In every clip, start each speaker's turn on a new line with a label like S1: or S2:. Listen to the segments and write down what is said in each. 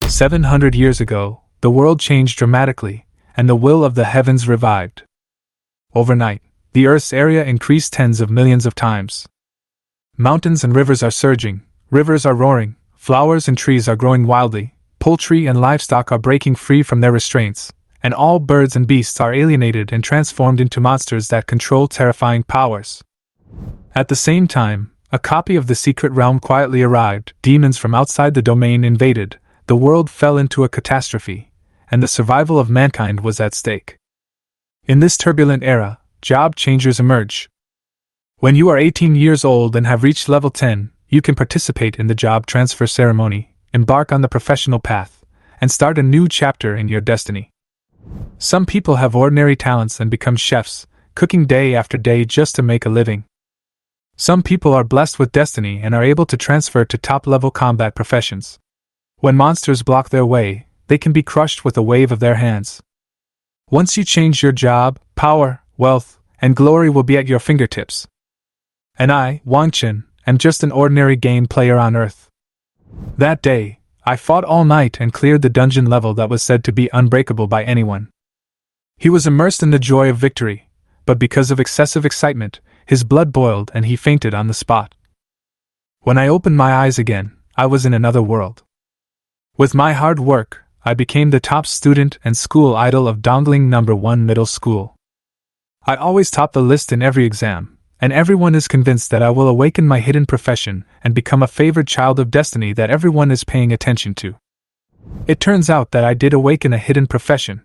S1: 700 years ago, the world changed dramatically, and the will of the heavens revived. Overnight, the Earth's area increased tens of millions of times. Mountains and rivers are surging, rivers are roaring, flowers and trees are growing wildly, poultry and livestock are breaking free from their restraints, and all birds and beasts are alienated and transformed into monsters that control terrifying powers. At the same time, a copy of the secret realm quietly arrived, demons from outside the domain invaded, the world fell into a catastrophe, and the survival of mankind was at stake. In this turbulent era, job changers emerge. When you are 18 years old and have reached level 10, you can participate in the job transfer ceremony, embark on the professional path, and start a new chapter in your destiny. Some people have ordinary talents and become chefs, cooking day after day just to make a living. Some people are blessed with destiny and are able to transfer to top-level combat professions. When monsters block their way, they can be crushed with a wave of their hands. Once you change your job, power, wealth, and glory will be at your fingertips. And I, Wang Chen, am just an ordinary game player on Earth. That day, I fought all night and cleared the dungeon level that was said to be unbreakable by anyone. He was immersed in the joy of victory, but because of excessive excitement, his blood boiled and he fainted on the spot. When I opened my eyes again, I was in another world. With my hard work, I became the top student and school idol of Dongling No. 1 Middle School. I always top the list in every exam, and everyone is convinced that I will awaken my hidden profession and become a favored child of destiny that everyone is paying attention to. It turns out that I did awaken a hidden profession.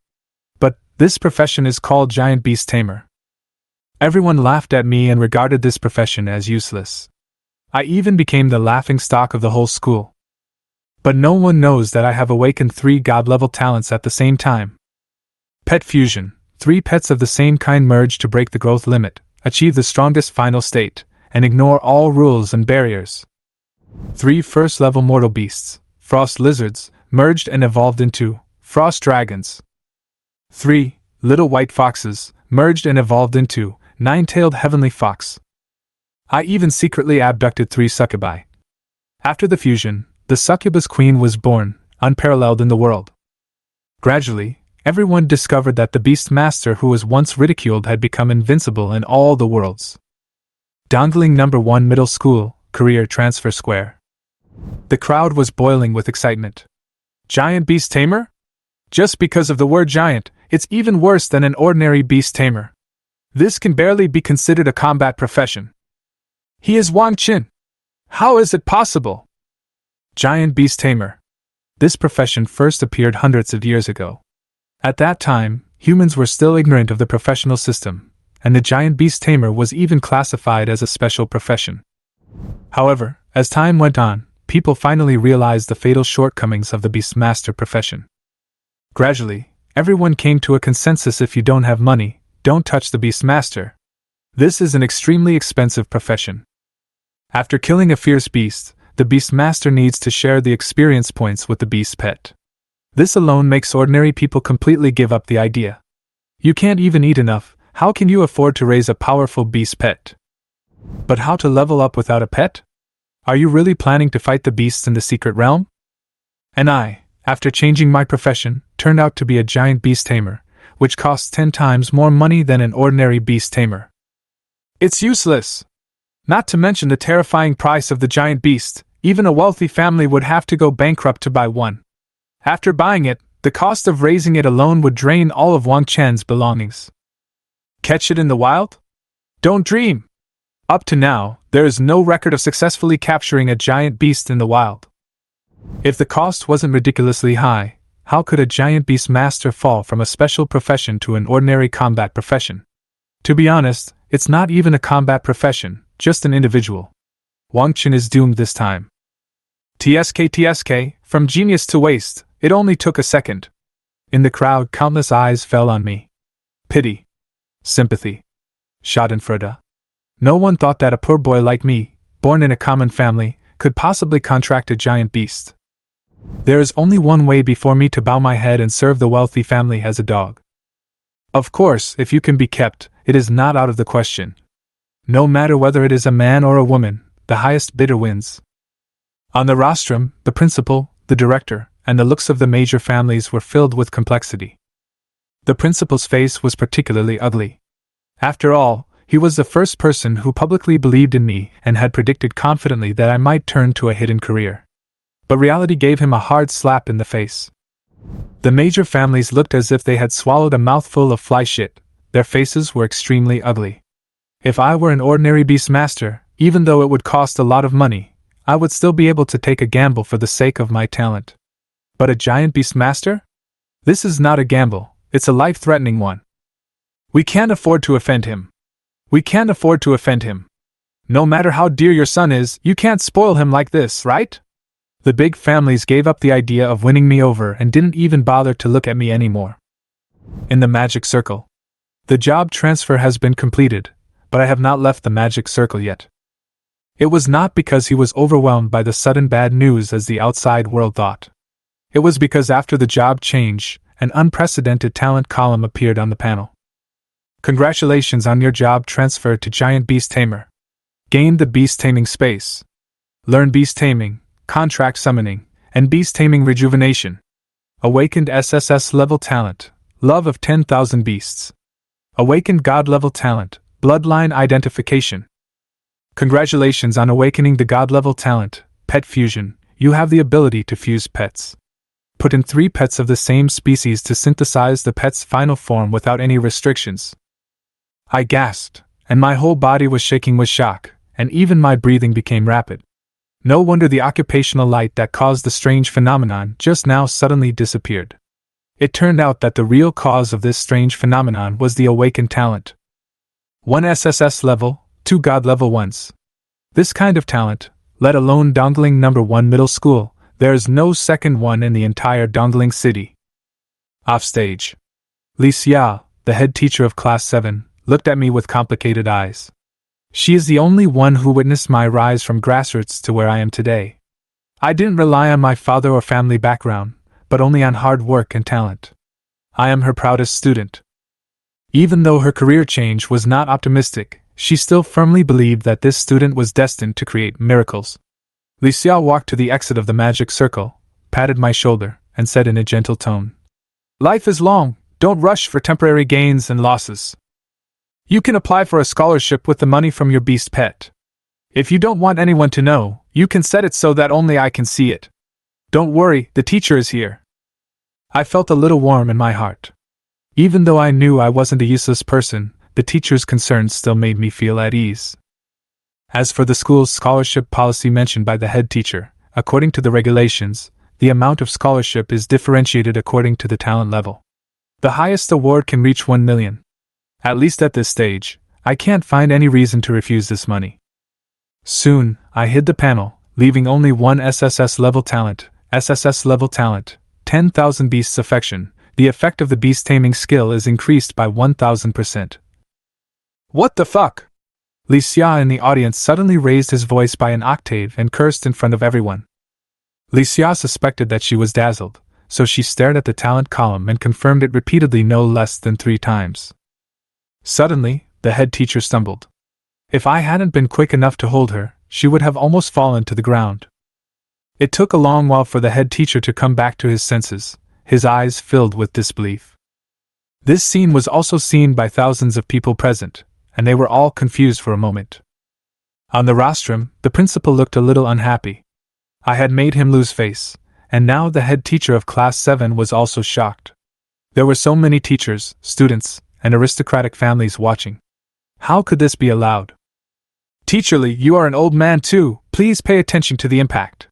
S1: But this profession is called Giant Beast Tamer. Everyone laughed at me and regarded this profession as useless. I even became the laughingstock of the whole school. But no one knows that I have awakened 3 god-level talents at the same time. Pet fusion. 3 pets of the same kind merge to break the growth limit, achieve the strongest final state, and ignore all rules and barriers. 3 first-level mortal beasts, frost lizards, merged and evolved into frost dragons. 3 little white foxes, merged and evolved into nine-tailed heavenly fox. I even secretly abducted 3 succubi. After the fusion, the succubus queen was born, unparalleled in the world. Gradually, everyone discovered that the beast master who was once ridiculed had become invincible in all the worlds. Dongling No. 1 Middle School, Career Transfer Square. The crowd was boiling with excitement. Giant Beast Tamer? Just because of the word giant, it's even worse than an ordinary beast tamer. This can barely be considered a combat profession. He is Wang Chen. How is it possible? Giant Beast Tamer. This profession first appeared hundreds of years ago. At that time, humans were still ignorant of the professional system, and the Giant Beast Tamer was even classified as a special profession. However, as time went on, people finally realized the fatal shortcomings of the Beastmaster profession. Gradually, everyone came to a consensus: if you don't have money, don't touch the Beastmaster. This is an extremely expensive profession. After killing a fierce beast, the Beastmaster needs to share the experience points with the beast pet. This alone makes ordinary people completely give up the idea. You can't even eat enough, how can you afford to raise a powerful beast pet? But how to level up without a pet? Are you really planning to fight the beasts in the secret realm? And I, after changing my profession, turned out to be a giant beast tamer, which costs 10 times more money than an ordinary beast tamer. It's useless! Not to mention the terrifying price of the giant beast, even a wealthy family would have to go bankrupt to buy one. After buying it, the cost of raising it alone would drain all of Wang Chen's belongings. Catch it in the wild? Don't dream! Up to now, there is no record of successfully capturing a giant beast in the wild. If the cost wasn't ridiculously high, how could a giant beast master fall from a special profession to an ordinary combat profession? To be honest, it's not even a combat profession, just an individual. Wang Chen is doomed this time. TSK, from genius to waste, it only took a second. In the crowd, countless eyes fell on me. Pity. Sympathy. Schadenfreude. No one thought that a poor boy like me, born in a common family, could possibly contract a giant beast. There is only one way before me: to bow my head and serve the wealthy family as a dog. Of course, if you can be kept, it is not out of the question. No matter whether it is a man or a woman, the highest bidder wins. On the rostrum, the principal, the director, and the looks of the major families were filled with complexity. The principal's face was particularly ugly. After all, he was the first person who publicly believed in me and had predicted confidently that I might turn to a hidden career. But reality gave him a hard slap in the face. The major families looked as if they had swallowed a mouthful of fly shit. Their faces were extremely ugly. If I were an ordinary beastmaster, even though it would cost a lot of money, I would still be able to take a gamble for the sake of my talent. But a giant beastmaster? This is not a gamble, it's a life-threatening one. We can't afford to offend him. We can't afford to offend him. No matter how dear your son is, you can't spoil him like this, right? The big families gave up the idea of winning me over and didn't even bother to look at me anymore. In the magic circle. The job transfer has been completed, but I have not left the magic circle yet. It was not because he was overwhelmed by the sudden bad news as the outside world thought. It was because after the job change, an unprecedented talent column appeared on the panel. Congratulations on your job transfer to Giant Beast Tamer. Gain the Beast Taming space. Learn Beast Taming, Contract Summoning, and Beast Taming Rejuvenation. Awakened SSS level talent, Love of 10,000 Beasts. Awakened God level talent, Bloodline Identification. Congratulations on awakening the God level talent, Pet Fusion. You have the ability to fuse pets. Put in 3 pets of the same species to synthesize the pet's final form without any restrictions. I gasped, and my whole body was shaking with shock, and even my breathing became rapid. No wonder the occupational light that caused the strange phenomenon just now suddenly disappeared. It turned out that the real cause of this strange phenomenon was the awakened talent. 1 SSS level, 2 God level ones. This kind of talent, let alone Dongling number 1 middle school, there is no second one in the entire Dongling city. Offstage. Li Xia, the head teacher of Class 7, looked at me with complicated eyes. She is the only one who witnessed my rise from grassroots to where I am today. I didn't rely on my father or family background, but only on hard work and talent. I am her proudest student. Even though her career change was not optimistic, she still firmly believed that this student was destined to create miracles. Li Xia walked to the exit of the magic circle, patted my shoulder, and said in a gentle tone, "Life is long, don't rush for temporary gains and losses. You can apply for a scholarship with the money from your beast pet. If you don't want anyone to know, you can set it so that only I can see it. Don't worry, the teacher is here." I felt a little warm in my heart. Even though I knew I wasn't a useless person, the teacher's concerns still made me feel at ease. As for the school's scholarship policy mentioned by the head teacher, according to the regulations, the amount of scholarship is differentiated according to the talent level. The highest award can reach 1 million. At least at this stage, I can't find any reason to refuse this money. Soon, I hid the panel, leaving only 1 SSS level talent, 10,000 beasts affection. The effect of the beast taming skill is increased by 1000%. What the fuck? Li Xia in the audience suddenly raised his voice by an octave and cursed in front of everyone. Li Xia suspected that she was dazzled, so she stared at the talent column and confirmed it repeatedly no less than 3 times. Suddenly, the head teacher stumbled. If I hadn't been quick enough to hold her, she would have almost fallen to the ground. It took a long while for the head teacher to come back to his senses, his eyes filled with disbelief. This scene was also seen by thousands of people present, and they were all confused for a moment. On the rostrum, the principal looked a little unhappy. I had made him lose face, and now the head teacher of Class 7 was also shocked. There were so many teachers, students, and aristocratic families watching. How could this be allowed? "Teacherly, you are an old man too, please pay attention to the impact.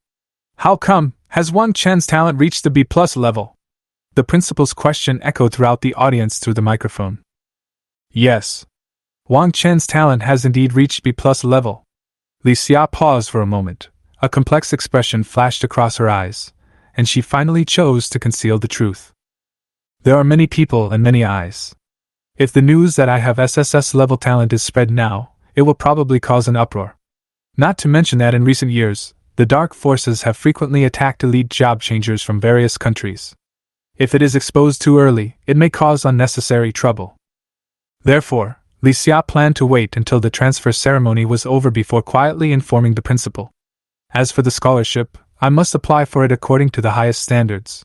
S1: How come, has Wang Chen's talent reached the B+ level?" The principal's question echoed throughout the audience through the microphone. Yes. Wang Chen's talent has indeed reached B+ level. Li Xia paused for a moment. A complex expression flashed across her eyes, and she finally chose to conceal the truth. There are many people and many eyes. If the news that I have SSS level talent is spread now, it will probably cause an uproar. Not to mention that in recent years, the dark forces have frequently attacked elite job changers from various countries. If it is exposed too early, it may cause unnecessary trouble. Therefore, Li Xia planned to wait until the transfer ceremony was over before quietly informing the principal. As for the scholarship, I must apply for it according to the highest standards.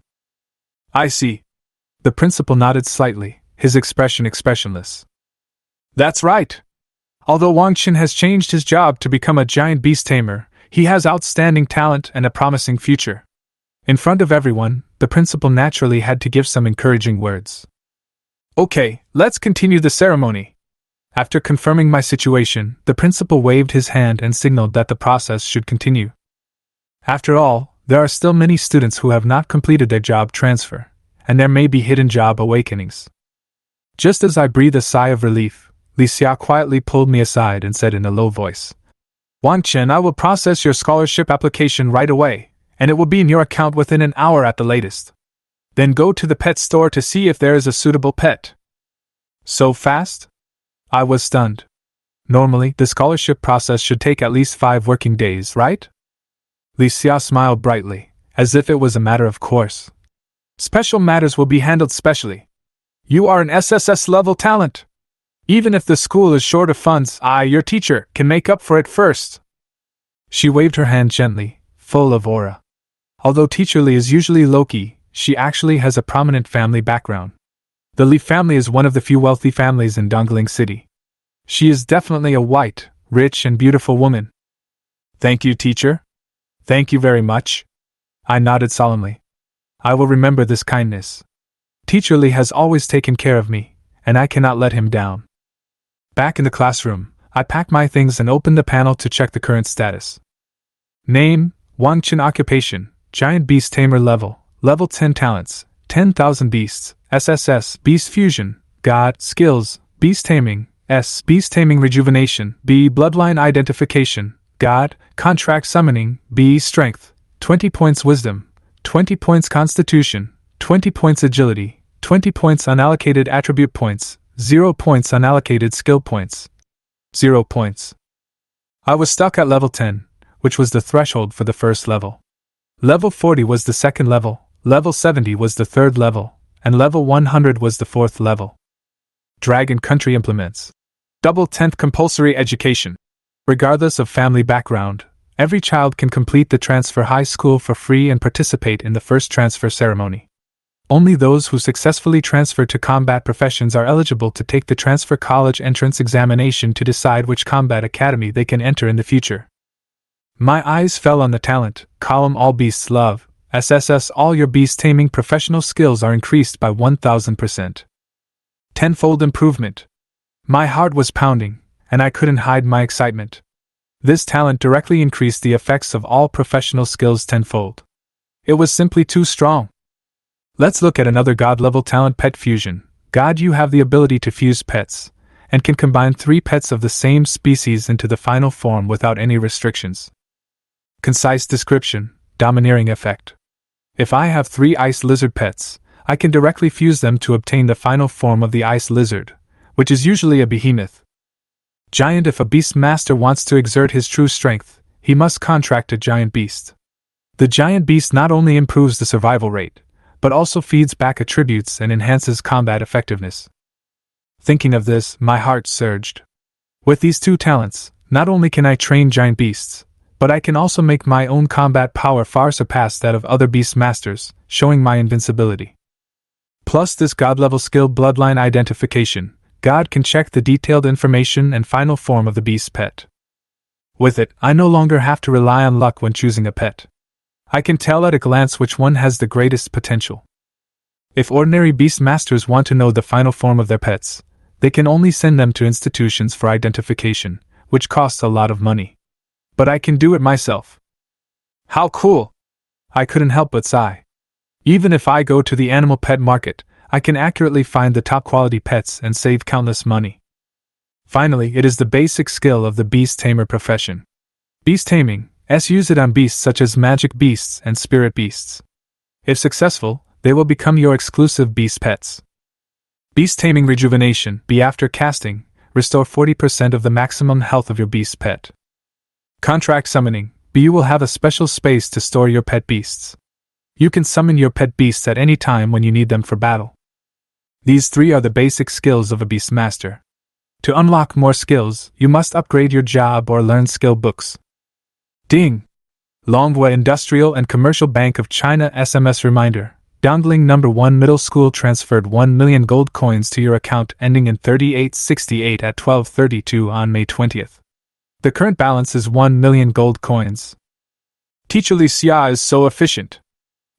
S1: I see. The principal nodded slightly, his expression expressionless. That's right. Although Wang Chen has changed his job to become a giant beast tamer, he has outstanding talent and a promising future. In front of everyone, the principal naturally had to give some encouraging words. Okay, let's continue the ceremony. After confirming my situation, the principal waved his hand and signaled that the process should continue. After all, there are still many students who have not completed their job transfer, and there may be hidden job awakenings. Just as I breathed a sigh of relief, Li Xia quietly pulled me aside and said in a low voice, Wang Chen, I will process your scholarship application right away, and it will be in your account within an hour at the latest. Then go to the pet store to see if there is a suitable pet. So fast? I was stunned. Normally, the scholarship process should take at least 5 working days, right? Li Xia smiled brightly, as if it was a matter of course. Special matters will be handled specially. You are an SSS-level talent. Even if the school is short of funds, I, your teacher, can make up for it first. She waved her hand gently, full of aura. Although Teacher Li is usually low-key, she actually has a prominent family background. The Li family is one of the few wealthy families in Dongling City. She is definitely a white, rich and beautiful woman. Thank you, teacher. Thank you very much. I nodded solemnly. I will remember this kindness. Teacher Li has always taken care of me, and I cannot let him down. Back in the classroom, I packed my things and opened the panel to check the current status. Name, Wang Chen. Occupation, Giant Beast Tamer. Level 10 Talents, 10,000 Beasts, SSS, Beast Fusion, God, Skills, Beast Taming, S, Beast Taming Rejuvenation, B, Bloodline Identification, God, Contract Summoning, B, Strength, 20 points Wisdom, 20 points Constitution, 20 points Agility, 20 points Unallocated Attribute Points, 0 points Unallocated Skill Points. 0 points. I was stuck at level 10, which was the threshold for the first level. Level 40 was the second level, level 70 was the third level, and level 100 was the fourth level. Dragon Country implements double 10th compulsory education. Regardless of family background, every child can complete the transfer high school for free and participate in the first transfer ceremony. Only those who successfully transfer to combat professions are eligible to take the transfer college entrance examination to decide which combat academy they can enter in the future. My eyes fell on the talent column. All beasts love, SSS. All your beast taming professional skills are increased by 1000%. Tenfold improvement. My heart was pounding, and I couldn't hide my excitement. This talent directly increased the effects of all professional skills tenfold. It was simply too strong. Let's look at another God-level talent, Pet Fusion. God, you have the ability to fuse pets, and can combine 3 pets of the same species into the final form without any restrictions. Concise description, domineering effect. If I have 3 ice lizard pets, I can directly fuse them to obtain the final form of the ice lizard, which is usually a behemoth. Giant. If a beast master wants to exert his true strength, he must contract a giant beast. The giant beast not only improves the survival rate, but also feeds back attributes and enhances combat effectiveness. Thinking of this, my heart surged. With these 2 talents, not only can I train giant beasts, but I can also make my own combat power far surpass that of other beast masters, showing my invincibility. Plus this God-level skill, Bloodline Identification. God can check the detailed information and final form of the beast's pet. With it, I no longer have to rely on luck when choosing a pet. I can tell at a glance which one has the greatest potential. If ordinary beast masters want to know the final form of their pets, they can only send them to institutions for identification, which costs a lot of money. But I can do it myself. How cool! I couldn't help but sigh. Even if I go to the animal pet market, I can accurately find the top quality pets and save countless money. Finally, it is the basic skill of the beast tamer profession. Beast taming, use it on beasts such as magic beasts and spirit beasts. If successful, they will become your exclusive beast pets. Beast taming rejuvenation, be after casting, restore 40% of the maximum health of your beast pet. Contract summoning, you will have a special space to store your pet beasts. You can summon your pet beasts at any time when you need them for battle. These 3 are the basic skills of a beast master. To unlock more skills, you must upgrade your job or learn skill books. Ding! Longhua Industrial and Commercial Bank of China SMS reminder. Dongling number 1 middle school transferred 1 million gold coins to your account ending in 3868 at 12:32 on May 20th. The current balance is 1 million gold coins. Teacher Li Xia is so efficient.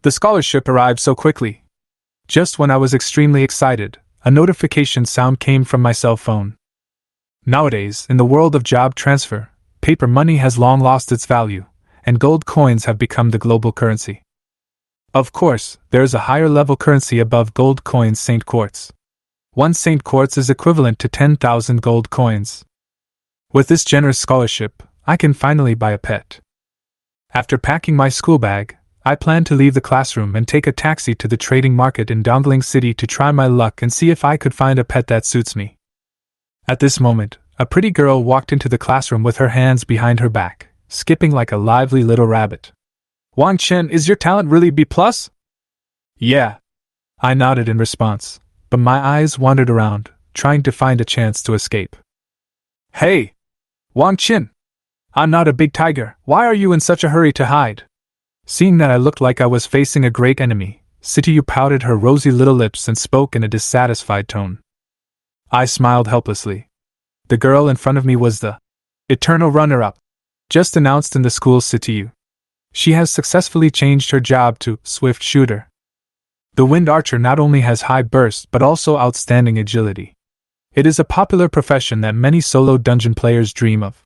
S1: The scholarship arrived so quickly. Just when I was extremely excited, a notification sound came from my cell phone. Nowadays, in the world of job transfer, paper money has long lost its value, and gold coins have become the global currency. Of course, there is a higher level currency above gold coins, Saint Quartz. 1 Saint Quartz is equivalent to 10,000 gold coins. With this generous scholarship, I can finally buy a pet. After packing my school bag, I plan to leave the classroom and take a taxi to the trading market in Dongling City to try my luck and see if I could find a pet that suits me. At this moment, a pretty girl walked into the classroom with her hands behind her back, skipping like a lively little rabbit. Wang Chen, is your talent really B+? Yeah. I nodded in response, but my eyes wandered around, trying to find a chance to escape. Hey! Wang Chen! I'm not a big tiger, why are you in such a hurry to hide? Seeing that I looked like I was facing a great enemy, Situ pouted her rosy little lips and spoke in a dissatisfied tone. I smiled helplessly. The girl in front of me was the eternal runner-up, just announced in the school Situ. She has successfully changed her job to swift shooter. The Wind Archer not only has high burst but also outstanding agility. It is a popular profession that many solo dungeon players dream of.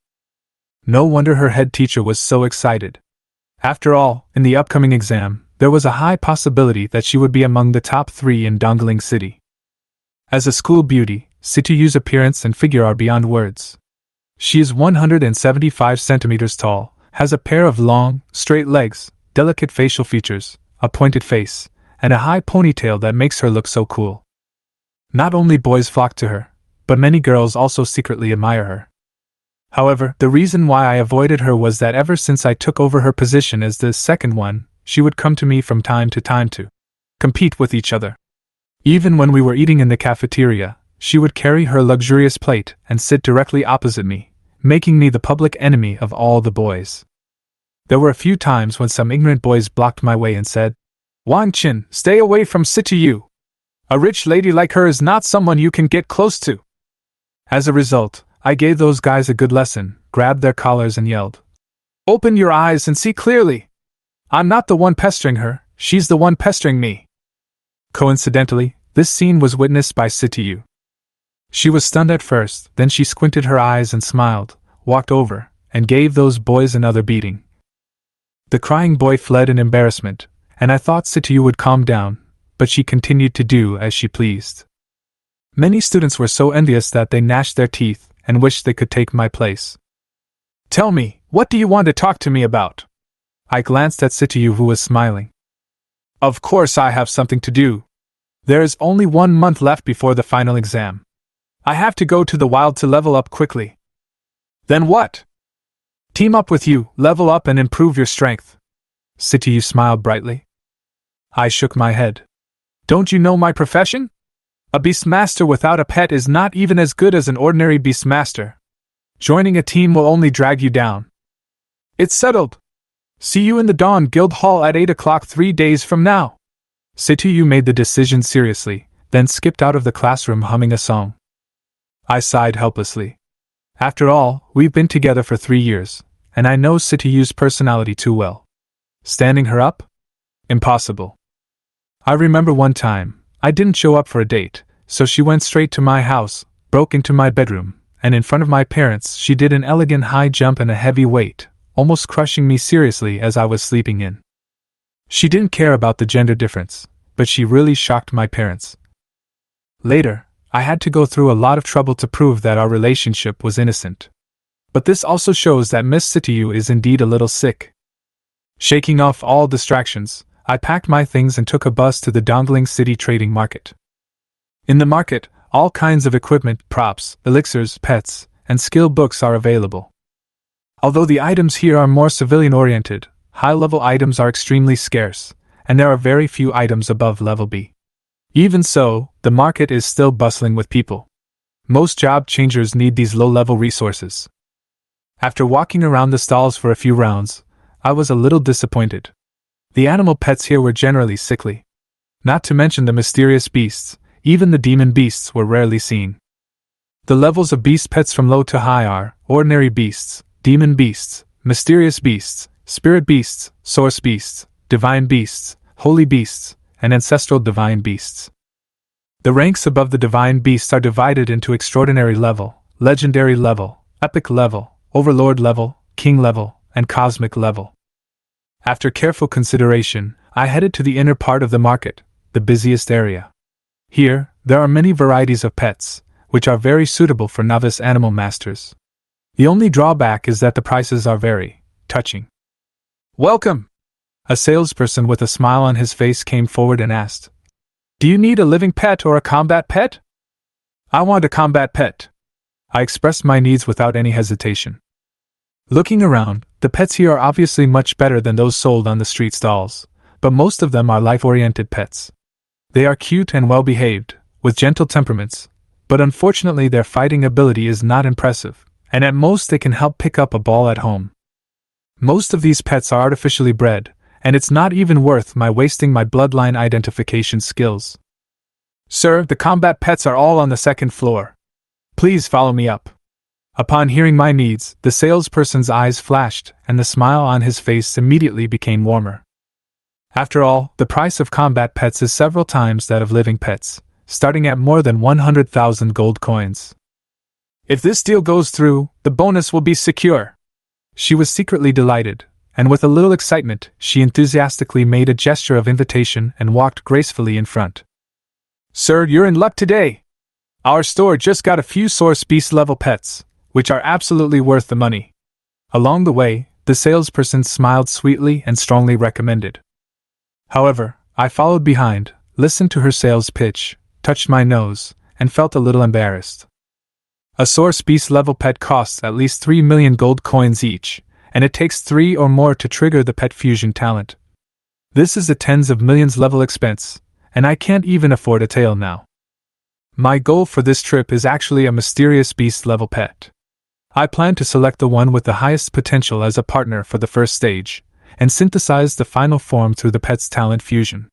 S1: No wonder her head teacher was so excited. After all, in the upcoming exam, there was a high possibility that she would be among the top 3 in Dongling City. As a school beauty, Situ's appearance and figure are beyond words. She is 175 centimeters tall, has a pair of long, straight legs, delicate facial features, a pointed face, and a high ponytail that makes her look so cool. Not only boys flock to her, but many girls also secretly admire her. However, the reason why I avoided her was that ever since I took over her position as the second one, she would come to me from time to time to compete with each other. Even when we were eating in the cafeteria, she would carry her luxurious plate and sit directly opposite me, making me the public enemy of all the boys. There were a few times when some ignorant boys blocked my way and said, Wang Chen, stay away from Situ. A rich lady like her is not someone you can get close to. As a result, I gave those guys a good lesson, grabbed their collars and yelled, Open your eyes and see clearly. I'm not the one pestering her, she's the one pestering me. Coincidentally, this scene was witnessed by Situ. She was stunned at first, then she squinted her eyes and smiled, walked over, and gave those boys another beating. The crying boy fled in embarrassment, and I thought Situ would calm down, but she continued to do as she pleased. Many students were so envious that they gnashed their teeth and wished they could take my place. Tell me, what do you want to talk to me about? I glanced at Situ, who was smiling. Of course I have something to do. There is only 1 month left before the final exam. I have to go to the wild to level up quickly. Then what? Team up with you, level up and improve your strength. Situ smiled brightly. I shook my head. Don't you know my profession? A beastmaster without a pet is not even as good as an ordinary beastmaster. Joining a team will only drag you down. It's settled. See you in the Dawn Guild Hall at 8 o'clock 3 days from now. Situ made the decision seriously, then skipped out of the classroom humming a song. I sighed helplessly. After all, we've been together for 3 years, and I know Situ's personality too well. Standing her up? Impossible. I remember one time, I didn't show up for a date, so she went straight to my house, broke into my bedroom, and in front of my parents she did an elegant high jump and a heavy weight, almost crushing me seriously as I was sleeping in. She didn't care about the gender difference, but she really shocked my parents. Later, I had to go through a lot of trouble to prove that our relationship was innocent. But this also shows that Miss Situ is indeed a little sick. Shaking off all distractions, I packed my things and took a bus to the Dongling City trading market. In the market, all kinds of equipment, props, elixirs, pets, and skill books are available. Although the items here are more civilian-oriented, high-level items are extremely scarce, and there are very few items above level B. Even so, the market is still bustling with people. Most job changers need these low-level resources. After walking around the stalls for a few rounds, I was a little disappointed. The animal pets here were generally sickly. Not to mention the mysterious beasts, even the demon beasts were rarely seen. The levels of beast pets from low to high are ordinary beasts, demon beasts, mysterious beasts, spirit beasts, source beasts, divine beasts, holy beasts, and ancestral divine beasts. The ranks above the divine beasts are divided into extraordinary level, legendary level, epic level, overlord level, king level, and cosmic level. After careful consideration, I headed to the inner part of the market, the busiest area. Here, there are many varieties of pets, which are very suitable for novice animal masters. The only drawback is that the prices are very touching. "Welcome!" A salesperson with a smile on his face came forward and asked, "Do you need a living pet or a combat pet?" "I want a combat pet." I expressed my needs without any hesitation. Looking around, the pets here are obviously much better than those sold on the street stalls, but most of them are life-oriented pets. They are cute and well-behaved, with gentle temperaments, but unfortunately their fighting ability is not impressive, and at most they can help pick up a ball at home. Most of these pets are artificially bred, and it's not even worth my wasting my bloodline identification skills. "Sir, the combat pets are all on the second floor. Please follow me up." Upon hearing my needs, the salesperson's eyes flashed, and the smile on his face immediately became warmer. After all, the price of combat pets is several times that of living pets, starting at more than 100,000 gold coins. "If this deal goes through, the bonus will be secure." She was secretly delighted, and with a little excitement, she enthusiastically made a gesture of invitation and walked gracefully in front. "Sir, you're in luck today. Our store just got a few source beast level pets, which are absolutely worth the money." Along the way, the salesperson smiled sweetly and strongly recommended. However, I followed behind, listened to her sales pitch, touched my nose, and felt a little embarrassed. A source beast level pet costs at least 3 million gold coins each, and it takes 3 or more to trigger the pet fusion talent. This is a tens of millions level expense, and I can't even afford a tail now. My goal for this trip is actually a mysterious beast level pet. I plan to select the one with the highest potential as a partner for the first stage, and synthesize the final form through the pet's talent fusion.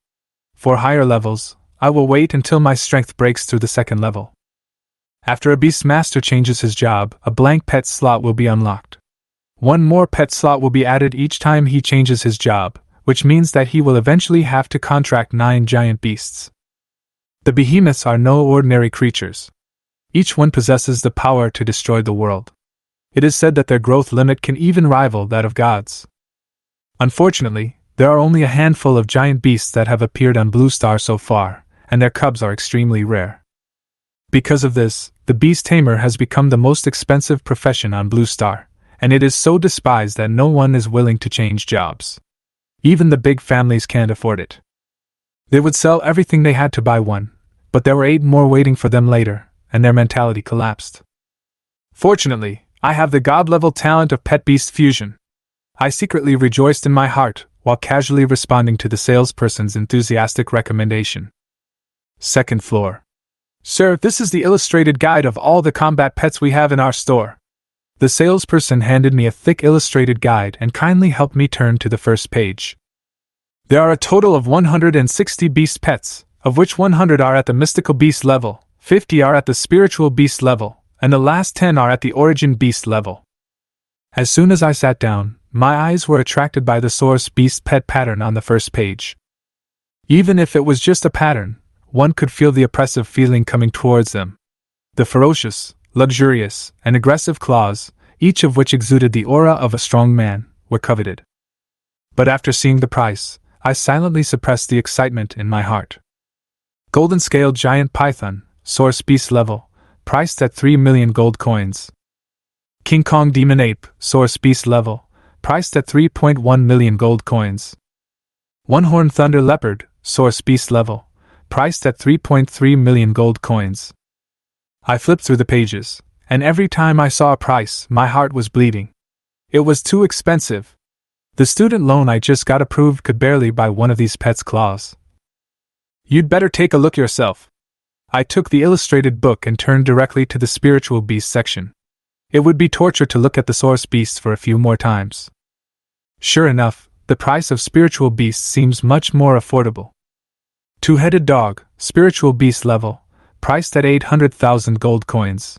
S1: For higher levels, I will wait until my strength breaks through the second level. After a beast master changes his job, a blank pet slot will be unlocked. One more pet slot will be added each time he changes his job, which means that he will eventually have to contract 9 giant beasts. The behemoths are no ordinary creatures. Each one possesses the power to destroy the world. It is said that their growth limit can even rival that of gods. Unfortunately, there are only a handful of giant beasts that have appeared on Blue Star so far, and their cubs are extremely rare. Because of this, the beast tamer has become the most expensive profession on Blue Star, and it is so despised that no one is willing to change jobs. Even the big families can't afford it. They would sell everything they had to buy one, but there were 8 more waiting for them later, and their mentality collapsed. Fortunately, I have the god-level talent of pet beast fusion. I secretly rejoiced in my heart, while casually responding to the salesperson's enthusiastic recommendation. Second floor. "Sir, this is the illustrated guide of all the combat pets we have in our store." The salesperson handed me a thick illustrated guide and kindly helped me turn to the first page. "There are a total of 160 beast pets, of which 100 are at the mystical beast level, 50 are at the spiritual beast level, and the last 10 are at the origin beast level." As soon as I sat down, my eyes were attracted by the source beast pet pattern on the first page. Even if it was just a pattern, one could feel the oppressive feeling coming towards them. The ferocious, luxurious, and aggressive claws, each of which exuded the aura of a strong man, were coveted. But after seeing the price, I silently suppressed the excitement in my heart. Golden Scaled Giant Python, source beast level, priced at 3 million gold coins. King Kong Demon Ape, source beast level, priced at 3.1 million gold coins. One-Horned Thunder Leopard, source beast level, priced at 3.3 million gold coins. I flipped through the pages, and every time I saw a price, my heart was bleeding. It was too expensive. The student loan I just got approved could barely buy one of these pets' claws. "You'd better take a look yourself." I took the illustrated book and turned directly to the spiritual beast section. It would be torture to look at the source beasts for a few more times. Sure enough, the price of spiritual beast seems much more affordable. Two-headed dog, spiritual beast level, priced at 800,000 gold coins.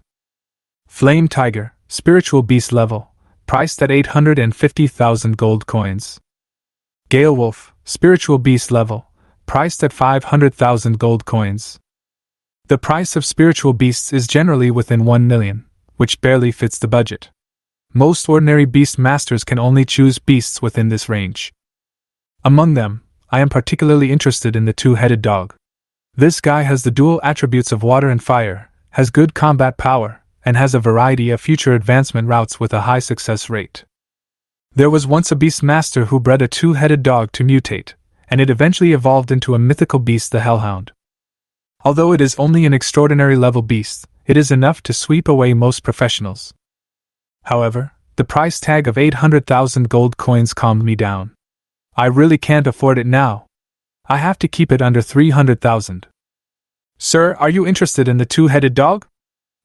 S1: Flame tiger, spiritual beast level, priced at 850,000 gold coins. Gale wolf, spiritual beast level, priced at 500,000 gold coins. The price of spiritual beasts is generally within 1 million, which barely fits the budget. Most ordinary beast masters can only choose beasts within this range. Among them, I am particularly interested in the two-headed dog. This guy has the dual attributes of water and fire, has good combat power, and has a variety of future advancement routes with a high success rate. There was once a beast master who bred a two-headed dog to mutate, and it eventually evolved into a mythical beast, the Hellhound. Although it is only an extraordinary level beast, it is enough to sweep away most professionals. However, the price tag of 800,000 gold coins calmed me down. I really can't afford it now. I have to keep it under 300,000. Sir, are you interested in the two-headed dog?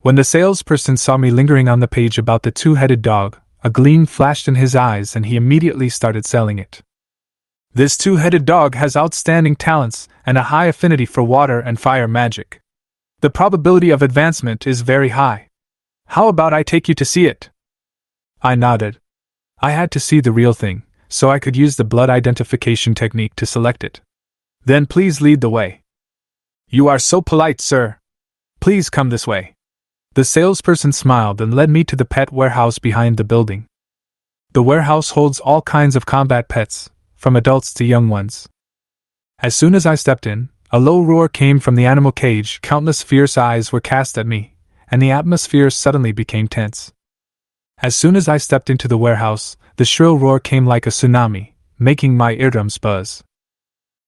S1: When the salesperson saw me lingering on the page about the two-headed dog, a gleam flashed in his eyes and he immediately started selling it. This two-headed dog has outstanding talents and a high affinity for water and fire magic. The probability of advancement is very high. How about I take you to see it? I nodded. I had to see the real thing, so I could use the blood identification technique to select it. Then please lead the way. You are so polite, sir. Please come this way. The salesperson smiled and led me to the pet warehouse behind the building. The warehouse holds all kinds of combat pets, from adults to young ones. As soon as I stepped in, a low roar came from the animal cage. Countless fierce eyes were cast at me, and the atmosphere suddenly became tense. As soon as I stepped into the warehouse, the shrill roar came like a tsunami, making my eardrums buzz.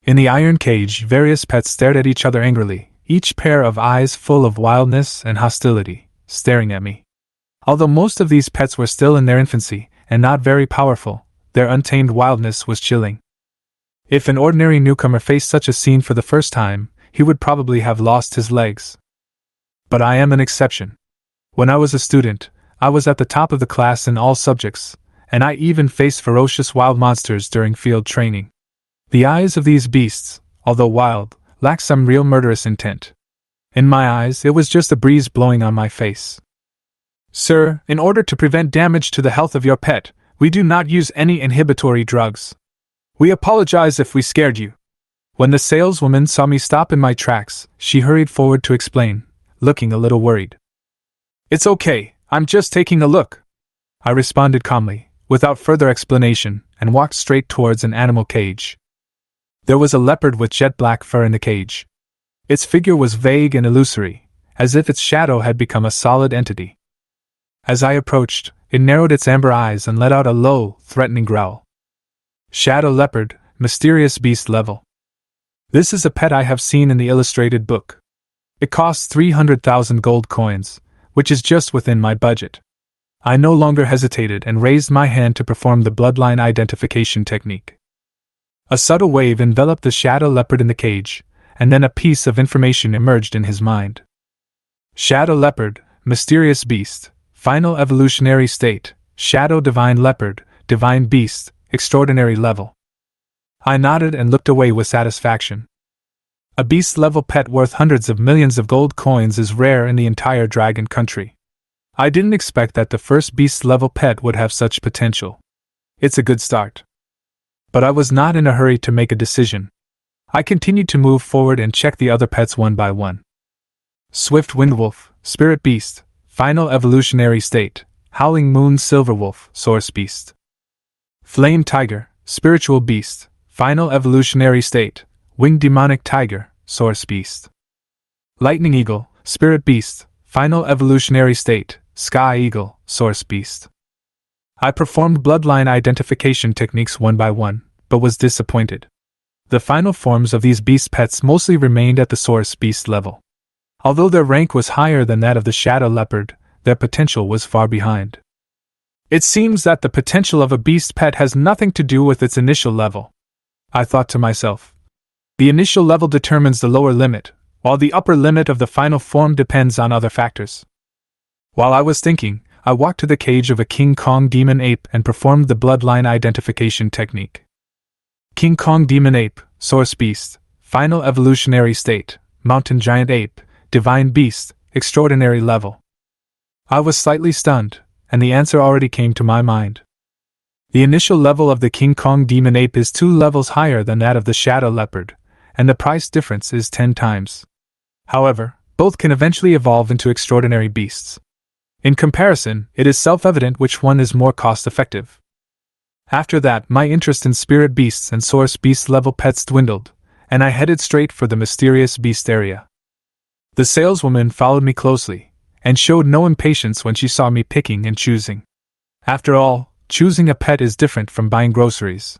S1: In the iron cage, various pets stared at each other angrily, each pair of eyes full of wildness and hostility, staring at me. Although most of these pets were still in their infancy, and not very powerful, their untamed wildness was chilling. If an ordinary newcomer faced such a scene for the first time, he would probably have lost his legs. But I am an exception. When I was a student, I was at the top of the class in all subjects, and I even faced ferocious wild monsters during field training. The eyes of these beasts, although wild, lacked some real murderous intent. In my eyes, it was just a breeze blowing on my face. Sir, in order to prevent damage to the health of your pet, we do not use any inhibitory drugs. We apologize if we scared you. When the saleswoman saw me stop in my tracks, she hurried forward to explain, looking a little worried. It's okay, I'm just taking a look, I responded calmly, without further explanation, and walked straight towards an animal cage. There was a leopard with jet black fur in the cage. Its figure was vague and illusory, as if its shadow had become a solid entity. As I approached, it narrowed its amber eyes and let out a low, threatening growl. Shadow leopard, mysterious beast level. This is a pet I have seen in the illustrated book. It costs 300,000 gold coins, which is just within my budget. I no longer hesitated and raised my hand to perform the bloodline identification technique. A subtle wave enveloped the shadow leopard in the cage, and then a piece of information emerged in his mind. Shadow leopard, mysterious beast, final evolutionary state, shadow divine leopard, divine beast, extraordinary level. I nodded and looked away with satisfaction. A beast-level pet worth hundreds of millions of gold coins is rare in the entire dragon country. I didn't expect that the first beast-level pet would have such potential. It's a good start. But I was not in a hurry to make a decision. I continued to move forward and check the other pets one by one. Swift Windwolf, Spirit Beast, Final Evolutionary State, Howling Moon Silverwolf, Source Beast. Flame Tiger, Spiritual Beast, Final Evolutionary State, Winged Demonic Tiger, Source Beast. Lightning Eagle, Spirit Beast, Final Evolutionary State, Sky Eagle, Source Beast. I performed bloodline identification techniques one by one, but was disappointed. The final forms of these beast pets mostly remained at the source beast level. Although their rank was higher than that of the shadow leopard, their potential was far behind. It seems that the potential of a beast pet has nothing to do with its initial level, I thought to myself. The initial level determines the lower limit, while the upper limit of the final form depends on other factors. While I was thinking, I walked to the cage of a King Kong demon ape and performed the bloodline identification technique. King Kong demon ape, source beast, final evolutionary state, mountain giant ape, divine beast, extraordinary level. I was slightly stunned, and the answer already came to my mind. The initial level of the King Kong demon ape is 2 levels higher than that of the shadow leopard, and the price difference is 10 times. However, both can eventually evolve into extraordinary beasts. In comparison, it is self-evident which one is more cost-effective. After that, my interest in spirit beasts and source beast level pets dwindled, and I headed straight for the mysterious beast area. The saleswoman followed me closely, and showed no impatience when she saw me picking and choosing. After all, choosing a pet is different from buying groceries.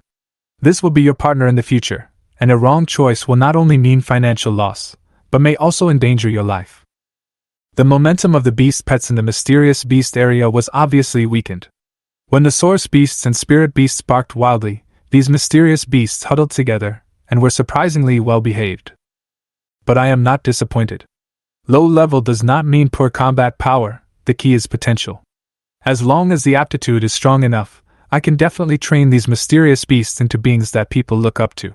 S1: This will be your partner in the future, and a wrong choice will not only mean financial loss, but may also endanger your life. The momentum of the beast pets in the mysterious beast area was obviously weakened. When the source beasts and spirit beasts barked wildly, these mysterious beasts huddled together, and were surprisingly well behaved. But I am not disappointed. Low level does not mean poor combat power, the key is potential. As long as the aptitude is strong enough, I can definitely train these mysterious beasts into beings that people look up to.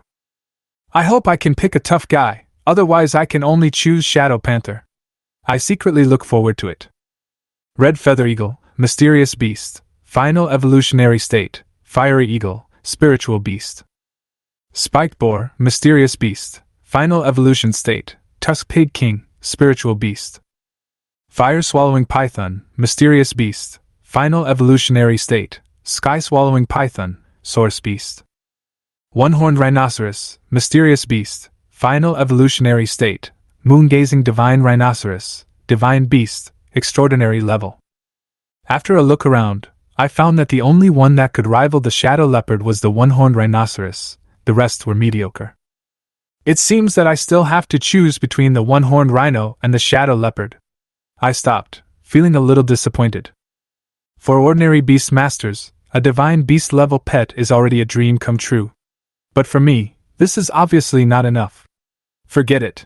S1: I hope I can pick a tough guy, otherwise I can only choose Shadow Panther. I secretly look forward to it. Red Feather Eagle, Mysterious Beast, Final Evolutionary State, Fiery Eagle, Spiritual Beast. Spiked Boar, Mysterious Beast, Final Evolution State, Tusk Pig King, Spiritual Beast. Fire Swallowing Python, Mysterious Beast, Final Evolutionary State, Sky Swallowing Python, Source Beast. One-Horned Rhinoceros, Mysterious Beast, Final Evolutionary State, Moon-Gazing Divine Rhinoceros, Divine Beast, Extraordinary Level. After a look around, I found that the only one that could rival the shadow leopard was the one-horned rhinoceros, the rest were mediocre. It seems that I still have to choose between the one-horned rhino and the shadow leopard. I stopped, feeling a little disappointed. For ordinary beast masters, a divine beast level pet is already a dream come true. But for me, this is obviously not enough. Forget it.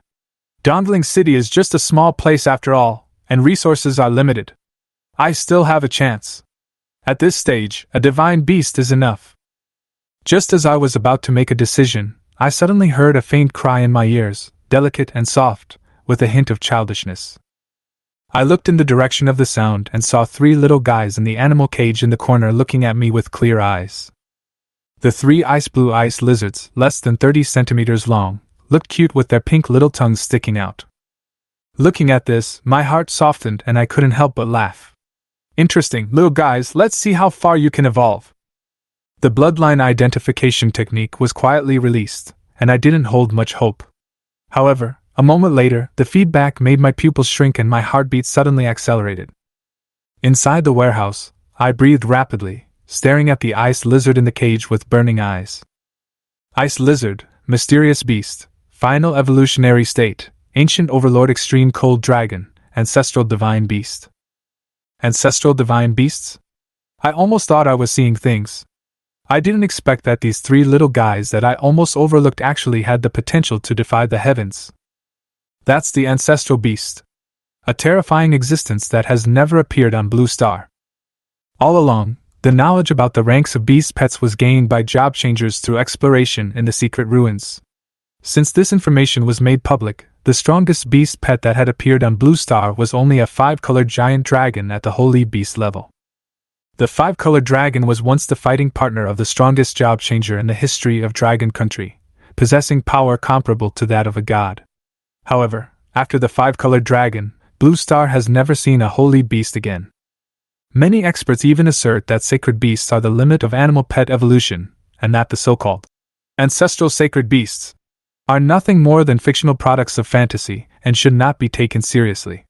S1: Dongling City is just a small place after all, and resources are limited. I still have a chance. At this stage, a divine beast is enough. Just as I was about to make a decision, I suddenly heard a faint cry in my ears, delicate and soft, with a hint of childishness. I looked in the direction of the sound and saw 3 little guys in the animal cage in the corner looking at me with clear eyes. The 3 ice blue ice lizards, less than 30 centimeters long, looked cute with their pink little tongues sticking out. Looking at this, my heart softened and I couldn't help but laugh. Interesting, little guys, let's see how far you can evolve. The bloodline identification technique was quietly released, and I didn't hold much hope. However, a moment later, the feedback made my pupils shrink and my heartbeat suddenly accelerated. Inside the warehouse, I breathed rapidly, staring at the ice lizard in the cage with burning eyes. Ice lizard, mysterious beast, final evolutionary state, ancient overlord extreme cold dragon, ancestral divine beast. Ancestral divine beasts? I almost thought I was seeing things. I didn't expect that these 3 little guys that I almost overlooked actually had the potential to defy the heavens. That's the ancestral beast. A terrifying existence that has never appeared on Blue Star. All along, the knowledge about the ranks of beast pets was gained by job changers through exploration in the secret ruins. Since this information was made public, the strongest beast pet that had appeared on Blue Star was only a 5-colored giant dragon at the holy beast level. The 5-colored dragon was once the fighting partner of the strongest job changer in the history of Dragon Country, possessing power comparable to that of a god. However, after the 5-colored dragon, Blue Star has never seen a holy beast again. Many experts even assert that sacred beasts are the limit of animal pet evolution, and that the so-called ancestral sacred beasts are nothing more than fictional products of fantasy and should not be taken seriously.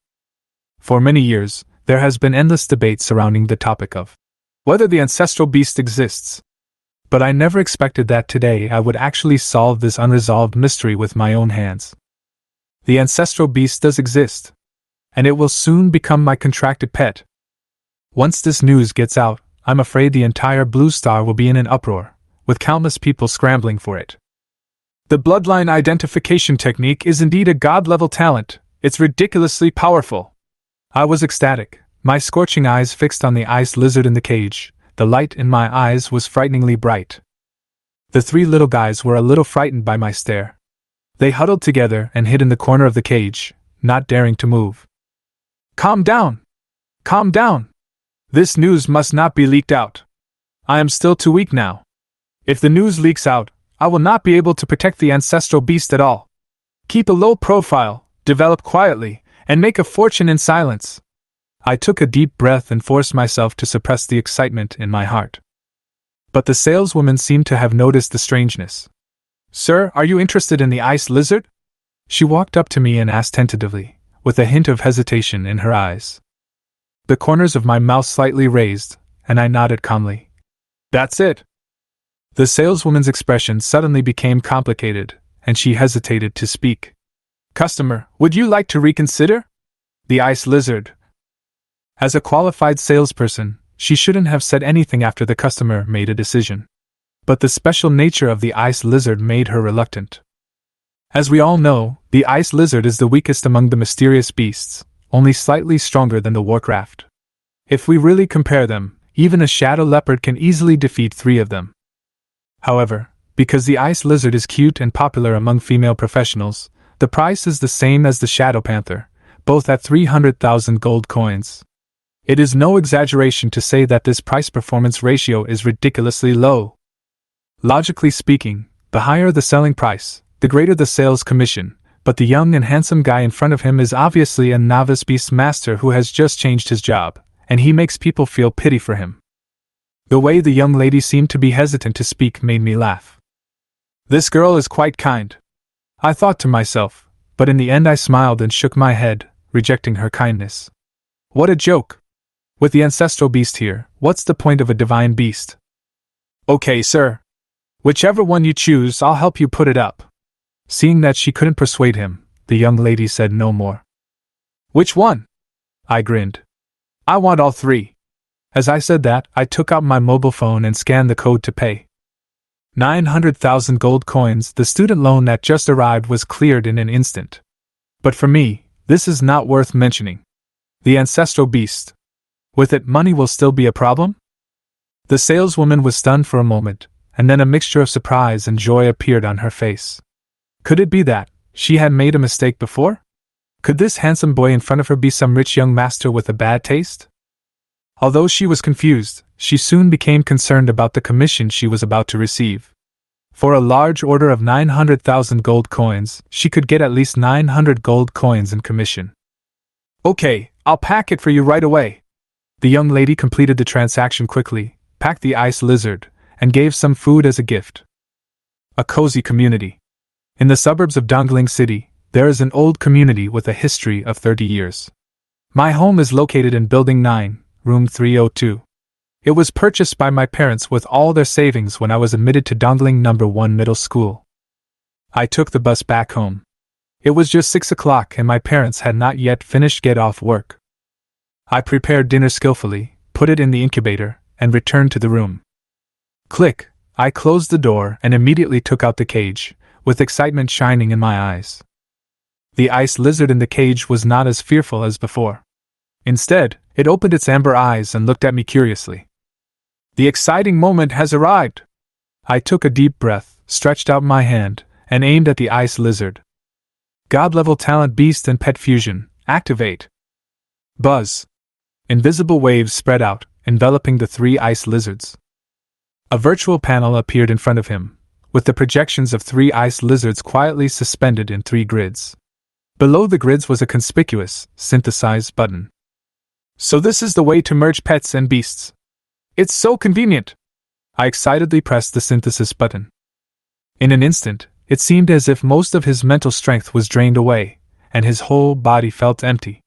S1: For many years, there has been endless debate surrounding the topic of whether the ancestral beast exists. But I never expected that today I would actually solve this unresolved mystery with my own hands. The ancestral beast does exist, and it will soon become my contracted pet. Once this news gets out, I'm afraid the entire Blue Star will be in an uproar, with countless people scrambling for it. The bloodline identification technique is indeed a god-level talent. It's ridiculously powerful. I was ecstatic, My scorching eyes fixed on the ice lizard in the cage. The light in my eyes was frighteningly bright. The three little guys were a little frightened by my stare. They huddled together and hid in the corner of the cage, not daring to move. "Calm down! Calm down! This news must not be leaked out. I am still too weak now. If the news leaks out, I will not be able to protect the ancestral beast at all. Keep a low profile, develop quietly, and make a fortune in silence." I took a deep breath and forced myself to suppress the excitement in my heart. But the saleswoman seemed to have noticed the strangeness. "Sir, are you interested in the ice lizard?" She walked up to me and asked tentatively, with a hint of hesitation in her eyes. The corners of my mouth slightly raised, and I nodded calmly. "That's it." The saleswoman's expression suddenly became complicated, and she hesitated to speak. "Customer, would you like to reconsider? The ice lizard." As a qualified salesperson, she shouldn't have said anything after the customer made a decision. But the special nature of the ice lizard made her reluctant. As we all know, the ice lizard is the weakest among the mysterious beasts, only slightly stronger than the warcraft. If we really compare them, even a shadow leopard can easily defeat 3 of them. However, because the ice lizard is cute and popular among female professionals, the price is the same as the Shadow Panther, both at 300,000 gold coins. It is no exaggeration to say that this price-performance ratio is ridiculously low. Logically speaking, the higher the selling price, the greater the sales commission, but the young and handsome guy in front of him is obviously a novice beast master who has just changed his job, and he makes people feel pity for him. The way the young lady seemed to be hesitant to speak made me laugh. "This girl is quite kind," I thought to myself, but in the end I smiled and shook my head, rejecting her kindness. What a joke! With the ancestral beast here, what's the point of a divine beast? "Okay, sir. Whichever one you choose, I'll help you put it up." Seeing that she couldn't persuade him, the young lady said no more. "Which one?" I grinned. "I want all 3. As I said that, I took out my mobile phone and scanned the code to pay. 900,000 gold coins, the student loan that just arrived, was cleared in an instant. But for me, this is not worth mentioning. The ancestral beast. With it, money will still be a problem? The saleswoman was stunned for a moment, and then a mixture of surprise and joy appeared on her face. Could it be that she had made a mistake before? Could this handsome boy in front of her be some rich young master with a bad taste? Although she was confused, she soon became concerned about the commission she was about to receive. For a large order of 900,000 gold coins, she could get at least 900 gold coins in commission. "Okay, I'll pack it for you right away." The young lady completed the transaction quickly, packed the ice lizard, and gave some food as a gift. A cozy community. In the suburbs of Dongling City, there is an old community with a history of 30 years. My home is located in Building 9, Room 302. It was purchased by my parents with all their savings when I was admitted to Dongling No. 1 Middle School. I took the bus back home. It was just 6 o'clock and my parents had not yet finished get off work. I prepared dinner skillfully, put it in the incubator, and returned to the room. Click! I closed the door and immediately took out the cage, with excitement shining in my eyes. The ice lizard in the cage was not as fearful as before. Instead, it opened its amber eyes and looked at me curiously. The exciting moment has arrived! I took a deep breath, stretched out my hand, and aimed at the ice lizard. God-level talent beast and pet fusion, activate! Buzz! Invisible waves spread out, enveloping the 3 ice lizards. A virtual panel appeared in front of him, with the projections of 3 ice lizards quietly suspended in 3 grids. Below the grids was a conspicuous, synthesize button. So this is the way to merge pets and beasts. It's so convenient! I excitedly pressed the synthesis button. In an instant, it seemed as if most of his mental strength was drained away, and his whole body felt empty.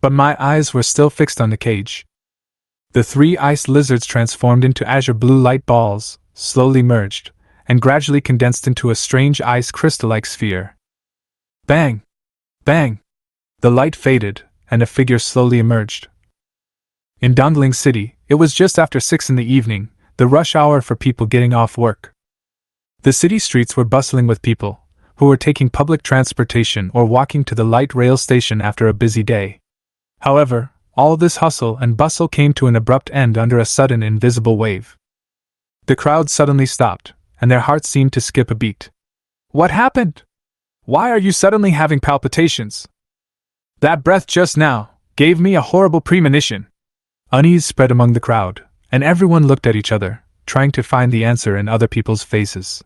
S1: But my eyes were still fixed on the cage. The 3 ice lizards transformed into azure blue light balls, slowly merged, and gradually condensed into a strange ice crystal-like sphere. Bang! Bang! The light faded, and a figure slowly emerged. In Dongling City, it was just after 6 in the evening, the rush hour for people getting off work. The city streets were bustling with people, who were taking public transportation or walking to the light rail station after a busy day. However, all this hustle and bustle came to an abrupt end under a sudden invisible wave. The crowd suddenly stopped, and their hearts seemed to skip a beat. What happened? Why are you suddenly having palpitations? That breath just now gave me a horrible premonition. Unease spread among the crowd, and everyone looked at each other, trying to find the answer in other people's faces.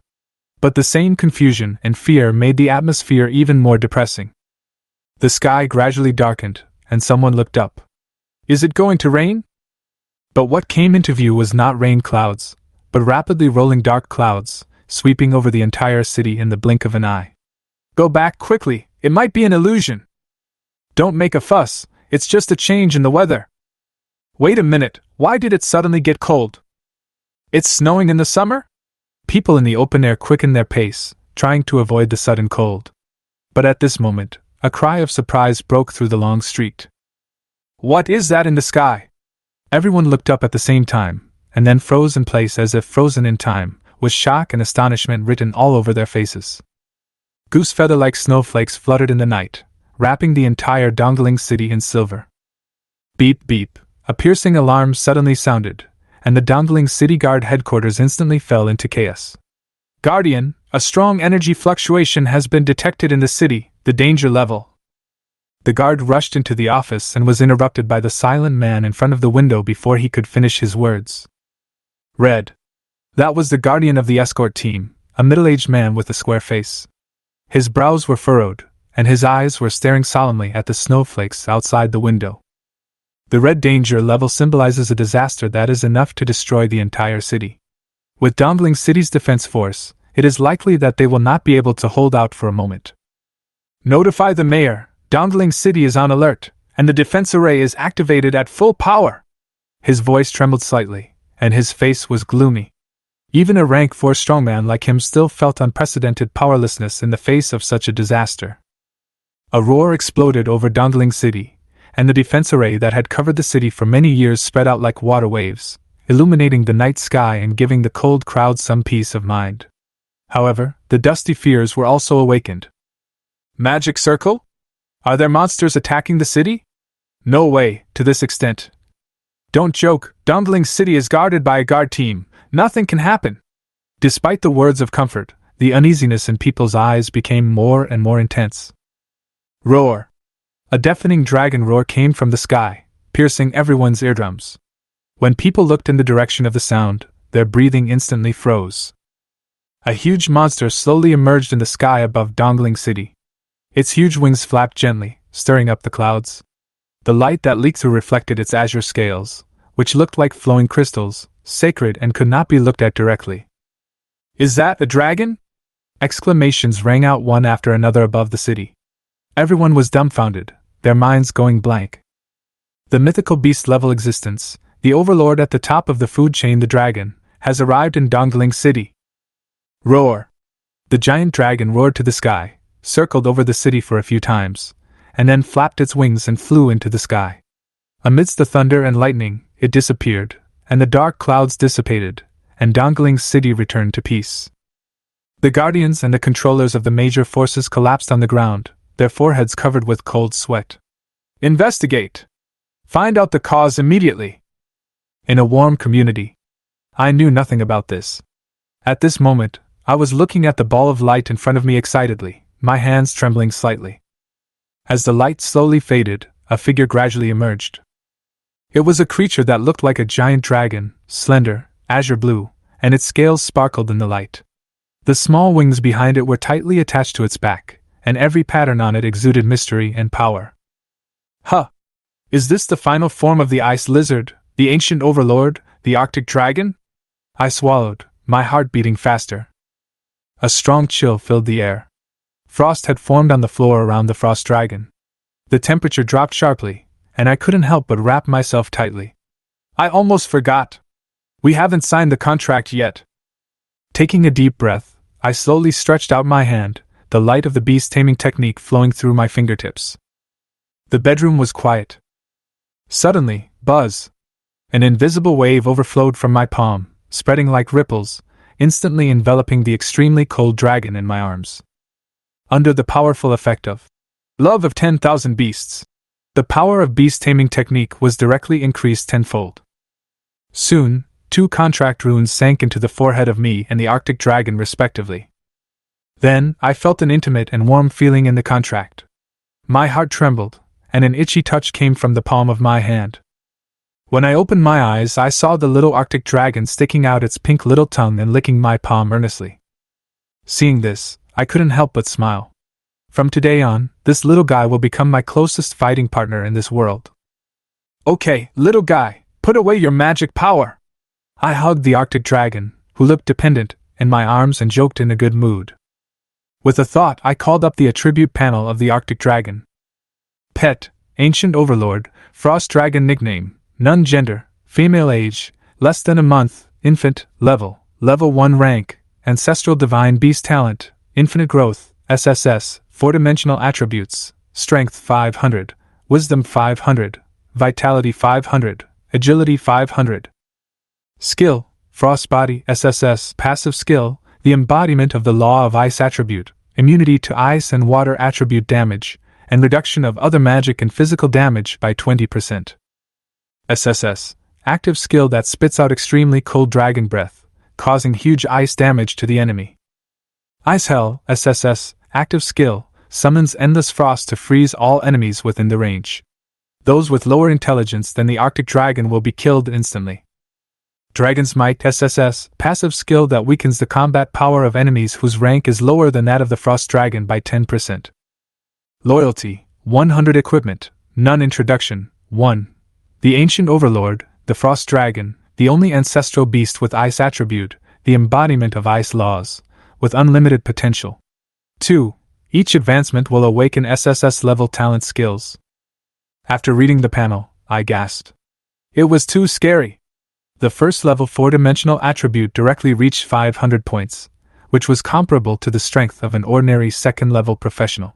S1: But the same confusion and fear made the atmosphere even more depressing. The sky gradually darkened, and someone looked up. Is it going to rain? But what came into view was not rain clouds, but rapidly rolling dark clouds, sweeping over the entire city in the blink of an eye. Go back quickly, it might be an illusion. Don't make a fuss, it's just a change in the weather. Wait a minute, why did it suddenly get cold? It's snowing in the summer? People in the open air quickened their pace, trying to avoid the sudden cold. But at this moment, a cry of surprise broke through the long street. What is that in the sky? Everyone looked up at the same time, and then froze in place as if frozen in time, with shock and astonishment written all over their faces. Goose feather-like snowflakes fluttered in the night, wrapping the entire Dongling city in silver. Beep beep, a piercing alarm suddenly sounded, and the Dongling city guard headquarters instantly fell into chaos. Guardian, a strong energy fluctuation has been detected in the city, the danger level. The guard rushed into the office and was interrupted by the silent man in front of the window before he could finish his words. Red. That was the guardian of the escort team, a middle-aged man with a square face. His brows were furrowed, and his eyes were staring solemnly at the snowflakes outside the window. The red danger level symbolizes a disaster that is enough to destroy the entire city. With Dongling City's defense force, it is likely that they will not be able to hold out for a moment. Notify the mayor, Dongling City is on alert, and the defense array is activated at full power. His voice trembled slightly, and his face was gloomy. Even a rank 4 strongman like him still felt unprecedented powerlessness in the face of such a disaster. A roar exploded over Dongling City, and the defense array that had covered the city for many years spread out like water waves, illuminating the night sky and giving the cold crowd some peace of mind. However, the dusty fears were also awakened. Magic circle? Are there monsters attacking the city? No way, to this extent. Don't joke, Dongling City is guarded by a guard team, nothing can happen. Despite the words of comfort, the uneasiness in people's eyes became more and more intense. Roar! A deafening dragon roar came from the sky, piercing everyone's eardrums. When people looked in the direction of the sound, their breathing instantly froze. A huge monster slowly emerged in the sky above Dongling City. Its huge wings flapped gently, stirring up the clouds. The light that leaked through reflected its azure scales, which looked like flowing crystals, sacred and could not be looked at directly. Is that a dragon? Exclamations rang out one after another above the city. Everyone was dumbfounded, their minds going blank. The mythical beast-level existence, the overlord at the top of the food chain, the dragon, has arrived in Dongling City. Roar! The giant dragon roared to the sky, circled over the city for a few times, and then flapped its wings and flew into the sky. Amidst the thunder and lightning, it disappeared, and the dark clouds dissipated, and Dongling City returned to peace. The guardians and the controllers of the major forces collapsed on the ground, their foreheads covered with cold sweat. Investigate! Find out the cause immediately! In a warm community. I knew nothing about this. At this moment, I was looking at the ball of light in front of me excitedly, my hands trembling slightly. As the light slowly faded, a figure gradually emerged. It was a creature that looked like a giant dragon, slender, azure blue, and its scales sparkled in the light. The small wings behind it were tightly attached to its back, and every pattern on it exuded mystery and power. Huh! Is this the final form of the ice lizard, the ancient overlord, the Arctic dragon? I swallowed, my heart beating faster. A strong chill filled the air. Frost had formed on the floor around the frost dragon. The temperature dropped sharply, and I couldn't help but wrap myself tightly. I almost forgot. We haven't signed the contract yet. Taking a deep breath, I slowly stretched out my hand, the light of the beast taming technique flowing through my fingertips. The bedroom was quiet. Suddenly, buzz! An invisible wave overflowed from my palm, spreading like ripples, instantly enveloping the extremely cold dragon in my arms. Under the powerful effect of love of 10,000 beasts, The power of beast taming technique was directly increased tenfold. Soon, 2 contract runes sank into the forehead of me and the Arctic dragon respectively. Then, I felt an intimate and warm feeling in the contract. My heart trembled, and an itchy touch came from the palm of my hand. When I opened my eyes, I saw the little Arctic dragon sticking out its pink little tongue and licking my palm earnestly. Seeing this, I couldn't help but smile. From today on, this little guy will become my closest fighting partner in this world. Okay, little guy, put away your magic power! I hugged the Arctic dragon, who looked dependent, in my arms and joked in a good mood. With a thought, I called up the attribute panel of the Arctic dragon. Pet, Ancient Overlord, Frost Dragon nickname, none gender, female age, less than a month, infant, level 1 rank, ancestral divine beast talent, infinite growth, SSS, 4-dimensional attributes, strength 500, wisdom 500, vitality 500, agility 500. Skill, frost body, SSS, passive skill, the embodiment of the law of ice attribute, immunity to ice and water attribute damage, and reduction of other magic and physical damage by 20%. SSS, active skill that spits out extremely cold dragon breath, causing huge ice damage to the enemy. Ice Hell, SSS, active skill, summons endless frost to freeze all enemies within the range. Those with lower intelligence than the Arctic dragon will be killed instantly. Dragon's Might, SSS, passive skill that weakens the combat power of enemies whose rank is lower than that of the Frost Dragon by 10%. Loyalty, 100 equipment, none introduction, 1. The Ancient Overlord, the Frost Dragon, the only ancestral beast with ice attribute, the embodiment of ice laws, with unlimited potential. 2. Each advancement will awaken SSS level talent skills. After reading the panel, I gasped. It was too scary. The first level 4-dimensional attribute directly reached 500 points, which was comparable to the strength of an ordinary second-level professional.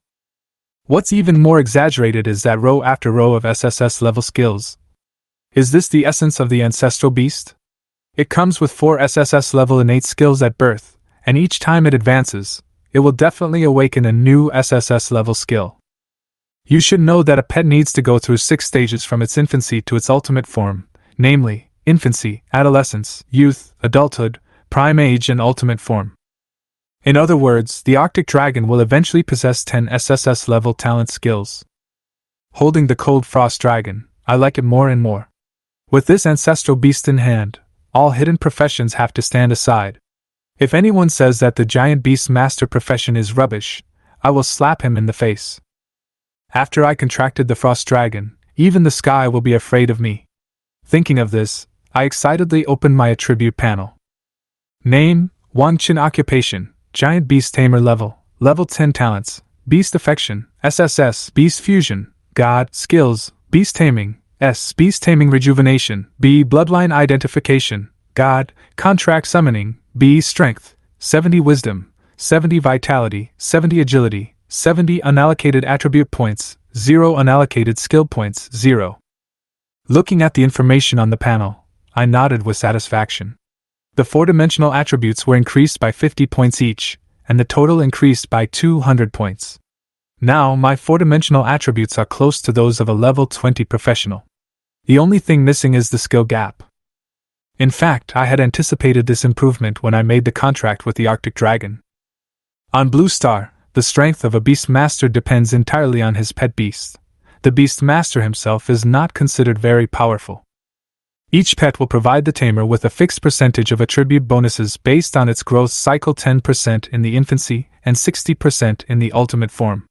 S1: What's even more exaggerated is that row after row of SSS level skills. Is this the essence of the ancestral beast? It comes with 4 SSS level innate skills at birth, and each time it advances, it will definitely awaken a new SSS level skill. You should know that a pet needs to go through 6 stages from its infancy to its ultimate form, namely, infancy, adolescence, youth, adulthood, prime age and ultimate form. In other words, the Arctic dragon will eventually possess 10 SSS level talent skills. Holding the cold frost dragon, I like it more and more. With this ancestral beast in hand, all hidden professions have to stand aside. If anyone says that the giant beast master profession is rubbish, I will slap him in the face. After I contracted the frost dragon, even the sky will be afraid of me. Thinking of this, I excitedly opened my attribute panel. Name, Wang Chen. Occupation, Giant Beast Tamer level 10 talents, Beast Affection, SSS, Beast Fusion, God, Skills, Beast Taming, S, Beast Taming Rejuvenation, B, Bloodline Identification, God, Contract Summoning, B, Strength, 70 Wisdom, 70 Vitality, 70 Agility, 70 Unallocated Attribute Points, 0 Unallocated Skill Points, 0. Looking at the information on the panel, I nodded with satisfaction. The 4-dimensional attributes were increased by 50 points each, and the total increased by 200 points. Now my 4-dimensional attributes are close to those of a level 20 professional. The only thing missing is the skill gap. In fact, I had anticipated this improvement when I made the contract with the Arctic dragon. On Blue Star, the strength of a beast master depends entirely on his pet beast. The beast master himself is not considered very powerful. Each pet will provide the tamer with a fixed percentage of attribute bonuses based on its growth cycle, 10% in the infancy and 60% in the ultimate form.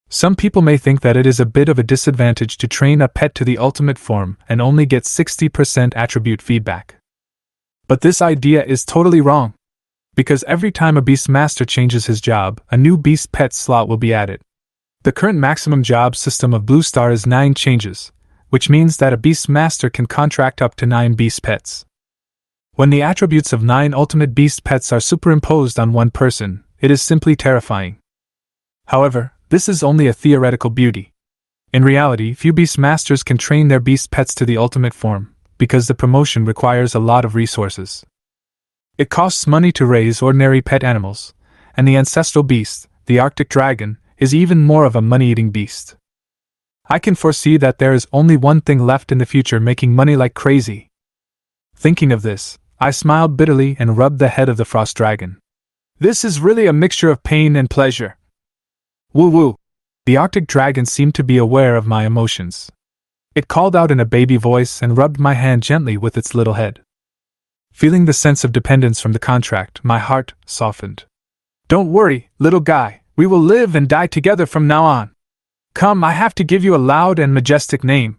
S1: Some people may think that it is a bit of a disadvantage to train a pet to the ultimate form and only get 60% attribute feedback. But this idea is totally wrong. Because every time a beast master changes his job, a new beast pet slot will be added. The current maximum job system of Blue Star is 9 changes, which means that a beast master can contract up to 9 beast pets. When the attributes of 9 ultimate beast pets are superimposed on one person, it is simply terrifying. However, this is only a theoretical beauty. In reality, few beast masters can train their beast pets to the ultimate form, because the promotion requires a lot of resources. It costs money to raise ordinary pet animals, and the ancestral beast, the Arctic dragon, is even more of a money-eating beast. I can foresee that there is only one thing left in the future: making money like crazy. Thinking of this, I smiled bitterly and rubbed the head of the frost dragon. This is really a mixture of pain and pleasure. Woo woo! The Arctic dragon seemed to be aware of my emotions. It called out in a baby voice and rubbed my hand gently with its little head. Feeling the sense of dependence from the contract, my heart softened. Don't worry, little guy, we will live and die together from now on. Come, I have to give you a loud and majestic name.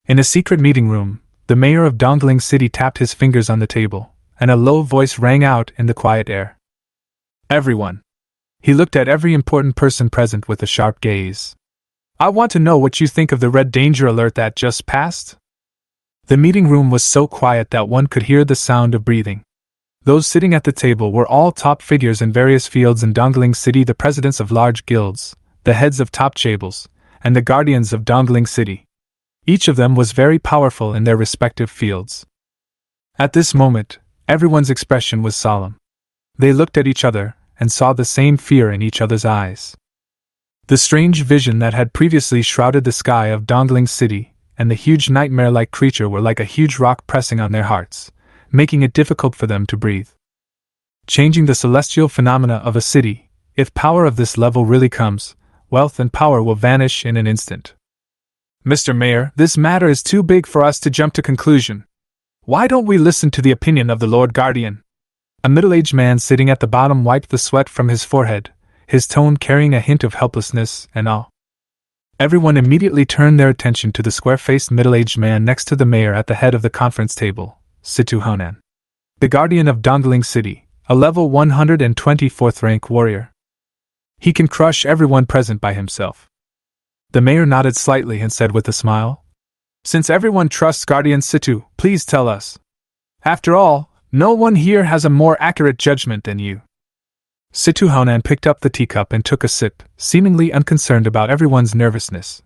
S1: In a secret meeting room, the mayor of Dongling City tapped his fingers on the table, and a low voice rang out in the quiet air. Everyone. He looked at every important person present with a sharp gaze. I want to know what you think of the red danger alert that just passed. The meeting room was so quiet that one could hear the sound of breathing. Those sitting at the table were all top figures in various fields in Dongling City: the presidents of large guilds, the heads of top chaebol, and the guardians of Dongling City. Each of them was very powerful in their respective fields. At this moment, everyone's expression was solemn. They looked at each other and saw the same fear in each other's eyes. The strange vision that had previously shrouded the sky of Dongling City and the huge nightmare-like creature were like a huge rock pressing on their hearts, making it difficult for them to breathe. Changing the celestial phenomena of a city, if power of this level really comes, wealth and power will vanish in an instant. Mr. Mayor, this matter is too big for us to jump to conclusion. Why don't we listen to the opinion of the Lord Guardian? A middle-aged man sitting at the bottom wiped the sweat from his forehead, his tone carrying a hint of helplessness and awe. Everyone immediately turned their attention to the square-faced middle-aged man next to the mayor at the head of the conference table, Situ, the guardian of Dongling City, a level 124th rank warrior. He can crush everyone present by himself. The mayor nodded slightly and said with a smile, Since everyone trusts Guardian Situ, please tell us. After all, no one here has a more accurate judgment than you. Situ picked up the teacup and took a sip, seemingly unconcerned about everyone's nervousness.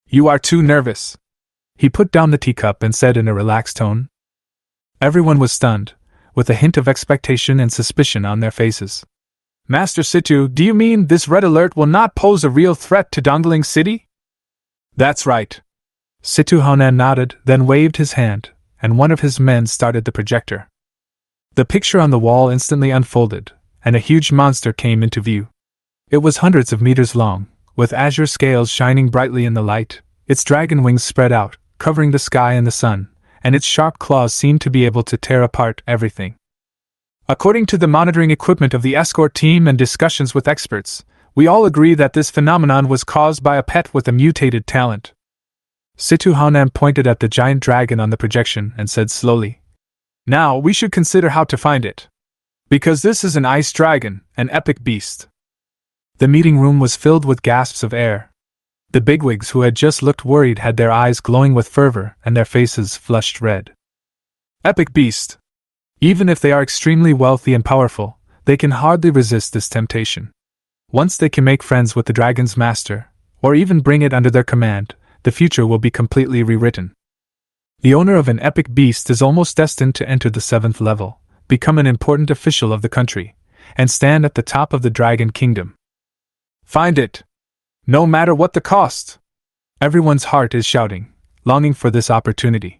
S1: You are too nervous. He put down the teacup and said in a relaxed tone. Everyone was stunned, with a hint of expectation and suspicion on their faces. Master Situ, do you mean this red alert will not pose a real threat to Dongling City? That's right. Situ nodded, then waved his hand, and one of his men started the projector. The picture on the wall instantly unfolded, and a huge monster came into view. It was hundreds of meters long, with azure scales shining brightly in the light, its dragon wings spread out, covering the sky and the sun, and its sharp claws seemed to be able to tear apart everything. According to the monitoring equipment of the escort team and discussions with experts, we all agree that this phenomenon was caused by a pet with a mutated talent. Situ pointed at the giant dragon on the projection and said slowly, Now we should consider how to find it. Because this is an ice dragon, an epic beast. The meeting room was filled with gasps of air. The bigwigs who had just looked worried had their eyes glowing with fervor and their faces flushed red. Epic beast. Even if they are extremely wealthy and powerful, they can hardly resist this temptation. Once they can make friends with the dragon's master, or even bring it under their command, the future will be completely rewritten. The owner of an epic beast is almost destined to enter the 7th level, become an important official of the country, and stand at the top of the Dragon Kingdom. Find it! No matter what the cost! Everyone's heart is shouting, longing for this opportunity.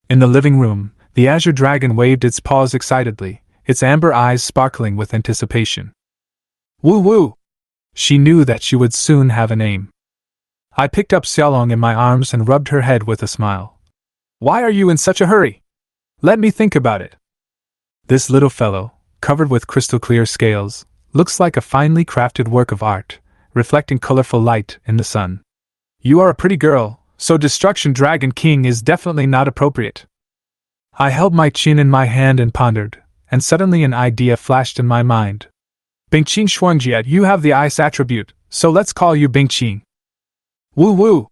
S1: In the living room, the azure dragon waved its paws excitedly, its amber eyes sparkling with anticipation. Woo woo! She knew that she would soon have a name. I picked up Xiaolong in my arms and rubbed her head with a smile. Why are you in such a hurry? Let me think about it. This little fellow, covered with crystal-clear scales, looks like a finely crafted work of art, reflecting colorful light in the sun. You are a pretty girl, so Destruction Dragon King is definitely not appropriate. I held my chin in my hand and pondered, and suddenly an idea flashed in my mind. Bingqing Shuangjiat, you have the ice attribute, so let's call you Bingqing. Woo woo!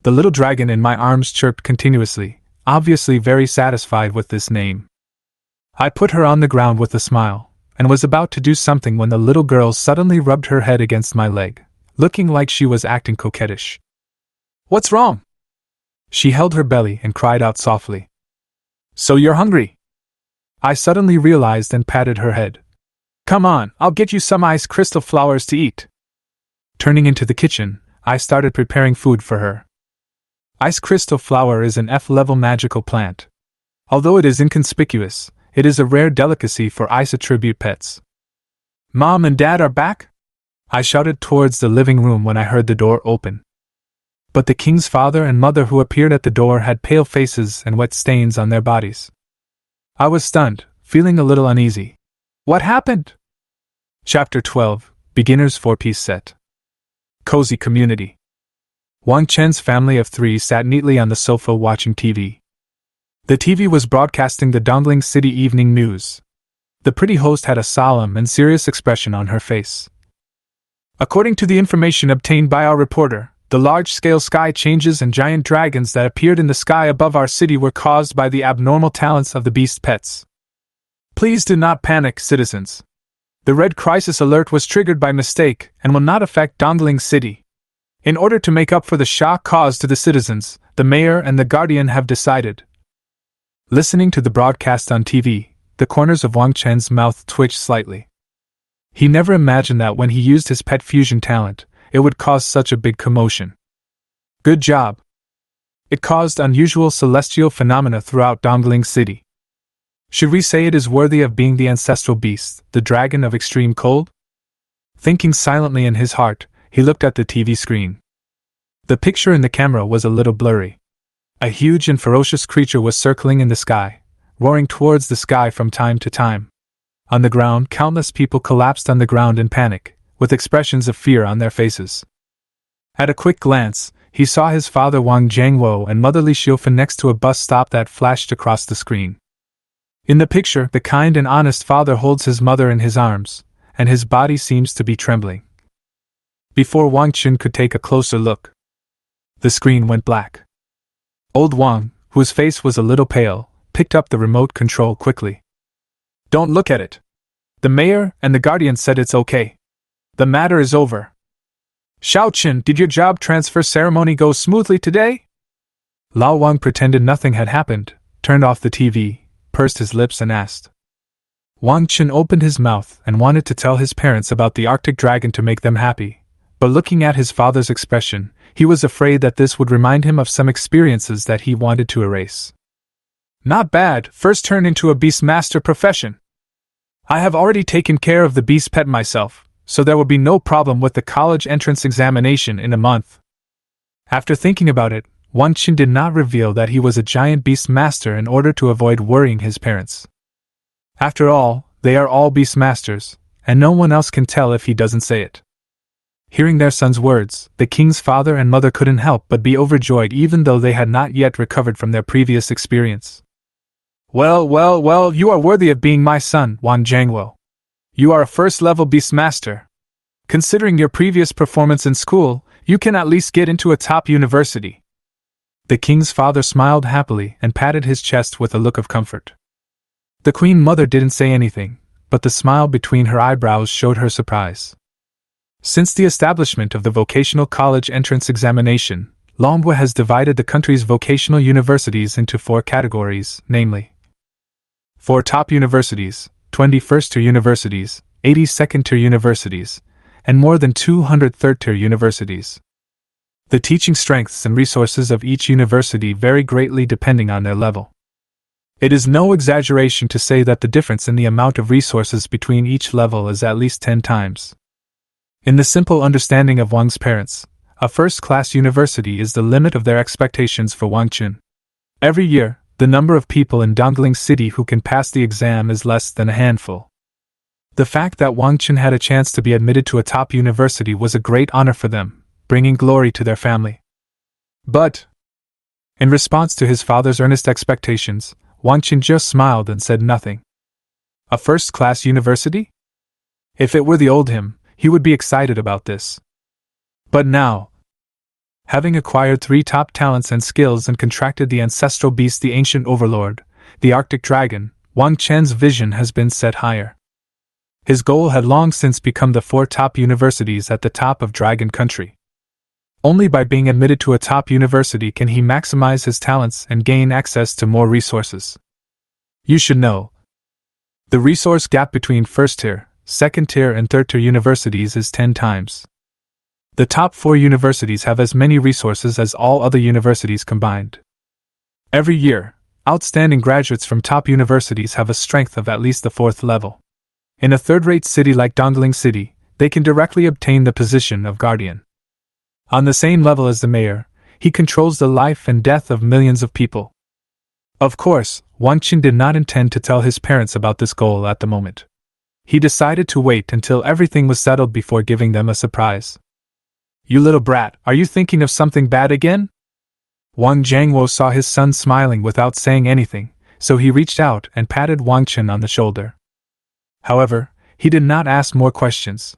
S1: The little dragon in my arms chirped continuously, obviously very satisfied with this name. I put her on the ground with a smile, and was about to do something when the little girl suddenly rubbed her head against my leg, looking like she was acting coquettish. What's wrong? She held her belly and cried out softly. So you're hungry? I suddenly realized and patted her head. Come on, I'll get you some ice crystal flowers to eat. Turning into the kitchen, I started preparing food for her. Ice crystal flower is an F-level magical plant. Although it is inconspicuous, it is a rare delicacy for ice attribute pets. Mom and Dad are back? I shouted towards the living room when I heard the door open. But the king's father and mother who appeared at the door had pale faces and wet stains on their bodies. I was stunned, feeling a little uneasy. What happened? Chapter 12, Beginner's 4-piece set. Cozy community. Wang Chen's family of 3 sat neatly on the sofa watching TV. The TV was broadcasting the Dongling City evening news. The pretty host had a solemn and serious expression on her face. According to the information obtained by our reporter, the large-scale sky changes and giant dragons that appeared in the sky above our city were caused by the abnormal talents of the beast pets. Please do not panic, citizens. The red crisis alert was triggered by mistake and will not affect Dongling City. In order to make up for the shock caused to the citizens, the mayor and the guardian have decided. Listening to the broadcast on TV, the corners of Wang Chen's mouth twitched slightly. He never imagined that when he used his pet fusion talent, it would cause such a big commotion. Good job. It caused unusual celestial phenomena throughout Dongling City. Should we say it is worthy of being the ancestral beast, the dragon of extreme cold? Thinking silently in his heart, he looked at the TV screen. The picture in the camera was a little blurry. A huge and ferocious creature was circling in the sky, roaring towards the sky from time to time. On the ground, countless people collapsed on the ground in panic, with expressions of fear on their faces. At a quick glance, he saw his father Wang Jiangwo and mother Li Xiufan next to a bus stop that flashed across the screen. In the picture, the kind and honest father holds his mother in his arms, and his body seems to be trembling. Before Wang Chen could take a closer look, the screen went black. Old Wang, whose face was a little pale, picked up the remote control quickly. Don't look at it. The mayor and the guardian said it's okay. The matter is over. Shao Chen, did your job transfer ceremony go smoothly today? Lao Wang pretended nothing had happened, turned off the TV, pursed his lips and asked. Wang Chen opened his mouth and wanted to tell his parents about the Arctic dragon to make them happy, but looking at his father's expression, he was afraid that this would remind him of some experiences that he wanted to erase. Not bad, first turn into a beastmaster profession. I have already taken care of the beast pet myself, so there will be no problem with the college entrance examination in a month. After thinking about it, Wang Chen did not reveal that he was a giant beast master in order to avoid worrying his parents. After all, they are all beast masters, and no one else can tell if he doesn't say it. Hearing their son's words, the king's father and mother couldn't help but be overjoyed even though they had not yet recovered from their previous experience. Well, you are worthy of being my son, Wang Jiangwo. You are a first-level beast master. Considering your previous performance in school, you can at least get into a top university. The king's father smiled happily and patted his chest with a look of comfort. The queen mother didn't say anything, but the smile between her eyebrows showed her surprise. Since the establishment of the vocational college entrance examination, Longwa has divided the country's vocational universities into 4 categories, namely 4 top universities, 20 first-tier universities, 80 second-tier universities, and more than 200 third-tier universities. The teaching strengths and resources of each university vary greatly depending on their level. It is no exaggeration to say that the difference in the amount of resources between each level is at least 10 times. In the simple understanding of Wang's parents, a first-class university is the limit of their expectations for Wang Chen. Every year, the number of people in Dongling City who can pass the exam is less than a handful. The fact that Wang Chen had a chance to be admitted to a top university was a great honor for them, bringing glory to their family. But, in response to his father's earnest expectations, Wang Chen just smiled and said nothing. A first-class university? If it were the old him, he would be excited about this. But now, having acquired 3 top talents and skills and contracted the ancestral beast, the ancient overlord, the Arctic dragon, Wang Chen's vision has been set higher. His goal had long since become the 4 top universities at the top of Dragon Country. Only by being admitted to a top university can he maximize his talents and gain access to more resources. You should know, the resource gap between first-tier, second-tier and third-tier universities is 10 times. The top 4 universities have as many resources as all other universities combined. Every year, outstanding graduates from top universities have a strength of at least the 4th level. In a third-rate city like Dongling City, they can directly obtain the position of guardian. On the same level as the mayor, he controls the life and death of millions of people. Of course, Wang Chen did not intend to tell his parents about this goal at the moment. He decided to wait until everything was settled before giving them a surprise. "You little brat, are you thinking of something bad again?" Wang Jiangwo saw his son smiling without saying anything, so he reached out and patted Wang Chen on the shoulder. However, he did not ask more questions.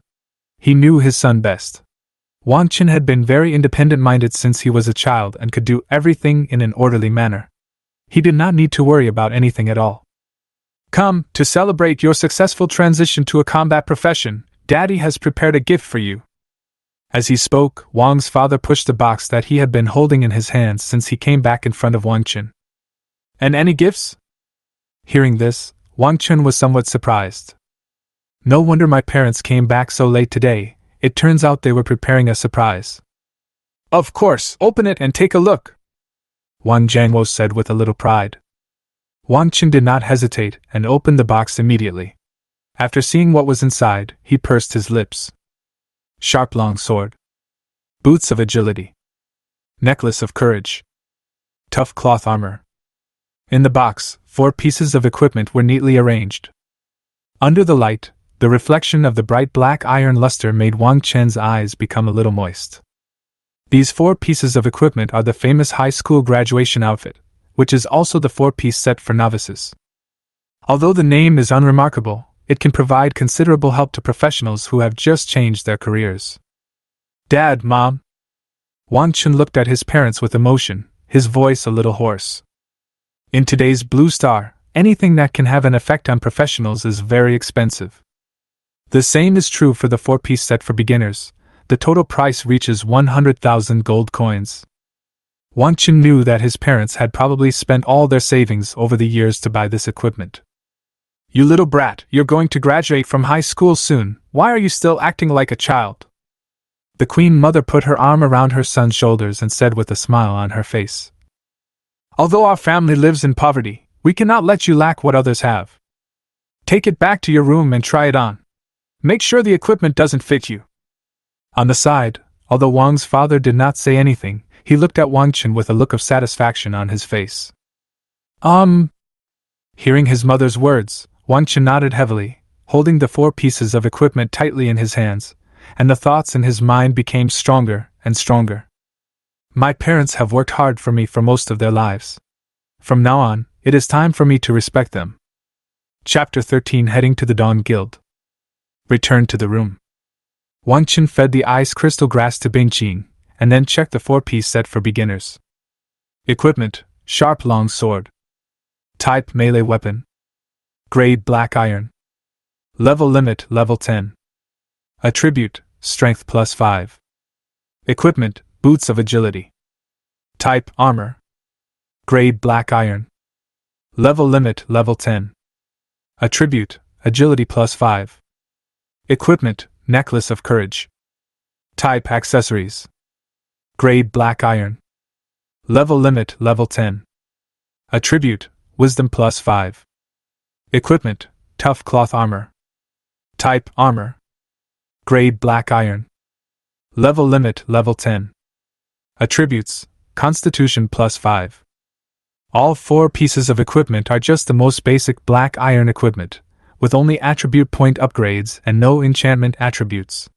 S1: He knew his son best. Wang Chen had been very independent-minded since he was a child and could do everything in an orderly manner. He did not need to worry about anything at all. "Come, to celebrate your successful transition to a combat profession, Daddy has prepared a gift for you." As he spoke, Wang's father pushed the box that he had been holding in his hands since he came back in front of Wang Chen. "And any gifts?" Hearing this, Wang Chen was somewhat surprised. "No wonder my parents came back so late today, it turns out they were preparing a surprise." "Of course, open it and take a look," Wang Jiangwo said with a little pride. Wang Chen did not hesitate and opened the box immediately. After seeing what was inside, he pursed his lips. Sharp long sword. Boots of agility. Necklace of courage. Tough cloth armor. In the box, 4 pieces of equipment were neatly arranged. Under the light, the reflection of the bright black iron luster made Wang Chen's eyes become a little moist. These 4 pieces of equipment are the famous high school graduation outfit, which is also the 4-piece set for novices. Although the name is unremarkable, it can provide considerable help to professionals who have just changed their careers. "Dad, Mom." Wang Chen looked at his parents with emotion, his voice a little hoarse. In today's Blue Star, anything that can have an effect on professionals is very expensive. The same is true for the 4-piece set for beginners. The total price reaches 100,000 gold coins. Wang Chen knew that his parents had probably spent all their savings over the years to buy this equipment. "You little brat, you're going to graduate from high school soon, why are you still acting like a child?" The Queen Mother put her arm around her son's shoulders and said with a smile on her face. "Although our family lives in poverty, we cannot let you lack what others have. Take it back to your room and try it on. Make sure the equipment doesn't fit you." On the side, although Wang's father did not say anything, he looked at Wang Chen with a look of satisfaction on his face. Hearing his mother's words, Wang Chen nodded heavily, holding the 4 pieces of equipment tightly in his hands, and the thoughts in his mind became stronger and stronger. "My parents have worked hard for me for most of their lives. From now on, it is time for me to respect them." Chapter 13. Heading to the Dawn Guild. Returned to the room. Wang Chen fed the ice crystal grass to Bingqing, and then checked the 4-piece set for beginners. Equipment: sharp long sword. Type: melee weapon. Grade: black iron. Level limit: level 10. Attribute: strength +5. Equipment: boots of agility. Type: armor. Grade: black iron. Level limit: level 10. Attribute: agility +5. Equipment: necklace of courage. Type: accessories. Grade: black iron. Level limit: level 10. Attribute: wisdom +5. Equipment: tough cloth armor. Type: armor. Grade: black iron. Level limit: level 10. Attributes: constitution +5. All 4 pieces of equipment are just the most basic black iron equipment, with only attribute point upgrades and no enchantment attributes.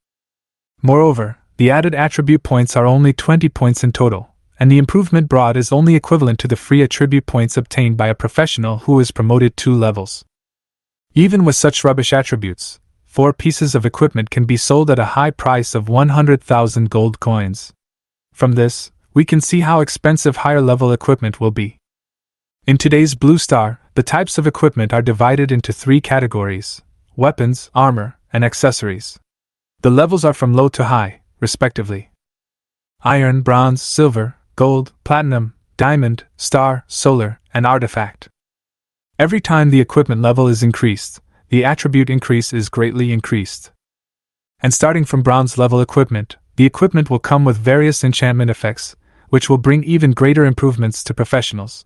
S1: Moreover, the added attribute points are only 20 points in total, and the improvement brought is only equivalent to the free attribute points obtained by a professional who is promoted 2 levels. Even with such rubbish attributes, 4 pieces of equipment can be sold at a high price of 100,000 gold coins. From this, we can see how expensive higher level equipment will be. In today's Blue Star, the types of equipment are divided into 3 categories: weapons, armor, and accessories. The levels are from low to high, respectively. Iron, bronze, silver, gold, platinum, diamond, star, solar, and artifact. Every time the equipment level is increased, the attribute increase is greatly increased. And starting from bronze level equipment, the equipment will come with various enchantment effects, which will bring even greater improvements to professionals.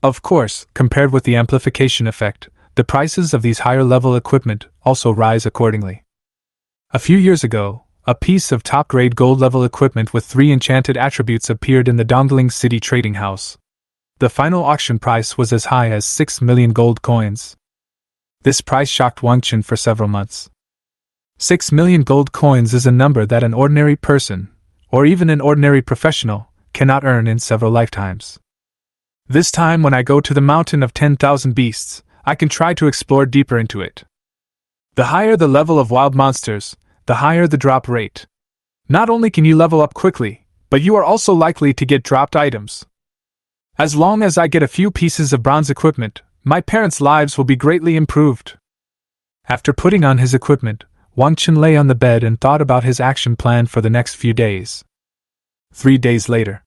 S1: Of course, compared with the amplification effect, the prices of these higher-level equipment also rise accordingly. A few years ago, a piece of top-grade gold-level equipment with 3 enchanted attributes appeared in the Dongling City trading house. The final auction price was as high as 6 million gold coins. This price shocked Wang Chen for several months. 6 million gold coins is a number that an ordinary person, or even an ordinary professional, cannot earn in several lifetimes. This time when I go to the mountain of 10,000 beasts, I can try to explore deeper into it. The higher the level of wild monsters, the higher the drop rate. Not only can you level up quickly, but you are also likely to get dropped items. As long as I get a few pieces of bronze equipment, my parents' lives will be greatly improved. After putting on his equipment, Wang Chen lay on the bed and thought about his action plan for the next few days. 3 days later.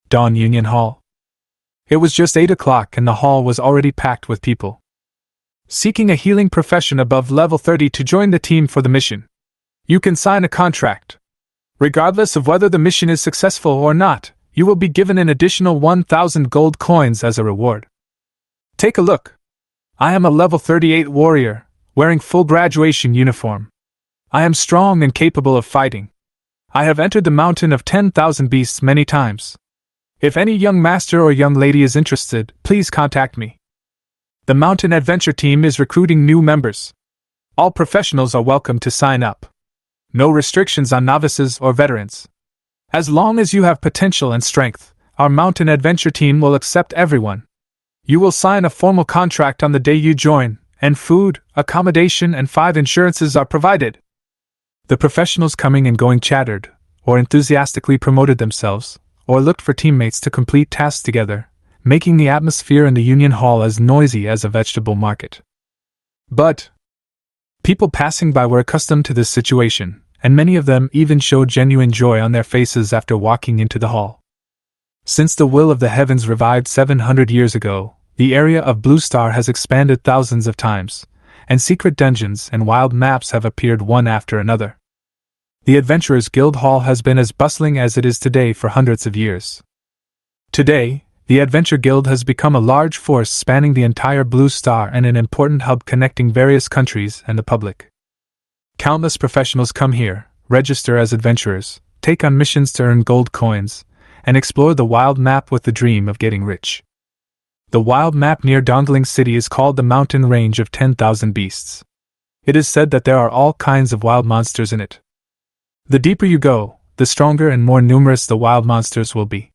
S1: Dawn Union Hall. It was just 8 o'clock and the hall was already packed with people seeking a healing profession above level 30 to join the team for the mission. You can sign a contract. Regardless of whether the mission is successful or not, you will be given an additional 1,000 gold coins as a reward. Take a look. I am a level 38 warrior, wearing full graduation uniform. I am strong and capable of fighting. I have entered the mountain of 10,000 beasts many times. If any young master or young lady is interested, please contact me. The mountain adventure team is recruiting new members. All professionals are welcome to sign up. No restrictions on novices or veterans. As long as you have potential and strength, our mountain adventure team will accept everyone. You will sign a formal contract on the day you join, and food, accommodation, and 5 insurances are provided. The professionals coming and going chattered, or enthusiastically promoted themselves, or looked for teammates to complete tasks together, making the atmosphere in the Union Hall as noisy as a vegetable market. But people passing by were accustomed to this situation, and many of them even showed genuine joy on their faces after walking into the hall. Since the will of the heavens revived 700 years ago, the area of Blue Star has expanded thousands of times, and secret dungeons and wild maps have appeared one after another. The Adventurers Guild Hall has been as bustling as it is today for hundreds of years. Today, the Adventure Guild has become a large force spanning the entire Blue Star and an important hub connecting various countries and the public. Countless professionals come here, register as adventurers, take on missions to earn gold coins, and explore the wild map with the dream of getting rich. The wild map near Dongling City is called the Mountain Range of 10,000 Beasts. It is said that there are all kinds of wild monsters in it. The deeper you go, the stronger and more numerous the wild monsters will be.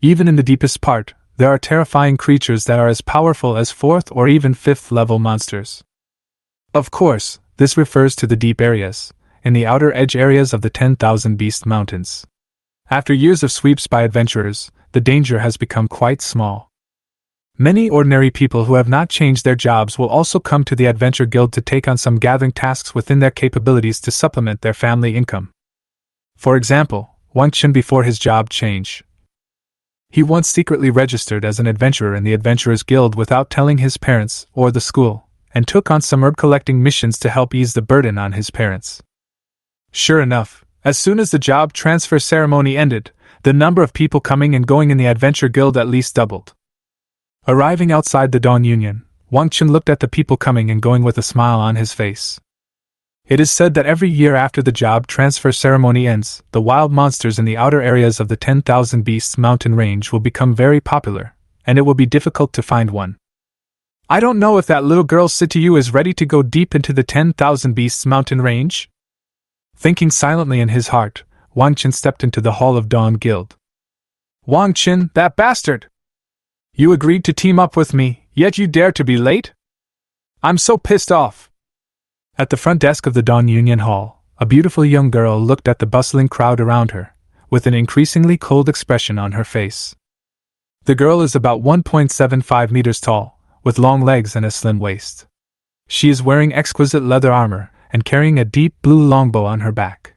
S1: Even in the deepest part, there are terrifying creatures that are as powerful as 4th or even 5th level monsters. Of course, this refers to the deep areas, in the outer edge areas of the 10,000 Beast Mountains. After years of sweeps by adventurers, the danger has become quite small. Many ordinary people who have not changed their jobs will also come to the Adventure Guild to take on some gathering tasks within their capabilities to supplement their family income. For example, Wang Chen before his job change. He once secretly registered as an adventurer in the Adventurers Guild without telling his parents or the school, and took on some herb collecting missions to help ease the burden on his parents. Sure enough, as soon as the job transfer ceremony ended, the number of people coming and going in the Adventure Guild at least doubled. Arriving outside the Dawn Union, Wang Chen looked at the people coming and going with a smile on his face. It is said that every year after the job transfer ceremony ends, the wild monsters in the outer areas of the 10,000 Beasts mountain range will become very popular, and it will be difficult to find one. I don't know if that little girl Situ is ready to go deep into the 10,000 Beasts mountain range. Thinking silently in his heart, Wang Chen stepped into the Hall of Dawn Guild. Wang Chen, that bastard! You agreed to team up with me, yet you dare to be late? I'm so pissed off! At the front desk of the Dawn Union Hall, a beautiful young girl looked at the bustling crowd around her, with an increasingly cold expression on her face. The girl is about 1.75 meters tall, with long legs and a slim waist. She is wearing exquisite leather armor, and carrying a deep blue longbow on her back.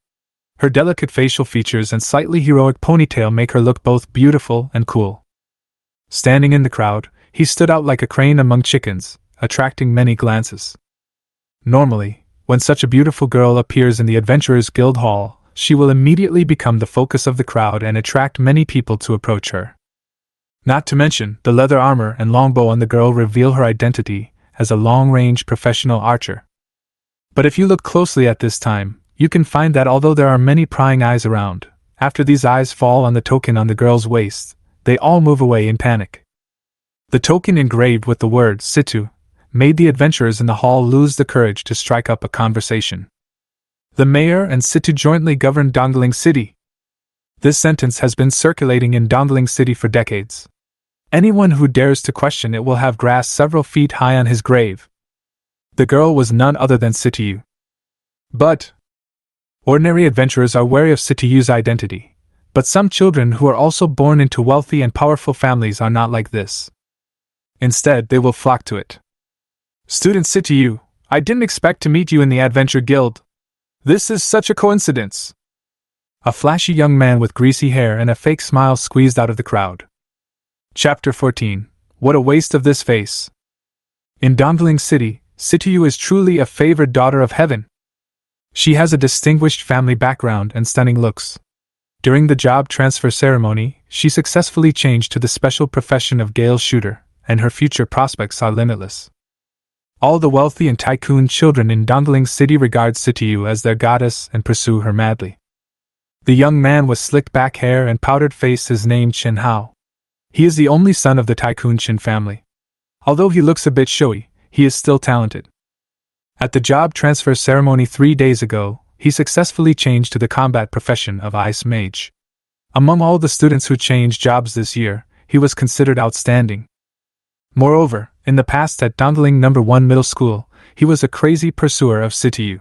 S1: Her delicate facial features and slightly heroic ponytail make her look both beautiful and cool. Standing in the crowd, he stood out like a crane among chickens, attracting many glances. Normally, when such a beautiful girl appears in the Adventurers Guild Hall, she will immediately become the focus of the crowd and attract many people to approach her. Not to mention, the leather armor and longbow on the girl reveal her identity as a long-range professional archer. But if you look closely at this time, you can find that although there are many prying eyes around, after these eyes fall on the token on the girl's waist, they all move away in panic. The token engraved with the word Situ made the adventurers in the hall lose the courage to strike up a conversation. The mayor and Situ jointly govern Dongling City. This sentence has been circulating in Dongling City for decades. Anyone who dares to question it will have grass several feet high on his grave. The girl was none other than Situ. But ordinary adventurers are wary of Situ's identity, but some children who are also born into wealthy and powerful families are not like this. Instead, they will flock to it. Student Situ, I didn't expect to meet you in the Adventure Guild. This is such a coincidence. A flashy young man with greasy hair and a fake smile squeezed out of the crowd. Chapter 14. What a waste of this face. In Dongling City, Situ is truly a favored daughter of heaven. She has a distinguished family background and stunning looks. During the job transfer ceremony, she successfully changed to the special profession of Gale Shooter, and her future prospects are limitless. All the wealthy and tycoon children in Dongling City regard Situ as their goddess and pursue her madly. The young man with slicked back hair and powdered face is named Chen Hao. He is the only son of the tycoon Chen family. Although he looks a bit showy, he is still talented. At the job transfer ceremony 3 days ago, he successfully changed to the combat profession of Ice Mage. Among all the students who changed jobs this year, he was considered outstanding. Moreover, in the past at Dongling No. 1 Middle School, he was a crazy pursuer of Situ.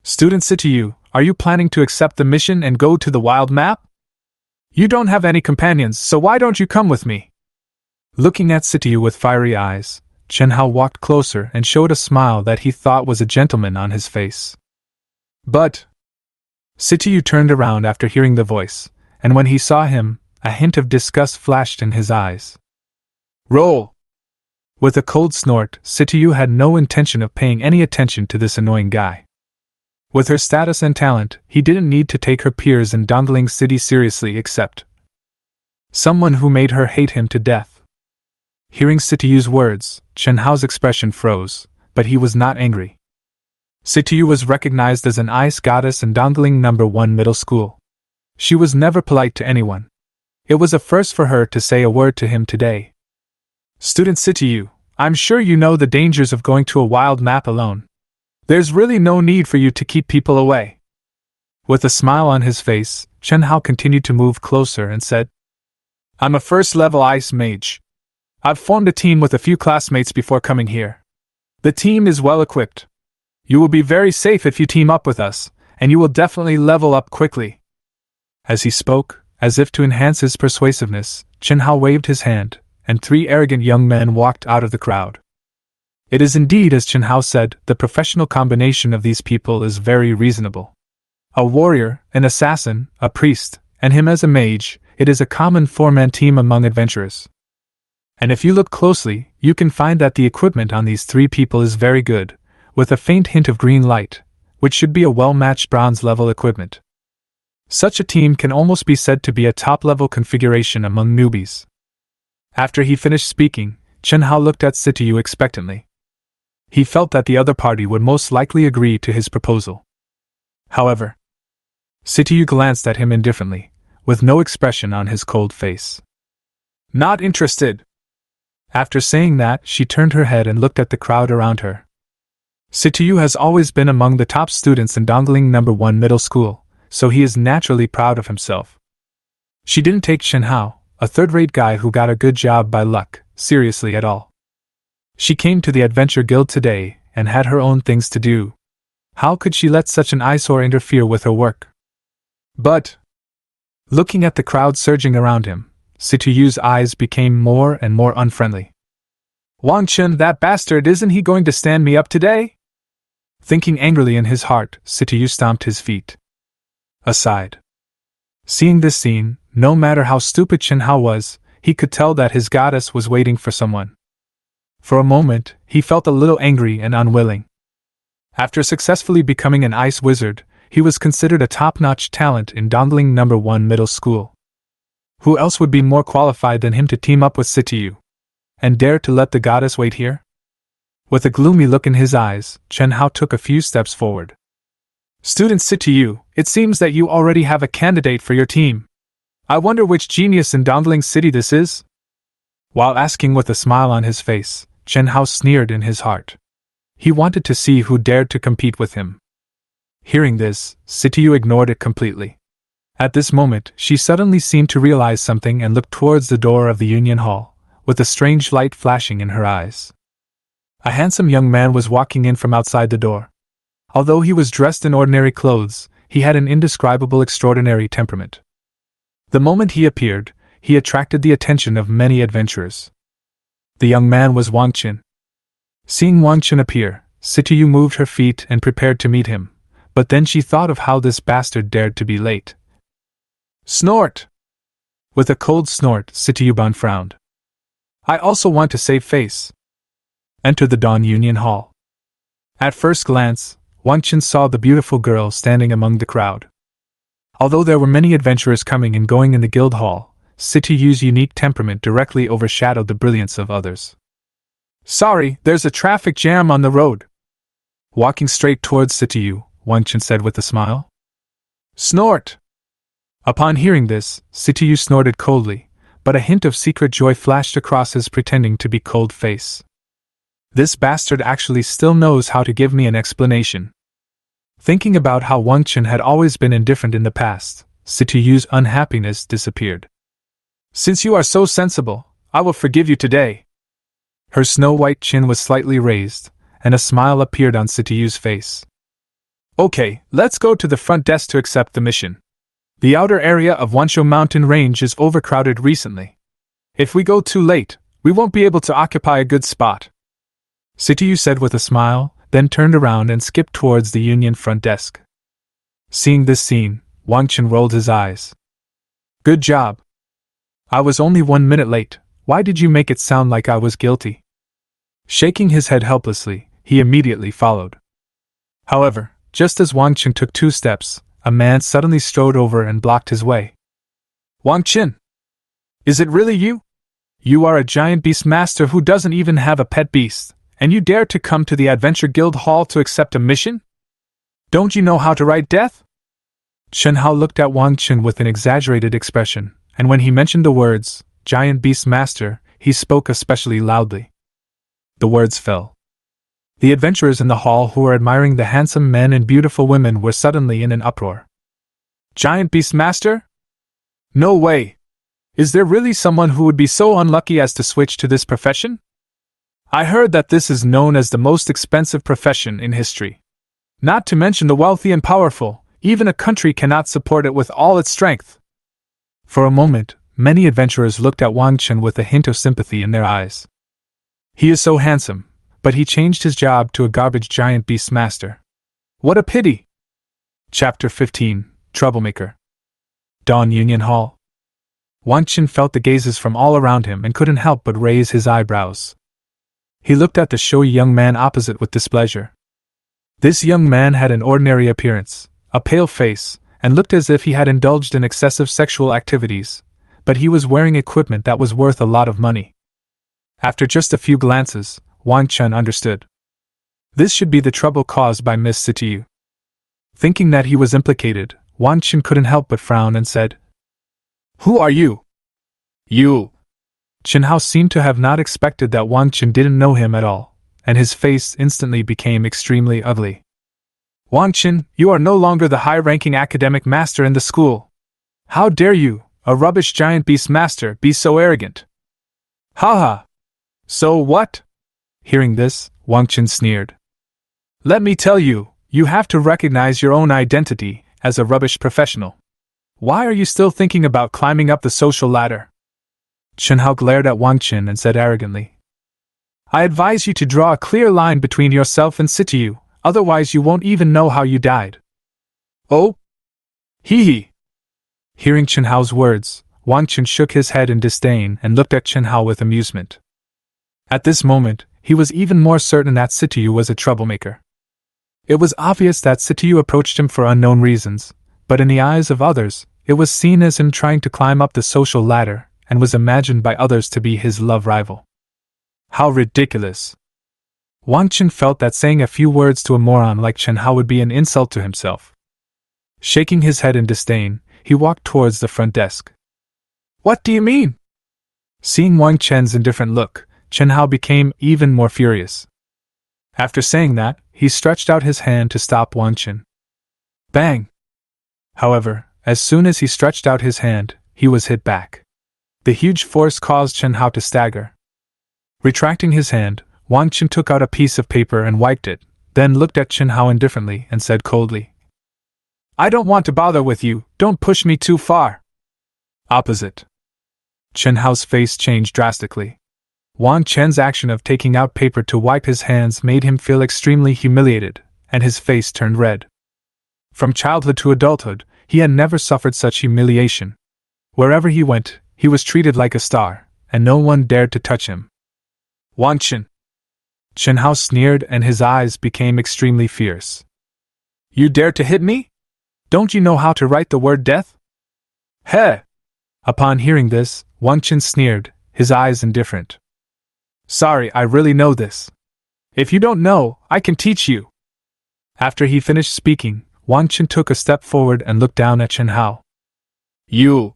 S1: Student Situ, are you planning to accept the mission and go to the wild map? You don't have any companions, so why don't you come with me? Looking at Situ with fiery eyes, Chen Hao walked closer and showed a smile that he thought was a gentleman on his face. But Situ turned around after hearing the voice, and when he saw him, a hint of disgust flashed in his eyes. Roll! With a cold snort, Situ had no intention of paying any attention to this annoying guy. With her status and talent, he didn't need to take her peers in Dongling City seriously except someone who made her hate him to death. Hearing Situ's words, Chen Hao's expression froze, but he was not angry. Situ was recognized as an ice goddess in Dongling No. 1 Middle School. She was never polite to anyone. It was a first for her to say a word to him today. Student Situ, I'm sure you know the dangers of going to a wild map alone. There's really no need for you to keep people away. With a smile on his face, Chen Hao continued to move closer and said, I'm a first-level ice mage. I've formed a team with a few classmates before coming here. The team is well-equipped. You will be very safe if you team up with us, and you will definitely level up quickly. As he spoke, as if to enhance his persuasiveness, Chen Hao waved his hand, and 3 arrogant young men walked out of the crowd. It is indeed as Chen Hao said, the professional combination of these people is very reasonable. A warrior, an assassin, a priest, and him as a mage, it is a common 4-man team among adventurers. And if you look closely, you can find that the equipment on these 3 people is very good, with a faint hint of green light, which should be a well-matched bronze-level equipment. Such a team can almost be said to be a top-level configuration among newbies. After he finished speaking, Chen Hao looked at Situ expectantly. He felt that the other party would most likely agree to his proposal. However, Situ glanced at him indifferently, with no expression on his cold face. Not interested. After saying that, she turned her head and looked at the crowd around her. Situ has always been among the top students in Dongling No. 1 Middle School, so he is naturally proud of himself. She didn't take Chen Hao, a third-rate guy who got a good job by luck, seriously at all. She came to the Adventure Guild today and had her own things to do. How could she let such an eyesore interfere with her work? But, looking at the crowd surging around him, Situ's eyes became more and more unfriendly. Wang Chen, that bastard, isn't he going to stand me up today? Thinking angrily in his heart, Situ stomped his feet. Aside. Seeing this scene, no matter how stupid Chen Hao was, he could tell that his goddess was waiting for someone. For a moment, he felt a little angry and unwilling. After successfully becoming an ice wizard, he was considered a top-notch talent in Dongling No. 1 middle school. Who else would be more qualified than him to team up with Situ? And dare to let the goddess wait here? With a gloomy look in his eyes, Chen Hao took a few steps forward. Student Situ, it seems that you already have a candidate for your team. I wonder which genius in Dongling City this is? While asking with a smile on his face, Chen Hao sneered in his heart. He wanted to see who dared to compete with him. Hearing this, Situ ignored it completely. At this moment, she suddenly seemed to realize something and looked towards the door of the Union Hall, with a strange light flashing in her eyes. A handsome young man was walking in from outside the door. Although he was dressed in ordinary clothes, he had an indescribable extraordinary temperament. The moment he appeared, he attracted the attention of many adventurers. The young man was Wang Chen. Seeing Wang Chen appear, Situ moved her feet and prepared to meet him, but then she thought of how this bastard dared to be late. Snort! With a cold snort, Situ frowned. I also want to save face. Enter the Dawn Union Hall. At first glance, Wang Chen saw the beautiful girl standing among the crowd. Although there were many adventurers coming and going in the guild hall, Situ's unique temperament directly overshadowed the brilliance of others. Sorry, there's a traffic jam on the road. Walking straight towards Situ, Wang Chen said with a smile. Snort! Upon hearing this, Situ snorted coldly, but a hint of secret joy flashed across his pretending to be cold face. This bastard actually still knows how to give me an explanation. Thinking about how Wang Chen had always been indifferent in the past, Situ's unhappiness disappeared. Since you are so sensible, I will forgive you today. Her snow-white chin was slightly raised, and a smile appeared on Situ's face. Okay, let's go to the front desk to accept the mission. The outer area of Wansho Mountain Range is overcrowded recently. If we go too late, we won't be able to occupy a good spot. Situ said with a smile, then turned around and skipped towards the Union front desk. Seeing this scene, Wang Chen rolled his eyes. Good job. I was only 1 minute late. Why did you make it sound like I was guilty? Shaking his head helplessly, he immediately followed. However, just as Wang Chen took 2 steps, a man suddenly strode over and blocked his way. Wang Chen! Is it really you? You are a giant beast master who doesn't even have a pet beast, and you dare to come to the Adventure Guild Hall to accept a mission? Don't you know how to write death? Chen Hao looked at Wang Chen with an exaggerated expression, and when he mentioned the words, Giant Beast Master, he spoke especially loudly. The words fell. The adventurers in the hall who were admiring the handsome men and beautiful women were suddenly in an uproar. Giant Beast Master? No way! Is there really someone who would be so unlucky as to switch to this profession? I heard that this is known as the most expensive profession in history. Not to mention the wealthy and powerful, even a country cannot support it with all its strength. For a moment, many adventurers looked at Wang Chen with a hint of sympathy in their eyes. He is so handsome, but he changed his job to a garbage giant beast master. What a pity! Chapter 15, Troublemaker. Dawn Union Hall. Wang Chen felt the gazes from all around him and couldn't help but raise his eyebrows. He looked at the showy young man opposite with displeasure. This young man had an ordinary appearance, a pale face, and looked as if he had indulged in excessive sexual activities, but he was wearing equipment that was worth a lot of money. After just a few glances, Wang Chen understood. This should be the trouble caused by Miss Situ. Thinking that he was implicated, Wang Chen couldn't help but frown and said, Who are you? You! Chen Hao seemed to have not expected that Wang Chen didn't know him at all, and his face instantly became extremely ugly. Wang Chen, you are no longer the high-ranking academic master in the school. How dare you, a rubbish giant beast master, be so arrogant? Ha! So what? Hearing this, Wang Chen sneered. Let me tell you, you have to recognize your own identity as a rubbish professional. Why are you still thinking about climbing up the social ladder? Chen Hao glared at Wang Chen and said arrogantly, I advise you to draw a clear line between yourself and Situ, otherwise you won't even know how you died. Oh? Hee. Hearing Chen Hao's words, Wang Chen shook his head in disdain and looked at Chen Hao with amusement. At this moment, he was even more certain that Situ was a troublemaker. It was obvious that Situ approached him for unknown reasons, but in the eyes of others, it was seen as him trying to climb up the social ladder, and was imagined by others to be his love rival. How ridiculous! Wang Chen felt that saying a few words to a moron like Chen Hao would be an insult to himself. Shaking his head in disdain, he walked towards the front desk. What do you mean? Seeing Wang Chen's indifferent look, Chen Hao became even more furious. After saying that, he stretched out his hand to stop Wang Chen. Bang! However, as soon as he stretched out his hand, he was hit back. The huge force caused Chen Hao to stagger. Retracting his hand, Wang Chen took out a piece of paper and wiped it, then looked at Chen Hao indifferently and said coldly, I don't want to bother with you, don't push me too far. Opposite. Chen Hao's face changed drastically. Wang Chen's action of taking out paper to wipe his hands made him feel extremely humiliated, and his face turned red. From childhood to adulthood, he had never suffered such humiliation. Wherever he went, he was treated like a star, and no one dared to touch him. Wang Chen! Chen Hao sneered and his eyes became extremely fierce. You dare to hit me? Don't you know how to write the word death? Heh! Upon hearing this, Wang Chen sneered, his eyes indifferent. Sorry, I really know this. If you don't know, I can teach you. After he finished speaking, Wang Chen took a step forward and looked down at Chen Hao. You!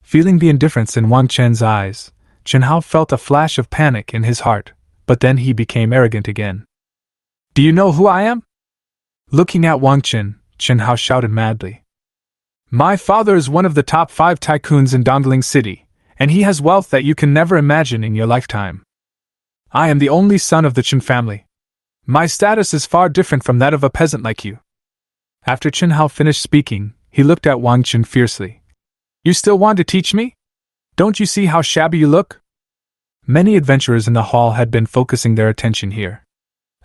S1: Feeling the indifference in Wang Chen's eyes, Chen Hao felt a flash of panic in his heart, but then he became arrogant again. Do you know who I am? Looking at Wang Chen, Chen Hao shouted madly. My father is one of the top 5 tycoons in Dongling City, and he has wealth that you can never imagine in your lifetime. I am the only son of the Chen family. My status is far different from that of a peasant like you. After Chen Hao finished speaking, he looked at Wang Chen fiercely. You still want to teach me? Don't you see how shabby you look? Many adventurers in the hall had been focusing their attention here.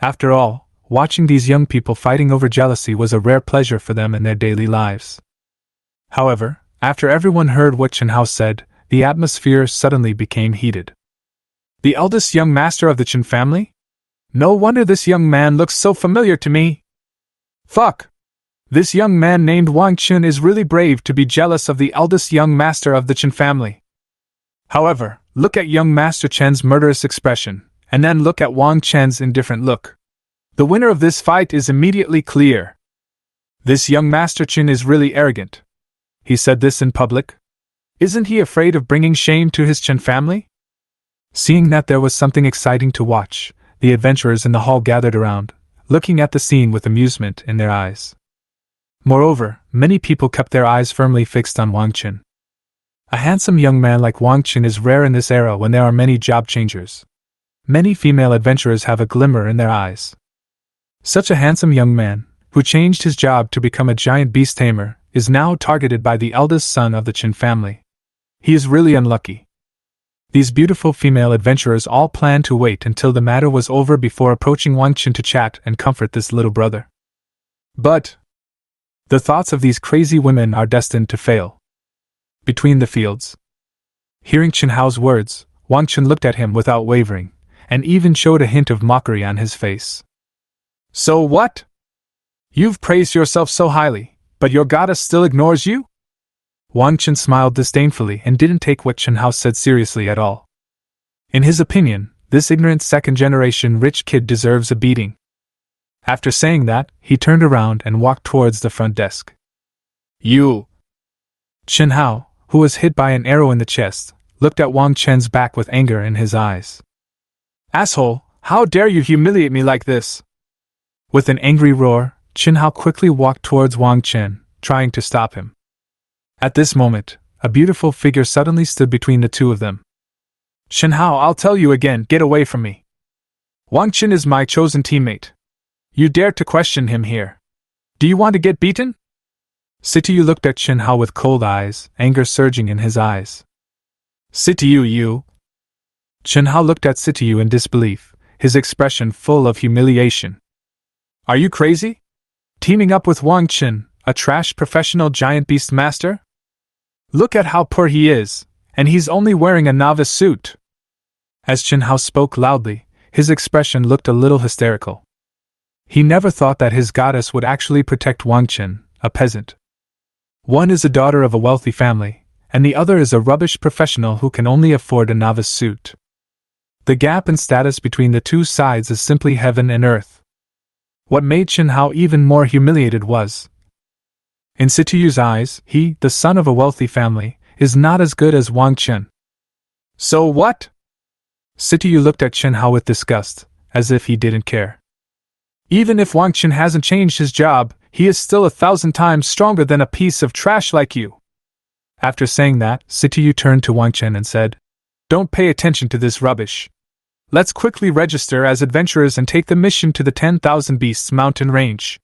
S1: After all, watching these young people fighting over jealousy was a rare pleasure for them in their daily lives. However, after everyone heard what Chen Hao said, the atmosphere suddenly became heated. The eldest young master of the Chen family? No wonder this young man looks so familiar to me. Fuck! This young man named Wang Chen is really brave to be jealous of the eldest young master of the Chen family. However, look at young Master Chen's murderous expression, and then look at Wang Chen's indifferent look. The winner of this fight is immediately clear. This young Master Chen is really arrogant. He said this in public. Isn't he afraid of bringing shame to his Chen family? Seeing that there was something exciting to watch, the adventurers in the hall gathered around, looking at the scene with amusement in their eyes. Moreover, many people kept their eyes firmly fixed on Wang Chen. A handsome young man like Wang Chen is rare in this era when there are many job changers. Many female adventurers have a glimmer in their eyes. Such a handsome young man, who changed his job to become a giant beast tamer, is now targeted by the eldest son of the Chen family. He is really unlucky. These beautiful female adventurers all planned to wait until the matter was over before approaching Wang Chen to chat and comfort this little brother. But the thoughts of these crazy women are destined to fail. Between the fields. Hearing Chen Hao's words, Wang Chen looked at him without wavering, and even showed a hint of mockery on his face. So what? You've praised yourself so highly, but your goddess still ignores you? Wang Chen smiled disdainfully and didn't take what Chen Hao said seriously at all. In his opinion, this ignorant second-generation rich kid deserves a beating. After saying that, he turned around and walked towards the front desk. You! Chen Hao, who was hit by an arrow in the chest, looked at Wang Chen's back with anger in his eyes. Asshole, how dare you humiliate me like this? With an angry roar, Chen Hao quickly walked towards Wang Chen, trying to stop him. At this moment, a beautiful figure suddenly stood between the two of them. Chen Hao, I'll tell you again, get away from me. Wang Chen is my chosen teammate. You dare to question him here. Do you want to get beaten? Situ looked at Chen Hao with cold eyes, anger surging in his eyes. Situ, you! Chen Hao looked at Situ in disbelief, his expression full of humiliation. Are you crazy? Teaming up with Wang Chen, a trash professional giant beast master? Look at how poor he is, and he's only wearing a novice suit. As Chen Hao spoke loudly, his expression looked a little hysterical. He never thought that his goddess would actually protect Wang Chen, a peasant. One is a daughter of a wealthy family, and the other is a rubbish professional who can only afford a novice suit. The gap in status between the two sides is simply heaven and earth. What made Chen Hao even more humiliated was, in Situ's eyes, he, the son of a wealthy family, is not as good as Wang Chen. So what? Situ looked at Chen Hao with disgust, as if he didn't care. Even if Wang Chen hasn't changed his job, he is still 1,000 times stronger than a piece of trash like you. After saying that, Situ turned to Wang Chen and said, Don't pay attention to this rubbish. Let's quickly register as adventurers and take the mission to the 10,000 Beasts mountain range.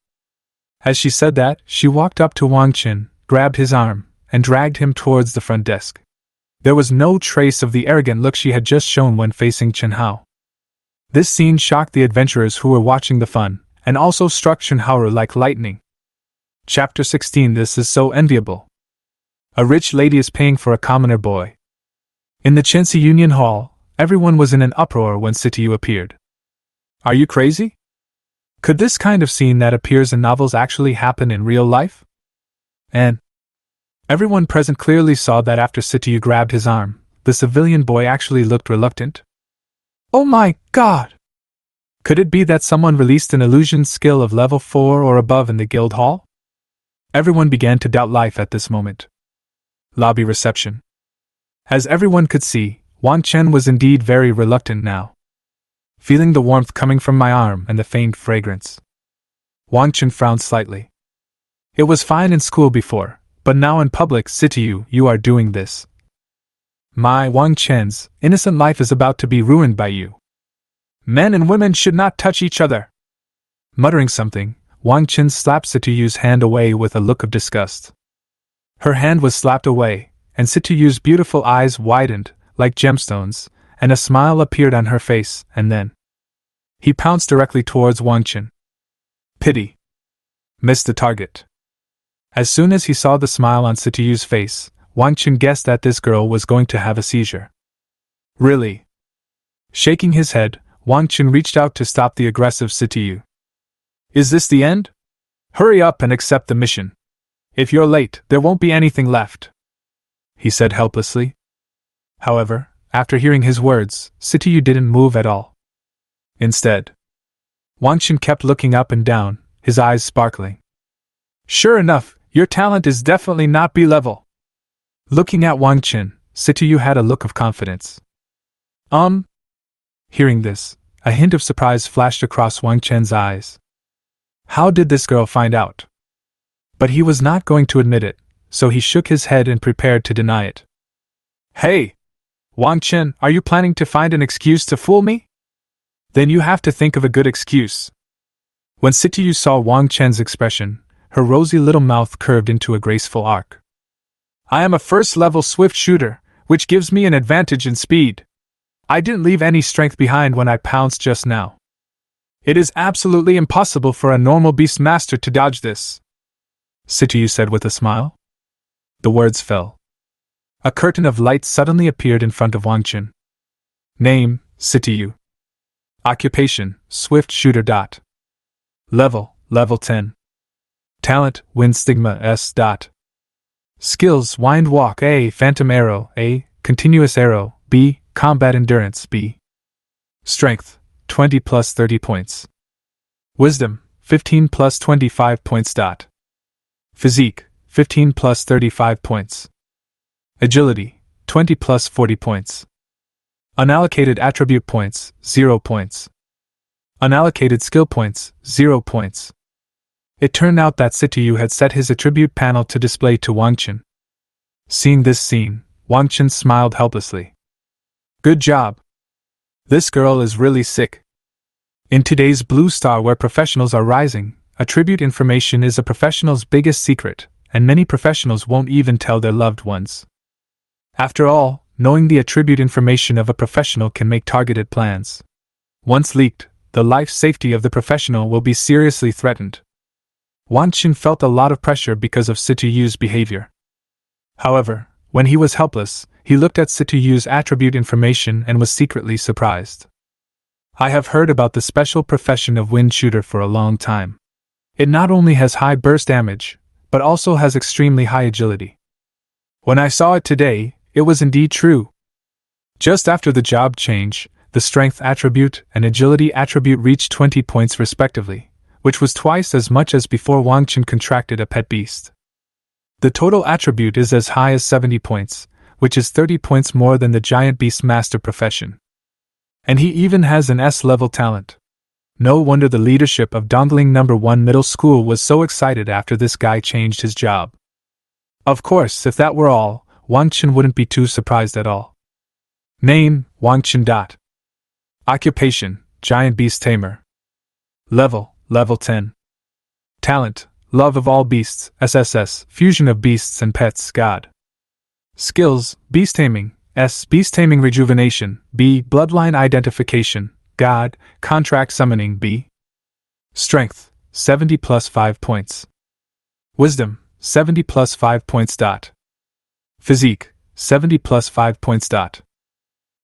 S1: As she said that, she walked up to Wang Chen, grabbed his arm, and dragged him towards the front desk. There was no trace of the arrogant look she had just shown when facing Chen Hao. This scene shocked the adventurers who were watching the fun, and also struck Chen Hao like lightning. Chapter 16. This is so enviable. A rich lady is paying for a commoner boy. In the Chensi Union Hall, everyone was in an uproar when Situ appeared. Are you crazy? Could this kind of scene that appears in novels actually happen in real life? And everyone present clearly saw that after Situ grabbed his arm, the civilian boy actually looked reluctant. Oh my God! Could it be that someone released an illusion skill of level 4 or above in the guild hall? Everyone began to doubt life at this moment. Lobby reception. As everyone could see, Wang Chen was indeed very reluctant now. Feeling the warmth coming from my arm and the faint fragrance, Wang Chen frowned slightly. It was fine in school before, but now in public, Situ, you are doing this. My Wang Chen's innocent life is about to be ruined by you. Men and women should not touch each other. Muttering something, Wang Chen slapped Situ's hand away with a look of disgust. Her hand was slapped away, and Situ's beautiful eyes widened, like gemstones, and a smile appeared on her face, and then he pounced directly towards Wang Chen. Pity. Missed the target. As soon as he saw the smile on Situ's face, Wang Chen guessed that this girl was going to have a seizure. Really? Shaking his head, Wang Chen reached out to stop the aggressive Situ. Is this the end? Hurry up and accept the mission. If you're late, there won't be anything left, he said helplessly. However, after hearing his words, Situ didn't move at all. Instead, Wang Chen kept looking up and down, his eyes sparkling. Sure enough, your talent is definitely not B-level. Looking at Wang Chen, Situ had a look of confidence. Hearing this, a hint of surprise flashed across Wang Chen's eyes. How did this girl find out? But he was not going to admit it, so he shook his head and prepared to deny it. Hey! Wang Chen, are you planning to find an excuse to fool me? Then you have to think of a good excuse. When Situ saw Wang Chen's expression, her rosy little mouth curved into a graceful arc. I am a first-level swift shooter, which gives me an advantage in speed. I didn't leave any strength behind when I pounced just now. It is absolutely impossible for a normal beast master to dodge this, Situ said with a smile. The words fell. A curtain of light suddenly appeared in front of Wang Chen. Name, Situ. Occupation, swift shooter. Level 10. Talent, wind stigma S. Skills, wind walk A, phantom arrow A, continuous arrow B, combat endurance B. Strength, 20 plus 30 points. Wisdom, 15 plus 25 points. Physique, 15 plus 35 points. Agility, 20 plus 40 points. Unallocated attribute points, 0 points. Unallocated skill points, 0 points. It turned out that Situ had set his attribute panel to display to Wang Chen. Seeing this scene, Wang Chen smiled helplessly. Good job. This girl is really sick. In today's Blue Star where professionals are rising, attribute information is a professional's biggest secret, and many professionals won't even tell their loved ones. After all, knowing the attribute information of a professional can make targeted plans. Once leaked, the life safety of the professional will be seriously threatened. Wang Chen felt a lot of pressure because of Situ's behavior. However, when he was helpless, he looked at Situ's attribute information and was secretly surprised. I have heard about the special profession of wind shooter for a long time. It not only has high burst damage, but also has extremely high agility. When I saw it today, it was indeed true. Just after the job change, the strength attribute and agility attribute reached 20 points respectively, which was twice as much as before Wang Chen contracted a pet beast. The total attribute is as high as 70 points, which is 30 points more than the giant beast master profession. And he even has an S-level talent. No wonder the leadership of Dongling No. 1 Middle School was so excited after this guy changed his job. Of course, if that were all, Wang Chen wouldn't be too surprised at all. Name, Wang Chen. Occupation, Giant Beast Tamer. Level 10. Talent, Love of all beasts, SSS, Fusion of beasts and pets, God. Skills, Beast Taming, S. Beast Taming Rejuvenation, B. Bloodline Identification, God, Contract Summoning, B. Strength, 70 plus 5 points. Wisdom, 70 plus 5 points. Physique, 70 plus 5 points.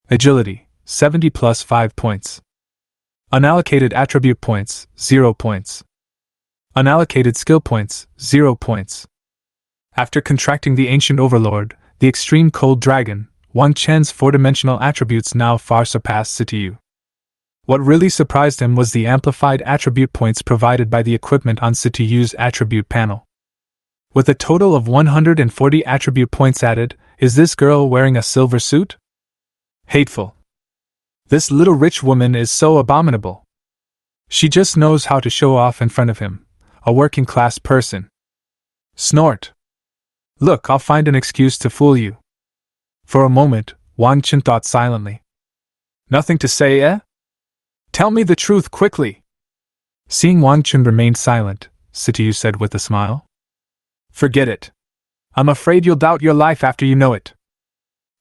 S1: Agility, 70 plus 5 points. Unallocated attribute points, 0 points. Unallocated skill points, 0 points. After contracting the Ancient Overlord, the Extreme Cold Dragon, Wang Chen's four-dimensional attributes now far surpassed Situ. What really surprised him was the amplified attribute points provided by the equipment on Situ's attribute panel. With a total of 140 attribute points added, is this girl wearing a silver suit? Hateful. This little rich woman is so abominable. She just knows how to show off in front of him, a working-class person. Snort. Look, I'll find an excuse to fool you. For a moment, Wang Chen thought silently. Nothing to say, eh? Tell me the truth quickly. Seeing Wang Chen remain silent, Situ said with a smile. Forget it. I'm afraid you'll doubt your life after you know it.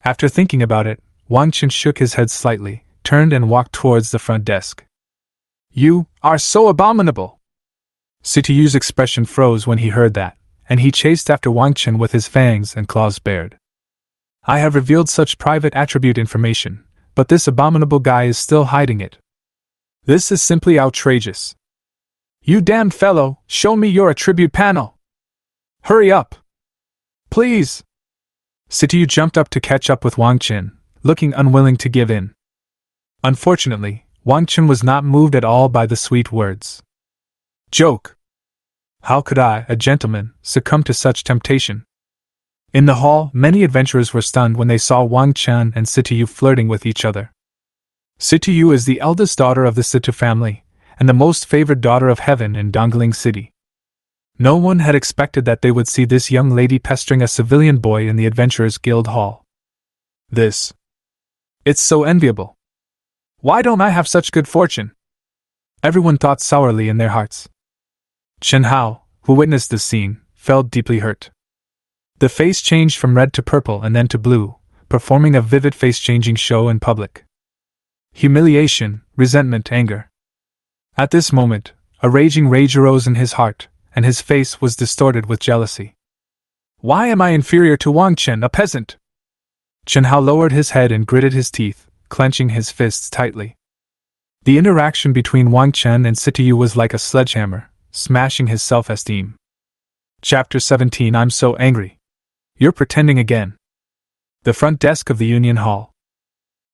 S1: After thinking about it, Wang Chen shook his head slightly, turned and walked towards the front desk. You are so abominable! Situ's expression froze when he heard that, and he chased after Wang Chen with his fangs and claws bared. I have revealed such private attribute information, but this abominable guy is still hiding it. This is simply outrageous. You damned fellow, show me your attribute panel! Hurry up! Please! Situ jumped up to catch up with Wang Chen, looking unwilling to give in. Unfortunately, Wang Chen was not moved at all by the sweet words. Joke! How could I, a gentleman, succumb to such temptation? In the hall, many adventurers were stunned when they saw Wang Chen and Situ flirting with each other. Situ is the eldest daughter of the Situ family, and the most favored daughter of heaven in Dongling City. No one had expected that they would see this young lady pestering a civilian boy in the Adventurers Guild Hall. It's so enviable. Why don't I have such good fortune? Everyone thought sourly in their hearts. Chen Hao, who witnessed this scene, felt deeply hurt. The face changed from red to purple and then to blue, performing a vivid face-changing show in public. Humiliation, resentment, anger. At this moment, a raging rage arose in his heart, and his face was distorted with jealousy. Why am I inferior to Wang Chen, a peasant? Chen Hao lowered his head and gritted his teeth, clenching his fists tightly. The interaction between Wang Chen and Situ was like a sledgehammer, smashing his self-esteem. Chapter 17. I'm so angry. You're pretending again. The front desk of the Union Hall.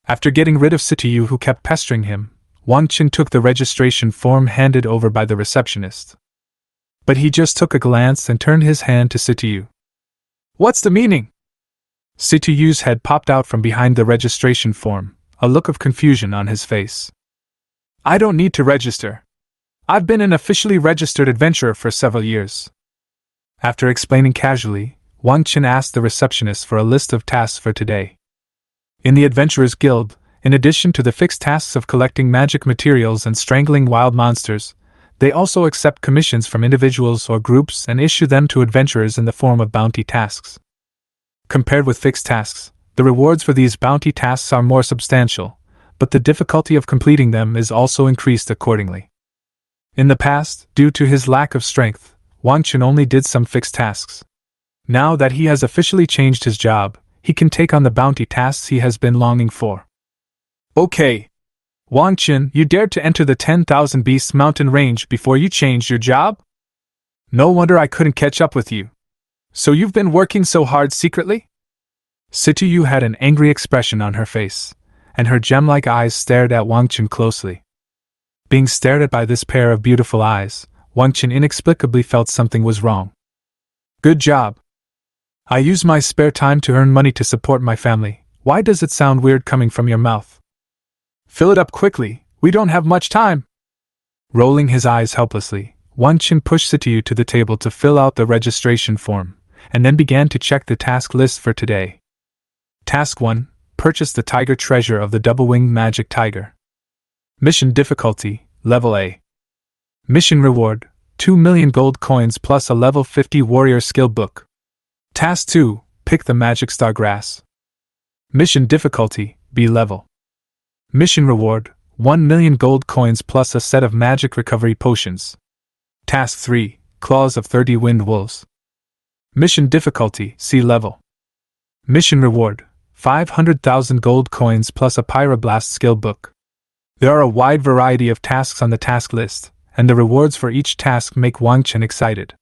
S1: After getting rid of Situ, who kept pestering him, Wang Chen took the registration form handed over by the receptionist. But he just took a glance and turned his hand to Situ. What's the meaning? Situ's head popped out from behind the registration form, a look of confusion on his face. I don't need to register. I've been an officially registered adventurer for several years. After explaining casually, Wang Chen asked the receptionist for a list of tasks for today. In the Adventurers Guild, in addition to the fixed tasks of collecting magic materials and strangling wild monsters, they also accept commissions from individuals or groups and issue them to adventurers in the form of bounty tasks. Compared with fixed tasks, the rewards for these bounty tasks are more substantial, but the difficulty of completing them is also increased accordingly. In the past, due to his lack of strength, Wang Chen only did some fixed tasks. Now that he has officially changed his job, he can take on the bounty tasks he has been longing for. Okay. Wang Chen, you dared to enter the 10,000 Beasts mountain range before you changed your job? No wonder I couldn't catch up with you. So you've been working so hard secretly? Situ had an angry expression on her face, and her gem-like eyes stared at Wang Chen closely. Being stared at by this pair of beautiful eyes, Wang Chen inexplicably felt something was wrong. Good job. I use my spare time to earn money to support my family. Why does it sound weird coming from your mouth? Fill it up quickly, we don't have much time. Rolling his eyes helplessly, Wang Chen pushed Situ to the table to fill out the registration form, and then began to check the task list for today. Task 1. Purchase the tiger treasure of the double-winged magic tiger. Mission difficulty, Level A. Mission reward, 2 million gold coins plus a level 50 warrior skill book. Task 2. Pick the magic star grass. Mission difficulty, B level. Mission reward, 1 million gold coins plus a set of magic recovery potions. Task 3. Claws of 30 wind wolves. Mission difficulty, C level. Mission reward, 500,000 gold coins plus a pyroblast skill book. There are a wide variety of tasks on the task list, and the rewards for each task make Wang Chen excited.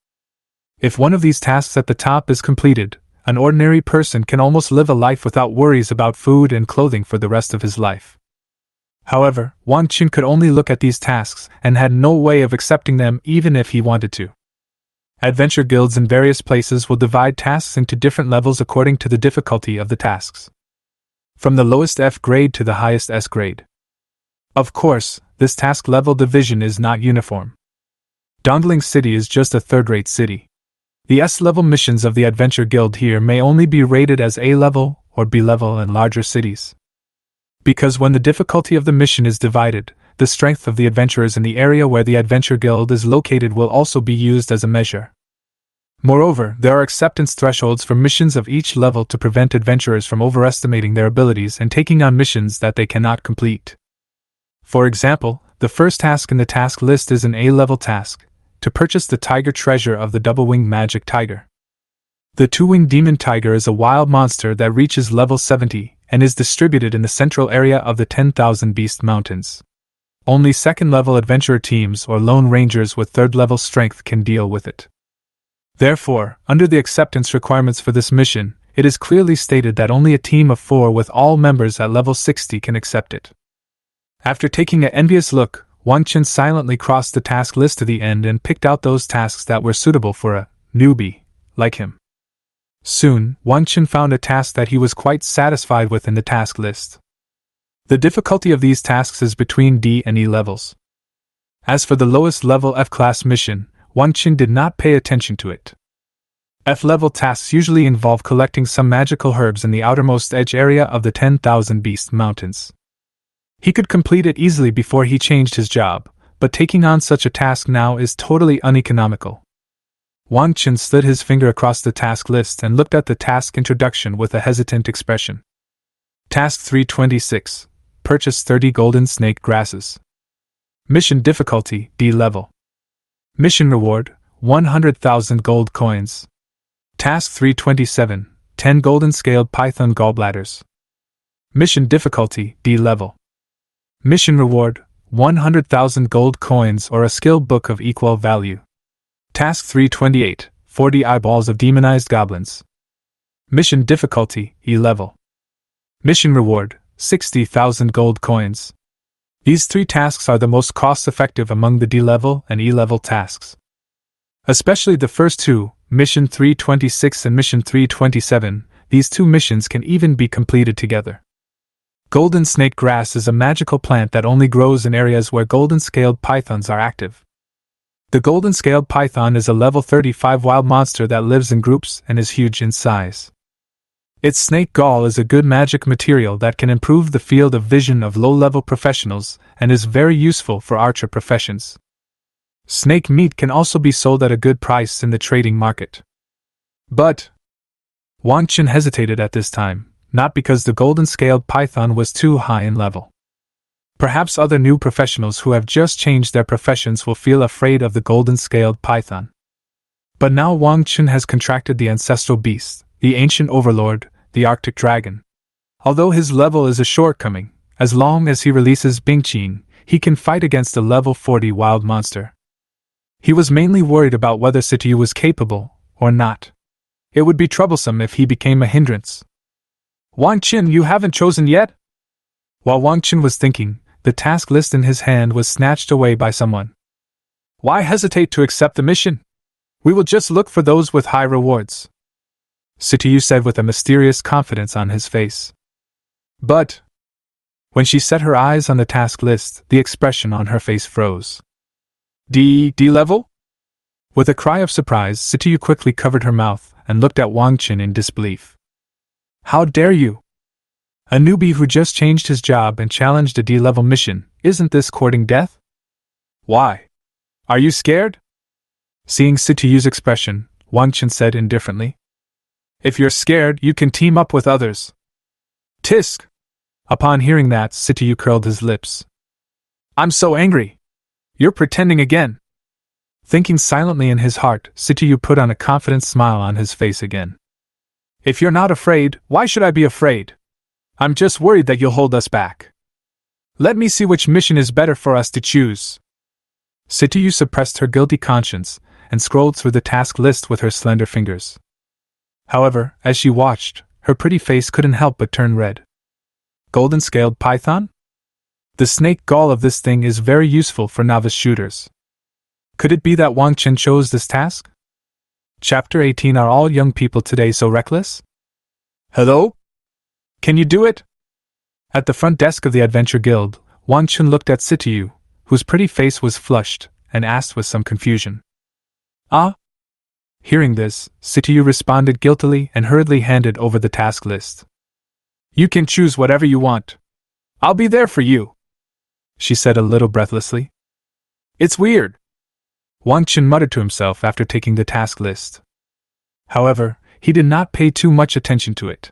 S1: If one of these tasks at the top is completed, an ordinary person can almost live a life without worries about food and clothing for the rest of his life. However, Wang Chen could only look at these tasks and had no way of accepting them even if he wanted to. Adventure guilds in various places will divide tasks into different levels according to the difficulty of the tasks, from the lowest F grade to the highest S grade. Of course, this task level division is not uniform. Dongling City is just a third-rate city. The S-level missions of the Adventure Guild here may only be rated as A-level or B-level in larger cities. Because when the difficulty of the mission is divided, the strength of the adventurers in the area where the Adventure Guild is located will also be used as a measure. Moreover, there are acceptance thresholds for missions of each level to prevent adventurers from overestimating their abilities and taking on missions that they cannot complete. For example, the first task in the task list is an A-level task, to purchase the tiger treasure of the double-winged magic tiger. The two-winged demon tiger is a wild monster that reaches level 70 and is distributed in the central area of the 10,000 Beast Mountains. Only second-level adventurer teams or lone rangers with third-level strength can deal with it. Therefore, under the acceptance requirements for this mission, it is clearly stated that only a team of 4 with all members at level 60 can accept it. After taking an envious look, Wang Chen silently crossed the task list to the end and picked out those tasks that were suitable for a newbie like him. Soon, Wang Chen found a task that he was quite satisfied with in the task list. The difficulty of these tasks is between D and E levels. As for the lowest level F-class mission, Wang Chen did not pay attention to it. F-level tasks usually involve collecting some magical herbs in the outermost edge area of the 10,000 Beast Mountains. He could complete it easily before he changed his job, but taking on such a task now is totally uneconomical. Wang Chen slid his finger across the task list and looked at the task introduction with a hesitant expression. Task 326. Purchase 30 golden snake grasses. Mission difficulty, D level. Mission reward, 100,000 gold coins. Task 327. 10 golden scaled python gallbladders. Mission difficulty, D level. Mission reward, 100,000 gold coins or a skill book of equal value. Task 328. 40 eyeballs of demonized goblins. Mission difficulty, E level. Mission reward, 60,000 gold coins. These 3 tasks are the most cost-effective among the D-level and E-level tasks. Especially the first 2, Mission 326 and Mission 327, these 2 missions can even be completed together. Golden snake grass is a magical plant that only grows in areas where golden-scaled pythons are active. The golden-scaled python is a level 35 wild monster that lives in groups and is huge in size. Its snake gall is a good magic material that can improve the field of vision of low-level professionals and is very useful for archer professions. Snake meat can also be sold at a good price in the trading market. But Wang Chen hesitated at this time, not because the golden-scaled python was too high in level. Perhaps other new professionals who have just changed their professions will feel afraid of the golden-scaled python. But now Wang Chen has contracted the ancestral beast, the ancient overlord, the Arctic dragon. Although his level is a shortcoming, As long as he releases Bingqing, he can fight against a level 40 wild monster. He was mainly worried about whether Situ was capable, or not. It would be troublesome if he became a hindrance. Wang Chen, you haven't chosen yet? While Wang Chen was thinking, the task list in his hand was snatched away by someone. Why hesitate to accept the mission? We will just look for those with high rewards, Situ said with a mysterious confidence on his face. But when she set her eyes on the task list, the expression on her face froze. D level? With a cry of surprise, Situ quickly covered her mouth and looked at Wang Chen in disbelief. How dare you? A newbie who just changed his job and challenged a D-level mission, isn't this courting death? Why? Are you scared? Seeing Situ's expression, Wang Chen said indifferently. If you're scared, you can team up with others. Tisk! Upon hearing that, Situ curled his lips. I'm so angry! You're pretending again! Thinking silently in his heart, Situ put on a confident smile on his face again. If you're not afraid, why should I be afraid? I'm just worried that you'll hold us back. Let me see which mission is better for us to choose. Situ suppressed her guilty conscience and scrolled through the task list with her slender fingers. However, as she watched, her pretty face couldn't help but turn red. Golden-scaled python? The snake gall of this thing is very useful for novice shooters. Could it be that Wang Chen chose this task? Chapter 18. Are all young people today so reckless? Hello? Can you do it? At the front desk of the Adventure Guild, Wang Chen looked at Situ, whose pretty face was flushed, and asked with some confusion. Ah? Hearing this, Situ responded guiltily and hurriedly handed over the task list. You can choose whatever you want. I'll be there for you, she said a little breathlessly. It's weird, Wang Chen muttered to himself after taking the task list. However, he did not pay too much attention to it.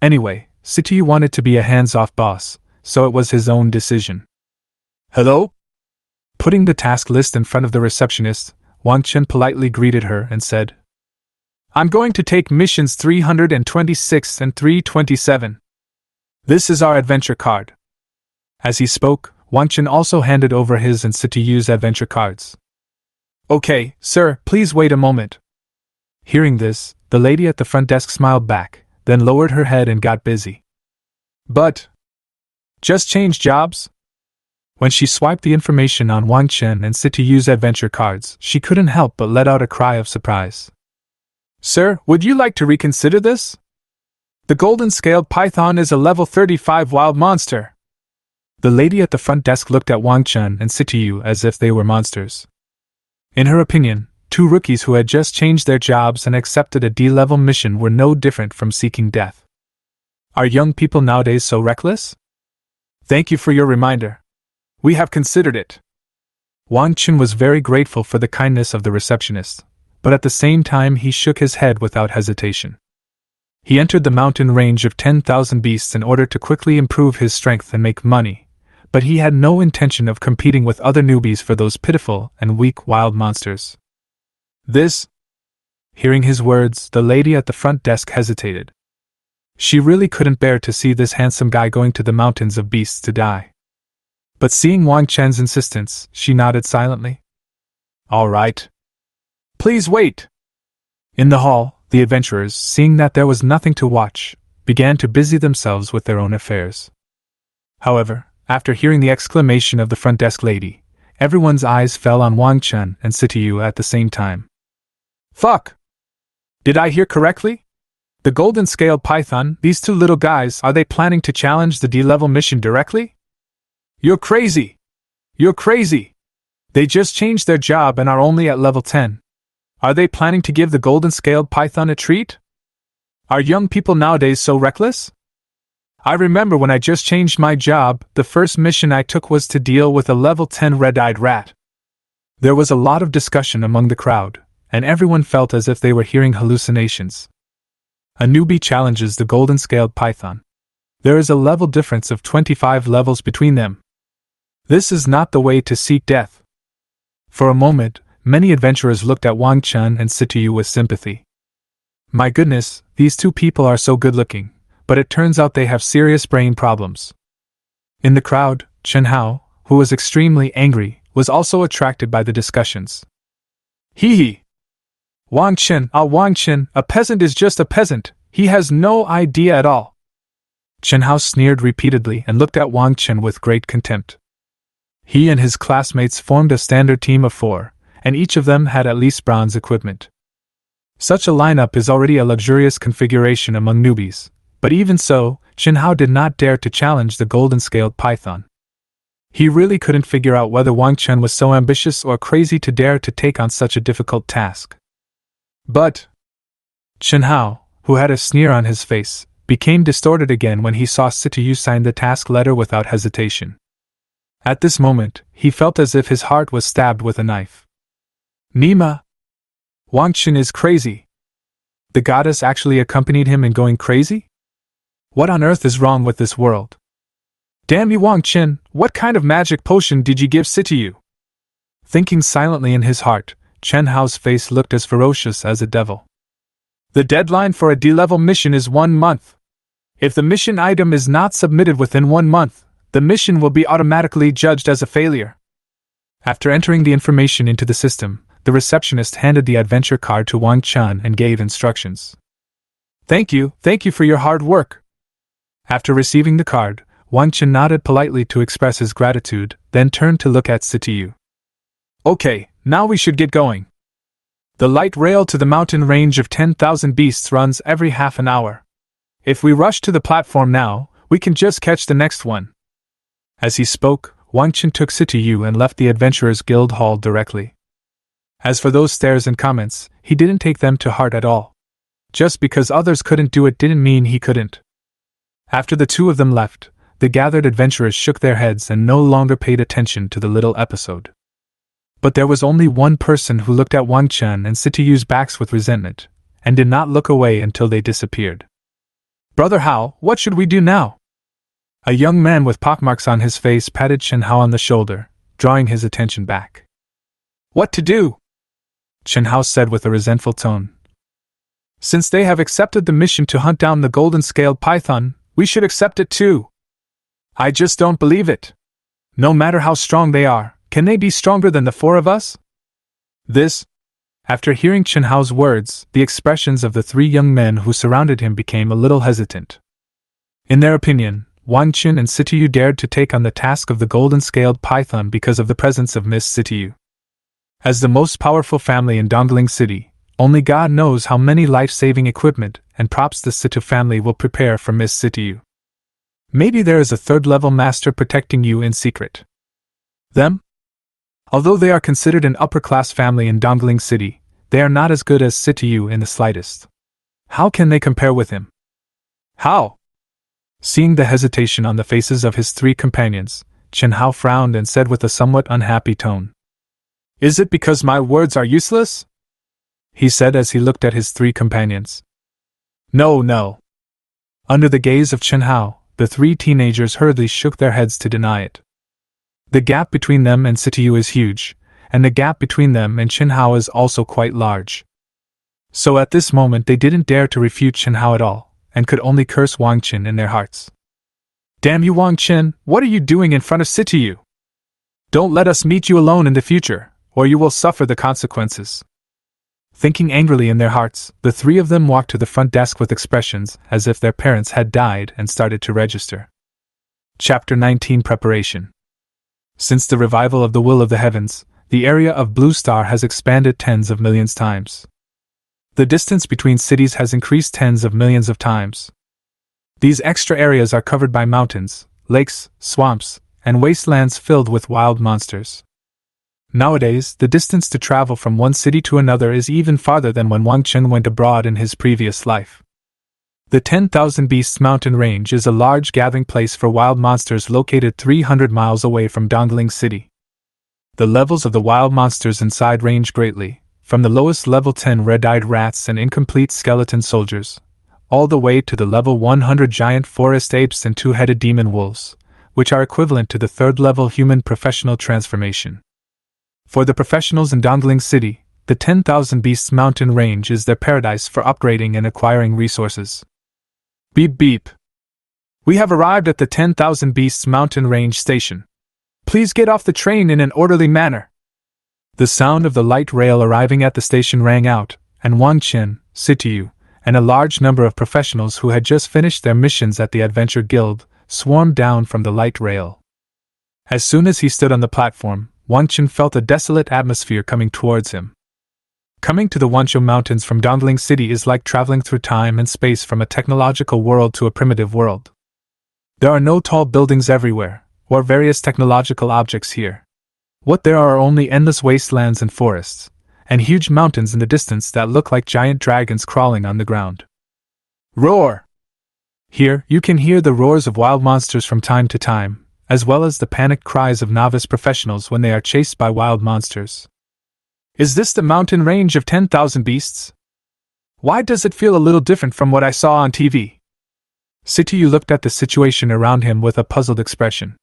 S1: Anyway, Situ wanted to be a hands-off boss, so it was his own decision. Hello? Putting the task list in front of the receptionist, Wang Chen politely greeted her and said, I'm going to take missions 326 and 327. This is our adventure card. As he spoke, Wang Chen also handed over his and Situ's adventure cards. Okay, sir, please wait a moment. Hearing this, the lady at the front desk smiled back, then lowered her head and got busy. But just change jobs? When she swiped the information on Wang Chen and Situ's adventure cards, she couldn't help but let out a cry of surprise. Sir, would you like to reconsider this? The golden-scaled python is a level 35 wild monster. The lady at the front desk looked at Wang Chen and Situ as if they were monsters. In her opinion, two rookies who had just changed their jobs and accepted a D-level mission were no different from seeking death. Are young people nowadays so reckless? Thank you for your reminder. We have considered it. Wang Chen was very grateful for the kindness of the receptionist, but at the same time he shook his head without hesitation. He entered the mountain range of 10,000 beasts in order to quickly improve his strength and make money, but he had no intention of competing with other newbies for those pitiful and weak wild monsters. This? Hearing his words, the lady at the front desk hesitated. She really couldn't bear to see this handsome guy going to the mountains of beasts to die. But seeing Wang Chen's insistence, she nodded silently. All right. Please wait. In the hall, the adventurers, seeing that there was nothing to watch, began to busy themselves with their own affairs. However, after hearing the exclamation of the front desk lady, everyone's eyes fell on Wang Chen and Situ at the same time. Fuck! Did I hear correctly? The golden-scaled python, these two little guys, are they planning to challenge the D-level mission directly? You're crazy! You're crazy! They just changed their job and are only at level 10. Are they planning to give the golden-scaled python a treat? Are young people nowadays so reckless? I remember when I just changed my job, the first mission I took was to deal with a level 10 red-eyed rat. There was a lot of discussion among the crowd, and everyone felt as if they were hearing hallucinations. A newbie challenges the golden-scaled python. There is a level difference of 25 levels between them. This is not the way to seek death. For a moment, many adventurers looked at Wang Chen and Situ with sympathy. My goodness, these two people are so good-looking, but it turns out they have serious brain problems. In the crowd, Chen Hao, who was extremely angry, was also attracted by the discussions. Hee hee! Wang Chen, a peasant is just a peasant, he has no idea at all. Chen Hao sneered repeatedly and looked at Wang Chen with great contempt. He and his classmates formed a standard team of 4, and each of them had at least bronze equipment. Such a lineup is already a luxurious configuration among newbies, but even so, Chen Hao did not dare to challenge the golden-scaled python. He really couldn't figure out whether Wang Chen was so ambitious or crazy to dare to take on such a difficult task. But Chen Hao, who had a sneer on his face, became distorted again when he saw Situ sign the task letter without hesitation. At this moment, he felt as if his heart was stabbed with a knife. Nima! Wang Chen is crazy! The goddess actually accompanied him in going crazy? What on earth is wrong with this world? Damn you, Wang Chen, what kind of magic potion did you give Situ? Thinking silently in his heart, Chen Hao's face looked as ferocious as a devil. The deadline for a D-level mission is 1 month. If the mission item is not submitted within 1 month, the mission will be automatically judged as a failure. After entering the information into the system, the receptionist handed the adventure card to Wang Chen and gave instructions. Thank you for your hard work. After receiving the card, Wang Chen nodded politely to express his gratitude, then turned to look at Situ. Okay, now we should get going. The light rail to the mountain range of 10,000 beasts runs every half an hour. If we rush to the platform now, we can just catch the next one. As he spoke, Wang Chen took Situ and left the Adventurers Guild Hall directly. As for those stares and comments, he didn't take them to heart at all. Just because others couldn't do it didn't mean he couldn't. After the two of them left, the gathered adventurers shook their heads and no longer paid attention to the little episode. But there was only one person who looked at Wang Chen and Situ's backs with resentment, and did not look away until they disappeared. Brother Hao, what should we do now? A young man with pockmarks on his face patted Chen Hao on the shoulder, drawing his attention back. What to do? Chen Hao said with a resentful tone. Since they have accepted the mission to hunt down the golden-scaled python, we should accept it too. I just don't believe it. No matter how strong they are, can they be stronger than the 4 of us? After hearing Chen Hao's words, the expressions of the 3 young men who surrounded him became a little hesitant. In their opinion, Wang Chen and Situ dared to take on the task of the golden-scaled python because of the presence of Miss Situ. As the most powerful family in Dongling City, only God knows how many life-saving equipment and props the Situ family will prepare for Miss Situ. Maybe there is a 3rd-level master protecting you in secret. Them? Although they are considered an upper-class family in Dongling City, they are not as good as Situ in the slightest. How can they compare with him? How? Seeing the hesitation on the faces of his 3 companions, Chen Hao frowned and said with a somewhat unhappy tone. Is it because my words are useless? He said as he looked at his 3 companions. No. Under the gaze of Chen Hao, the 3 teenagers hurriedly shook their heads to deny it. The gap between them and Situ is huge, and the gap between them and Chen Hao is also quite large. So at this moment they didn't dare to refute Chen Hao at all, and could only curse Wang Chen in their hearts. Damn you, Wang Chen, what are you doing in front of Situ? Don't let us meet you alone in the future, or you will suffer the consequences. Thinking angrily in their hearts, the 3 of them walked to the front desk with expressions as if their parents had died and started to register. Chapter 19 Preparation. Since the revival of the Will of the Heavens, the area of Blue Star has expanded tens of millions times. The distance between cities has increased tens of millions of times. These extra areas are covered by mountains, lakes, swamps, and wastelands filled with wild monsters. Nowadays, the distance to travel from one city to another is even farther than when Wang Chen went abroad in his previous life. The 10,000 Beasts mountain range is a large gathering place for wild monsters located 300 miles away from Dongling City. The levels of the wild monsters inside range greatly, from the lowest level 10 red-eyed rats and incomplete skeleton soldiers, all the way to the level 100 giant forest apes and 2-headed demon wolves, which are equivalent to the 3rd-level human professional transformation. For the professionals in Dongling City, the 10,000 Beasts mountain range is their paradise for upgrading and acquiring resources. Beep beep. We have arrived at the 10,000 Beasts Mountain Range Station. Please get off the train in an orderly manner. The sound of the light rail arriving at the station rang out, and Wang Chen, Situ, and a large number of professionals who had just finished their missions at the Adventure Guild swarmed down from the light rail. As soon as he stood on the platform, Wang Chen felt a desolate atmosphere coming towards him. Coming to the Wanzhou Mountains from Dongling City is like traveling through time and space from a technological world to a primitive world. There are no tall buildings everywhere, or various technological objects here. What there are only endless wastelands and forests, and huge mountains in the distance that look like giant dragons crawling on the ground. Roar! Here, you can hear the roars of wild monsters from time to time, as well as the panicked cries of novice professionals when they are chased by wild monsters. Is this the mountain range of 10,000 beasts? Why does it feel a little different from what I saw on TV? Situ looked at the situation around him with a puzzled expression.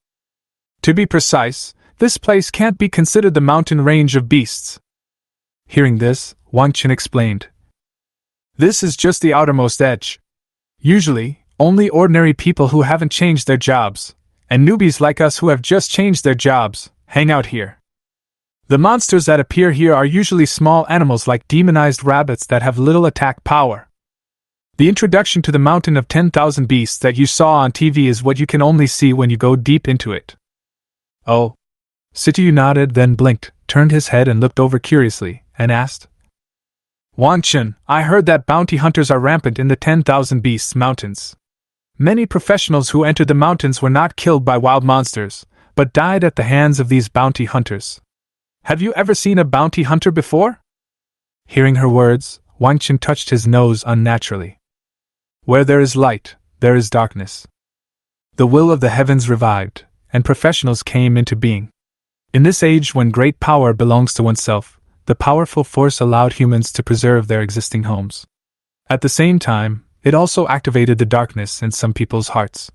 S1: To be precise, this place can't be considered the mountain range of beasts. Hearing this, Wang Chen explained. This is just the outermost edge. Usually, only ordinary people who haven't changed their jobs, and newbies like us who have just changed their jobs, hang out here. The monsters that appear here are usually small animals like demonized rabbits that have little attack power. The introduction to the mountain of 10,000 beasts that you saw on TV is what you can only see when you go deep into it. Oh. Situ nodded, then blinked, turned his head and looked over curiously, and asked. Wang Chen, I heard that bounty hunters are rampant in the 10,000 Beasts Mountains. Many professionals who entered the mountains were not killed by wild monsters, but died at the hands of these bounty hunters. Have you ever seen a bounty hunter before? Hearing her words, Wang Chen touched his nose unnaturally. Where there is light, there is darkness. The will of the heavens revived, and professionals came into being. In this age when great power belongs to oneself, the powerful force allowed humans to preserve their existing homes. At the same time, it also activated the darkness in some people's hearts.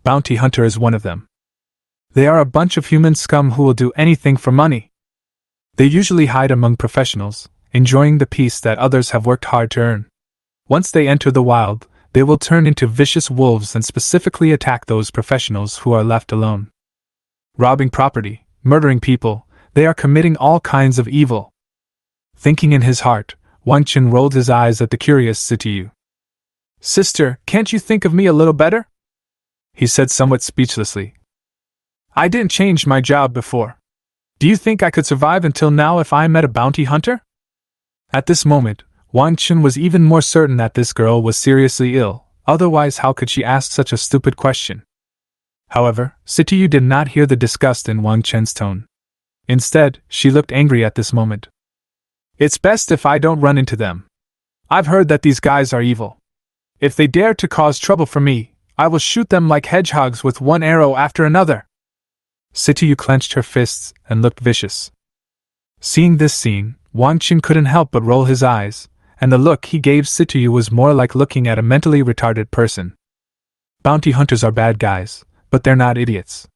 S1: Bounty hunter is one of them. They are a bunch of human scum who will do anything for money. They usually hide among professionals, enjoying the peace that others have worked hard to earn. Once they enter the wild, they will turn into vicious wolves and specifically attack those professionals who are left alone. Robbing property, murdering people, they are committing all kinds of evil. Thinking in his heart, Wang Chen rolled his eyes at the curious Situ. Sister, can't you think of me a little better? He said somewhat speechlessly. I didn't change my job before. Do you think I could survive until now if I met a bounty hunter? At this moment, Wang Chen was even more certain that this girl was seriously ill, otherwise how could she ask such a stupid question? However, Situ did not hear the disgust in Wang Chen's tone. Instead, she looked angry at this moment. It's best if I don't run into them. I've heard that these guys are evil. If they dare to cause trouble for me, I will shoot them like hedgehogs with one arrow after another. Situ clenched her fists and looked vicious. Seeing this scene, Wang Chen couldn't help but roll his eyes, and the look he gave Situ was more like looking at a mentally retarded person. Bounty hunters are bad guys, but they're not idiots.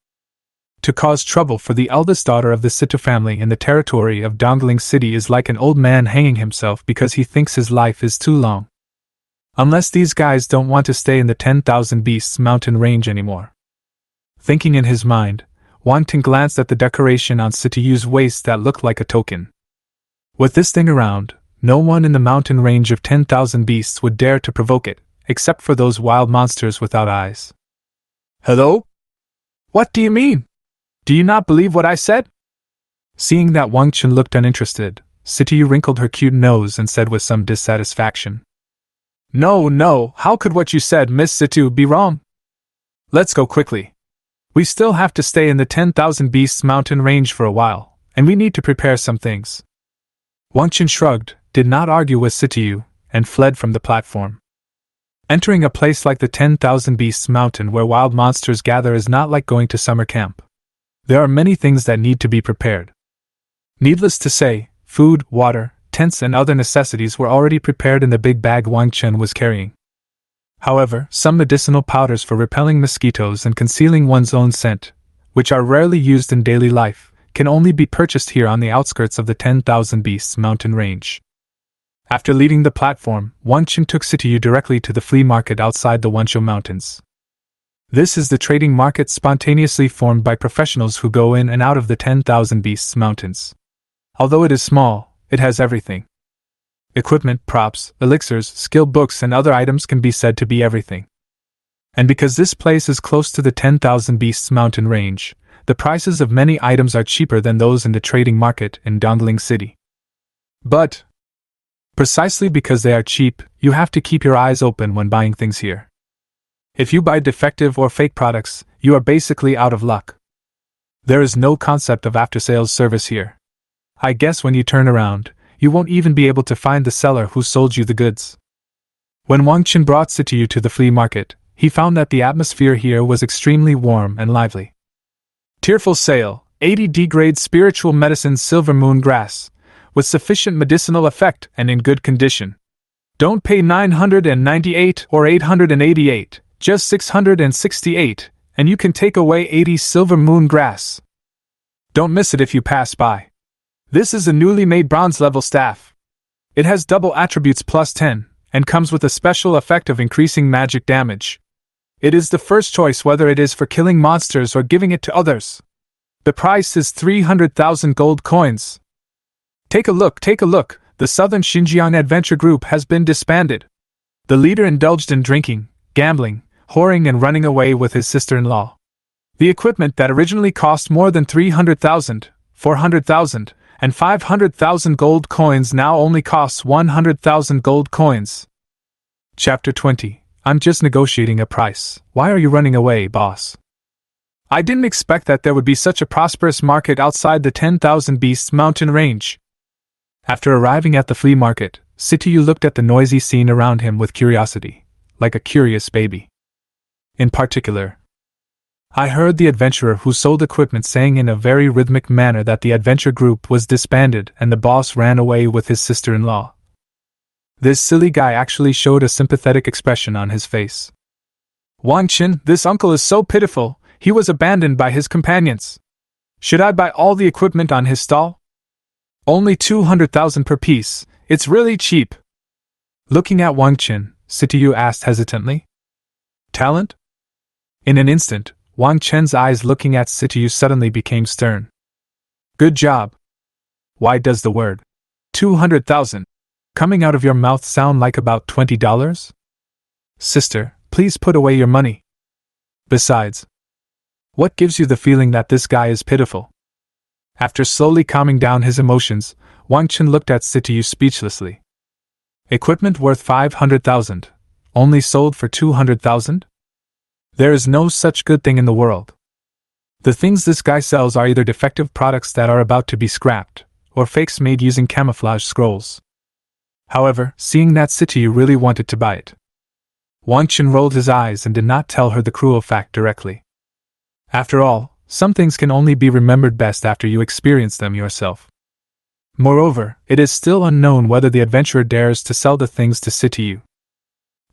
S1: To cause trouble for the eldest daughter of the Situ family in the territory of Dongling City is like an old man hanging himself because he thinks his life is too long. Unless these guys don't want to stay in the 10,000 Beasts mountain range anymore. Thinking in his mind, Wang Chen glanced at the decoration on Situ's waist that looked like a token. With this thing around, no one in the mountain range of 10,000 beasts would dare to provoke it, except for those wild monsters without eyes. Hello? What do you mean? Do you not believe what I said? Seeing that Wang Chen looked uninterested, Situ wrinkled her cute nose and said with some dissatisfaction. No, how could what you said, Miss Situ, be wrong? Let's go quickly. We still have to stay in the 10,000 beasts mountain range for a while, and we need to prepare some things. Wang Chen shrugged, did not argue with Situ, and fled from the platform. Entering a place like the 10,000 Beasts Mountain where wild monsters gather is not like going to summer camp. There are many things that need to be prepared. Needless to say, food, water, tents and other necessities were already prepared in the big bag Wang Chen was carrying. However, some medicinal powders for repelling mosquitoes and concealing one's own scent, which are rarely used in daily life, can only be purchased here on the outskirts of the 10,000 Beasts mountain range. After leaving the platform, Wang Chen took Situ directly to the flea market outside the Wanzhou Mountains. This is the trading market spontaneously formed by professionals who go in and out of the 10,000 Beasts Mountains. Although it is small, it has everything. Equipment, props, elixirs, skill books, and other items can be said to be everything. And because this place is close to the 10,000 Beasts Mountain range, the prices of many items are cheaper than those in the trading market in Dongling City. But precisely because they are cheap, you have to keep your eyes open when buying things here. If you buy defective or fake products, you are basically out of luck. There is no concept of after-sales service here. I guess when you turn around, you won't even be able to find the seller who sold you the goods. When Wang Chen brought Situ to the flea market, he found that the atmosphere here was extremely warm and lively. Tearful sale, 80D grade spiritual medicine silver moon grass, with sufficient medicinal effect and in good condition. Don't pay 998 or 888, just 668, and you can take away 80 silver moon grass. Don't miss it if you pass by. This is a newly made bronze level staff. It has double attributes plus 10, and comes with a special effect of increasing magic damage. It is the first choice whether it is for killing monsters or giving it to others. The price is 300,000 gold coins. Take a look, the Southern Xinjiang Adventure Group has been disbanded. The leader indulged in drinking, gambling, whoring and running away with his sister-in-law. The equipment that originally cost more than 300,000, 400,000, and 500,000 gold coins now only costs 100,000 gold coins. Chapter 20. I'm just negotiating a price. Why are you running away, boss? I didn't expect that there would be such a prosperous market outside the 10,000 Beasts Mountain range. After arriving at the flea market, Situ looked at the noisy scene around him with curiosity, like a curious baby. In particular, I heard the adventurer who sold equipment saying in a very rhythmic manner that the adventure group was disbanded and the boss ran away with his sister-in-law. This silly guy actually showed a sympathetic expression on his face. Wang Chen, this uncle is so pitiful, he was abandoned by his companions. Should I buy all the equipment on his stall? Only 200,000 per piece, it's really cheap. Looking at Wang Chen, Situ asked hesitantly. Talent? In an instant, Wang Chen's eyes looking at Situ suddenly became stern. Good job. Why does the word 200,000 coming out of your mouth sound like about $20? Sister, please put away your money. Besides, what gives you the feeling that this guy is pitiful? After slowly calming down his emotions, Wang Chen looked at Situ speechlessly. Equipment worth 500,000, only sold for 200,000? There is no such good thing in the world. The things this guy sells are either defective products that are about to be scrapped, or fakes made using camouflage scrolls. However, seeing that Situ really wanted to buy it, Wang Chen rolled his eyes and did not tell her the cruel fact directly. After all, some things can only be remembered best after you experience them yourself. Moreover, it is still unknown whether the adventurer dares to sell the things to Situ.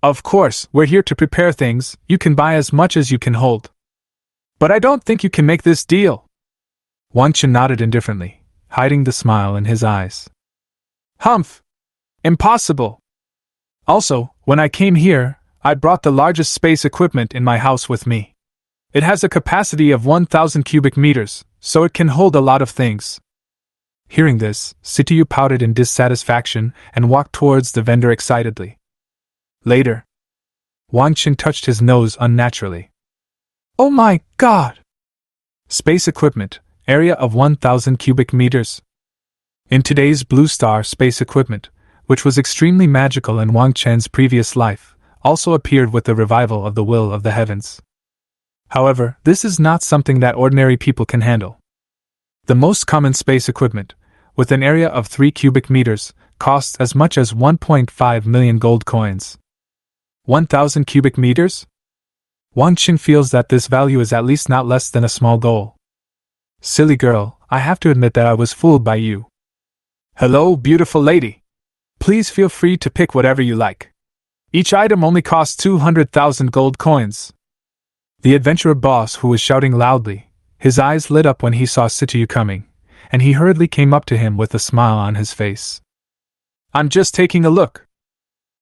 S1: Of course, we're here to prepare things, you can buy as much as you can hold. But I don't think you can make this deal. Wang Chen nodded indifferently, hiding the smile in his eyes. Humph! Impossible! Also, when I came here, I brought the largest space equipment in my house with me. It has a capacity of 1,000 cubic meters, so it can hold a lot of things. Hearing this, Situ pouted in dissatisfaction and walked towards the vendor excitedly. Later, Wang Chen touched his nose unnaturally. Oh my God! Space equipment, area of 1,000 cubic meters. In today's Blue Star space equipment, which was extremely magical in Wang Chen's previous life, also appeared with the revival of the will of the heavens. However, this is not something that ordinary people can handle. The most common space equipment, with an area of 3 cubic meters, costs as much as 1.5 million gold coins. 1,000 cubic meters? Wang Chen feels that this value is at least not less than a small goal. Silly girl, I have to admit that I was fooled by you. Hello, beautiful lady. Please feel free to pick whatever you like. Each item only costs 200,000 gold coins. The adventurer boss, who was shouting loudly, his eyes lit up when he saw Situ coming, and he hurriedly came up to him with a smile on his face. I'm just taking a look.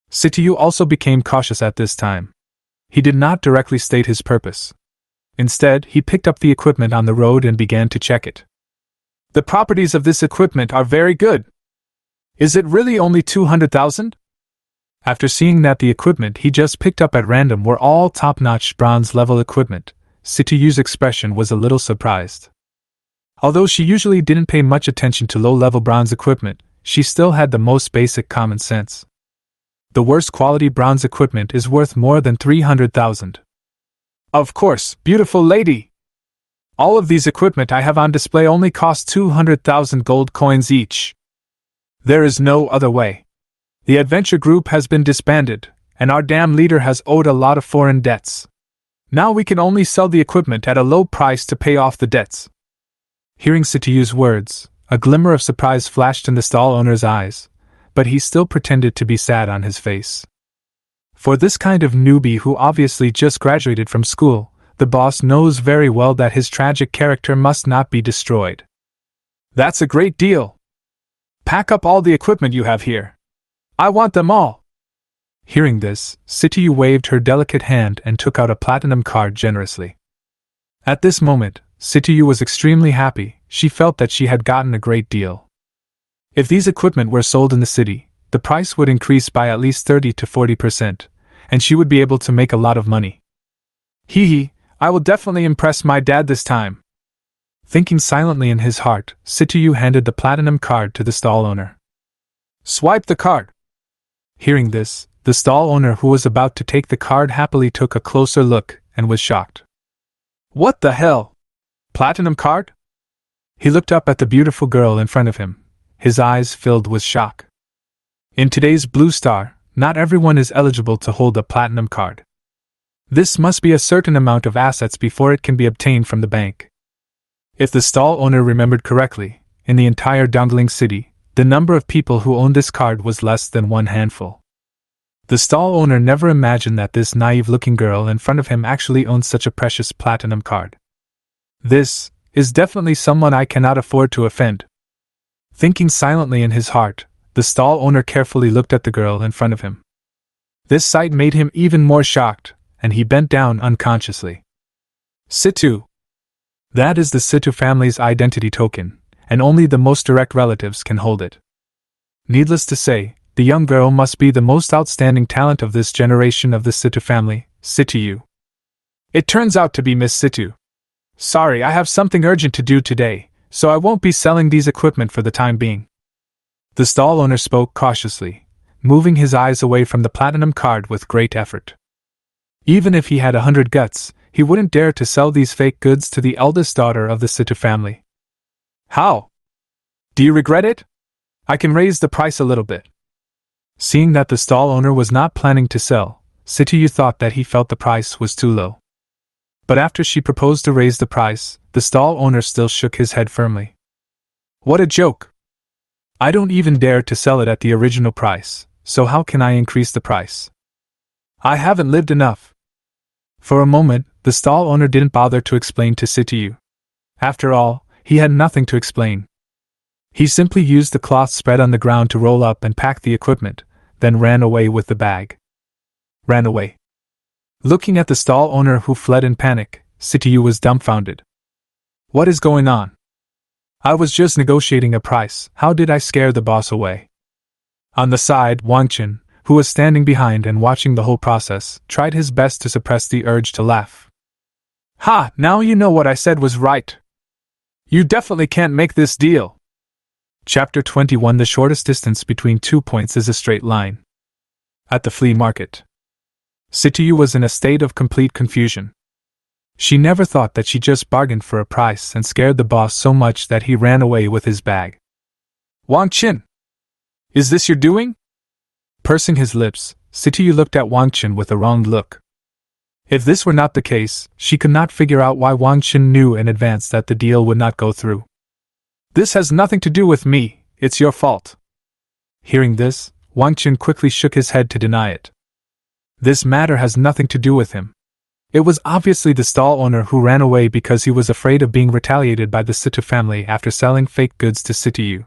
S1: Situ also became cautious at this time. He did not directly state his purpose. Instead, he picked up the equipment on the road and began to check it. The properties of this equipment are very good. Is it really only 200,000? After seeing that the equipment he just picked up at random were all top-notch bronze-level equipment, Situ's expression was a little surprised. Although she usually didn't pay much attention to low-level bronze equipment, she still had the most basic common sense. The worst quality bronze equipment is worth more than 300,000. Of course, beautiful lady! All of these equipment I have on display only cost 200,000 gold coins each. There is no other way. The adventure group has been disbanded, and our damn leader has owed a lot of foreign debts. Now we can only sell the equipment at a low price to pay off the debts. Hearing Situ's words, a glimmer of surprise flashed in the stall owner's eyes, but he still pretended to be sad on his face. For this kind of newbie who obviously just graduated from school, the boss knows very well that his tragic character must not be destroyed. That's a great deal. Pack up all the equipment you have here. I want them all. Hearing this, Situ waved her delicate hand and took out a platinum card generously. At this moment, Situ was extremely happy. She felt that she had gotten a great deal. If these equipment were sold in the city, the price would increase by at least 30 to 40%, and she would be able to make a lot of money. Hee, I will definitely impress my dad this time. Thinking silently in his heart, Situ handed the platinum card to the stall owner. Swipe the card. Hearing this, the stall owner who was about to take the card happily took a closer look and was shocked. What the hell? Platinum card? He looked up at the beautiful girl in front of him, his eyes filled with shock. In today's Blue Star, not everyone is eligible to hold a platinum card. This must be a certain amount of assets before it can be obtained from the bank. If the stall owner remembered correctly, in the entire Dongling city, the number of people who owned this card was less than one handful. The stall owner never imagined that this naive-looking girl in front of him actually owned such a precious platinum card. This is definitely someone I cannot afford to offend. Thinking silently in his heart, the stall owner carefully looked at the girl in front of him. This sight made him even more shocked, and he bent down unconsciously. Situ. That is the Situ family's identity token, and only the most direct relatives can hold it. Needless to say, the young girl must be the most outstanding talent of this generation of the Situ family, Situ. It turns out to be Miss Situ. Sorry, I have something urgent to do today, so I won't be selling these equipment for the time being. The stall owner spoke cautiously, moving his eyes away from the platinum card with great effort. Even if he had 100 guts, he wouldn't dare to sell these fake goods to the eldest daughter of the Situ family. How? Do you regret it? I can raise the price a little bit. Seeing that the stall owner was not planning to sell, Situ thought that he felt the price was too low. But after she proposed to raise the price, the stall owner still shook his head firmly. What a joke! I don't even dare to sell it at the original price, so how can I increase the price? I haven't lived enough. For a moment, the stall owner didn't bother to explain to Situ. After all, he had nothing to explain. He simply used the cloth spread on the ground to roll up and pack the equipment, then ran away with the bag. Ran away. Looking at the stall owner who fled in panic, Situ was dumbfounded. What is going on? I was just negotiating a price. How did I scare the boss away? On the side, Wang Chen, who was standing behind and watching the whole process, tried his best to suppress the urge to laugh. Ha! Now you know what I said was right. You definitely can't make this deal. Chapter 21. The shortest distance between 2 points is a straight line. At the flea market, Situ was in a state of complete confusion. She never thought that she just bargained for a price and scared the boss so much that he ran away with his bag. Wang Chen! Is this your doing? Pursing his lips, Situ looked at Wang Chen with a wronged look. If this were not the case, she could not figure out why Wang Chen knew in advance that the deal would not go through. This has nothing to do with me, it's your fault. Hearing this, Wang Chen quickly shook his head to deny it. This matter has nothing to do with him. It was obviously the stall owner who ran away because he was afraid of being retaliated by the Situ family after selling fake goods to Situ.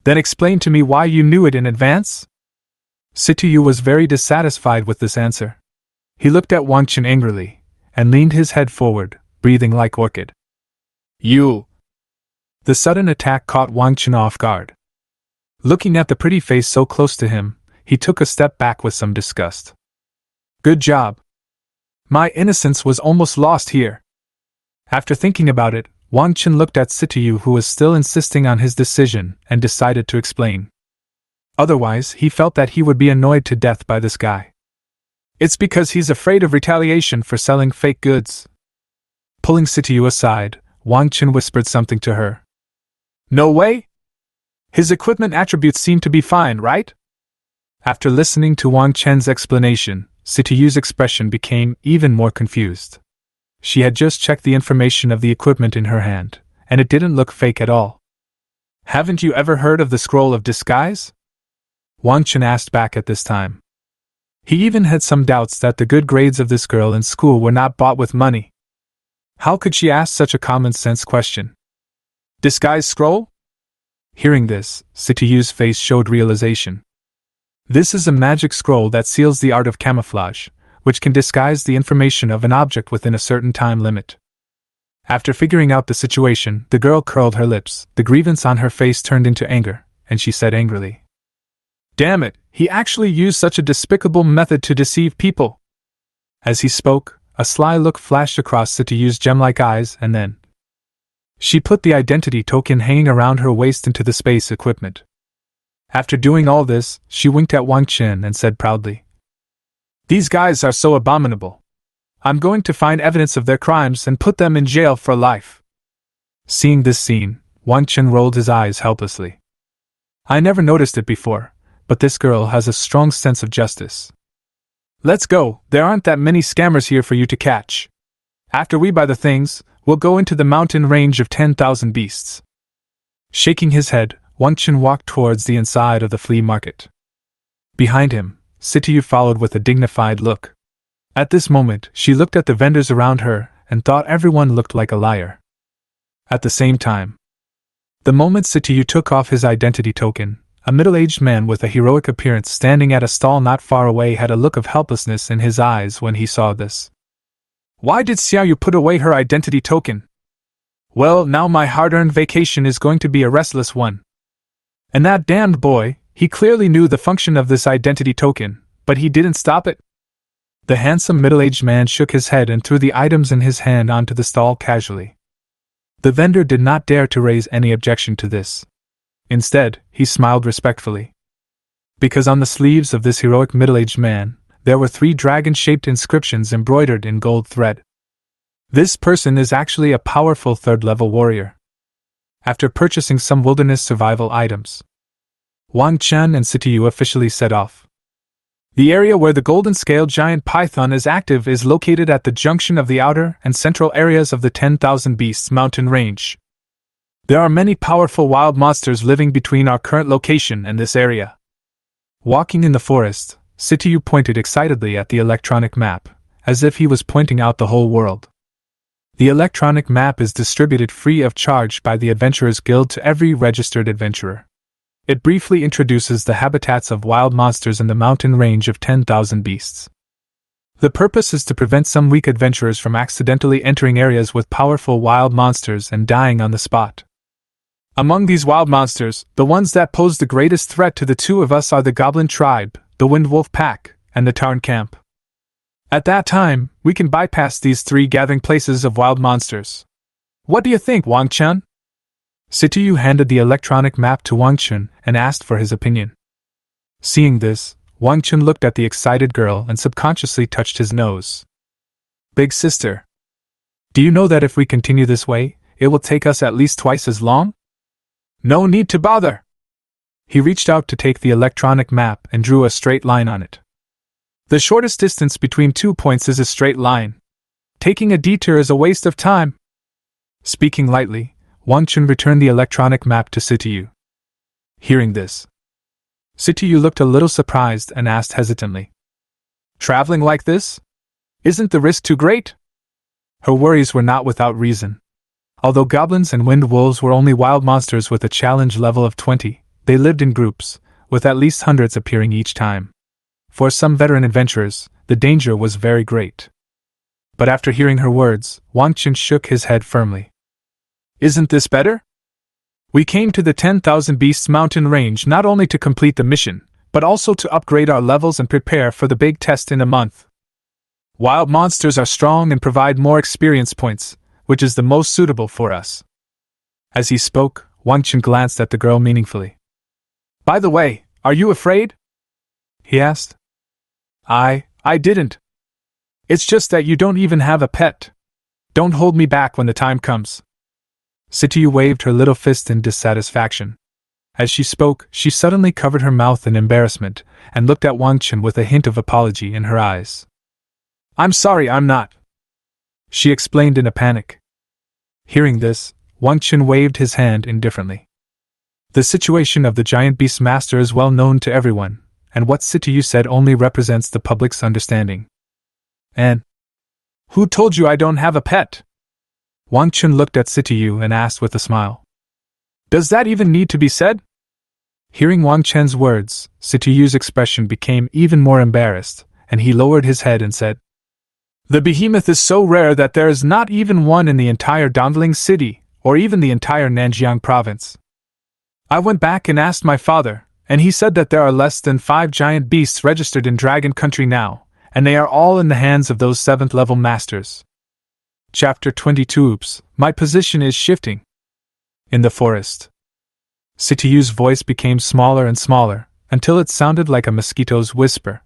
S1: Then explain to me why you knew it in advance? Situ was very dissatisfied with this answer. He looked at Wang Chen angrily, and leaned his head forward, breathing like orchid. You! The sudden attack caught Wang Chen off guard. Looking at the pretty face so close to him, he took a step back with some disgust. Good job. My innocence was almost lost here. After thinking about it, Wang Chen looked at Situ, who was still insisting on his decision, and decided to explain. Otherwise, he felt that he would be annoyed to death by this guy. It's because he's afraid of retaliation for selling fake goods. Pulling Situ aside, Wang Chen whispered something to her. No way? His equipment attributes seem to be fine, right? After listening to Wang Chen's explanation, Situ's expression became even more confused. She had just checked the information of the equipment in her hand, and it didn't look fake at all. Haven't you ever heard of the scroll of disguise? Wang Chen asked back at this time. He even had some doubts that the good grades of this girl in school were not bought with money. How could she ask such a common-sense question? Disguise scroll? Hearing this, Situ's face showed realization. This is a magic scroll that seals the art of camouflage, which can disguise the information of an object within a certain time limit. After figuring out the situation, the girl curled her lips, the grievance on her face turned into anger, and she said angrily, Damn it, he actually used such a despicable method to deceive people. As he spoke, a sly look flashed across Situ's gem-like eyes, and then she put the identity token hanging around her waist into the space equipment. After doing all this, she winked at Wang Chen and said proudly, These guys are so abominable. I'm going to find evidence of their crimes and put them in jail for life. Seeing this scene, Wang Chen rolled his eyes helplessly. I never noticed it before, but this girl has a strong sense of justice. Let's go, there aren't that many scammers here for you to catch. After we buy the things, we'll go into the mountain range of 10,000 beasts. Shaking his head, Wang Chen walked towards the inside of the flea market. Behind him, Situ followed with a dignified look. At this moment, she looked at the vendors around her and thought everyone looked like a liar. At the same time, the moment Situ took off his identity token, a middle-aged man with a heroic appearance standing at a stall not far away had a look of helplessness in his eyes when he saw this. Why did Xiaoyu put away her identity token? Well, now my hard-earned vacation is going to be a restless one. And that damned boy, he clearly knew the function of this identity token, but he didn't stop it. The handsome middle-aged man shook his head and threw the items in his hand onto the stall casually. The vendor did not dare to raise any objection to this. Instead, he smiled respectfully. Because on the sleeves of this heroic middle-aged man, there were 3 dragon-shaped inscriptions embroidered in gold thread. This person is actually a powerful 3rd-level warrior. After purchasing some wilderness survival items, Wang Chen and Situ officially set off. The area where the golden-scaled giant python is active is located at the junction of the outer and central areas of the 10,000 Beasts mountain range. There are many powerful wild monsters living between our current location and this area. Walking in the forest, Situ pointed excitedly at the electronic map, as if he was pointing out the whole world. The electronic map is distributed free of charge by the Adventurers Guild to every registered adventurer. It briefly introduces the habitats of wild monsters in the mountain range of 10,000 beasts. The purpose is to prevent some weak adventurers from accidentally entering areas with powerful wild monsters and dying on the spot. Among these wild monsters, the ones that pose the greatest threat to the two of us are the Goblin Tribe, the Wind Wolf Pack, and the Tarn Camp. At that time, we can bypass these 3 gathering places of wild monsters. What do you think, Wang Chen? Situ handed the electronic map to Wang Chen and asked for his opinion. Seeing this, Wang Chen looked at the excited girl and subconsciously touched his nose. Big sister, do you know that if we continue this way, it will take us at least twice as long? No need to bother. He reached out to take the electronic map and drew a straight line on it. The shortest distance between 2 points is a straight line. Taking a detour is a waste of time. Speaking lightly, Wang Chen returned the electronic map to Situ. Hearing this, Situ looked a little surprised and asked hesitantly, Traveling like this? Isn't the risk too great? Her worries were not without reason. Although goblins and wind wolves were only wild monsters with a challenge level of 20, they lived in groups, with at least hundreds appearing each time. For some veteran adventurers, the danger was very great. But after hearing her words, Wang Chen shook his head firmly. Isn't this better? We came to the 10,000 Beasts mountain range not only to complete the mission, but also to upgrade our levels and prepare for the big test in a month. Wild monsters are strong and provide more experience points, which is the most suitable for us. As he spoke, Wang Chen glanced at the girl meaningfully. By the way, are you afraid? He asked. I didn't. It's just that you don't even have a pet. Don't hold me back when the time comes. Situ waved her little fist in dissatisfaction. As she spoke, she suddenly covered her mouth in embarrassment and looked at Wang Chen with a hint of apology in her eyes. I'm sorry, I'm not. She explained in a panic. Hearing this, Wang Chen waved his hand indifferently. The situation of the giant beast master is well known to everyone, and what Situ said only represents the public's understanding. And who told you I don't have a pet? Wang Chen looked at Situ and asked with a smile. Does that even need to be said? Hearing Wang Chen's words, Situ's expression became even more embarrassed, and he lowered his head and said, The behemoth is so rare that there is not even one in the entire Dongling city, or even the entire Nanjiang province. I went back and asked my father, and he said that there are less than 5 giant beasts registered in Dragon Country now, and they are all in the hands of those 7th-level masters. Chapter 22. Oops, my position is shifting. In the forest. Situ's voice became smaller and smaller, until it sounded like a mosquito's whisper.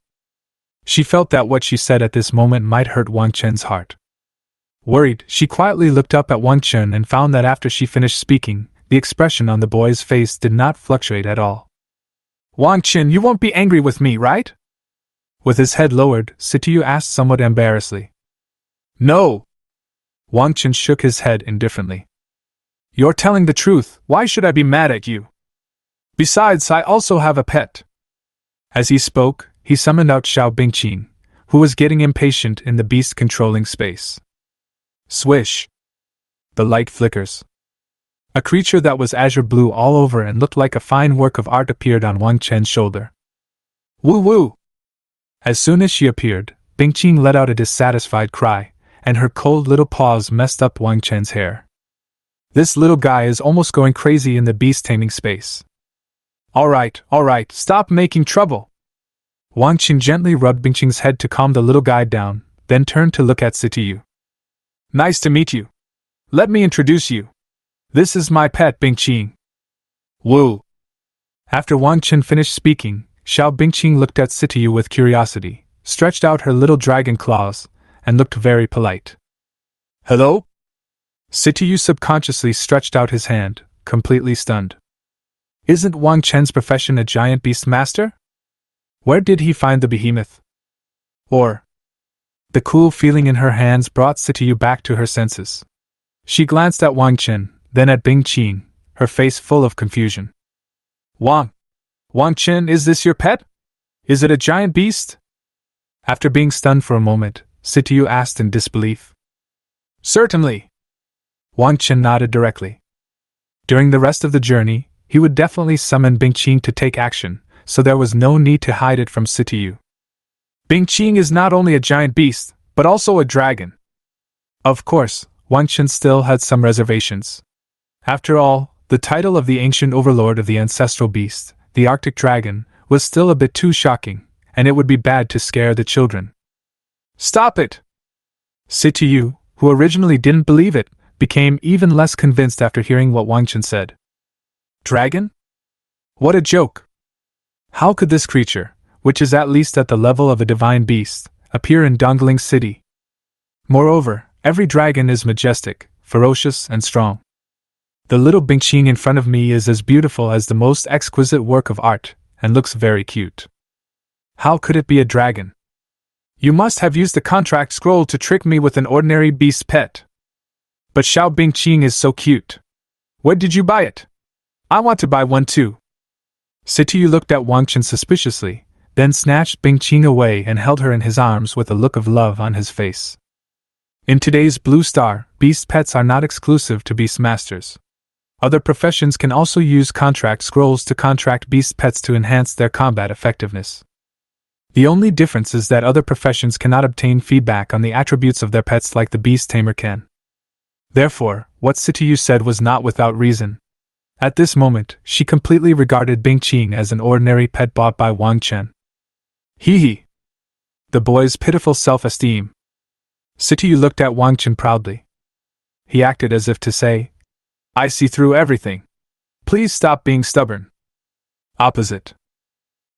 S1: She felt that what she said at this moment might hurt Wang Chen's heart. Worried, she quietly looked up at Wang Chen and found that after she finished speaking, the expression on the boy's face did not fluctuate at all. Wang Chen, you won't be angry with me, right? With his head lowered, Situ asked somewhat embarrassedly. No. Wang Chen shook his head indifferently. You're telling the truth, why should I be mad at you? Besides, I also have a pet. As he spoke, he summoned out Xiao Bingqing, who was getting impatient in the beast-controlling space. Swish! The light flickers. A creature that was azure blue all over and looked like a fine work of art appeared on Wang Chen's shoulder. Woo-woo! As soon as she appeared, Bingqing let out a dissatisfied cry, and her cold little paws messed up Wang Chen's hair. This little guy is almost going crazy in the beast-taming space. All right, stop making trouble. Wang Chen gently rubbed Bingqing's head to calm the little guy down, then turned to look at Situ. Nice to meet you. Let me introduce you. This is my pet Bingqing. Woo! After Wang Chen finished speaking, Xiao Bingqing looked at Situ with curiosity, stretched out her little dragon claws, and looked very polite. Hello? Situ subconsciously stretched out his hand, completely stunned. Isn't Wang Chen's profession a giant beast master? Where did he find the behemoth? Or... The cool feeling in her hands brought Situ back to her senses. She glanced at Wang Chen, then at Bingqing, her face full of confusion. Wang Chen, is this your pet? Is it a giant beast? After being stunned for a moment, Situ asked in disbelief. Certainly. Wang Chen nodded directly. During the rest of the journey, he would definitely summon Bingqing to take action, so there was no need to hide it from Situ. Bingqing is not only a giant beast, but also a dragon. Of course, Wang Chen still had some reservations. After all, the title of the ancient overlord of the ancestral beast, the Arctic dragon, was still a bit too shocking, and it would be bad to scare the children. Stop it! Situ, who originally didn't believe it, became even less convinced after hearing what Wang Chen said. Dragon? What a joke! How could this creature, which is at least at the level of a divine beast, appear in Dongling City? Moreover, every dragon is majestic, ferocious, and strong. The little Bingqing in front of me is as beautiful as the most exquisite work of art, and looks very cute. How could it be a dragon? You must have used the contract scroll to trick me with an ordinary beast pet. But Xiao Bingqing is so cute. Where did you buy it? I want to buy one too. Situ looked at Wang Chen suspiciously, then snatched Bingqing away and held her in his arms with a look of love on his face. In today's Blue Star, beast pets are not exclusive to beast masters. Other professions can also use contract scrolls to contract beast pets to enhance their combat effectiveness. The only difference is that other professions cannot obtain feedback on the attributes of their pets like the beast tamer can. Therefore, what Situ said was not without reason. At this moment, she completely regarded Bingqing as an ordinary pet bought by Wang Chen. Hee hee. The boy's pitiful self-esteem. Situ looked at Wang Chen proudly. He acted as if to say, I see through everything. Please stop being stubborn. Opposite.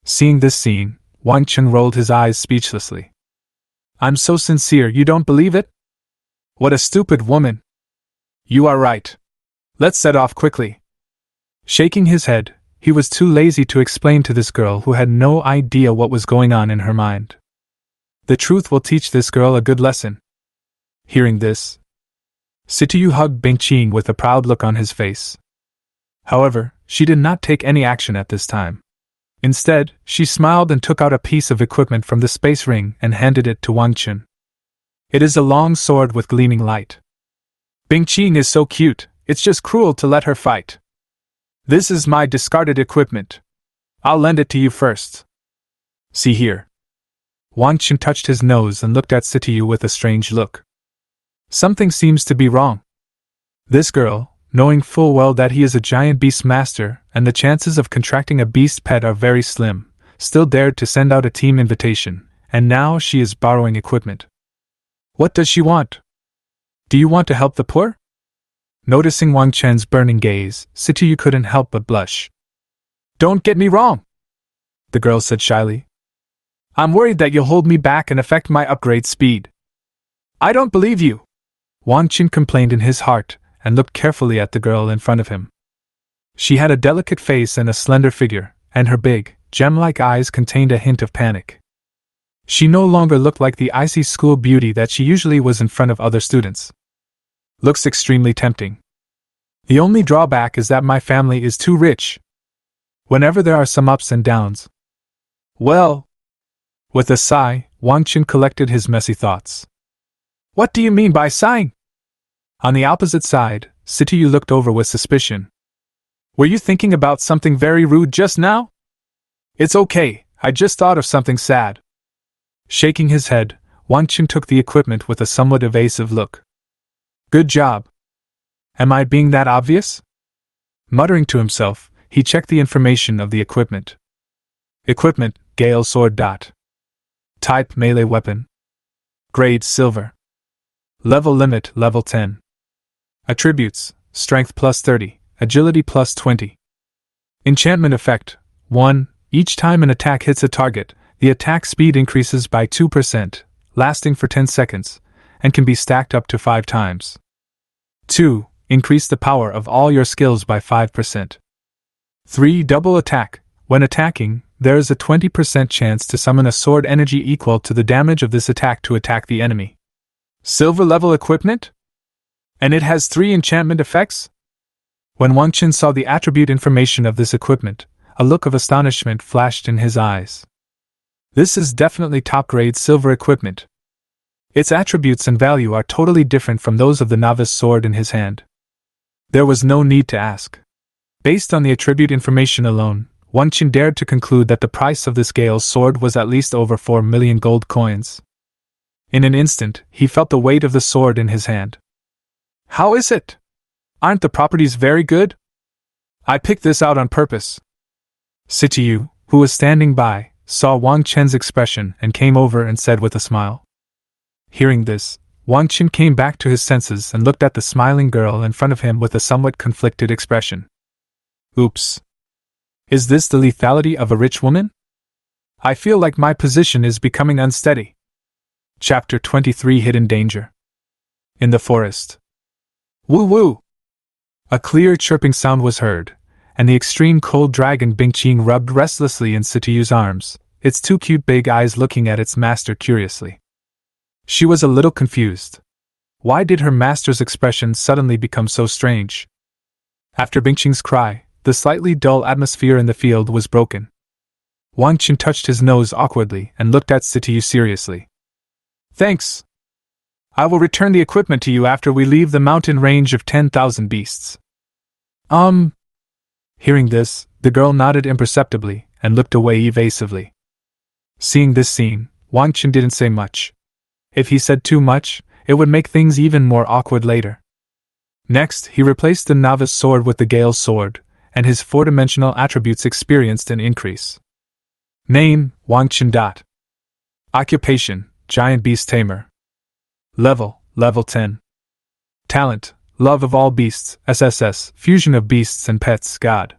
S1: Seeing this scene, Wang Chen rolled his eyes speechlessly. I'm so sincere you don't believe it? What a stupid woman. You are right. Let's set off quickly. Shaking his head, he was too lazy to explain to this girl who had no idea what was going on in her mind. The truth will teach this girl a good lesson. Hearing this, Situ hugged Bingqing with a proud look on his face. However, she did not take any action at this time. Instead, she smiled and took out a piece of equipment from the space ring and handed it to Wang Chen. It is a long sword with gleaming light. Bingqing is so cute, it's just cruel to let her fight. This is my discarded equipment. I'll lend it to you first. See here. Wang Chen touched his nose and looked at Situ with a strange look. Something seems to be wrong. This girl, knowing full well that he is a giant beast master and the chances of contracting a beast pet are very slim, still dared to send out a team invitation, and now she is borrowing equipment. What does she want? Do you want to help the poor? Noticing Wang Chen's burning gaze, Situ couldn't help but blush. Don't get me wrong, the girl said shyly. I'm worried that you'll hold me back and affect my upgrade speed. I don't believe you, Wang Chen complained in his heart, and looked carefully at the girl in front of him. She had a delicate face and a slender figure, and her big, gem-like eyes contained a hint of panic. She no longer looked like the icy school beauty that she usually was in front of other students. Looks extremely tempting. The only drawback is that my family is too rich. Whenever there are some ups and downs. Well. With a sigh, Wang Chen collected his messy thoughts. What do you mean by sighing? On the opposite side, Situ looked over with suspicion. Were you thinking about something very rude just now? It's okay, I just thought of something sad. Shaking his head, Wang Chen took the equipment with a somewhat evasive look. Good job. Am I being that obvious? Muttering to himself, he checked the information of the equipment. Equipment, Gale Sword. Type, melee weapon. Grade, silver. Level limit, level 10. Attributes, strength plus 30, agility plus 20. Enchantment effect, 1. Each time an attack hits a target, the attack speed increases by 2%, lasting for 10 seconds, and can be stacked up to 5 times. 2. Increase the power of all your skills by 5%. 3. Double attack. When attacking, there is a 20% chance to summon a sword energy equal to the damage of this attack to attack the enemy. Silver level equipment? And it has 3 enchantment effects? When Wang Chen saw the attribute information of this equipment, a look of astonishment flashed in his eyes. This is definitely top-grade silver equipment. Its attributes and value are totally different from those of the novice sword in his hand. There was no need to ask. Based on the attribute information alone, Wang Chen dared to conclude that the price of this Gale's sword was at least over 4 million gold coins. In an instant, he felt the weight of the sword in his hand. How is it? Aren't the properties very good? I picked this out on purpose. Situ, who was standing by, saw Wang Chen's expression and came over and said with a smile. Hearing this, Wang Chen came back to his senses and looked at the smiling girl in front of him with a somewhat conflicted expression. Oops. Is this the lethality of a rich woman? I feel like my position is becoming unsteady. Chapter 23 Hidden Danger. In the forest. Woo-woo! A clear chirping sound was heard, and the extreme cold dragon Bingqing rubbed restlessly in Situ's arms, its 2 cute big eyes looking at its master curiously. She was a little confused. Why did her master's expression suddenly become so strange? After Bingqing's cry, the slightly dull atmosphere in the field was broken. Wang Chen touched his nose awkwardly and looked at Situ seriously. Thanks. I will return the equipment to you after we leave the mountain range of 10,000 beasts. Hearing this, the girl nodded imperceptibly and looked away evasively. Seeing this scene, Wang Chen didn't say much. If he said too much, it would make things even more awkward later. Next, he replaced the novice sword with the Gale sword, and his four-dimensional attributes experienced an increase. Name, Wang Chen. Occupation, Giant Beast Tamer. Level 10. Talent, Love of all beasts, SSS, Fusion of beasts and pets, God.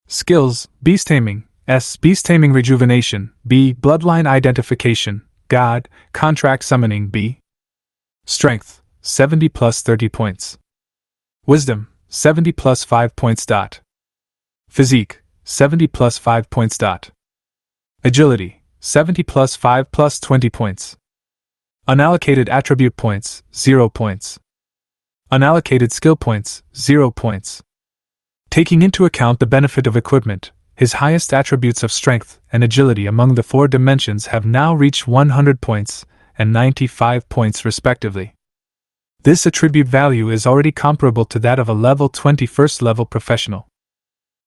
S1: Skills, Beast Taming, S. Beast Taming Rejuvenation, B. Bloodline Identification, God, Contract Summoning, B. Strength, 70 plus 30 points. Wisdom, 70 plus 5 points. Physique, 70 plus 5 points. Agility, 70 plus 5 plus 20 points. Unallocated attribute points, 0 points. Unallocated skill points, 0 points. Taking into account the benefit of equipment, his highest attributes of strength and agility among the four dimensions have now reached 100 points and 95 points respectively. This attribute value is already comparable to that of a level 20 first level professional.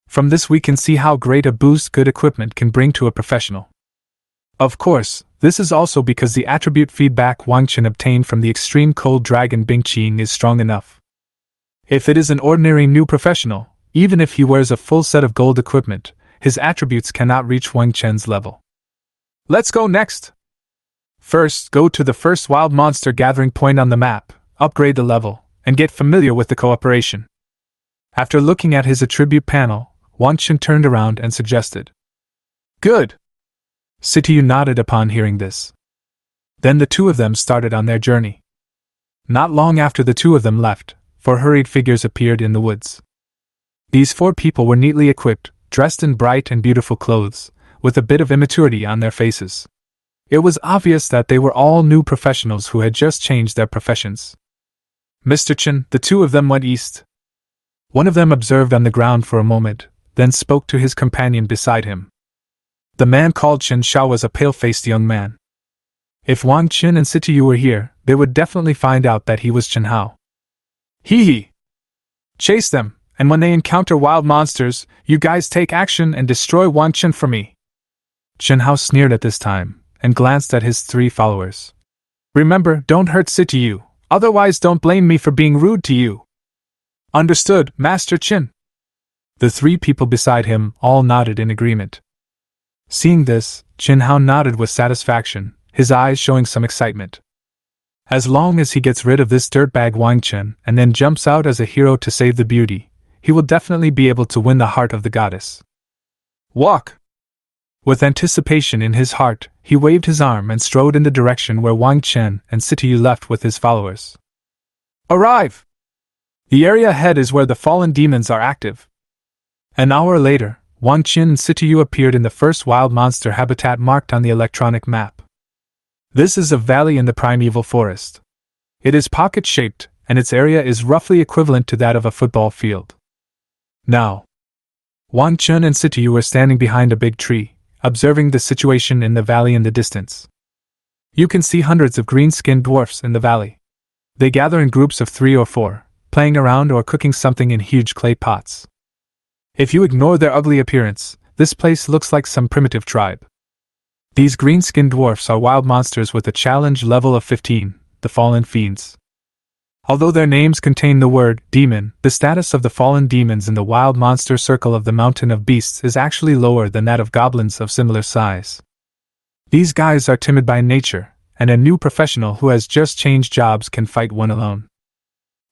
S1: From this we can see how great a boost good equipment can bring to a professional. Of course, this is also because the attribute feedback Wang Chen obtained from the extreme cold dragon Bing Qing is strong enough. If it is an ordinary new professional, even if he wears a full set of gold equipment, his attributes cannot reach Wang Chen's level. Let's go next! First, go to the first wild monster gathering point on the map, upgrade the level, and get familiar with the cooperation. After looking at his attribute panel, Wang Chen turned around and suggested. Good! Situ nodded upon hearing this. Then the two of them started on their journey. Not long after the two of them left, four hurried figures appeared in the woods. These four people were neatly equipped, dressed in bright and beautiful clothes, with a bit of immaturity on their faces. It was obvious that they were all new professionals who had just changed their professions. Mr. Chen, the two of them went east. One of them observed on the ground for a moment, then spoke to his companion beside him. The man called Chen Hao was a pale-faced young man. If Wang Chen and Situ were here, they would definitely find out that he was Chen Hao. Hee! Chase them, and when they encounter wild monsters, you guys take action and destroy Wang Chen for me. Chen Hao sneered at this time, and glanced at his three followers. Remember, don't hurt Situ, otherwise don't blame me for being rude to you. Understood, Master Chen. The three people beside him all nodded in agreement. Seeing this, Chen Hao nodded with satisfaction, his eyes showing some excitement. As long as he gets rid of this dirtbag Wang Chen and then jumps out as a hero to save the beauty, he will definitely be able to win the heart of the goddess. Walk! With anticipation in his heart, he waved his arm and strode in the direction where Wang Chen and Situ left with his followers. Arrive! The area ahead is where the fallen demons are active. An hour later, Wang Chen and Situ appeared in the first wild monster habitat marked on the electronic map. This is a valley in the primeval forest. It is pocket-shaped, and its area is roughly equivalent to that of a football field. Now, Wang Chen and Situ were standing behind a big tree, observing the situation in the valley in the distance. You can see hundreds of green-skinned dwarfs in the valley. They gather in groups of 3 or 4, playing around or cooking something in huge clay pots. If you ignore their ugly appearance, this place looks like some primitive tribe. These green-skinned dwarfs are wild monsters with a challenge level of 15, the Fallen Fiends. Although their names contain the word demon, the status of the fallen demons in the wild monster circle of the Mountain of Beasts is actually lower than that of goblins of similar size. These guys are timid by nature, and a new professional who has just changed jobs can fight one alone.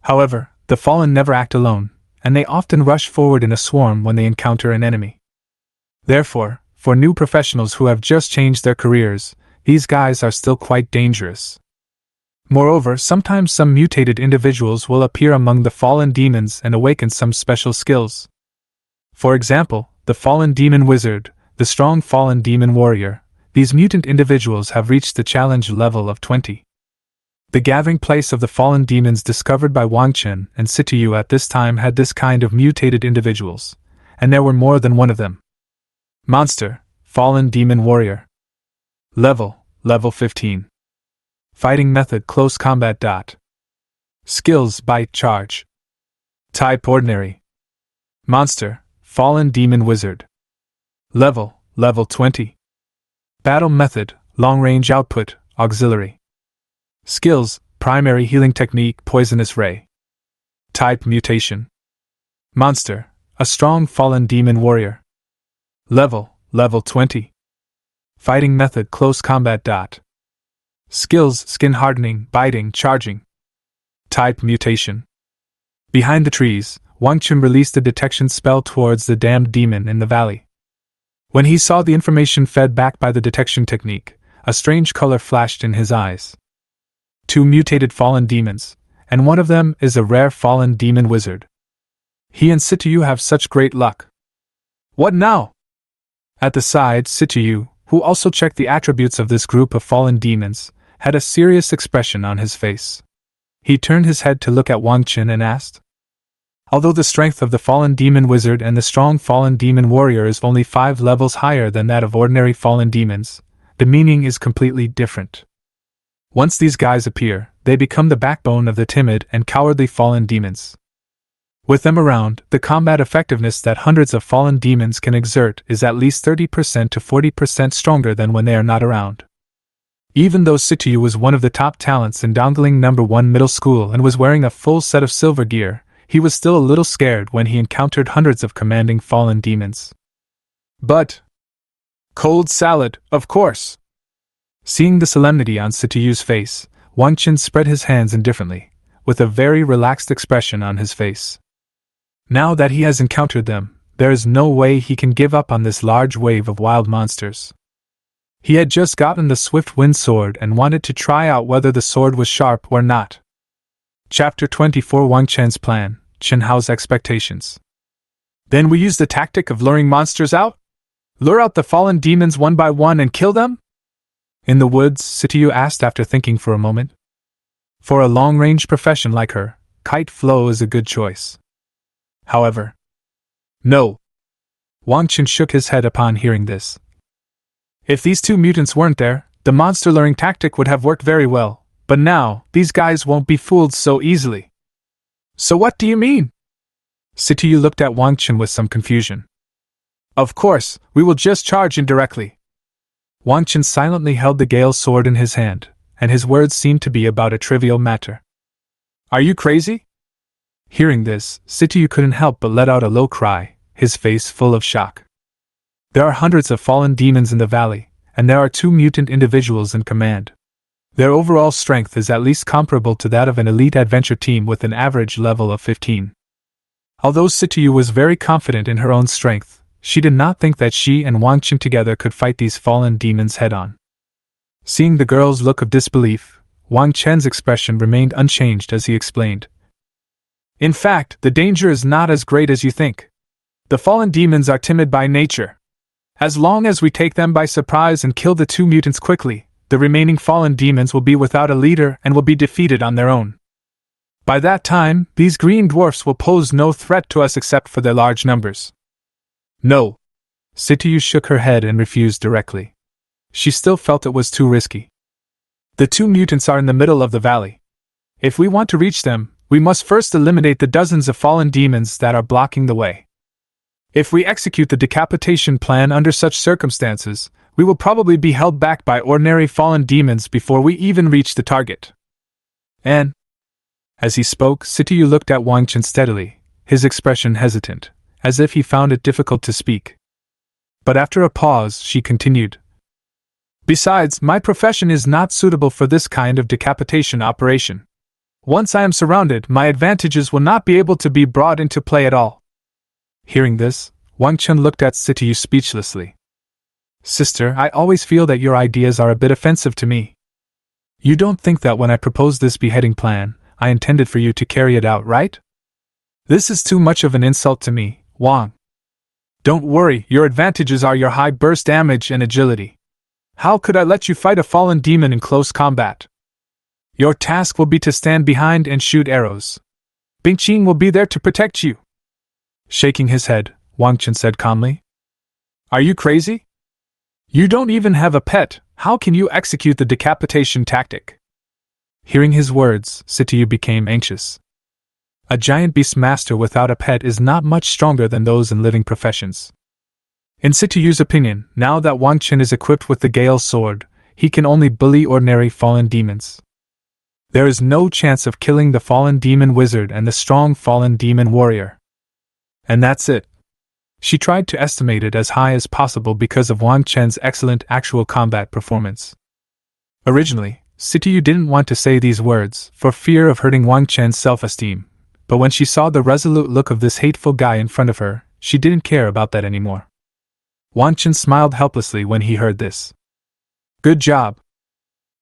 S1: However, the fallen never act alone, and they often rush forward in a swarm when they encounter an enemy. Therefore, for new professionals who have just changed their careers, these guys are still quite dangerous. Moreover, sometimes some mutated individuals will appear among the fallen demons and awaken some special skills. For example, the fallen demon wizard, the strong fallen demon warrior, these mutant individuals have reached the challenge level of 20. The gathering place of the fallen demons discovered by Wang Chen and Situ at this time had this kind of mutated individuals, and there were more than one of them. Monster, Fallen Demon Warrior. Level 15. Fighting method close combat. Skills bite charge. Type ordinary. Monster, Fallen Demon Wizard. Level 20. Battle method, long-range output, auxiliary. Skills, primary healing technique, poisonous ray. Type, mutation. Monster, a strong fallen demon warrior. Level 20. Fighting method, close combat. Skills, skin hardening, biting, charging. Type, mutation. Behind the trees, Wang Chen released a detection spell towards the damned demon in the valley. When he saw the information fed back by the detection technique, a strange color flashed in his eyes. 2 mutated fallen demons, and one of them is a rare fallen demon wizard. He and Situ have such great luck. What now? At the side, Situ, who also checked the attributes of this group of fallen demons, had a serious expression on his face. He turned his head to look at Wang Chen and asked, although the strength of the fallen demon wizard and the strong fallen demon warrior is only 5 levels higher than that of ordinary fallen demons, the meaning is completely different. Once these guys appear, they become the backbone of the timid and cowardly fallen demons. With them around, the combat effectiveness that hundreds of fallen demons can exert is at least 30% to 40% stronger than when they are not around. Even though Situ was one of the top talents in Dongling No. 1 middle school and was wearing a full set of silver gear, he was still a little scared when he encountered hundreds of commanding fallen demons. But cold salad, of course. Seeing the solemnity on Situ's face, Wang Chen spread his hands indifferently, with a very relaxed expression on his face. Now that he has encountered them, there is no way he can give up on this large wave of wild monsters. He had just gotten the Swift Wind Sword and wanted to try out whether the sword was sharp or not. Chapter 24, Wang Chen's plan, Chen Hao's expectations. Then we use the tactic of luring monsters out? Lure out the fallen demons one by one and kill them? In the woods, Situ asked after thinking for a moment. For a long-range profession like her, kite flow is a good choice. However, no. Wang Chen shook his head upon hearing this. If these 2 mutants weren't there, the monster luring tactic would have worked very well, but now, these guys won't be fooled so easily. So what do you mean? Situ looked at Wang Chen with some confusion. Of course, we will just charge indirectly. Wang Chen silently held the Gale sword in his hand, and his words seemed to be about a trivial matter. Are you crazy? Hearing this, Situ couldn't help but let out a low cry, his face full of shock. There are hundreds of fallen demons in the valley, and there are 2 mutant individuals in command. Their overall strength is at least comparable to that of an elite adventure team with an average level of 15. Although Situ was very confident in her own strength, she did not think that she and Wang Chen together could fight these fallen demons head-on. Seeing the girl's look of disbelief, Wang Chen's expression remained unchanged as he explained. In fact, the danger is not as great as you think. The fallen demons are timid by nature. As long as we take them by surprise and kill the 2 mutants quickly, the remaining fallen demons will be without a leader and will be defeated on their own. By that time, these green dwarfs will pose no threat to us except for their large numbers. No. Situ shook her head and refused directly. She still felt it was too risky. The 2 mutants are in the middle of the valley. If we want to reach them, we must first eliminate the dozens of fallen demons that are blocking the way. If we execute the decapitation plan under such circumstances, we will probably be held back by ordinary fallen demons before we even reach the target. And as he spoke, Situ looked at Wang Chen steadily, his expression hesitant, as if he found it difficult to speak. But after a pause, she continued. Besides, my profession is not suitable for this kind of decapitation operation. Once I am surrounded, my advantages will not be able to be brought into play at all. Hearing this, Wang Chen looked at Situ speechlessly. Sister, I always feel that your ideas are a bit offensive to me. You don't think that when I proposed this beheading plan, I intended for you to carry it out, right? This is too much of an insult to me, Wang. Don't worry, your advantages are your high burst damage and agility. How could I let you fight a fallen demon in close combat? Your task will be to stand behind and shoot arrows. Bingqing will be there to protect you. Shaking his head, Wang Chen said calmly. Are you crazy? You don't even have a pet, how can you execute the decapitation tactic? Hearing his words, Situ became anxious. A giant beast master without a pet is not much stronger than those in living professions. In Situ's opinion, now that Wang Chen is equipped with the Gale's sword, he can only bully ordinary fallen demons. There is no chance of killing the fallen demon wizard and the strong fallen demon warrior. And that's it. She tried to estimate it as high as possible because of Wang Chen's excellent actual combat performance. Originally, Situ didn't want to say these words, for fear of hurting Wang Chen's self-esteem, but when she saw the resolute look of this hateful guy in front of her, she didn't care about that anymore. Wang Chen smiled helplessly when he heard this. Good job.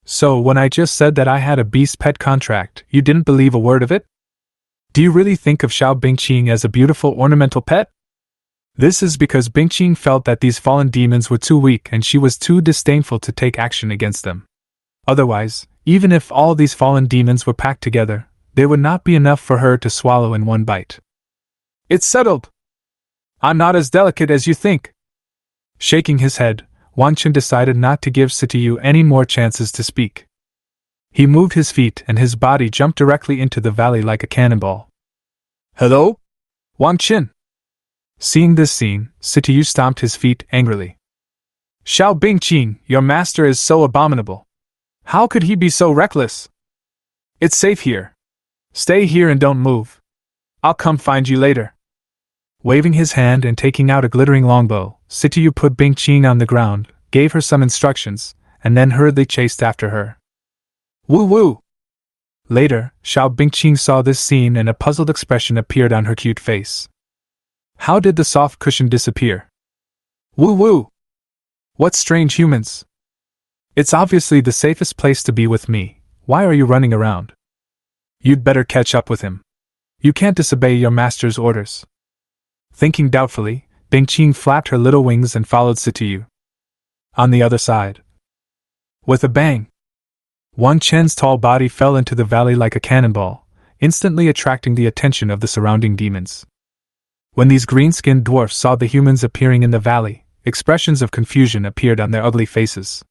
S1: So when I just said that I had a beast pet contract, you didn't believe a word of it? Do you really think of Xiao Bingqing as a beautiful ornamental pet? This is because Bingqing felt that these fallen demons were too weak and she was too disdainful to take action against them. Otherwise, even if all these fallen demons were packed together, they would not be enough for her to swallow in one bite. It's settled. I'm not as delicate as you think. Shaking his head, Wang Chen decided not to give Situ any more chances to speak. He moved his feet and his body jumped directly into the valley like a cannonball. Hello? Wang Chen. Seeing this scene, Situ stomped his feet angrily. Xiao Bingqing, your master is so abominable. How could he be so reckless? It's safe here. Stay here and don't move. I'll come find you later. Waving his hand and taking out a glittering longbow, Situ put Bingqing on the ground, gave her some instructions, and then hurriedly chased after her. Woo woo! Later, Xiao Bingqing saw this scene and a puzzled expression appeared on her cute face. How did the soft cushion disappear? Woo woo! What strange humans! It's obviously the safest place to be with me. Why are you running around? You'd better catch up with him. You can't disobey your master's orders. Thinking doubtfully, Bingqing flapped her little wings and followed Situ. On the other side. With a bang! Wang Chen's tall body fell into the valley like a cannonball, instantly attracting the attention of the surrounding demons. When these green-skinned dwarfs saw the humans appearing in the valley, expressions of confusion appeared on their ugly faces.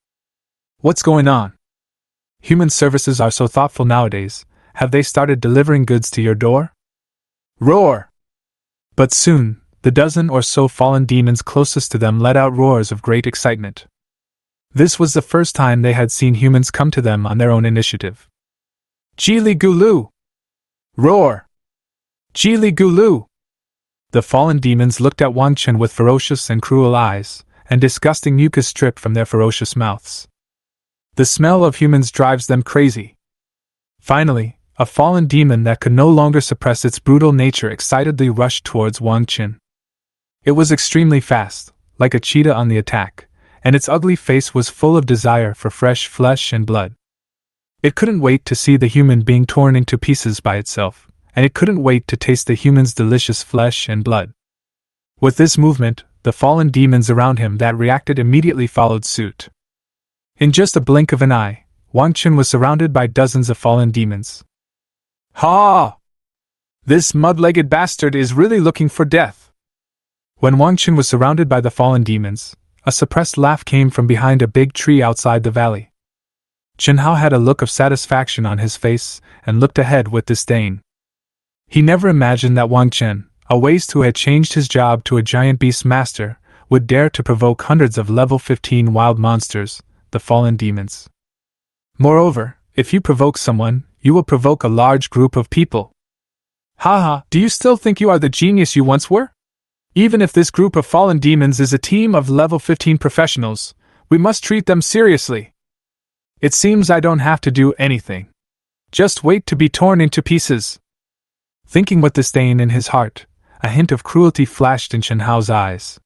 S1: What's going on? Human services are so thoughtful nowadays. Have they started delivering goods to your door? Roar! But soon, the dozen or so fallen demons closest to them let out roars of great excitement. This was the first time they had seen humans come to them on their own initiative. Geely Gulu! Roar! Geely Gulu! The fallen demons looked at Wang Chen with ferocious and cruel eyes, and disgusting mucus dripped from their ferocious mouths. The smell of humans drives them crazy. Finally, a fallen demon that could no longer suppress its brutal nature excitedly rushed towards Wang Chen. It was extremely fast, like a cheetah on the attack, and its ugly face was full of desire for fresh flesh and blood. It couldn't wait to see the human being torn into pieces by itself, and it couldn't wait to taste the human's delicious flesh and blood. With this movement, the fallen demons around him that reacted immediately followed suit. In just a blink of an eye, Wang Chen was surrounded by dozens of fallen demons. Ha! This mud-legged bastard is really looking for death. When Wang Chen was surrounded by the fallen demons, a suppressed laugh came from behind a big tree outside the valley. Chen Hao had a look of satisfaction on his face and looked ahead with disdain. He never imagined that Wang Chen, a waste who had changed his job to a giant beast master, would dare to provoke hundreds of level 15 wild monsters, the fallen demons. Moreover, if you provoke someone, you will provoke a large group of people. Haha, do you still think you are the genius you once were? Even if this group of fallen demons is a team of level 15 professionals, we must treat them seriously. It seems I don't have to do anything. Just wait to be torn into pieces. Thinking with disdain in his heart, a hint of cruelty flashed in Chen Hao's eyes.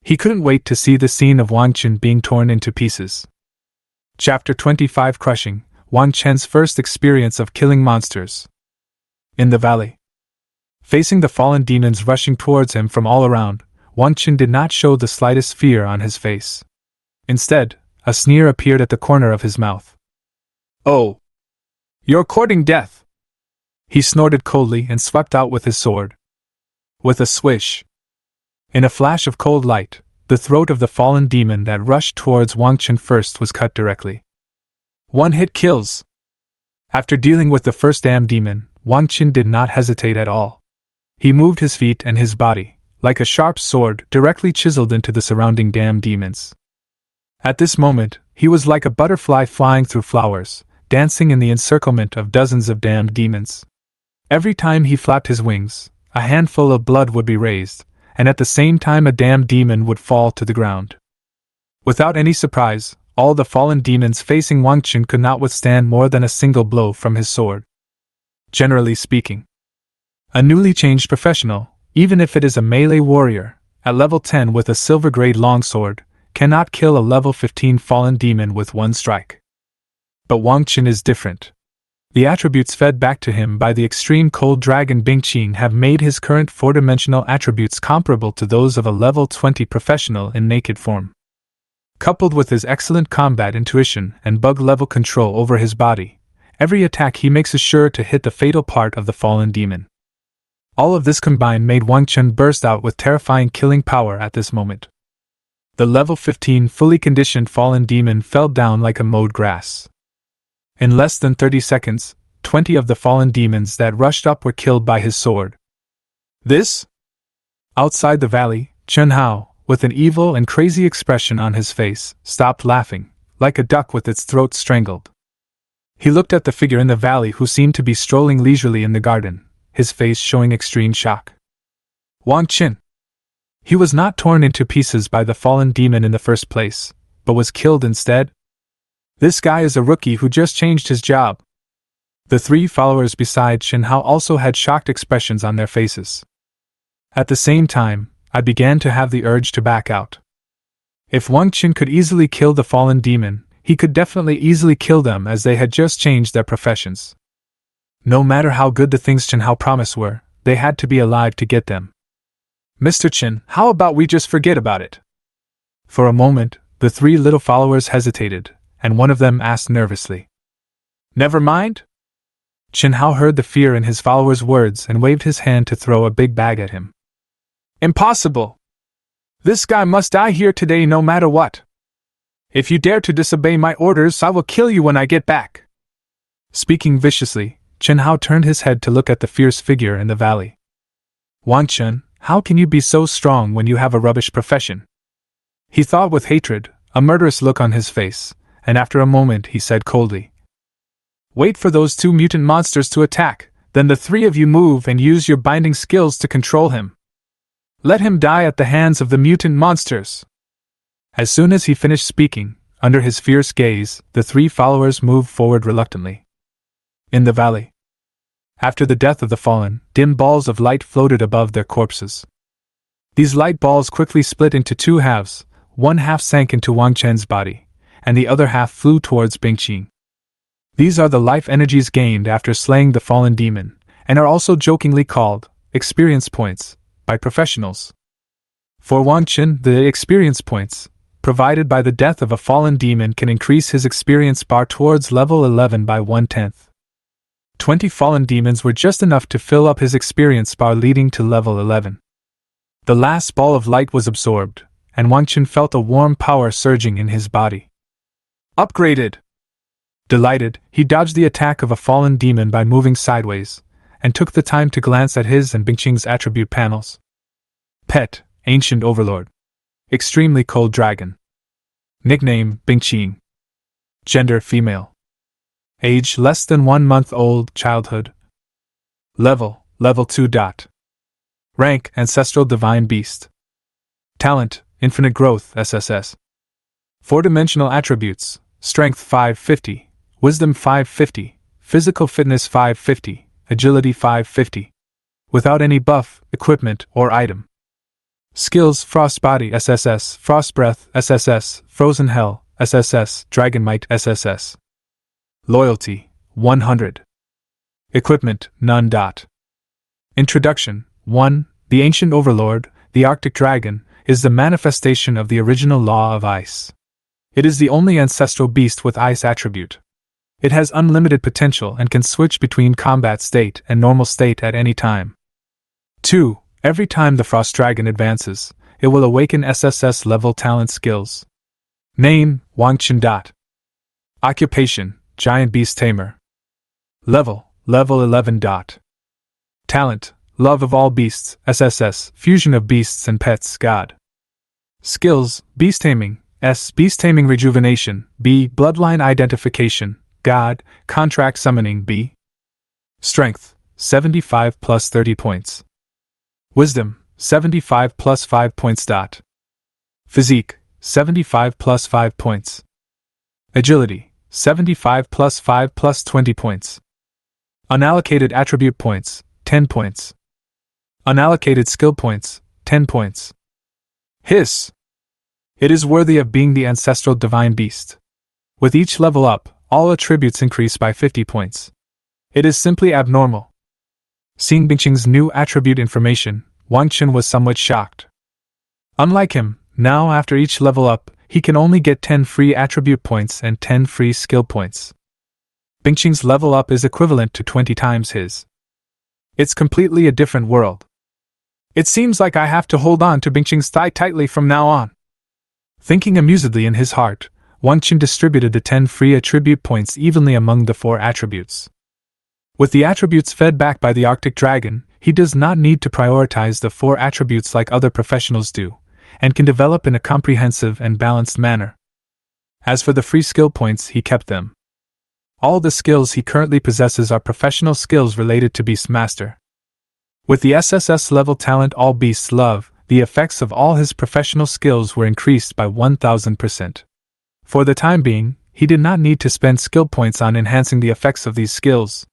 S1: He couldn't wait to see the scene of Wang Chen being torn into pieces. Chapter 25 Crushing, Wang Chen's first experience of killing monsters. In the valley. Facing the fallen demons rushing towards him from all around, Wang Chen did not show the slightest fear on his face. Instead, a sneer appeared at the corner of his mouth. Oh! You're courting death! He snorted coldly and swept out with his sword. With a swish. In a flash of cold light, the throat of the fallen demon that rushed towards Wang Chen first was cut directly. One-hit kills! After dealing with the first damn demon, Wang Chen did not hesitate at all. He moved his feet and his body, like a sharp sword directly chiseled into the surrounding damned demons. At this moment, he was like a butterfly flying through flowers, dancing in the encirclement of dozens of damned demons. Every time he flapped his wings, a handful of blood would be raised, and at the same time a damned demon would fall to the ground. Without any surprise, all the fallen demons facing Wang Chen could not withstand more than a single blow from his sword. Generally speaking, a newly changed professional, even if it is a melee warrior, at level 10 with a silver-grade longsword, cannot kill a level 15 fallen demon with one strike. But Wang Chen is different. The attributes fed back to him by the extreme cold dragon Bingqing have made his current four-dimensional attributes comparable to those of a level 20 professional in naked form. Coupled with his excellent combat intuition and bug-level control over his body, every attack he makes is sure to hit the fatal part of the fallen demon. All of this combined made Wang Chen burst out with terrifying killing power at this moment. The level 15 fully conditioned fallen demon fell down like a mowed grass. In less than 30 seconds, 20 of the fallen demons that rushed up were killed by his sword. This? Outside the valley, Chen Hao, with an evil and crazy expression on his face, stopped laughing, like a duck with its throat strangled. He looked at the figure in the valley who seemed to be strolling leisurely in the garden, his face showing extreme shock. Wang Chen. He was not torn into pieces by the fallen demon in the first place, but was killed instead? This guy is a rookie who just changed his job. The three followers beside Chen Hao also had shocked expressions on their faces. At the same time, I began to have the urge to back out. If Wang Chen could easily kill the fallen demon, he could definitely easily kill them as they had just changed their professions. No matter how good the things Chen Hao promised were, they had to be alive to get them. Mr. Chen, how about we just forget about it? For a moment, the three little followers hesitated, and one of them asked nervously. Never mind? Chen Hao heard the fear in his follower's words and waved his hand to throw a big bag at him. Impossible! This guy must die here today no matter what. If you dare to disobey my orders, I will kill you when I get back. Speaking viciously, Chen Hao turned his head to look at the fierce figure in the valley. Wang Chen, how can you be so strong when you have a rubbish profession? He thought with hatred, a murderous look on his face, and after a moment he said coldly, Wait for those two mutant monsters to attack, then the three of you move and use your binding skills to control him. Let him die at the hands of the mutant monsters. As soon as he finished speaking, under his fierce gaze, the three followers moved forward reluctantly. In the valley, after the death of the fallen, dim balls of light floated above their corpses. These light balls quickly split into two halves, one half sank into Wang Chen's body, and the other half flew towards Bingqing. These are the life energies gained after slaying the fallen demon, and are also jokingly called experience points by professionals. For Wang Chen, the experience points provided by the death of a fallen demon can increase his experience bar towards level 11 by 1/10. 20 fallen demons were just enough to fill up his experience bar, leading to level 11. The last ball of light was absorbed, and Wang Chen felt a warm power surging in his body. Upgraded! Delighted, he dodged the attack of a fallen demon by moving sideways, and took the time to glance at his and Bingqing's attribute panels. Pet, Ancient Overlord. Extremely Cold Dragon. Nickname, Bingqing. Gender, female. Age, less than 1 month old, childhood. Level, level 2. Rank, Ancestral Divine Beast. Talent, Infinite Growth, SSS. 4-dimensional attributes, Strength 550, Wisdom 550, Physical Fitness 550, Agility 550. Without any buff, equipment, or item. Skills, Frost Body, SSS, Frost Breath, SSS, Frozen Hell, SSS, Dragon Might, SSS. Loyalty, 100. Equipment, none. Introduction. 1. The Ancient Overlord, the Arctic Dragon, is the manifestation of the original law of ice. It is the only ancestral beast with ice attribute. It has unlimited potential and can switch between combat state and normal state at any time. 2. Every time the Frost Dragon advances, it will awaken SSS level talent skills. Name, Wang Chen. Occupation, Giant Beast Tamer. Level, level 11. Talent, love of all beasts, SSS, fusion of beasts and pets, God. Skills, beast taming, S, beast taming rejuvenation, B, bloodline identification, God, contract summoning, B. Strength, 75 plus 30 points. Wisdom, 75 plus 5 points. Physique, 75 plus 5 points. Agility, 75 plus 5 plus 20 points. Unallocated attribute points, 10 points. Unallocated skill points, 10 points. Hiss! It is worthy of being the ancestral divine beast. With each level up, all attributes increase by 50 points. It is simply abnormal. Seeing Bingqing's new attribute information, Wang Chen was somewhat shocked. Unlike him, now after each level up, he can only get 10 free attribute points and 10 free skill points. Bingqing's level up is equivalent to 20 times his. It's completely a different world. It seems like I have to hold on to Bingqing's thigh tightly from now on. Thinking amusedly in his heart, Wang Chen distributed the 10 free attribute points evenly among the 4 attributes. With the attributes fed back by the Arctic Dragon, he does not need to prioritize the 4 attributes like other professionals do, and can develop in a comprehensive and balanced manner. As for the free skill points, he kept them. All the skills he currently possesses are professional skills related to Beastmaster. With the SSS level talent All Beasts Love, the effects of all his professional skills were increased by 1000%. For the time being, he did not need to spend skill points on enhancing the effects of these skills.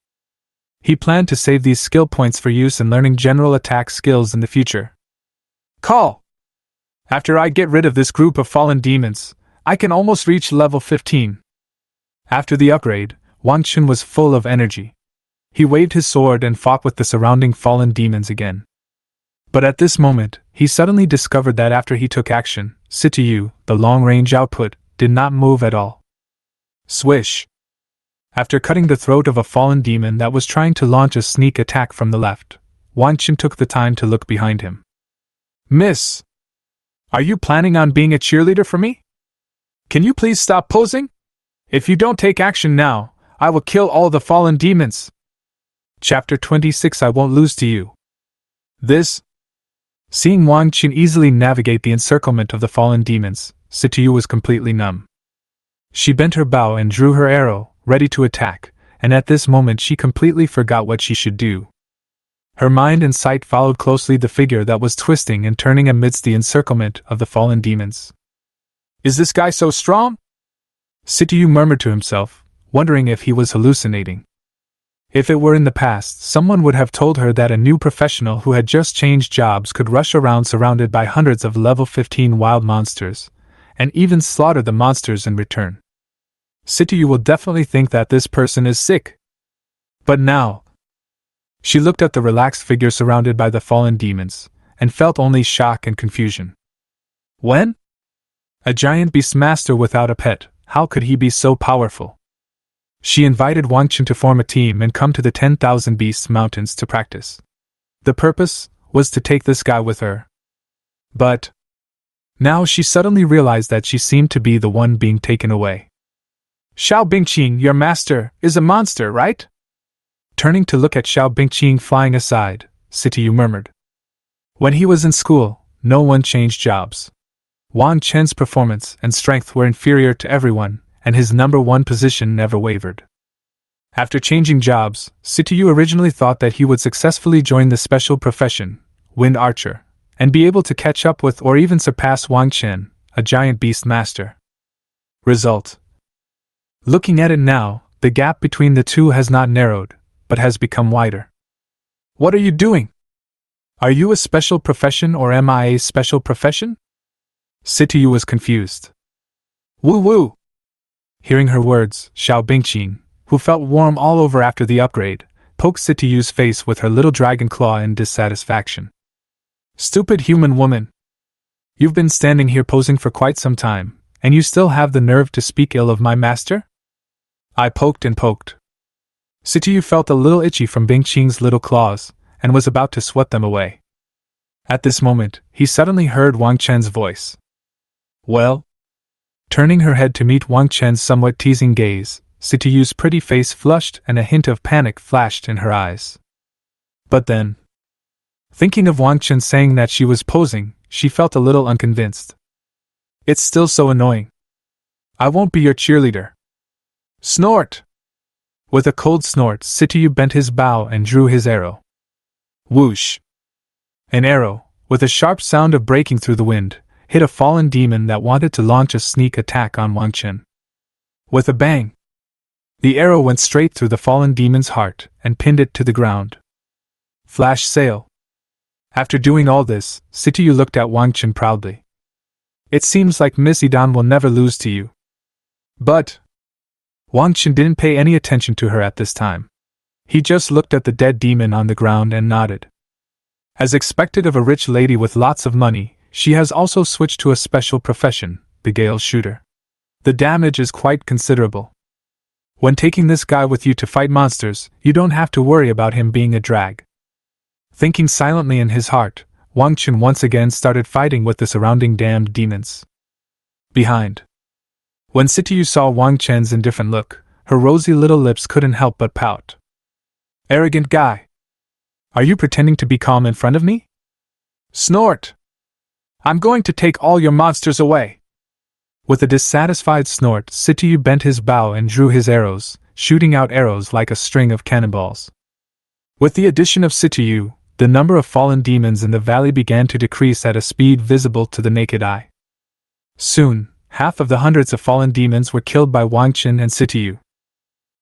S1: He planned to save these skill points for use in learning general attack skills in the future. Call! After I get rid of this group of fallen demons, I can almost reach level 15. After the upgrade, Wang Chen was full of energy. He waved his sword and fought with the surrounding fallen demons again. But at this moment, he suddenly discovered that after he took action, Situ, the long-range output, did not move at all. Swish! After cutting the throat of a fallen demon that was trying to launch a sneak attack from the left, Wang Chen took the time to look behind him. Miss! Are you planning on being a cheerleader for me? Can you please stop posing? If you don't take action now, I will kill all the fallen demons. Chapter 26 I Won't Lose to You. This. Seeing Wang Chen easily navigate the encirclement of the fallen demons, Situ was completely numb. She bent her bow and drew her arrow, ready to attack, and at this moment she completely forgot what she should do. Her mind and sight followed closely the figure that was twisting and turning amidst the encirclement of the fallen demons. Is this guy so strong? Situ murmured to himself, wondering if he was hallucinating. If it were in the past, someone would have told her that a new professional who had just changed jobs could rush around surrounded by hundreds of level 15 wild monsters, and even slaughter the monsters in return. Situ will definitely think that this person is sick. But now, she looked at the relaxed figure surrounded by the fallen demons, and felt only shock and confusion. When? A giant beastmaster without a pet, how could he be so powerful? She invited Wang Chen to form a team and come to the 10,000 Beasts Mountains to practice. The purpose was to take this guy with her. But now she suddenly realized that she seemed to be the one being taken away. Xiao Bingqing, your master, is a monster, right? Turning to look at Xiao Bingqing flying aside, Situ murmured. When he was in school, no one changed jobs. Wang Chen's performance and strength were inferior to everyone, and his number 1 position never wavered. After changing jobs, Situ originally thought that he would successfully join the special profession, Wind Archer, and be able to catch up with or even surpass Wang Chen, a giant beast master. Result. Looking at it now, the gap between the two has not narrowed, but has become wider. What are you doing? Are you a special profession or am I a special profession? Situ was confused. Woo woo! Hearing her words, Xiao Bingqing, who felt warm all over after the upgrade, poked Situ's face with her little dragon claw in dissatisfaction. Stupid human woman! You've been standing here posing for quite some time, and you still have the nerve to speak ill of my master? I poked and poked. Situ felt a little itchy from Bingqing's little claws, and was about to swat them away. At this moment, he suddenly heard Wang Chen's voice. Well? Turning her head to meet Wang Chen's somewhat teasing gaze, Situ's pretty face flushed and a hint of panic flashed in her eyes. But then, Thinking of Wang Chen saying that she was posing, she felt a little unconvinced. It's still so annoying. I won't be your cheerleader. Snort! With a cold snort, Situ bent his bow and drew his arrow. Whoosh! An arrow, with a sharp sound of breaking through the wind, hit a fallen demon that wanted to launch a sneak attack on Wang Chen. With a bang! The arrow went straight through the fallen demon's heart and pinned it to the ground. Flash sale! After doing all this, Situ looked at Wang Chen proudly. It seems like Miss Idan will never lose to you. But Wang Chen didn't pay any attention to her at this time. He just looked at the dead demon on the ground and nodded. As expected of a rich lady with lots of money, she has also switched to a special profession, the Gale Shooter. The damage is quite considerable. When taking this guy with you to fight monsters, you don't have to worry about him being a drag. Thinking silently in his heart, Wang Chen once again started fighting with the surrounding damned demons. Behind. When Situ saw Wang Chen's indifferent look, her rosy little lips couldn't help but pout. Arrogant guy! Are you pretending to be calm in front of me? Snort! I'm going to take all your monsters away! With a dissatisfied snort, Situ bent his bow and drew his arrows, shooting out arrows like a string of cannonballs. With the addition of Situ, the number of fallen demons in the valley began to decrease at a speed visible to the naked eye. Soon, half of the hundreds of fallen demons were killed by Wang Chen and Situ.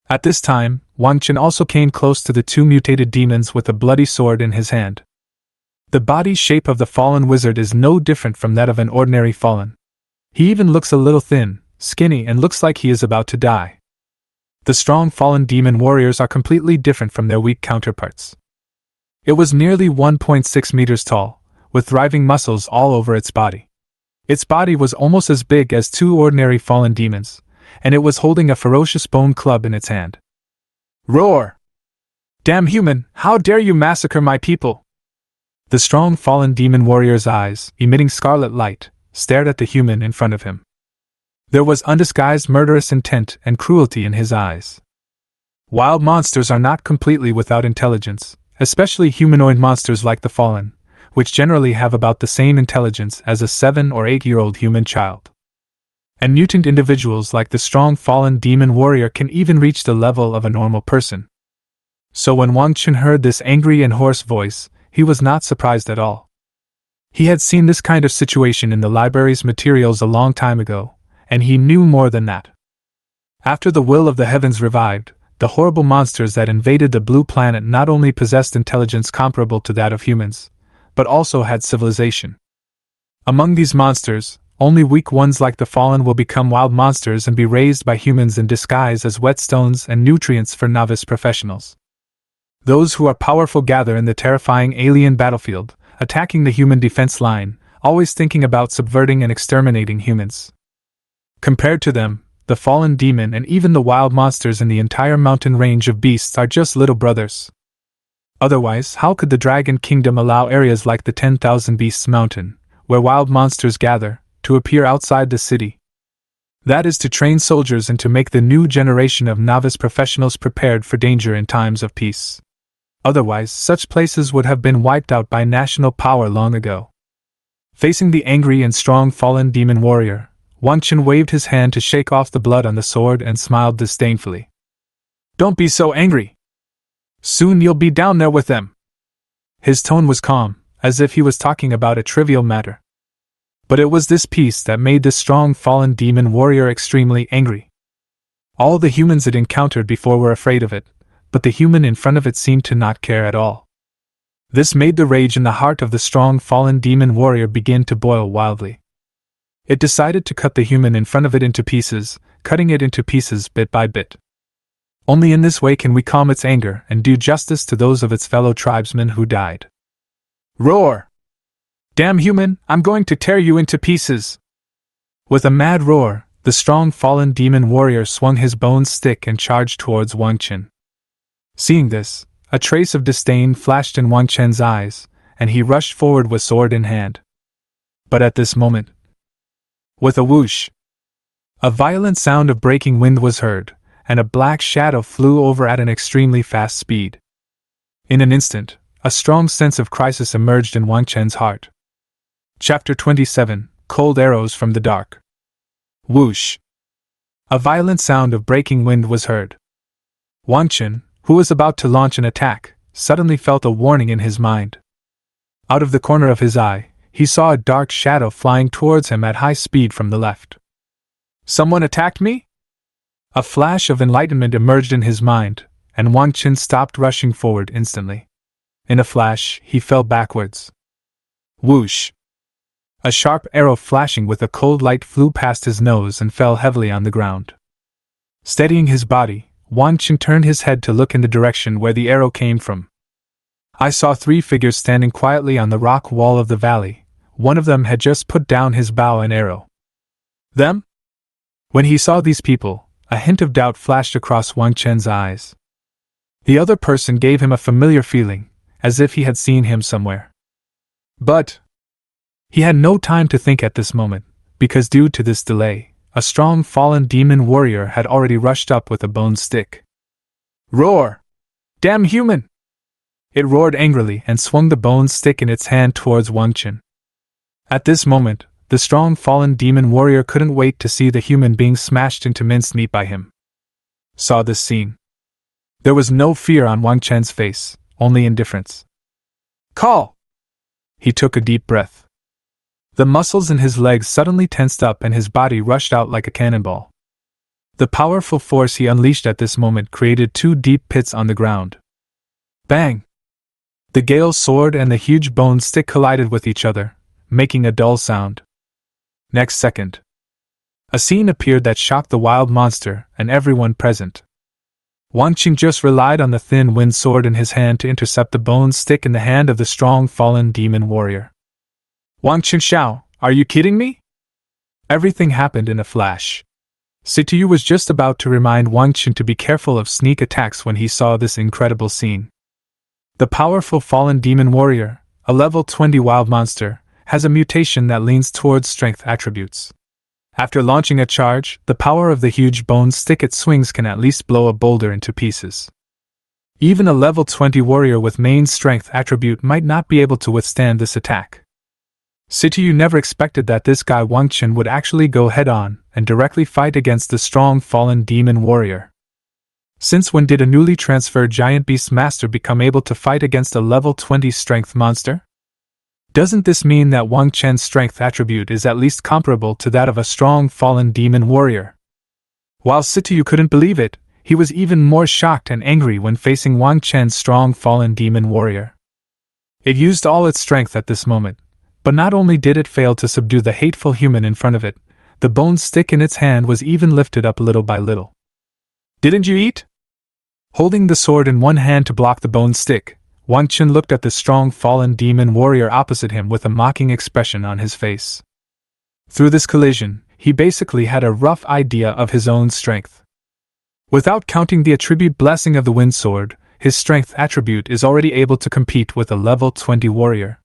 S1: At this time, Wang Chen also came close to the two mutated demons with a bloody sword in his hand. The body shape of the fallen wizard is no different from that of an ordinary fallen. He even looks a little thin, skinny, and looks like he is about to die. The strong fallen demon warriors are completely different from their weak counterparts. It was nearly 1.6 meters tall, with thriving muscles all over its body. Its body was almost as big as two ordinary fallen demons, and it was holding a ferocious bone club in its hand. Roar! Damn human, how dare you massacre my people! The strong fallen demon warrior's eyes, emitting scarlet light, stared at the human in front of him. There was undisguised murderous intent and cruelty in his eyes. Wild monsters are not completely without intelligence, especially humanoid monsters like the fallen, which generally have about the same intelligence as a 7 or 8-year-old human child. And mutant individuals like the strong fallen demon warrior can even reach the level of a normal person. So when Wang Chen heard this angry and hoarse voice, he was not surprised at all. He had seen this kind of situation in the library's materials a long time ago, and he knew more than that. After the will of the heavens revived, the horrible monsters that invaded the blue planet not only possessed intelligence comparable to that of humans, but also had civilization. Among these monsters, only weak ones like the fallen will become wild monsters and be raised by humans in disguise as whetstones and nutrients for novice professionals. Those who are powerful gather in the terrifying alien battlefield, attacking the human defense line, always thinking about subverting and exterminating humans. Compared to them, the fallen demon and even the wild monsters in the entire mountain range of beasts are just little brothers. Otherwise, how could the Dragon Kingdom allow areas like the 10,000 Beasts Mountain, where wild monsters gather, to appear outside the city? That is to train soldiers and to make the new generation of novice professionals prepared for danger in times of peace. Otherwise, such places would have been wiped out by national power long ago. Facing the angry and strong fallen demon warrior, Wang Chen waved his hand to shake off the blood on the sword and smiled disdainfully. Don't be so angry. Soon you'll be down there with them. His tone was calm, as if he was talking about a trivial matter. But it was this peace that made the strong fallen demon warrior extremely angry. All the humans it encountered before were afraid of it, but the human in front of it seemed to not care at all. This made the rage in the heart of the strong fallen demon warrior begin to boil wildly. It decided to cut the human in front of it into pieces, cutting it into pieces bit by bit. Only in this way can we calm its anger and do justice to those of its fellow tribesmen who died. Roar! Damn human, I'm going to tear you into pieces! With a mad roar, the strong fallen demon warrior swung his bone stick and charged towards Wang Chen. Seeing this, a trace of disdain flashed in Wang Chen's eyes, and he rushed forward with sword in hand. But at this moment, with a whoosh, a violent sound of breaking wind was heard, and a black shadow flew over at an extremely fast speed. In an instant, a strong sense of crisis emerged in Wang Chen's heart. Chapter 27: Cold Arrows from the Dark. Whoosh! A violent sound of breaking wind was heard. Wang Chen, who was about to launch an attack, suddenly felt a warning in his mind. Out of the corner of his eye, he saw a dark shadow flying towards him at high speed from the left. Someone attacked me? A flash of enlightenment emerged in his mind, and Wang Chen stopped rushing forward instantly. In a flash, he fell backwards. Whoosh! A sharp arrow flashing with a cold light flew past his nose and fell heavily on the ground. Steadying his body, Wang Chen turned his head to look in the direction where the arrow came from. I saw 3 figures standing quietly on the rock wall of the valley. One of them had just put down his bow and arrow. Them? When he saw these people, a hint of doubt flashed across Wang Chen's eyes. The other person gave him a familiar feeling, as if he had seen him somewhere. But he had no time to think at this moment, because due to this delay, a strong fallen demon warrior had already rushed up with a bone stick. Roar! Damn human! It roared angrily and swung the bone stick in its hand towards Wang Chen. At this moment, the strong fallen demon warrior couldn't wait to see the human being smashed into mincemeat by him. Saw this scene. There was no fear on Wang Chen's face, only indifference. Call! He took a deep breath. The muscles in his legs suddenly tensed up and his body rushed out like a cannonball. The powerful force he unleashed at this moment created 2 deep pits on the ground. Bang! The Gale's sword and the huge bone stick collided with each other, making a dull sound. Next second, a scene appeared that shocked the wild monster and everyone present. Wang Chen just relied on the thin wind sword in his hand to intercept the bone stick in the hand of the strong fallen demon warrior. Wang Chen Xiao, are you kidding me? Everything happened in a flash. Situ was just about to remind Wang Chen to be careful of sneak attacks when he saw this incredible scene. The powerful fallen demon warrior, a level 20 wild monster, has a mutation that leans towards strength attributes. After launching a charge, the power of the huge bone stick it swings can at least blow a boulder into pieces. Even a level 20 warrior with main strength attribute might not be able to withstand this attack. Situ never expected that this guy Wang Chen would actually go head-on and directly fight against the strong fallen demon warrior. Since when did a newly transferred giant beast master become able to fight against a level 20 strength monster? Doesn't this mean that Wang Chen's strength attribute is at least comparable to that of a strong fallen demon warrior? While Situ couldn't believe it, he was even more shocked and angry when facing Wang Chen's strong fallen demon warrior. It used all its strength at this moment, but not only did it fail to subdue the hateful human in front of it, the bone stick in its hand was even lifted up little by little. Didn't you eat? Holding the sword in one hand to block the bone stick, Wang Chen looked at the strong fallen demon warrior opposite him with a mocking expression on his face. Through this collision, he basically had a rough idea of his own strength. Without counting the attribute blessing of the wind sword, his strength attribute is already able to compete with a level 20 warrior.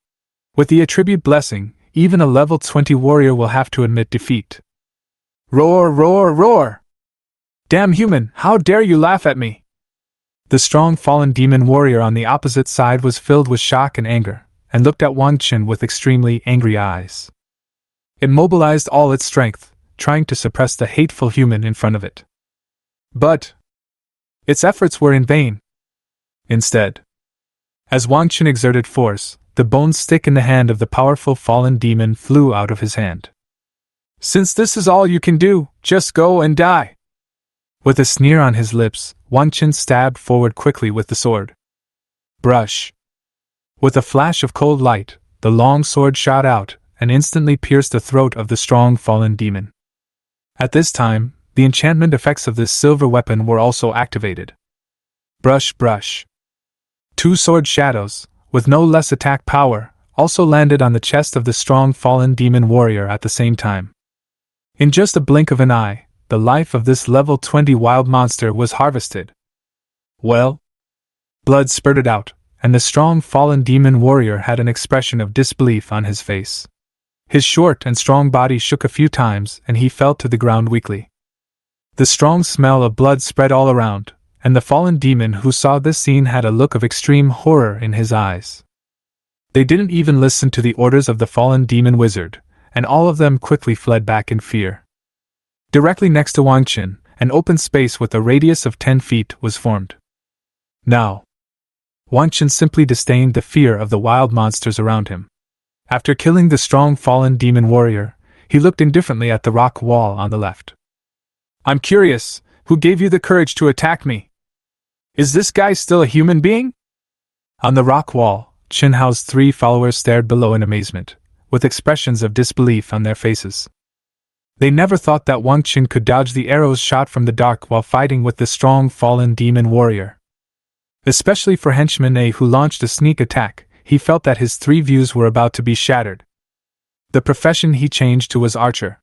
S1: With the attribute blessing, even a level 20 warrior will have to admit defeat. Roar, roar, roar! Damn human, how dare you laugh at me! The strong fallen demon warrior on the opposite side was filled with shock and anger, and looked at Wang Chen with extremely angry eyes. It mobilized all its strength, trying to suppress the hateful human in front of it. But its efforts were in vain. Instead, as Wang Chen exerted force, the bone stick in the hand of the powerful fallen demon flew out of his hand. Since this is all you can do, just go and die. With a sneer on his lips, Wang Chen stabbed forward quickly with the sword. Brush! With a flash of cold light, the long sword shot out and instantly pierced the throat of the strong fallen demon. At this time, the enchantment effects of this silver weapon were also activated. Brush, brush. 2 sword shadows, with no less attack power, also landed on the chest of the strong fallen demon warrior at the same time. In just a blink of an eye, the life of this level 20 wild monster was harvested. Well? Blood spurted out, and the strong fallen demon warrior had an expression of disbelief on his face. His short and strong body shook a few times and he fell to the ground weakly. The strong smell of blood spread all around, and the fallen demon who saw this scene had a look of extreme horror in his eyes. They didn't even listen to the orders of the fallen demon wizard, and all of them quickly fled back in fear. Directly next to Wang Chen, an open space with a radius of 10 feet was formed. Now, Wang Chen simply disdained the fear of the wild monsters around him. After killing the strong fallen demon warrior, he looked indifferently at the rock wall on the left. "I'm curious, who gave you the courage to attack me? Is this guy still a human being?" On the rock wall, Chen Hao's 3 followers stared below in amazement, with expressions of disbelief on their faces. They never thought that Wang Chen could dodge the arrows shot from the dark while fighting with the strong fallen demon warrior. Especially for henchman A, who launched a sneak attack, he felt that his 3 views were about to be shattered. The profession he changed to was archer.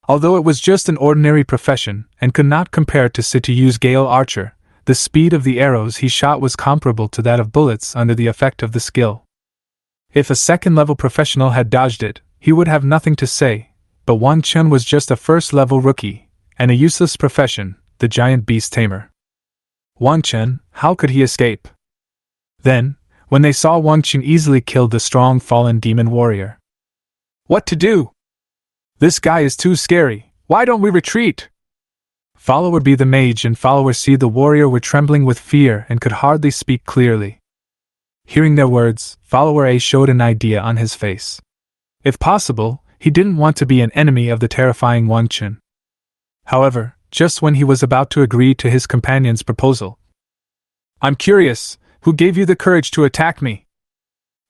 S1: Although it was just an ordinary profession and could not compare to Situ's Gale archer, the speed of the arrows he shot was comparable to that of bullets under the effect of the skill. If a second-level professional had dodged it, he would have nothing to say, but Wang Chen was just a first-level rookie, and a useless profession, the giant beast tamer. Wang Chen, how could he escape? Then, when they saw Wang Chen easily kill the strong fallen demon warrior. What to do? This guy is too scary, why don't we retreat? Follower B, the mage, and follower C, the warrior, were trembling with fear and could hardly speak clearly. Hearing their words, follower A showed an idea on his face. If possible, he didn't want to be an enemy of the terrifying Wang Chen. However, just when he was about to agree to his companion's proposal, "I'm curious, who gave you the courage to attack me?"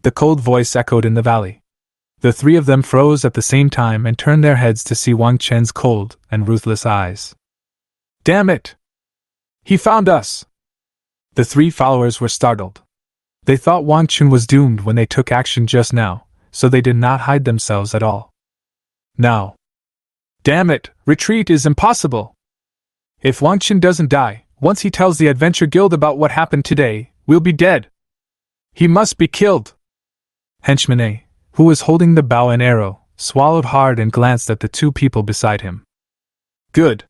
S1: The cold voice echoed in the valley. The 3 of them froze at the same time and turned their heads to see Wang Chen's cold and ruthless eyes. "Damn it! He found us!" The 3 followers were startled. They thought Wang Chen was doomed when they took action just now, so they did not hide themselves at all. Now, damn it, retreat is impossible! If Wang Chen doesn't die, once he tells the Adventure Guild about what happened today, we'll be dead. He must be killed. Henchman A, who was holding the bow and arrow, swallowed hard and glanced at the 2 people beside him. Good.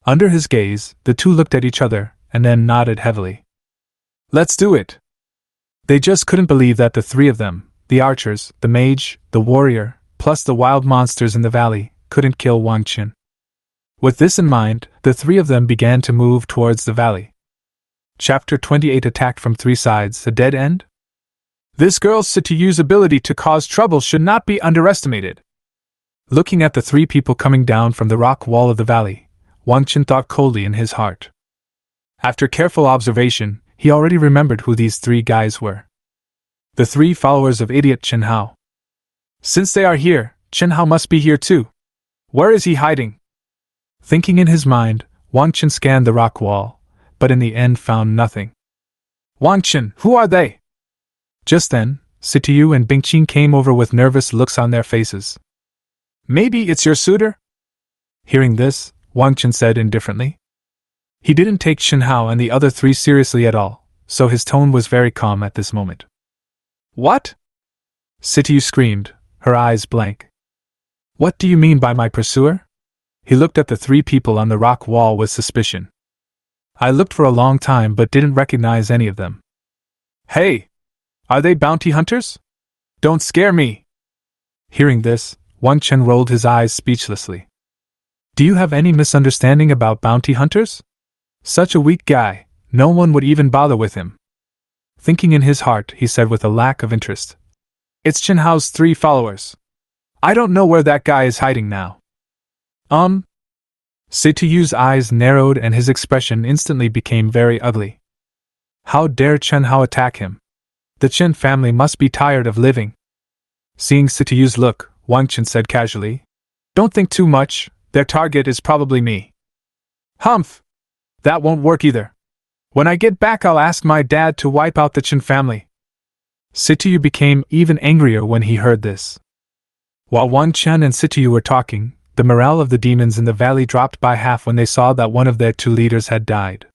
S1: Under his gaze, the 2 looked at each other, and then nodded heavily. Let's do it. They just couldn't believe that the 3 of them, the archers, the mage, the warrior, plus the wild monsters in the valley, couldn't kill Wang Chen. With this in mind, the 3 of them began to move towards the valley. Chapter 28, attacked from 3 sides, a dead end? This girl's Situ's ability to cause trouble should not be underestimated. Looking at the 3 people coming down from the rock wall of the valley, Wang Chen thought coldly in his heart. After careful observation, he already remembered who these 3 guys were. The 3 followers of idiot Chen Hao. Since they are here, Chen Hao must be here too. Where is he hiding? Thinking in his mind, Wang Chen scanned the rock wall, but in the end found nothing. Wang Chen, who are they? Just then, Situ and Bingqing came over with nervous looks on their faces. Maybe it's your suitor? Hearing this, Wang Chen said indifferently. He didn't take Chen Hao and the other 3 seriously at all, so his tone was very calm at this moment. What? Situ screamed, her eyes blank. What do you mean by my pursuer? He looked at the 3 people on the rock wall with suspicion. I looked for a long time but didn't recognize any of them. Hey! Are they bounty hunters? Don't scare me! Hearing this, Wang Chen rolled his eyes speechlessly. Do you have any misunderstanding about bounty hunters? Such a weak guy, no one would even bother with him. Thinking in his heart, he said with a lack of interest. It's Chen Hao's 3 followers. I don't know where that guy is hiding now. Situ's eyes narrowed and his expression instantly became very ugly. How dare Chen Hao attack him? The Chen family must be tired of living. Seeing Situ's look, Wang Chen said casually, Don't think too much, their target is probably me. Humph! That won't work either. When I get back I'll ask my dad to wipe out the Chen family. Situ became even angrier when he heard this. While Wang Chen and Situ were talking, the morale of the demons in the valley dropped by half when they saw that one of their 2 leaders had died.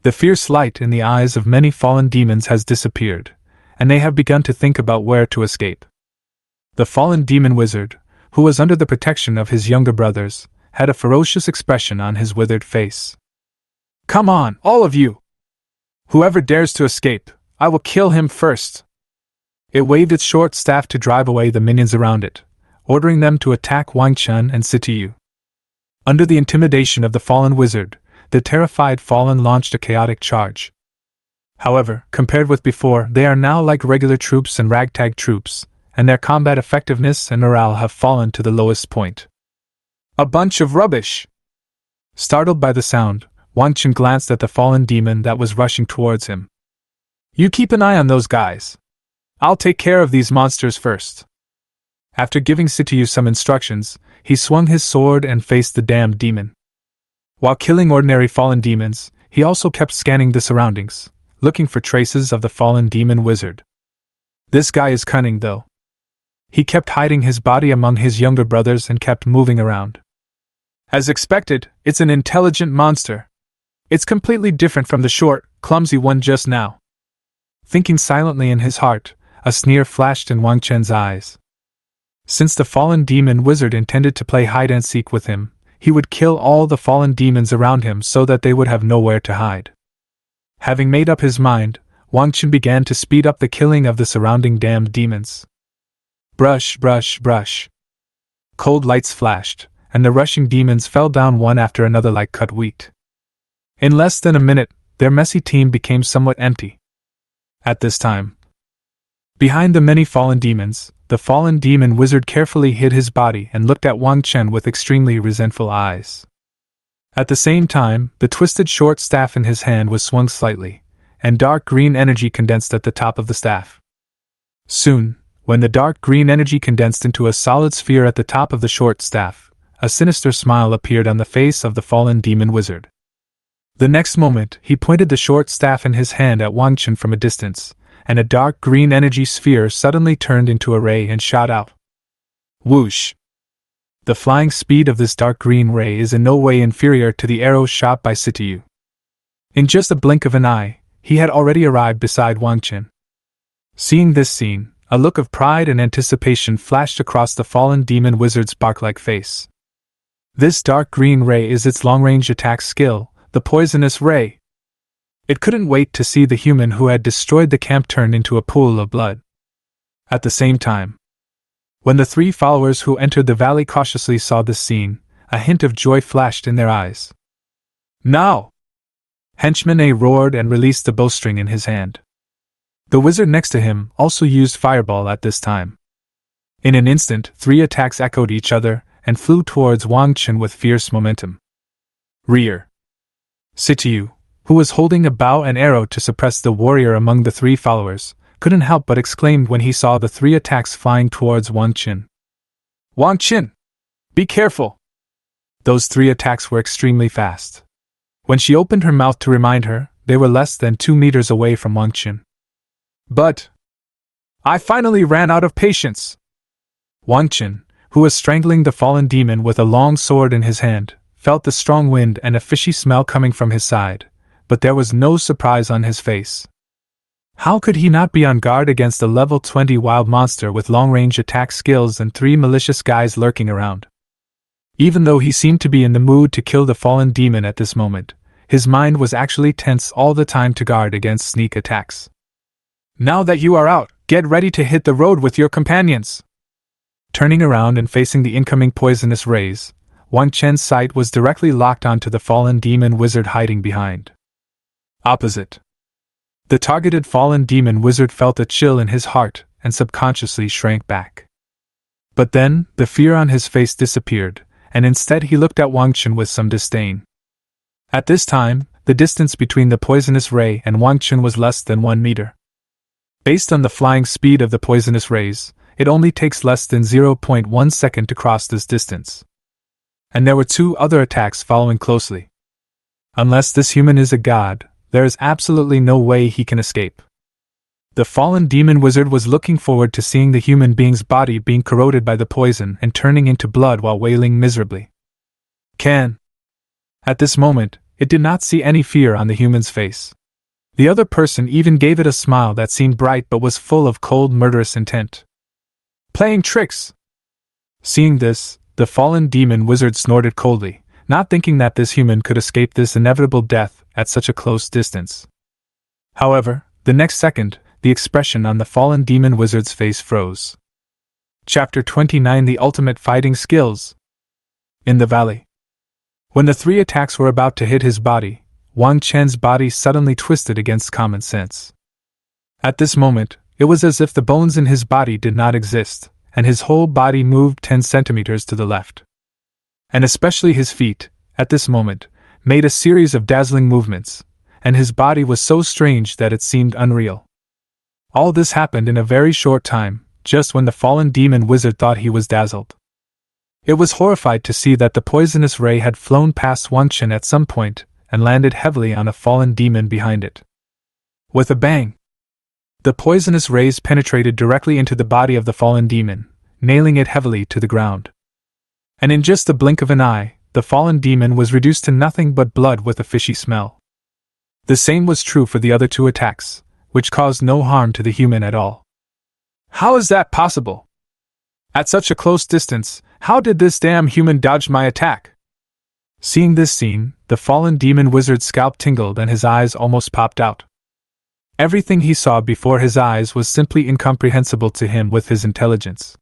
S1: The fierce light in the eyes of many fallen demons has disappeared, and they have begun to think about where to escape. The fallen demon wizard, who was under the protection of his younger brothers, had a ferocious expression on his withered face. Come on, all of you! Whoever dares to escape, I will kill him first! It waved its short staff to drive away the minions around it, ordering them to attack Wang Chen and Situ. Under the intimidation of the fallen wizard, the terrified fallen launched a chaotic charge. However, compared with before, they are now like regular troops and ragtag troops, and their combat effectiveness and morale have fallen to the lowest point. A bunch of rubbish! Startled by the sound, Wang Chen glanced at the fallen demon that was rushing towards him. You keep an eye on those guys. I'll take care of these monsters first. After giving Situ some instructions, he swung his sword and faced the damned demon. While killing ordinary fallen demons, he also kept scanning the surroundings, looking for traces of the fallen demon wizard. This guy is cunning, though. He kept hiding his body among his younger brothers and kept moving around. As expected, it's an intelligent monster. It's completely different from the short, clumsy one just now. Thinking silently in his heart, a sneer flashed in Wang Chen's eyes. Since the fallen demon wizard intended to play hide-and-seek with him, he would kill all the fallen demons around him so that they would have nowhere to hide. Having made up his mind, Wang Chen began to speed up the killing of the surrounding damned demons. Brush, brush, brush. Cold lights flashed, and the rushing demons fell down one after another like cut wheat. In less than a minute, their messy team became somewhat empty. At this time, behind the many fallen demons, the fallen demon wizard carefully hid his body and looked at Wang Chen with extremely resentful eyes. At the same time, the twisted short staff in his hand was swung slightly, and dark green energy condensed at the top of the staff. Soon, when the dark green energy condensed into a solid sphere at the top of the short staff, a sinister smile appeared on the face of the fallen demon wizard. The next moment, he pointed the short staff in his hand at Wang Chen from a distance, and a dark green energy sphere suddenly turned into a ray and shot out. Whoosh! The flying speed of this dark green ray is in no way inferior to the arrow shot by Situ. In just a blink of an eye, he had already arrived beside Wang Chen. Seeing this scene, a look of pride and anticipation flashed across the fallen demon wizard's bark-like face. This dark green ray is its long-range attack skill, the poisonous ray. It couldn't wait to see the human who had destroyed the camp turn into a pool of blood. At the same time, when the three followers who entered the valley cautiously saw this scene, a hint of joy flashed in their eyes. Now! Henchman A roared and released the bowstring in his hand. The wizard next to him also used fireball at this time. In an instant, three attacks echoed each other and flew towards Wang Chen with fierce momentum. Rear. Situ, who was holding a bow and arrow to suppress the warrior among the three followers, couldn't help but exclaim when he saw the three attacks flying towards Wang Chen. Wang Chen! Be careful! Those three attacks were extremely fast. When she opened her mouth to remind her, they were less than 2 meters away from Wang Chen. But I finally ran out of patience! Wang Chen, who was strangling the fallen demon with a long sword in his hand, felt the strong wind and a fishy smell coming from his side, but there was no surprise on his face. How could he not be on guard against a level 20 wild monster with long-range attack skills and 3 malicious guys lurking around? Even though he seemed to be in the mood to kill the fallen demon at this moment, his mind was actually tense all the time to guard against sneak attacks. Now that you are out, get ready to hit the road with your companions! Turning around and facing the incoming poisonous rays, Wang Chen's sight was directly locked onto the fallen demon wizard hiding behind. Opposite. The targeted fallen demon wizard felt a chill in his heart and subconsciously shrank back. But then, the fear on his face disappeared, and instead he looked at Wang Chen with some disdain. At this time, the distance between the poisonous ray and Wang Chen was less than 1 meter. Based on the flying speed of the poisonous rays, it only takes less than 0.1 second to cross this distance. And there were 2 other attacks following closely. Unless this human is a god, there is absolutely no way he can escape. The fallen demon wizard was looking forward to seeing the human being's body being corroded by the poison and turning into blood while wailing miserably. At this moment, it did not see any fear on the human's face. The other person even gave it a smile that seemed bright but was full of cold, murderous intent. Playing tricks! Seeing this, the fallen demon wizard snorted coldly, not thinking that this human could escape this inevitable death at such a close distance. However, the next second, the expression on the fallen demon wizard's face froze. Chapter 29: The Ultimate Fighting Skills. In the valley. When the 3 attacks were about to hit his body, Wang Chen's body suddenly twisted against common sense. At this moment, it was as if the bones in his body did not exist, and his whole body moved 10 centimeters to the left. And especially his feet, at this moment, made a series of dazzling movements, and his body was so strange that it seemed unreal. All this happened in a very short time, just when the fallen demon wizard thought he was dazzled. It was horrified to see that the poisonous ray had flown past Wang Chen at some point and landed heavily on a fallen demon behind it. With a bang, the poisonous rays penetrated directly into the body of the fallen demon, nailing it heavily to the ground. And in just the blink of an eye, the fallen demon was reduced to nothing but blood with a fishy smell. The same was true for the other 2 attacks, which caused no harm to the human at all. How is that possible? At such a close distance, how did this damn human dodge my attack? Seeing this scene, the fallen demon wizard's scalp tingled and his eyes almost popped out. Everything he saw before his eyes was simply incomprehensible to him with his intelligence.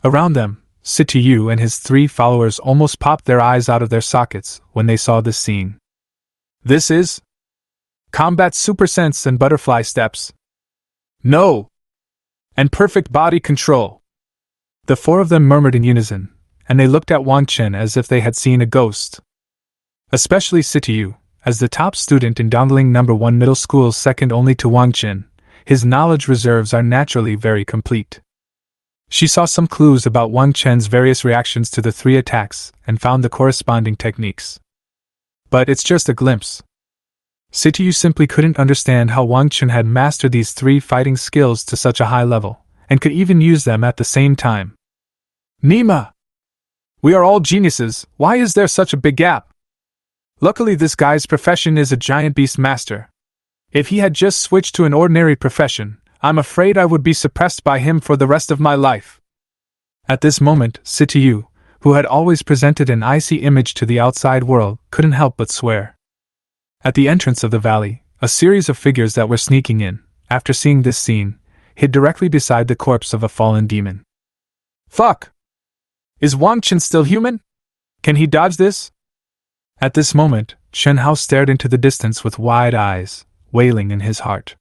S1: Around them, Situ and his 3 followers almost popped their eyes out of their sockets when they saw this scene. This is combat super sense and butterfly steps. No! And perfect body control. The 4 of them murmured in unison, and they looked at Wang Chen as if they had seen a ghost. Especially Situ, as the top student in Dongling No. 1 Middle School, second only to Wang Chen, his knowledge reserves are naturally very complete. She saw some clues about Wang Chen's various reactions to the 3 attacks and found the corresponding techniques. But it's just a glimpse. Situ simply couldn't understand how Wang Chen had mastered these 3 fighting skills to such a high level, and could even use them at the same time. Nima! We are all geniuses, why is there such a big gap? Luckily this guy's profession is a giant beast master. If he had just switched to an ordinary profession, I'm afraid I would be suppressed by him for the rest of my life. At this moment, Situ, who had always presented an icy image to the outside world, couldn't help but swear. At the entrance of the valley, a series of figures that were sneaking in, after seeing this scene, hid directly beside the corpse of a fallen demon. Fuck! Is Wang Chen still human? Can he dodge this? At this moment, Chen Hao stared into the distance with wide eyes, wailing in his heart.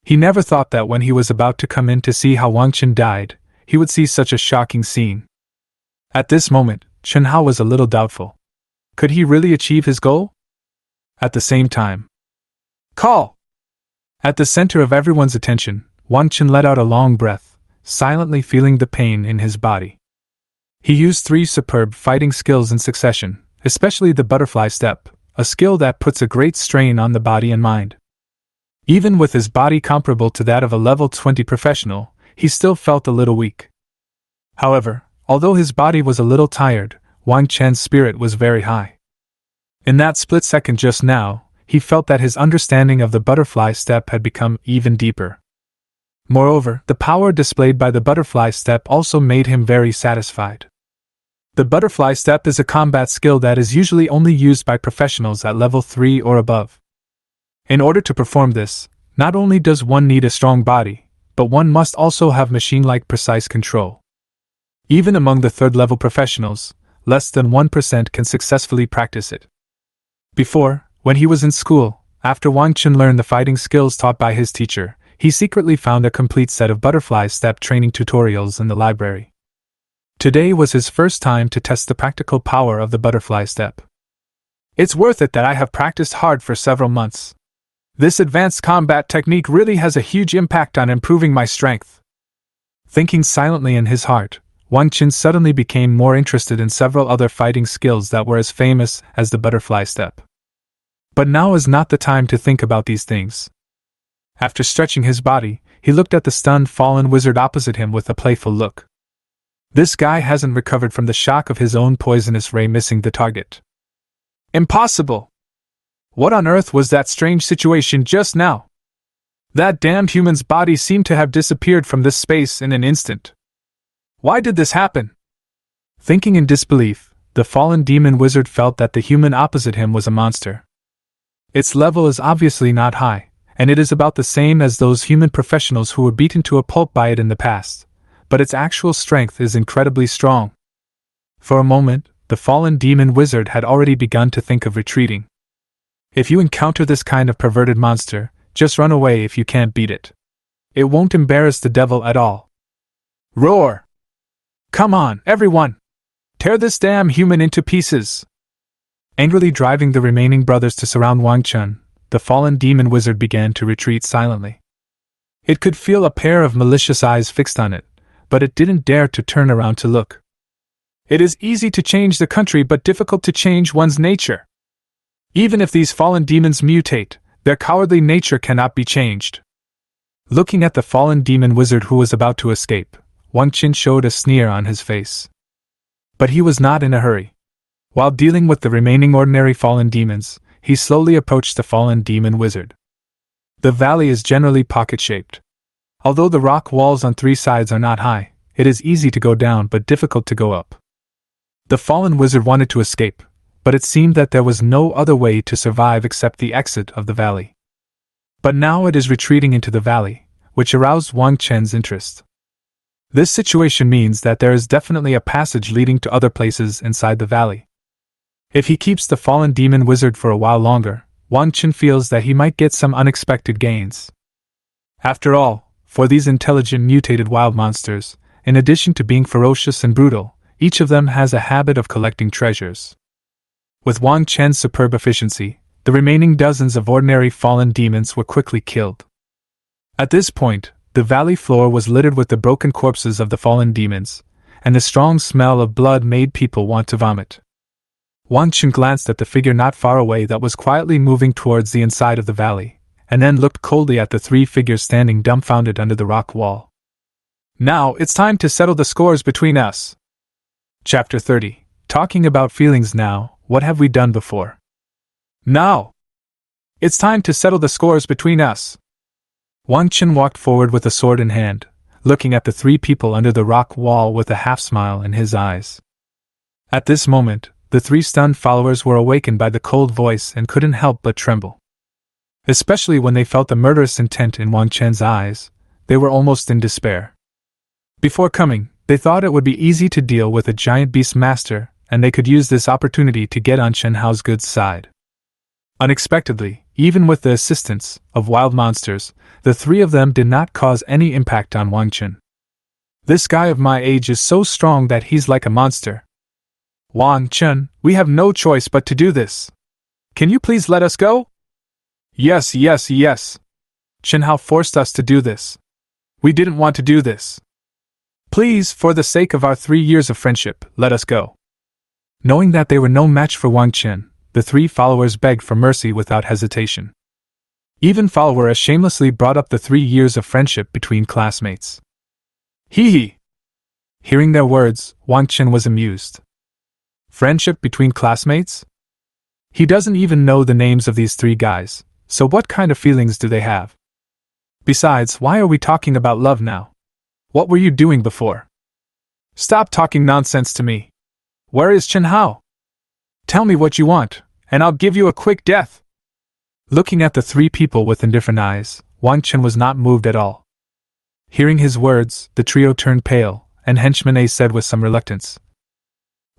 S1: He never thought that when he was about to come in to see how Wang Chen died, he would see such a shocking scene. At this moment, Chen Hao was a little doubtful. Could he really achieve his goal? At the same time, call! At the center of everyone's attention, Wang Chen let out a long breath, silently feeling the pain in his body. He used 3 superb fighting skills in succession, especially the butterfly step, a skill that puts a great strain on the body and mind. Even with his body comparable to that of a level 20 professional, he still felt a little weak. However, although his body was a little tired, Wang Chen's spirit was very high. In that split second just now, he felt that his understanding of the butterfly step had become even deeper. Moreover, the power displayed by the butterfly step also made him very satisfied. The butterfly step is a combat skill that is usually only used by professionals at level 3 or above. In order to perform this, not only does one need a strong body, but one must also have machine-like precise control. Even among the 3rd level professionals, less than 1% can successfully practice it. Before, when he was in school, after Wang Chen learned the fighting skills taught by his teacher, he secretly found a complete set of butterfly step training tutorials in the library. Today was his first time to test the practical power of the butterfly step. It's worth it that I have practiced hard for several months. This advanced combat technique really has a huge impact on improving my strength. Thinking silently in his heart, Wang Chen suddenly became more interested in several other fighting skills that were as famous as the butterfly step. But now is not the time to think about these things. After stretching his body, he looked at the stunned fallen wizard opposite him with a playful look. This guy hasn't recovered from the shock of his own poisonous ray missing the target. Impossible! What on earth was that strange situation just now? That damned human's body seemed to have disappeared from this space in an instant. Why did this happen? Thinking in disbelief, the fallen demon wizard felt that the human opposite him was a monster. Its level is obviously not high, and it is about the same as those human professionals who were beaten to a pulp by it in the past, but its actual strength is incredibly strong. For a moment, the fallen demon wizard had already begun to think of retreating. If you encounter this kind of perverted monster, just run away if you can't beat it. It won't embarrass the devil at all. Roar! Come on, everyone! Tear this damn human into pieces! Angrily driving the remaining brothers to surround Wang Chen, the fallen demon wizard began to retreat silently. It could feel a pair of malicious eyes fixed on it, but it didn't dare to turn around to look. It is easy to change the country but difficult to change one's nature. Even if these fallen demons mutate, their cowardly nature cannot be changed. Looking at the fallen demon wizard who was about to escape, Wang Chen showed a sneer on his face. But he was not in a hurry. While dealing with the remaining ordinary fallen demons, he slowly approached the fallen demon wizard. The valley is generally pocket-shaped. Although the rock walls on three sides are not high, it is easy to go down but difficult to go up. The fallen wizard wanted to escape, but it seemed that there was no other way to survive except the exit of the valley. But now it is retreating into the valley, which aroused Wang Chen's interest. This situation means that there is definitely a passage leading to other places inside the valley. If he keeps the fallen demon wizard for a while longer, Wang Chen feels that he might get some unexpected gains. After all, for these intelligent mutated wild monsters, in addition to being ferocious and brutal, each of them has a habit of collecting treasures. With Wang Chen's superb efficiency, the remaining dozens of ordinary fallen demons were quickly killed. At this point, the valley floor was littered with the broken corpses of the fallen demons, and the strong smell of blood made people want to vomit. Wang Chen glanced at the figure not far away that was quietly moving towards the inside of the valley, and then looked coldly at the three figures standing dumbfounded under the rock wall. Now, it's time to settle the scores between us. Chapter 30. Talking about feelings now, what have we done before? Now! It's time to settle the scores between us. Wang Chen walked forward with a sword in hand, looking at the three people under the rock wall with a half-smile in his eyes. At this moment, the three stunned followers were awakened by the cold voice and couldn't help but tremble. Especially when they felt the murderous intent in Wang Chen's eyes, they were almost in despair. Before coming, they thought it would be easy to deal with a giant beast master, and they could use this opportunity to get on Chen Hao's good side. Unexpectedly, even with the assistance of wild monsters, the three of them did not cause any impact on Wang Chen. This guy of my age is so strong that he's like a monster. Wang Chen, we have no choice but to do this. Can you please let us go? Yes. Chen Hao forced us to do this. We didn't want to do this. Please, for the sake of our 3 years of friendship, let us go. Knowing that they were no match for Wang Chen, the three followers begged for mercy without hesitation. Even followers shamelessly brought up the 3 years of friendship between classmates. Hee. Hearing their words, Wang Chen was amused. Friendship between classmates? He doesn't even know the names of these three guys, so what kind of feelings do they have? Besides, why are we talking about love now? What were you doing before? Stop talking nonsense to me. Where is Chen Hao? Tell me what you want, and I'll give you a quick death. Looking at the three people with indifferent eyes, Wang Chen was not moved at all. Hearing his words, the trio turned pale, and Henchman A said with some reluctance,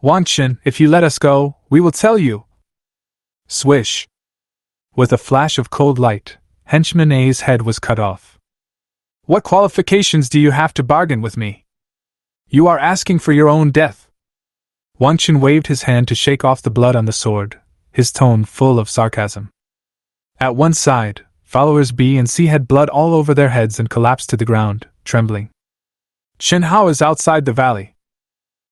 S1: Wang Chen, if you let us go, we will tell you. Swish. With a flash of cold light, Henchman A's head was cut off. What qualifications do you have to bargain with me? You are asking for your own death. Wang Chen waved his hand to shake off the blood on the sword, his tone full of sarcasm. At one side, followers B and C had blood all over their heads and collapsed to the ground, trembling. Chen Hao is outside the valley.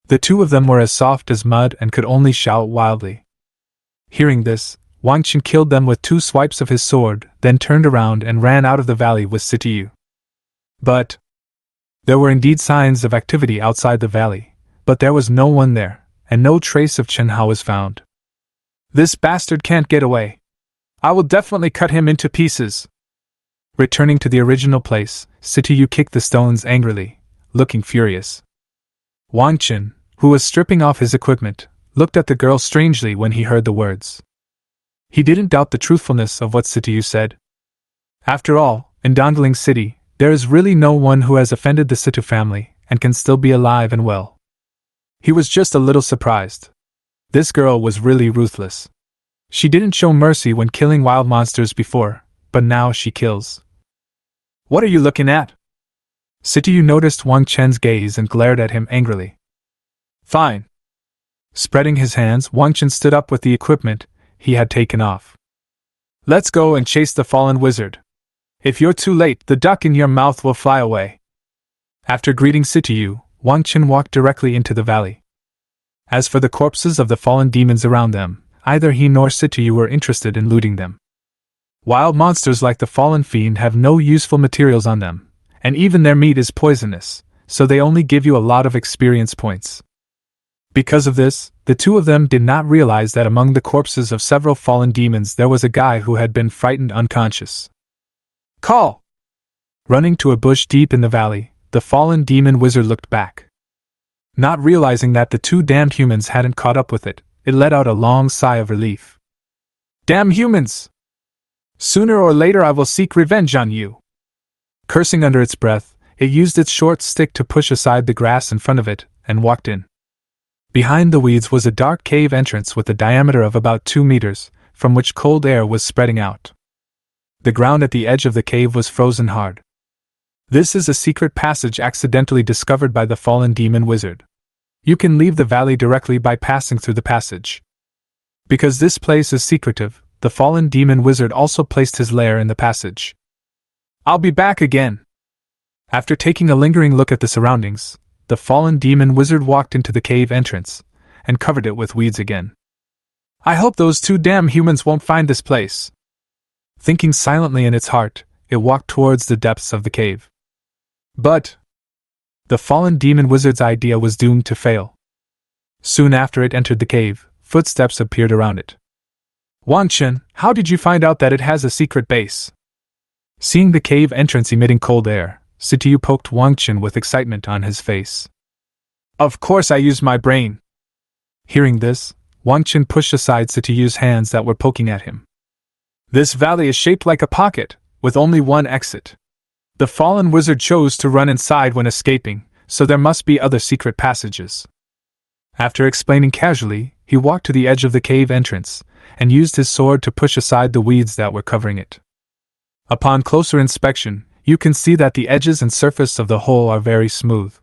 S1: The two of them were as soft as mud and could only shout wildly. Hearing this, Wang Chen killed them with 2 swipes of his sword, then turned around and ran out of the valley with Situ. But there were indeed signs of activity outside the valley, but there was no one there, and no trace of Chen Hao was found. This bastard can't get away. I will definitely cut him into pieces. Returning to the original place, Situ kicked the stones angrily, looking furious. Wang Chen, who was stripping off his equipment, looked at the girl strangely when he heard the words. He didn't doubt the truthfulness of what Situ said. After all, in Dongling City, there is really no one who has offended the Situ family and can still be alive and well. He was just a little surprised. This girl was really ruthless. She didn't show mercy when killing wild monsters before, but now she kills. What are you looking at? Situ noticed Wang Chen's gaze and glared at him angrily. Fine. Spreading his hands, Wang Chen stood up with the equipment he had taken off. Let's go and chase the fallen wizard. If you're too late, the duck in your mouth will fly away. After greeting Situ, Wang Chen walked directly into the valley. As for the corpses of the fallen demons around them, either he nor Situ were interested in looting them. Wild monsters like the fallen fiend have no useful materials on them, and even their meat is poisonous, so they only give you a lot of experience points. Because of this, the two of them did not realize that among the corpses of several fallen demons there was a guy who had been frightened unconscious. Call! Running to a bush deep in the valley, the fallen demon wizard looked back. Not realizing that the two damned humans hadn't caught up with it, it let out a long sigh of relief. Damn humans! Sooner or later I will seek revenge on you. Cursing under its breath, it used its short stick to push aside the grass in front of it, and walked in. Behind the weeds was a dark cave entrance with a diameter of about 2 meters, from which cold air was spreading out. The ground at the edge of the cave was frozen hard. This is a secret passage accidentally discovered by the fallen demon wizard. You can leave the valley directly by passing through the passage. Because this place is secretive, the fallen demon wizard also placed his lair in the passage. I'll be back again. After taking a lingering look at the surroundings, the fallen demon wizard walked into the cave entrance and covered it with weeds again. I hope those two damn humans won't find this place. Thinking silently in its heart, it walked towards the depths of the cave. But the fallen demon wizard's idea was doomed to fail. Soon after it entered the cave, footsteps appeared around it. Wang Chen, how did you find out that it has a secret base? Seeing the cave entrance emitting cold air, Situ poked Wang Chen with excitement on his face. Of course I used my brain. Hearing this, Wang Chen pushed aside Situ's hands that were poking at him. This valley is shaped like a pocket, with only one exit. The fallen wizard chose to run inside when escaping, so there must be other secret passages. After explaining casually, he walked to the edge of the cave entrance, and used his sword to push aside the weeds that were covering it. Upon closer inspection, you can see that the edges and surface of the hole are very smooth.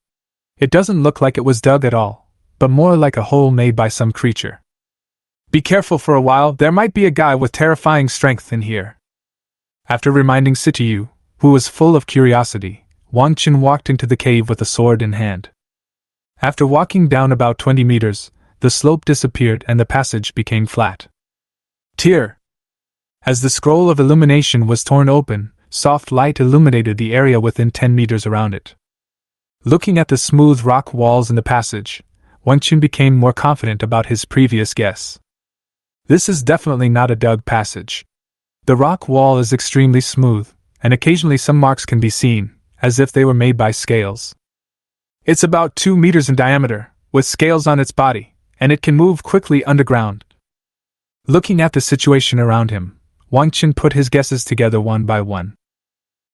S1: It doesn't look like it was dug at all, but more like a hole made by some creature. Be careful for a while, there might be a guy with terrifying strength in here. After reminding Situ, who was full of curiosity, Wang Chen walked into the cave with a sword in hand. After walking down about 20 meters, the slope disappeared and the passage became flat. Tear! As the scroll of illumination was torn open, soft light illuminated the area within 10 meters around it. Looking at the smooth rock walls in the passage, Wang Chen became more confident about his previous guess. This is definitely not a dug passage. The rock wall is extremely smooth, and occasionally some marks can be seen, as if they were made by scales. It's about 2 meters in diameter, with scales on its body, and it can move quickly underground. Looking at the situation around him, Wang Chen put his guesses together one by one.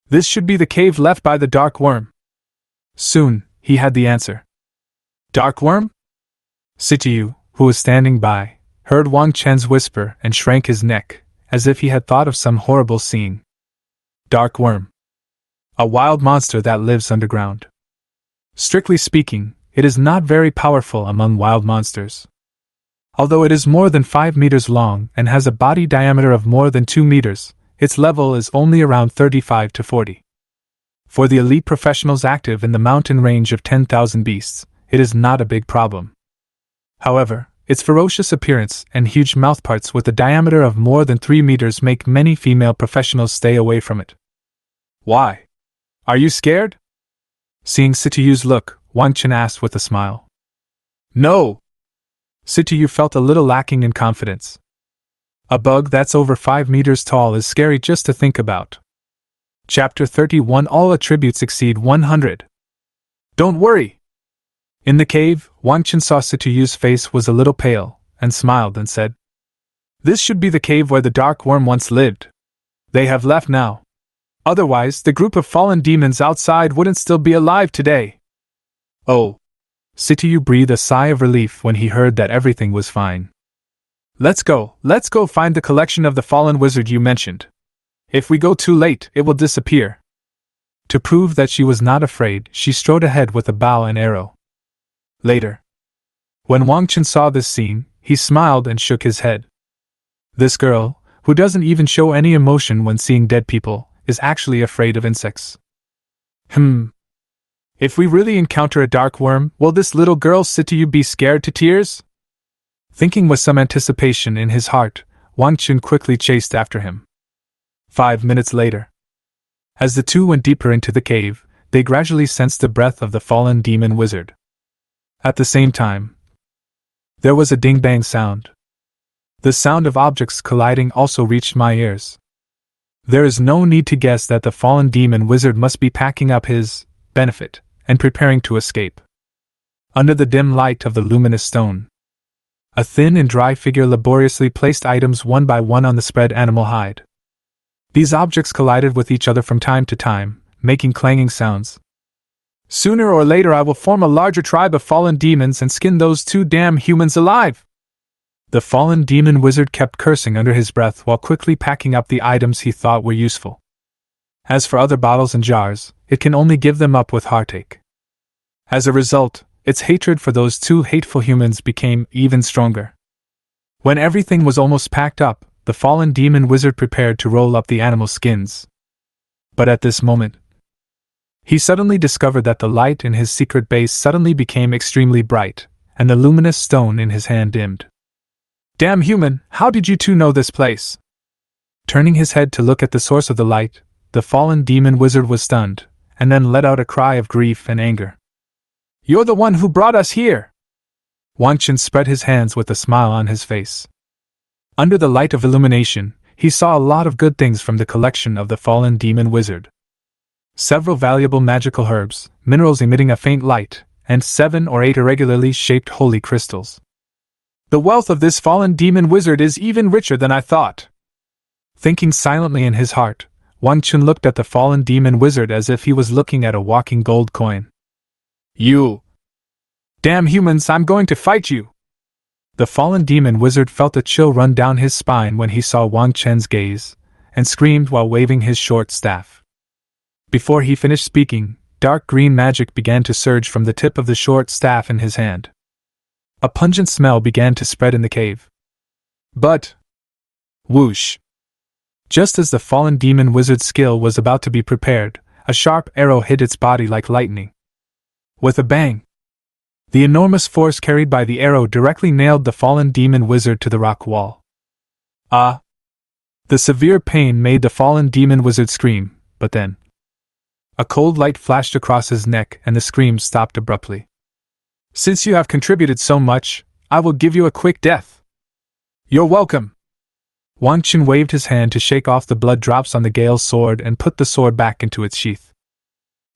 S1: This should be the cave left by the dark worm. Soon, he had the answer. Dark worm? Situ, who was standing by, heard Wang Chen's whisper and shrank his neck, as if he had thought of some horrible scene. Dark worm. A wild monster that lives underground. Strictly speaking, it is not very powerful among wild monsters. Although it is more than 5 meters long and has a body diameter of more than 2 meters, its level is only around 35 to 40. For the elite professionals active in the mountain range of 10,000 beasts, it is not a big problem. However, its ferocious appearance and huge mouthparts with a diameter of more than 3 meters make many female professionals stay away from it. Why? Are you scared? Seeing Situ's look, Wang Chen asked with a smile. No! Situ felt a little lacking in confidence. A bug that's over 5 meters tall is scary just to think about. Chapter 31 All attributes exceed 100. Don't worry! In the cave, Wang Chen saw Situ's face was a little pale, and smiled and said, "This should be the cave where the dark worm once lived. They have left now. Otherwise, the group of fallen demons outside wouldn't still be alive today." Oh. Situ breathed a sigh of relief when he heard that everything was fine. Let's go find the collection of the fallen wizard you mentioned. If we go too late, it will disappear." To prove that she was not afraid, she strode ahead with a bow and arrow. Later, when Wang Chen saw this scene, he smiled and shook his head. This girl, who doesn't even show any emotion when seeing dead people, is actually afraid of insects. If we really encounter a dark worm, will this little girl Situ be scared to tears? Thinking with some anticipation in his heart, Wang Chen quickly chased after him. 5 minutes later, as the two went deeper into the cave, they gradually sensed the breath of the fallen demon wizard. At the same time, there was a ding-bang sound. The sound of objects colliding also reached my ears. There is no need to guess that the fallen demon wizard must be packing up his benefit and preparing to escape. Under the dim light of the luminous stone, a thin and dry figure laboriously placed items one by one on the spread animal hide. These objects collided with each other from time to time, making clanging sounds. "Sooner or later I will form a larger tribe of fallen demons and skin those two damn humans alive!" The fallen demon wizard kept cursing under his breath while quickly packing up the items he thought were useful. As for other bottles and jars, it can only give them up with heartache. As a result, its hatred for those two hateful humans became even stronger. When everything was almost packed up, the fallen demon wizard prepared to roll up the animal skins. But at this moment, he suddenly discovered that the light in his secret base suddenly became extremely bright, and the luminous stone in his hand dimmed. "Damn human, how did you two know this place?" Turning his head to look at the source of the light, the fallen demon wizard was stunned, and then let out a cry of grief and anger. "You're the one who brought us here!" Wang Chen spread his hands with a smile on his face. Under the light of illumination, he saw a lot of good things from the collection of the fallen demon wizard. Several valuable magical herbs, minerals emitting a faint light, and 7 or 8 irregularly shaped holy crystals. "The wealth of this fallen demon wizard is even richer than I thought." Thinking silently in his heart, Wang Chen looked at the fallen demon wizard as if he was looking at a walking gold coin. "You! Damn humans, I'm going to fight you!" The fallen demon wizard felt a chill run down his spine when he saw Wang Chen's gaze, and screamed while waving his short staff. Before he finished speaking, dark green magic began to surge from the tip of the short staff in his hand. A pungent smell began to spread in the cave. But... whoosh! Just as the fallen demon wizard's skill was about to be prepared, a sharp arrow hit its body like lightning. With a bang, the enormous force carried by the arrow directly nailed the fallen demon wizard to the rock wall. Ah! The severe pain made the fallen demon wizard scream, but then a cold light flashed across his neck and the scream stopped abruptly. "Since you have contributed so much, I will give you a quick death." "You're welcome." Wang Chen waved his hand to shake off the blood drops on the Gale's sword and put the sword back into its sheath.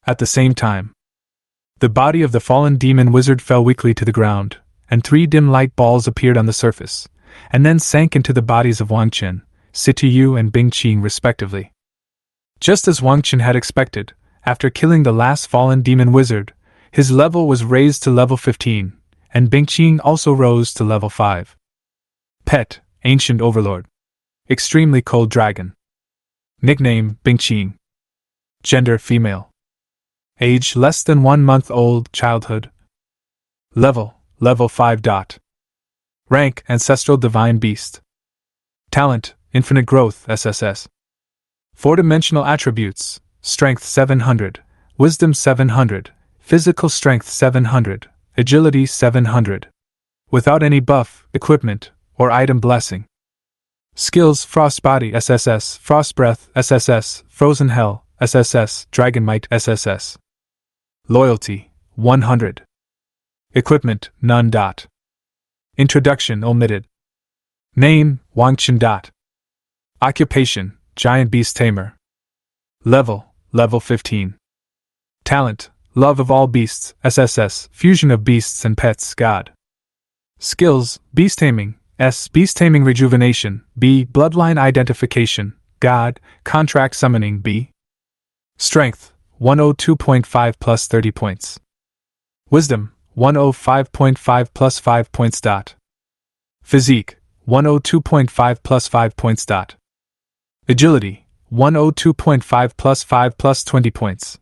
S1: At the same time, the body of the fallen demon wizard fell weakly to the ground, and 3 dim light balls appeared on the surface, and then sank into the bodies of Wang Chen, Situ and Bing Qing respectively. Just as Wang Chen had expected, after killing the last fallen demon wizard, his level was raised to level 15, and Bing Qing also rose to level 5. Pet, Ancient Overlord. Extremely Cold Dragon. Nickname, Bing Qing. Gender, female. Age, less than 1 month old, childhood. Level 5. Rank, Ancestral Divine Beast. Talent, Infinite Growth, SSS. 4-dimensional attributes, Strength 700, Wisdom 700, Physical Strength 700, Agility 700. Without any buff, equipment, or item blessing. Skills: Frost Body SSS, Frost Breath SSS, Frozen Hell SSS, Dragon Might SSS. Loyalty 100. Equipment none. Introduction omitted. Name Wang Chen. Occupation Giant Beast Tamer. Level 15. Talent love of all beasts, SSS, fusion of beasts and pets, God. Skills, beast taming, S, beast taming rejuvenation, B, bloodline identification, God, contract summoning, B. Strength, 102.5 plus 30 points. Wisdom, 105.5 plus 5 points. Physique, 102.5 plus 5 points. Agility, 102.5 plus 5 plus 20 points.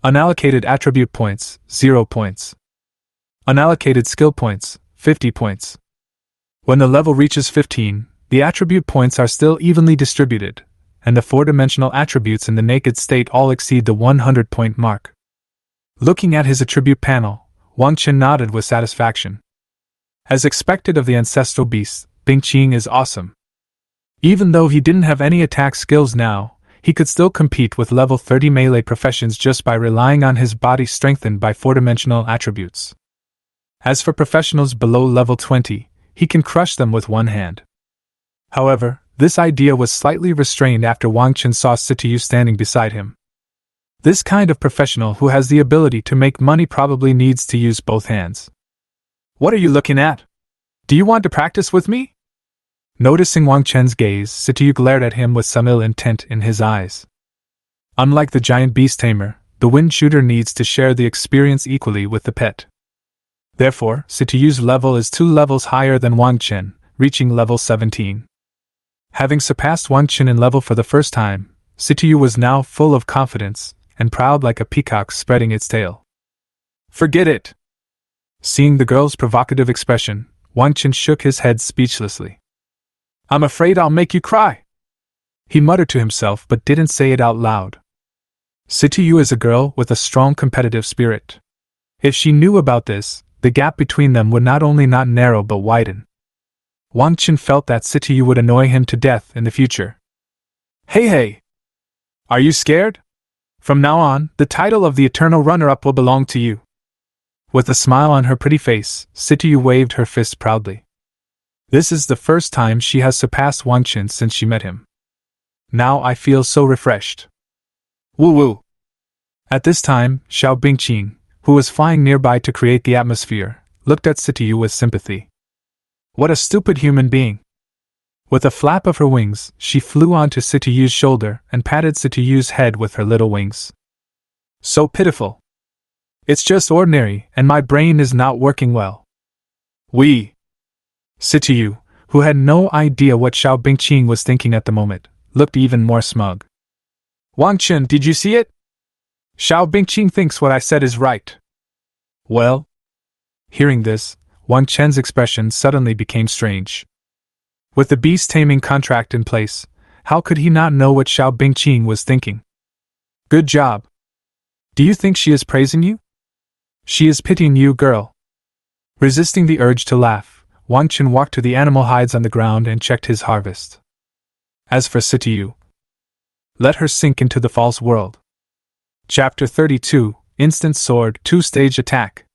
S1: Unallocated attribute points, 0 points. Unallocated skill points, 50 points. When the level reaches 15, the attribute points are still evenly distributed, and the 4-dimensional attributes in the naked state all exceed the 100-point mark. Looking at his attribute panel, Wang Chen nodded with satisfaction. As expected of the ancestral beast, Bingqing is awesome. Even though he didn't have any attack skills now, he could still compete with level 30 melee professions just by relying on his body strengthened by 4-dimensional attributes. As for professionals below level 20, he can crush them with one hand. However, this idea was slightly restrained after Wang Chen saw Situ standing beside him. This kind of professional who has the ability to make money probably needs to use both hands. What are you looking at? Do you want to practice with me? Noticing Wang Chen's gaze, Situ glared at him with some ill intent in his eyes. Unlike the giant beast tamer, the wind shooter needs to share the experience equally with the pet. Therefore, Situ's level is 2 levels higher than Wang Chen, reaching level 17. Having surpassed Wang Chen in level for the first time, Situ was now full of confidence, and proud like a peacock spreading its tail. Forget it! Seeing the girl's provocative expression, Wang Chen shook his head speechlessly. I'm afraid I'll make you cry! He muttered to himself but didn't say it out loud. Situ is a girl with a strong competitive spirit. If she knew about this, the gap between them would not only not narrow but widen. Wang Chen felt that Situ would annoy him to death in the future. Hey! Are you scared? From now on, the title of the eternal runner-up will belong to you. With a smile on her pretty face, Situ waved her fist proudly. This is the first time she has surpassed Wang Chen since she met him. Now I feel so refreshed. Woo! At this time, Xiao Bingqing, who was flying nearby to create the atmosphere, looked at Situ with sympathy. What a stupid human being! With a flap of her wings, she flew onto Situ's shoulder and patted Situ's head with her little wings. So pitiful! It's just ordinary, and my brain is not working well. Situ, who had no idea what Xiao Bingqing was thinking at the moment, looked even more smug. Wang Chen, did you see it? Xiao Bingqing thinks what I said is right. Well? Hearing this, Wang Chen's expression suddenly became strange. With the beast taming contract in place, how could he not know what Xiao Bingqing was thinking? Good job. Do you think she is praising you? She is pitying you, girl. Resisting the urge to laugh, Wang Chen walked to the animal hides on the ground and checked his harvest. As for Situ, let her sink into the false world. Chapter 32, Instant Sword 2-Stage Attack.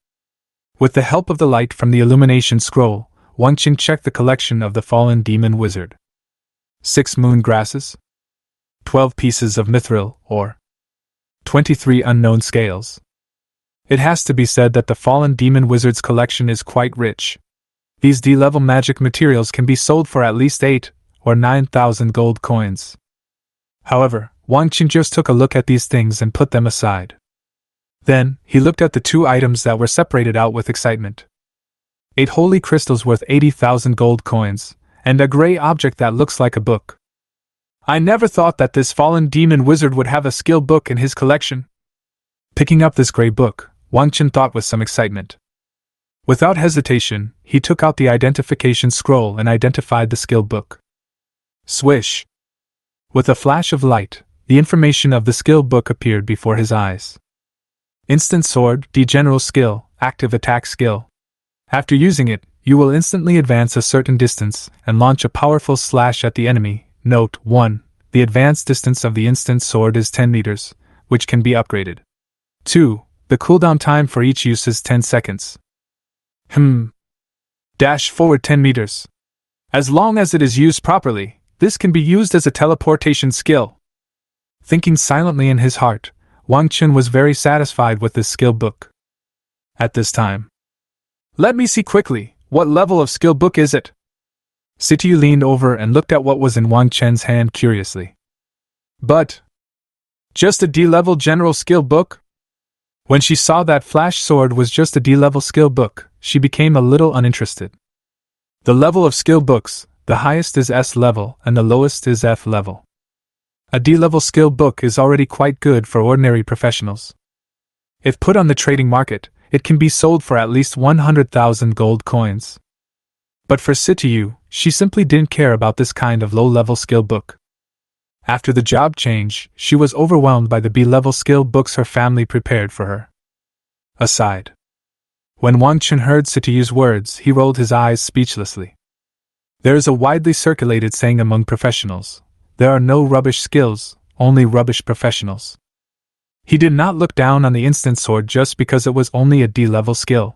S1: With the help of the light from the illumination scroll, Wang Chen checked the collection of the fallen demon wizard. 6 moon grasses, 12 pieces of mithril ore, 23 unknown scales. It has to be said that the fallen demon wizard's collection is quite rich. These D-level magic materials can be sold for at least 8 or 9,000 gold coins. However, Wang Chen just took a look at these things and put them aside. Then, he looked at the 2 items that were separated out with excitement. 8 holy crystals worth 80,000 gold coins, and a gray object that looks like a book. I never thought that this fallen demon wizard would have a skill book in his collection. Picking up this gray book, Wang Chen thought with some excitement. Without hesitation, he took out the identification scroll and identified the skill book. Swish! With a flash of light, the information of the skill book appeared before his eyes. Instant Sword, D General Skill, Active Attack Skill. After using it, you will instantly advance a certain distance and launch a powerful slash at the enemy. Note 1. The advance distance of the instant sword is 10 meters, which can be upgraded. 2. The cooldown time for each use is 10 seconds. Dash forward 10 meters. As long as it is used properly, this can be used as a teleportation skill. Thinking silently in his heart, Wang Chen was very satisfied with this skill book. At this time, "Let me see quickly, what level of skill book is it?" Situ leaned over and looked at what was in Wang Chen's hand curiously. "But, just a D-level general skill book?" When she saw that flash sword was just a D-level skill book, she became a little uninterested. The level of skill books, the highest is S level and the lowest is F level. A D-level skill book is already quite good for ordinary professionals. If put on the trading market, it can be sold for at least 100,000 gold coins. But for Situ, she simply didn't care about this kind of low-level skill book. After the job change, she was overwhelmed by the B-level skill books her family prepared for her. Aside. When Wang Chen heard Situ's words, he rolled his eyes speechlessly. There is a widely circulated saying among professionals: there are no rubbish skills, only rubbish professionals. He did not look down on the instant sword just because it was only a D-level skill.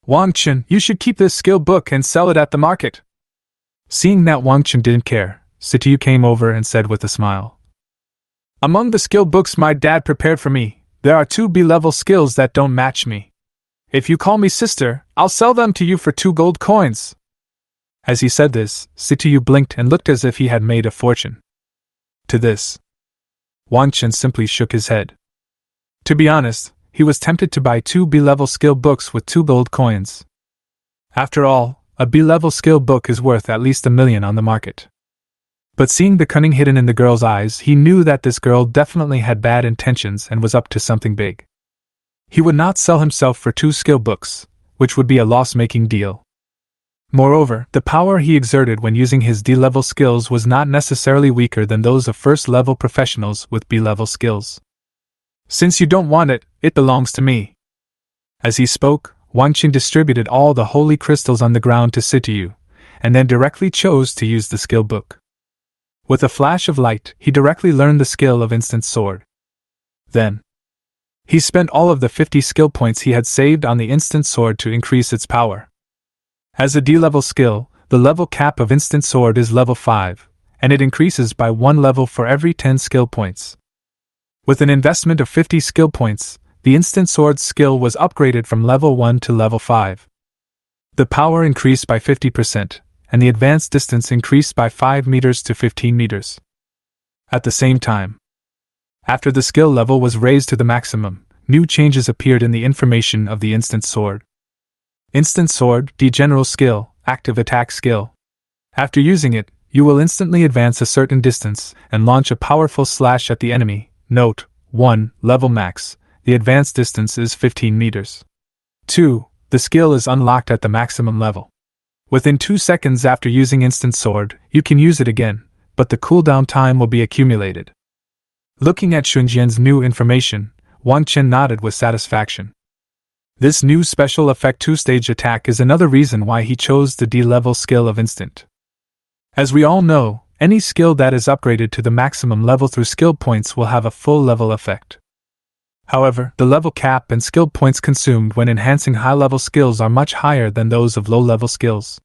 S1: "Wang Chen, you should keep this skill book and sell it at the market." Seeing that Wang Chen didn't care, Situ came over and said with a smile, "Among the skill books my dad prepared for me, there are 2 B-level skills that don't match me. If you call me sister, I'll sell them to you for 2 gold coins." As he said this, Situ blinked and looked as if he had made a fortune. To this, Wang Chen simply shook his head. To be honest, he was tempted to buy 2 B-level skill books with 2 gold coins. After all, a B-level skill book is worth at least 1 million on the market. But seeing the cunning hidden in the girl's eyes, he knew that this girl definitely had bad intentions and was up to something big. He would not sell himself for 2 skill books, which would be a loss-making deal. Moreover, the power he exerted when using his D-level skills was not necessarily weaker than those of first-level professionals with B-level skills. "Since you don't want it, it belongs to me." As he spoke, Wang Chen distributed all the holy crystals on the ground to Situ, and then directly chose to use the skill book. With a flash of light, he directly learned the skill of instant sword. Then, he spent all of the 50 skill points he had saved on the instant sword to increase its power. As a D-level skill, the level cap of instant sword is level 5, and it increases by 1 level for every 10 skill points. With an investment of 50 skill points, the instant sword skill was upgraded from level 1 to level 5. The power increased by 50%, and the advanced distance increased by 5 meters to 15 meters. At the same time, after the skill level was raised to the maximum, new changes appeared in the information of the instant sword. Instant sword, D general skill, active attack skill. After using it, you will instantly advance a certain distance and launch a powerful slash at the enemy. Note: 1. Level max. The advanced distance is 15 meters. 2. The skill is unlocked at the maximum level. Within 2 seconds after using instant sword, you can use it again, but the cooldown time will be accumulated. Looking at Shunjian's new information, Wang Chen nodded with satisfaction. This new special effect 2-stage attack is another reason why he chose the D-level skill of instant. As we all know, any skill that is upgraded to the maximum level through skill points will have a full level effect. However, the level cap and skill points consumed when enhancing high-level skills are much higher than those of low-level skills.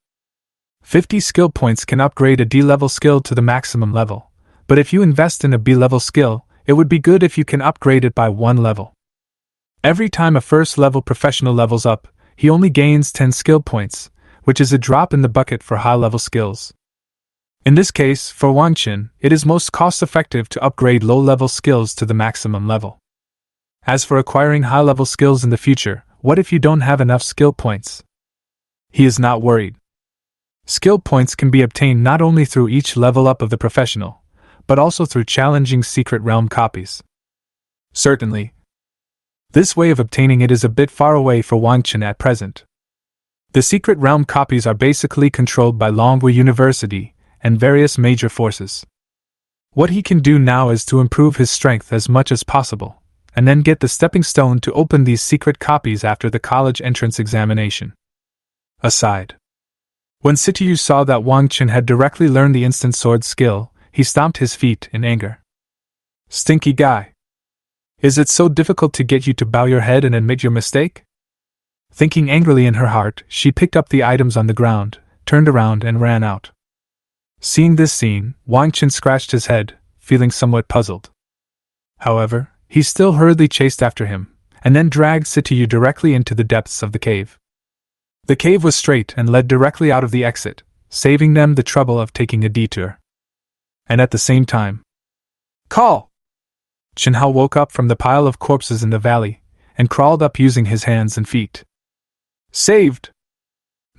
S1: 50 skill points can upgrade a D-level skill to the maximum level, but if you invest in a B-level skill, it would be good if you can upgrade it by 1 level. Every time a first-level professional levels up, he only gains 10 skill points, which is a drop in the bucket for high-level skills. In this case, for Wang Chen, it is most cost-effective to upgrade low-level skills to the maximum level. As for acquiring high-level skills in the future, what if you don't have enough skill points? He is not worried. Skill points can be obtained not only through each level up of the professional, but also through challenging secret realm copies. Certainly, this way of obtaining it is a bit far away for Wang Chen at present. The secret realm copies are basically controlled by Longwu University and various major forces. What he can do now is to improve his strength as much as possible, and then get the stepping stone to open these secret copies after the college entrance examination. Aside. When Situ saw that Wang Chen had directly learned the instant sword skill, he stomped his feet in anger. "Stinky guy! Is it so difficult to get you to bow your head and admit your mistake?" Thinking angrily in her heart, she picked up the items on the ground, turned around and ran out. Seeing this scene, Wang Chen scratched his head, feeling somewhat puzzled. However, he still hurriedly chased after him, and then dragged Situ directly into the depths of the cave. The cave was straight and led directly out of the exit, saving them the trouble of taking a detour. And at the same time, "Call!" Chen Hao woke up from the pile of corpses in the valley, and crawled up using his hands and feet. "Saved!"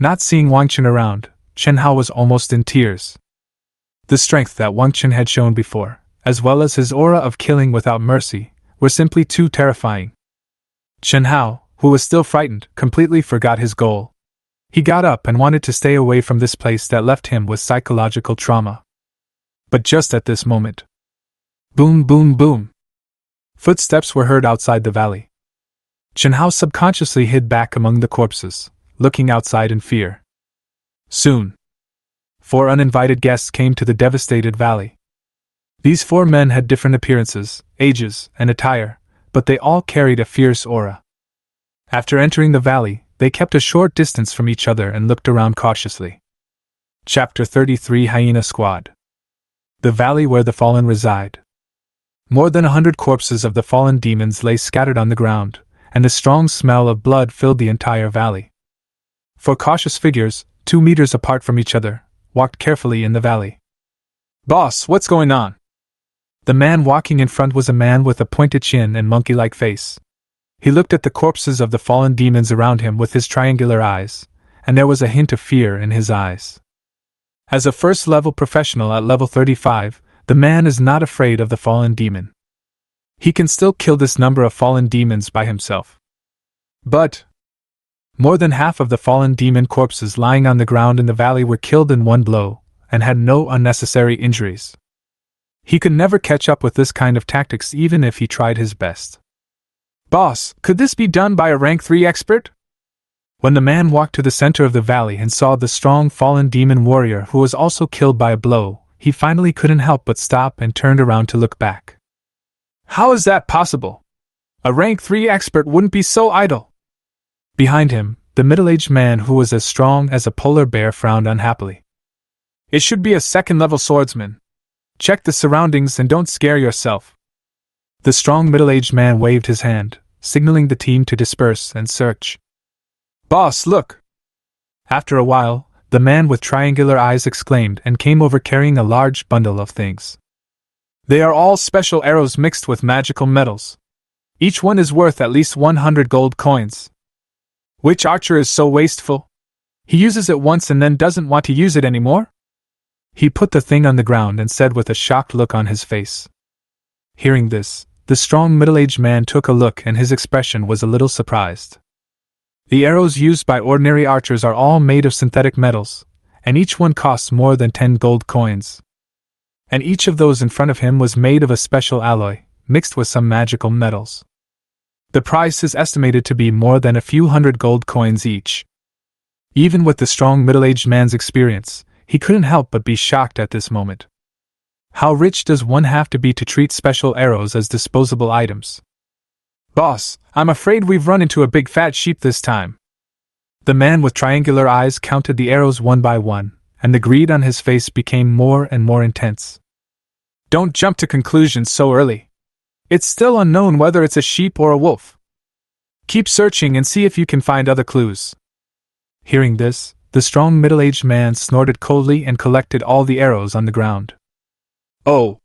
S1: Not seeing Wang Chen around, Chen Hao was almost in tears. The strength that Wang Chen had shown before, as well as his aura of killing without mercy, were simply too terrifying. Chen Hao, who was still frightened, completely forgot his goal. He got up and wanted to stay away from this place that left him with psychological trauma. But just at this moment, boom, boom, boom, footsteps were heard outside the valley. Chen Hao subconsciously hid back among the corpses, looking outside in fear. Soon, 4 uninvited guests came to the devastated valley. These 4 men had different appearances, ages, and attire, but they all carried a fierce aura. After entering the valley, they kept a short distance from each other and looked around cautiously. Chapter 33 Hyena Squad. The valley where the fallen reside. More than 100 corpses of the fallen demons lay scattered on the ground, and a strong smell of blood filled the entire valley. 4 cautious figures, 2 meters apart from each other, walked carefully in the valley. "Boss, what's going on?" The man walking in front was a man with a pointed chin and monkey-like face. He looked at the corpses of the fallen demons around him with his triangular eyes, and there was a hint of fear in his eyes. As a first-level professional at level 35, the man is not afraid of the fallen demon. He can still kill this number of fallen demons by himself. But more than half of the fallen demon corpses lying on the ground in the valley were killed in one blow, and had no unnecessary injuries. He could never catch up with this kind of tactics even if he tried his best. "Boss, could this be done by a rank 3 expert?" When the man walked to the center of the valley and saw the strong fallen demon warrior who was also killed by a blow, he finally couldn't help but stop and turned around to look back. "How is that possible? A rank 3 expert wouldn't be so idle." Behind him, the middle-aged man who was as strong as a polar bear frowned unhappily. "It should be a second-level swordsman. Check the surroundings and don't scare yourself." The strong middle-aged man waved his hand, signaling the team to disperse and search. "Boss, look!" After a while, the man with triangular eyes exclaimed and came over carrying a large bundle of things. "They are all special arrows mixed with magical metals. Each one is worth at least 100 gold coins. Which archer is so wasteful? He uses it once and then doesn't want to use it anymore?" He put the thing on the ground and said with a shocked look on his face. Hearing this, the strong middle-aged man took a look and his expression was a little surprised. The arrows used by ordinary archers are all made of synthetic metals, and each one costs more than 10 gold coins. And each of those in front of him was made of a special alloy, mixed with some magical metals. The price is estimated to be more than a few hundred gold coins each. Even with the strong middle-aged man's experience, he couldn't help but be shocked at this moment. How rich does one have to be to treat special arrows as disposable items? "Boss, I'm afraid we've run into a big fat sheep this time." The man with triangular eyes counted the arrows one by one, and the greed on his face became more and more intense. "Don't jump to conclusions so early. It's still unknown whether it's a sheep or a wolf. Keep searching and see if you can find other clues." Hearing this, the strong middle-aged man snorted coldly and collected all the arrows on the ground. "Oh!"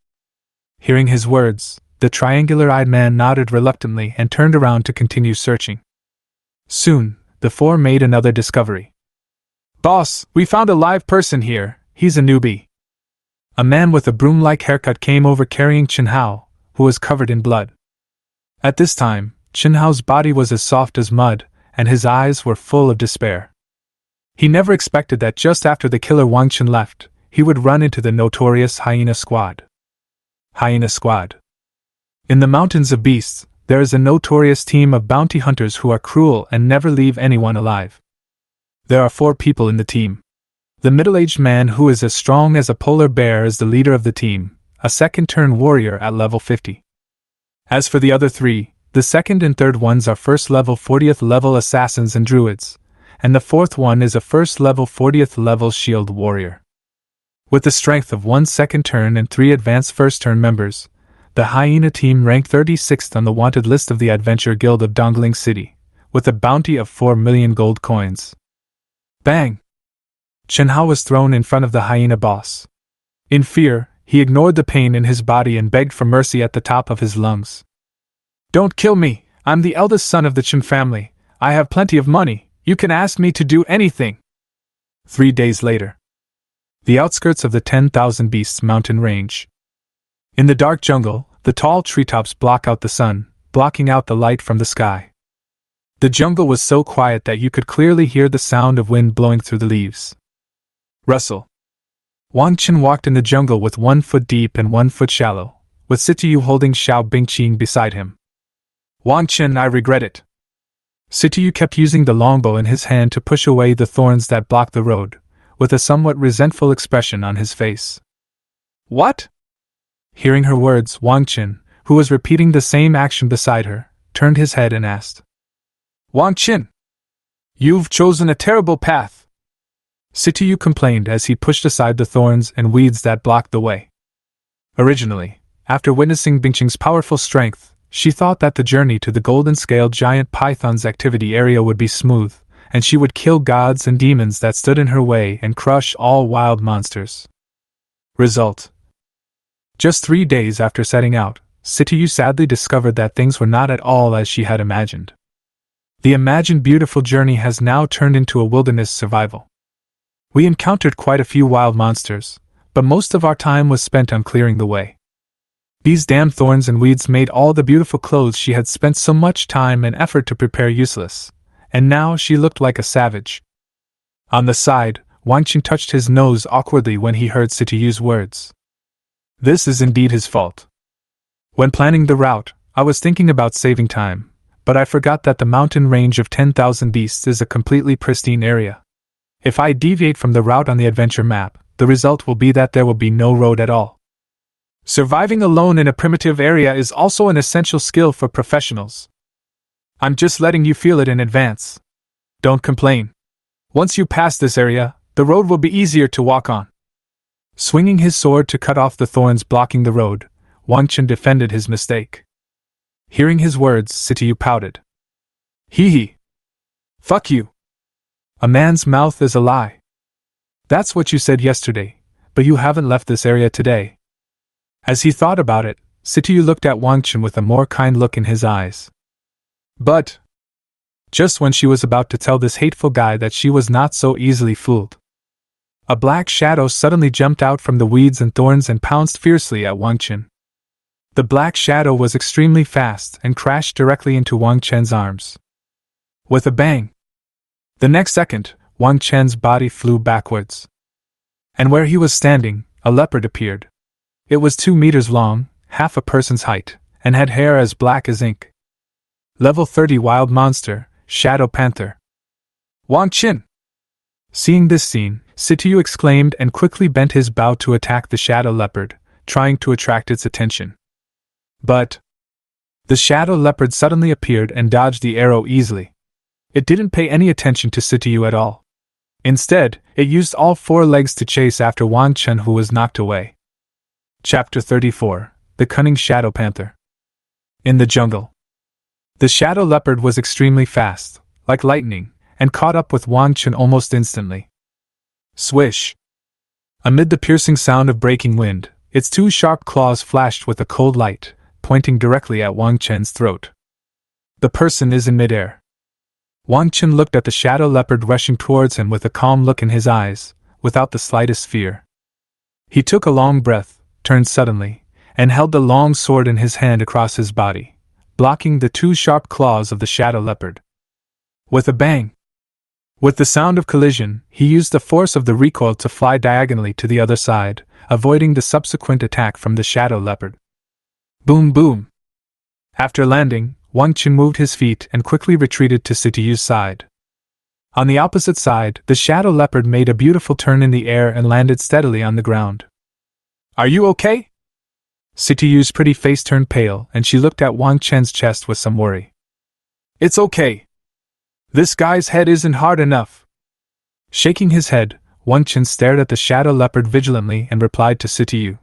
S1: Hearing his words, the triangular-eyed man nodded reluctantly and turned around to continue searching. Soon, the 4 made another discovery. "Boss, we found a live person here. He's a newbie." A man with a broom-like haircut came over carrying Chen Hao, who was covered in blood. At this time, Chen Hao's body was as soft as mud, and his eyes were full of despair. He never expected that just after the killer Wang Chen left, he would run into the notorious Hyena Squad. Hyena Squad. In the Mountains of Beasts, there is a notorious team of bounty hunters who are cruel and never leave anyone alive. There are 4 people in the team. The middle-aged man who is as strong as a polar bear is the leader of the team, a second-turn warrior at level 50. As for the other 3, the second and third ones are first-level 40th level assassins and druids, and the fourth one is a first-level 40th level shield warrior. With the strength of 1 second turn and 3 advanced first-turn members, the Hyena team ranked 36th on the wanted list of the Adventure Guild of Dongling City, with a bounty of 4 million gold coins. Bang! Chen Hao was thrown in front of the hyena boss. In fear, he ignored the pain in his body and begged for mercy at the top of his lungs. "Don't kill me! I'm the eldest son of the Chen family. I have plenty of money. You can ask me to do anything." 3 days later. The outskirts of the 10,000 Beasts mountain range. In the dark jungle, the tall treetops block out the sun, blocking out the light from the sky. The jungle was so quiet that you could clearly hear the sound of wind blowing through the leaves. Rustle. Wang Chen walked in the jungle with 1 foot deep and 1 foot shallow, with Situ holding Xiao Bingqing beside him. "Wang Chen, I regret it." Situ kept using the longbow in his hand to push away the thorns that blocked the road, with a somewhat resentful expression on his face. "What?" Hearing her words, Wang Chen, who was repeating the same action beside her, turned his head and asked, "Wang Chen, you've chosen a terrible path." Situ complained as he pushed aside the thorns and weeds that blocked the way. Originally, after witnessing Bingqing's powerful strength, she thought that the journey to the golden-scaled giant python's activity area would be smooth, and she would kill gods and demons that stood in her way and crush all wild monsters. Result: just 3 days after setting out, Situ sadly discovered that things were not at all as she had imagined. The imagined beautiful journey has now turned into a wilderness survival. We encountered quite a few wild monsters, but most of our time was spent on clearing the way. These damn thorns and weeds made all the beautiful clothes she had spent so much time and effort to prepare useless, and now she looked like a savage. On the side, Wang Chen touched his nose awkwardly when he heard Situ's words. This is indeed his fault. When planning the route, I was thinking about saving time, but I forgot that the mountain range of 10,000 beasts is a completely pristine area. If I deviate from the route on the adventure map, the result will be that there will be no road at all. Surviving alone in a primitive area is also an essential skill for professionals. I'm just letting you feel it in advance. Don't complain. Once you pass this area, the road will be easier to walk on. Swinging his sword to cut off the thorns blocking the road, Wang Chen defended his mistake. Hearing his words, Situ pouted. Hee hee. Fuck you. A man's mouth is a lie. That's what you said yesterday, but you haven't left this area today. As he thought about it, Situ looked at Wang Chen with a more kind look in his eyes. But just when she was about to tell this hateful guy that she was not so easily fooled, a black shadow suddenly jumped out from the weeds and thorns and pounced fiercely at Wang Chen. The black shadow was extremely fast and crashed directly into Wang Chen's arms. With a bang! The next second, Wang Chen's body flew backwards. And where he was standing, a leopard appeared. It was 2 meters long, half a person's height, and had hair as black as ink. Level 30 wild monster, Shadow Panther. Wang Chen! Seeing this scene, Situ exclaimed and quickly bent his bow to attack the shadow leopard, trying to attract its attention. But the shadow leopard suddenly appeared and dodged the arrow easily. It didn't pay any attention to Situ at all. Instead, it used all 4 legs to chase after Wang Chen, who was knocked away. Chapter 34: The Cunning Shadow Panther. In the jungle. The shadow leopard was extremely fast, like lightning, and caught up with Wang Chen almost instantly. Swish! Amid the piercing sound of breaking wind, its 2 sharp claws flashed with a cold light, pointing directly at Wang Chen's throat. The person is in midair. Wang Chen looked at the shadow leopard rushing towards him with a calm look in his eyes, without the slightest fear. He took a long breath, turned suddenly, and held the long sword in his hand across his body, blocking the 2 sharp claws of the shadow leopard. With a bang! With the sound of collision, he used the force of the recoil to fly diagonally to the other side, avoiding the subsequent attack from the shadow leopard. Boom boom! After landing, Wang Chen moved his feet and quickly retreated to Situ's side. On the opposite side, the shadow leopard made a beautiful turn in the air and landed steadily on the ground. Are you okay? Situ's pretty face turned pale and she looked at Wang Chen's chest with some worry. It's okay. This guy's head isn't hard enough. Shaking his head, Wang Chen stared at the shadow leopard vigilantly and replied to Situ.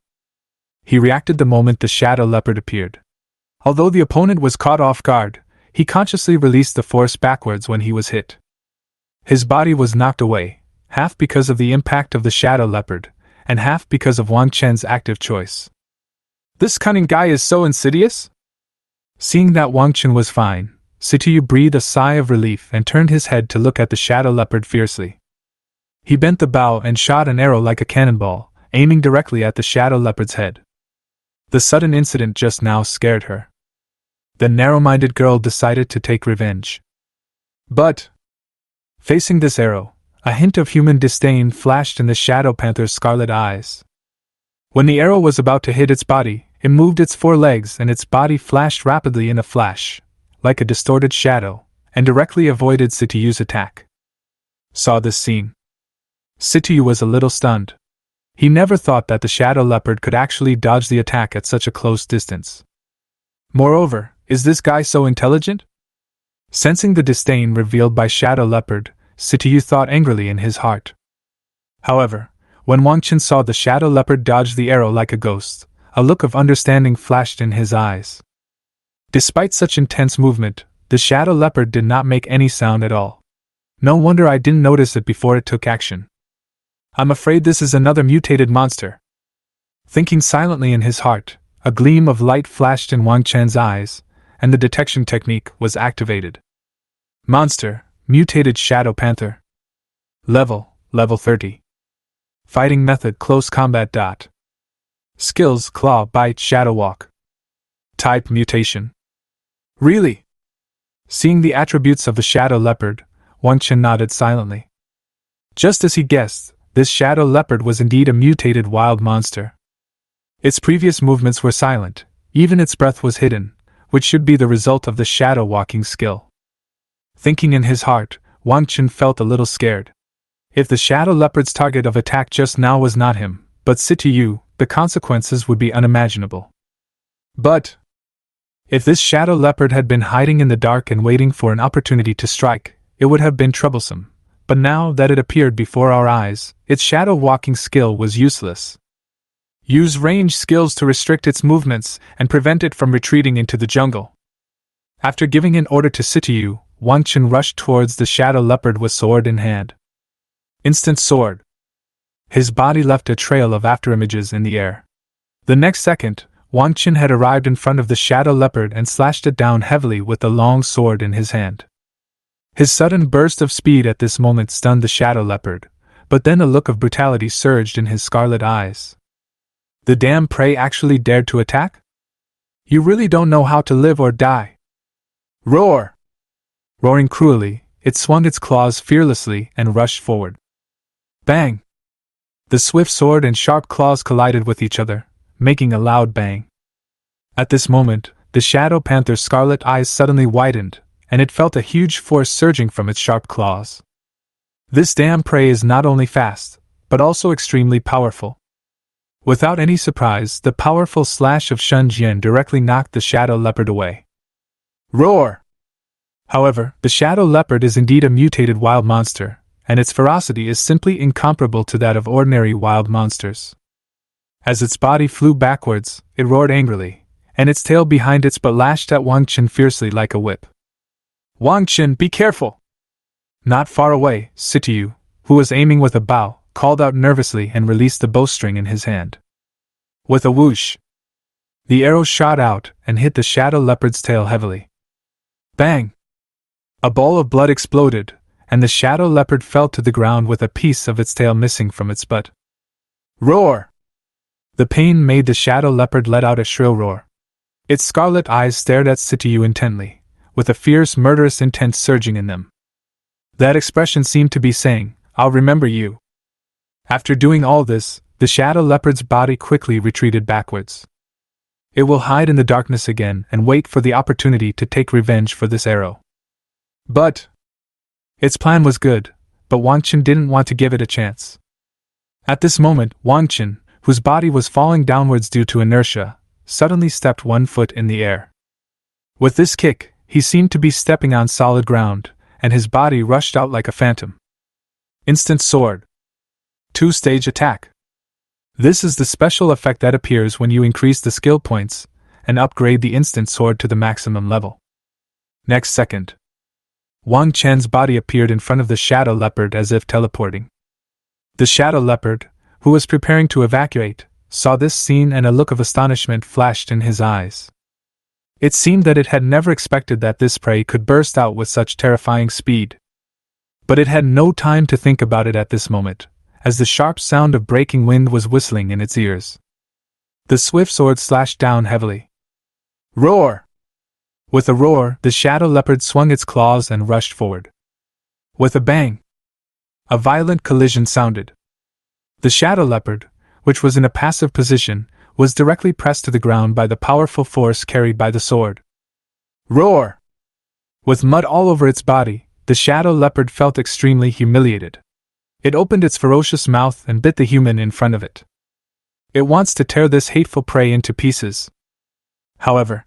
S1: He reacted the moment the shadow leopard appeared. Although the opponent was caught off guard, he consciously released the force backwards when he was hit. His body was knocked away, half because of the impact of the shadow leopard, and half because of Wang Chen's active choice. This cunning guy is so insidious? Seeing that Wang Chen was fine, Situ breathed a sigh of relief and turned his head to look at the shadow leopard fiercely. He bent the bow and shot an arrow like a cannonball, aiming directly at the shadow leopard's head. The sudden incident just now scared her. The narrow-minded girl decided to take revenge. But, facing this arrow, a hint of human disdain flashed in the Shadow Panther's scarlet eyes. When the arrow was about to hit its body, it moved its four legs and its body flashed rapidly in a flash, like a distorted shadow, and directly avoided Situ's attack. Saw this scene. Situ was a little stunned. He never thought that the shadow leopard could actually dodge the attack at such a close distance. Moreover, is this guy so intelligent? Sensing the disdain revealed by Shadow Leopard, Situ thought angrily in his heart. However, when Wang Chen saw the Shadow Leopard dodge the arrow like a ghost, a look of understanding flashed in his eyes. Despite such intense movement, the Shadow Leopard did not make any sound at all. No wonder I didn't notice it before it took action. I'm afraid this is another mutated monster. Thinking silently in his heart, a gleam of light flashed in Wang Chen's eyes, and the detection technique was activated. Monster, mutated Shadow Panther. Level 30. Fighting method close combat. Skills claw, bite, shadow walk. Type mutation. Really? Seeing the attributes of the shadow leopard, Wang Chen nodded silently. Just as he guessed, this shadow leopard was indeed a mutated wild monster. Its previous movements were silent, even its breath was hidden, which should be the result of the shadow walking skill. Thinking in his heart, Wang Chen felt a little scared. If the shadow leopard's target of attack just now was not him, but Situ, the consequences would be unimaginable. But if this shadow leopard had been hiding in the dark and waiting for an opportunity to strike, it would have been troublesome. But now that it appeared before our eyes, its shadow walking skill was useless. Use range skills to restrict its movements and prevent it from retreating into the jungle. After giving an order to Situ, Wang Chen rushed towards the shadow leopard with sword in hand. Instant sword. His body left a trail of afterimages in the air. The next second, Wang Chen had arrived in front of the shadow leopard and slashed it down heavily with the long sword in his hand. His sudden burst of speed at this moment stunned the shadow leopard, but then a look of brutality surged in his scarlet eyes. The damn prey actually dared to attack? You really don't know how to live or die. Roar! Roaring cruelly, it swung its claws fearlessly and rushed forward. Bang! The swift sword and sharp claws collided with each other, making a loud bang. At this moment, the Shadow Panther's scarlet eyes suddenly widened, and it felt a huge force surging from its sharp claws. This damn prey is not only fast, but also extremely powerful. Without any surprise, the powerful slash of Shun Jian directly knocked the shadow leopard away. Roar! However, the shadow leopard is indeed a mutated wild monster, and its ferocity is simply incomparable to that of ordinary wild monsters. As its body flew backwards, it roared angrily, and its tail behind its butt lashed at Wang Chen fiercely like a whip. Wang Chen, be careful! Not far away, Situ, who was aiming with a bow, called out nervously and released the bowstring in his hand. With a whoosh, the arrow shot out and hit the shadow leopard's tail heavily. Bang! A ball of blood exploded, and the shadow leopard fell to the ground with a piece of its tail missing from its butt. Roar! The pain made the shadow leopard let out a shrill roar. Its scarlet eyes stared at Situ intently, with a fierce, murderous intent surging in them. That expression seemed to be saying, I'll remember you. After doing all this, the shadow leopard's body quickly retreated backwards. It will hide in the darkness again and wait for the opportunity to take revenge for this arrow. But its plan was good, but Wang Chen didn't want to give it a chance. At this moment, Wang Chen, whose body was falling downwards due to inertia, suddenly stepped 1 foot in the air. With this kick, he seemed to be stepping on solid ground, and his body rushed out like a phantom. Instant sword. 2-stage attack. This is the special effect that appears when you increase the skill points and upgrade the instant sword to the maximum level. Next second, Wang Chen's body appeared in front of the shadow leopard as if teleporting. The shadow leopard, who was preparing to evacuate, saw this scene and a look of astonishment flashed in his eyes. It seemed that it had never expected that this prey could burst out with such terrifying speed. But it had no time to think about it at this moment, as the sharp sound of breaking wind was whistling in its ears. The swift sword slashed down heavily. Roar! With a roar, the shadow leopard swung its claws and rushed forward. With a bang, a violent collision sounded. The shadow leopard, which was in a passive position, was directly pressed to the ground by the powerful force carried by the sword. Roar! With mud all over its body, the shadow leopard felt extremely humiliated. It opened its ferocious mouth and bit the human in front of it. It wants to tear this hateful prey into pieces. However,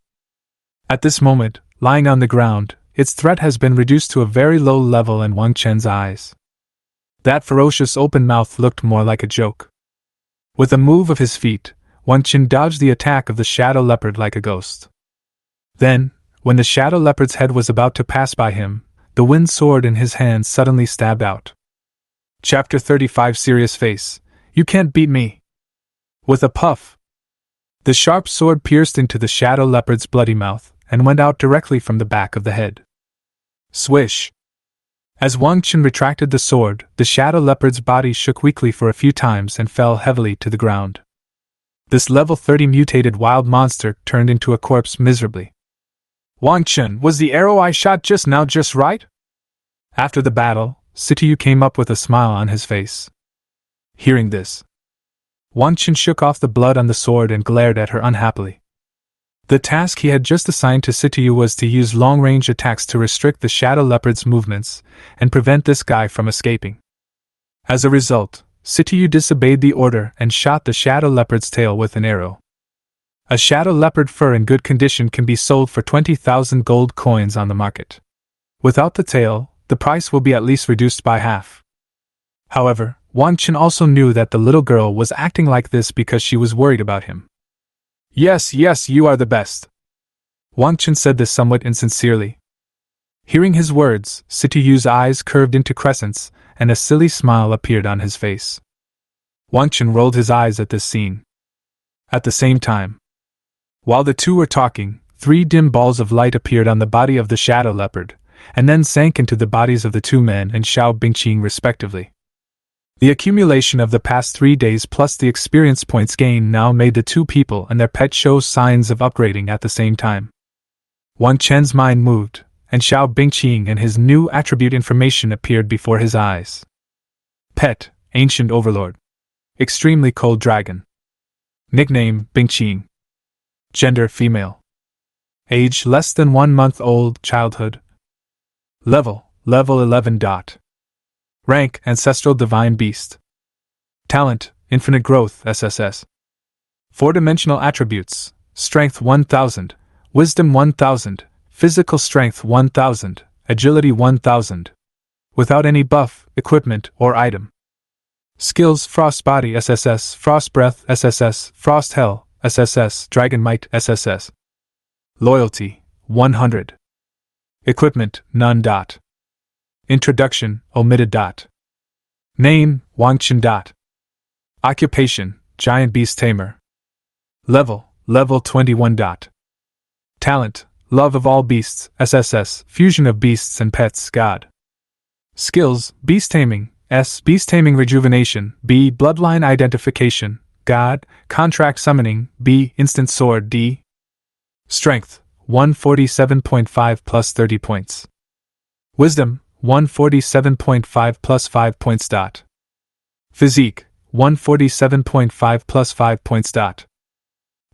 S1: at this moment, lying on the ground, its threat has been reduced to a very low level in Wang Chen's eyes. That ferocious open mouth looked more like a joke. With a move of his feet, Wang Chen dodged the attack of the shadow leopard like a ghost. Then, when the shadow leopard's head was about to pass by him, the wind sword in his hand suddenly stabbed out. Chapter 35 Serious Face. You can't beat me. With a puff, the sharp sword pierced into the shadow leopard's bloody mouth and went out directly from the back of the head. Swish! As Wang Chen retracted the sword, the shadow leopard's body shook weakly for a few times and fell heavily to the ground. This level 30 mutated wild monster turned into a corpse miserably. Wang Chen, was the arrow I shot just now just right? After the battle, Situ came up with a smile on his face. Hearing this, Wang Chen shook off the blood on the sword and glared at her unhappily. The task he had just assigned to Situ was to use long-range attacks to restrict the shadow leopard's movements and prevent this guy from escaping. As a result, Situ disobeyed the order and shot the shadow leopard's tail with an arrow. A shadow leopard fur in good condition can be sold for 20,000 gold coins on the market. Without the tail, the price will be at least reduced by half. However, Wang Chen also knew that the little girl was acting like this because she was worried about him. Yes, you are the best. Wang Chen said this somewhat insincerely. Hearing his words, Situ's eyes curved into crescents, and a silly smile appeared on his face. Wang Chen rolled his eyes at this scene. At the same time, while the two were talking, 3 dim balls of light appeared on the body of the shadow leopard, and then sank into the bodies of the 2 men and Xiao Bingqing respectively. The accumulation of the past 3 days plus the experience points gained now made the 2 people and their pet show signs of upgrading at the same time. Wang Chen's mind moved, and Xiao Bingqing and his new attribute information appeared before his eyes. Pet, Ancient Overlord. Extremely Cold Dragon. Nickname, Bingqing. Gender, female. Age, less than 1 month old, childhood. Level 11. Rank, Ancestral Divine Beast. Talent, Infinite Growth, SSS. 4-dimensional attributes, Strength 1000, Wisdom 1000, Physical Strength 1000, Agility 1000. Without any buff, equipment, or item. Skills, Frost Body, SSS, Frost Breath, SSS, Frost Hell, SSS, Dragon Might, SSS. Loyalty, 100. Equipment, none. Introduction, omitted. Name, Wang Chen. Occupation, Giant Beast Tamer. Level 21. Talent, Love of All Beasts, SSS, Fusion of Beasts and Pets, God. Skills, Beast Taming, S. Beast Taming Rejuvenation, B. Bloodline Identification, God. Contract Summoning, B. Instant Sword, D. Strength, 147.5 plus 30 points. Wisdom, 147.5 plus 5 points. Physique, 147.5 plus 5 points.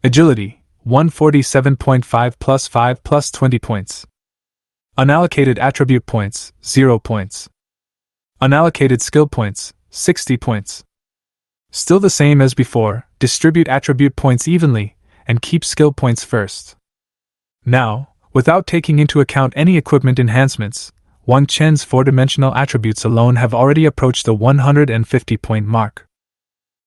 S1: Agility, 147.5 plus 5 plus 20 points. Unallocated attribute points, 0 points. Unallocated skill points, 60 points. Still the same as before, distribute attribute points evenly, and keep skill points first. Now, without taking into account any equipment enhancements, Wang Chen's 4-dimensional attributes alone have already approached the 150-point mark.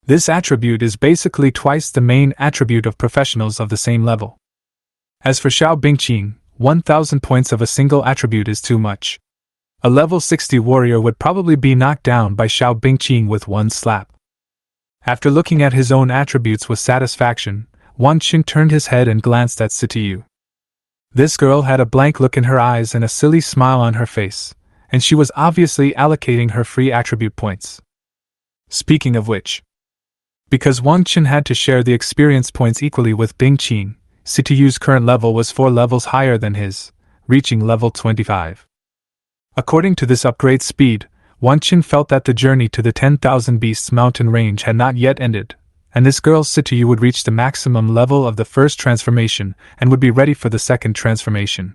S1: This attribute is basically twice the main attribute of professionals of the same level. As for Xiao Bingqing, 1000 points of a single attribute is too much. A level 60 warrior would probably be knocked down by Xiao Bingqing with one slap. After looking at his own attributes with satisfaction, Wang Chen turned his head and glanced at Situ. This girl had a blank look in her eyes and a silly smile on her face, and she was obviously allocating her free attribute points. Speaking of which, because Wang Chen had to share the experience points equally with Bingqing, Situ's current level was 4 levels higher than his, reaching level 25. According to this upgrade speed, Wang Chen felt that the journey to the 10,000 Beasts mountain range had not yet ended, and this girl Situ would reach the maximum level of the first transformation and would be ready for the second transformation.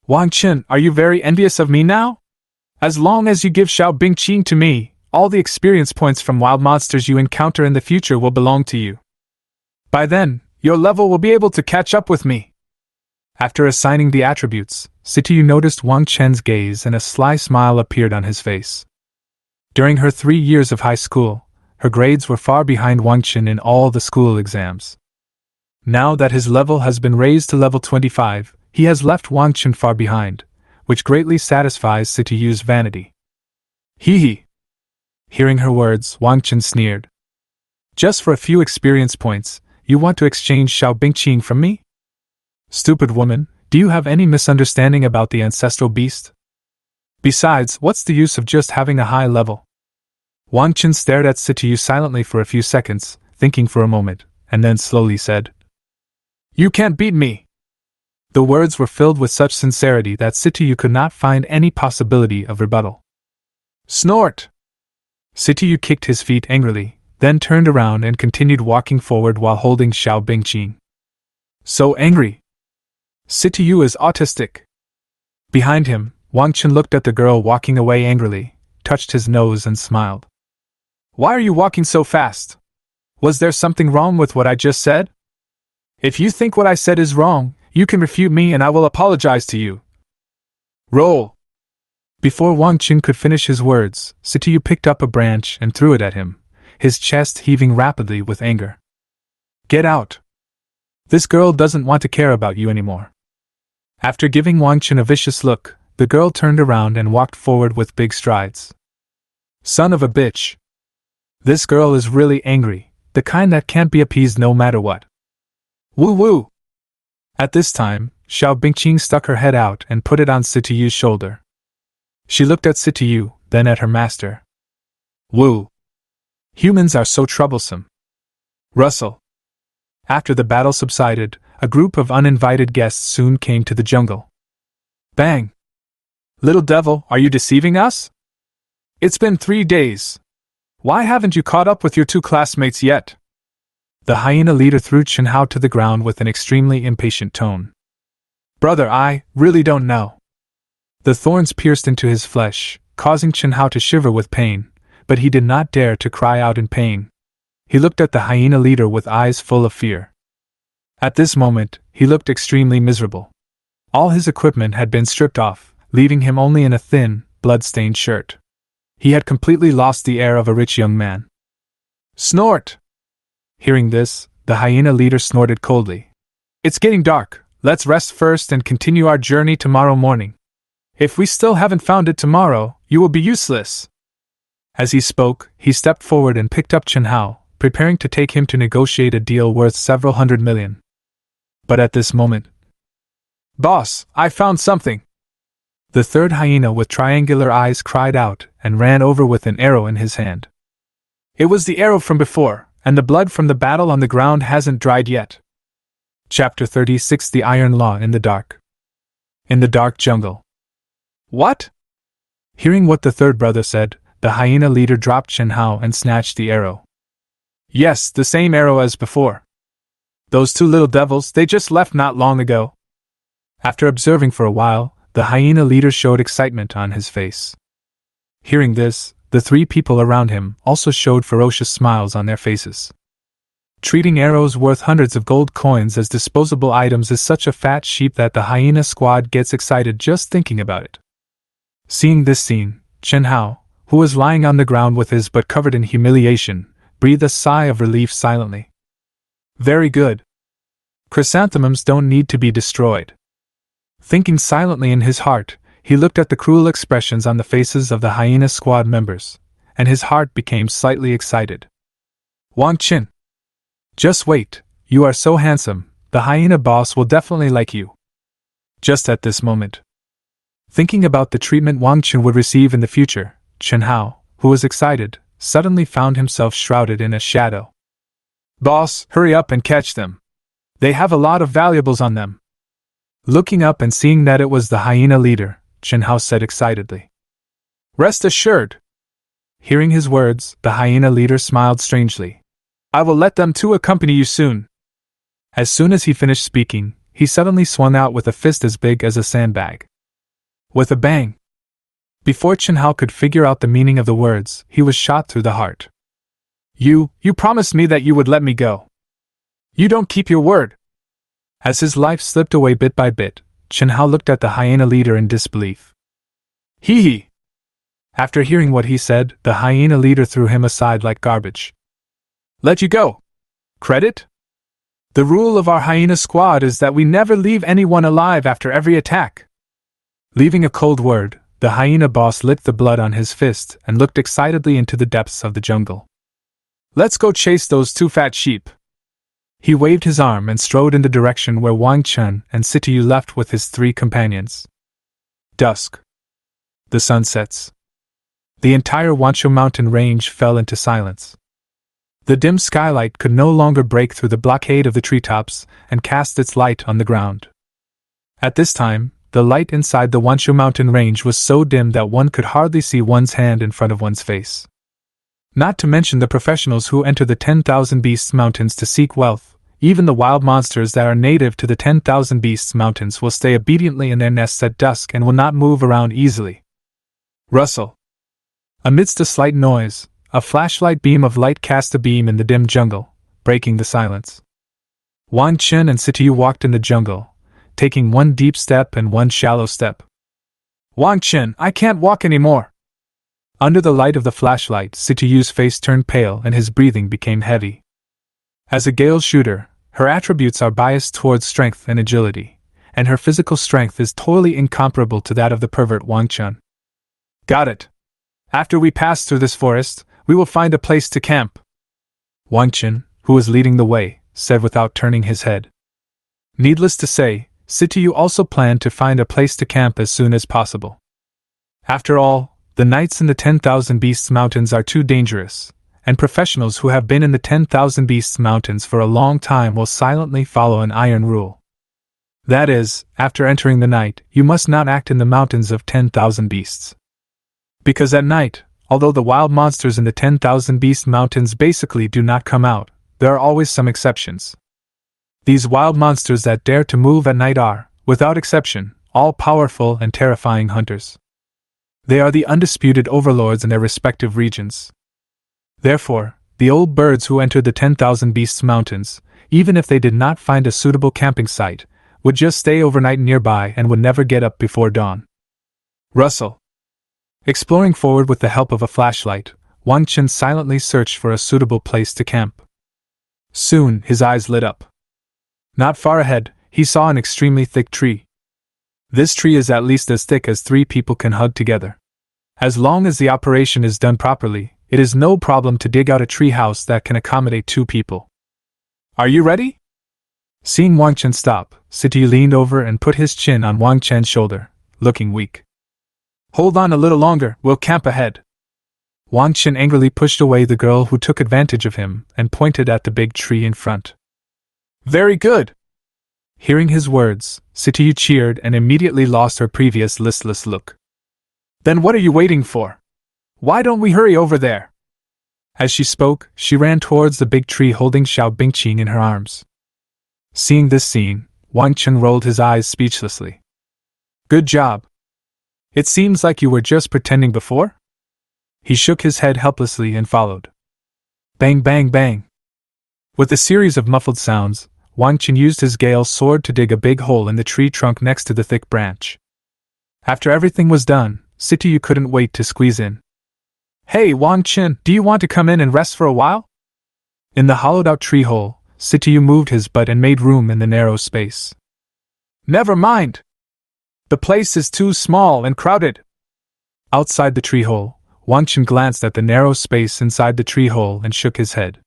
S1: Wang Chen, are you very envious of me now? As long as you give Xiao Bingqing to me, all the experience points from wild monsters you encounter in the future will belong to you. By then, your level will be able to catch up with me. After assigning the attributes, Situ noticed Wang Chen's gaze and a sly smile appeared on his face. During her 3 years of high school, her grades were far behind Wang Chen in all the school exams. Now that his level has been raised to level 25, he has left Wang Chen far behind, which greatly satisfies Situ's vanity. Hee hee. Hearing her words, Wang Chen sneered. Just for a few experience points, you want to exchange Xiao Bingqing from me? Stupid woman, do you have any misunderstanding about the ancestral beast? Besides, what's the use of just having a high level? Wang Chen stared at Situ silently for a few seconds, thinking for a moment, and then slowly said, You can't beat me! The words were filled with such sincerity that Situ could not find any possibility of rebuttal. Snort! Situ kicked his feet angrily, then turned around and continued walking forward while holding Xiao Bingqing. So angry! Situ is autistic! Behind him, Wang Chen looked at the girl walking away angrily, touched his nose and smiled. Why are you walking so fast? Was there something wrong with what I just said? If you think what I said is wrong, you can refute me and I will apologize to you. Roll! Before Wang Chen could finish his words, Situ picked up a branch and threw it at him, his chest heaving rapidly with anger. Get out! This girl doesn't want to care about you anymore. After giving Wang Chen a vicious look, the girl turned around and walked forward with big strides. Son of a bitch! This girl is really angry, the kind that can't be appeased no matter what. Woo woo! At this time, Xiao Bingqing stuck her head out and put it on Situ's shoulder. She looked at Situ, then at her master. Woo! Humans are so troublesome. Rustle! After the battle subsided, a group of uninvited guests soon came to the jungle. Bang! Little devil, are you deceiving us? It's been 3 days. Why haven't you caught up with your 2 classmates yet? The hyena leader threw Chen Hao to the ground with an extremely impatient tone. Brother, I really don't know. The thorns pierced into his flesh, causing Chen Hao to shiver with pain, but he did not dare to cry out in pain. He looked at the hyena leader with eyes full of fear. At this moment, he looked extremely miserable. All his equipment had been stripped off, leaving him only in a thin, blood-stained shirt. He had completely lost the air of a rich young man. Snort! Hearing this, the hyena leader snorted coldly. It's getting dark, let's rest first and continue our journey tomorrow morning. If we still haven't found it tomorrow, you will be useless. As he spoke, he stepped forward and picked up Chen Hao, preparing to take him to negotiate a deal worth several hundred million. But at this moment, Boss, I found something! The third hyena with triangular eyes cried out and ran over with an arrow in his hand. It was the arrow from before, and the blood from the battle on the ground hasn't dried yet. Chapter 36 The Iron Law in the Dark. In the dark jungle. What? Hearing what the third brother said, the hyena leader dropped Chen Hao and snatched the arrow. Yes, the same arrow as before. Those 2 little devils, they just left not long ago. After observing for a while, the hyena leader showed excitement on his face. Hearing this, the 3 people around him also showed ferocious smiles on their faces. Treating arrows worth hundreds of gold coins as disposable items is such a fat sheep that the Hyena Squad gets excited just thinking about it. Seeing this scene, Chen Hao, who was lying on the ground with his butt covered in humiliation, breathed a sigh of relief silently. Very good. Chrysanthemums don't need to be destroyed. Thinking silently in his heart, he looked at the cruel expressions on the faces of the Hyena Squad members, and his heart became slightly excited. Wang Chen. Just wait, you are so handsome, the hyena boss will definitely like you. Just at this moment. Thinking about the treatment Wang Chen would receive in the future, Chen Hao, who was excited, suddenly found himself shrouded in a shadow. Boss, hurry up and catch them. They have a lot of valuables on them. Looking up and seeing that it was the hyena leader, Chen Hao said excitedly. Rest assured. Hearing his words, the hyena leader smiled strangely. I will let them two accompany you soon. As soon as he finished speaking, he suddenly swung out with a fist as big as a sandbag. With a bang. Before Chen Hao could figure out the meaning of the words, he was shot through the heart. You promised me that you would let me go. You don't keep your word. As his life slipped away bit by bit, Chen Hao looked at the hyena leader in disbelief. Hee hee. After hearing what he said, the hyena leader threw him aside like garbage. Let you go. Credit? The rule of our Hyena Squad is that we never leave anyone alive after every attack. Leaving a cold word, the hyena boss licked the blood on his fist and looked excitedly into the depths of the jungle. Let's go chase those two fat sheep. He waved his arm and strode in the direction where Wang Chen and Situ left with his three companions. Dusk. The sun sets. The entire Wancho mountain range fell into silence. The dim skylight could no longer break through the blockade of the treetops and cast its light on the ground. At this time, the light inside the Wancho mountain range was so dim that one could hardly see one's hand in front of one's face. Not to mention the professionals who enter the 10,000 Beasts Mountains to seek wealth. Even the wild monsters that are native to the 10,000 Beasts Mountains will stay obediently in their nests at dusk and will not move around easily. Rustle. Amidst a slight noise, a flashlight beam of light cast a beam in the dim jungle, breaking the silence. Wang Chen and Situ walked in the jungle, taking one deep step and one shallow step. Wang Chen, I can't walk anymore. Under the light of the flashlight, Situ's face turned pale and his breathing became heavy. As a Gale shooter, her attributes are biased towards strength and agility, and her physical strength is totally incomparable to that of the pervert Wang Chen. Got it. After we pass through this forest, we will find a place to camp. Wang Chen, who was leading the way, said without turning his head. Needless to say, Situ also planned to find a place to camp as soon as possible. After all, the nights in the 10,000 Beasts Mountains are too dangerous, and professionals who have been in the 10,000 Beasts Mountains for a long time will silently follow an iron rule. That is, after entering the night, you must not act in the mountains of 10,000 beasts. Because at night, although the wild monsters in the 10,000 Beast Mountains basically do not come out, there are always some exceptions. These wild monsters that dare to move at night are, without exception, all powerful and terrifying hunters. They are the undisputed overlords in their respective regions. Therefore, the old birds who entered the 10,000 Beasts Mountains, even if they did not find a suitable camping site, would just stay overnight nearby and would never get up before dawn. Rustle. Exploring forward with the help of a flashlight, Wang Chen silently searched for a suitable place to camp. Soon, his eyes lit up. Not far ahead, he saw an extremely thick tree. This tree is at least as thick as 3 people can hug together. As long as the operation is done properly, it is no problem to dig out a tree house that can accommodate 2 people. Are you ready? Seeing Wang Chen stop, Situ leaned over and put his chin on Wang Chen's shoulder, looking weak. Hold on a little longer, we'll camp ahead. Wang Chen angrily pushed away the girl who took advantage of him and pointed at the big tree in front. Very good! Hearing his words, Situ cheered and immediately lost her previous listless look. Then what are you waiting for? Why don't we hurry over there? As she spoke, she ran towards the big tree holding Xiao Bingqing in her arms. Seeing this scene, Wang Chen rolled his eyes speechlessly. Good job. It seems like you were just pretending before? He shook his head helplessly and followed. Bang bang bang. With a series of muffled sounds, Wang Chen used his Gale sword to dig a big hole in the tree trunk next to the thick branch. After everything was done, Situ couldn't wait to squeeze in. Hey Wang Chen, do you want to come in and rest for a while? In the hollowed-out tree hole, Situ moved his butt and made room in the narrow space. Never mind! The place is too small and crowded. Outside the tree hole, Wang Chen glanced at the narrow space inside the tree hole and shook his head.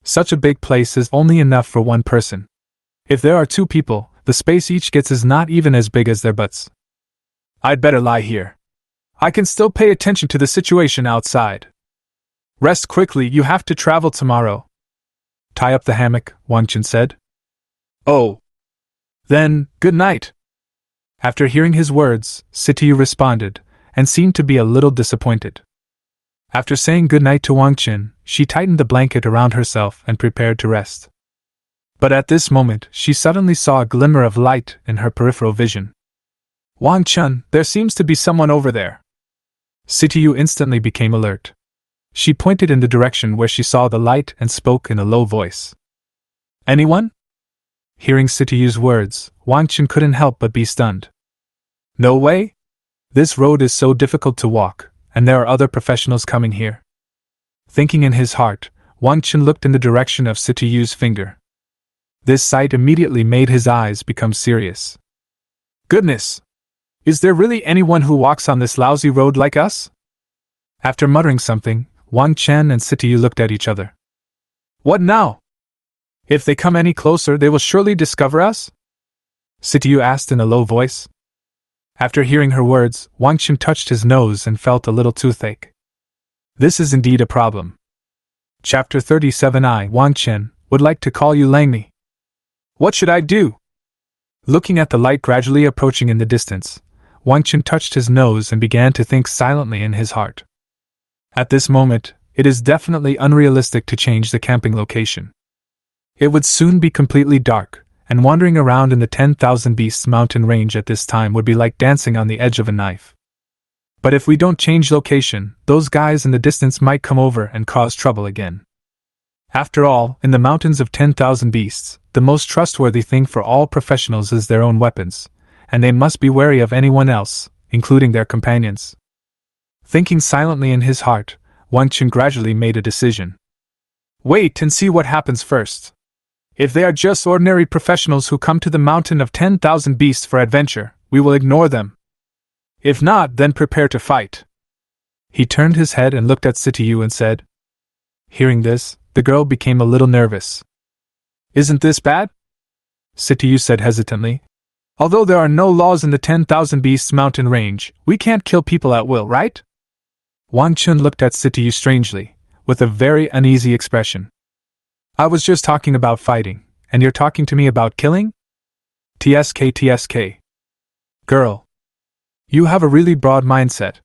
S1: Such a big place is only enough for one person. If there are two people, the space each gets is not even as big as their butts. I'd better lie here. I can still pay attention to the situation outside. Rest quickly, you have to travel tomorrow. Tie up the hammock, Wang Chen said. Oh. Then, good night. After hearing his words, Situ responded, and seemed to be a little disappointed. After saying good night to Wang Chen, she tightened the blanket around herself and prepared to rest. But at this moment, she suddenly saw a glimmer of light in her peripheral vision. Wang Chen, there seems to be someone over there. Situ instantly became alert. She pointed in the direction where she saw the light and spoke in a low voice. Anyone? Hearing Situ's words, Wang Chen couldn't help but be stunned. No way? This road is so difficult to walk, and there are other professionals coming here. Thinking in his heart, Wang Chen looked in the direction of Situ's finger. This sight immediately made his eyes become serious. Goodness! Is there really anyone who walks on this lousy road like us? After muttering something, Wang Chen and Situ looked at each other. What now? If they come any closer, they will surely discover us? Situ asked in a low voice. After hearing her words, Wang Chen touched his nose and felt a little toothache. This is indeed a problem. Chapter 37. I, Wang Chen, would like to call you Langmi. What should I do? Looking at the light gradually approaching in the distance, Wang Chen touched his nose and began to think silently in his heart. At this moment, it is definitely unrealistic to change the camping location. It would soon be completely dark, and wandering around in the 10,000 Beasts mountain range at this time would be like dancing on the edge of a knife. But if we don't change location, those guys in the distance might come over and cause trouble again. After all, in the mountains of 10,000 Beasts, the most trustworthy thing for all professionals is their own weapons, and they must be wary of anyone else, including their companions. Thinking silently in his heart, Wang Chen gradually made a decision. Wait and see what happens first. If they are just ordinary professionals who come to the mountain of 10,000 Beasts for adventure, we will ignore them. If not, then prepare to fight. He turned his head and looked at Situ and said. Hearing this, the girl became a little nervous. Isn't this bad? Situ said hesitantly. Although there are no laws in the 10,000 Beasts mountain range, we can't kill people at will, right? Wang Chen looked at Situ strangely, with a very uneasy expression. I was just talking about fighting, and you're talking to me about killing? TSK. Girl. You have a really broad mindset.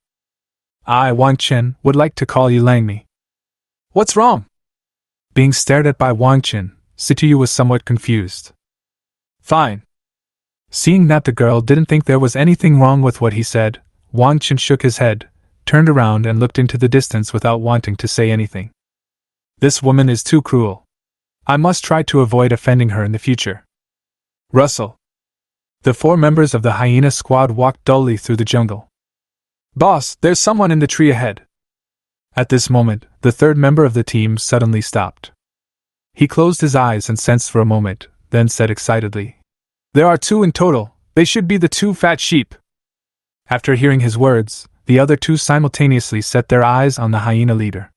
S1: I, Wang Chen, would like to call you Langmi. What's wrong? Being stared at by Wang Chen, Situ was somewhat confused. Fine. Seeing that the girl didn't think there was anything wrong with what he said, Wang Chen shook his head, turned around and looked into the distance without wanting to say anything. This woman is too cruel. I must try to avoid offending her in the future. Russell. The 4 members of the Hyena Squad walked dully through the jungle. Boss, there's someone in the tree ahead. At this moment, the 3rd member of the team suddenly stopped. He closed his eyes and sensed for a moment, then said excitedly. There are 2 in total, they should be the 2 fat sheep. After hearing his words, the other 2 simultaneously set their eyes on the hyena leader.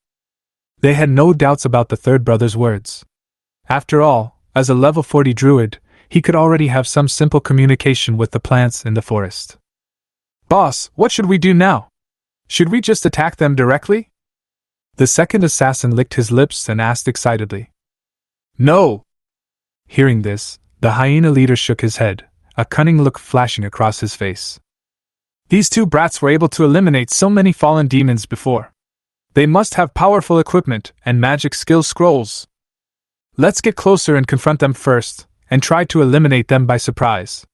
S1: They had no doubts about the 3rd brother's words. After all, as a level 40 druid, he could already have some simple communication with the plants in the forest. Boss, what should we do now? Should we just attack them directly? The 2nd assassin licked his lips and asked excitedly. No! Hearing this, the hyena leader shook his head, a cunning look flashing across his face. These 2 brats were able to eliminate so many fallen demons before. They must have powerful equipment and magic skill scrolls. Let's get closer and confront them first, and try to eliminate them by surprise.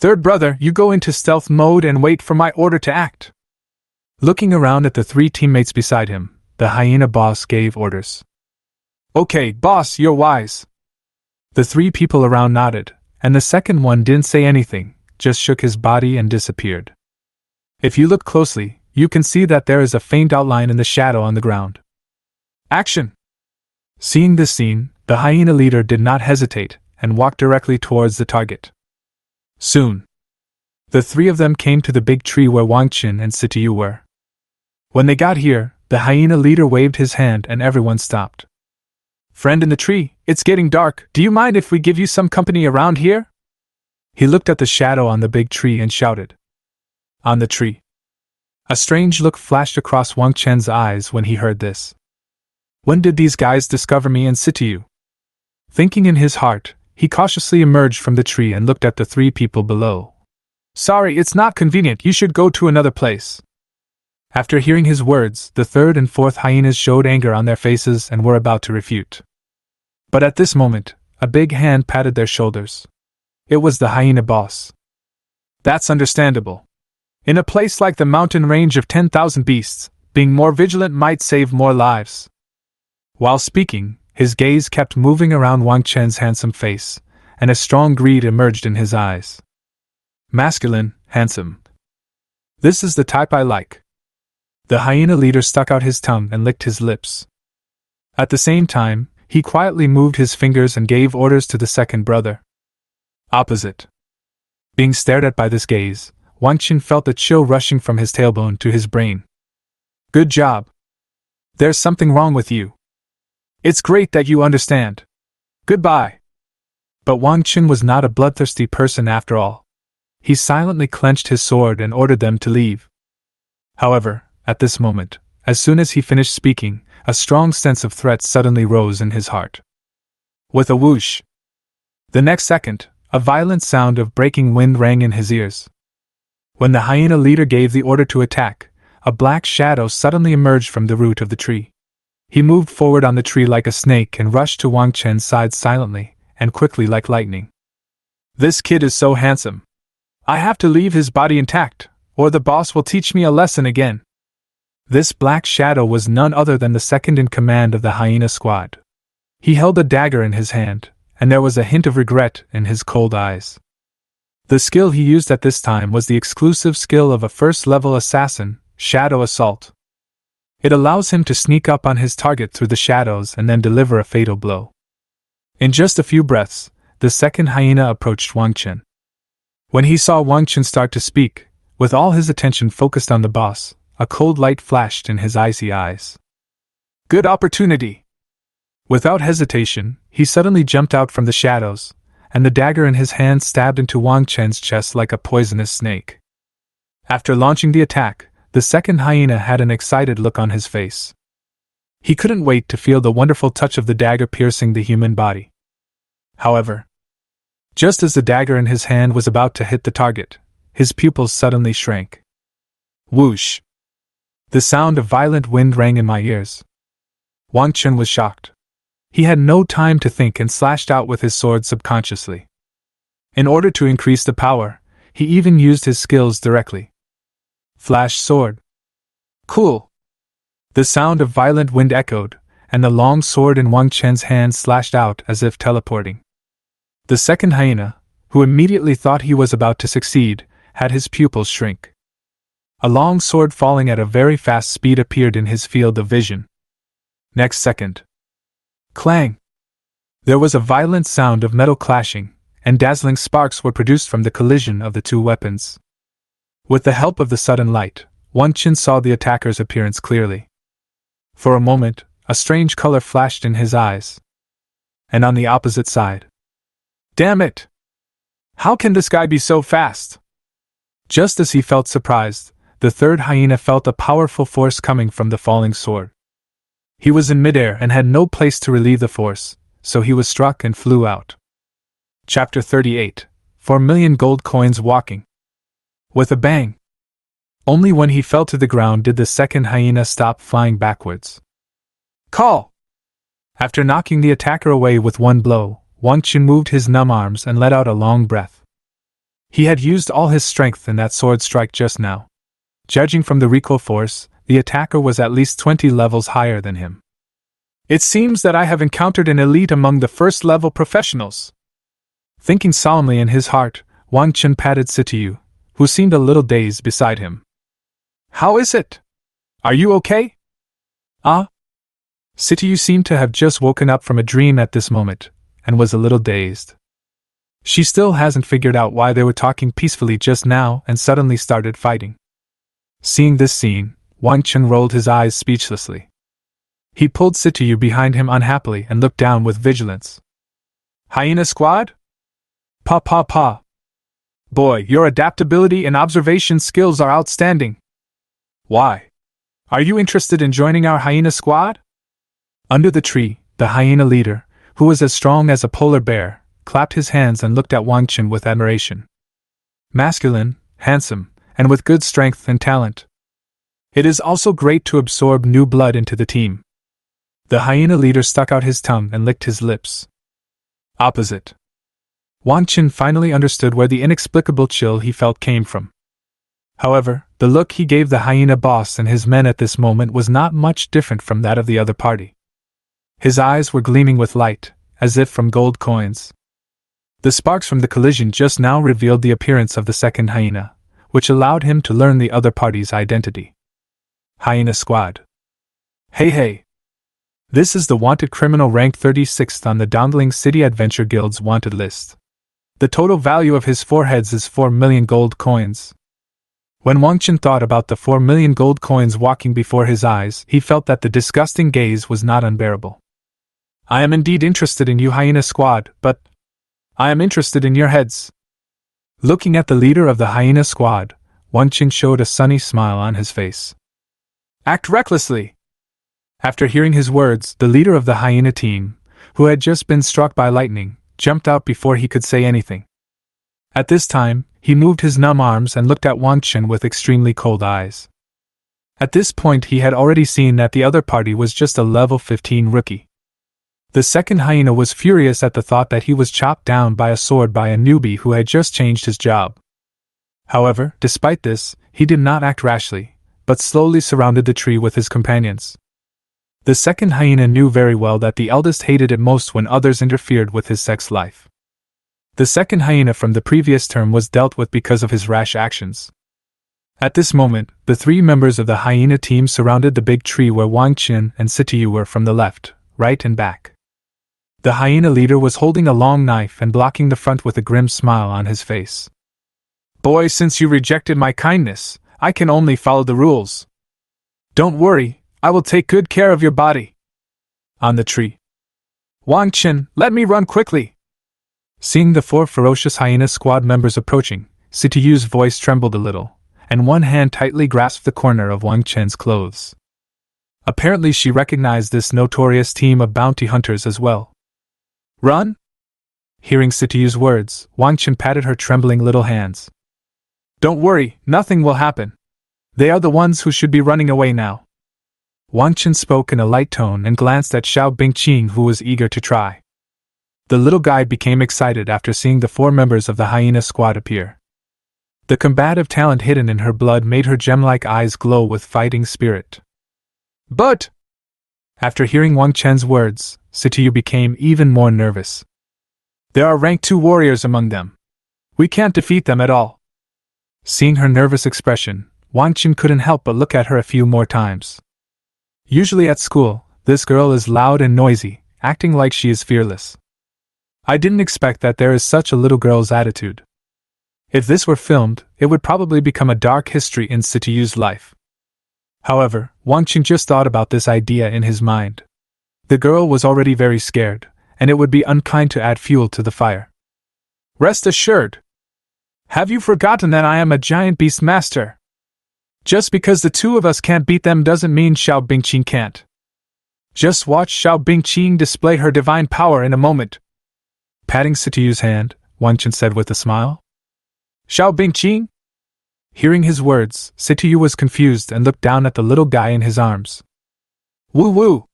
S1: 3rd brother, you go into stealth mode and wait for my order to act. Looking around at the 3 teammates beside him, the hyena boss gave orders. Okay, boss, you're wise. The 3 people around nodded, and the 2nd one didn't say anything, just shook his body and disappeared. If you look closely, you can see that there is a faint outline in the shadow on the ground. Action! Seeing this scene, the hyena leader did not hesitate and walked directly towards the target. Soon, the three of them came to the big tree where Wang Chen and Situ were. When they got here, the hyena leader waved his hand and everyone stopped. "Friend in the tree, it's getting dark. Do you mind if we give you some company around here?" He looked at the shadow on the big tree and shouted. On the tree. A strange look flashed across Wang Chen's eyes when he heard this. When did these guys discover me and Situ? Thinking in his heart, he cautiously emerged from the tree and looked at the three people below. "Sorry, it's not convenient. You should go to another place." After hearing his words, the third and fourth hyenas showed anger on their faces and were about to refute. But at this moment, a big hand patted their shoulders. It was the hyena boss. "That's understandable. In a place like the mountain range of 10,000 beasts, being more vigilant might save more lives." While speaking, his gaze kept moving around Wang Chen's handsome face, and a strong greed emerged in his eyes. Masculine, handsome. This is the type I like. The hyena leader stuck out his tongue and licked his lips. At the same time, he quietly moved his fingers and gave orders to the second brother. Opposite. Being stared at by this gaze, Wang Chen felt a chill rushing from his tailbone to his brain. "Good job. There's something wrong with you. It's great that you understand. Goodbye." But Wang Chen was not a bloodthirsty person after all. He silently clenched his sword and ordered them to leave. However, at this moment, as soon as he finished speaking, a strong sense of threat suddenly rose in his heart. With a whoosh. The next second, a violent sound of breaking wind rang in his ears. When the hyena leader gave the order to attack, a black shadow suddenly emerged from the root of the tree. He moved forward on the tree like a snake and rushed to Wang Chen's side silently and quickly like lightning. "This kid is so handsome. I have to leave his body intact, or the boss will teach me a lesson again." This black shadow was none other than the second in command of the Hyena Squad. He held a dagger in his hand, and there was a hint of regret in his cold eyes. The skill he used at this time was the exclusive skill of a first-level assassin, Shadow Assault. It allows him to sneak up on his target through the shadows and then deliver a fatal blow. In just a few breaths, the second hyena approached Wang Chen. When he saw Wang Chen start to speak, with all his attention focused on the boss, a cold light flashed in his icy eyes. "Good opportunity!" Without hesitation, he suddenly jumped out from the shadows, and the dagger in his hand stabbed into Wang Chen's chest like a poisonous snake. After launching the attack, the second hyena had an excited look on his face. He couldn't wait to feel the wonderful touch of the dagger piercing the human body. However, just as the dagger in his hand was about to hit the target, his pupils suddenly shrank. Whoosh! The sound of violent wind rang in my ears. Wang Chen was shocked. He had no time to think and slashed out with his sword subconsciously. In order to increase the power, he even used his skills directly. Flash sword. Cool! The sound of violent wind echoed, and the long sword in Wang Chen's hand slashed out as if teleporting. The second hyena, who immediately thought he was about to succeed, had his pupils shrink. A long sword falling at a very fast speed appeared in his field of vision. Next second. Clang! There was a violent sound of metal clashing, and dazzling sparks were produced from the collision of the two weapons. With the help of the sudden light, Wang Chen saw the attacker's appearance clearly. For a moment, a strange color flashed in his eyes. And on the opposite side. Damn it! How can this guy be so fast? Just as he felt surprised, the third hyena felt a powerful force coming from the falling sword. He was in midair and had no place to relieve the force, so he was struck and flew out. Chapter 38. 4 million gold coins walking. With a bang. Only when he fell to the ground did the second hyena stop flying backwards. Call! After knocking the attacker away with one blow, Wang Chen moved his numb arms and let out a long breath. He had used all his strength in that sword strike just now. Judging from the recoil force, the attacker was at least 20 levels higher than him. It seems that I have encountered an elite among the first-level professionals. Thinking solemnly in his heart, Wang Chen patted Situ, who seemed a little dazed beside him. How is it? Are you okay? Ah? Situ seemed to have just woken up from a dream at this moment, and was a little dazed. She still hasn't figured out why they were talking peacefully just now and suddenly started fighting. Seeing this scene, Wang Chen rolled his eyes speechlessly. He pulled Situ behind him unhappily and looked down with vigilance. Hyena Squad? Pa. Boy, your adaptability and observation skills are outstanding. Why? Are you interested in joining our Hyena Squad? Under the tree, the hyena leader, who was as strong as a polar bear, clapped his hands and looked at Wang Chen with admiration. Masculine, handsome, and with good strength and talent. It is also great to absorb new blood into the team. The hyena leader stuck out his tongue and licked his lips. Opposite. Wang Chen finally understood where the inexplicable chill he felt came from. However, the look he gave the hyena boss and his men at this moment was not much different from that of the other party. His eyes were gleaming with light, as if from gold coins. The sparks from the collision just now revealed the appearance of the second hyena, which allowed him to learn the other party's identity. Hyena Squad. Hey. This is the wanted criminal ranked 36th on the Dongling City Adventure Guild's wanted list. The total value of his foreheads is 4 million gold coins. When Wang Chen thought about the 4 million gold coins walking before his eyes, he felt that the disgusting gaze was not unbearable. I am indeed interested in you, Hyena Squad, but I am interested in your heads. Looking at the leader of the Hyena Squad, Wang Chen showed a sunny smile on his face. Act recklessly! After hearing his words, the leader of the hyena team, who had just been struck by lightning, jumped out before he could say anything. At this time, he moved his numb arms and looked at Wang Chen with extremely cold eyes. At this point he had already seen that the other party was just a level 15 rookie. The second hyena was furious at the thought that he was chopped down by a sword by a newbie who had just changed his job. However, despite this, he did not act rashly, but slowly surrounded the tree with his companions. The second hyena knew very well that the eldest hated it most when others interfered with his sex life. The second hyena from the previous term was dealt with because of his rash actions. At this moment, the three members of the hyena team surrounded the big tree where Wang Chen and Situ were from the left, right and back. The hyena leader was holding a long knife and blocking the front with a grim smile on his face. Boy, since you rejected my kindness, I can only follow the rules. Don't worry, I will take good care of your body. On the tree. Wang Chen, let me run quickly. Seeing the 4 ferocious Hyena Squad members approaching, Situ's voice trembled a little, and one hand tightly grasped the corner of Wang Chen's clothes. Apparently she recognized this notorious team of bounty hunters as well. Run? Hearing Situ's words, Wang Chen patted her trembling little hands. Don't worry, nothing will happen. They are the ones who should be running away now. Wang Chen spoke in a light tone and glanced at Xiao Bingqing, who was eager to try. The little guy became excited after seeing the 4 members of the Hyena Squad appear. The combative talent hidden in her blood made her gem-like eyes glow with fighting spirit. But! After hearing Wang Chen's words, Situ became even more nervous. There are rank 2 warriors among them. We can't defeat them at all. Seeing her nervous expression, Wang Chen couldn't help but look at her a few more times. Usually at school, this girl is loud and noisy, acting like she is fearless. I didn't expect that there is such a little girl's attitude. If this were filmed, it would probably become a dark history in Situ's life. However, Wang Chen just thought about this idea in his mind. The girl was already very scared, and it would be unkind to add fuel to the fire. Rest assured. Have you forgotten that I am a giant beast master? Just because the 2 of us can't beat them doesn't mean Xiao Bingqing can't. Just watch Xiao Bingqing display her divine power in a moment. Patting Situ's hand, Wang Chen said with a smile. Xiao Bingqing? Hearing his words, Situ was confused and looked down at the little guy in his arms. Woo!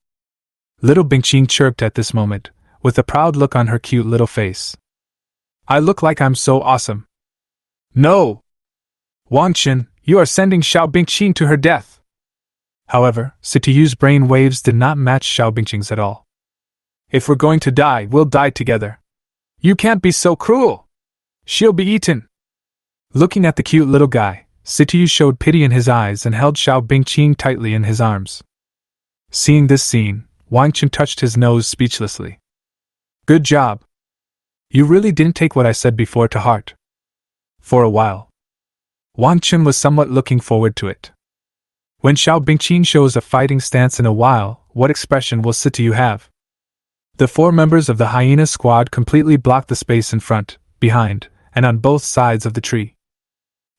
S1: Little Bingqing chirped at this moment, with a proud look on her cute little face. I look like I'm so awesome. No! Wang Chen, you are sending Xiao Bingqing to her death. However, Situ's brain waves did not match Xiao Bingqing's at all. If we're going to die, we'll die together. You can't be so cruel. She'll be eaten. Looking at the cute little guy, Situ showed pity in his eyes and held Xiao Bingqing tightly in his arms. Seeing this scene, Wang Chen touched his nose speechlessly. Good job. You really didn't take what I said before to heart. For a while, Wang Chen was somewhat looking forward to it. When Xiao Bingqin shows a fighting stance in a while, what expression will Situ have? The 4 members of the Hyena Squad completely blocked the space in front, behind, and on both sides of the tree.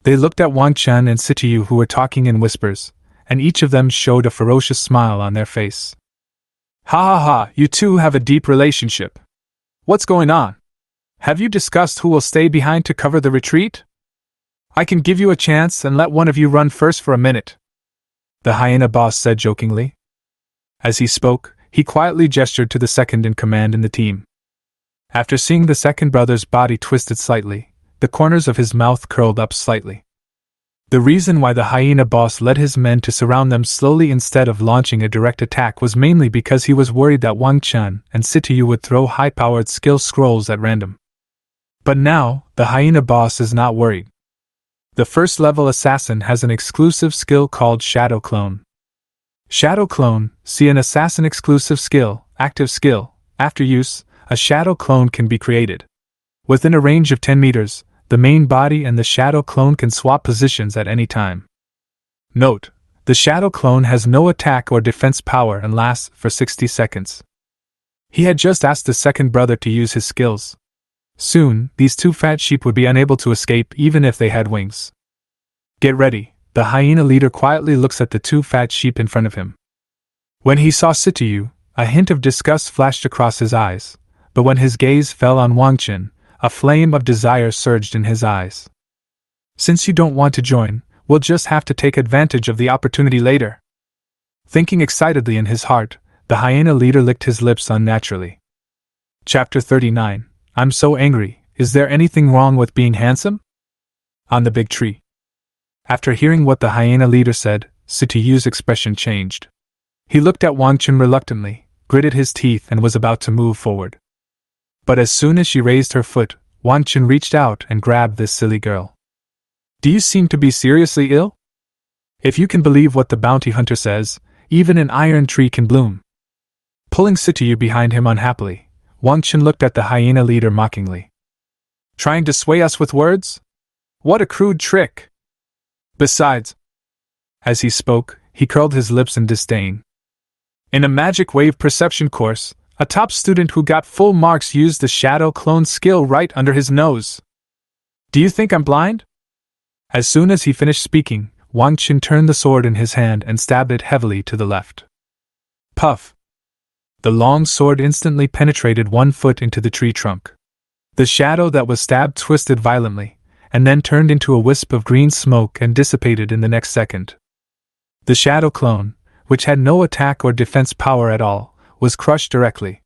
S1: They looked at Wang Chen and Situ, who were talking in whispers, and each of them showed a ferocious smile on their face. Ha ha ha, you two have a deep relationship. What's going on? Have you discussed who will stay behind to cover the retreat? I can give you a chance and let one of you run first for a minute, the hyena boss said jokingly. As he spoke, he quietly gestured to the second in command in the team. After seeing the second brother's body twisted slightly, the corners of his mouth curled up slightly. The reason why the hyena boss led his men to surround them slowly instead of launching a direct attack was mainly because he was worried that Wang Chen and Situ would throw high-powered skill scrolls at random. But now, the hyena boss is not worried. The first-level assassin has an exclusive skill called Shadow Clone. Shadow Clone, see an assassin exclusive skill, active skill. After use, a shadow clone can be created. Within a range of 10 meters, the main body and the shadow clone can swap positions at any time. Note, the shadow clone has no attack or defense power and lasts for 60 seconds. He had just asked the second brother to use his skills. Soon, these 2 fat sheep would be unable to escape even if they had wings. Get ready. The hyena leader quietly looks at the 2 fat sheep in front of him. When he saw Situ, a hint of disgust flashed across his eyes, but when his gaze fell on Wang Chen, a flame of desire surged in his eyes. Since you don't want to join, we'll just have to take advantage of the opportunity later. Thinking excitedly in his heart, the hyena leader licked his lips unnaturally. Chapter 39. I'm so angry, is there anything wrong with being handsome? On the big tree. After hearing what the hyena leader said, Situ's expression changed. He looked at Wang Chen reluctantly, gritted his teeth and was about to move forward. But as soon as she raised her foot, Wang Chen reached out and grabbed this silly girl. Do you seem to be seriously ill? If you can believe what the bounty hunter says, even an iron tree can bloom. Pulling Situ behind him unhappily, Wang Chen looked at the hyena leader mockingly. Trying to sway us with words? What a crude trick! Besides, as he spoke, he curled his lips in disdain. In a magic wave perception course, a top student who got full marks used the shadow clone skill right under his nose. Do you think I'm blind? As soon as he finished speaking, Wang Chen turned the sword in his hand and stabbed it heavily to the left. Puff! The long sword instantly penetrated 1 foot into the tree trunk. The shadow that was stabbed twisted violently, and then turned into a wisp of green smoke and dissipated in the next second. The shadow clone, which had no attack or defense power at all, was crushed directly.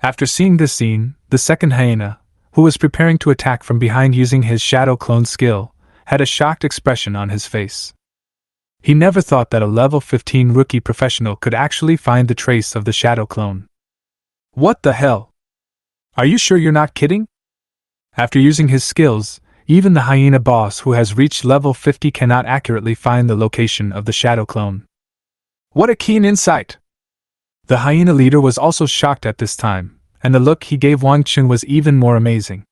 S1: After seeing this scene, the second hyena, who was preparing to attack from behind using his shadow clone skill, had a shocked expression on his face. He never thought that a level 15 rookie professional could actually find the trace of the shadow clone. What the hell? Are you sure you're not kidding? After using his skills, even the hyena boss who has reached level 50 cannot accurately find the location of the shadow clone. What a keen insight! The hyena leader was also shocked at this time, and the look he gave Wang Chen was even more amazing.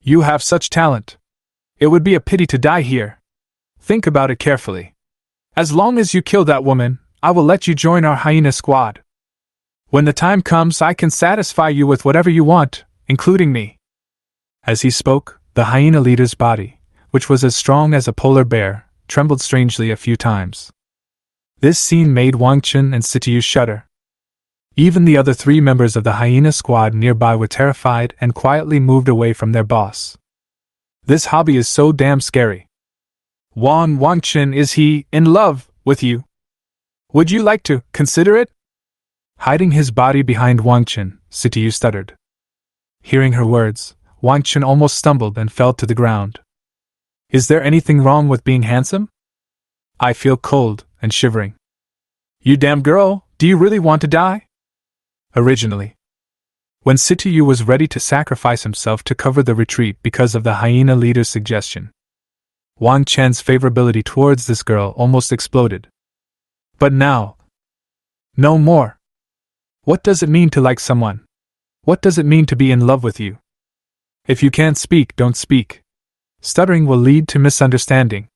S1: You have such talent. It would be a pity to die here. Think about it carefully. As long as you kill that woman, I will let you join our Hyena Squad. When the time comes, I can satisfy you with whatever you want, including me. As he spoke, the hyena leader's body, which was as strong as a polar bear, trembled strangely a few times. This scene made Wang Chen and Situ shudder. Even the other 3 members of the Hyena Squad nearby were terrified and quietly moved away from their boss. This hobby is so damn scary. Wang Chen, is he in love with you? Would you like to consider it? Hiding his body behind Wang Chen, Situ stuttered. Hearing her words, Wang Chen almost stumbled and fell to the ground. Is there anything wrong with being handsome? I feel cold and shivering. You damn girl, do you really want to die? Originally, when Situ was ready to sacrifice himself to cover the retreat because of the hyena leader's suggestion, Wang Chen's favorability towards this girl almost exploded. But now, No more. What does it mean to like someone? What does it mean to be in love with you? If you can't speak, don't speak. Stuttering will lead to misunderstanding.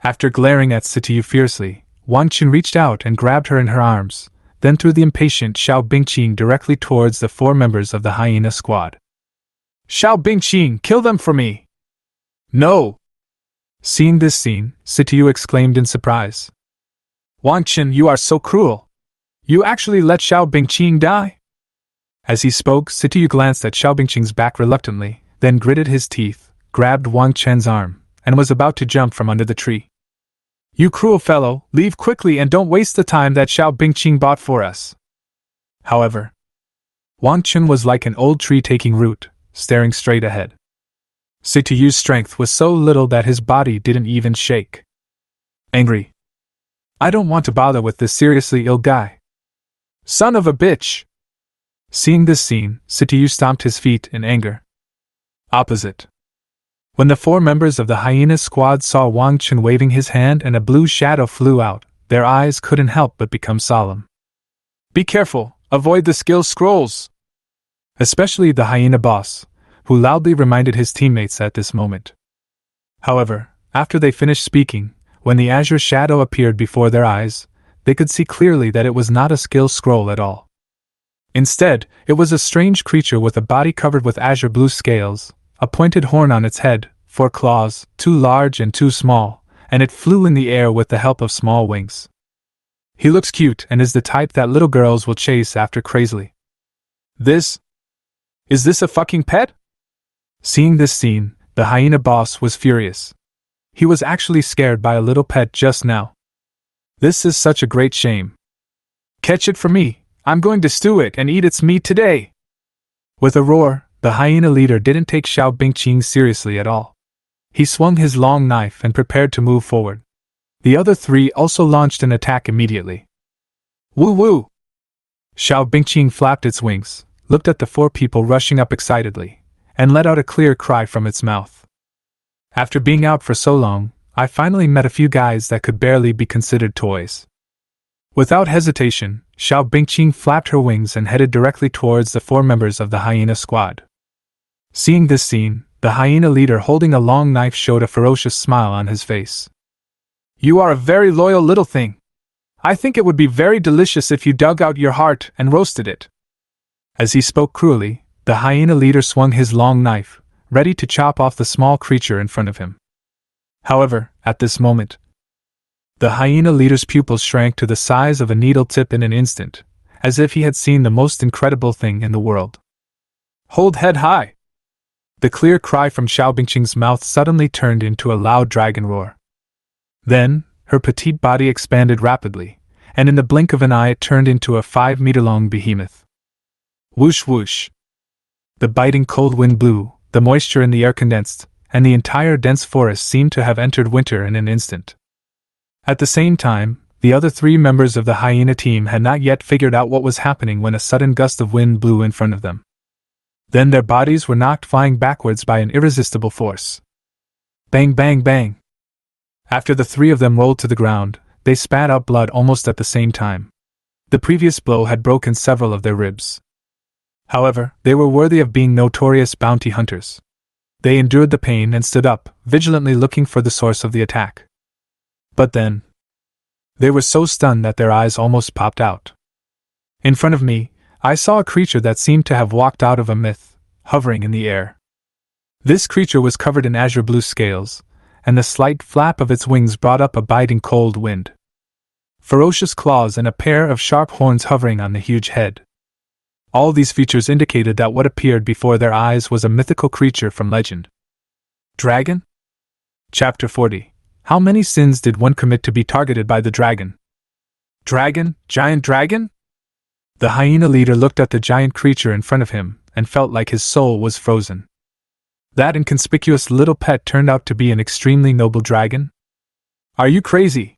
S1: After glaring at Situ fiercely, Wang Chen reached out and grabbed her in her arms, then threw the impatient Xiao Bingqing directly towards the 4 members of the Hyena Squad. Xiao Bingqing, kill them for me! No! Seeing this scene, Situ exclaimed in surprise. Wang Chen, you are so cruel! You actually let Xiao Bingqing die? As he spoke, Situ glanced at Xiao Bingqing's back reluctantly, then gritted his teeth, grabbed Wang Chen's arm, and was about to jump from under the tree. You cruel fellow, leave quickly and don't waste the time that Xiao Bingqing bought for us. However, Wang Chen was like an old tree taking root, staring straight ahead. Situ's strength was so little that his body didn't even shake. Angry. I don't want to bother with this seriously ill guy. Son of a bitch! Seeing this scene, Situ stomped his feet in anger. Opposite. When the 4 members of the Hyena Squad saw Wang Chen waving his hand and a blue shadow flew out, their eyes couldn't help but become solemn. Be careful, avoid the skill scrolls! Especially the hyena boss, who loudly reminded his teammates at this moment. However, after they finished speaking, when the azure shadow appeared before their eyes, they could see clearly that it was not a skill scroll at all. Instead, it was a strange creature with a body covered with azure blue scales, a pointed horn on its head, 4 claws, 2 large and 2 small, and it flew in the air with the help of small wings. He looks cute and is the type that little girls will chase after crazily. Is this a fucking pet? Seeing this scene, the hyena boss was furious. He was actually scared by a little pet just now. This is such a great shame. Catch it for me. I'm going to stew it and eat its meat today! With a roar, the hyena leader didn't take Xiao Bingqing seriously at all. He swung his long knife and prepared to move forward. The other 3 also launched an attack immediately. Woo woo! Xiao Bingqing flapped its wings, looked at the 4 people rushing up excitedly, and let out a clear cry from its mouth. After being out for so long, I finally met a few guys that could barely be considered toys. Without hesitation, Xiao Bingqing flapped her wings and headed directly towards the 4 members of the Hyena Squad. Seeing this scene, the hyena leader holding a long knife showed a ferocious smile on his face. You are a very loyal little thing. I think it would be very delicious if you dug out your heart and roasted it. As he spoke cruelly, the hyena leader swung his long knife, ready to chop off the small creature in front of him. However, at this moment, the hyena leader's pupils shrank to the size of a needle tip in an instant, as if he had seen the most incredible thing in the world. Hold head high! The clear cry from Xiao Bingqing's mouth suddenly turned into a loud dragon roar. Then, her petite body expanded rapidly, and in the blink of an eye it turned into a 5-meter-long behemoth. Whoosh whoosh! The biting cold wind blew, the moisture in the air condensed, and the entire dense forest seemed to have entered winter in an instant. At the same time, the other 3 members of the hyena team had not yet figured out what was happening when a sudden gust of wind blew in front of them. Then their bodies were knocked flying backwards by an irresistible force. Bang bang bang! After the 3 of them rolled to the ground, they spat out blood almost at the same time. The previous blow had broken several of their ribs. However, they were worthy of being notorious bounty hunters. They endured the pain and stood up, vigilantly looking for the source of the attack. But then, they were so stunned that their eyes almost popped out. In front of me, I saw a creature that seemed to have walked out of a myth, hovering in the air. This creature was covered in azure blue scales, and the slight flap of its wings brought up a biting cold wind. Ferocious claws and a pair of sharp horns hovering on the huge head. All these features indicated that what appeared before their eyes was a mythical creature from legend. Dragon? Chapter 40. How many sins did one commit to be targeted by the dragon? Dragon? Giant dragon? The hyena leader looked at the giant creature in front of him, and felt like his soul was frozen. That inconspicuous little pet turned out to be an extremely noble dragon? Are you crazy?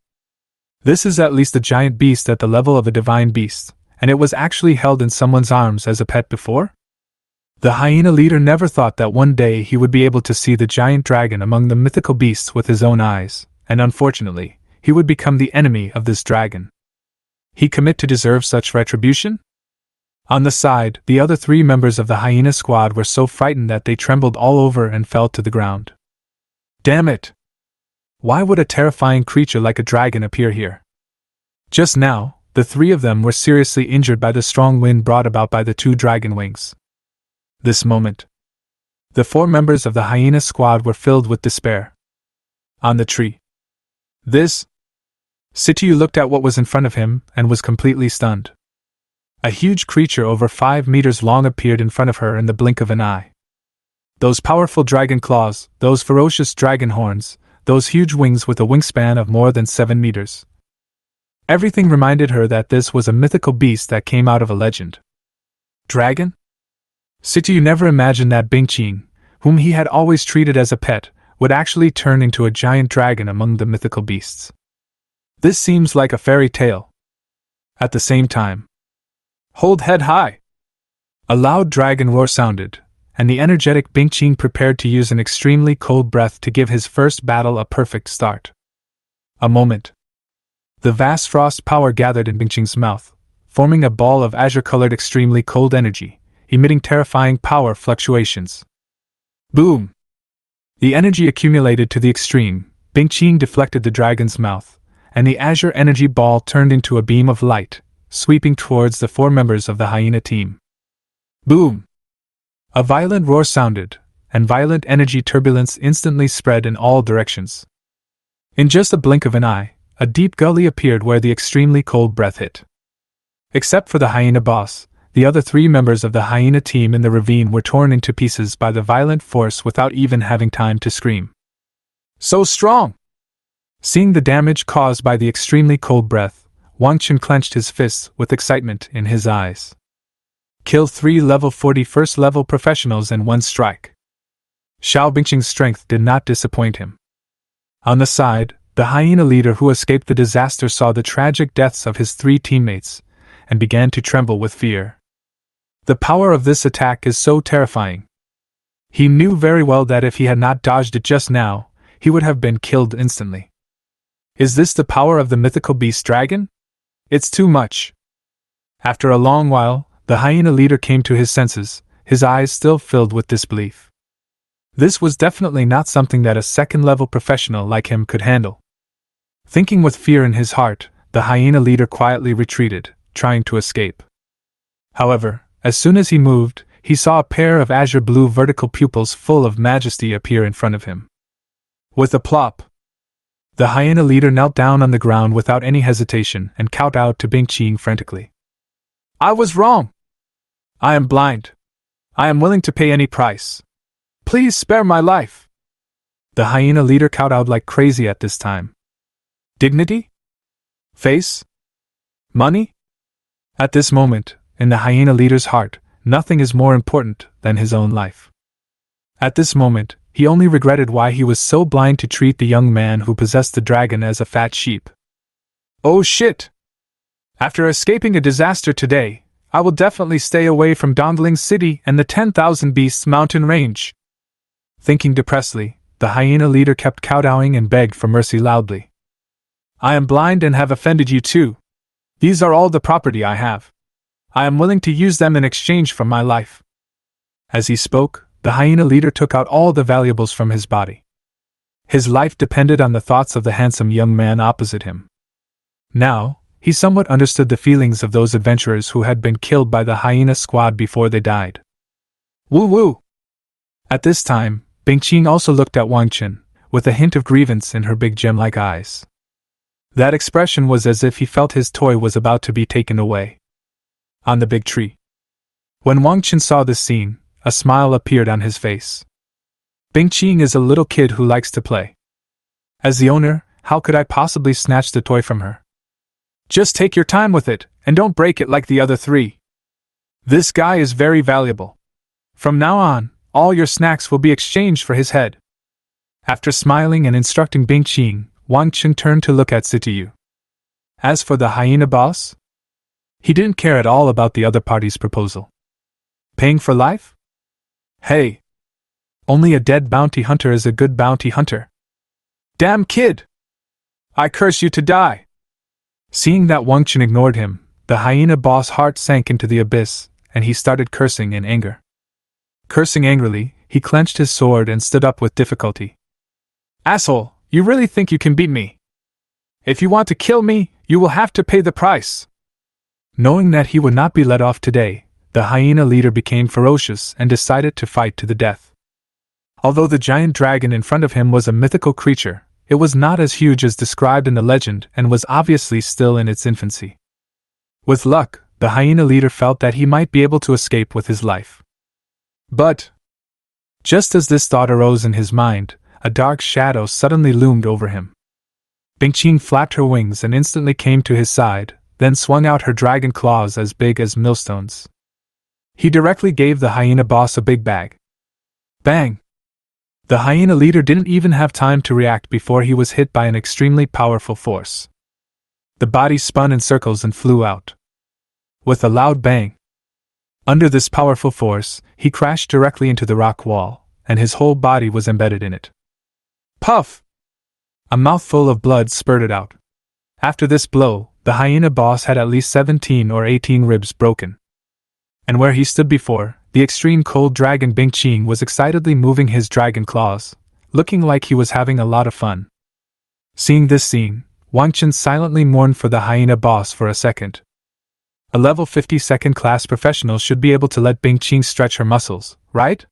S1: This is at least a giant beast at the level of a divine beast, and it was actually held in someone's arms as a pet before? The hyena leader never thought that one day he would be able to see the giant dragon among the mythical beasts with his own eyes, and unfortunately, he would become the enemy of this dragon. he commit to deserve such retribution? On the side, the other 3 members of the Hyena Squad were so frightened that they trembled all over and fell to the ground. Damn it! Why would a terrifying creature like a dragon appear here? Just now, the 3 of them were seriously injured by the strong wind brought about by the 2 dragon wings. This moment, the 4 members of the Hyena Squad were filled with despair. On the tree. Situ looked at what was in front of him and was completely stunned. A huge creature over 5 meters long appeared in front of her in the blink of an eye. Those powerful dragon claws, those ferocious dragon horns, those huge wings with a wingspan of more than 7 meters. Everything reminded her that this was a mythical beast that came out of a legend. Dragon? Situ never imagined that Bingqing, whom he had always treated as a pet, would actually turn into a giant dragon among the mythical beasts. This seems like a fairy tale. At the same time, hold head high! A loud dragon roar sounded, and the energetic Bingqing prepared to use an extremely cold breath to give his first battle a perfect start. A moment. The vast frost power gathered in Bingqing's mouth, forming a ball of azure-colored extremely cold energy, emitting terrifying power fluctuations. Boom! The energy accumulated to the extreme, Bingqing deflected the dragon's mouth, and the azure energy ball turned into a beam of light, sweeping towards the 4 members of the hyena team. Boom! A violent roar sounded, and violent energy turbulence instantly spread in all directions. In just a blink of an eye, a deep gully appeared where the extremely cold breath hit. Except for the hyena boss, the other 3 members of the hyena team in the ravine were torn into pieces by the violent force without even having time to scream. So strong! Seeing the damage caused by the extremely cold breath, Wang Chen clenched his fists with excitement in his eyes. Kill 3 level 40 first level professionals in 1 strike. Xiao Bingqing's strength did not disappoint him. On the side, the hyena leader who escaped the disaster saw the tragic deaths of his 3 teammates, and began to tremble with fear. The power of this attack is so terrifying. He knew very well that if he had not dodged it just now, he would have been killed instantly. Is this the power of the mythical beast dragon? It's too much. After a long while, the hyena leader came to his senses, his eyes still filled with disbelief. This was definitely not something that a second-level professional like him could handle. Thinking with fear in his heart, the hyena leader quietly retreated, trying to escape. However, as soon as he moved, he saw a pair of azure-blue vertical pupils full of majesty appear in front of him. With a plop, the hyena leader knelt down on the ground without any hesitation and called out to Bingqing frantically. I was wrong! I am blind. I am willing to pay any price. Please spare my life! The hyena leader called out like crazy at this time. Dignity? Face? Money? At this moment, in the hyena leader's heart, nothing is more important than his own life. At this moment, he only regretted why he was so blind to treat the young man who possessed the dragon as a fat sheep. Oh shit! After escaping a disaster today, I will definitely stay away from Dongling City and the 10,000 Beasts mountain range. Thinking depressedly, the hyena leader kept kowtowing and begged for mercy loudly. I am blind and have offended you too. These are all the property I have. I am willing to use them in exchange for my life. As he spoke, the hyena leader took out all the valuables from his body. His life depended on the thoughts of the handsome young man opposite him. Now, he somewhat understood the feelings of those adventurers who had been killed by the Hyena Squad before they died. Woo woo! At this time, Bingqing also looked at Wang Chen, with a hint of grievance in her big gem-like eyes. That expression was as if he felt his toy was about to be taken away. On the big tree. When Wang Chen saw this scene, a smile appeared on his face. Bingqing is a little kid who likes to play. As the owner, how could I possibly snatch the toy from her? Just take your time with it, and don't break it like the other 3. This guy is very valuable. From now on, all your snacks will be exchanged for his head. After smiling and instructing Bingqing, Wang Chen turned to look at Situ. As for the hyena boss, he didn't care at all about the other party's proposal. Paying for life? Hey! Only a dead bounty hunter is a good bounty hunter. Damn kid! I curse you to die! Seeing that Wang Chen ignored him, the hyena boss' heart sank into the abyss, and he started cursing in anger. Cursing angrily, he clenched his sword and stood up with difficulty. "Asshole, you really think you can beat me? If you want to kill me, you will have to pay the price." Knowing that he would not be let off today, the hyena leader became ferocious and decided to fight to the death. Although the giant dragon in front of him was a mythical creature, it was not as huge as described in the legend and was obviously still in its infancy. With luck, the hyena leader felt that he might be able to escape with his life. But just as this thought arose in his mind, a dark shadow suddenly loomed over him. Bingqing flapped her wings and instantly came to his side, then swung out her dragon claws as big as millstones. He directly gave the hyena boss a big bag. Bang! The hyena leader didn't even have time to react before he was hit by an extremely powerful force. The body spun in circles and flew out. With a loud bang. Under this powerful force, he crashed directly into the rock wall, and his whole body was embedded in it. Puff! A mouthful of blood spurted out. After this blow, the hyena boss had at least 17 or 18 ribs broken. And where he stood before, the extreme cold dragon Bingqing was excitedly moving his dragon claws, looking like he was having a lot of fun. Seeing this scene, Wang Chen silently mourned for the hyena boss for a second. A level 50 second class professional should be able to let Bingqing stretch her muscles, right?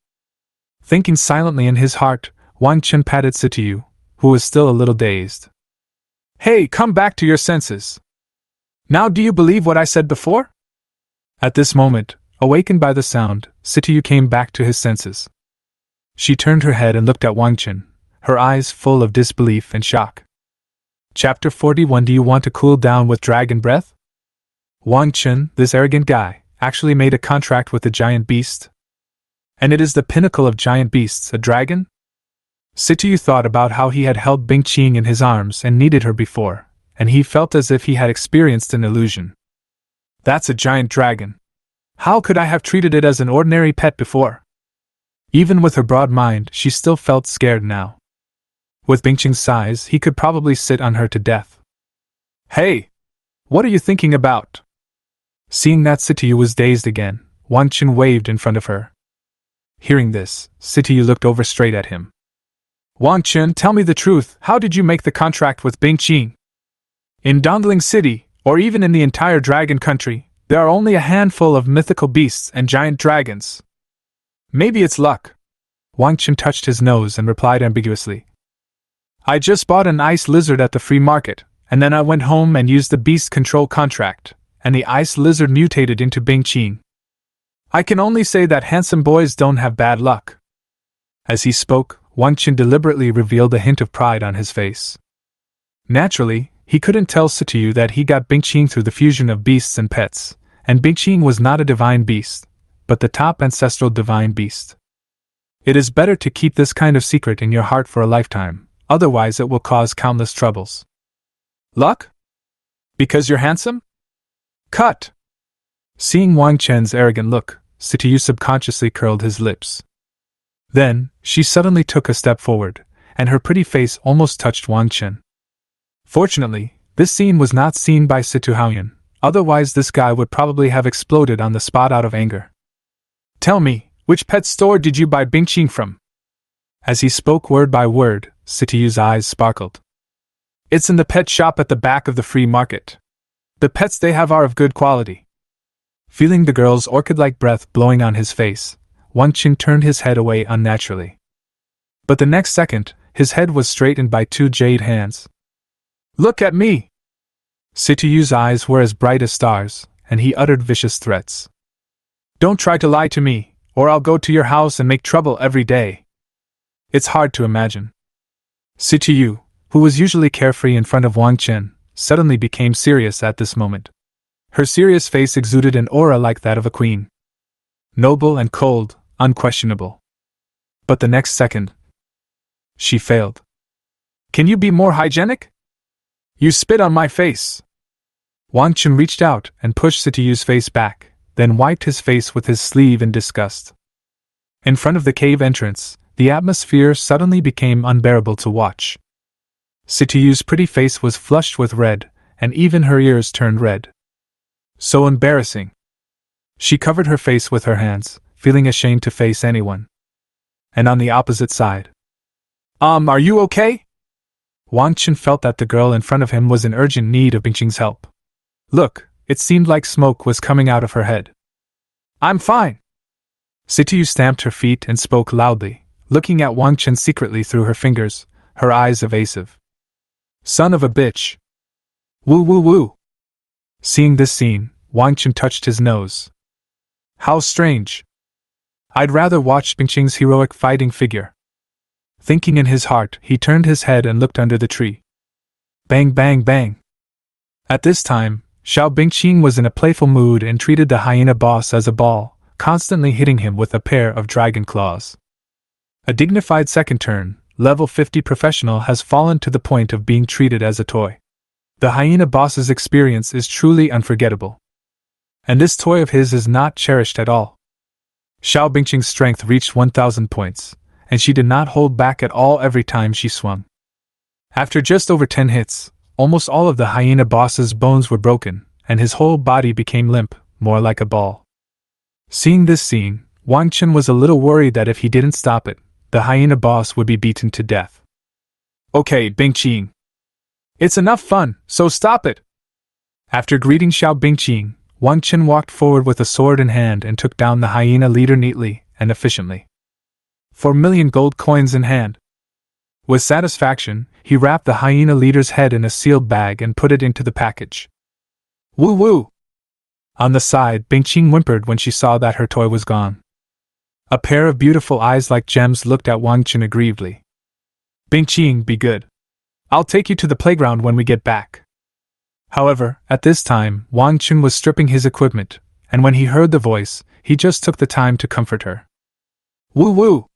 S1: Thinking silently in his heart, Wang Chen patted Situ, who was still a little dazed. "Hey, come back to your senses. Now do you believe what I said before?" At this moment, awakened by the sound, Situ came back to his senses. She turned her head and looked at Wang Chen, her eyes full of disbelief and shock. Chapter 41. Do you want to cool down with dragon breath? Wang Chen, this arrogant guy, actually made a contract with the giant beast? And it is the pinnacle of giant beasts, a dragon? Situ thought about how he had held Bingqing in his arms and needed her before, and he felt as if he had experienced an illusion. That's a giant dragon. How could I have treated it as an ordinary pet before? Even with her broad mind, she still felt scared now. With Bingqing's size, he could probably sit on her to death. Hey! What are you thinking about? Seeing that Situ was dazed again, Wang Chen waved in front of her. Hearing this, Situ looked over straight at him. Wang Chen, tell me the truth, how did you make the contract with Bingqing? In Dongling City, or even in the entire dragon country, there are only a handful of mythical beasts and giant dragons. Maybe it's luck. Wang Chen touched his nose and replied ambiguously. I just bought an ice lizard at the free market, and then I went home and used the beast control contract, and the ice lizard mutated into Bingqing. I can only say that handsome boys don't have bad luck. As he spoke, Wang Chen deliberately revealed a hint of pride on his face. Naturally, he couldn't tell Situ that he got Bingqing through the fusion of beasts and pets, and Bingqing was not a divine beast, but the top ancestral divine beast. It is better to keep this kind of secret in your heart for a lifetime, otherwise it will cause countless troubles. Luck? Because you're handsome? Cut! Seeing Wang Chen's arrogant look, Situ subconsciously curled his lips. Then, she suddenly took a step forward, and her pretty face almost touched Wang Chen. Fortunately, this scene was not seen by Situ Haoyan, otherwise this guy would probably have exploded on the spot out of anger. Tell me, which pet store did you buy Bingqing from? As he spoke word by word, Situ's eyes sparkled. It's in the pet shop at the back of the free market. The pets they have are of good quality. Feeling the girl's orchid-like breath blowing on his face, Wang Chen turned his head away unnaturally. But the next second, his head was straightened by two jade hands. Look at me! Situ's eyes were as bright as stars, and he uttered vicious threats. Don't try to lie to me, or I'll go to your house and make trouble every day. It's hard to imagine. Situ, who was usually carefree in front of Wang Chen, suddenly became serious at this moment. Her serious face exuded an aura like that of a queen. Noble and cold, unquestionable. But the next second, she failed. Can you be more hygienic? You spit on my face. Wang Chen reached out and pushed Situ's face back, then wiped his face with his sleeve in disgust. In front of the cave entrance, the atmosphere suddenly became unbearable to watch. Situ's pretty face was flushed with red, and even her ears turned red. So embarrassing. She covered her face with her hands, feeling ashamed to face anyone. And on the opposite side. Are you okay? Wang Chen felt that the girl in front of him was in urgent need of Bingqing's help. Look, it seemed like smoke was coming out of her head. I'm fine. Situ stamped her feet and spoke loudly, looking at Wang Chen secretly through her fingers, her eyes evasive. Son of a bitch. Woo woo woo. Seeing this scene, Wang Chen touched his nose. How strange. I'd rather watch Bingqing's heroic fighting figure. Thinking in his heart, he turned his head and looked under the tree. Bang bang bang. At this time, Xiao Bingqing was in a playful mood and treated the hyena boss as a ball, constantly hitting him with a pair of dragon claws. A dignified second turn, level 50 professional has fallen to the point of being treated as a toy. The hyena boss's experience is truly unforgettable. And this toy of his is not cherished at all. Xiao Bingqing's strength reached 1,000 points, and she did not hold back at all every time she swung. After just over 10 hits, almost all of the hyena boss's bones were broken, and his whole body became limp, more like a ball. Seeing this scene, Wang Chen was a little worried that if he didn't stop it, the hyena boss would be beaten to death. Okay, Bingqing. It's enough fun, so stop it! After greeting Xiao Bingqing, Wang Chen walked forward with a sword in hand and took down the hyena leader neatly and efficiently. 4 million gold coins in hand. With satisfaction, he wrapped the hyena leader's head in a sealed bag and put it into the package. Woo woo! On the side, Bingqing whimpered when she saw that her toy was gone. A pair of beautiful eyes like gems looked at Wang Chen aggrievedly. Bingqing, be good. I'll take you to the playground when we get back. However, at this time, Wang Chen was stripping his equipment, and when he heard the voice, he just took the time to comfort her. Woo woo!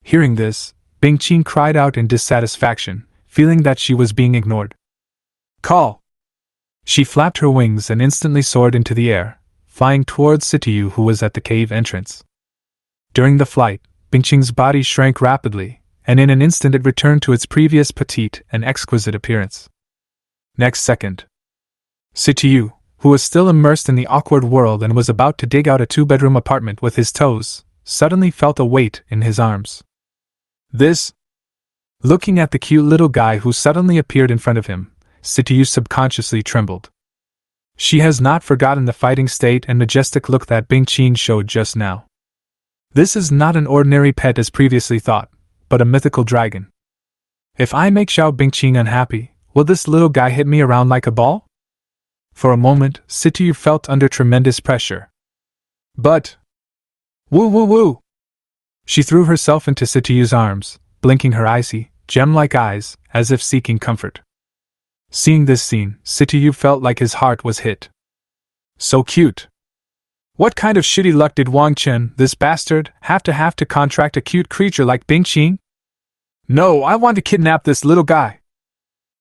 S1: Hearing this, Bingqing cried out in dissatisfaction, feeling that she was being ignored. Call! She flapped her wings and instantly soared into the air, flying towards Situ, who was at the cave entrance. During the flight, Bingqing's body shrank rapidly, and in an instant it returned to its previous petite and exquisite appearance. Next second, Situ, who was still immersed in the awkward world and was about to dig out a 2-bedroom apartment with his toes, suddenly felt a weight in his arms. This? Looking at the cute little guy who suddenly appeared in front of him, Situ subconsciously trembled. She has not forgotten the fighting state and majestic look that Bingqing showed just now. This is not an ordinary pet as previously thought, but a mythical dragon. If I make Xiao Bingqing unhappy, will this little guy hit me around like a ball? For a moment, Situ felt under tremendous pressure. But... Woo woo woo! She threw herself into Situ's arms, blinking her icy, gem-like eyes, as if seeking comfort. Seeing this scene, Situ felt like his heart was hit. So cute! What kind of shitty luck did Wang Chen, this bastard, have to contract a cute creature like Bingqing? No, I want to kidnap this little guy!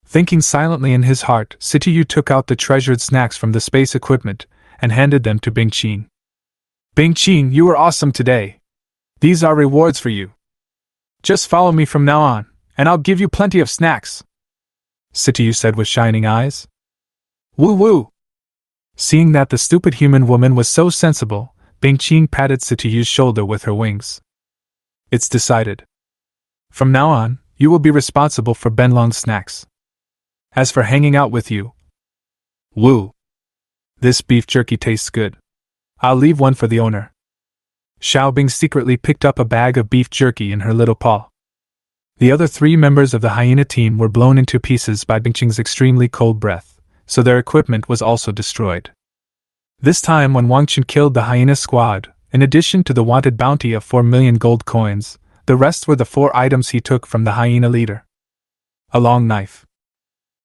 S1: Thinking silently in his heart, Situ took out the treasured snacks from the space equipment and handed them to Bingqing. Bingqing, you were awesome today. These are rewards for you. Just follow me from now on, and I'll give you plenty of snacks, Situ said with shining eyes. Woo woo! Seeing that the stupid human woman was so sensible, Bingqing patted Situ's shoulder with her wings. It's decided. From now on, you will be responsible for Benlong's snacks. As for hanging out with you, woo! This beef jerky tastes good. I'll leave one for the owner. Xiaobing secretly picked up a bag of beef jerky in her little paw. The other 3 members of the hyena team were blown into pieces by Bingqing's extremely cold breath, so their equipment was also destroyed. This time when Wang Chen killed the Hyena Squad, in addition to the wanted bounty of 4 million gold coins, the rest were the 4 items he took from the hyena leader. A long knife.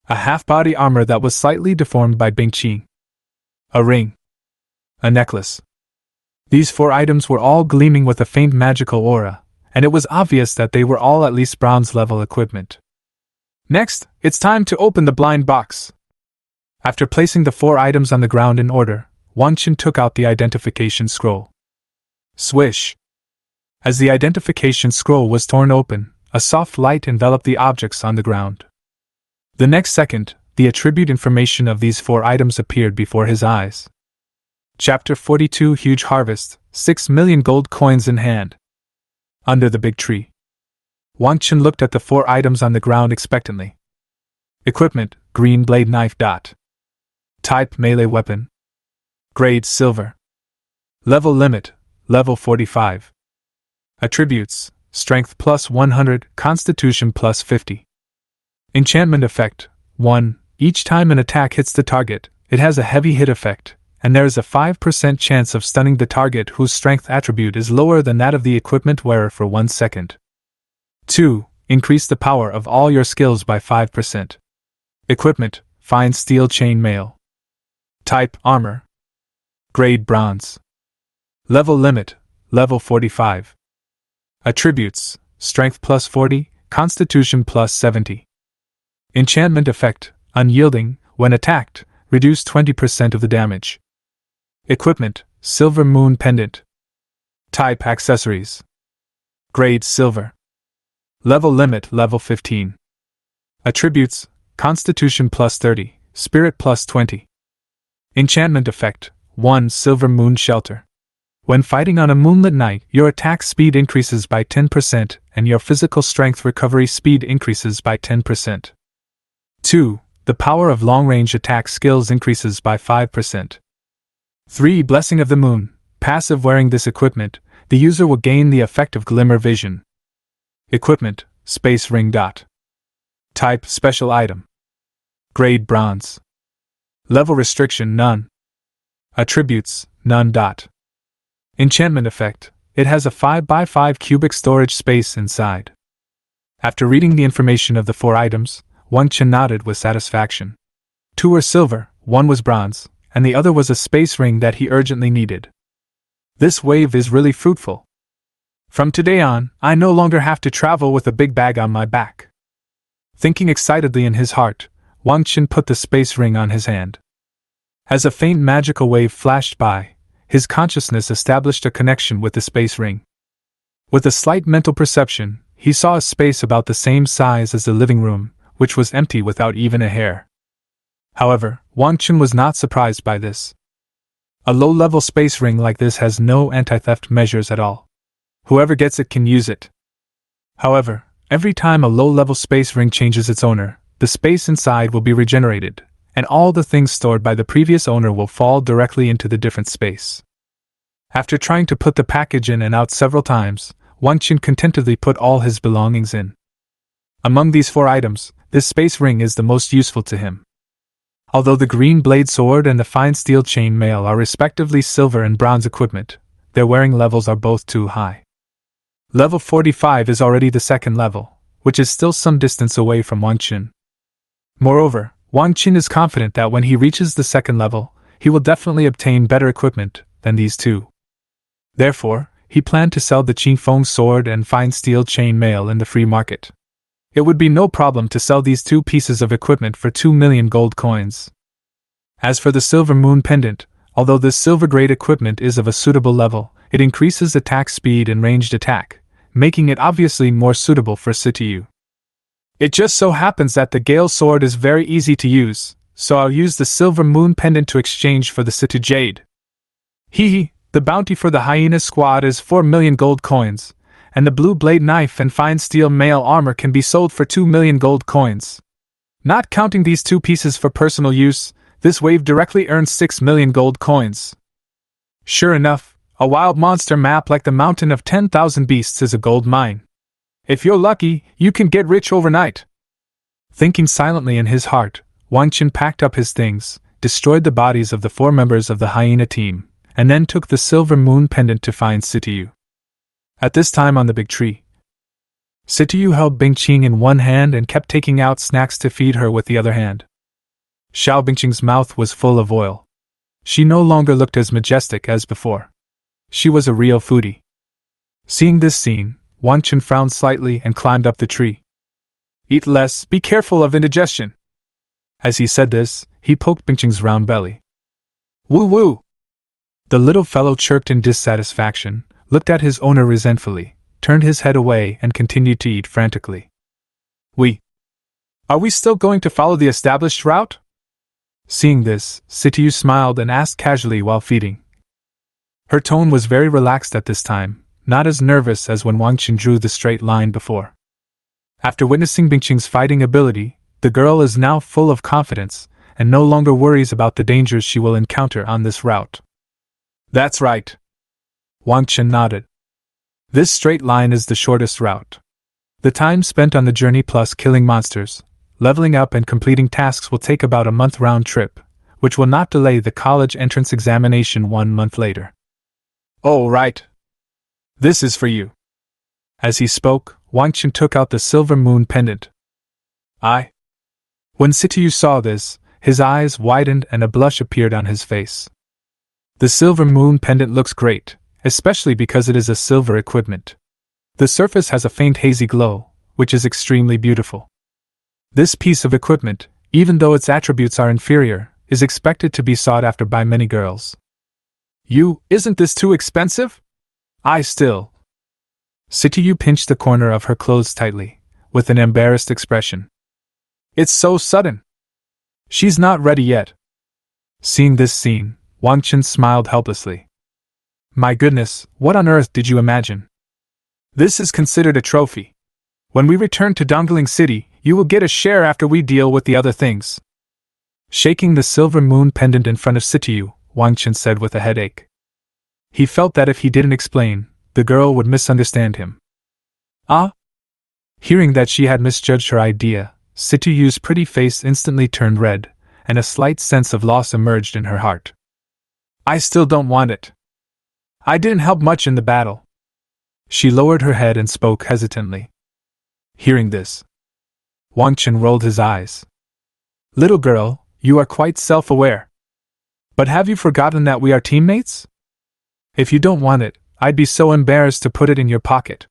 S1: A half-body armor that was slightly deformed by Bingqing. A ring. A necklace. These 4 items were all gleaming with a faint magical aura, and it was obvious that they were all at least bronze-level equipment. Next, it's time to open the blind box. After placing the 4 items on the ground in order, Wang Chen took out the identification scroll. Swish! As the identification scroll was torn open, a soft light enveloped the objects on the ground. The next second, the attribute information of these 4 items appeared before his eyes. Chapter 42 Huge Harvest, 6 million gold coins in hand. Under the big tree. Wang Chen looked at the 4 items on the ground expectantly. Equipment, green blade knife. Type, melee weapon. Grade, silver. Level limit, level 45. Attributes, strength plus 100, constitution plus 50. Enchantment effect, 1. Each time an attack hits the target, it has a heavy hit effect, and there is a 5% chance of stunning the target whose strength attribute is lower than that of the equipment wearer for 1 second. 2. Increase the power of all your skills by 5%. Equipment, fine steel chain mail. Type, armor. Grade, bronze. Level limit, level 45. Attributes, strength plus 40, constitution plus 70. Enchantment effect, unyielding, when attacked, reduce 20% of the damage. Equipment, silver moon pendant. Type, accessories. Grade, silver. Level limit, level 15. Attributes, constitution plus 30, spirit plus 20. Enchantment effect, 1. Silver moon shelter. When fighting on a moonlit night, your attack speed increases by 10% and your physical strength recovery speed increases by 10%. 2. The power of long-range attack skills increases by 5%. 3. Blessing of the Moon. Passive. Wearing this equipment, the user will gain the effect of glimmer vision. Equipment, space ring. Type, special item. Grade, bronze. Level restriction, none. Attributes, none. Enchantment effect, it has a 5x5 cubic storage space inside. After reading the information of the 4 items, Wang Chen nodded with satisfaction. 2 were silver, 1 was bronze, and the other was a space ring that he urgently needed. This wave is really fruitful. From today on, I no longer have to travel with a big bag on my back. Thinking excitedly in his heart, Wang Chen put the space ring on his hand. As a faint magical wave flashed by, his consciousness established a connection with the space ring. With a slight mental perception, he saw a space about the same size as the living room, which was empty without even a hair. However, Wang Chen was not surprised by this. A low-level space ring like this has no anti-theft measures at all. Whoever gets it can use it. However, every time a low-level space ring changes its owner, the space inside will be regenerated, and all the things stored by the previous owner will fall directly into the different space. After trying to put the package in and out several times, Wang Chen contentedly put all his belongings in. Among these 4 items, this space ring is the most useful to him. Although the green blade sword and the fine steel chain mail are respectively silver and bronze equipment, their wearing levels are both too high. Level 45 is already the 2nd level, which is still some distance away from Wang Chen. Moreover, Wang Chen is confident that when he reaches the 2nd level, he will definitely obtain better equipment than these 2. Therefore, he planned to sell the Qingfeng sword and fine steel chain mail in the free market. It would be no problem to sell these 2 pieces of equipment for 2 million gold coins. As for the silver moon pendant, although this silver grade equipment is of a suitable level, it increases attack speed and ranged attack, making it obviously more suitable for Situ. It just so happens that the Gale sword is very easy to use, so I'll use the silver moon pendant to exchange for the Situ jade. The bounty for the Hyena Squad is 4 million gold coins, and the blue blade knife and fine steel mail armor can be sold for 2 million gold coins. Not counting these 2 pieces for personal use, this wave directly earns 6 million gold coins. Sure enough, a wild monster map like the Mountain of 10,000 Beasts is a gold mine. If you're lucky, you can get rich overnight. Thinking silently in his heart, Wang Chen packed up his things, destroyed the bodies of the 4 members of the hyena team, and then took the silver moon pendant to find Situ. At this time on the big tree, Situ held Bingqing in one hand and kept taking out snacks to feed her with the other hand. Xiao Bingqing's mouth was full of oil. She no longer looked as majestic as before. She was a real foodie. Seeing this scene, Wang Chen frowned slightly and climbed up the tree. Eat less, be careful of indigestion. As he said this, he poked Bingqing's round belly. Woo woo! The little fellow chirped in dissatisfaction, looked at his owner resentfully, turned his head away and continued to eat frantically. Are we still going to follow the established route? Seeing this, Situ smiled and asked casually while feeding. Her tone was very relaxed at this time, not as nervous as when Wang Chen drew the straight line before. After witnessing Bingqing's fighting ability, the girl is now full of confidence, and no longer worries about the dangers she will encounter on this route. That's right. Wang Chen nodded. This straight line is the shortest route. The time spent on the journey plus killing monsters, leveling up and completing tasks will take about a month round trip, which will not delay the college entrance examination 1 month later. Oh, right. This is for you. As he spoke, Wang Chen took out the silver moon pendant. When Situ saw this, his eyes widened and a blush appeared on his face. The silver moon pendant looks great, especially because it is a silver equipment. The surface has a faint hazy glow, which is extremely beautiful. This piece of equipment, even though its attributes are inferior, is expected to be sought after by many girls. Isn't this too expensive? Situ pinched the corner of her clothes tightly, with an embarrassed expression. It's so sudden. She's not ready yet. Seeing this scene, Wang Chen smiled helplessly. My goodness, what on earth did you imagine? This is considered a trophy. When we return to Dongling City, you will get a share after we deal with the other things. Shaking the silver moon pendant in front of Situ, Wang Chen said with a headache. He felt that if he didn't explain, the girl would misunderstand him. Hearing that she had misjudged her idea, Situ's pretty face instantly turned red, and a slight sense of loss emerged in her heart. I still don't want it. I didn't help much in the battle. She lowered her head and spoke hesitantly. Hearing this, Wang Chen rolled his eyes. Little girl, you are quite self-aware. But have you forgotten that we are teammates? If you don't want it, I'd be so embarrassed to put it in your pocket.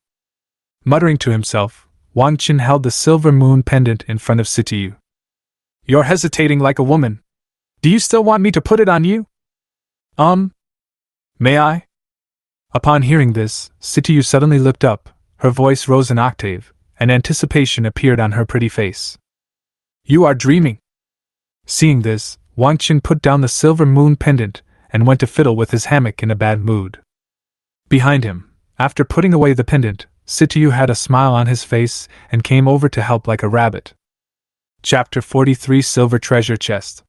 S1: Muttering to himself, Wang Chen held the silver moon pendant in front of Situ. You're hesitating like a woman. Do you still want me to put it on you? May I? Upon hearing this, Situ suddenly looked up, her voice rose an octave, and anticipation appeared on her pretty face. You are dreaming. Seeing this, Wang Chen put down the silver moon pendant and went to fiddle with his hammock in a bad mood. Behind him, after putting away the pendant, Situ had a smile on his face and came over to help like a rabbit. Chapter 43 Silver Treasure Chest.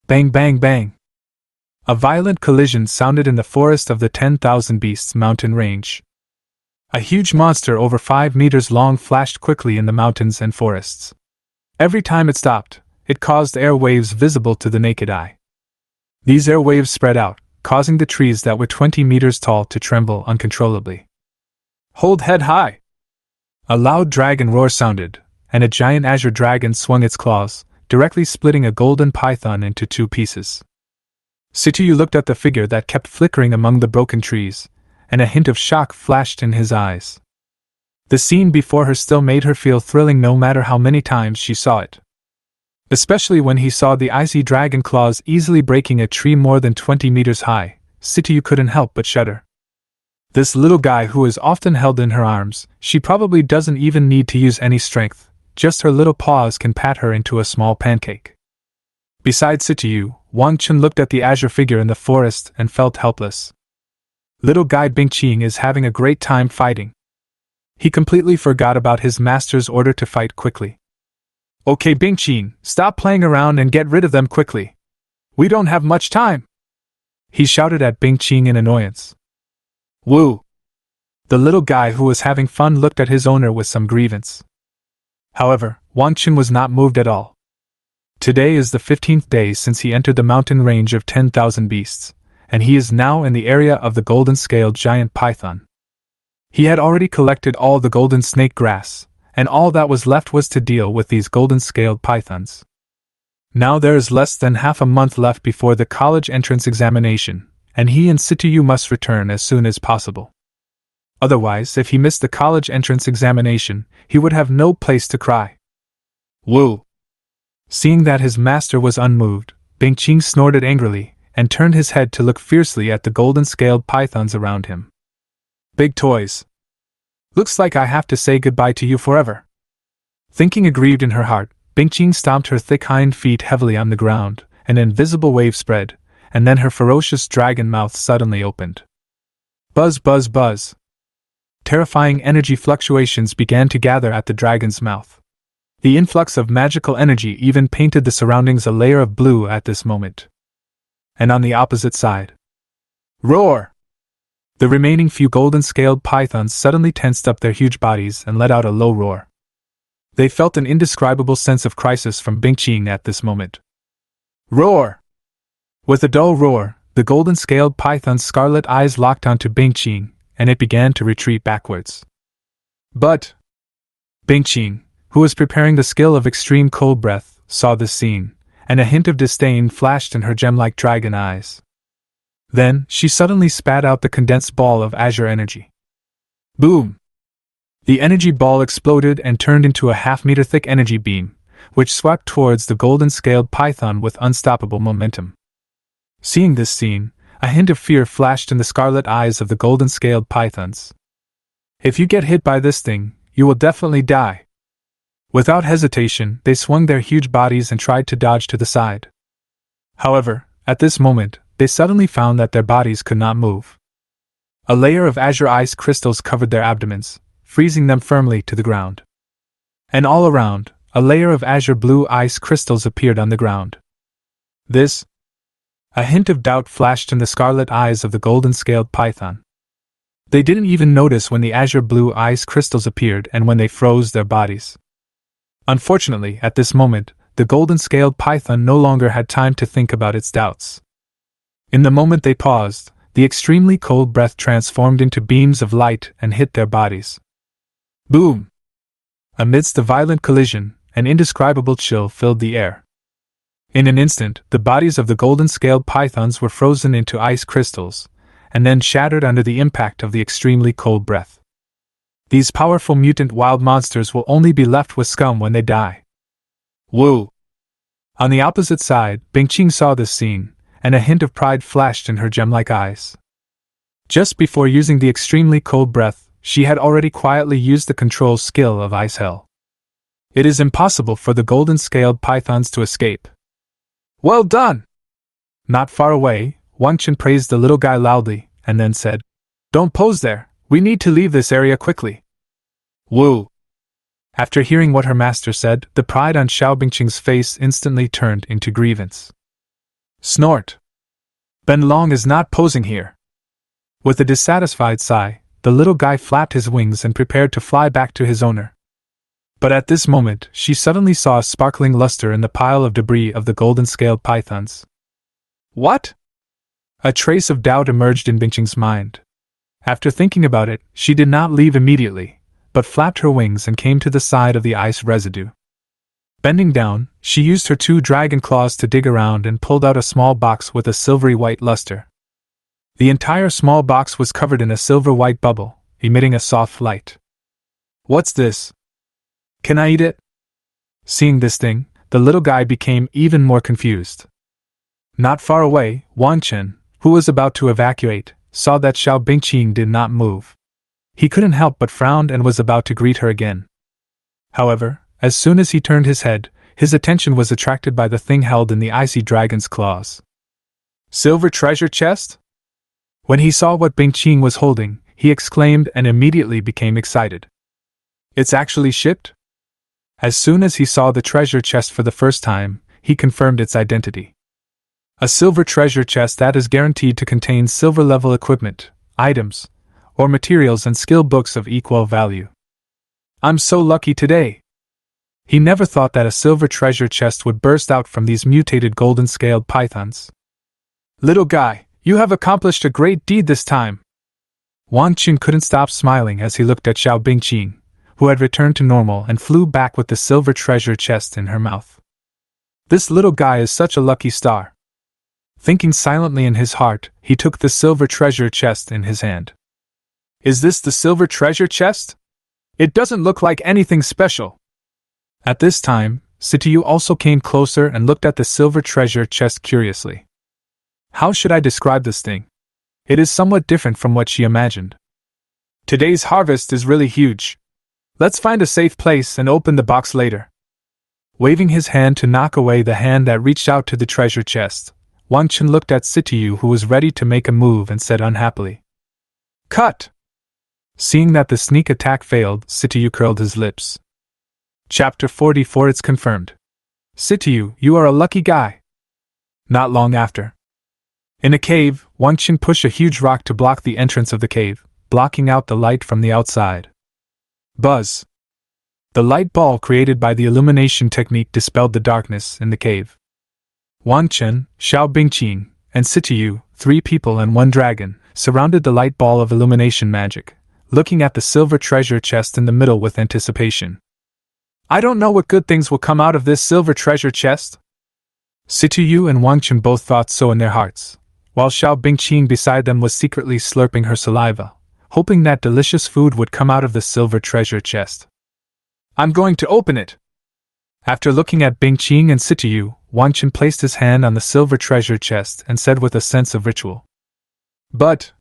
S1: Bang bang bang. A violent collision sounded in the forest of the 10,000 Beasts mountain range. A huge monster over 5 meters long flashed quickly in the mountains and forests. Every time it stopped, it caused air waves visible to the naked eye. These air waves spread out, causing the trees that were 20 meters tall to tremble uncontrollably. Hold head high! A loud dragon roar sounded, and a giant azure dragon swung its claws, directly splitting a golden python into 2 pieces. Situ looked at the figure that kept flickering among the broken trees, and a hint of shock flashed in his eyes. The scene before her still made her feel thrilling no matter how many times she saw it. Especially when he saw the icy dragon claws easily breaking a tree more than 20 meters high, Situ couldn't help but shudder. This little guy who is often held in her arms, she probably doesn't even need to use any strength, just her little paws can pat her into a small pancake. Besides Situ, Wang Chen looked at the azure figure in the forest and felt helpless. Little guy Bingqing is having a great time fighting. He completely forgot about his master's order to fight quickly. Okay Bingqing, stop playing around and get rid of them quickly. We don't have much time. He shouted at Bingqing in annoyance. Woo! The little guy who was having fun looked at his owner with some grievance. However, Wang Chen was not moved at all. Today is the 15th day since he entered the mountain range of 10,000 beasts, and he is now in the area of the golden-scaled giant python. He had already collected all the golden snake grass, and all that was left was to deal with these golden-scaled pythons. Now there is less than half a month left before the college entrance examination, and he and Situ must return as soon as possible. Otherwise, if he missed the college entrance examination, he would have no place to cry. Woo! Seeing that his master was unmoved, Bingqing snorted angrily and turned his head to look fiercely at the golden-scaled pythons around him. Big toys. Looks like I have to say goodbye to you forever. Thinking aggrieved in her heart, Bingqing stomped her thick hind feet heavily on the ground, an invisible wave spread, and then her ferocious dragon mouth suddenly opened. Buzz, buzz, buzz. Terrifying energy fluctuations began to gather at the dragon's mouth. The influx of magical energy even painted the surroundings a layer of blue at this moment. And on the opposite side. Roar! The remaining few golden-scaled pythons suddenly tensed up their huge bodies and let out a low roar. They felt an indescribable sense of crisis from Bingqing at this moment. Roar! With a dull roar, the golden-scaled python's scarlet eyes locked onto Bingqing, and it began to retreat backwards. But Bingqing, who was preparing the skill of extreme cold breath, saw this scene, and a hint of disdain flashed in her gem-like dragon eyes. Then, she suddenly spat out the condensed ball of azure energy. Boom! The energy ball exploded and turned into a half-meter-thick energy beam, which swept towards the golden-scaled python with unstoppable momentum. Seeing this scene, a hint of fear flashed in the scarlet eyes of the golden-scaled pythons. If you get hit by this thing, you will definitely die. Without hesitation, they swung their huge bodies and tried to dodge to the side. However, at this moment, they suddenly found that their bodies could not move. A layer of azure ice crystals covered their abdomens, freezing them firmly to the ground. And all around, a layer of azure blue ice crystals appeared on the ground. This? A hint of doubt flashed in the scarlet eyes of the golden-scaled python. They didn't even notice when the azure blue ice crystals appeared and when they froze their bodies. Unfortunately, at this moment, the golden-scaled python no longer had time to think about its doubts. In the moment they paused, the extremely cold breath transformed into beams of light and hit their bodies. Boom! Amidst the violent collision, an indescribable chill filled the air. In an instant, the bodies of the golden-scaled pythons were frozen into ice crystals, and then shattered under the impact of the extremely cold breath. These powerful mutant wild monsters will only be left with scum when they die. Woo! On the opposite side, Bingqing saw this scene, and a hint of pride flashed in her gem-like eyes. Just before using the extremely cold breath, she had already quietly used the control skill of Ice Hell. It is impossible for the golden-scaled pythons to escape. Well done! Not far away, Wang Chen praised the little guy loudly, and then said, Don't pose there, we need to leave this area quickly. Woo! After hearing what her master said, the pride on Xiao Bingqing's face instantly turned into grievance. Snort! Ben Long is not posing here. With a dissatisfied sigh, the little guy flapped his wings and prepared to fly back to his owner. But at this moment, she suddenly saw a sparkling luster in the pile of debris of the golden-scaled pythons. What? A trace of doubt emerged in Bingqing's mind. After thinking about it, she did not leave immediately, but flapped her wings and came to the side of the ice residue. Bending down, she used her 2 dragon claws to dig around and pulled out a small box with a silvery white luster. The entire small box was covered in a silver-white bubble, emitting a soft light. What's this? Can I eat it? Seeing this thing, the little guy became even more confused. Not far away, Wang Chen, who was about to evacuate, saw that Xiao Bingqing did not move. He couldn't help but frown and was about to greet her again. However, as soon as he turned his head, his attention was attracted by the thing held in the icy dragon's claws. Silver treasure chest? When he saw what Bingqing was holding, he exclaimed and immediately became excited. It's actually shipped? As soon as he saw the treasure chest for the first time, he confirmed its identity. A silver treasure chest that is guaranteed to contain silver-level equipment, items, or materials and skill books of equal value. I'm so lucky today! He never thought that a silver treasure chest would burst out from these mutated golden-scaled pythons. Little guy, you have accomplished a great deed this time! Wang Chen couldn't stop smiling as he looked at Xiao Bingqing, who had returned to normal and flew back with the silver treasure chest in her mouth. This little guy is such a lucky star. Thinking silently in his heart, he took the silver treasure chest in his hand. Is this the silver treasure chest? It doesn't look like anything special. At this time, Situ also came closer and looked at the silver treasure chest curiously. How should I describe this thing? It is somewhat different from what she imagined. Today's harvest is really huge. Let's find a safe place and open the box later. Waving his hand to knock away the hand that reached out to the treasure chest, Wang Chen looked at Situ, who was ready to make a move, and said unhappily, "Cut!" Seeing that the sneak attack failed, Situ curled his lips. Chapter 44. It's confirmed. Situ, you are a lucky guy. Not long after. In a cave, Wang Chen pushed a huge rock to block the entrance of the cave, blocking out the light from the outside. Buzz! The light ball created by the illumination technique dispelled the darkness in the cave. Wang Chen, Xiao Bingqing, and Situ, 3 people and 1 dragon, surrounded the light ball of illumination magic, looking at the silver treasure chest in the middle with anticipation. I don't know what good things will come out of this silver treasure chest. Situ and Wang Chen both thought so in their hearts, while Xiao Bingqing beside them was secretly slurping her saliva, hoping that delicious food would come out of the silver treasure chest. I'm going to open it! After looking at Bingqing and Situ, Wang Chen placed his hand on the silver treasure chest and said with a sense of ritual. But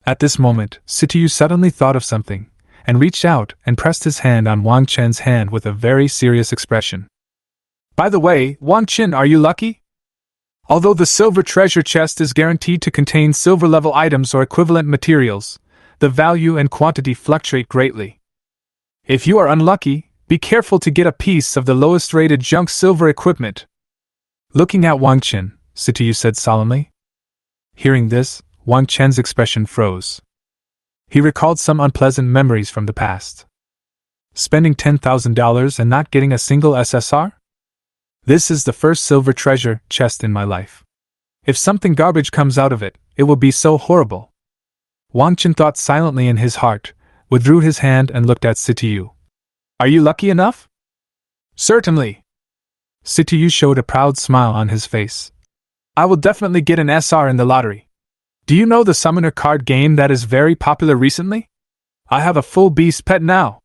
S1: at this moment, Situ suddenly thought of something, and reached out and pressed his hand on Wang Chen's hand with a very serious expression. By the way, Wang Chen, are you lucky? Although the silver treasure chest is guaranteed to contain silver-level items or equivalent materials, the value and quantity fluctuate greatly. If you are unlucky, be careful to get a piece of the lowest-rated junk silver equipment. Looking at Wang Chen, Situ said solemnly. Hearing this, Wang Chen's expression froze. He recalled some unpleasant memories from the past. Spending $10,000 and not getting a single SSR? This is the first silver treasure chest in my life. If something garbage comes out of it, it will be so horrible. Wang Chen thought silently in his heart, withdrew his hand and looked at Situ. Are you lucky enough? Certainly. Situ showed a proud smile on his face. I will definitely get an SR in the lottery. Do you know the summoner card game that is very popular recently? I have a full beast pet now.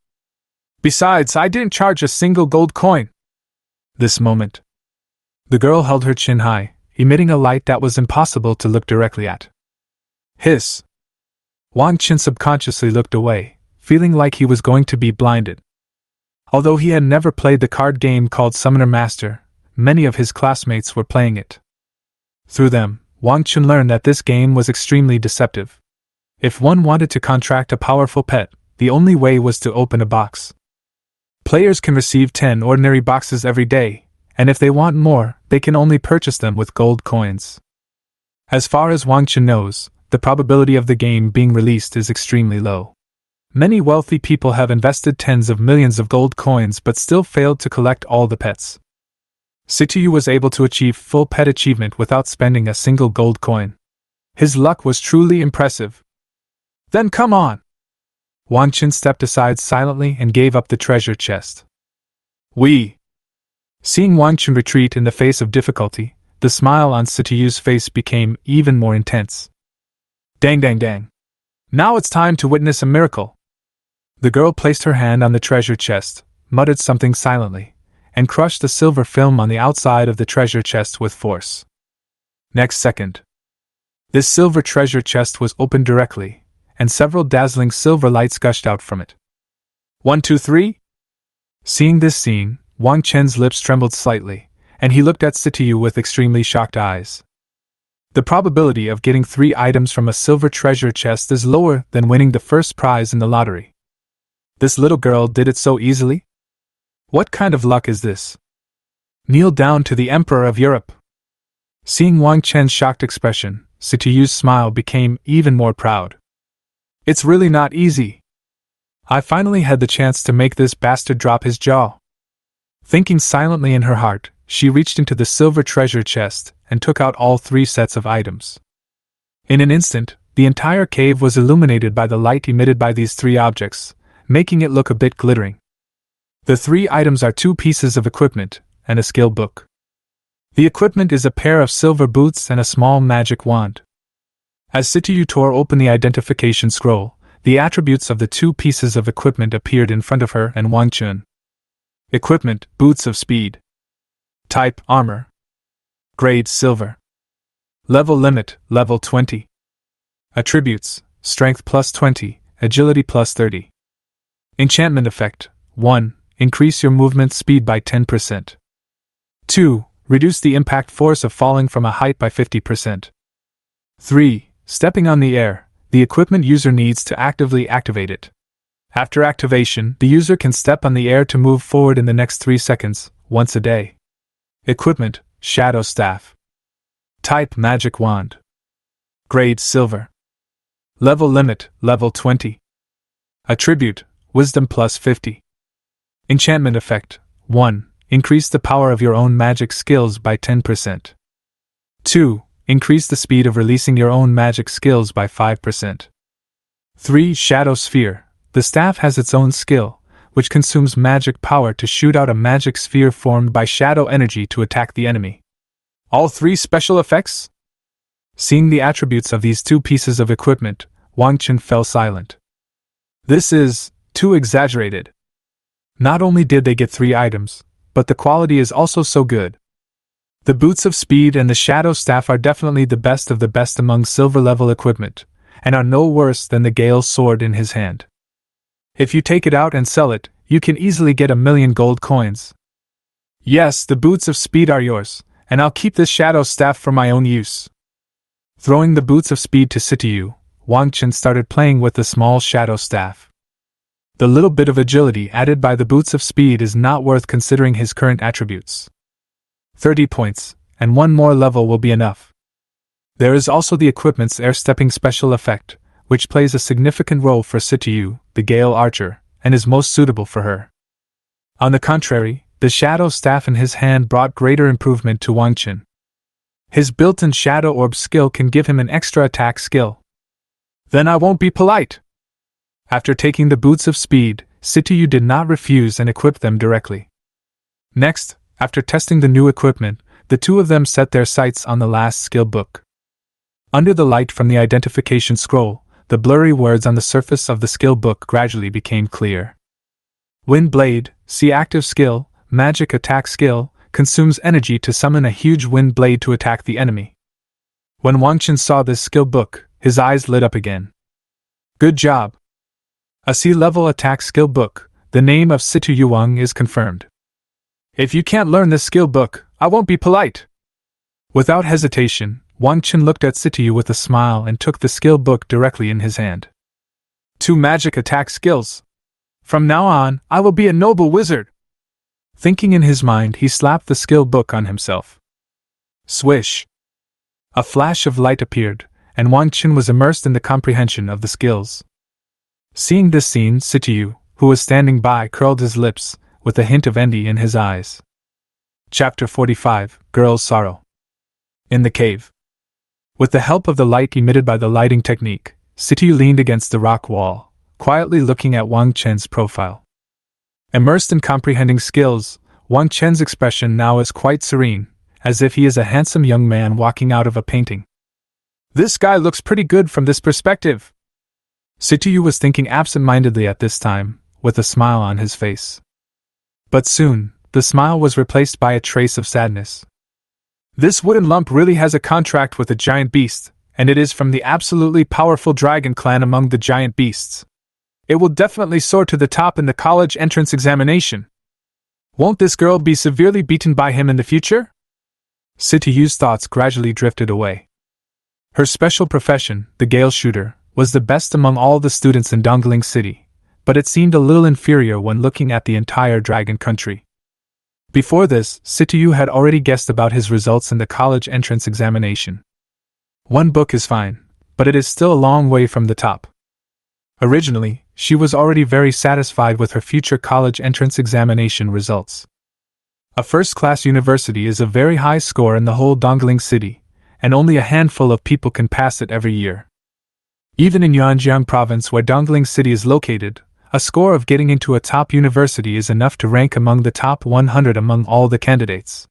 S1: Besides, I didn't charge a single gold coin. This moment, the girl held her chin high, emitting a light that was impossible to look directly at. Hiss! Wang Chen subconsciously looked away, feeling like he was going to be blinded. Although he had never played the card game called Summoner Master, many of his classmates were playing it. Through them, Wang Chen learned that this game was extremely deceptive. If one wanted to contract a powerful pet, the only way was to open a box. Players can receive 10 ordinary boxes every day, and if they want more, they can only purchase them with gold coins. As far as Wang Chen knows, the probability of the game being released is extremely low. Many wealthy people have invested tens of millions of gold coins but still failed to collect all the pets. Situ was able to achieve full pet achievement without spending a single gold coin. His luck was truly impressive. Then come on! Wang Chen stepped aside silently and gave up the treasure chest. Seeing Wang Chen retreat in the face of difficulty, the smile on Situ's face became even more intense. Dang dang dang. Now it's time to witness a miracle. The girl placed her hand on the treasure chest, muttered something silently, and crushed the silver film on the outside of the treasure chest with force. Next second, this silver treasure chest was opened directly, and several dazzling silver lights gushed out from it. 1, 2, 3? Seeing this scene, Wang Chen's lips trembled slightly, and he looked at Situ with extremely shocked eyes. The probability of getting 3 items from a silver treasure chest is lower than winning the first prize in the lottery. This little girl did it so easily? What kind of luck is this? Kneel down to the Emperor of Europe. Seeing Wang Chen's shocked expression, Situ's smile became even more proud. It's really not easy. I finally had the chance to make this bastard drop his jaw. Thinking silently in her heart, she reached into the silver treasure chest and took out all 3 sets of items. In an instant, the entire cave was illuminated by the light emitted by these 3 objects, making it look a bit glittering. The 3 items are 2 pieces of equipment and a skill book. The equipment is a pair of silver boots and a small magic wand. As Situ tore open the identification scroll, the attributes of the 2 pieces of equipment appeared in front of her and Wang Chen. Equipment: boots of speed. Type: armor. Grade: silver. Level limit: level 20. Attributes: strength plus 20, agility plus 30. Enchantment effect: 1. increase your movement speed by 10%. 2. Reduce the impact force of falling from a height by 50%. 3. Stepping on the air, the equipment user needs to actively activate it. After activation, the user can step on the air to move forward in the next 3 seconds, once a day. Equipment, Shadow Staff. Type, Magic Wand. Grade, Silver. Level limit, Level 20. Attribute, Wisdom plus 50. Enchantment effect, 1. Increase the power of your own magic skills by 10%. 2. Increase the speed of releasing your own magic skills by 5%. 3. Shadow Sphere. The staff has its own skill, which consumes magic power to shoot out a magic sphere formed by shadow energy to attack the enemy. All 3 special effects? Seeing the attributes of these 2 pieces of equipment, Wang Chen fell silent. This is too exaggerated. Not only did they get 3 items, but the quality is also so good. The Boots of Speed and the Shadow Staff are definitely the best of the best among silver-level equipment, and are no worse than the Gale's sword in his hand. If you take it out and sell it, you can easily get 1,000,000 gold coins. Yes, the Boots of Speed are yours, and I'll keep this Shadow Staff for my own use. Throwing the Boots of Speed to Situ, Wang Chen started playing with the small Shadow Staff. The little bit of agility added by the Boots of Speed is not worth considering his current attributes. 30 points, and 1 more level will be enough. There is also the equipment's air-stepping special effect, which plays a significant role for Situ, the Gale Archer, and is most suitable for her. On the contrary, the Shadow Staff in his hand brought greater improvement to Wang Chen. His built-in Shadow Orb skill can give him an extra attack skill. Then I won't be polite! After taking the Boots of Speed, Situ did not refuse and equipped them directly. Next, after testing the new equipment, the 2 of them set their sights on the last skill book. Under the light from the identification scroll, the blurry words on the surface of the skill book gradually became clear. Wind Blade, see active skill, magic attack skill, consumes energy to summon a huge wind blade to attack the enemy. When Wang Chen saw this skill book, his eyes lit up again. Good job! A C-level attack skill book, the name of Situ Yuang is confirmed. If you can't learn this skill book, I won't be polite! Without hesitation, Wang Chen looked at Situ with a smile and took the skill book directly in his hand. 2 magic attack skills. From now on, I will be a noble wizard! Thinking in his mind, he slapped the skill book on himself. Swish! A flash of light appeared, and Wang Chen was immersed in the comprehension of the skills. Seeing this scene, Situ, who was standing by, curled his lips, with a hint of envy in his eyes. Chapter 45, Girl's Sorrow. In the cave. With the help of the light emitted by the lighting technique, Situ leaned against the rock wall, quietly looking at Wang Chen's profile. Immersed in comprehending skills, Wang Chen's expression now is quite serene, as if he is a handsome young man walking out of a painting. This guy looks pretty good from this perspective. Situ was thinking absent-mindedly at this time, with a smile on his face. But soon, the smile was replaced by a trace of sadness. This wooden lump really has a contract with a giant beast, and it is from the absolutely powerful dragon clan among the giant beasts. It will definitely soar to the top in the college entrance examination. Won't this girl be severely beaten by him in the future? Situ's thoughts gradually drifted away. Her special profession, the Gale Shooter, was the best among all the students in Dongling City, but it seemed a little inferior when looking at the entire Dragon Country. Before this, Situ had already guessed about his results in the college entrance examination. 1 book is fine, but it is still a long way from the top. Originally, she was already very satisfied with her future college entrance examination results. A first-class university is a very high score in the whole Dongling City, and only a handful of people can pass it every year. Even in Yanjiang Province, where Dongling City is located, a score of getting into a top university is enough to rank among the top 100 among all the candidates.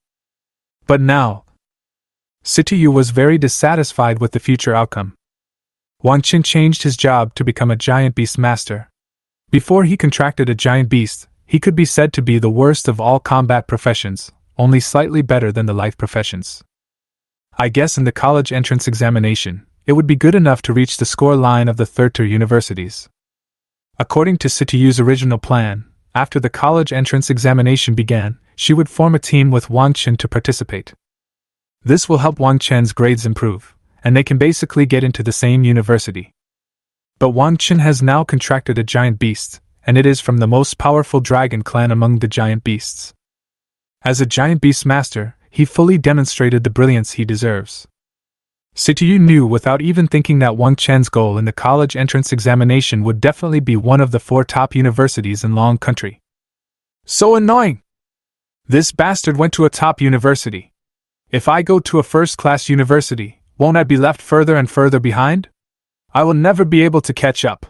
S1: But now, Situ was very dissatisfied with the future outcome. Wang Chen changed his job to become a giant beast master. Before he contracted a giant beast, he could be said to be the worst of all combat professions, only slightly better than the life professions. I guess in the college entrance examination, it would be good enough to reach the score line of the third-tier universities. According to Situ's original plan, after the college entrance examination began, she would form a team with Wang Chen to participate. This will help Wang Chen's grades improve, and they can basically get into the same university. But Wang Chen has now contracted a giant beast, and it is from the most powerful dragon clan among the giant beasts. As a giant beast master, he fully demonstrated the brilliance he deserves. Situ knew without even thinking that Wang Chen's goal in the college entrance examination would definitely be one of the 4 top universities in Long Country. So annoying! This bastard went to a top university. If I go to a first-class university, won't I be left further and further behind? I will never be able to catch up.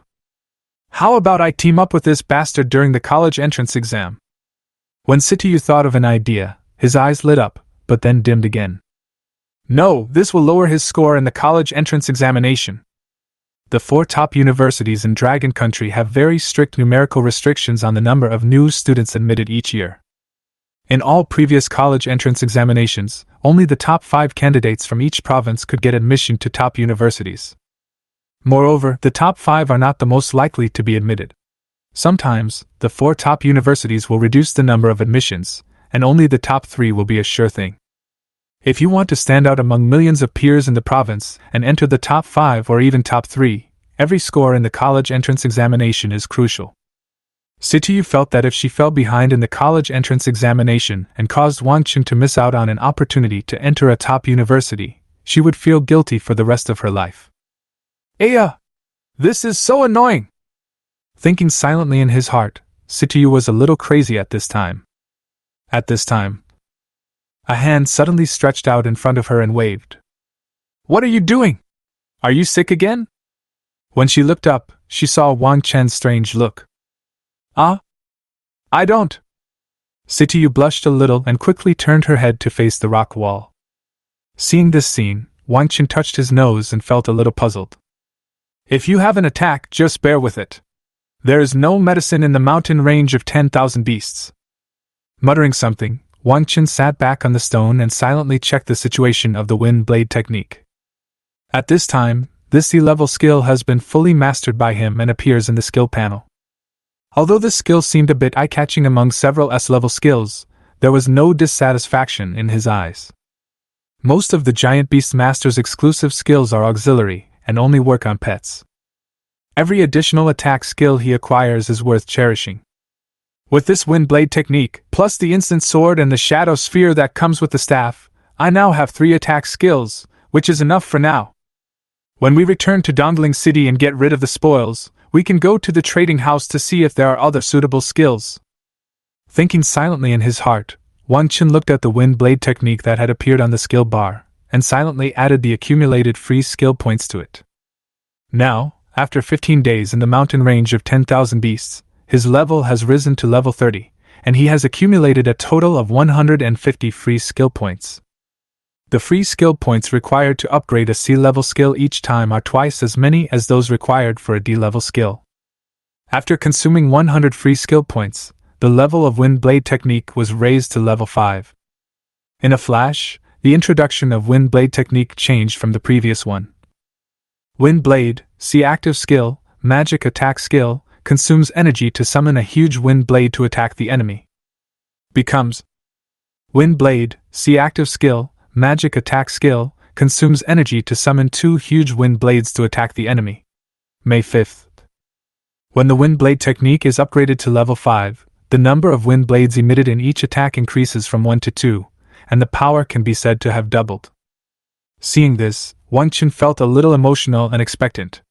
S1: How about I team up with this bastard during the college entrance exam? When Situ thought of an idea, his eyes lit up, but then dimmed again. No, this will lower his score in the college entrance examination. The 4 top universities in Dragon Country have very strict numerical restrictions on the number of new students admitted each year. In all previous college entrance examinations, only the top 5 candidates from each province could get admission to top universities. Moreover, the top 5 are not the most likely to be admitted. Sometimes, the 4 top universities will reduce the number of admissions, and only the top 3 will be a sure thing. If you want to stand out among millions of peers in the province and enter the top 5 or even top 3, every score in the college entrance examination is crucial. Situ felt that if she fell behind in the college entrance examination and caused Wang Chen to miss out on an opportunity to enter a top university, she would feel guilty for the rest of her life. Aya! This is so annoying! Thinking silently in his heart, Situ was a little crazy at this time. At this time, a hand suddenly stretched out in front of her and waved. What are you doing? Are you sick again? When she looked up, she saw Wang Chen's strange look. I don't. Situ blushed a little and quickly turned her head to face the rock wall. Seeing this scene, Wang Chen touched his nose and felt a little puzzled. If you have an attack, just bear with it. There is no medicine in the mountain range of 10,000 beasts. Muttering something, Wang Chen sat back on the stone and silently checked the situation of the wind blade technique. At this time, this C-level skill has been fully mastered by him and appears in the skill panel. Although this skill seemed a bit eye-catching among several S-level skills, there was no dissatisfaction in his eyes. Most of the Giant Beast Master's exclusive skills are auxiliary and only work on pets. Every additional attack skill he acquires is worth cherishing. With this wind blade technique, plus the instant sword and the shadow sphere that comes with the staff, I now have 3 attack skills, which is enough for now. When we return to Dongling City and get rid of the spoils, we can go to the trading house to see if there are other suitable skills. Thinking silently in his heart, Wang Chen looked at the wind blade technique that had appeared on the skill bar, and silently added the accumulated free skill points to it. Now, after 15 days in the mountain range of 10,000 beasts, his level has risen to level 30, and he has accumulated a total of 150 free skill points. The free skill points required to upgrade a C-level skill each time are twice as many as those required for a D-level skill. After consuming 100 free skill points, the level of Wind Blade technique was raised to level 5. In a flash, the introduction of Wind Blade technique changed from the previous one. Wind Blade, C active skill, magic attack skill, consumes energy to summon a huge wind blade to attack the enemy. Becomes Wind Blade, C active skill, magic attack skill, consumes energy to summon 2 huge wind blades to attack the enemy. May 5th. When the wind blade technique is upgraded to level 5, the number of wind blades emitted in each attack increases from 1 to 2, and the power can be said to have doubled. Seeing this, Wang Chen felt a little emotional and expectant.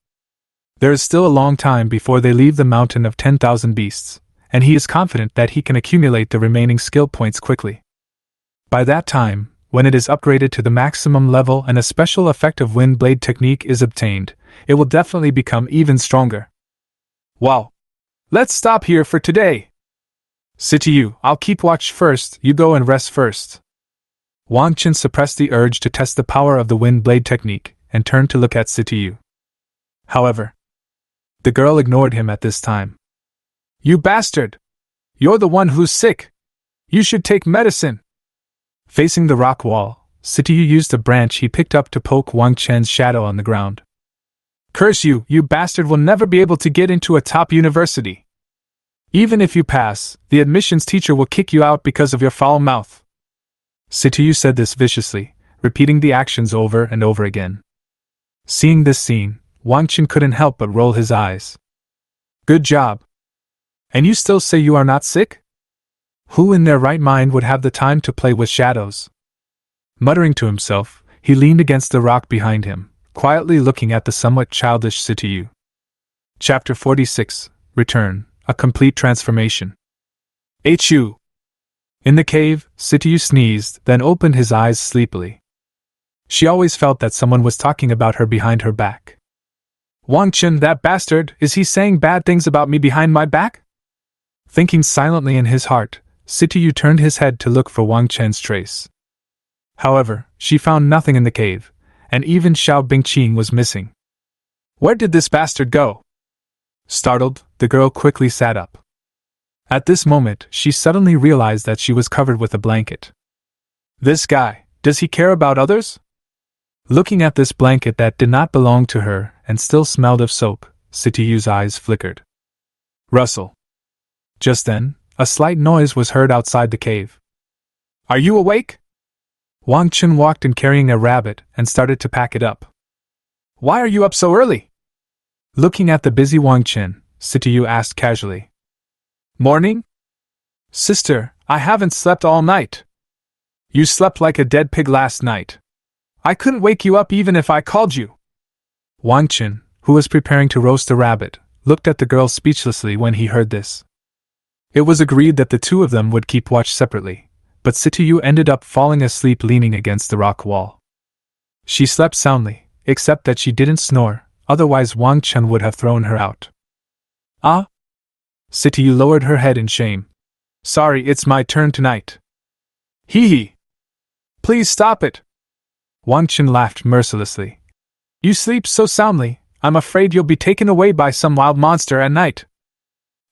S1: There is still a long time before they leave the mountain of 10,000 beasts, and he is confident that he can accumulate the remaining skill points quickly. By that time, when it is upgraded to the maximum level and a special effect of wind blade technique is obtained, it will definitely become even stronger. Wow! Let's stop here for today! Situ, I'll keep watch first, you go and rest first. Wang Chen suppressed the urge to test the power of the wind blade technique and turned to look at Situ. However, the girl ignored him at this time. You bastard! You're the one who's sick! You should take medicine! Facing the rock wall, Situ used a branch he picked up to poke Wang Chen's shadow on the ground. Curse you, you bastard will never be able to get into a top university! Even if you pass, the admissions teacher will kick you out because of your foul mouth. Situ said this viciously, repeating the actions over and over again. Seeing this scene, Wang Chen couldn't help but roll his eyes. Good job. And you still say you are not sick? Who in their right mind would have the time to play with shadows? Muttering to himself, he leaned against the rock behind him, quietly looking at the somewhat childish Situ. Chapter 46, Return, a Complete Transformation. HU. In the cave, Situ sneezed, then opened his eyes sleepily. She always felt that someone was talking about her behind her back. Wang Chen, that bastard, is he saying bad things about me behind my back? Thinking silently in his heart, Situ turned his head to look for Wang Chen's trace. However, she found nothing in the cave, and even Xiao Bingqing was missing. Where did this bastard go? Startled, the girl quickly sat up. At this moment, she suddenly realized that she was covered with a blanket. This guy, does he care about others? Looking at this blanket that did not belong to her and still smelled of soap, Situ's eyes flickered. Rustle. Just then, a slight noise was heard outside the cave. Are you awake? Wang Chen walked in carrying a rabbit and started to pack it up. Why are you up so early? Looking at the busy Wang Chen, Situ asked casually. Morning? Sister, I haven't slept all night. You slept like a dead pig last night. I couldn't wake you up even if I called you. Wang Chen, who was preparing to roast a rabbit, looked at the girl speechlessly when he heard this. It was agreed that the two of them would keep watch separately, but Situ ended up falling asleep leaning against the rock wall. She slept soundly, except that she didn't snore, otherwise Wang Chen would have thrown her out. Ah? Situ lowered her head in shame. Sorry, it's my turn tonight. Hee hee. Please stop it. Wang Chen laughed mercilessly. You sleep so soundly, I'm afraid you'll be taken away by some wild monster at night.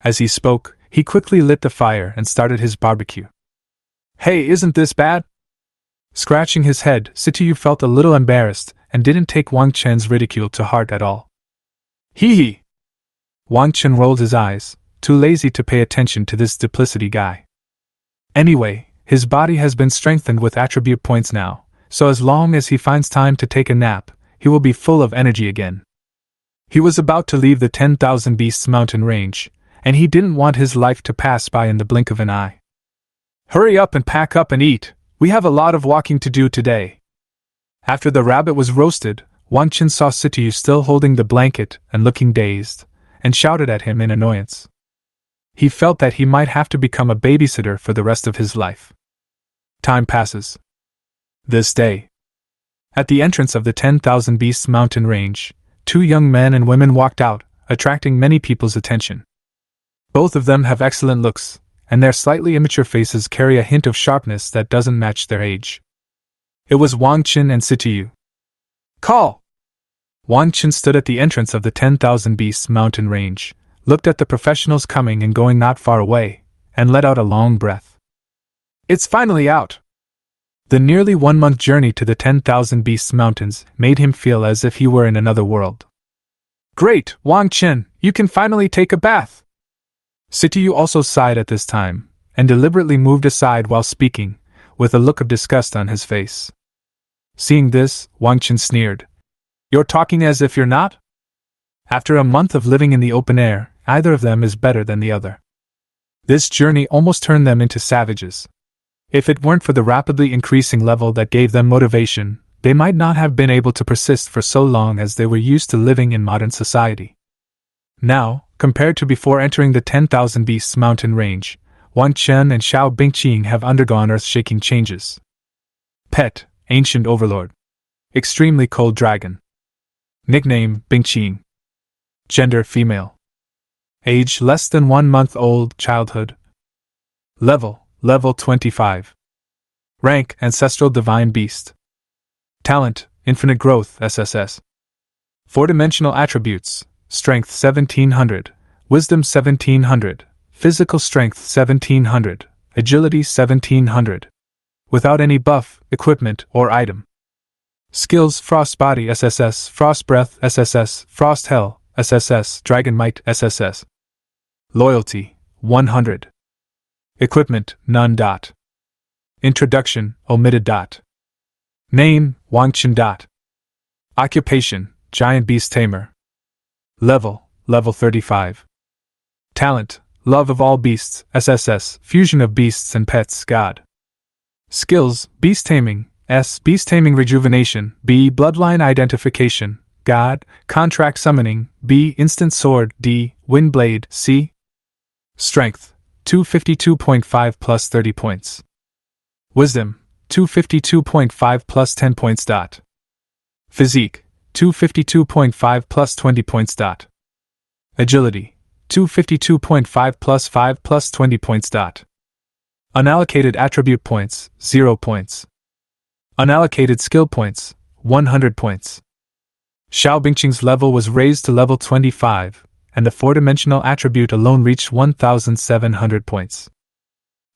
S1: As he spoke, he quickly lit the fire and started his barbecue. Hey, isn't this bad? Scratching his head, Situ felt a little embarrassed and didn't take Wang Chen's ridicule to heart at all. Hee hee. Wang Chen rolled his eyes, too lazy to pay attention to this duplicity guy. Anyway, his body has been strengthened with attribute points now, so as long as he finds time to take a nap, he will be full of energy again. He was about to leave the 10,000 Beasts mountain range, and he didn't want his life to pass by in the blink of an eye. Hurry up and pack up and eat, we have a lot of walking to do today. After the rabbit was roasted, Wang Chen saw Situ still holding the blanket and looking dazed, and shouted at him in annoyance. He felt that he might have to become a babysitter for the rest of his life. Time passes. This day. At the entrance of the 10,000 Beasts mountain range, two young men and women walked out, attracting many people's attention. Both of them have excellent looks, and their slightly immature faces carry a hint of sharpness that doesn't match their age. It was Wang Chen and Situ. Call! Wang Chen stood at the entrance of the 10,000 Beasts mountain range, looked at the professionals coming and going not far away, and let out a long breath. It's finally out! The nearly 1-month journey to the 10,000 Beasts mountains made him feel as if he were in another world. Great, Wang Chen, you can finally take a bath! Situ also sighed at this time, and deliberately moved aside while speaking, with a look of disgust on his face. Seeing this, Wang Chen sneered. You're talking as if you're not? After a month of living in the open air, either of them is better than the other. This journey almost turned them into savages. If it weren't for the rapidly increasing level that gave them motivation, they might not have been able to persist for so long as they were used to living in modern society. Now, compared to before entering the 10,000 Beasts mountain range, Wang Chen and Xiao Bingqing have undergone earth-shaking changes. Pet, Ancient Overlord. Extremely Cold Dragon. Nickname, Bingqing. Gender, female. Age, less than 1 month old, childhood. Level 25. Rank, Ancestral Divine Beast. Talent, Infinite Growth, SSS. 4-dimensional attributes, Strength 1700, Wisdom 1700, Physical Strength 1700, Agility 1700. Without any buff, equipment, or item. Skills, Frost Body SSS, Frost Breath SSS, Frost Hell SSS, Dragon Might SSS. Loyalty, 100. Equipment, none. Introduction, omitted. Name, Wang Chen. Occupation, giant beast tamer. Level 35. Talent, love of all beasts, SSS, fusion of beasts and pets, God. Skills, beast taming, S, beast taming rejuvenation, B, bloodline identification, God, contract summoning, B, instant sword, D, wind blade, C. Strength, 252.5 plus 30 points. Wisdom, 252.5 plus 10 points. Physique, 252.5 plus 20 points. Agility, 252.5 plus 5 plus 20 points. Unallocated attribute points, 0 points. Unallocated skill points, 100 points. Xiao Bingqing's level was raised to level 25, and the 4-dimensional attribute alone reached 1,700 points.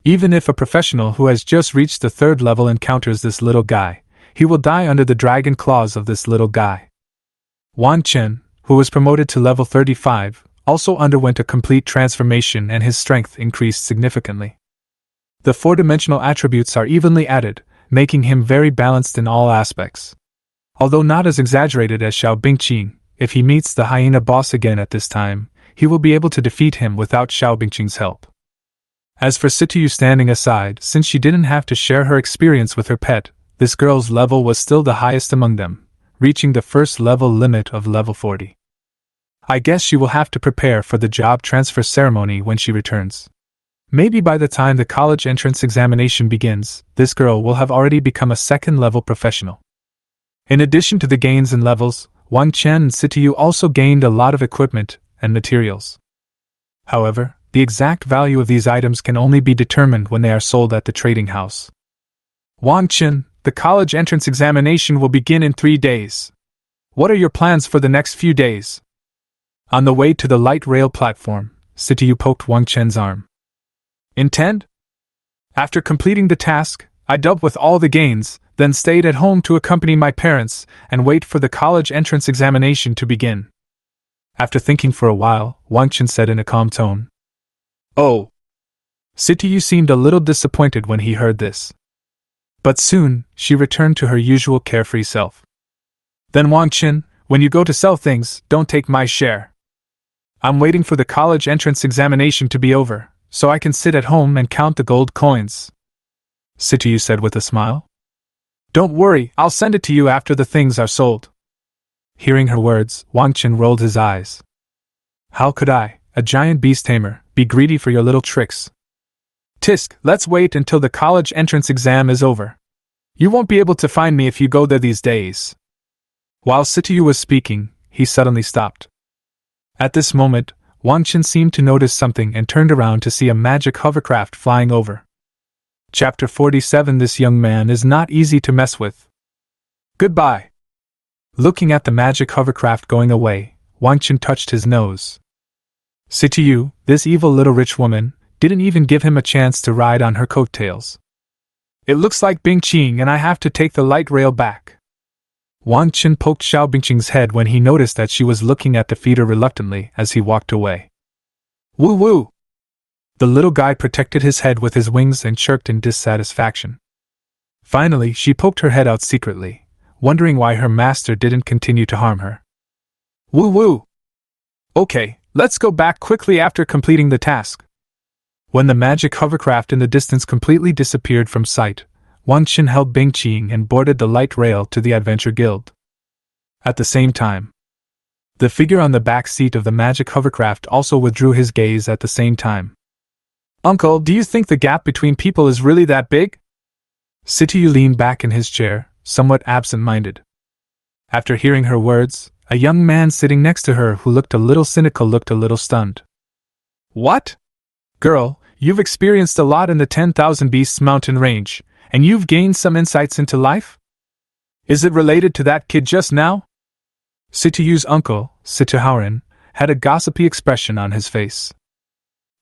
S1: Even if a professional who has just reached the 3rd level encounters this little guy, he will die under the dragon claws of this little guy. Wang Chen, who was promoted to level 35, also underwent a complete transformation and his strength increased significantly. The 4-dimensional attributes are evenly added, making him very balanced in all aspects. Although not as exaggerated as Xiao Bingqing, if he meets the hyena boss again at this time, he will be able to defeat him without Xiao Bingqing's help. As for Situ standing aside, since she didn't have to share her experience with her pet, this girl's level was still the highest among them, reaching the first level limit of level 40. I guess she will have to prepare for the job transfer ceremony when she returns. Maybe by the time the college entrance examination begins, this girl will have already become a 2nd-level professional. In addition to the gains in levels, Wang Chen and Situ also gained a lot of equipment and materials. However, the exact value of these items can only be determined when they are sold at the trading house. Wang Chen, the college entrance examination will begin in 3 days. What are your plans for the next few days? On the way to the light rail platform, Situ poked Wang Chen's arm. Intend? After completing the task, I dealt with all the gains, then stayed at home to accompany my parents and wait for the college entrance examination to begin. After thinking for a while, Wang Chen said in a calm tone. Oh. Situ seemed a little disappointed when he heard this. But soon, she returned to her usual carefree self. Then Wang Chen, when you go to sell things, don't take my share. I'm waiting for the college entrance examination to be over, so I can sit at home and count the gold coins. Situ said with a smile. Don't worry, I'll send it to you after the things are sold. Hearing her words, Wang Chen rolled his eyes. How could I, a giant beast tamer, be greedy for your little tricks? Tisk, let's wait until the college entrance exam is over. You won't be able to find me if you go there these days. While Situ was speaking, he suddenly stopped. At this moment, Wang Chen seemed to notice something and turned around to see a magic hovercraft flying over. Chapter 47. This young man is not easy to mess with. Goodbye. Looking at the magic hovercraft going away, Wang Chen touched his nose. Situ, this evil little rich woman, didn't even give him a chance to ride on her coattails. It looks like Bingqing and I have to take the light rail back. Wang Chen poked Xiao Bingqing's head when he noticed that she was looking at the feeder reluctantly as he walked away. Woo woo! The little guy protected his head with his wings and chirped in dissatisfaction. Finally, she poked her head out secretly, wondering why her master didn't continue to harm her. Woo woo! Okay, let's go back quickly after completing the task. When the magic hovercraft in the distance completely disappeared from sight, Wang Chen held Bingqing and boarded the light rail to the Adventure Guild. At the same time, the figure on the back seat of the magic hovercraft also withdrew his gaze at the same time. Uncle, do you think the gap between people is really that big? Situ leaned back in his chair, somewhat absent-minded. After hearing her words, a young man sitting next to her who looked a little cynical looked a little stunned. What? Girl, you've experienced a lot in the 10,000 Beasts mountain range, and you've gained some insights into life? Is it related to that kid just now? Situ's uncle, Situ Haoren, had a gossipy expression on his face.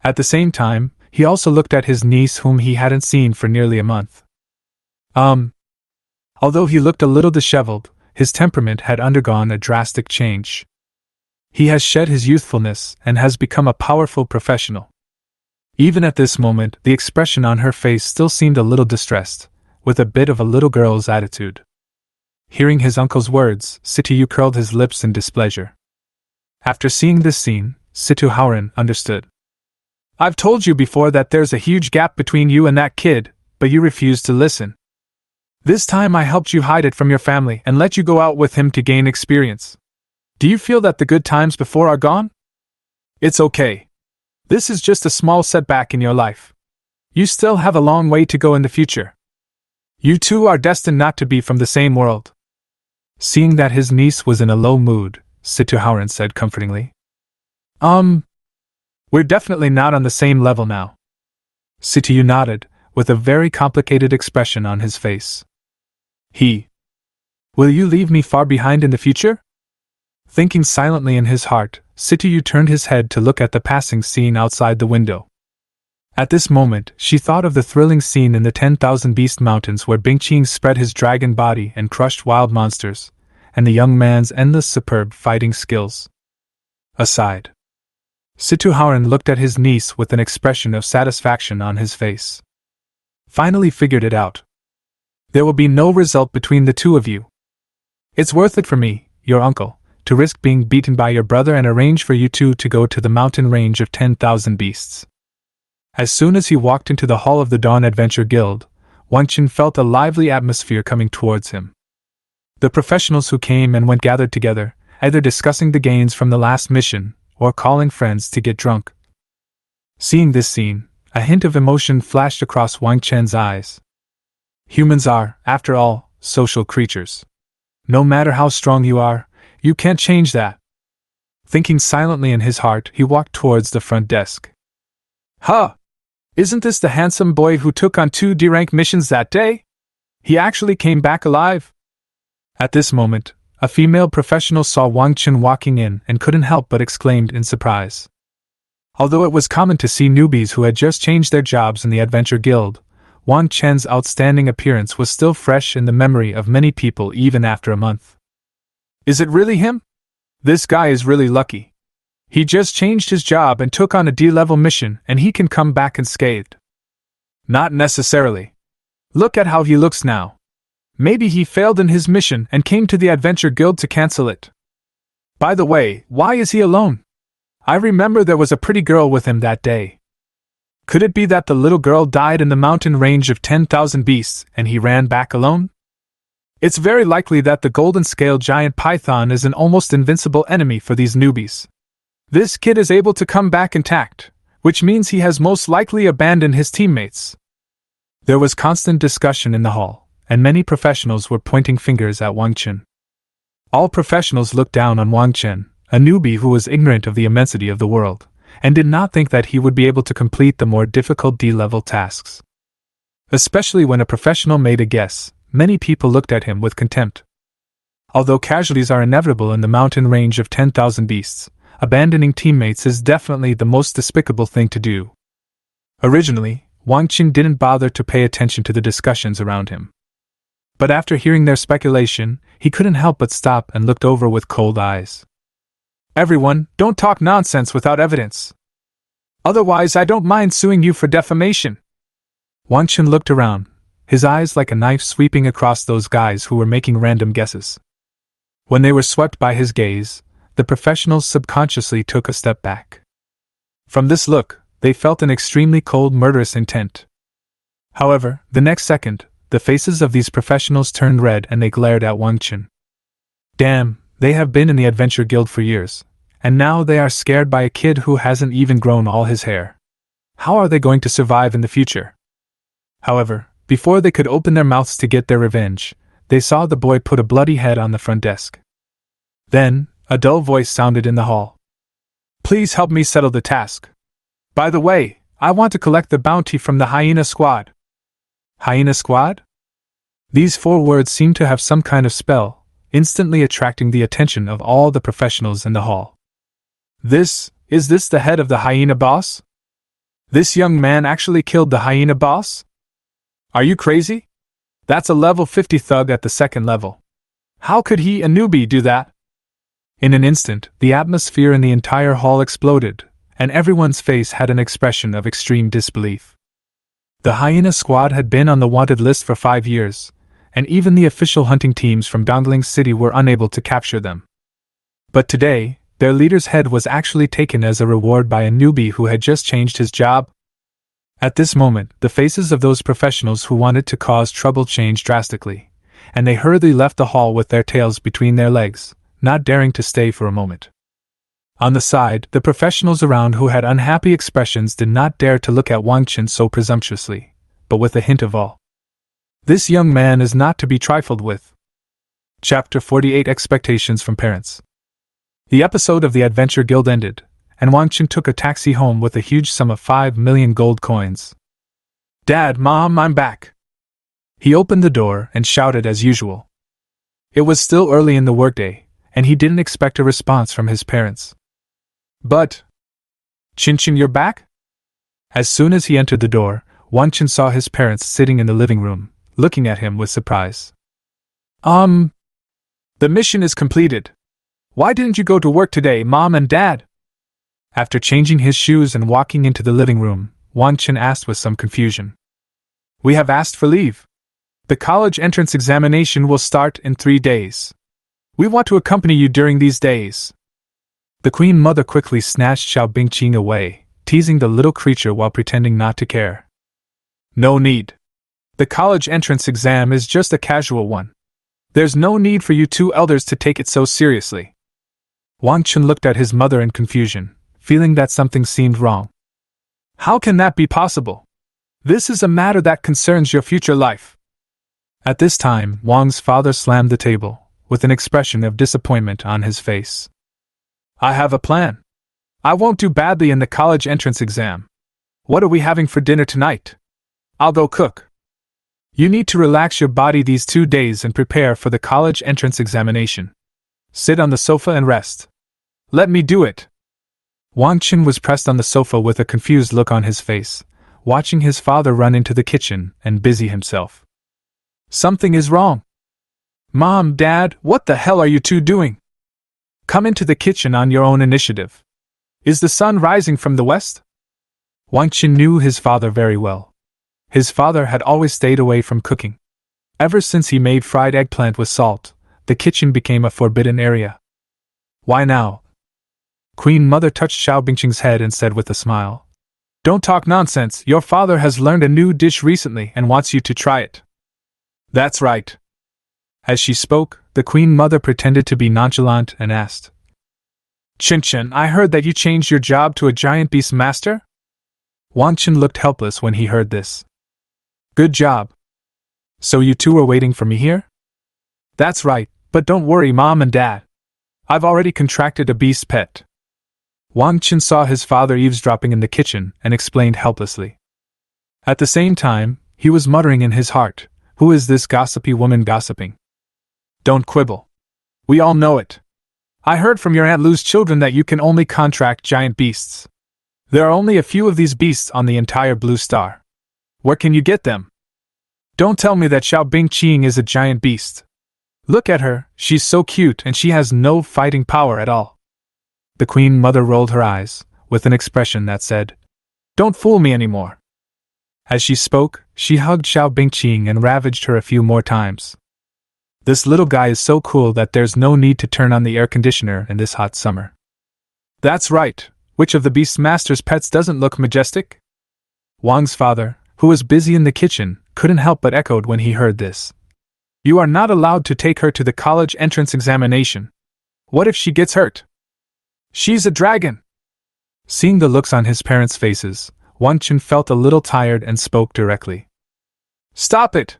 S1: At the same time, he also looked at his niece whom he hadn't seen for nearly a month. Although he looked a little disheveled, his temperament had undergone a drastic change. He has shed his youthfulness and has become a powerful professional. Even at this moment, the expression on her face still seemed a little distressed, with a bit of a little girl's attitude. Hearing his uncle's words, Situ curled his lips in displeasure. After seeing this scene, Situ understood. I've told you before that there's a huge gap between you and that kid, but you refused to listen. This time I helped you hide it from your family and let you go out with him to gain experience. Do you feel that the good times before are gone? It's okay. This is just a small setback in your life. You still have a long way to go in the future. You two are destined not to be from the same world. Seeing that his niece was in a low mood, Situ said comfortingly. We're definitely not on the same level now. Situ nodded, with a very complicated expression on his face. Will you leave me far behind in the future? Thinking silently in his heart, Situ turned his head to look at the passing scene outside the window. At this moment, she thought of the thrilling scene in the 10,000 Beast Mountains where Bingqing spread his dragon body and crushed wild monsters, and the young man's endless superb fighting skills. Aside. Situ looked at his niece with an expression of satisfaction on his face. Finally figured it out. There will be no result between the two of you. It's worth it for me, your uncle, to risk being beaten by your brother and arrange for you two to go to the mountain range of 10,000 beasts. As soon as he walked into the hall of the Dawn Adventure Guild, Wang Chen felt a lively atmosphere coming towards him. The professionals who came and went gathered together, either discussing the gains from the last mission, or calling friends to get drunk. Seeing this scene, a hint of emotion flashed across Wang Chen's eyes. Humans are, after all, social creatures. No matter how strong you are, you can't change that. Thinking silently in his heart, he walked towards the front desk. Huh! Isn't this the handsome boy who took on 2 D-rank missions that day? He actually came back alive. At this moment, a female professional saw Wang Chen walking in and couldn't help but exclaimed in surprise. Although it was common to see newbies who had just changed their jobs in the Adventure Guild, Wang Chen's outstanding appearance was still fresh in the memory of many people even after a month. Is it really him? This guy is really lucky. He just changed his job and took on a D-level mission and he can come back unscathed. Not necessarily. Look at how he looks now. Maybe he failed in his mission and came to the Adventure Guild to cancel it. By the way, why is he alone? I remember there was a pretty girl with him that day. Could it be that the little girl died in the mountain range of 10,000 beasts and he ran back alone? It's very likely that the golden-scaled giant python is an almost invincible enemy for these newbies. This kid is able to come back intact, which means he has most likely abandoned his teammates. There was constant discussion in the hall, and many professionals were pointing fingers at Wang Chen. All professionals looked down on Wang Chen, a newbie who was ignorant of the immensity of the world, and did not think that he would be able to complete the more difficult D-level tasks. Especially when a professional made a guess, many people looked at him with contempt. Although casualties are inevitable in the mountain range of 10,000 beasts, abandoning teammates is definitely the most despicable thing to do. Originally, Wang Chen didn't bother to pay attention to the discussions around him. But after hearing their speculation, he couldn't help but stop and looked over with cold eyes. Everyone, don't talk nonsense without evidence. Otherwise I don't mind suing you for defamation. Wang Chen looked around, his eyes like a knife sweeping across those guys who were making random guesses. When they were swept by his gaze, the professionals subconsciously took a step back. From this look, they felt an extremely cold, murderous intent. However, the next second, the faces of these professionals turned red and they glared at Wang Chen. Damn, they have been in the Adventure Guild for years, and now they are scared by a kid who hasn't even grown all his hair. How are they going to survive in the future? However, before they could open their mouths to get their revenge, they saw the boy put a bloody head on the front desk. Then, a dull voice sounded in the hall. Please help me settle the task. By the way, I want to collect the bounty from the Hyena Squad. Hyena Squad? These 4 words seemed to have some kind of spell, instantly attracting the attention of all the professionals in the hall. Is this the head of the hyena boss? This young man actually killed the hyena boss? Are you crazy? That's a level 50 thug at the 2nd level. How could he, a newbie, do that? In an instant, the atmosphere in the entire hall exploded, and everyone's face had an expression of extreme disbelief. The Hyena Squad had been on the wanted list for 5 years, and even the official hunting teams from Dongling City were unable to capture them. But today, their leader's head was actually taken as a reward by a newbie who had just changed his job. At this moment, the faces of those professionals who wanted to cause trouble changed drastically, and they hurriedly left the hall with their tails between their legs, not daring to stay for a moment. On the side, the professionals around who had unhappy expressions did not dare to look at Wang Chen so presumptuously, but with a hint of awe. This young man is not to be trifled with. Chapter 48 Expectations from Parents. The episode of the Adventure Guild ended, and Wang Chen took a taxi home with a huge sum of 5 million gold coins. "Dad, Mom, I'm back!" He opened the door and shouted as usual. It was still early in the workday, and he didn't expect a response from his parents. But, "Chen, you're back?" As soon as he entered the door, Wang Chen saw his parents sitting in the living room, looking at him with surprise. The mission is completed. Why didn't you go to work today, Mom and Dad?" After changing his shoes and walking into the living room, Wang Chen asked with some confusion. "We have asked for leave. The college entrance examination will start in 3 days. We want to accompany you during these days." The Queen Mother quickly snatched Xiao Bingqing away, teasing the little creature while pretending not to care. "No need. The college entrance exam is just a casual one. There's no need for you two elders to take it so seriously." Wang Chen looked at his mother in confusion, feeling that something seemed wrong. "How can that be possible? This is a matter that concerns your future life." At this time, Wang's father slammed the table, with an expression of disappointment on his face. "I have a plan. I won't do badly in the college entrance exam. What are we having for dinner tonight? I'll go cook. You need to relax your body these 2 days and prepare for the college entrance examination. Sit on the sofa and rest. Let me do it." Wang Chen was pressed on the sofa with a confused look on his face, watching his father run into the kitchen and busy himself. "Something is wrong. Mom, Dad, what the hell are you two doing? Come into the kitchen on your own initiative. Is the sun rising from the west?" Wang Chen knew his father very well. His father had always stayed away from cooking. Ever since he made fried eggplant with salt, the kitchen became a forbidden area. "Why now?" Queen Mother touched Xiao Bingqing's head and said with a smile. "Don't talk nonsense, your father has learned a new dish recently and wants you to try it." "That's right." As she spoke, the Queen Mother pretended to be nonchalant and asked, Chen, I heard that you changed your job to a giant beast master?" Wang Chen looked helpless when he heard this. "Good job. So you two were waiting for me here?" "That's right, but don't worry, Mom and Dad. I've already contracted a beast pet." Wang Chen saw his father eavesdropping in the kitchen and explained helplessly. At the same time, he was muttering in his heart, "Who is this gossipy woman gossiping? Don't quibble. We all know it. I heard from your Aunt Lu's children that you can only contract giant beasts. There are only a few of these beasts on the entire Blue Star. Where can you get them? Don't tell me that Xiao Bingqing is a giant beast. Look at her, she's so cute and she has no fighting power at all." The Queen Mother rolled her eyes, with an expression that said, "Don't fool me anymore." As she spoke, she hugged Xiao Bingqing and ravaged her a few more times. "This little guy is so cool that there's no need to turn on the air conditioner in this hot summer." "That's right. Which of the Beastmaster's pets doesn't look majestic?" Wang's father, who was busy in the kitchen, couldn't help but echoed when he heard this. "You are not allowed to take her to the college entrance examination. What if she gets hurt? She's a dragon." Seeing the looks on his parents' faces, Wang Chen felt a little tired and spoke directly. "Stop it!"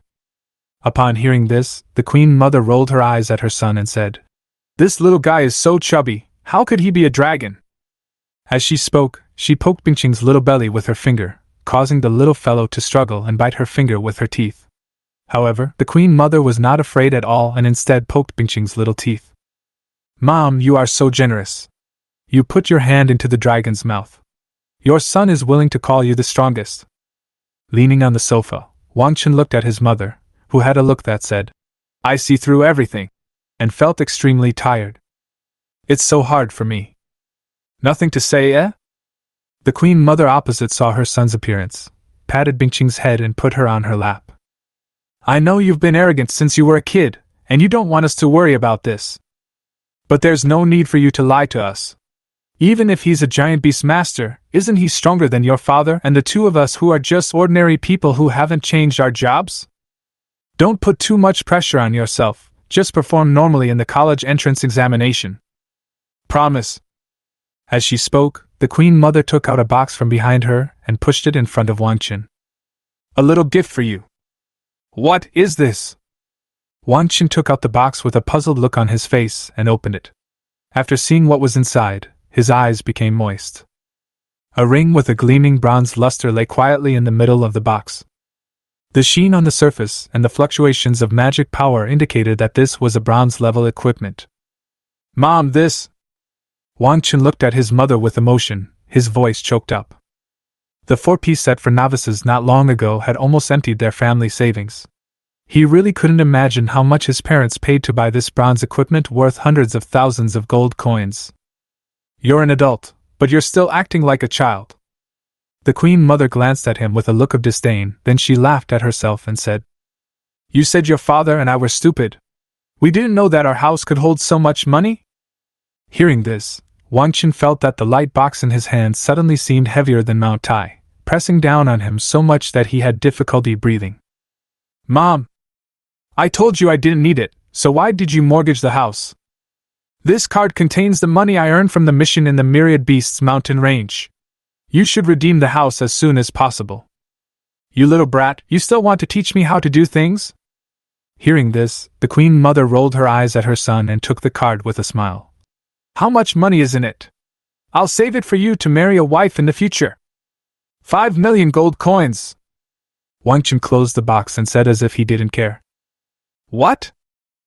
S1: Upon hearing this, the Queen Mother rolled her eyes at her son and said, "This little guy is so chubby, how could he be a dragon?" As she spoke, she poked Bingqing's little belly with her finger, causing the little fellow to struggle and bite her finger with her teeth. However, the Queen Mother was not afraid at all and instead poked Bingqing's little teeth. "Mom, you are so generous. You put your hand into the dragon's mouth. Your son is willing to call you the strongest." Leaning on the sofa, Wang Chen looked at his mother, who had a look that said, "I see through everything," and felt extremely tired. "It's so hard for me. Nothing to say, eh?" The Queen Mother opposite saw her son's appearance, patted Bingqing's head and put her on her lap. I know you've been arrogant since you were a kid, and you don't want us to worry about this. But there's no need for you to lie to us. Even if he's a giant beast master, isn't he stronger than your father and the two of us who are just ordinary people who haven't changed our jobs? Don't put too much pressure on yourself, just perform normally in the college entrance examination. Promise. As she spoke, the Queen Mother took out a box from behind her and pushed it in front of Wang Chen. A little gift for you. What is this? Wang Chen took out the box with a puzzled look on his face and opened it. After seeing what was inside, his eyes became moist. A ring with a gleaming bronze luster lay quietly in the middle of the box. The sheen on the surface and the fluctuations of magic power indicated that this was a bronze-level equipment. Mom, this… Wang Chen looked at his mother with emotion, his voice choked up. The 4-piece set for novices not long ago had almost emptied their family savings. He really couldn't imagine how much his parents paid to buy this bronze equipment worth hundreds of thousands of gold coins. You're an adult, but you're still acting like a child. The Queen Mother glanced at him with a look of disdain, then she laughed at herself and said, You said your father and I were stupid. We didn't know that our house could hold so much money? Hearing this, Wang Chen felt that the light box in his hand suddenly seemed heavier than Mount Tai, pressing down on him so much that he had difficulty breathing. Mom! I told you I didn't need it, so why did you mortgage the house? This card contains the money I earned from the mission in the Myriad Beasts mountain range. You should redeem the house as soon as possible. You little brat, you still want to teach me how to do things? Hearing this, the Queen Mother rolled her eyes at her son and took the card with a smile. How much money is in it? I'll save it for you to marry a wife in the future. 5 million gold coins. Wang Chen closed the box and said as if he didn't care. What?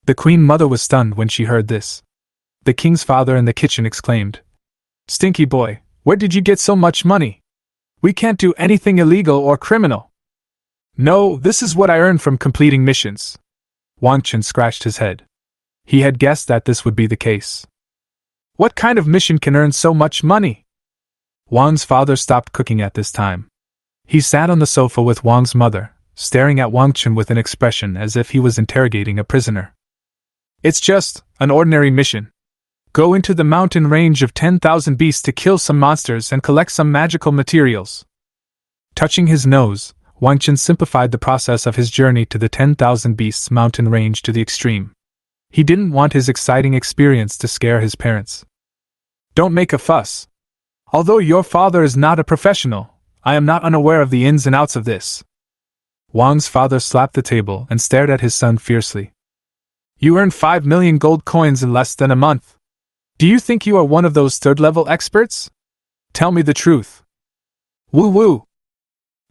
S1: The Queen Mother was stunned when she heard this. The king's father in the kitchen exclaimed, Stinky boy, where did you get so much money? We can't do anything illegal or criminal. No, this is what I earned from completing missions. Wang Chen scratched his head. He had guessed that this would be the case. What kind of mission can earn so much money? Wang's father stopped cooking at this time. He sat on the sofa with Wang's mother, staring at Wang Chen with an expression as if he was interrogating a prisoner. It's just an ordinary mission. Go into the mountain range of 10,000 beasts to kill some monsters and collect some magical materials. Touching his nose, Wang Chen simplified the process of his journey to the 10,000 beasts mountain range to the extreme. He didn't want his exciting experience to scare his parents. Don't make a fuss. Although your father is not a professional, I am not unaware of the ins and outs of this. Wang's father slapped the table and stared at his son fiercely. You earned 5 million gold coins in less than a month. Do you think you are one of those third-level experts? Tell me the truth. Woo-woo!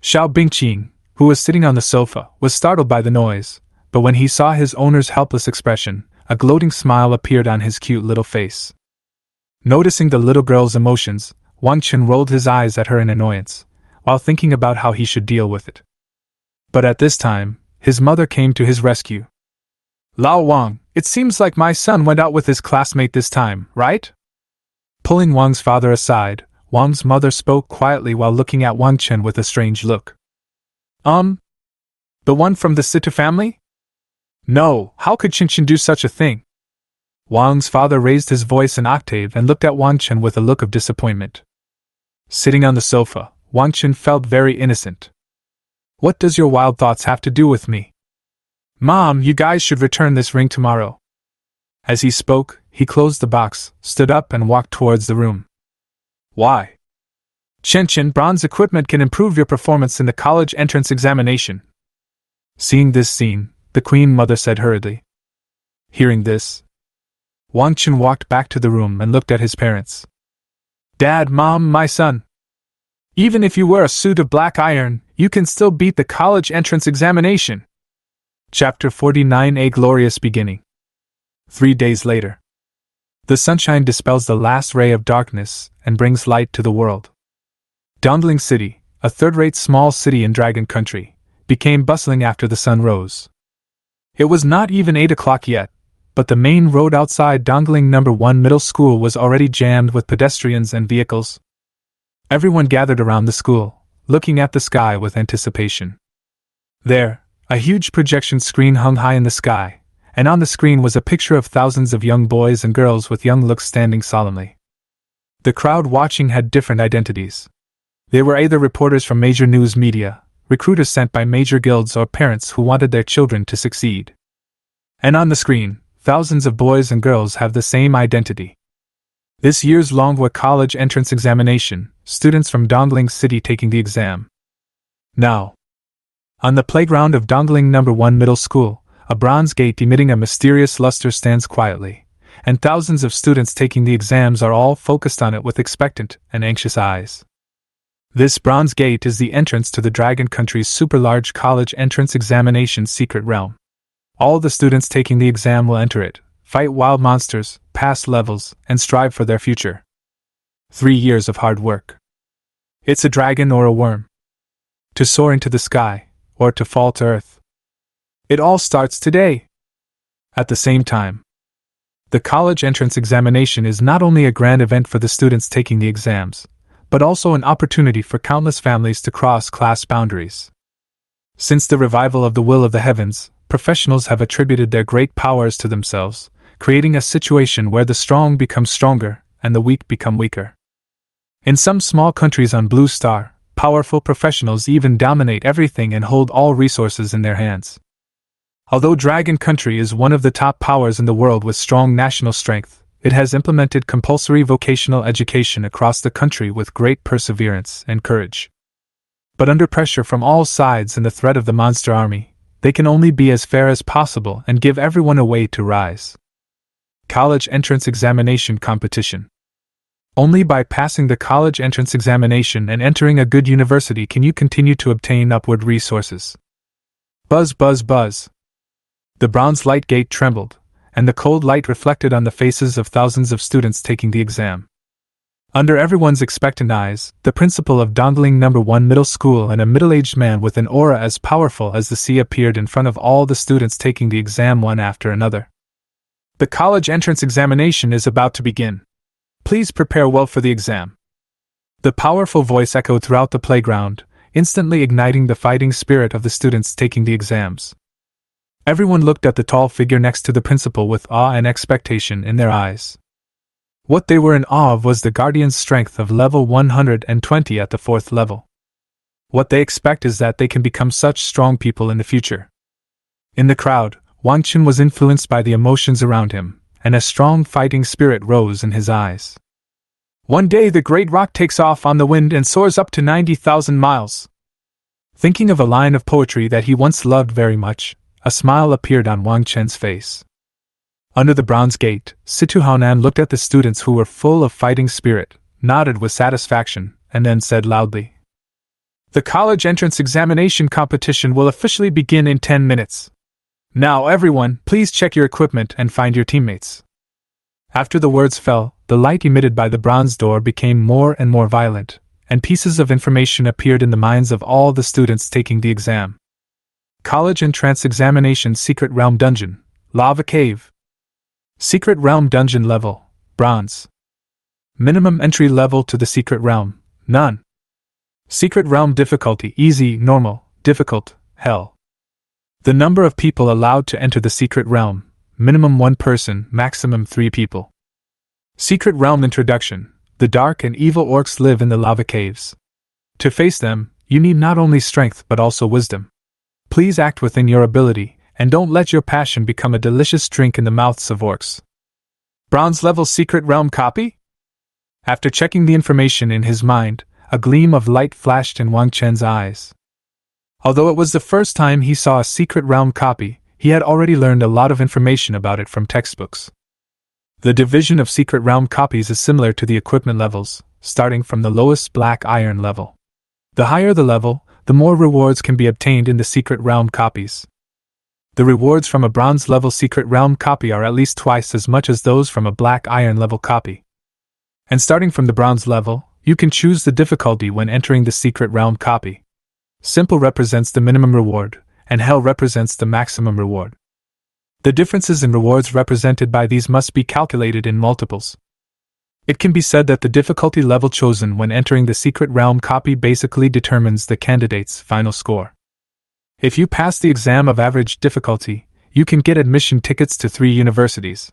S1: Xiao Bingqing, who was sitting on the sofa, was startled by the noise, but when he saw his owner's helpless expression, a gloating smile appeared on his cute little face. Noticing the little girl's emotions, Wang Chen rolled his eyes at her in annoyance, while thinking about how he should deal with it. But at this time, his mother came to his rescue. Lao Wang, it seems like my son went out with his classmate this time, right? Pulling Wang's father aside, Wang's mother spoke quietly while looking at Wang Chen with a strange look. The one from the Situ family? No, how could Chen do such a thing? Wang's father raised his voice an octave and looked at Wang Chen with a look of disappointment. Sitting on the sofa, Wang Chen felt very innocent. What does your wild thoughts have to do with me? Mom, you guys should return this ring tomorrow. As he spoke, he closed the box, stood up and walked towards the room. Why? Chen, bronze equipment can improve your performance in the college entrance examination. Seeing this scene, the Queen Mother said hurriedly. Hearing this, Wang Chen walked back to the room and looked at his parents. Dad, Mom, my son. Even if you wear a suit of black iron, you can still beat the college entrance examination. Chapter 49: A Glorious Beginning. 3 days later. The sunshine dispels the last ray of darkness and brings light to the world. Dongling City, a third-rate small city in Dragon Country, became bustling after the sun rose. It was not even 8 o'clock yet, but the main road outside Dongling No. 1 Middle School was already jammed with pedestrians and vehicles. Everyone gathered around the school, looking at the sky with anticipation. There, a huge projection screen hung high in the sky, and on the screen was a picture of thousands of young boys and girls with young looks standing solemnly. The crowd watching had different identities. They were either reporters from major news media, recruiters sent by major guilds, or parents who wanted their children to succeed. And on the screen, thousands of boys and girls have the same identity. This year's Longwa College entrance examination, students from Dongling City taking the exam. Now, on the playground of Dongling No. 1 Middle School, a bronze gate emitting a mysterious luster stands quietly, and thousands of students taking the exams are all focused on it with expectant and anxious eyes. This bronze gate is the entrance to the Dragon Country's super-large college entrance examination secret realm. All the students taking the exam will enter it, fight wild monsters, pass levels, and strive for their future. 3 years of hard work. It's a dragon or a worm. To soar into the sky, or to fall to earth. It all starts today. At the same time, the college entrance examination is not only a grand event for the students taking the exams, but also an opportunity for countless families to cross class boundaries. Since the revival of the will of the heavens, professionals have attributed their great powers to themselves, creating a situation where the strong become stronger and the weak become weaker. In some small countries on Blue Star, powerful professionals even dominate everything and hold all resources in their hands. Although Dragon Country is one of the top powers in the world with strong national strength, it has implemented compulsory vocational education across the country with great perseverance and courage. But under pressure from all sides and the threat of the monster army, they can only be as fair as possible and give everyone a way to rise. College entrance examination competition. Only by passing the college entrance examination and entering a good university can you continue to obtain upward resources. Buzz, buzz, buzz. The bronze light gate trembled, and the cold light reflected on the faces of thousands of students taking the exam. Under everyone's expectant eyes, the principal of Dongling No. 1 Middle School and a middle-aged man with an aura as powerful as the sea appeared in front of all the students taking the exam one after another. The college entrance examination is about to begin. Please prepare well for the exam. The powerful voice echoed throughout the playground, instantly igniting the fighting spirit of the students taking the exams. Everyone looked at the tall figure next to the principal with awe and expectation in their eyes. What they were in awe of was the guardian's strength of level 120 at the 4th level. What they expect is that they can become such strong people in the future. In the crowd, Wang Chen was influenced by the emotions around him, and a strong fighting spirit rose in his eyes. One day the great rock takes off on the wind and soars up to 90,000 miles. Thinking of a line of poetry that he once loved very much, a smile appeared on Wang Chen's face. Under the bronze gate, Situ Haonan looked at the students who were full of fighting spirit, nodded with satisfaction, and then said loudly, "The college entrance examination competition will officially begin in 10 minutes. Now everyone, please check your equipment and find your teammates." After the words fell, the light emitted by the bronze door became more and more violent, and pieces of information appeared in the minds of all the students taking the exam. College entrance examination secret realm dungeon, lava cave. Secret realm dungeon level, bronze. Minimum entry level to the secret realm, none. Secret realm difficulty, easy, normal, difficult, hell. The number of people allowed to enter the secret realm, minimum 1 person, maximum 3 people. Secret realm introduction, the dark and evil orcs live in the lava caves. To face them, you need not only strength but also wisdom. Please act within your ability, and don't let your passion become a delicious drink in the mouths of orcs. Bronze level secret realm copy? After checking the information in his mind, a gleam of light flashed in Wang Chen's eyes. Although it was the first time he saw a secret realm copy, he had already learned a lot of information about it from textbooks. The division of secret realm copies is similar to the equipment levels, starting from the lowest black iron level. The higher the level, the more rewards can be obtained in the secret realm copies. The rewards from a bronze level secret realm copy are at least twice as much as those from a black iron level copy. And starting from the bronze level, you can choose the difficulty when entering the secret realm copy. Simple represents the minimum reward, and hell represents the maximum reward. The differences in rewards represented by these must be calculated in multiples. It can be said that the difficulty level chosen when entering the secret realm copy basically determines the candidate's final score. If you pass the exam of average difficulty, you can get admission tickets to 3 universities.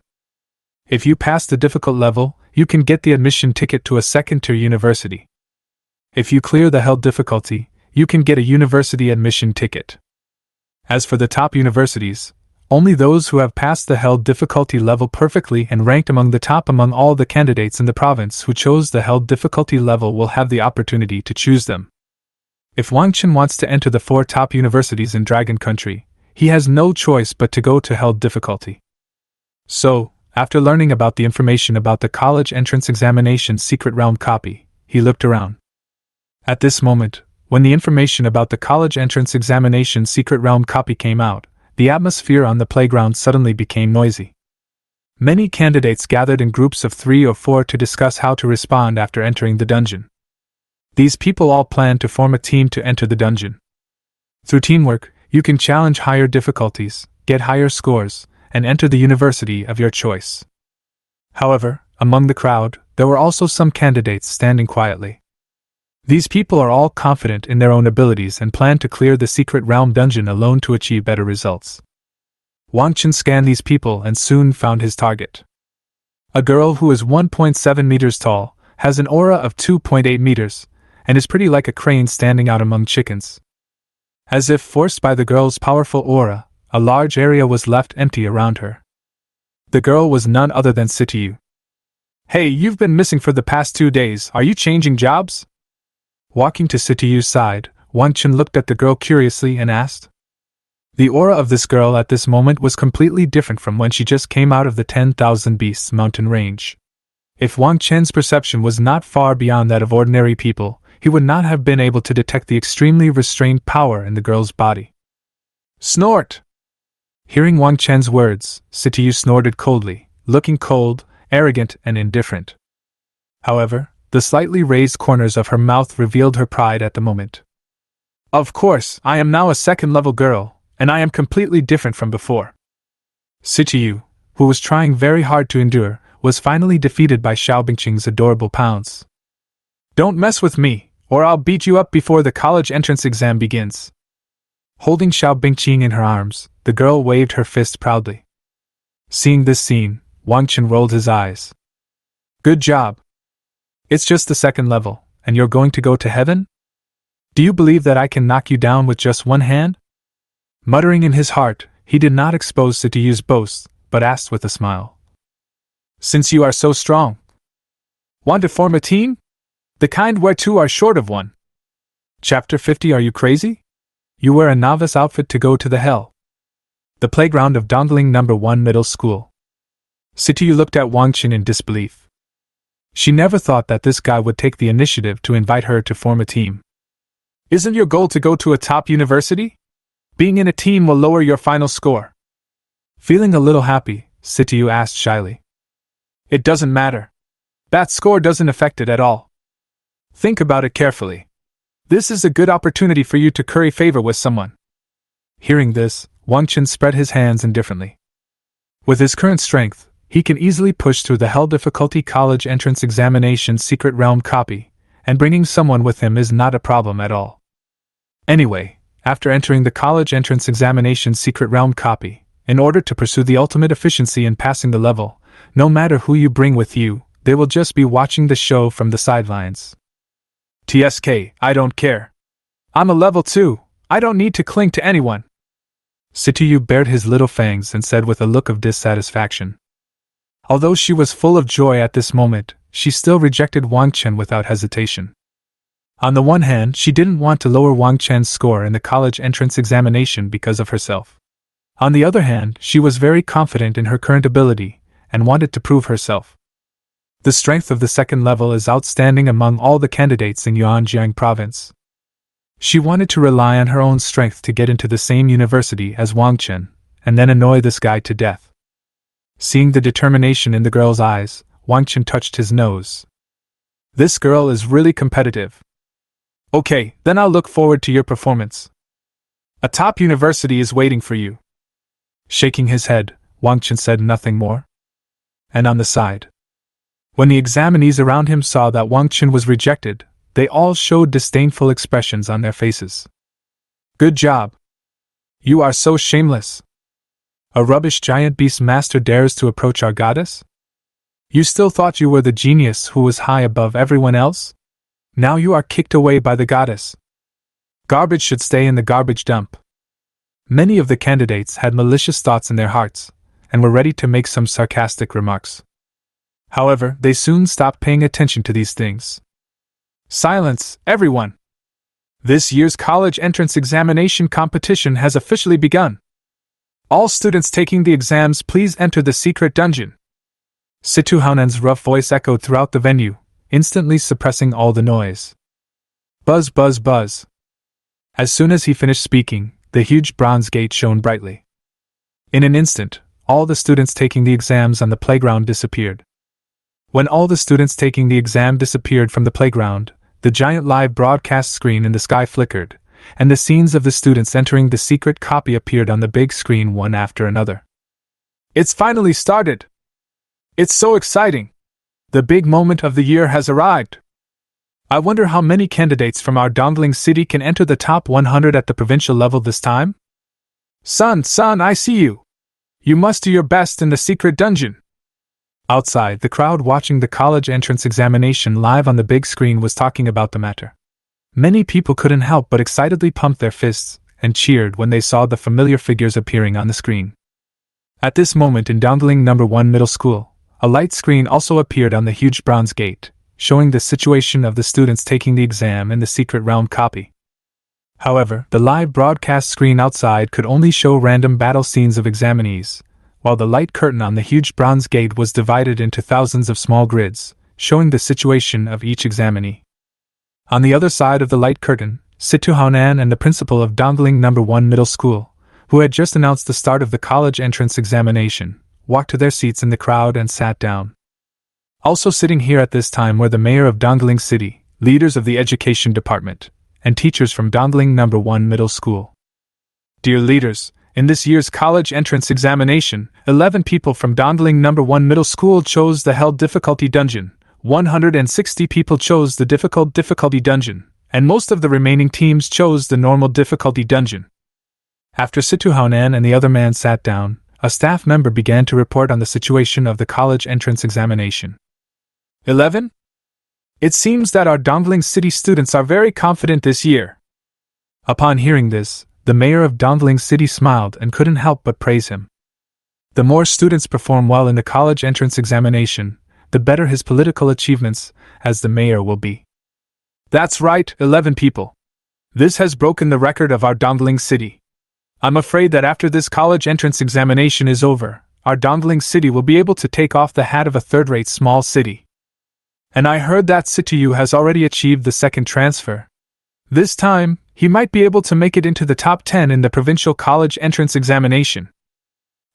S1: If you pass the difficult level, you can get the admission ticket to a second-tier university. If you clear the held difficulty, you can get a university admission ticket. As for the top universities, only those who have passed the held difficulty level perfectly and ranked among the top among all the candidates in the province who chose the held difficulty level will have the opportunity to choose them. If Wang Chen wants to enter the 4 top universities in Dragon Country, he has no choice but to go to held difficulty. So, after learning about the information about the college entrance examination secret realm copy, he looked around. At this moment, when the information about the college entrance examination secret realm copy came out, the atmosphere on the playground suddenly became noisy. Many candidates gathered in groups of 3 or 4 to discuss how to respond after entering the dungeon. These people all planned to form a team to enter the dungeon. Through teamwork, you can challenge higher difficulties, get higher scores, and enter the university of your choice. However, among the crowd, there were also some candidates standing quietly. These people are all confident in their own abilities and plan to clear the secret realm dungeon alone to achieve better results. Wang Chen scanned these people and soon found his target. A girl who is 1.7 meters tall, has an aura of 2.8 meters, and is pretty like a crane standing out among chickens. As if forced by the girl's powerful aura, a large area was left empty around her. The girl was none other than Situ. "Hey, you've been missing for the past 2 days, are you changing jobs?" Walking to Situ's side, Wang Chen looked at the girl curiously and asked. The aura of this girl at this moment was completely different from when she just came out of the 10,000 Beasts mountain range. If Wang Chen's perception was not far beyond that of ordinary people, he would not have been able to detect the extremely restrained power in the girl's body. Snort! Hearing Wang Chen's words, Situ snorted coldly, looking cold, arrogant, and indifferent. However, the slightly raised corners of her mouth revealed her pride at the moment. "Of course, I am now a second-level girl, and I am completely different from before." Situ, who was trying very hard to endure, was finally defeated by Xiao Bingqing's adorable pounce. "Don't mess with me, or I'll beat you up before the college entrance exam begins." Holding Xiao Bingqing in her arms, the girl waved her fist proudly. Seeing this scene, Wang Chen rolled his eyes. "Good job. It's just the second level, and you're going to go to heaven? Do you believe that I can knock you down with just one hand?" Muttering in his heart, he did not expose Situ's boast, but asked with a smile. "Since you are so strong, want to form a team? The kind where 2 are short of 1. Chapter 50. Are you crazy? You wear a novice outfit to go to the hell. The playground of Dongling No. 1 Middle School. Situ looked at Wang Chen in disbelief. She never thought that this guy would take the initiative to invite her to form a team. "Isn't your goal to go to a top university? Being in a team will lower your final score." Feeling a little happy, Situ asked shyly. "It doesn't matter. That score doesn't affect it at all. Think about it carefully. This is a good opportunity for you to curry favor with someone." Hearing this, Wang Chen spread his hands indifferently. With his current strength, he can easily push through the hell difficulty college entrance examination secret realm copy, and bringing someone with him is not a problem at all. Anyway, after entering the college entrance examination secret realm copy, in order to pursue the ultimate efficiency in passing the level, no matter who you bring with you, they will just be watching the show from the sidelines. "TSK, I don't care. I'm a level 2, I don't need to cling to anyone." Situ bared his little fangs and said with a look of dissatisfaction. Although she was full of joy at this moment, she still rejected Wang Chen without hesitation. On the one hand, she didn't want to lower Wang Chen's score in the college entrance examination because of herself. On the other hand, she was very confident in her current ability, and wanted to prove herself. The strength of the second level is outstanding among all the candidates in Yuanjiang province. She wanted to rely on her own strength to get into the same university as Wang Chen, and then annoy this guy to death. Seeing the determination in the girl's eyes, Wang Chen touched his nose. "This girl is really competitive. Okay, then I'll look forward to your performance. A top university is waiting for you." Shaking his head, Wang Chen said nothing more. And on the side, When the examinees around him saw that Wang Chen was rejected, they all showed disdainful expressions on their faces. Good job. You are so shameless. A rubbish giant beast master dares to approach our goddess? You still thought you were the genius who was high above everyone else? Now you are kicked away by the goddess. Garbage should stay in the garbage dump. Many of the candidates had malicious thoughts in their hearts, and were ready to make some sarcastic remarks. However, they soon stopped paying attention to these things. Silence, everyone! This year's college entrance examination competition has officially begun. All students taking the exams, please enter the secret dungeon. Situ Haonan's rough voice echoed throughout the venue, instantly suppressing all the noise. Buzz, buzz, buzz. As soon as he finished speaking, the huge bronze gate shone brightly. In an instant, all the students taking the exams on the playground disappeared. When all the students taking the exam disappeared from the playground, the giant live broadcast screen in the sky flickered, and the scenes of the students entering the secret copy appeared on the big screen one after another. It's finally started! It's so exciting! The big moment of the year has arrived! I wonder how many candidates from our Dongling city can enter the top 100 at the provincial level this time? Son, I see you! You must do your best in the secret dungeon! Outside, the crowd watching the college entrance examination live on the big screen was talking about the matter. Many people couldn't help but excitedly pump their fists and cheered when they saw the familiar figures appearing on the screen. At this moment in Dongling No. 1 Middle School, a light screen also appeared on the huge bronze gate, showing the situation of the students taking the exam in the secret round copy. However, the live broadcast screen outside could only show random battle scenes of examinees, while the light curtain on the huge bronze gate was divided into thousands of small grids, showing the situation of each examinee. On the other side of the light curtain, Situ Haonan and the principal of Dongling No. 1 Middle School, who had just announced the start of the college entrance examination, walked to their seats in the crowd and sat down. Also sitting here at this time were the mayor of Dongling City, leaders of the education department, and teachers from Dongling No. 1 Middle School. Dear leaders, in this year's college entrance examination, 11 people from Dongling No. 1 Middle School chose the held difficulty dungeon, 160 people chose the difficulty dungeon, and most of the remaining teams chose the normal difficulty dungeon. After Situ Haonan and the other man sat down, a staff member began to report on the situation of the college entrance examination. 11? It seems that our Dongling City students are very confident this year. Upon hearing this, the mayor of Dongling City smiled and couldn't help but praise him. The more students perform well in the college entrance examination, the better his political achievements as the mayor will be. That's right, 11 people. This has broken the record of our Dongling City. I'm afraid that after this college entrance examination is over, our Dongling City will be able to take off the hat of a third-rate small city. And I heard that Situ has already achieved the second transfer. This time, he might be able to make it into the top 10 in the provincial college entrance examination.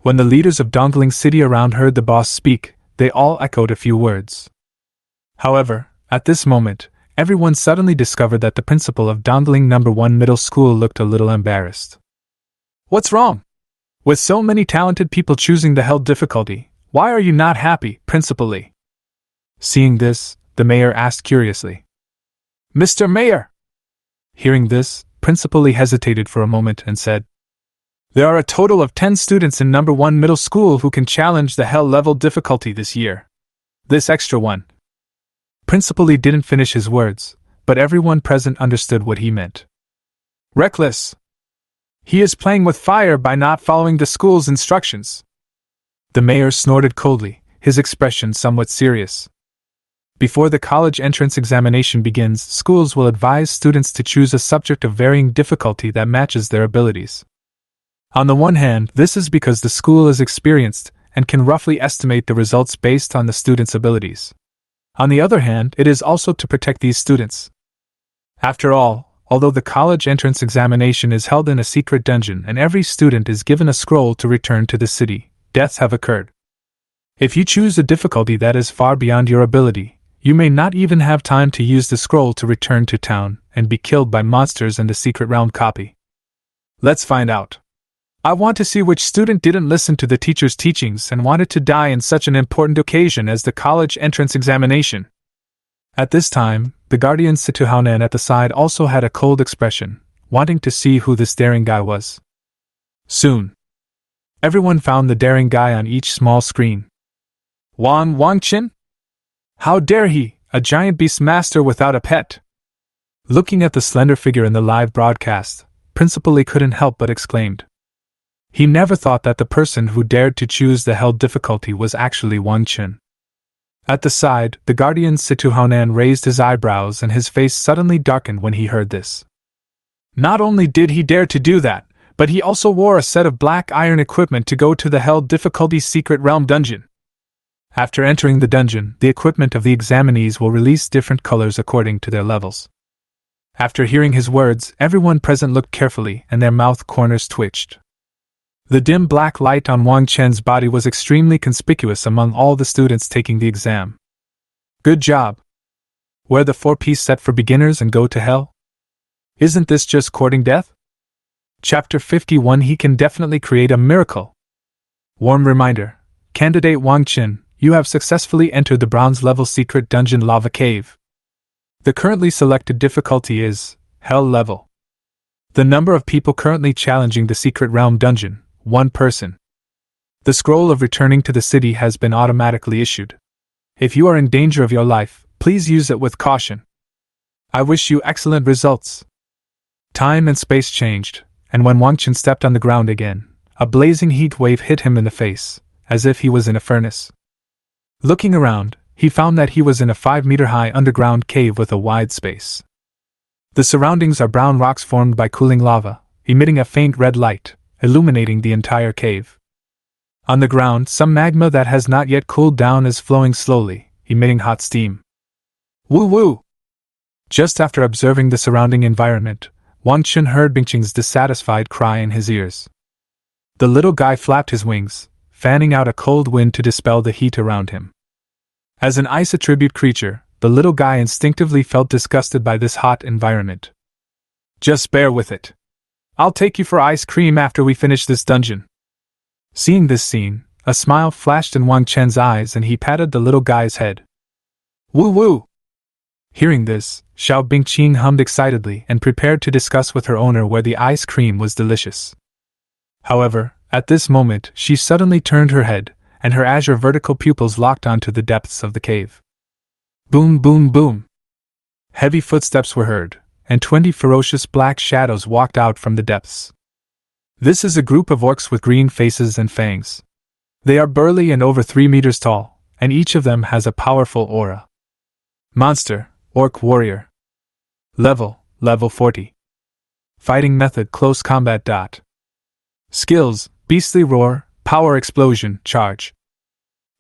S1: When the leaders of Dongling City around heard the boss speak, they all echoed a few words. However, at this moment, everyone suddenly discovered that the principal of Dongling No. 1 Middle School looked a little embarrassed. What's wrong? With so many talented people choosing the held difficulty, why are you not happy, Principal Lee? Seeing this, the mayor asked curiously. Mr. Mayor! Hearing this, Principal Lee hesitated for a moment and said, There are a total of 10 students in No. 1 Middle School who can challenge the hell level difficulty this year. This extra one. Principal Lee didn't finish his words, but everyone present understood what he meant. Reckless! He is playing with fire by not following the school's instructions. The mayor snorted coldly, his expression somewhat serious. Before the college entrance examination begins, schools will advise students to choose a subject of varying difficulty that matches their abilities. On the one hand, this is because the school is experienced and can roughly estimate the results based on the students' abilities. On the other hand, it is also to protect these students. After all, although the college entrance examination is held in a secret dungeon and every student is given a scroll to return to the city, deaths have occurred. If you choose a difficulty that is far beyond your ability, you may not even have time to use the scroll to return to town and be killed by monsters in the secret realm copy. Let's find out. I want to see which student didn't listen to the teacher's teachings and wanted to die in such an important occasion as the college entrance examination. At this time, the guardian Situ at the side also had a cold expression, wanting to see who this daring guy was. Soon, everyone found the daring guy on each small screen. Wang Chen? How dare he, a giant beast master without a pet? Looking at the slender figure in the live broadcast, Principal Lee couldn't help but exclaimed. He never thought that the person who dared to choose the hell difficulty was actually Wang Chen. At the side, the guardian Situ raised his eyebrows and his face suddenly darkened when he heard this. Not only did he dare to do that, but he also wore a set of black iron equipment to go to the hell difficulty secret realm dungeon. After entering the dungeon, the equipment of the examinees will release different colors according to their levels. After hearing his words, everyone present looked carefully and their mouth corners twitched. The dim black light on Wang Chen's body was extremely conspicuous among all the students taking the exam. Good job. Wear the 4-piece set for beginners and go to hell? Isn't this just courting death? Chapter 51. He can definitely create a miracle. Warm reminder. Candidate Wang Chen, you have successfully entered the bronze level secret dungeon lava cave. The currently selected difficulty is hell level. The number of people currently challenging the secret realm dungeon, 1 person. The scroll of returning to the city has been automatically issued. If you are in danger of your life, please use it with caution. I wish you excellent results. Time and space changed, and when Wang Chen stepped on the ground again, a blazing heat wave hit him in the face, as if he was in a furnace. Looking around, he found that he was in a 5-meter-high underground cave with a wide space. The surroundings are brown rocks formed by cooling lava, emitting a faint red light, illuminating the entire cave. On the ground, some magma that has not yet cooled down is flowing slowly, emitting hot steam. Woo-woo! Just after observing the surrounding environment, Wang Chen heard Bingqing's dissatisfied cry in his ears. The little guy flapped his wings, fanning out a cold wind to dispel the heat around him. As an ice attribute creature, the little guy instinctively felt disgusted by this hot environment. Just bear with it. I'll take you for ice cream after we finish this dungeon. Seeing this scene, a smile flashed in Wang Chen's eyes and he patted the little guy's head. Woo-woo! Hearing this, Xiao Bingqing hummed excitedly and prepared to discuss with her owner where the ice cream was delicious. However, at this moment, she suddenly turned her head, and her azure vertical pupils locked onto the depths of the cave. Boom, boom, boom! Heavy footsteps were heard, and 20 ferocious black shadows walked out from the depths. This is a group of orcs with green faces and fangs. They are burly and over 3 meters tall, and each of them has a powerful aura. Monster, Orc Warrior. Level 40. Fighting method close combat. Skills, Beastly Roar, Power Explosion, Charge.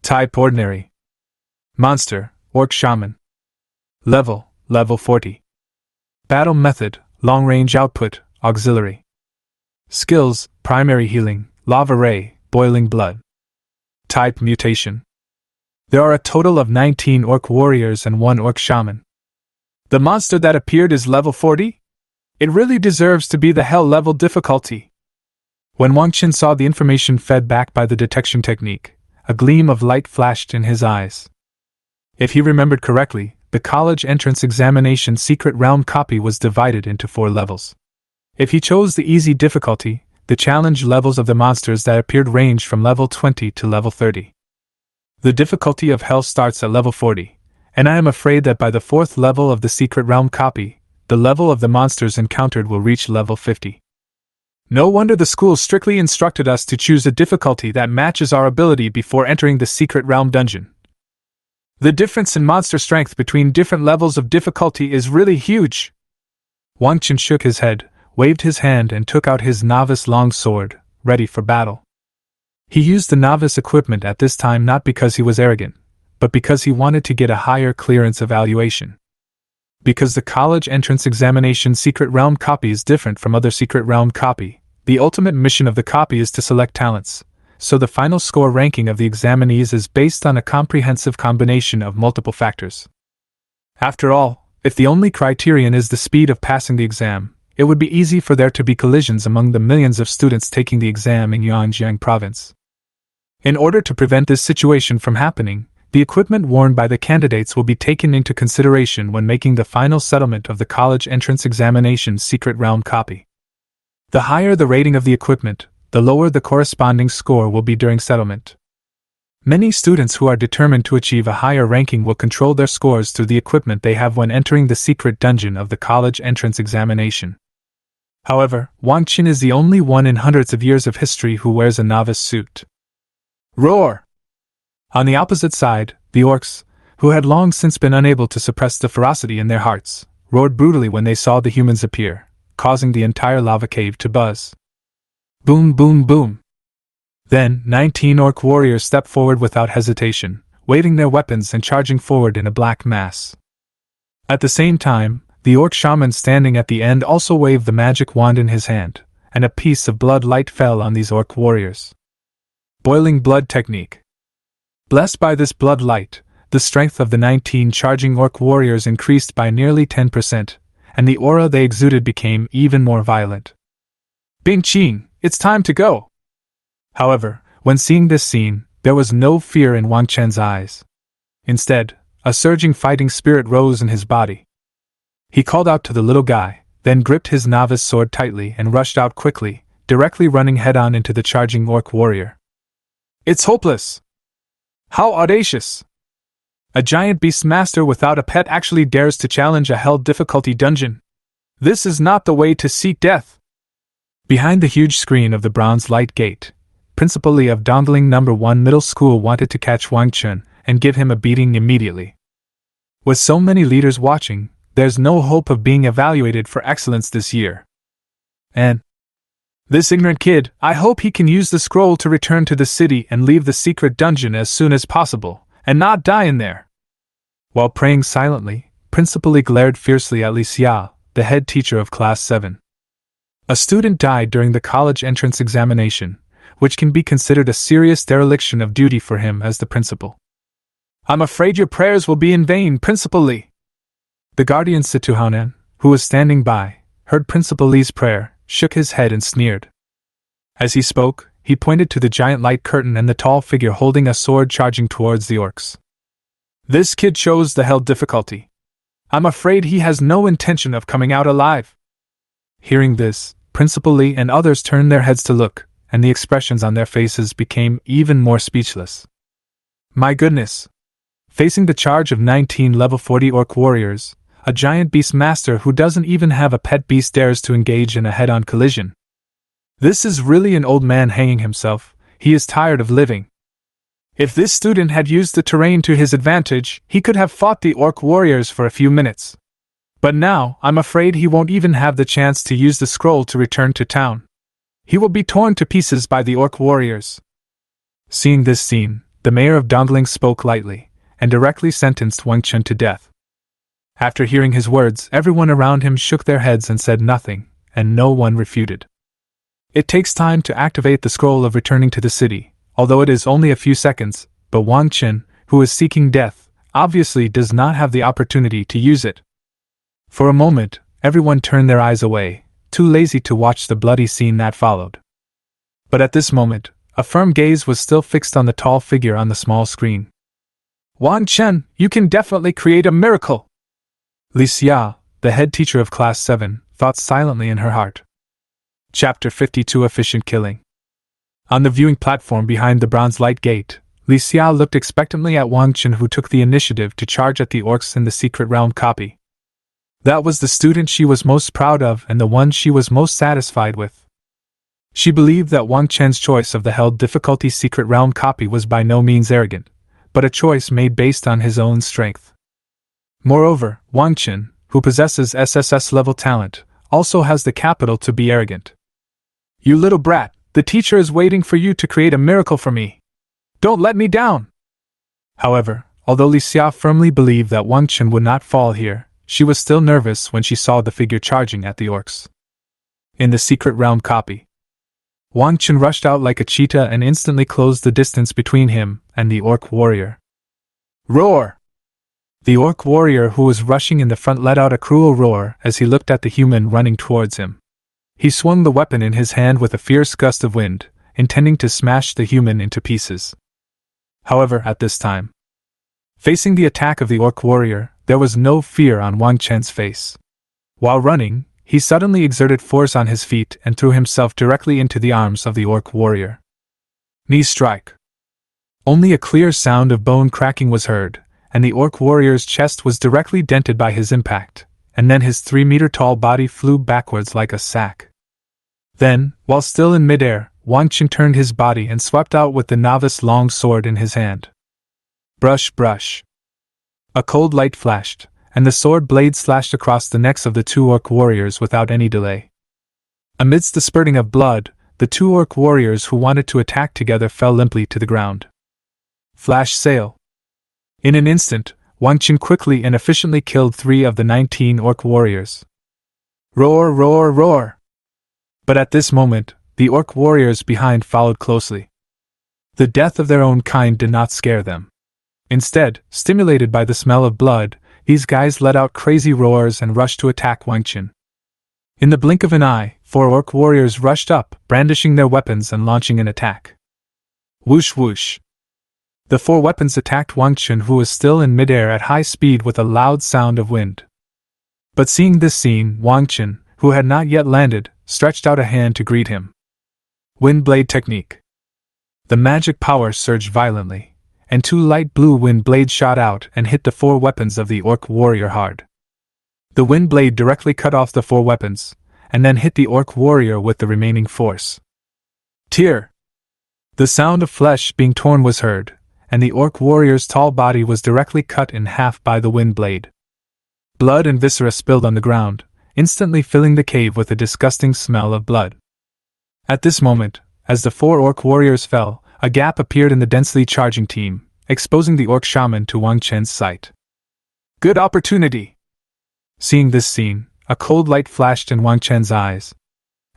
S1: Type Ordinary. Monster, Orc Shaman. Level 40. Battle method, Long Range Output, Auxiliary. Skills, Primary Healing, Lava Ray, Boiling Blood. Type Mutation. There are a total of 19 Orc Warriors and 1 Orc Shaman. The monster that appeared is level 40? It really deserves to be the hell level difficulty. When Wang Chen saw the information fed back by the detection technique, a gleam of light flashed in his eyes. If he remembered correctly, the college entrance examination secret realm copy was divided into 4 levels. If he chose the easy difficulty, the challenge levels of the monsters that appeared ranged from level 20 to level 30. The difficulty of hell starts at level 40, and I am afraid that by the 4th level of the secret realm copy, the level of the monsters encountered will reach level 50. No wonder the school strictly instructed us to choose a difficulty that matches our ability before entering the secret realm dungeon. The difference in monster strength between different levels of difficulty is really huge. Wang Chen shook his head, waved his hand and took out his novice long sword, ready for battle. He used the novice equipment at this time not because he was arrogant, but because he wanted to get a higher clearance evaluation. Because the college entrance examination secret realm copy is different from other secret realm copy, the ultimate mission of the copy is to select talents, so the final score ranking of the examinees is based on a comprehensive combination of multiple factors. After all, if the only criterion is the speed of passing the exam, it would be easy for there to be collisions among the millions of students taking the exam in Yanjiang province. In order to prevent this situation from happening, the equipment worn by the candidates will be taken into consideration when making the final settlement of the college entrance examination's secret round copy. The higher the rating of the equipment, the lower the corresponding score will be during settlement. Many students who are determined to achieve a higher ranking will control their scores through the equipment they have when entering the secret dungeon of the college entrance examination. However, Wang Chen is the only one in hundreds of years of history who wears a novice suit. Roar! On the opposite side, the orcs, who had long since been unable to suppress the ferocity in their hearts, roared brutally when they saw the humans appear, causing the entire lava cave to buzz. Boom, boom, boom! Then, 19 orc warriors stepped forward without hesitation, waving their weapons and charging forward in a black mass. At the same time, the orc shaman standing at the end also waved the magic wand in his hand, and a piece of blood light fell on these orc warriors. Boiling blood technique. Blessed by this blood light, the strength of the 19 charging orc warriors increased by nearly 10%, and the aura they exuded became even more violent. Bing Qing, it's time to go! However, when seeing this scene, there was no fear in Wang Chen's eyes. Instead, a surging fighting spirit rose in his body. He called out to the little guy, then gripped his novice sword tightly and rushed out quickly, directly running head-on into the charging orc warrior. It's hopeless! How audacious! A giant beast master without a pet actually dares to challenge a hell difficulty dungeon. This is not the way to seek death! Behind the huge screen of the bronze light gate, Principal Li of Dongling No. 1 Middle School wanted to catch Wang Chen and give him a beating immediately. With so many leaders watching, there's no hope of being evaluated for excellence this year. And this ignorant kid, I hope he can use the scroll to return to the city and leave the secret dungeon as soon as possible, and not die in there. While praying silently, Principal Li glared fiercely at Li Xia, the head teacher of Class 7. A student died during the college entrance examination, which can be considered a serious dereliction of duty for him as the principal. I'm afraid your prayers will be in vain, Principal Li. The guardian Situ, who was standing by, heard Principal Li's prayer, shook his head and sneered. As he spoke, he pointed to the giant light curtain and the tall figure holding a sword charging towards the orcs. This kid chose the hell difficulty. I'm afraid he has no intention of coming out alive. Hearing this, Principal Li and others turned their heads to look, and the expressions on their faces became even more speechless. My goodness! Facing the charge of 19 level 40 orc warriors, a giant beast master who doesn't even have a pet beast dares to engage in a head-on collision. This is really an old man hanging himself. He is tired of living. If this student had used the terrain to his advantage, he could have fought the orc warriors for a few minutes. But now, I'm afraid he won't even have the chance to use the scroll to return to town. He will be torn to pieces by the orc warriors. Seeing this scene, the mayor of Dongling spoke lightly, and directly sentenced Wang Chen to death. After hearing his words, everyone around him shook their heads and said nothing, and no one refuted. It takes time to activate the scroll of returning to the city, although it is only a few seconds, but Wang Chen, who is seeking death, obviously does not have the opportunity to use it. For a moment, everyone turned their eyes away, too lazy to watch the bloody scene that followed. But at this moment, a firm gaze was still fixed on the tall figure on the small screen. Wang Chen, you can definitely create a miracle! Li Xia, the head teacher of Class 7, thought silently in her heart. Chapter 52 Efficient Killing. On the viewing platform behind the bronze light gate, Li Xia looked expectantly at Wang Chen, who took the initiative to charge at the orcs in the secret round copy. That was the student she was most proud of and the one she was most satisfied with. She believed that Wang Chen's choice of the held difficulty secret round copy was by no means arrogant, but a choice made based on his own strength. Moreover, Wang Chen, who possesses SSS-level talent, also has the capital to be arrogant. You little brat, the teacher is waiting for you to create a miracle for me. Don't let me down! However, although Li Xia firmly believed that Wang Chen would not fall here, she was still nervous when she saw the figure charging at the orcs. In the secret round copy, Wang Chen rushed out like a cheetah and instantly closed the distance between him and the orc warrior. Roar! The orc warrior who was rushing in the front let out a cruel roar as he looked at the human running towards him. He swung the weapon in his hand with a fierce gust of wind, intending to smash the human into pieces. However, at this time, facing the attack of the orc warrior, there was no fear on Wang Chen's face. While running, he suddenly exerted force on his feet and threw himself directly into the arms of the orc warrior. Knee strike. Only a clear sound of bone cracking was heard, and the orc warrior's chest was directly dented by his impact, and then his 3-meter-tall body flew backwards like a sack. Then, while still in midair, Wang Chen turned his body and swept out with the novice long sword in his hand. Brush, brush. A cold light flashed, and the sword blade slashed across the necks of the two orc warriors without any delay. Amidst the spurting of blood, the two orc warriors who wanted to attack together fell limply to the ground. Flash sale. In an instant, Wang Chen quickly and efficiently killed 3 of the 19 orc warriors. Roar, roar, roar! But at this moment, the orc warriors behind followed closely. The death of their own kind did not scare them. Instead, stimulated by the smell of blood, these guys let out crazy roars and rushed to attack Wang Chen. In the blink of an eye, 4 orc warriors rushed up, brandishing their weapons and launching an attack. Whoosh whoosh. The 4 weapons attacked Wang Chen, who was still in midair at high speed with a loud sound of wind. But seeing this scene, Wang Chen, who had not yet landed, stretched out a hand to greet him. Wind blade technique. The magic power surged violently, and 2 light blue wind blades shot out and hit the 4 weapons of the orc warrior hard. The wind blade directly cut off the 4 weapons, and then hit the orc warrior with the remaining force. Tear! The sound of flesh being torn was heard, and the orc warrior's tall body was directly cut in half by the wind blade. Blood and viscera spilled on the ground, instantly filling the cave with a disgusting smell of blood. At this moment, as the 4 orc warriors fell, a gap appeared in the densely charging team, exposing the orc shaman to Wang Chen's sight. Good opportunity! Seeing this scene, a cold light flashed in Wang Chen's eyes.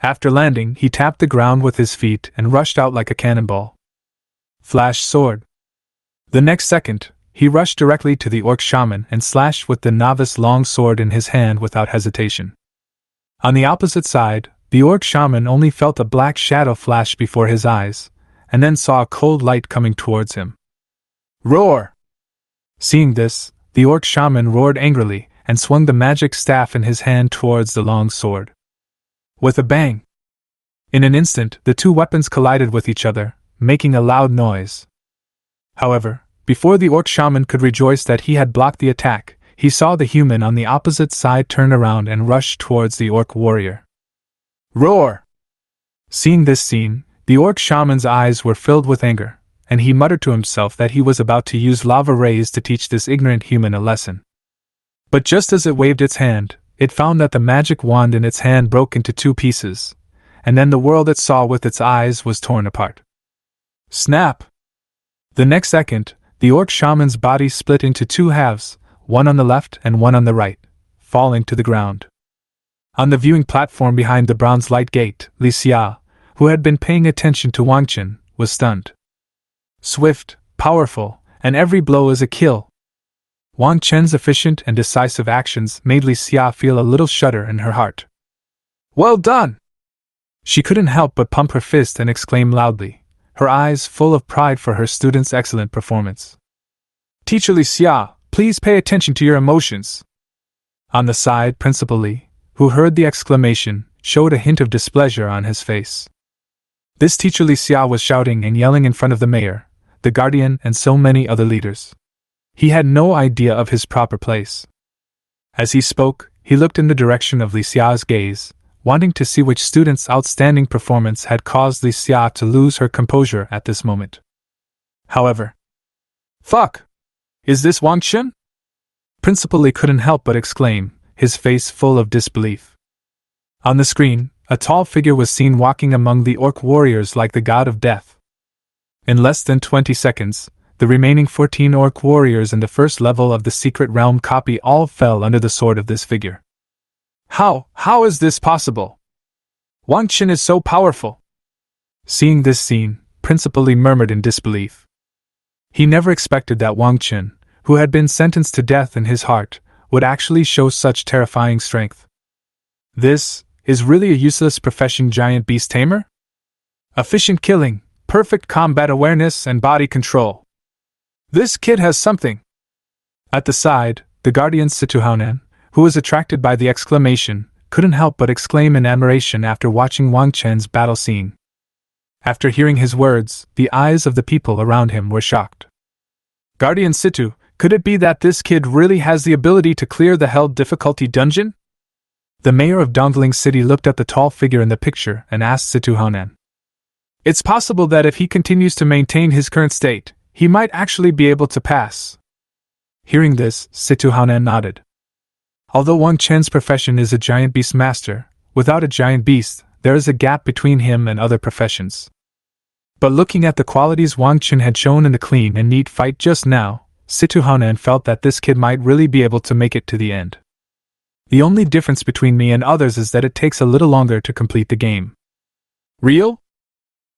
S1: After landing, he tapped the ground with his feet and rushed out like a cannonball. Flash sword. The next second, he rushed directly to the orc shaman and slashed with the novice long sword in his hand without hesitation. On the opposite side, the orc shaman only felt a black shadow flash before his eyes, and then saw a cold light coming towards him. Roar! Seeing this, the orc shaman roared angrily and swung the magic staff in his hand towards the long sword. With a bang! In an instant, the 2 weapons collided with each other, making a loud noise. However, before the orc shaman could rejoice that he had blocked the attack, he saw the human on the opposite side turn around and rush towards the orc warrior. Roar! Seeing this scene, the orc shaman's eyes were filled with anger, and he muttered to himself that he was about to use lava rays to teach this ignorant human a lesson. But just as it waved its hand, it found that the magic wand in its hand broke into 2 pieces, and then the world it saw with its eyes was torn apart. Snap! The next second, the orc shaman's body split into 2 halves, one on the left and one on the right, falling to the ground. On the viewing platform behind the bronze light gate, Li Xia, who had been paying attention to Wang Chen, was stunned. Swift, powerful, and every blow is a kill. Wang Chen's efficient and decisive actions made Li Xia feel a little shudder in her heart. Well done! She couldn't help but pump her fist and exclaim loudly, her eyes full of pride for her student's excellent performance. Teacher Li Xia, please pay attention to your emotions. On the side, Principal Li, who heard the exclamation, showed a hint of displeasure on his face. This teacher Li Xia was shouting and yelling in front of the mayor, the guardian, and so many other leaders. He had no idea of his proper place. As he spoke, he looked in the direction of Li Xia's gaze, wanting to see which student's outstanding performance had caused Li Xia to lose her composure at this moment. However, fuck! Is this Wang Chen? Principal Li couldn't help but exclaim, his face full of disbelief. On the screen, a tall figure was seen walking among the orc warriors like the god of death. In less than 20 seconds, the remaining 14 orc warriors in the first level of the secret realm copy all fell under the sword of this figure. How is this possible? Wang Chen is so powerful! Seeing this scene, Principal Li murmured in disbelief. He never expected that Wang Chen, who had been sentenced to death in his heart, would actually show such terrifying strength. This is really a useless profession, giant beast tamer? Efficient killing, perfect combat awareness, and body control. This kid has something. At the side, the guardian Situ, who was attracted by the exclamation, couldn't help but exclaim in admiration after watching Wang Chen's battle scene. After hearing his words, the eyes of the people around him were shocked. Guardian Situ, could it be that this kid really has the ability to clear the hell difficulty dungeon? The mayor of Dongling City looked at the tall figure in the picture and asked Situ Honan. It's possible that if he continues to maintain his current state, he might actually be able to pass. Hearing this, Situ Honan nodded. Although Wang Chen's profession is a giant beast master, without a giant beast, there is a gap between him and other professions. But looking at the qualities Wang Chen had shown in the clean and neat fight just now, Situ Honan felt that this kid might really be able to make it to the end. The only difference between me and others is that it takes a little longer to complete the game. Real?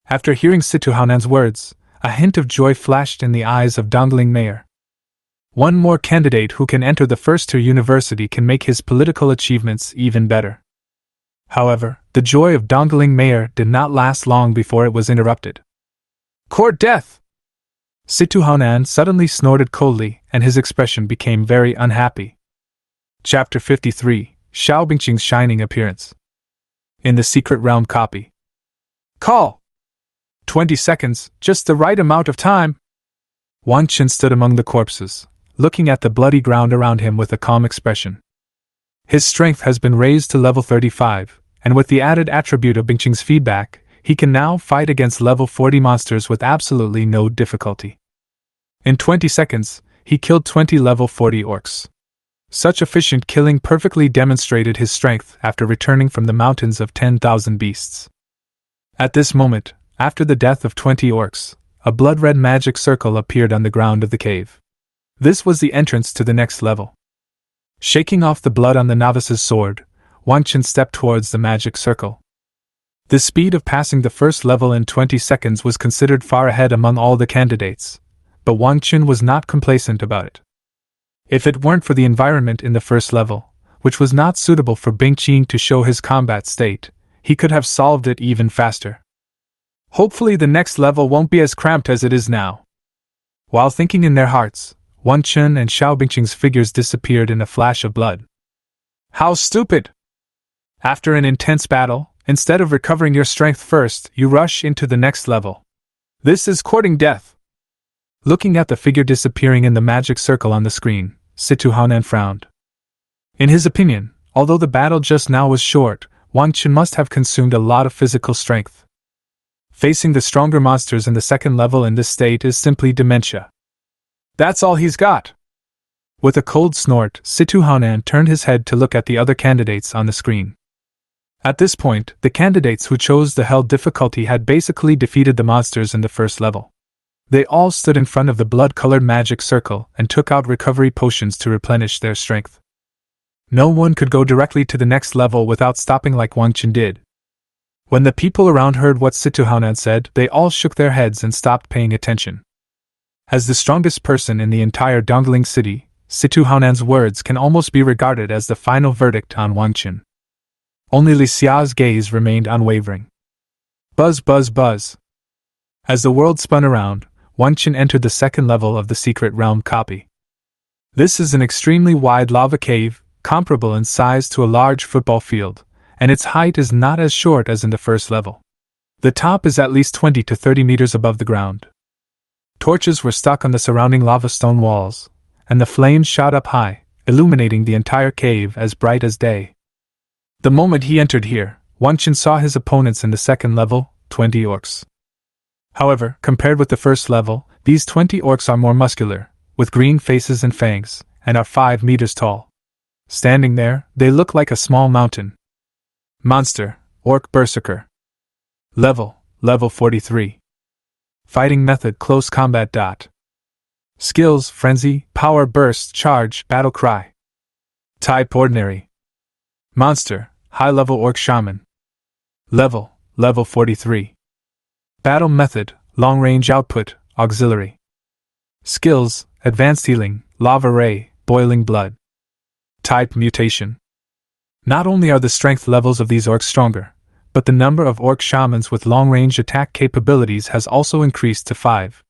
S1: After hearing Situ Honan's words, a hint of joy flashed in the eyes of Dongling Mayor. One more candidate who can enter the first-tier university can make his political achievements even better. However, the joy of Dongling Mayor did not last long before it was interrupted. Court death! Situ Honan suddenly snorted coldly, and his expression became very unhappy. Chapter 53, Xiao Bingqing's Shining Appearance. In the Secret Realm copy. Call! 20 seconds, just the right amount of time. Wang Chen stood among the corpses, looking at the bloody ground around him with a calm expression. His strength has been raised to level 35, and with the added attribute of Bingqing's feedback, he can now fight against level 40 monsters with absolutely no difficulty. In 20 seconds, he killed 20 level 40 orcs. Such efficient killing perfectly demonstrated his strength after returning from the mountains of 10,000 beasts. At this moment, after the death of 20 orcs, a blood-red magic circle appeared on the ground of the cave. This was the entrance to the next level. Shaking off the blood on the novice's sword, Wang Chen stepped towards the magic circle. The speed of passing the first level in 20 seconds was considered far ahead among all the candidates, but Wang Chen was not complacent about it. If it weren't for the environment in the first level, which was not suitable for Bingqing to show his combat state, he could have solved it even faster. Hopefully the next level won't be as cramped as it is now. While thinking in their hearts, Wang Chen and Xiao Bingqing's figures disappeared in a flash of blood. How stupid! After an intense battle, instead of recovering your strength first, you rush into the next level. This is courting death. Looking at the figure disappearing in the magic circle on the screen, Situ Honan frowned. In his opinion, although the battle just now was short, Wang Chen must have consumed a lot of physical strength. Facing the stronger monsters in the second level in this state is simply dementia. That's all he's got. With a cold snort, Situ Honan turned his head to look at the other candidates on the screen. At this point, the candidates who chose the hell difficulty had basically defeated the monsters in the first level. They all stood in front of the blood-colored magic circle and took out recovery potions to replenish their strength. No one could go directly to the next level without stopping like Wang Chen did. When the people around heard what Situ Honan said, they all shook their heads and stopped paying attention. As the strongest person in the entire Dongling City, Situ Honan's words can almost be regarded as the final verdict on Wang Chen. Only Li Xia's gaze remained unwavering. Buzz, buzz, buzz. As the world spun around, Wang Chen entered the second level of the Secret Realm copy. This is an extremely wide lava cave, comparable in size to a large football field, and its height is not as short as in the first level. The top is at least 20 to 30 meters above the ground. Torches were stuck on the surrounding lava stone walls, and the flames shot up high, illuminating the entire cave as bright as day. The moment he entered here, Wang Chen saw his opponents in the second level, 20 orcs. However, compared with the first level, these 20 orcs are more muscular, with green faces and fangs, and are 5 meters tall. Standing there, they look like a small mountain. Monster, Orc Berserker. Level 43. Fighting method, close combat. Skills, Frenzy, Power Burst, Charge, Battle Cry. Type Ordinary. Monster, High Level Orc Shaman. Level 43. Battle method, long range output, auxiliary. Skills, Advanced Healing, lava ray, boiling blood. Type mutation. Not only are the strength levels of these orcs stronger, but the number of orc shamans with long-range attack capabilities has also increased to 5.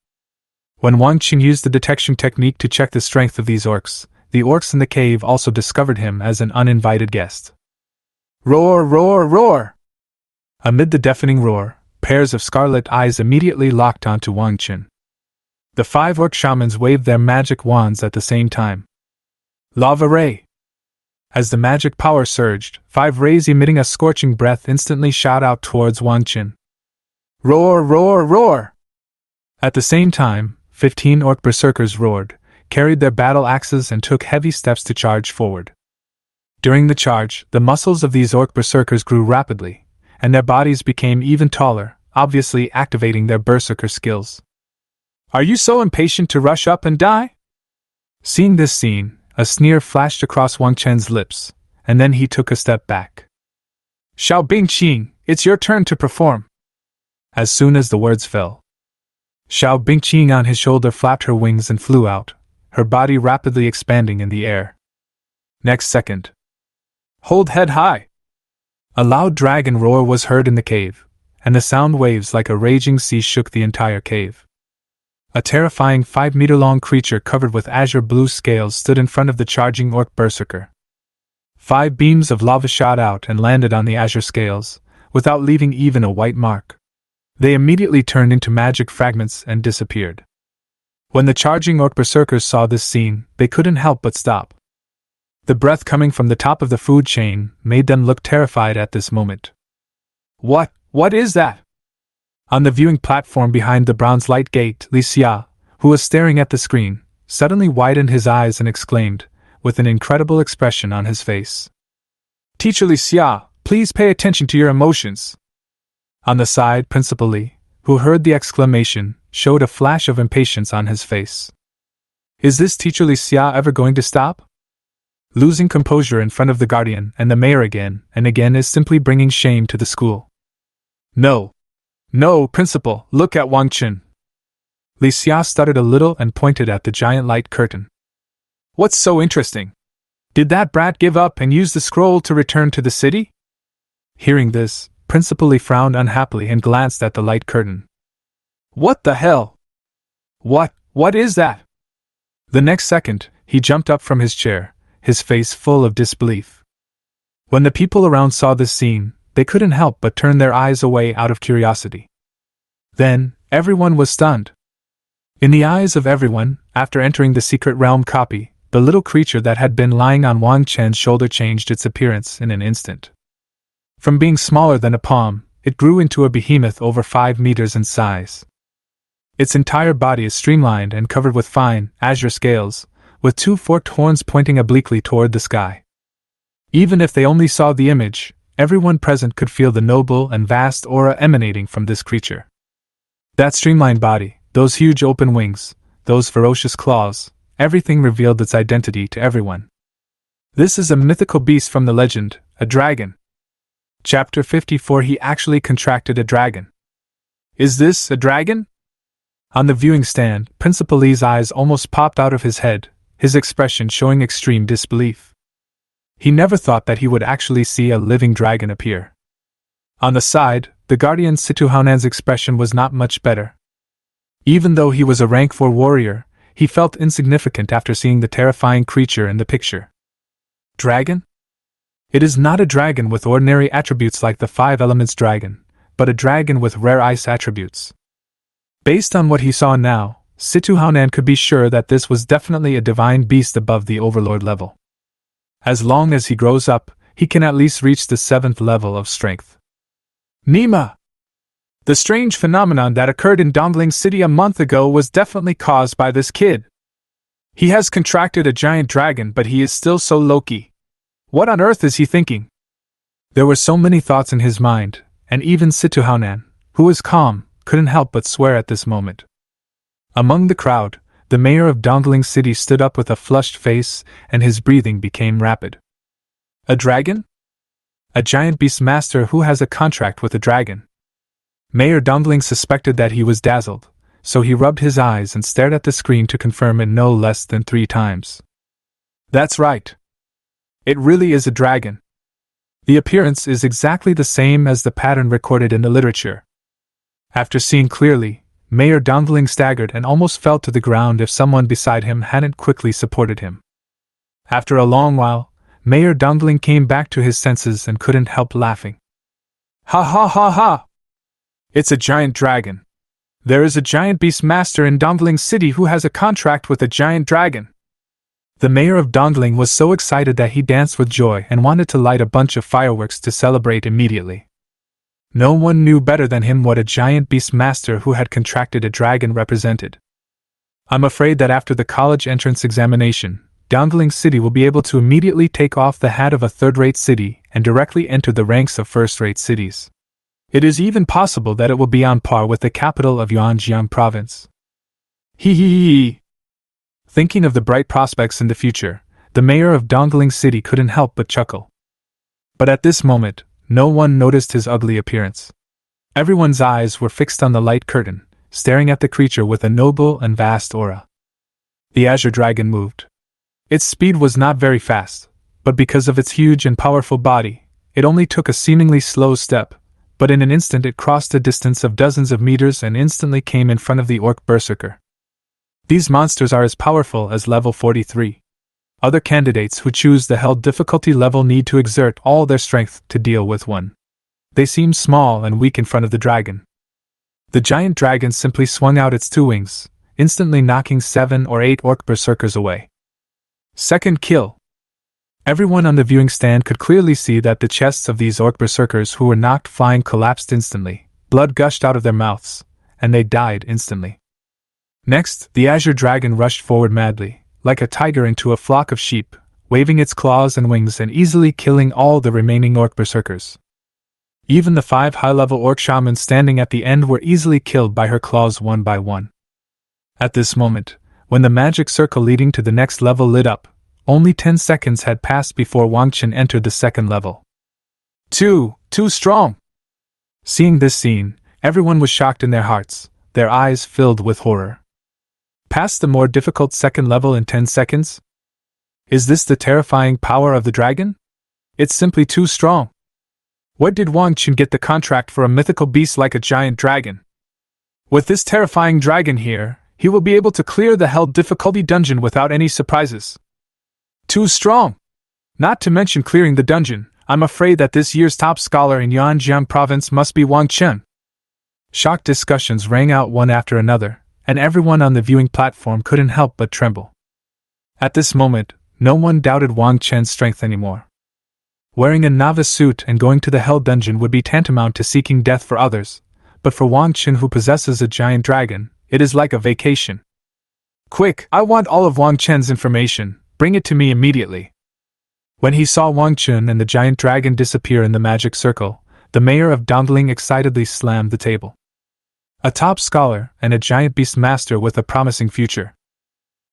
S1: When Wang Chen used the detection technique to check the strength of these orcs, the orcs in the cave also discovered him as an uninvited guest. Roar, roar, roar! Amid the deafening roar, pairs of scarlet eyes immediately locked onto Wang Chen. The 5 orc shamans waved their magic wands at the same time. Lava ray! As the magic power surged, 5 rays emitting a scorching breath instantly shot out towards Wang Chen. Roar, roar, roar! At the same time, 15 orc berserkers roared, carried their battle axes and took heavy steps to charge forward. During the charge, the muscles of these orc berserkers grew rapidly, and their bodies became even taller, obviously activating their berserker skills. Are you so impatient to rush up and die? Seeing this scene, a sneer flashed across Wang Chen's lips, and then he took a step back. Xiao Bingqing, it's your turn to perform. As soon as the words fell, Xiao Bingqing on his shoulder flapped her wings and flew out, her body rapidly expanding in the air. Next second. Hold head high! A loud dragon roar was heard in the cave, and the sound waves like a raging sea shook the entire cave. A terrifying 5-meter-long creature covered with azure blue scales stood in front of the charging orc berserker. 5 beams of lava shot out and landed on the azure scales, without leaving even a white mark. They immediately turned into magic fragments and disappeared. When the charging orc berserkers saw this scene, they couldn't help but stop. The breath coming from the top of the food chain made them look terrified at this moment. What is that? On the viewing platform behind the bronze light gate, Li Xia, who was staring at the screen, suddenly widened his eyes and exclaimed, with an incredible expression on his face. Teacher Li Xia, please pay attention to your emotions. On the side, Principal Li, who heard the exclamation, showed a flash of impatience on his face. Is this Teacher Li Xia ever going to stop? Losing composure in front of the guardian and the mayor again and again is simply bringing shame to the school. No, Principal, look at Wang Chen. Li Xia stuttered a little and pointed at the giant light curtain. What's so interesting? Did that brat give up and use the scroll to return to the city? Hearing this, Principal Li frowned unhappily and glanced at the light curtain. What the hell? What is that? The next second, he jumped up from his chair, his face full of disbelief. When the people around saw this scene, they couldn't help but turn their eyes away out of curiosity. Then, everyone was stunned. In the eyes of everyone, after entering the secret realm copy, the little creature that had been lying on Wang Chen's shoulder changed its appearance in an instant. From being smaller than a palm, it grew into a behemoth over 5 meters in size. Its entire body is streamlined and covered with fine, azure scales, with 2 forked horns pointing obliquely toward the sky. Even if they only saw the image, everyone present could feel the noble and vast aura emanating from this creature. That streamlined body, those huge open wings, those ferocious claws, everything revealed its identity to everyone. This is a mythical beast from the legend, a dragon. Chapter 54. He actually contracted a dragon. Is this a dragon? On the viewing stand, Principal Li's eyes almost popped out of his head, his expression showing extreme disbelief. He never thought that he would actually see a living dragon appear. On the side, the guardian Situ Haonan's expression was not much better. Even though he was a rank 4 warrior, he felt insignificant after seeing the terrifying creature in the picture. Dragon? It is not a dragon with ordinary attributes like the 5 elements dragon, but a dragon with rare ice attributes. Based on what he saw now, Situ Haonan could be sure that this was definitely a divine beast above the overlord level. As long as he grows up, he can at least reach the 7th level of strength. Nima! The strange phenomenon that occurred in Dongling City a month ago was definitely caused by this kid. He has contracted a giant dragon, but he is still so low-key. What on earth is he thinking? There were so many thoughts in his mind, and even Situ Haonan, who was calm, couldn't help but swear at this moment. Among the crowd, the mayor of Dongling City stood up with a flushed face, and his breathing became rapid. A dragon? A giant beast master who has a contract with a dragon. Mayor Dongling suspected that he was dazzled, so he rubbed his eyes and stared at the screen to confirm it no less than 3 times. That's right. It really is a dragon. The appearance is exactly the same as the pattern recorded in the literature. After seeing clearly, Mayor Dongling staggered and almost fell to the ground if someone beside him hadn't quickly supported him. After a long while, Mayor Dongling came back to his senses and couldn't help laughing. Ha ha ha ha! It's a giant dragon. There is a giant beast master in Dongling City who has a contract with a giant dragon. The mayor of Dongling was so excited that he danced with joy and wanted to light a bunch of fireworks to celebrate immediately. No one knew better than him what a giant beast master who had contracted a dragon represented. I'm afraid that after the college entrance examination, Dongling City will be able to immediately take off the hat of a third-rate city and directly enter the ranks of first-rate cities. It is even possible that it will be on par with the capital of Yuanjiang province. Hee hee hee. Thinking of the bright prospects in the future, the mayor of Dongling City couldn't help but chuckle. But at this moment, no one noticed his ugly appearance. Everyone's eyes were fixed on the light curtain, staring at the creature with a noble and vast aura. The azure dragon moved. Its speed was not very fast, but because of its huge and powerful body, it only took a seemingly slow step, but in an instant it crossed a distance of dozens of meters and instantly came in front of the orc berserker. These monsters are as powerful as level 43. Other candidates who choose the held difficulty level need to exert all their strength to deal with one. They seem small and weak in front of the dragon. The giant dragon simply swung out its 2 wings, instantly knocking 7 or 8 orc berserkers away. Second kill. Everyone on the viewing stand could clearly see that the chests of these orc berserkers who were knocked flying collapsed instantly, blood gushed out of their mouths, and they died instantly. Next, the azure dragon rushed forward madly, like a tiger into a flock of sheep, waving its claws and wings and easily killing all the remaining orc berserkers. Even the 5 high-level orc shamans standing at the end were easily killed by her claws one by one. At this moment, when the magic circle leading to the next level lit up, only 10 seconds had passed before Wang Chen entered the second level. Too strong! Seeing this scene, everyone was shocked in their hearts, their eyes filled with horror. Past the more difficult second level in 10 seconds? Is this the terrifying power of the dragon? It's simply too strong. What did Wang Chen get the contract for a mythical beast like a giant dragon? With this terrifying dragon here, he will be able to clear the held difficulty dungeon without any surprises. Too strong! Not to mention clearing the dungeon, I'm afraid that this year's top scholar in Yuanjiang province must be Wang Chen. Shocked discussions rang out one after another, and everyone on the viewing platform couldn't help but tremble. At this moment, no one doubted Wang Chen's strength anymore. Wearing a novice suit and going to the Hell Dungeon would be tantamount to seeking death for others, but for Wang Chen who possesses a giant dragon, it is like a vacation. Quick, I want all of Wang Chen's information, bring it to me immediately. When he saw Wang Chen and the giant dragon disappear in the magic circle, the mayor of Dongling excitedly slammed the table. A top scholar and a giant beast master with a promising future.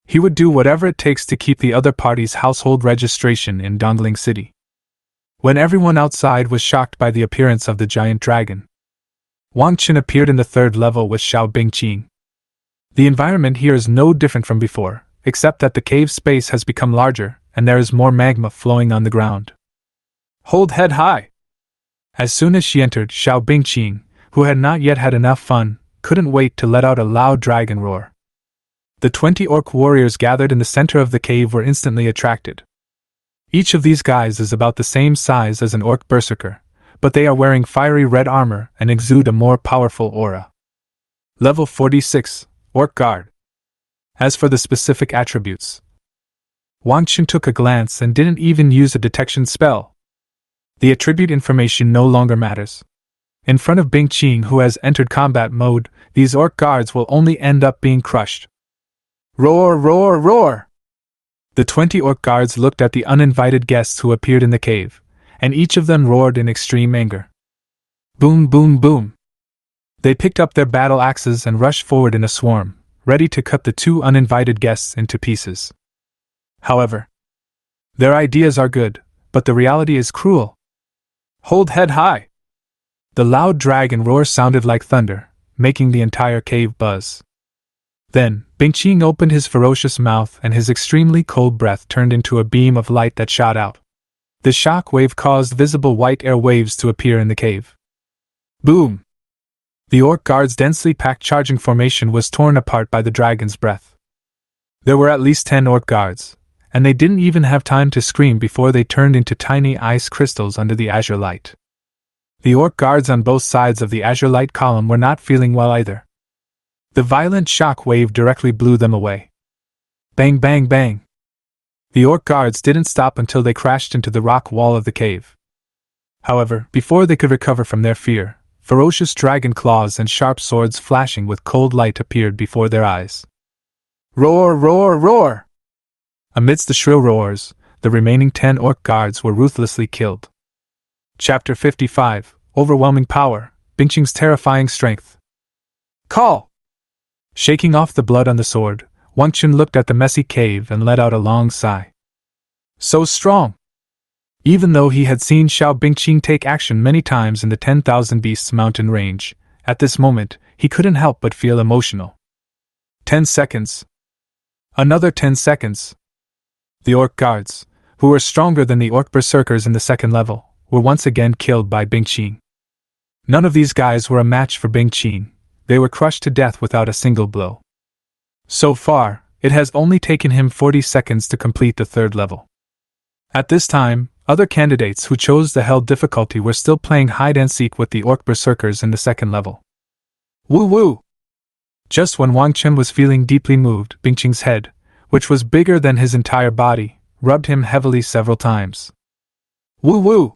S1: He would do whatever it takes to keep the other party's household registration in Dongling City. When everyone outside was shocked by the appearance of the giant dragon, Wang Chen appeared in the third level with Xiao Bingqing. The environment here is no different from before, except that the cave space has become larger, and there is more magma flowing on the ground. Hold head high! As soon as she entered, Xiao Bingqing, who had not yet had enough fun, couldn't wait to let out a loud dragon roar. The 20 orc warriors gathered in the center of the cave were instantly attracted. Each of these guys is about the same size as an orc berserker, but they are wearing fiery red armor and exude a more powerful aura. Level 46, Orc Guard. As for the specific attributes, Wang Chen took a glance and didn't even use a detection spell. The attribute information no longer matters. In front of Bingqing, who has entered combat mode, these orc guards will only end up being crushed. Roar, roar, roar! The 20 orc guards looked at the uninvited guests who appeared in the cave, and each of them roared in extreme anger. Boom, boom, boom! They picked up their battle axes and rushed forward in a swarm, ready to cut the 2 uninvited guests into pieces. However, their ideas are good, but the reality is cruel. Hold head high! The loud dragon roar sounded like thunder, making the entire cave buzz. Then, Bingqing opened his ferocious mouth and his extremely cold breath turned into a beam of light that shot out. The shock wave caused visible white air waves to appear in the cave. Boom! The orc guard's densely packed charging formation was torn apart by the dragon's breath. There were at least 10 orc guards, and they didn't even have time to scream before they turned into tiny ice crystals under the azure light. The orc guards on both sides of the azure light column were not feeling well either. The violent shock wave directly blew them away. Bang, bang, bang! The orc guards didn't stop until they crashed into the rock wall of the cave. However, before they could recover from their fear, ferocious dragon claws and sharp swords flashing with cold light appeared before their eyes. Roar, roar, roar! Amidst the shrill roars, the remaining 10 orc guards were ruthlessly killed. Chapter 55, Overwhelming Power, Bingqing's Terrifying Strength. Call! Shaking off the blood on the sword, Wang Chen looked at the messy cave and let out a long sigh. So strong! Even though he had seen Xiao Bingqing take action many times in the 10,000 Beasts mountain range, at this moment, he couldn't help but feel emotional. 10 seconds. Another 10 seconds. The orc guards, who were stronger than the orc berserkers in the second level, were once again killed by Bingqing. None of these guys were a match for Bingqing. They were crushed to death without a single blow. So far, it has only taken him 40 seconds to complete the third level. At this time, other candidates who chose the hell difficulty were still playing hide-and-seek with the orc berserkers in the second level. Woo-woo! Just when Wang Chen was feeling deeply moved, Bingqing's head, which was bigger than his entire body, rubbed him heavily several times. Woo-woo!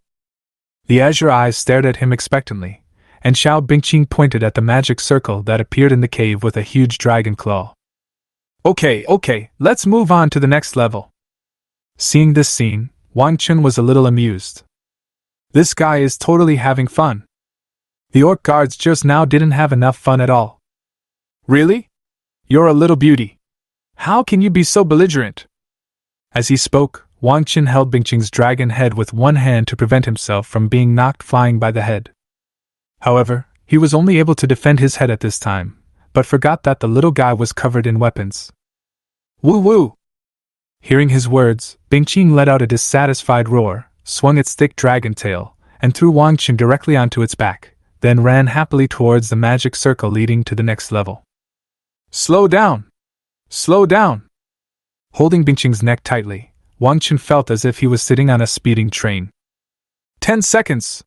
S1: The azure eyes stared at him expectantly, and Xiao Bingqing pointed at the magic circle that appeared in the cave with a huge dragon claw. Okay, let's move on to the next level. Seeing this scene, Wang Chen was a little amused. This guy is totally having fun. The orc guards just now didn't have enough fun at all. Really? You're a little beauty. How can you be so belligerent? As he spoke, Wang Chen held Bingqing's dragon head with one hand to prevent himself from being knocked flying by the head. However, he was only able to defend his head at this time, but forgot that the little guy was covered in weapons. Woo-woo! Hearing his words, Bingqing let out a dissatisfied roar, swung its thick dragon tail, and threw Wang Chen directly onto its back, then ran happily towards the magic circle leading to the next level. Slow down! Slow down! Holding Bingqing's neck tightly, Wang Chen felt as if he was sitting on a speeding train. 10 seconds!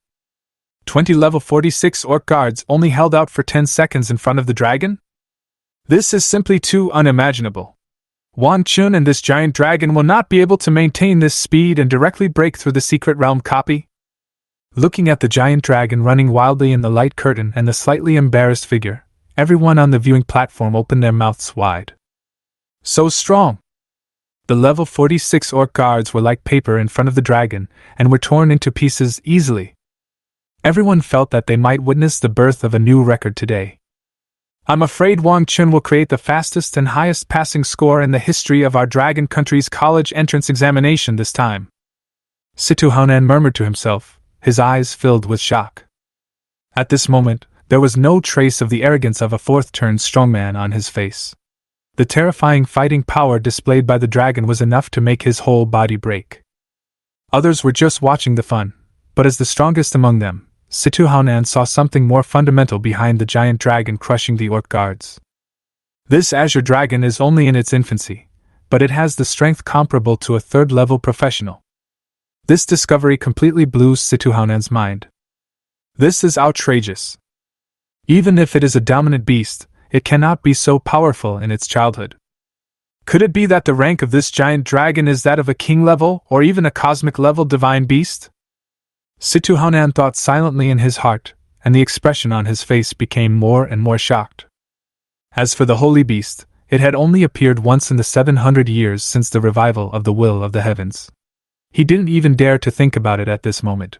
S1: 20 level 46 orc guards only held out for 10 seconds in front of the dragon? This is simply too unimaginable. Wang Chen and this giant dragon will not be able to maintain this speed and directly break through the secret realm copy? Looking at the giant dragon running wildly in the light curtain and the slightly embarrassed figure, everyone on the viewing platform opened their mouths wide. So strong! The level 46 orc guards were like paper in front of the dragon and were torn into pieces easily. Everyone felt that they might witness the birth of a new record today. I'm afraid Wang Chen will create the fastest and highest passing score in the history of our Dragon Country's college entrance examination this time. Situ murmured to himself, his eyes filled with shock. At this moment, there was no trace of the arrogance of a fourth-turned strongman on his face. The terrifying fighting power displayed by the dragon was enough to make his whole body break. Others were just watching the fun, but as the strongest among them, Situ saw something more fundamental behind the giant dragon crushing the orc guards. This azure dragon is only in its infancy, but it has the strength comparable to a third-level professional. This discovery completely blew Situ mind. This is outrageous. Even if it is a dominant beast, it cannot be so powerful in its childhood. Could it be that the rank of this giant dragon is that of a king-level or even a cosmic-level divine beast? Situ thought silently in his heart, and the expression on his face became more and more shocked. As for the holy beast, it had only appeared once in the 700 years since the revival of the will of the heavens. He didn't even dare to think about it at this moment.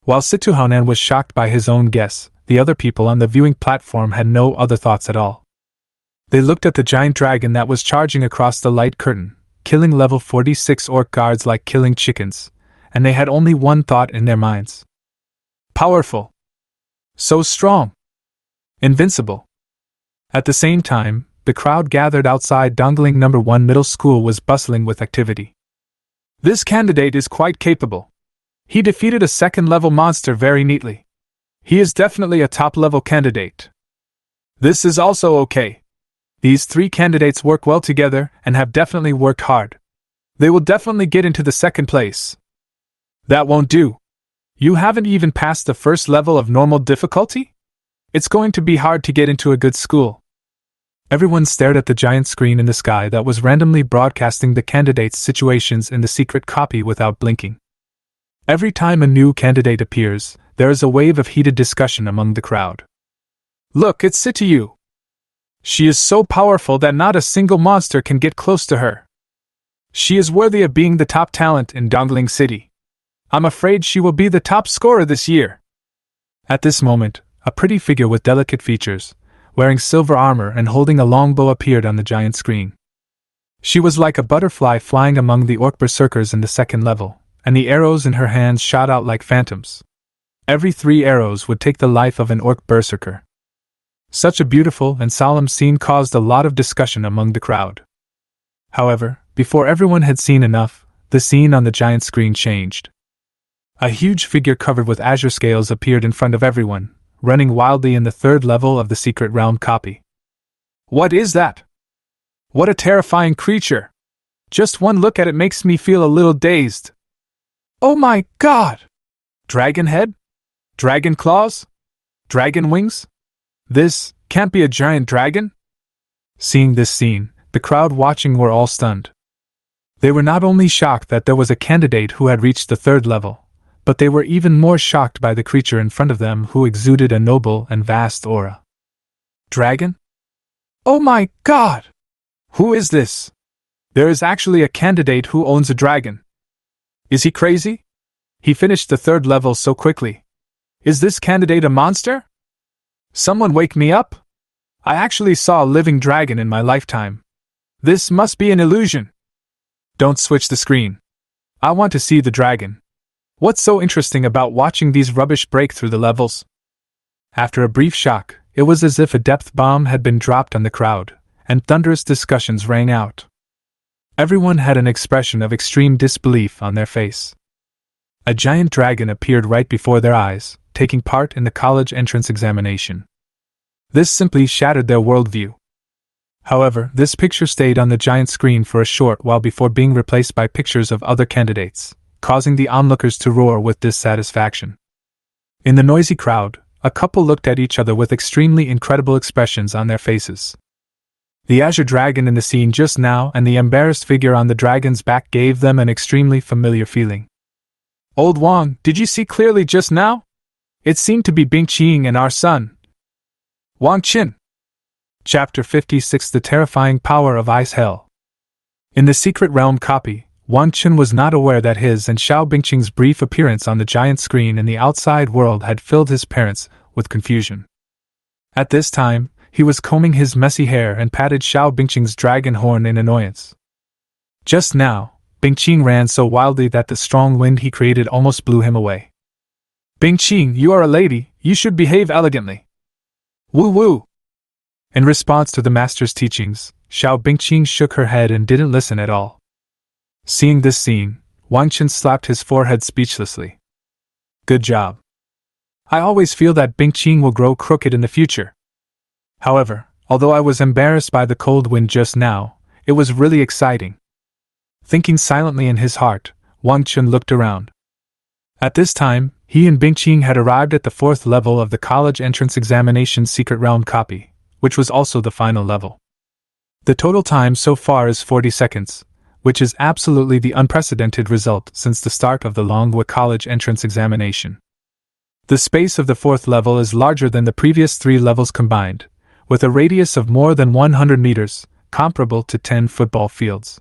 S1: While Situ was shocked by his own guess, the other people on the viewing platform had no other thoughts at all. They looked at the giant dragon that was charging across the light curtain, killing level 46 orc guards like killing chickens, and they had only one thought in their minds. Powerful. So strong. Invincible. At the same time, the crowd gathered outside Dongling No. 1 Middle School was bustling with activity. This candidate is quite capable. He defeated a second-level monster very neatly. He is definitely a top-level candidate. This is also okay. These three candidates work well together and have definitely worked hard. They will definitely get into the second place. That won't do. You haven't even passed the first level of normal difficulty? It's going to be hard to get into a good school. Everyone stared at the giant screen in the sky that was randomly broadcasting the candidates' situations in the secret copy without blinking. Every time a new candidate appears, there is a wave of heated discussion among the crowd. Look, it's Situ. She is so powerful that not a single monster can get close to her. She is worthy of being the top talent in Dongling City. I'm afraid she will be the top scorer this year. At this moment, a pretty figure with delicate features, wearing silver armor and holding a long bow appeared on the giant screen. She was like a butterfly flying among the orc berserkers in the second level, and the arrows in her hands shot out like phantoms. Every 3 arrows would take the life of an orc berserker. Such a beautiful and solemn scene caused a lot of discussion among the crowd. However, before everyone had seen enough, the scene on the giant screen changed. A huge figure covered with azure scales appeared in front of everyone, running wildly in the third level of the secret realm copy. What is that? What a terrifying creature! Just one look at it makes me feel a little dazed. Oh my god! Dragon head? Dragon claws? Dragon wings? This can't be a giant dragon? Seeing this scene, the crowd watching were all stunned. They were not only shocked that there was a candidate who had reached the third level, but they were even more shocked by the creature in front of them who exuded a noble and vast aura. Dragon? Oh my god! Who is this? There is actually a candidate who owns a dragon. Is he crazy? He finished the third level so quickly. Is this candidate a monster? Someone wake me up? I actually saw a living dragon in my lifetime. This must be an illusion. Don't switch the screen. I want to see the dragon. What's so interesting about watching these rubbish break through the levels? After a brief shock, it was as if a depth bomb had been dropped on the crowd, and thunderous discussions rang out. Everyone had an expression of extreme disbelief on their face. A giant dragon appeared right before their eyes, taking part in the college entrance examination. This simply shattered their worldview. However, this picture stayed on the giant screen for a short while before being replaced by pictures of other candidates, causing the onlookers to roar with dissatisfaction. In the noisy crowd, a couple looked at each other with extremely incredible expressions on their faces. The azure dragon in the scene just now and the embarrassed figure on the dragon's back gave them an extremely familiar feeling. Old Wang, did you see clearly just now? It seemed to be Bingqing and our son. Wang Chen. Chapter 56 The Terrifying Power of Ice Hell. In the secret realm copy, Wang Chen was not aware that his and Xiao Bingqing's brief appearance on the giant screen in the outside world had filled his parents with confusion. At this time, he was combing his messy hair and patted Xiao Bingqing's dragon horn in annoyance. Just now, Bingqing ran so wildly that the strong wind he created almost blew him away. Bingqing, you are a lady, you should behave elegantly. Woo woo! In response to the master's teachings, Xiao Bingqing shook her head and didn't listen at all. Seeing this scene, Wang Chen slapped his forehead speechlessly. Good job. I always feel that Bingqing will grow crooked in the future. However, although I was embarrassed by the cold wind just now, it was really exciting. Thinking silently in his heart, Wang Chen looked around. At this time, he and Bingqing had arrived at the 4th level of the college entrance examination secret realm copy, which was also the final level. The total time so far is 40 seconds, which is absolutely the unprecedented result since the start of the Longhua College entrance examination. The space of the 4th level is larger than the previous 3 levels combined, with a radius of more than 100 meters, comparable to 10 football fields.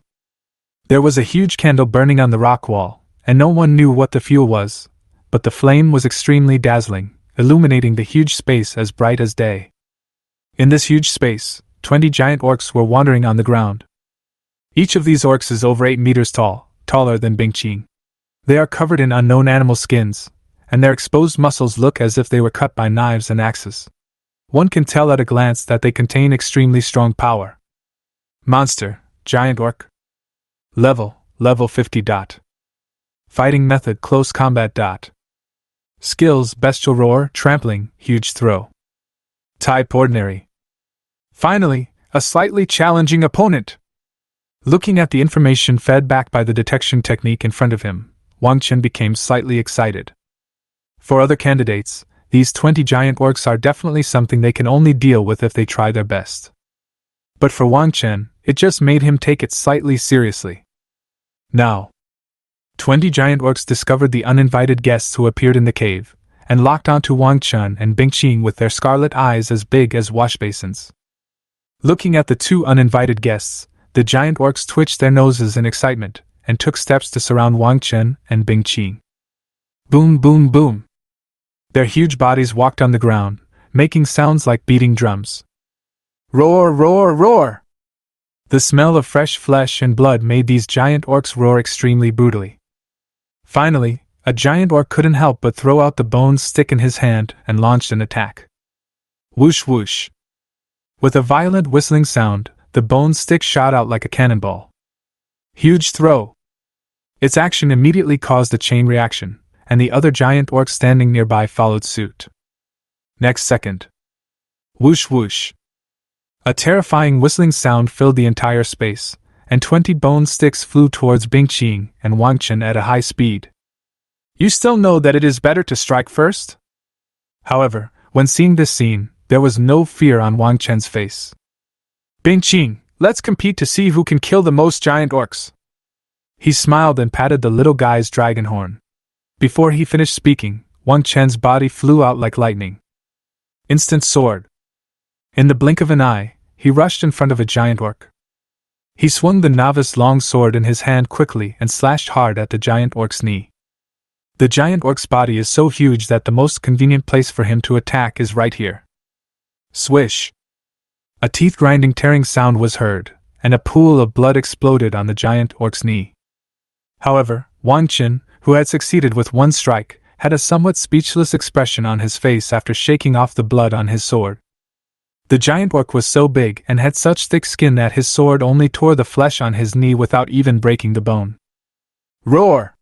S1: There was a huge candle burning on the rock wall, and no one knew what the fuel was, but the flame was extremely dazzling, illuminating the huge space as bright as day. In this huge space, 20 giant orcs were wandering on the ground. Each of these orcs is over 8 meters tall, taller than Bingqing. They are covered in unknown animal skins, and their exposed muscles look as if they were cut by knives and axes. One can tell at a glance that they contain extremely strong power. Monster, Giant Orc. Level 50. Fighting method, close combat. Skills, bestial roar, trampling, huge throw. Type, ordinary. Finally, a slightly challenging opponent. Looking at the information fed back by the detection technique in front of him, Wang Chen became slightly excited. For other candidates, these 20 giant orcs are definitely something they can only deal with if they try their best. But for Wang Chen, it just made him take it slightly seriously. Now, 20 giant orcs discovered the uninvited guests who appeared in the cave, and locked onto Wang Chen and Bingqing with their scarlet eyes as big as wash basins. Looking at the two uninvited guests, the giant orcs twitched their noses in excitement, and took steps to surround Wang Chen and Bingqing. Boom, boom, boom. Their huge bodies walked on the ground, making sounds like beating drums. Roar, roar, roar! The smell of fresh flesh and blood made these giant orcs roar extremely brutally. Finally, a giant orc couldn't help but throw out the bone stick in his hand and launched an attack. Whoosh whoosh! With a violent whistling sound, the bone stick shot out like a cannonball. Huge throw! Its action immediately caused a chain reaction, and the other giant orcs standing nearby followed suit. Next second. Whoosh whoosh! A terrifying whistling sound filled the entire space, and 20 bone sticks flew towards Bingqing and Wang Chen at a high speed. You still know that it is better to strike first? However, when seeing this scene, there was no fear on Wang Chen's face. Bingqing, let's compete to see who can kill the most giant orcs. He smiled and patted the little guy's dragon horn. Before he finished speaking, Wang Chen's body flew out like lightning. Instant sword. In the blink of an eye, he rushed in front of a giant orc. He swung the novice long sword in his hand quickly and slashed hard at the giant orc's knee. The giant orc's body is so huge that the most convenient place for him to attack is right here. Swish! A teeth-grinding tearing sound was heard, and a pool of blood exploded on the giant orc's knee. However, Wang Chen, who had succeeded with one strike, had a somewhat speechless expression on his face after shaking off the blood on his sword. The giant orc was so big and had such thick skin that his sword only tore the flesh on his knee without even breaking the bone. Roar!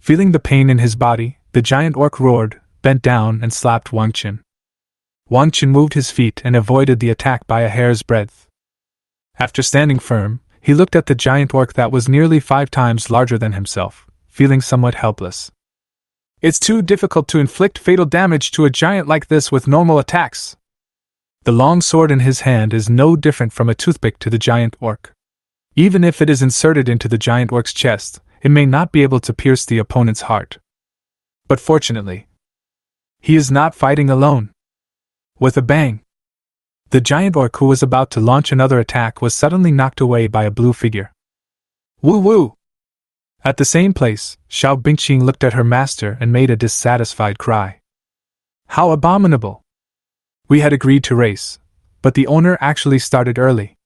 S1: Feeling the pain in his body, the giant orc roared, bent down and slapped Wang Chen. Wang Chen moved his feet and avoided the attack by a hair's breadth. After standing firm, he looked at the giant orc that was nearly 5 times larger than himself, feeling somewhat helpless. It's too difficult to inflict fatal damage to a giant like this with normal attacks. The long sword in his hand is no different from a toothpick to the giant orc. Even if it is inserted into the giant orc's chest, it may not be able to pierce the opponent's heart. But fortunately, he is not fighting alone. With a bang, the giant orc who was about to launch another attack was suddenly knocked away by a blue figure. Woo woo! At the same place, Xiao Bingqing looked at her master and made a dissatisfied cry. How abominable! We had agreed to race, but the owner actually started early.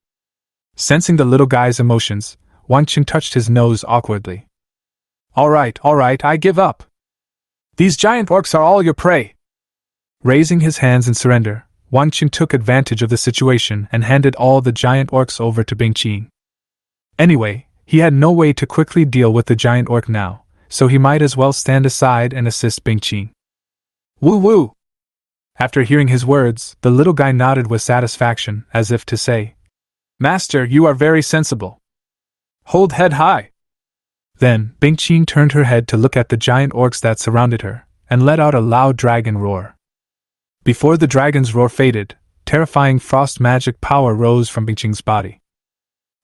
S1: Sensing the little guy's emotions, Wang Chen touched his nose awkwardly. All right, I give up. These giant orcs are all your prey. Raising his hands in surrender, Wang Chen took advantage of the situation and handed all the giant orcs over to Bingqing. Anyway, he had no way to quickly deal with the giant orc now, so he might as well stand aside and assist Bingqing. Woo woo! After hearing his words, the little guy nodded with satisfaction, as if to say, Master, you are very sensible. Hold head high. Then, Bingqing turned her head to look at the giant orcs that surrounded her, and let out a loud dragon roar. Before the dragon's roar faded, terrifying frost magic power rose from Bingqing's body.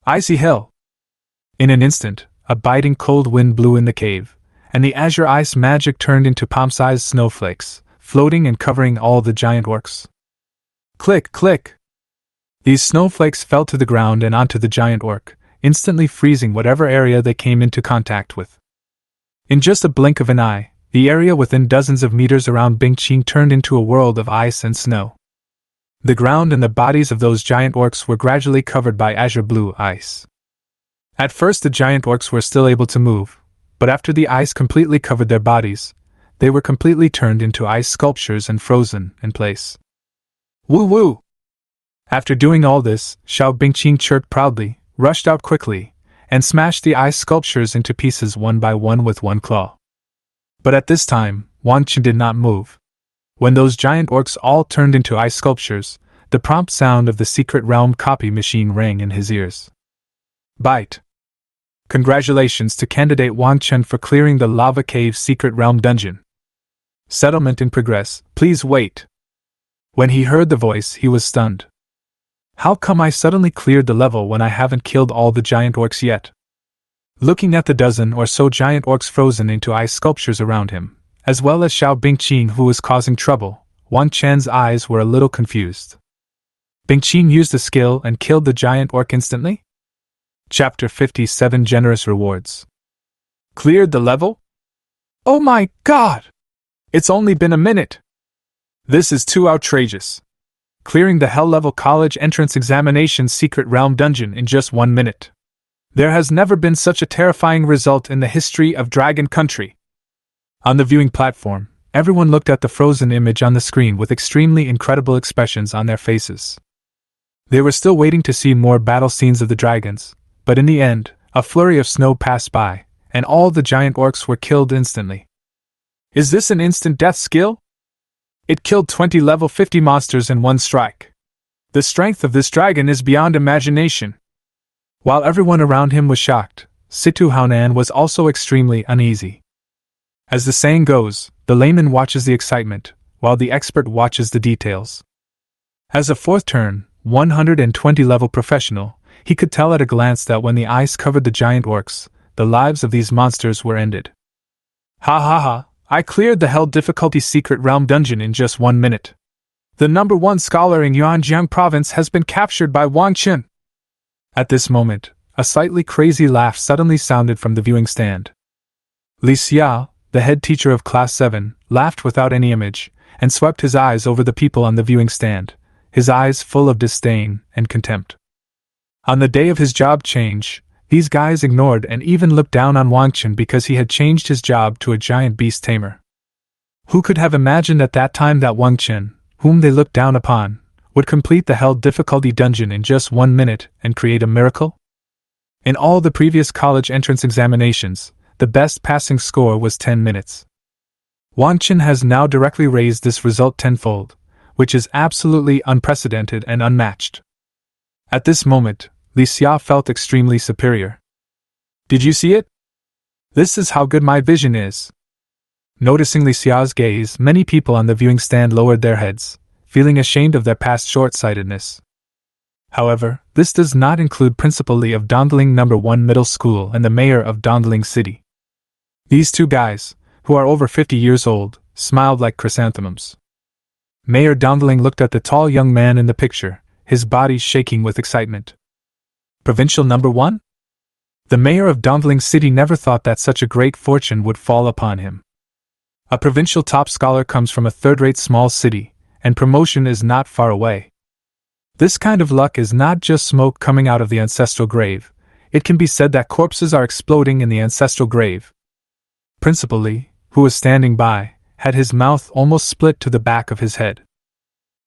S1: Icy hell! In an instant, a biting cold wind blew in the cave, and the azure ice magic turned into palm-sized snowflakes, floating and covering all the giant orcs. Click, click! These snowflakes fell to the ground and onto the giant orc, instantly freezing whatever area they came into contact with. In just a blink of an eye, the area within dozens of meters around Bingqing turned into a world of ice and snow. The ground and the bodies of those giant orcs were gradually covered by azure blue ice. At first the giant orcs were still able to move, but after the ice completely covered their bodies, they were completely turned into ice sculptures and frozen in place. Woo woo! After doing all this, Xiao Bingqing chirped proudly, rushed out quickly, and smashed the ice sculptures into pieces one by one with one claw. But at this time, Wang Chen did not move. When those giant orcs all turned into ice sculptures, the prompt sound of the secret realm copy machine rang in his ears. Bite! Congratulations to candidate Wang Chen for clearing the lava cave secret realm dungeon. Settlement in progress, please wait. When he heard the voice, he was stunned. How come I suddenly cleared the level when I haven't killed all the giant orcs yet? Looking at the dozen or so giant orcs frozen into ice sculptures around him, as well as Xiao Bingqing who was causing trouble, Wang Chen's eyes were a little confused. Bingqing used a skill and killed the giant orc instantly? Chapter 57 Generous Rewards. Cleared the level? Oh my god! It's only been a minute! This is too outrageous. Clearing the Hell Level College Entrance Examination Secret Realm Dungeon in just 1 minute. There has never been such a terrifying result in the history of Dragon Country. On the viewing platform, everyone looked at the frozen image on the screen with extremely incredible expressions on their faces. They were still waiting to see more battle scenes of the dragons, but in the end, a flurry of snow passed by, and all the giant orcs were killed instantly. Is this an instant death skill? It killed 20 level 50 monsters in one strike. The strength of this dragon is beyond imagination. While everyone around him was shocked, Situ Haonan was also extremely uneasy. As the saying goes, the layman watches the excitement, while the expert watches the details. As a fourth turn, 120 level professional, he could tell at a glance that when the ice covered the giant orcs, the lives of these monsters were ended. Ha ha ha! I cleared the Hell Difficulty Secret Realm Dungeon in just 1 minute. The number 1 scholar in Yuanjiang Province has been captured by Wang Chen. At this moment, a slightly crazy laugh suddenly sounded from the viewing stand. Li Xiao, the head teacher of Class 7, laughed without any image, and swept his eyes over the people on the viewing stand, his eyes full of disdain and contempt. On the day of his job change, these guys ignored and even looked down on Wang Chen because he had changed his job to a giant beast tamer. Who could have imagined at that time that Wang Chen, whom they looked down upon, would complete the Hell Difficulty Dungeon in just 1 minute and create a miracle? In all the previous college entrance examinations, the best passing score was 10 minutes. Wang Chen has now directly raised this result tenfold, which is absolutely unprecedented and unmatched. At this moment, Li Xia felt extremely superior. Did you see it? This is how good my vision is. Noticing Li Xiao's gaze, many people on the viewing stand lowered their heads, feeling ashamed of their past short-sightedness. However, this does not include Principal Li of Dongling No. 1 Middle School and the mayor of Dongling City. These two guys, who are over 50 years old, smiled like chrysanthemums. Mayor Dongling looked at the tall young man in the picture, his body shaking with excitement. Provincial No. 1? The mayor of Dongling City never thought that such a great fortune would fall upon him. A provincial top scholar comes from a third-rate small city, and promotion is not far away. This kind of luck is not just smoke coming out of the ancestral grave, it can be said that corpses are exploding in the ancestral grave. Principal Li, who was standing by, had his mouth almost split to the back of his head.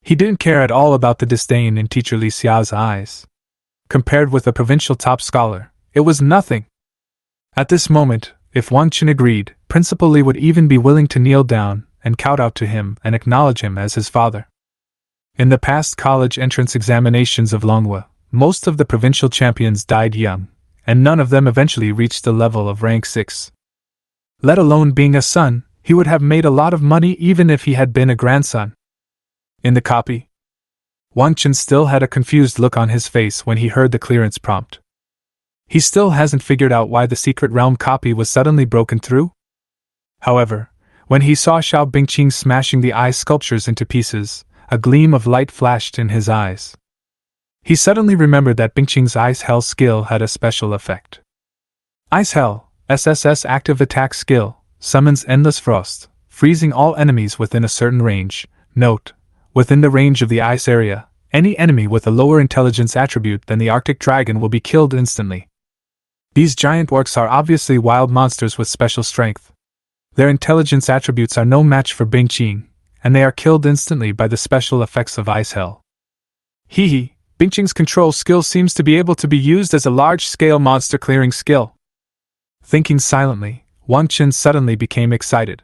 S1: He didn't care at all about the disdain in Teacher Li Xiao's eyes. Compared with a provincial top scholar, it was nothing. At this moment, if Wang Chen agreed, Principal Li would even be willing to kneel down and kowtow to him and acknowledge him as his father. In the past college entrance examinations of Longhua, most of the provincial champions died young, and none of them eventually reached the level of rank 6. Let alone being a son, he would have made a lot of money even if he had been a grandson. In the copy, Wang Chen still had a confused look on his face when he heard the clearance prompt. He still hasn't figured out why the secret realm copy was suddenly broken through. However, when he saw Xiao Bingqing smashing the ice sculptures into pieces, a gleam of light flashed in his eyes. He suddenly remembered that Bingqing's Ice Hell skill had a special effect. Ice Hell, SSS active attack skill, summons endless frost, freezing all enemies within a certain range. Note: within the range of the ice area, any enemy with a lower intelligence attribute than the Arctic Dragon will be killed instantly. These giant orcs are obviously wild monsters with special strength. Their intelligence attributes are no match for Bingqing, and they are killed instantly by the special effects of Ice Hell. Hee, Bingqing's control skill seems to be able to be used as a large-scale monster clearing skill. Thinking silently, Wang Chen suddenly became excited.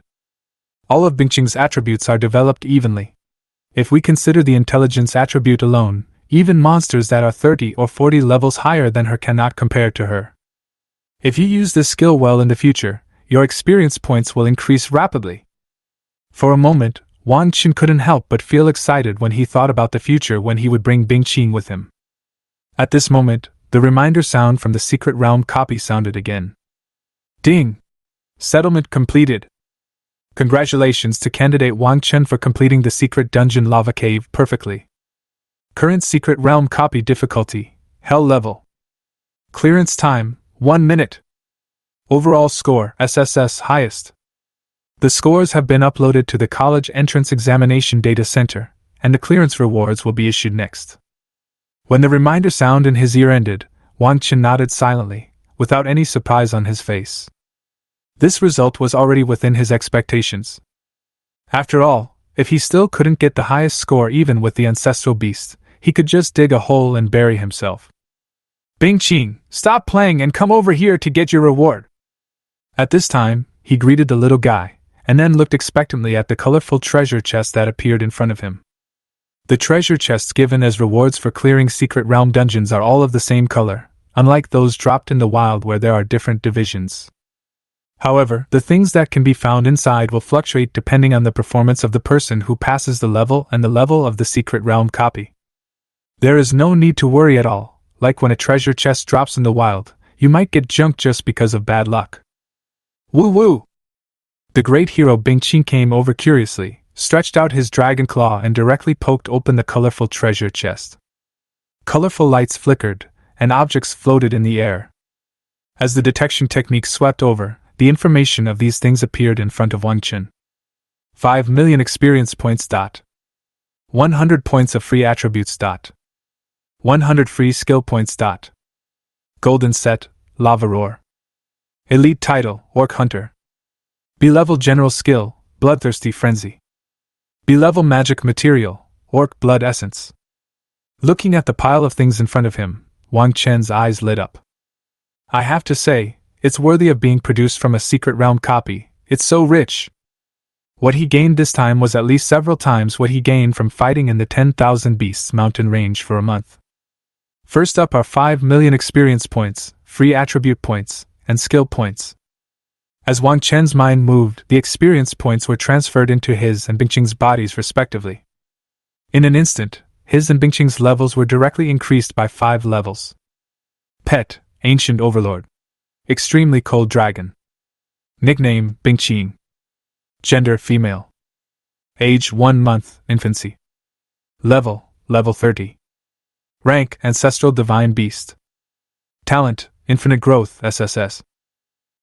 S1: All of Bingqing's attributes are developed evenly. If we consider the intelligence attribute alone, even monsters that are 30 or 40 levels higher than her cannot compare to her. If you use this skill well in the future, your experience points will increase rapidly. For a moment, Wang Chen couldn't help but feel excited when he thought about the future when he would bring Bingqing with him. At this moment, the reminder sound from the secret realm copy sounded again. Ding! Settlement completed. Congratulations to candidate Wang Chen for completing the secret dungeon lava cave perfectly. Current secret realm copy difficulty, Hell level. Clearance time, 1 minute. Overall score, SSS highest. The scores have been uploaded to the College Entrance Examination Data Center, and the clearance rewards will be issued next. When the reminder sound in his ear ended, Wang Chen nodded silently, without any surprise on his face. This result was already within his expectations. After all, if he still couldn't get the highest score even with the ancestral beast, he could just dig a hole and bury himself. Bingqing, stop playing and come over here to get your reward. At this time, he greeted the little guy, and then looked expectantly at the colorful treasure chest that appeared in front of him. The treasure chests given as rewards for clearing secret realm dungeons are all of the same color, unlike those dropped in the wild where there are different divisions. However, the things that can be found inside will fluctuate depending on the performance of the person who passes the level and the level of the secret realm copy. There is no need to worry at all, like when a treasure chest drops in the wild, you might get junked just because of bad luck. Woo woo! The great hero Bingqing came over curiously, stretched out his dragon claw and directly poked open the colorful treasure chest. Colorful lights flickered, and objects floated in the air. As the detection technique swept over, the information of these things appeared in front of Wang Chen. 5 million experience points. 100 points of free attributes. 100 free skill points. Golden set, Lava Roar. Elite title, Orc Hunter. B-level general skill, Bloodthirsty Frenzy. B-level magic material, Orc Blood Essence. Looking at the pile of things in front of him, Wang Chen's eyes lit up. I have to say, it's worthy of being produced from a secret realm copy, it's so rich. What he gained this time was at least several times what he gained from fighting in the 10,000 Beasts mountain range for a month. First up are 5 million experience points, free attribute points, and skill points. As Wang Chen's mind moved, the experience points were transferred into his and Bingqing's bodies respectively. In an instant, his and Bingqing's levels were directly increased by 5 levels. Pet, Ancient Overlord. Extremely Cold Dragon. Nickname, Bingqing. Gender, female. Age, 1 month, infancy. Level 30. Rank, Ancestral Divine Beast. Talent, Infinite Growth, SSS.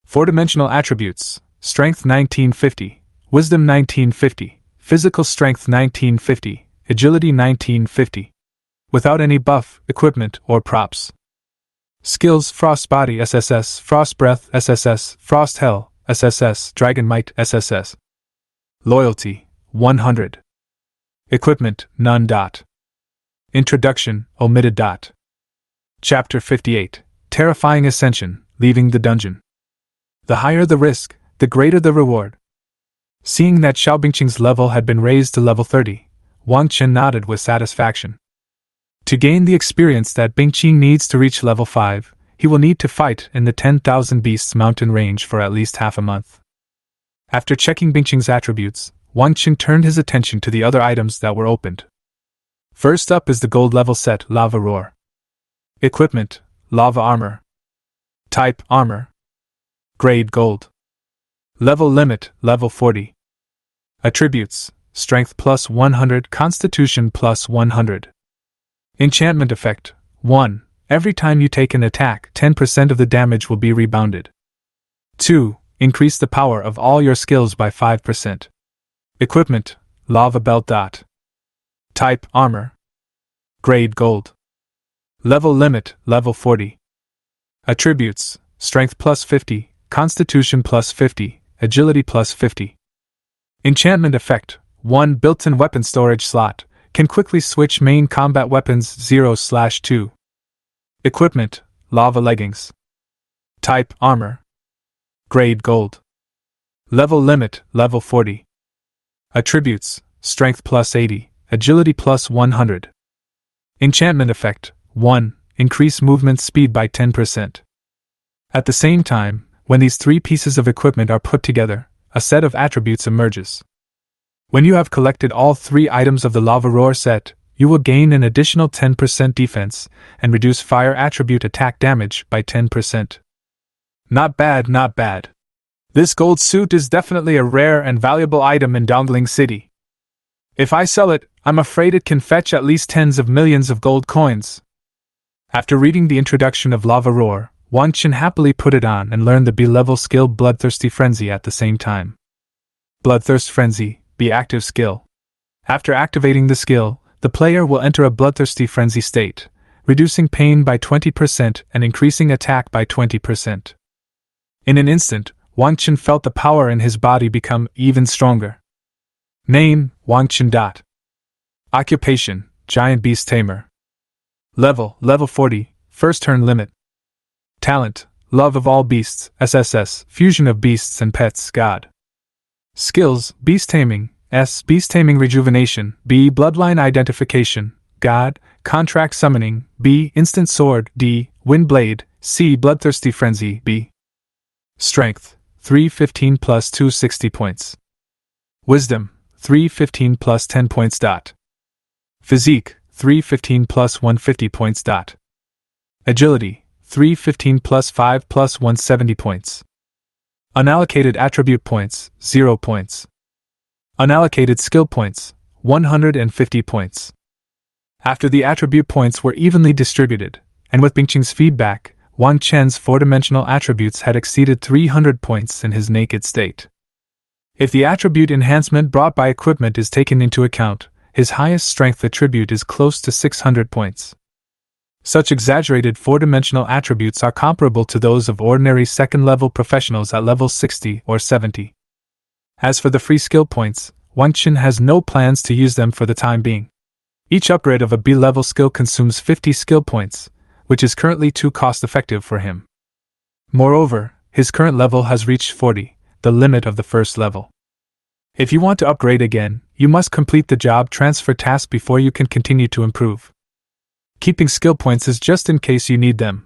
S1: 4-dimensional attributes, Strength 1950, Wisdom 1950, Physical Strength 1950, Agility 1950. Without any buff, equipment, or props. Skills, Frost Body SSS, Frost Breath SSS, Frost Hell SSS, Dragon Might SSS. Loyalty, 100. Equipment, none. Introduction, omitted. Chapter 58, Terrifying Ascension, Leaving the Dungeon. The higher the risk, the greater the reward. Seeing that Xiao Bingqing's level had been raised to level 30, Wang Chen nodded with satisfaction. To gain the experience that Bingqing needs to reach level 5, he will need to fight in the 10,000 Beasts mountain range for at least half a month. After checking Bingqing's attributes, Wang Chen turned his attention to the other items that were opened. First up is the gold level set, Lava Roar. Equipment, Lava Armor. Type, Armor. Grade, Gold. Level limit, level 40. Attributes, Strength plus 100, Constitution plus 100. Enchantment effect, 1. Every time you take an attack, 10% of the damage will be rebounded. 2. Increase the power of all your skills by 5%. Equipment, Lava Belt. Type, Armor. Grade, Gold. Level limit, level 40. Attributes, Strength plus 50, Constitution plus 50, Agility plus 50. Enchantment effect, 1 built-in weapon storage slot, can quickly switch main combat weapons 0/2. Equipment, lava leggings. Type, armor. Grade, gold. Level limit, level 40. Attributes, strength plus 80, agility plus 100. Enchantment effect, 1, increase movement speed by 10%. At the same time, when these three pieces of equipment are put together, a set of attributes emerges. When you have collected all three items of the Lava Roar set, you will gain an additional 10% defense and reduce fire attribute attack damage by 10%. Not bad, not bad. This gold suit is definitely a rare and valuable item in Dongling City. If I sell it, I'm afraid it can fetch at least tens of millions of gold coins. After reading the introduction of Lava Roar, Wang Chen happily put it on and learned the B-level skill Bloodthirsty Frenzy at the same time. Bloodthirst Frenzy, B active skill. After activating the skill, the player will enter a bloodthirsty frenzy state, reducing pain by 20% and increasing attack by 20%. In an instant, Wang Chen felt the power in his body become even stronger. Name, Wang Chen. Occupation, Giant Beast Tamer. Level 40, first turn limit. Talent, Love of All Beasts, SSS, Fusion of Beasts and Pets, God. Skills, Beast Taming, S. Beast Taming Rejuvenation, B. Bloodline Identification, God. Contract Summoning, B. Instant Sword, D. Wind Blade, C. Bloodthirsty Frenzy, B. Strength, 315 plus 260 points. Wisdom, 315 plus 10 points. Physique, 315 plus 150 points. Agility, 315 plus 5 plus 170 points. Unallocated attribute points, 0 points. Unallocated skill points, 150 points. After the attribute points were evenly distributed, and with Bingqing's feedback, Wang Chen's four-dimensional attributes had exceeded 300 points in his naked state. If the attribute enhancement brought by equipment is taken into account, his highest strength attribute is close to 600 points. Such exaggerated four-dimensional attributes are comparable to those of ordinary second-level professionals at level 60 or 70. As for the free skill points, Wang Chen has no plans to use them for the time being. Each upgrade of a B-level skill consumes 50 skill points, which is currently too cost-effective for him. Moreover, his current level has reached 40, the limit of the first level. If you want to upgrade again, you must complete the job transfer task before you can continue to improve. Keeping skill points is just in case you need them.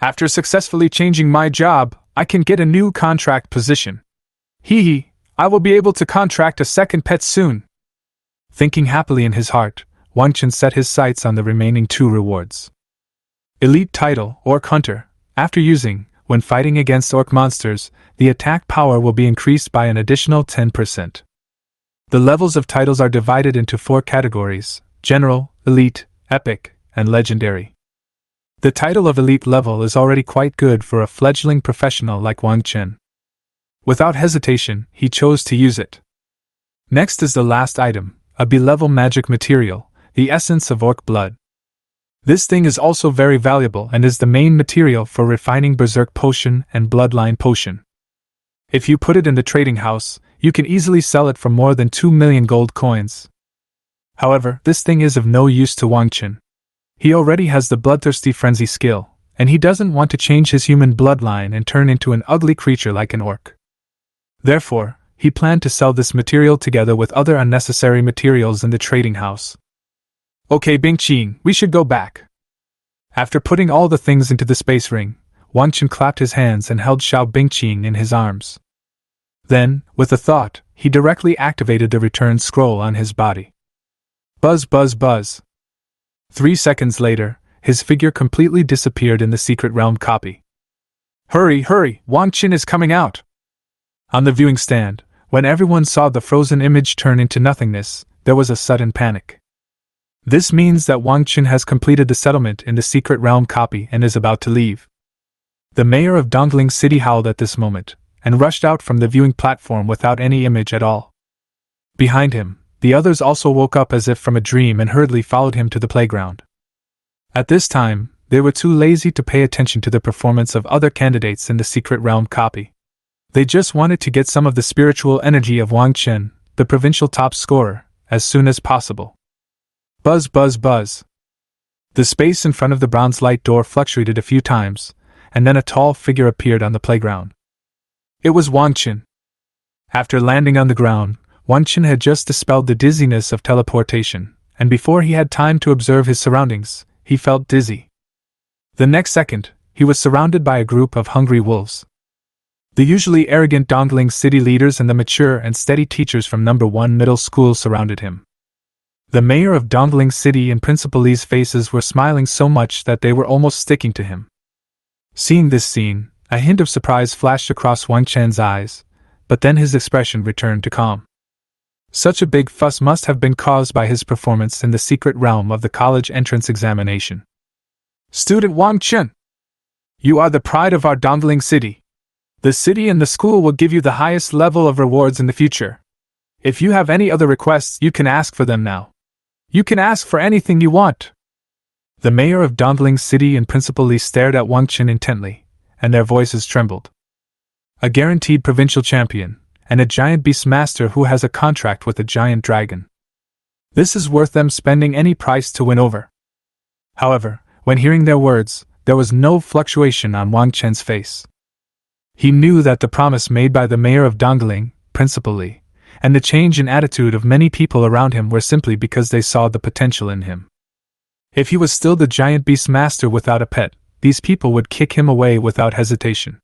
S1: After successfully changing my job, I can get a new contract position. Hee, I will be able to contract a second pet soon. Thinking happily in his heart, Wang Chen set his sights on the remaining two rewards. Elite Title, Orc Hunter. After using, when fighting against orc monsters, the attack power will be increased by an additional 10%. The levels of titles are divided into 4 categories: General, Elite, Epic, and Legendary. The title of Elite level is already quite good for a fledgling professional like Wang Chen. Without hesitation, he chose to use it. Next is the last item, a B-level magic material, the essence of orc blood. This thing is also very valuable and is the main material for refining Berserk Potion and Bloodline Potion. If you put it in the trading house, you can easily sell it for more than 2 million gold coins. However, this thing is of no use to Wang Chen. He already has the Bloodthirsty Frenzy skill, and he doesn't want to change his human bloodline and turn into an ugly creature like an orc. Therefore, he planned to sell this material together with other unnecessary materials in the trading house. Okay, Bingqing, we should go back. After putting all the things into the space ring, Wang Chen clapped his hands and held Xiao Bingqing in his arms. Then, with a thought, he directly activated the return scroll on his body. Buzz buzz buzz. 3 seconds later, his figure completely disappeared in the secret realm copy. Hurry, hurry, Wang Chen is coming out! On the viewing stand, when everyone saw the frozen image turn into nothingness, there was a sudden panic. This means that Wang Chen has completed the settlement in the secret realm copy and is about to leave. The mayor of Dongling City howled at this moment, and rushed out from the viewing platform without any image at all. Behind him, the others also woke up as if from a dream and hurriedly followed him to the playground. At this time, they were too lazy to pay attention to the performance of other candidates in the secret realm copy. They just wanted to get some of the spiritual energy of Wang Chen, the provincial top scorer, as soon as possible. Buzz, buzz, buzz. The space in front of the bronze light door fluctuated a few times, and then a tall figure appeared on the playground. It was Wang Chen. After landing on the ground, Wang Chen had just dispelled the dizziness of teleportation, and before he had time to observe his surroundings, he felt dizzy. The next second, he was surrounded by a group of hungry wolves. The usually arrogant Dongling city leaders and the mature and steady teachers from No. 1 middle school surrounded him. The mayor of Dongling City and Principal Li's faces were smiling so much that they were almost sticking to him. Seeing this scene, a hint of surprise flashed across Wang Chen's eyes, but then his expression returned to calm. Such a big fuss must have been caused by his performance in the secret realm of the college entrance examination. Student Wang Chen! You are the pride of our Dongling City. The city and the school will give you the highest level of rewards in the future. If you have any other requests, you can ask for them now. You can ask for anything you want. The mayor of Dongling City and Principal Li stared at Wang Chen intently, and their voices trembled. A guaranteed provincial champion, and a giant beast master who has a contract with a giant dragon. This is worth them spending any price to win over. However, when hearing their words, there was no fluctuation on Wang Chen's face. He knew that the promise made by the mayor of Dongling, Principal Li, and the change in attitude of many people around him were simply because they saw the potential in him. If he was still the giant beast master without a pet, these people would kick him away without hesitation.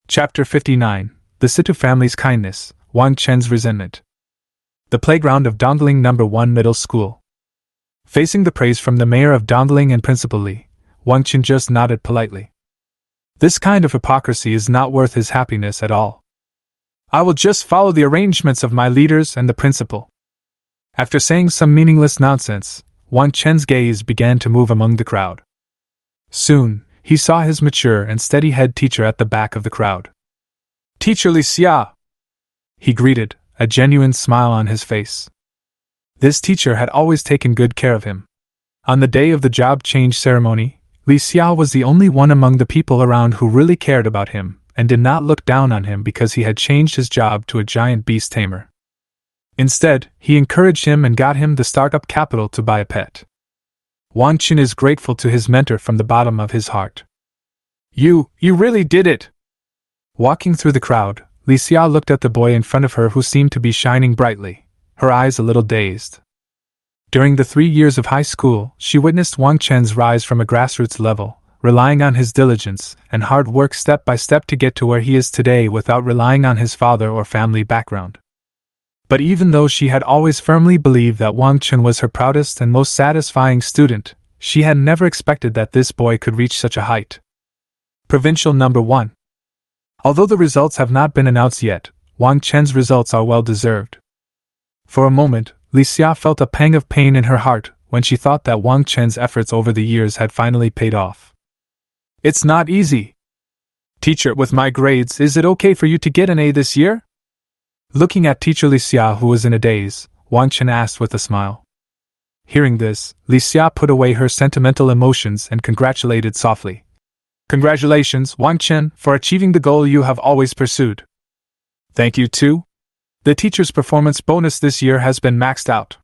S1: Chapter 59, The Situ Family's Kindness, Wang Chen's Resentment. The playground of Dongling No. 1 Middle School. Facing the praise from the mayor of Dongling and Principal Li, Wang Chen just nodded politely. This kind of hypocrisy is not worth his happiness at all. I will just follow the arrangements of my leaders and the principal. After saying some meaningless nonsense, Wang Chen's gaze began to move among the crowd. Soon, he saw his mature and steady head teacher at the back of the crowd. Teacher Li Xia! He greeted, a genuine smile on his face. This teacher had always taken good care of him. On the day of the job change ceremony, Li Xia was the only one among the people around who really cared about him, and did not look down on him because he had changed his job to a giant beast tamer. Instead, he encouraged him and got him the startup capital to buy a pet. Wang Chen is grateful to his mentor from the bottom of his heart. You really did it! Walking through the crowd, Li Xia looked at the boy in front of her who seemed to be shining brightly, her eyes a little dazed. During the 3 years of high school, she witnessed Wang Chen's rise from a grassroots level, relying on his diligence and hard work step by step to get to where he is today without relying on his father or family background. But even though she had always firmly believed that Wang Chen was her proudest and most satisfying student, she had never expected that this boy could reach such a height. Provincial No. 1. Although the results have not been announced yet, Wang Chen's results are well deserved. For a moment, Li Xia felt a pang of pain in her heart when she thought that Wang Chen's efforts over the years had finally paid off. It's not easy. Teacher, with my grades, is it okay for you to get an A this year? Looking at Teacher Li Xia, who was in a daze, Wang Chen asked with a smile. Hearing this, Li Xia put away her sentimental emotions and congratulated softly. Congratulations, Wang Chen, for achieving the goal you have always pursued. Thank you too. The teacher's performance bonus this year has been maxed out.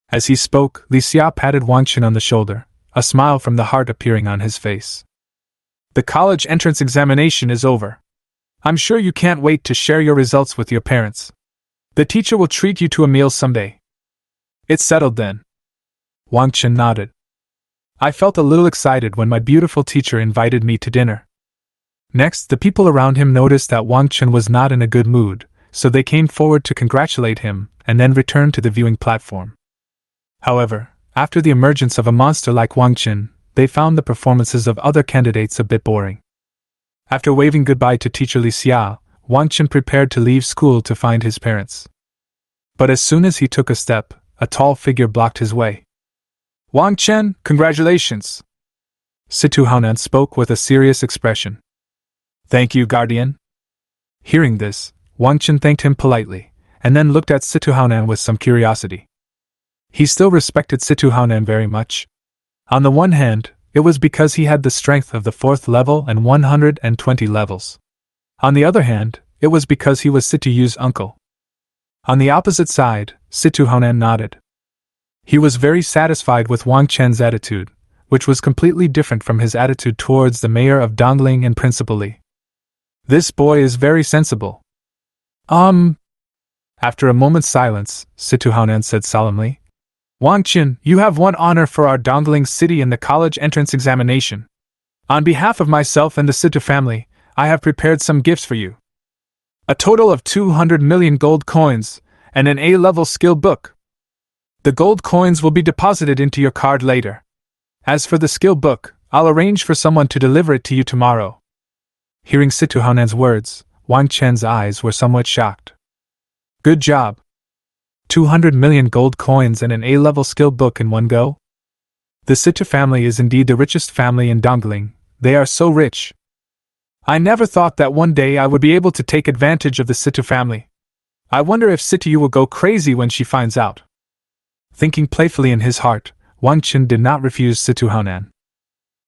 S1: As he spoke, Li Xia patted Wang Chen on the shoulder, a smile from the heart appearing on his face. The college entrance examination is over. I'm sure you can't wait to share your results with your parents. The teacher will treat you to a meal someday. It's settled then. Wang Chen nodded. I felt a little excited when my beautiful teacher invited me to dinner. Next, the people around him noticed that Wang Chen was not in a good mood, so they came forward to congratulate him and then returned to the viewing platform. However, after the emergence of a monster like Wang Chen, they found the performances of other candidates a bit boring. After waving goodbye to Teacher Li Xia, Wang Chen prepared to leave school to find his parents. But as soon as he took a step, a tall figure blocked his way. Wang Chen, congratulations! Situ Haonan spoke with a serious expression. Thank you, guardian. Hearing this, Wang Chen thanked him politely, and then looked at Situ Haonan with some curiosity. He still respected Situ Haonan very much. On the one hand, it was because he had the strength of the 4th level and 120 levels. On the other hand, it was because he was Situ Yu's uncle. On the opposite side, Situ Honan nodded. He was very satisfied with Wang Chen's attitude, which was completely different from his attitude towards the mayor of Dongling and Principal Li. This boy is very sensible. After a moment's silence, Situ Honan said solemnly, Wang Chen, you have won honor for our Dongling city in the college entrance examination. On behalf of myself and the Situ family, I have prepared some gifts for you. A total of 200 million gold coins, and an A-level skill book. The gold coins will be deposited into your card later. As for the skill book, I'll arrange for someone to deliver it to you tomorrow. Hearing Situ Hanan's words, Wang Chen's eyes were somewhat shocked. Good job. 200 million gold coins and an A-level skill book in one go? The Situ family is indeed the richest family in Dongling. They are so rich. I never thought that one day I would be able to take advantage of the Situ family. I wonder if Situ will go crazy when she finds out. Thinking playfully in his heart, Wang Chen did not refuse Situ Haonan.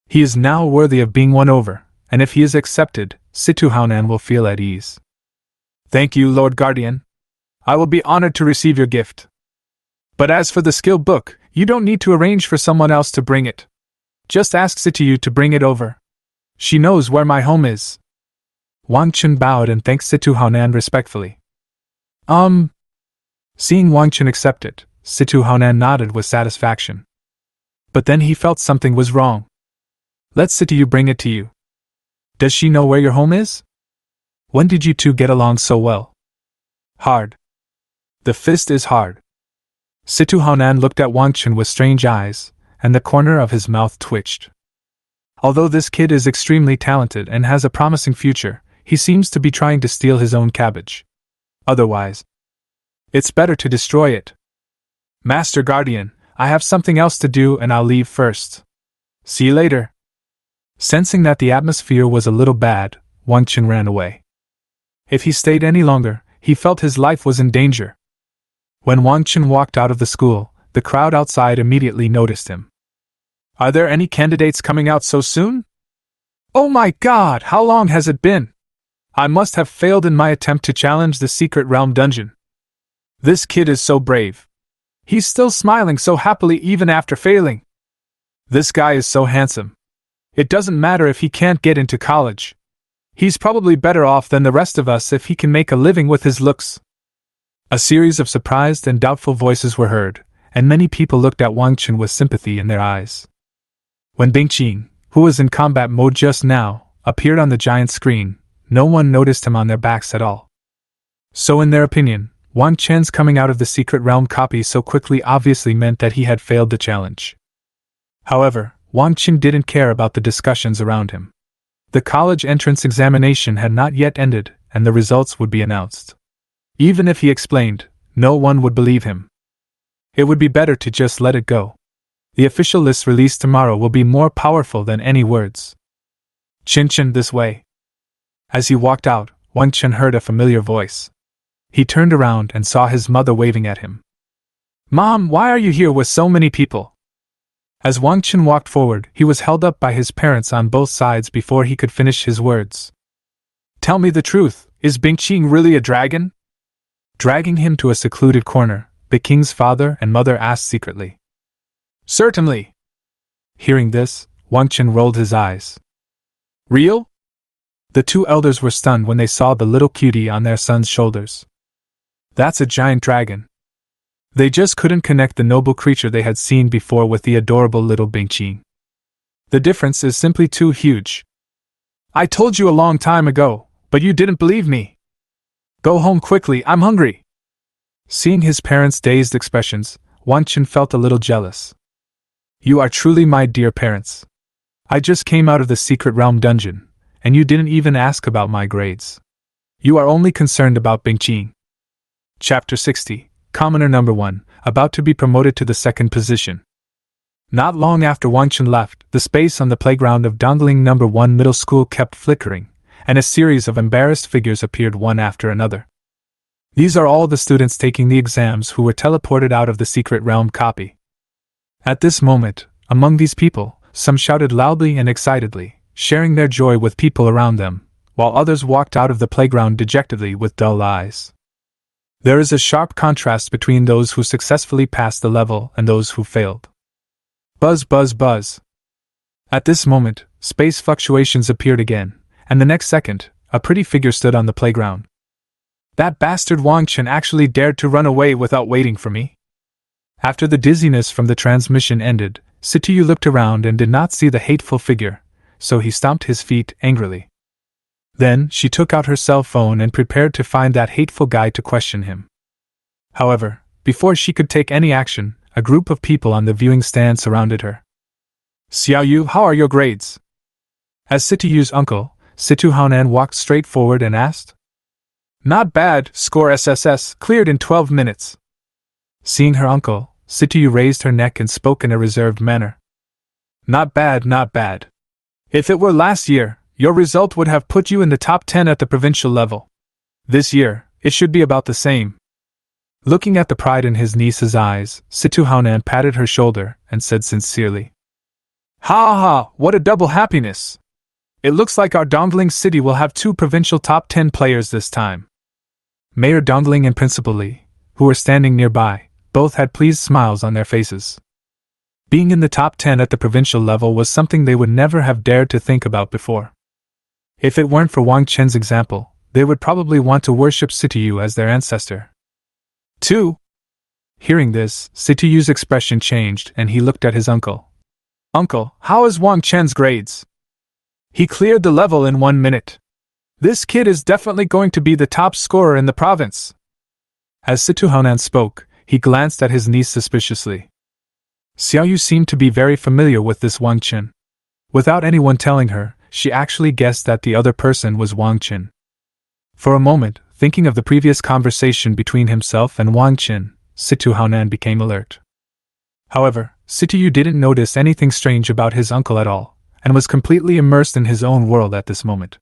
S1: He is now worthy of being won over, and if he is accepted, Situ Haonan will feel at ease. Thank you, Lord Guardian. I will be honored to receive your gift. But as for the skill book, you don't need to arrange for someone else to bring it. Just ask Situ to bring it over. She knows where my home is. Wang Chen bowed and thanked Situ Haonan respectfully. Seeing Wang Chen accept it, Situ Haonan nodded with satisfaction. But then he felt something was wrong. Let Situ bring it to you. Does she know where your home is? When did you two get along so well? Hard. The fist is hard. Situ Haonan looked at Wang Chen with strange eyes, and the corner of his mouth twitched. Although this kid is extremely talented and has a promising future, he seems to be trying to steal his own cabbage. Otherwise, it's better to destroy it. Master Guardian, I have something else to do and I'll leave first. See you later. Sensing that the atmosphere was a little bad, Wang Chen ran away. If he stayed any longer, he felt his life was in danger. When Wang Chen walked out of the school, the crowd outside immediately noticed him. Are there any candidates coming out so soon? Oh my God, how long has it been? I must have failed in my attempt to challenge the secret realm dungeon. This kid is so brave. He's still smiling so happily even after failing. This guy is so handsome. It doesn't matter if he can't get into college. He's probably better off than the rest of us if he can make a living with his looks. A series of surprised and doubtful voices were heard, and many people looked at Wang Chen with sympathy in their eyes. When Bing Qing, who was in combat mode just now, appeared on the giant screen, no one noticed him on their backs at all. So in their opinion, Wang Chen's coming out of the secret realm copy so quickly obviously meant that he had failed the challenge. However, Wang Chen didn't care about the discussions around him. The college entrance examination had not yet ended, and the results would be announced. Even if he explained, no one would believe him. It would be better to just let it go. The official list released tomorrow will be more powerful than any words. Chen, this way. As he walked out, Wang Chen heard a familiar voice. He turned around and saw his mother waving at him. Mom, why are you here with so many people? As Wang Chen walked forward, he was held up by his parents on both sides before he could finish his words. Tell me the truth, is Bing Qing really a dragon? Dragging him to a secluded corner, the king's father and mother asked secretly. Certainly. Hearing this, Wang Chen rolled his eyes. Real? The two elders were stunned when they saw the little cutie on their son's shoulders. That's a giant dragon. They just couldn't connect the noble creature they had seen before with the adorable little Bing Qing. The difference is simply too huge. I told you a long time ago, but you didn't believe me. Go home quickly, I'm hungry. Seeing his parents' dazed expressions, Wang Chen felt a little jealous. You are truly my dear parents. I just came out of the secret realm dungeon, and you didn't even ask about my grades. You are only concerned about Bing Qing. Chapter 60, Commoner Number 1, about to be promoted to the second position. Not long after Wang Chen left, the space on the playground of Dongling Number 1 Middle School kept flickering, and a series of embarrassed figures appeared one after another. These are all the students taking the exams who were teleported out of the secret realm copy. At this moment, among these people, some shouted loudly and excitedly, sharing their joy with people around them, while others walked out of the playground dejectedly with dull eyes. There is a sharp contrast between those who successfully passed the level and those who failed. Buzz, buzz, buzz. At this moment, space fluctuations appeared again, and the next second, a pretty figure stood on the playground. That bastard Wang Chen actually dared to run away without waiting for me. After the dizziness from the transmission ended, Situ looked around and did not see the hateful figure, so he stomped his feet angrily. Then she took out her cell phone and prepared to find that hateful guy to question him. However, before she could take any action, a group of people on the viewing stand surrounded her. Xiaoyu, how are your grades? As Situ's uncle, Situ Haonan walked straight forward and asked. Not bad, score SSS, cleared in 12 minutes. Seeing her uncle, Situ raised her neck and spoke in a reserved manner. Not bad, not bad. If it were last year, your result would have put you in the top 10 at the provincial level. This year, it should be about the same. Looking at the pride in his niece's eyes, Situ Haonan patted her shoulder and said sincerely. Ha ha, what a double happiness! It looks like our Dongling city will have 2 provincial top 10 players this time. Mayor Dongling and Principal Li, who were standing nearby, both had pleased smiles on their faces. Being in the top 10 at the provincial level was something they would never have dared to think about before. If it weren't for Wang Chen's example, they would probably want to worship Situ as their ancestor. 2. Hearing this, Situ's expression changed and he looked at his uncle. Uncle, how is Wang Chen's grades? He cleared the level in 1 minute. This kid is definitely going to be the top scorer in the province. As Situ Haonan spoke, he glanced at his niece suspiciously. Xiaoyu seemed to be very familiar with this Wang Chen. Without anyone telling her, she actually guessed that the other person was Wang Chen. For a moment, thinking of the previous conversation between himself and Wang Chen, Situ Haonan became alert. However, Situ didn't notice anything strange about his uncle at all, and was completely immersed in his own world at this moment.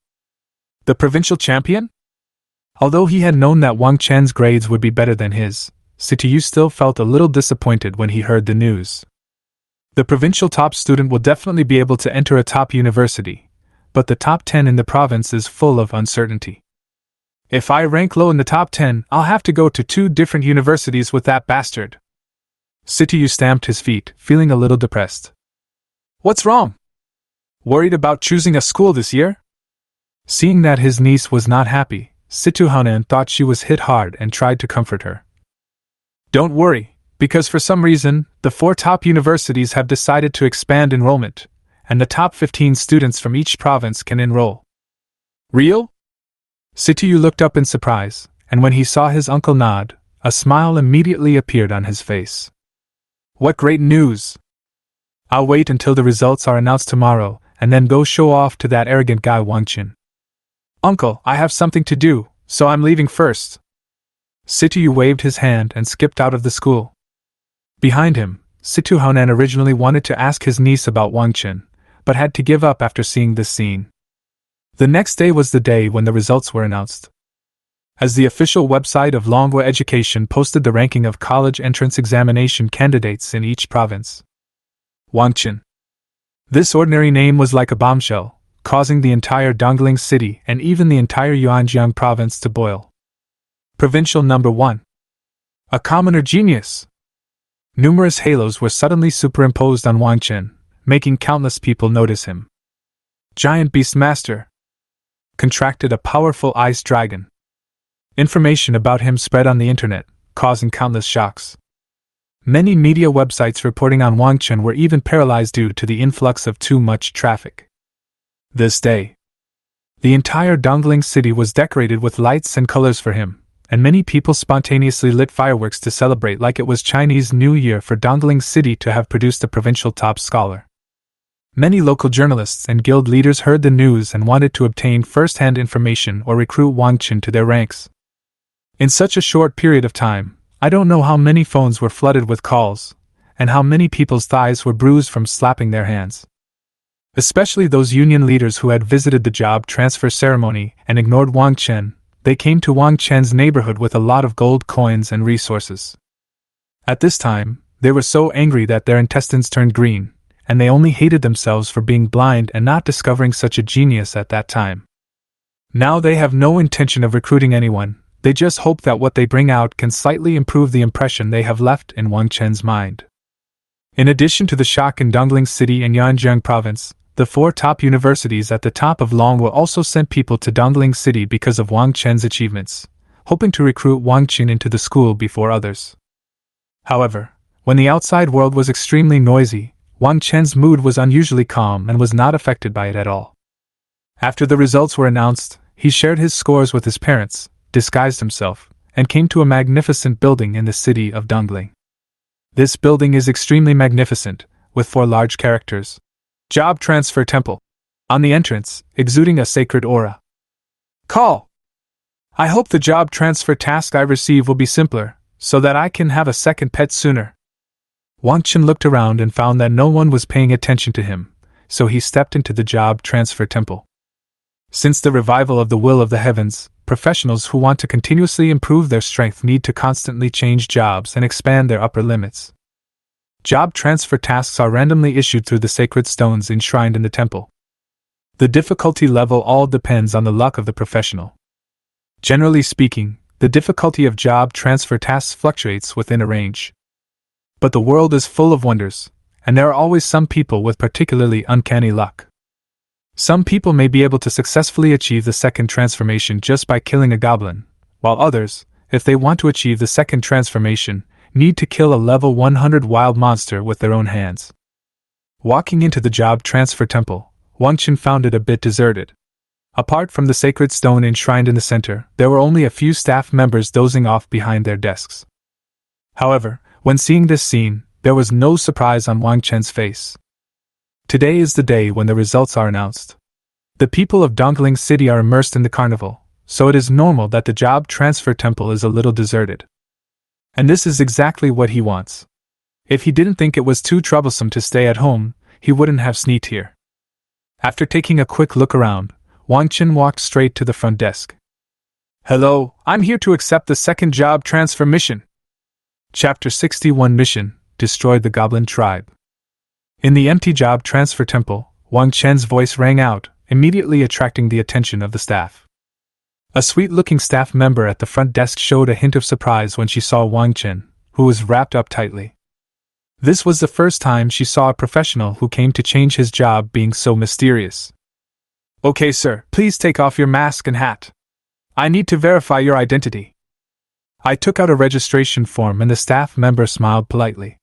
S1: The provincial champion? Although he had known that Wang Chen's grades would be better than his, Situ still felt a little disappointed when he heard the news. The provincial top student will definitely be able to enter a top university, but the top 10 in the province is full of uncertainty. If I rank low in the top 10, I'll have to go to 2 different universities with that bastard. Situ stamped his feet, feeling a little depressed. What's wrong? Worried about choosing a school this year? Seeing that his niece was not happy, Situ Haonan thought she was hit hard and tried to comfort her. Don't worry, because for some reason, the 4 top universities have decided to expand enrollment, and the top 15 students from each province can enroll. Real? Situ looked up in surprise, and when he saw his uncle nod, a smile immediately appeared on his face. What great news! I'll wait until the results are announced tomorrow, and then go show off to that arrogant guy Wang Chen. Uncle, I have something to do, so I'm leaving first. Situ waved his hand and skipped out of the school. Behind him, Situ Haonan originally wanted to ask his niece about Wang Chen, but had to give up after seeing this scene. The next day was the day when the results were announced. As the official website of Longwa Education posted the ranking of college entrance examination candidates in each province. Wang Chen. This ordinary name was like a bombshell, causing the entire Dongling city and even the entire Yuanjiang province to boil. Provincial number 1. A commoner genius. Numerous halos were suddenly superimposed on Wang Chen, making countless people notice him. Giant Beastmaster. Contracted a powerful ice dragon. Information about him spread on the internet, causing countless shocks. Many media websites reporting on Wang Chen were even paralyzed due to the influx of too much traffic. This day, the entire Dongling city was decorated with lights and colors for him, and many people spontaneously lit fireworks to celebrate like it was Chinese New Year for Dongling city to have produced a provincial top scholar. Many local journalists and guild leaders heard the news and wanted to obtain first-hand information or recruit Wang Chen to their ranks. In such a short period of time, I don't know how many phones were flooded with calls, and how many people's thighs were bruised from slapping their hands. Especially those union leaders who had visited the job transfer ceremony and ignored Wang Chen. They came to Wang Chen's neighborhood with a lot of gold coins and resources. At this time, they were so angry that their intestines turned green, and they only hated themselves for being blind and not discovering such a genius at that time. Now they have no intention of recruiting anyone, They just hope that what they bring out can slightly improve the impression they have left in Wang Chen's mind. In addition to the shock in Dongling City and Yanjiang Province, the 4 top universities at the top of Long will also send people to Dongling City because of Wang Chen's achievements, hoping to recruit Wang Chen into the school before others. However, when the outside world was extremely noisy, Wang Chen's mood was unusually calm and was not affected by it at all. After the results were announced, he shared his scores with his parents, disguised himself, and came to a magnificent building in the city of Dongling. This building is extremely magnificent, with 4 large characters. Job Transfer Temple. On the entrance, exuding a sacred aura. Call! I hope the job transfer task I receive will be simpler, so that I can have a second pet sooner. Wang Chen looked around and found that no one was paying attention to him, so he stepped into the job transfer temple. Since the revival of the will of the heavens, professionals who want to continuously improve their strength need to constantly change jobs and expand their upper limits. Job transfer tasks are randomly issued through the sacred stones enshrined in the temple. The difficulty level all depends on the luck of the professional. Generally speaking, the difficulty of job transfer tasks fluctuates within a range. But the world is full of wonders, and there are always some people with particularly uncanny luck. Some people may be able to successfully achieve the second transformation just by killing a goblin, while others, if they want to achieve the second transformation, need to kill a level 100 wild monster with their own hands. Walking into the job transfer temple, Wang Chen found it a bit deserted. Apart from the sacred stone enshrined in the center, there were only a few staff members dozing off behind their desks. However, when seeing this scene, there was no surprise on Wang Chen's face. Today is the day when the results are announced. The people of Dongling City are immersed in the carnival, so it is normal that the job transfer temple is a little deserted. And this is exactly what he wants. If he didn't think it was too troublesome to stay at home, he wouldn't have sneaked here. After taking a quick look around, Wang Chen walked straight to the front desk. Hello, I'm here to accept the second job transfer mission. Chapter 61 Mission, Destroyed the Goblin Tribe. In the empty job transfer temple, Wang Chen's voice rang out, immediately attracting the attention of the staff. A sweet-looking staff member at the front desk showed a hint of surprise when she saw Wang Chen, who was wrapped up tightly. This was the first time she saw a professional who came to change his job being so mysterious. Okay, sir, please take off your mask and hat. I need to verify your identity. I took out a registration form and the staff member smiled politely.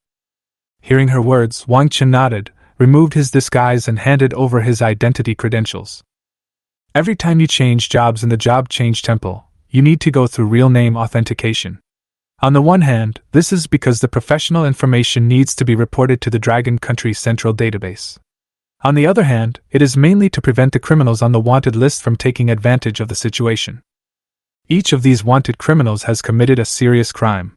S1: Hearing her words, Wang Chen nodded, removed his disguise and handed over his identity credentials. Every time you change jobs in the job change temple, you need to go through real name authentication. On the one hand, this is because the professional information needs to be reported to the Dragon Country Central Database. On the other hand, it is mainly to prevent the criminals on the wanted list from taking advantage of the situation. Each of these wanted criminals has committed a serious crime.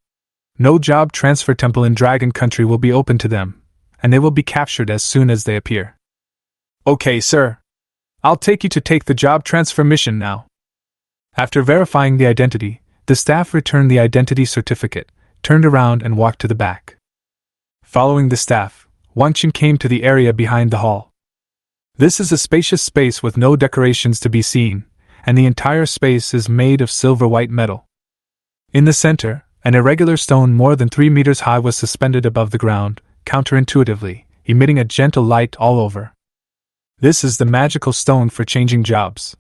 S1: No job transfer temple in Dragon Country will be open to them, and they will be captured as soon as they appear. Okay, sir. I'll take you to take the job transfer mission now. After verifying the identity, the staff returned the identity certificate, turned around and walked to the back. Following the staff, Wang Chen came to the area behind the hall. This is a spacious space with no decorations to be seen, and the entire space is made of silver-white metal. In the center, an irregular stone more than 3 meters high was suspended above the ground, counterintuitively, emitting a gentle light all over. This is the magical stone for changing jobs.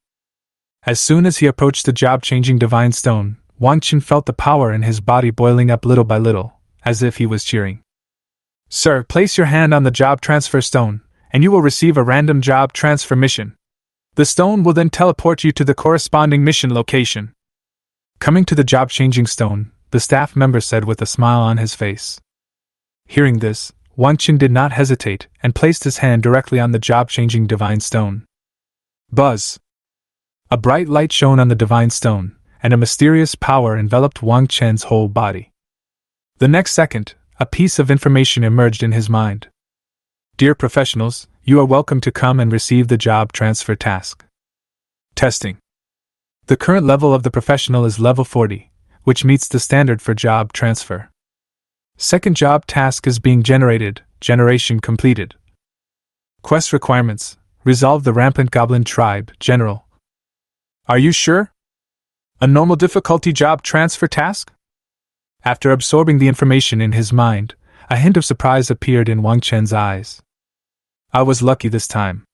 S1: As soon as he approached the job-changing divine stone, Wang Chen felt the power in his body boiling up little by little, as if he was cheering. Sir, place your hand on the job transfer stone, and you will receive a random job transfer mission. The stone will then teleport you to the corresponding mission location. Coming to the job-changing stone, the staff member said with a smile on his face. Hearing this, Wang Chen did not hesitate and placed his hand directly on the job-changing divine stone. Buzz! A bright light shone on the divine stone, and a mysterious power enveloped Wang Chen's whole body. The next second, a piece of information emerged in his mind. Dear professionals, you are welcome to come and receive the job transfer task. Testing. The current level of the professional is level 40, which meets the standard for job transfer. Second job task is being generated, generation completed. Quest requirements, resolve the rampant goblin tribe, general. Are you sure? A normal difficulty job transfer task? After absorbing the information in his mind, a hint of surprise appeared in Wang Chen's eyes. I was lucky this time.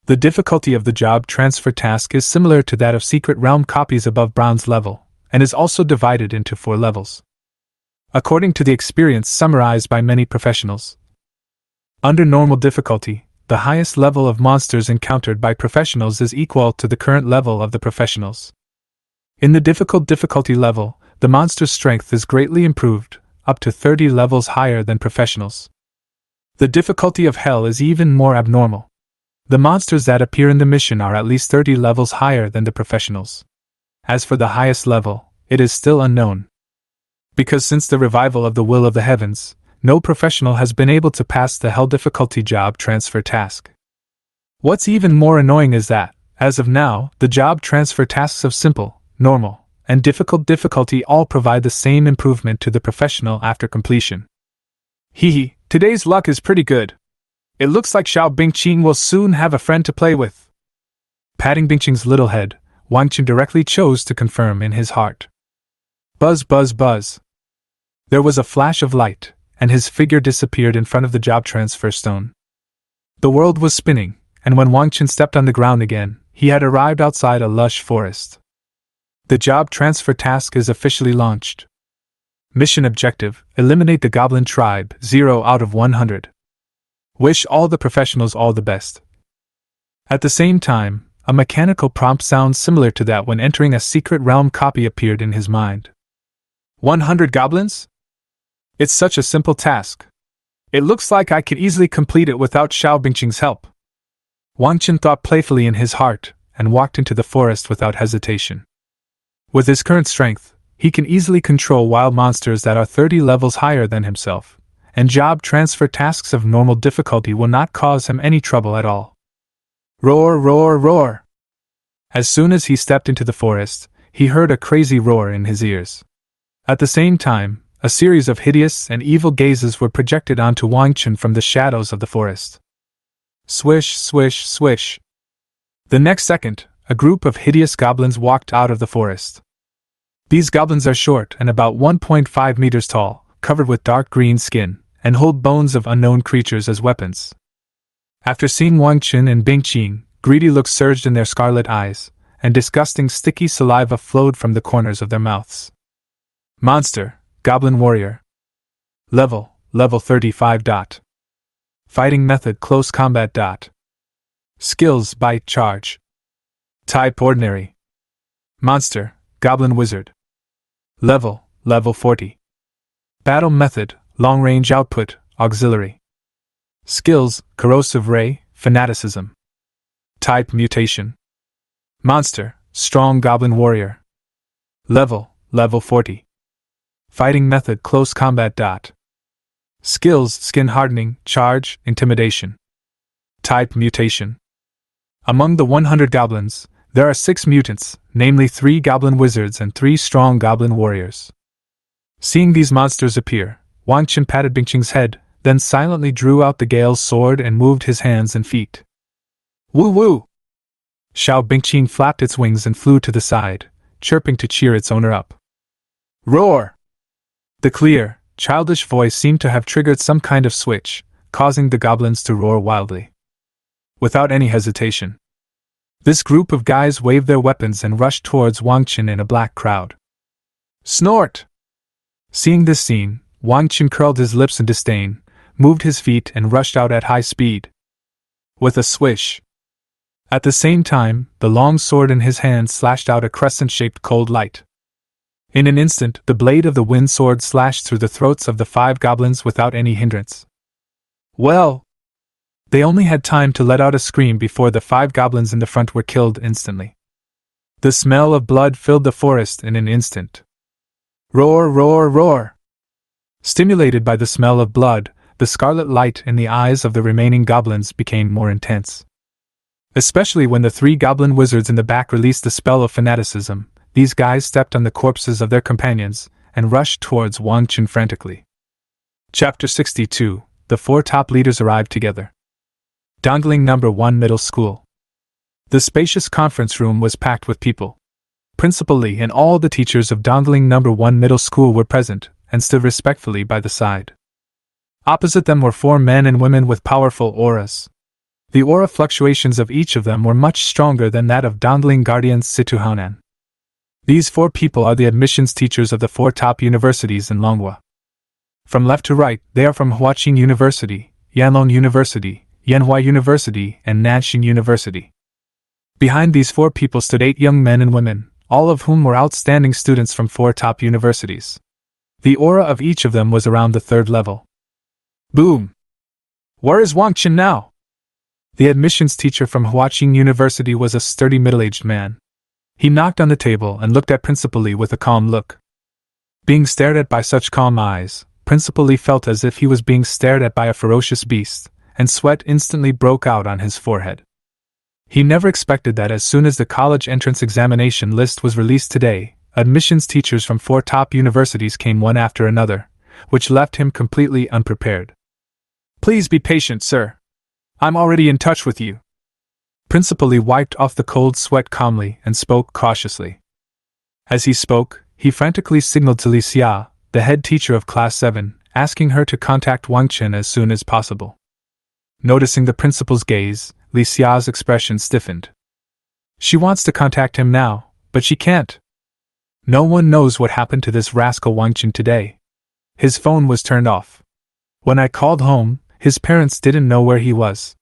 S1: The difficulty of the job transfer task is similar to that of Secret Realm copies above bronze level, and is also divided into 4 levels. According to the experience summarized by many professionals, under normal difficulty, the highest level of monsters encountered by professionals is equal to the current level of the professionals. In the difficult difficulty level, the monster's strength is greatly improved, up to 30 levels higher than professionals. The difficulty of Hell is even more abnormal. The monsters that appear in the mission are at least 30 levels higher than the professionals. As for the highest level, it is still unknown. Because since the revival of the Will of the Heavens, no professional has been able to pass the Hell difficulty job transfer task. What's even more annoying is that, as of now, the job transfer tasks of simple, normal, and difficult difficulty all provide the same improvement to the professional after completion. Hee, today's luck is pretty good. It looks like Xiao Bingqing will soon have a friend to play with. Patting Bingqing's little head, Wang Chen directly chose to confirm in his heart. Buzz buzz buzz. There was a flash of light, and his figure disappeared in front of the job transfer stone. The world was spinning, and when Wang Chen stepped on the ground again, he had arrived outside a lush forest. The job transfer task is officially launched. Mission objective: eliminate the goblin tribe, 0 out of 100. Wish all the professionals all the best. At the same time, a mechanical prompt sound similar to that when entering a Secret Realm copy appeared in his mind. 100 goblins? It's such a simple task. It looks like I could easily complete it without Xiao Bingqing's help. Wang Chen thought playfully in his heart, and walked into the forest without hesitation. With his current strength, he can easily control wild monsters that are 30 levels higher than himself, and job transfer tasks of normal difficulty will not cause him any trouble at all. Roar, roar, roar! As soon as he stepped into the forest, he heard a crazy roar in his ears. At the same time, a series of hideous and evil gazes were projected onto Wang Chen from the shadows of the forest. Swish, swish, swish. The next second, a group of hideous goblins walked out of the forest. These goblins are short and about 1.5 meters tall, covered with dark green skin, and hold bones of unknown creatures as weapons. After seeing Wang Chen and Bingqing, greedy looks surged in their scarlet eyes, and disgusting sticky saliva flowed from the corners of their mouths. Monster, Goblin Warrior. Level 35. Fighting method close combat. Skills bite charge. Type ordinary. Monster, Goblin Wizard. Level 40. Battle method, long range output, auxiliary. Skills, corrosive ray, fanaticism. Type mutation. Monster, strong Goblin Warrior. Level 40. Fighting method close combat. Skills, skin hardening, charge, intimidation. Type mutation. Among the 100 goblins, there are 6 mutants, namely 3 goblin wizards and 3 strong goblin warriors. Seeing these monsters appear, Wang Chen patted Bingqing's head, then silently drew out the Gale's sword and moved his hands and feet. Woo woo! Xiao Bingqing flapped its wings and flew to the side, chirping to cheer its owner up. Roar! The clear, childish voice seemed to have triggered some kind of switch, causing the goblins to roar wildly. Without any hesitation, this group of guys waved their weapons and rushed towards Wang Chen in a black crowd. Snort! Seeing this scene, Wang Chen curled his lips in disdain, moved his feet and rushed out at high speed. With a swish. At the same time, the long sword in his hand slashed out a crescent-shaped cold light. In an instant, the blade of the wind sword slashed through the throats of the 5 goblins without any hindrance. Well! They only had time to let out a scream before the 5 goblins in the front were killed instantly. The smell of blood filled the forest in an instant. Roar, roar, roar! Stimulated by the smell of blood, the scarlet light in the eyes of the remaining goblins became more intense. Especially when the 3 goblin wizards in the back released the spell of fanaticism, these guys stepped on the corpses of their companions and rushed towards Wang Chen frantically. Chapter 62. The 4 top leaders arrived together. Dongling No. 1 Middle School. The spacious conference room was packed with people. Principal Li and all the teachers of Dongling No. 1 Middle School were present and stood respectfully by the side. Opposite them were 4 men and women with powerful auras. The aura fluctuations of each of them were much stronger than that of Dongling Guardians Situ Haonan. These 4 people are the admissions teachers of the 4 top universities in Longhua. From left to right, they are from Huaqing University, Yanlong University, Yanhua University, and Nanxing University. Behind these 4 people stood 8 young men and women, all of whom were outstanding students from 4 top universities. The aura of each of them was around the 3rd level. Boom! Where is Wang Chen now? The admissions teacher from Huaqing University was a sturdy middle-aged man. He knocked on the table and looked at Principal Li with a calm look. Being stared at by such calm eyes, Principal Li felt as if he was being stared at by a ferocious beast, and sweat instantly broke out on his forehead. He never expected that as soon as the college entrance examination list was released today, admissions teachers from 4 top universities came one after another, which left him completely unprepared. Please be patient, sir. I'm already in touch with you. Principal Li wiped off the cold sweat calmly and spoke cautiously. As he spoke, he frantically signaled to Li Xia, the head teacher of Class 7, asking her to contact Wang Chen as soon as possible. Noticing the principal's gaze, Li Xia's expression stiffened. She wants to contact him now, but she can't. No one knows what happened to this rascal Wang Chen today. His phone was turned off. When I called home, his parents didn't know where he was.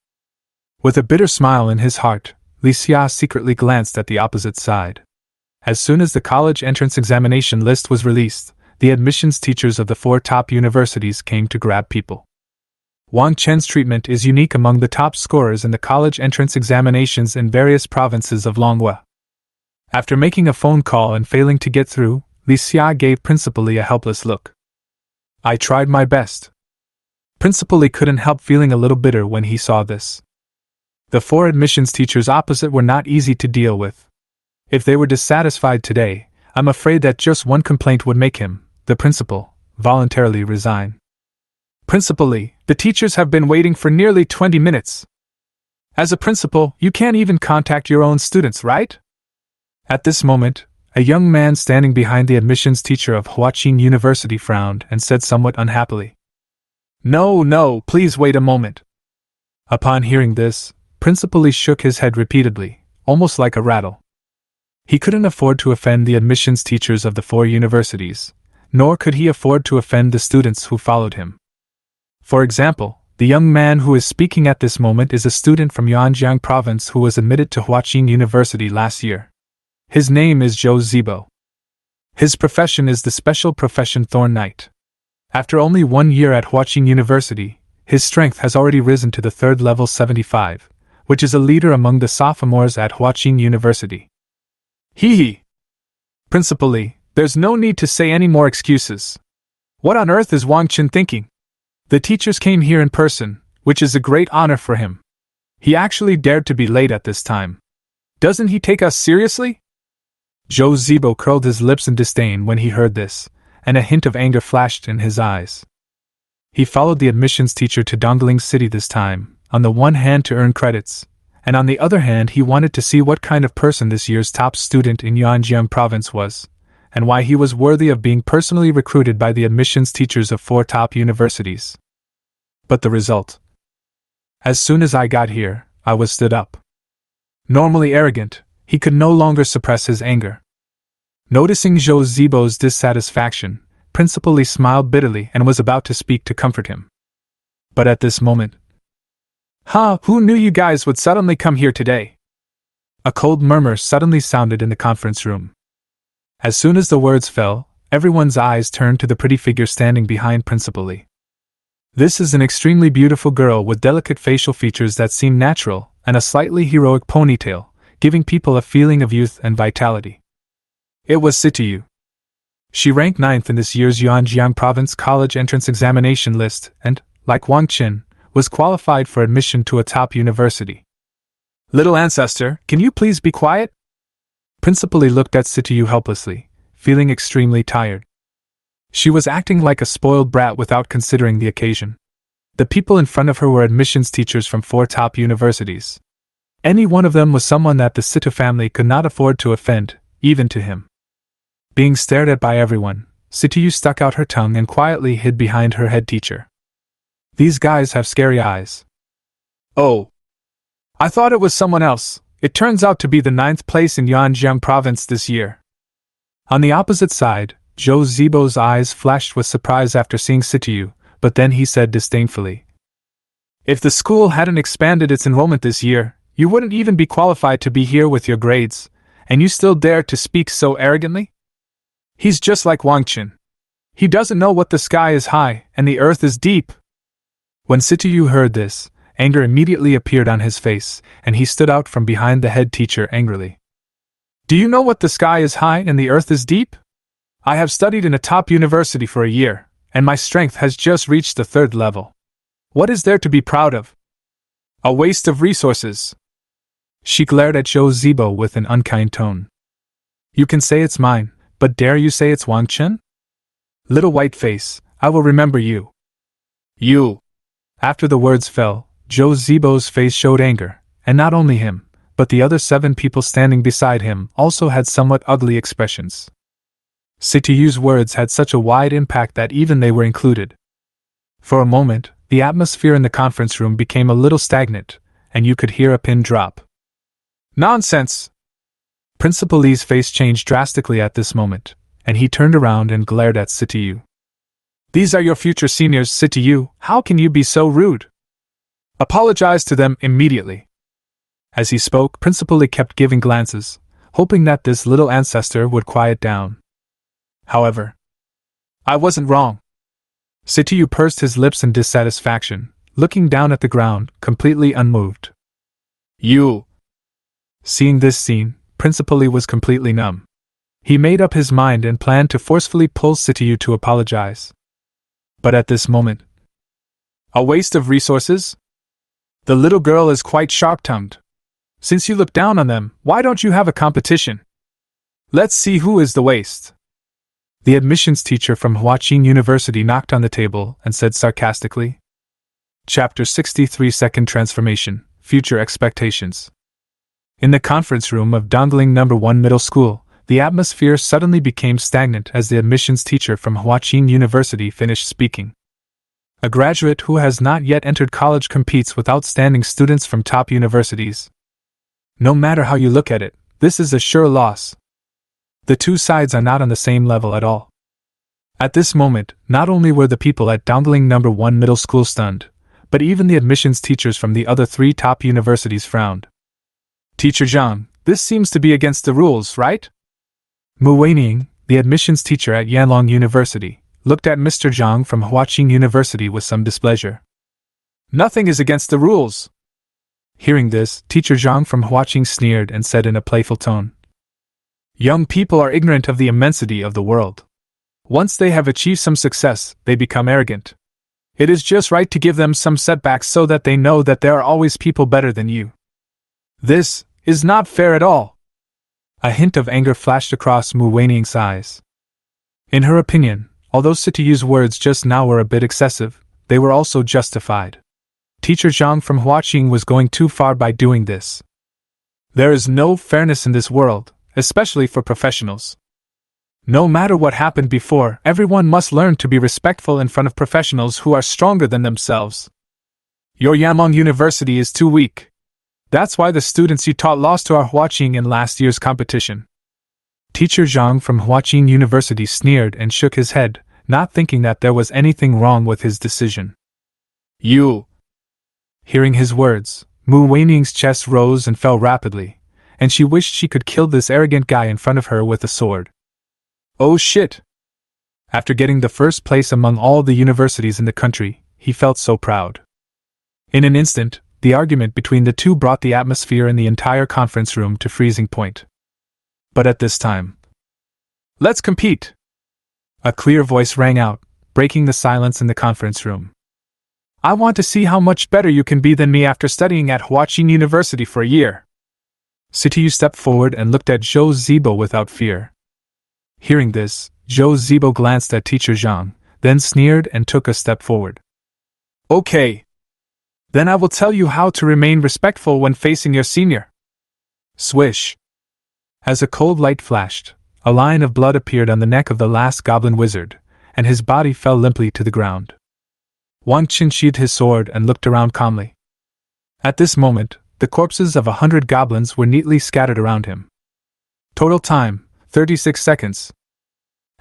S1: With a bitter smile in his heart, Li Xia secretly glanced at the opposite side. As soon as the college entrance examination list was released, the admissions teachers of the 4 top universities came to grab people. Wang Chen's treatment is unique among the top scorers in the college entrance examinations in various provinces of Longhua. After making a phone call and failing to get through, Li Xia gave Principal Li a helpless look. I tried my best. Principal Li couldn't help feeling a little bitter when he saw this. The 4 admissions teachers opposite were not easy to deal with. If they were dissatisfied today, I'm afraid that just one complaint would make him, the principal, voluntarily resign. Principal Li, the teachers have been waiting for nearly 20 minutes. As a principal, you can't even contact your own students, right? At this moment, a young man standing behind the admissions teacher of Huaqing University frowned and said somewhat unhappily, No, please wait a moment. Upon hearing this, Principal Li shook his head repeatedly, almost like a rattle. He couldn't afford to offend the admissions teachers of the 4 universities, nor could he afford to offend the students who followed him. For example, the young man who is speaking at this moment is a student from Yanjiang province who was admitted to Huaqing University last year. His name is Zhou Zibo. His profession is the special profession Thorn Knight. After only 1 year at Huaqing University, his strength has already risen to the 3rd level 75, which is a leader among the sophomores at Huaqing University. Hee. Principal Li, there's no need to say any more excuses. What on earth is Wang Chen thinking? The teachers came here in person, which is a great honor for him. He actually dared to be late at this time. Doesn't he take us seriously? Zhou Zibo curled his lips in disdain when he heard this, and a hint of anger flashed in his eyes. He followed the admissions teacher to Dongling City this time, on the one hand to earn credits, and on the other hand he wanted to see what kind of person this year's top student in Yanjiang province was, and why he was worthy of being personally recruited by the admissions teachers of 4 top universities. But the result? As soon as I got here, I was stood up. Normally arrogant, he could no longer suppress his anger. Noticing Zhou Zibo's dissatisfaction, Principal Li smiled bitterly and was about to speak to comfort him. But at this moment, who knew you guys would suddenly come here today? A cold murmur suddenly sounded in the conference room. As soon as the words fell, everyone's eyes turned to the pretty figure standing behind Principal Li. This is an extremely beautiful girl with delicate facial features that seem natural, and a slightly heroic ponytail, giving people a feeling of youth and vitality. It was Situ. She ranked 9th in this year's Yanjiang Province College Entrance Examination list and, like Wang Chen, was qualified for admission to a top university. Little ancestor, can you please be quiet? Principal Li looked at Situ helplessly, feeling extremely tired. She was acting like a spoiled brat without considering the occasion. The people in front of her were admissions teachers from 4 top universities. Any one of them was someone that the Situ family could not afford to offend, even to him. Being stared at by everyone, Situ stuck out her tongue and quietly hid behind her head teacher. These guys have scary eyes. Oh. I thought it was someone else. It turns out to be the 9th place in Yanjiang province this year. On the opposite side, Zhou Zibo's eyes flashed with surprise after seeing Situ, but then he said disdainfully, "If the school hadn't expanded its enrollment this year, you wouldn't even be qualified to be here with your grades, and you still dare to speak so arrogantly? He's just like Wang Chen. He doesn't know what the sky is high and the earth is deep." When Situ heard this, anger immediately appeared on his face, and he stood out from behind the head teacher angrily. "Do you know what the sky is high and the earth is deep? I have studied in a top university for a year, and my strength has just reached the 3rd level. What is there to be proud of? A waste of resources." She glared at Zhou Zibo with an unkind tone. "You can say it's mine, but dare you say it's Wang Chen? Little white face, I will remember you." "You!" After the words fell, Zhou Zibo's face showed anger, and not only him, but the other 7 people standing beside him also had somewhat ugly expressions. Situ's words had such a wide impact that even they were included. For a moment, the atmosphere in the conference room became a little stagnant, and you could hear a pin drop. "Nonsense!" Principal Li's face changed drastically at this moment, and he turned around and glared at Situ. "These are your future seniors, Situ. How can you be so rude? Apologize to them immediately." As he spoke, Principal Li kept giving glances, hoping that this little ancestor would quiet down. However, "I wasn't wrong." Situ pursed his lips in dissatisfaction, looking down at the ground, completely unmoved. "You!" Seeing this scene, Principal Li was completely numb. He made up his mind and planned to forcefully pull Situ to apologize. But at this moment, "A waste of resources? The little girl is quite sharp-tongued. Since you look down on them, why don't you have a competition? Let's see who is the waste." The admissions teacher from Huaqing University knocked on the table and said sarcastically, Chapter 63 Second Transformation, Future Expectations. In the conference room of Dongling No. 1 Middle School, the atmosphere suddenly became stagnant as the admissions teacher from Huaqing University finished speaking. A graduate who has not yet entered college competes with outstanding students from top universities. No matter how you look at it, this is a sure loss. The two sides are not on the same level at all. At this moment, not only were the people at Dongling No. 1 Middle School stunned, but even the admissions teachers from the other 3 top universities frowned. "Teacher Zhang, this seems to be against the rules, right?" Mu Weining, the admissions teacher at Yanlong University, looked at Mr. Zhang from Huaqing University with some displeasure. "Nothing is against the rules." Hearing this, Teacher Zhang from Huaqing sneered and said in a playful tone, "Young people are ignorant of the immensity of the world. Once they have achieved some success, they become arrogant. It is just right to give them some setbacks so that they know that there are always people better than you. This is not fair at all." A hint of anger flashed across Mu Weining's eyes. In her opinion, although Situ's words just now were a bit excessive, they were also justified. Teacher Zhang from Huaqing was going too far by doing this. There is no fairness in this world, especially for professionals. No matter what happened before, everyone must learn to be respectful in front of professionals who are stronger than themselves. Your Yanlong University is too weak. That's why the students you taught lost to our Huaqing in last year's competition. Teacher Zhang from Huaqing University sneered and shook his head, not thinking that there was anything wrong with his decision. "You!" Hearing his words, Mu Weining's chest rose and fell rapidly, and she wished she could kill this arrogant guy in front of her with a sword. Oh shit! After getting the first place among all the universities in the country, he felt so proud. In an instant, the argument between the two brought the atmosphere in the entire conference room to freezing point. But at this time, "Let's compete!" A clear voice rang out, breaking the silence in the conference room. "I want to see how much better you can be than me after studying at Huaqing University for a year." Situ stepped forward and looked at Zhou Zibo without fear. Hearing this, Zhou Zibo glanced at Teacher Zhang, then sneered and took a step forward. "Okay. Then I will tell you how to remain respectful when facing your senior." Swish. As a cold light flashed, a line of blood appeared on the neck of the last goblin wizard, and his body fell limply to the ground. Wang Chen sheathed his sword and looked around calmly. At this moment, the corpses of 100 goblins were neatly scattered around him. Total time, 36 seconds.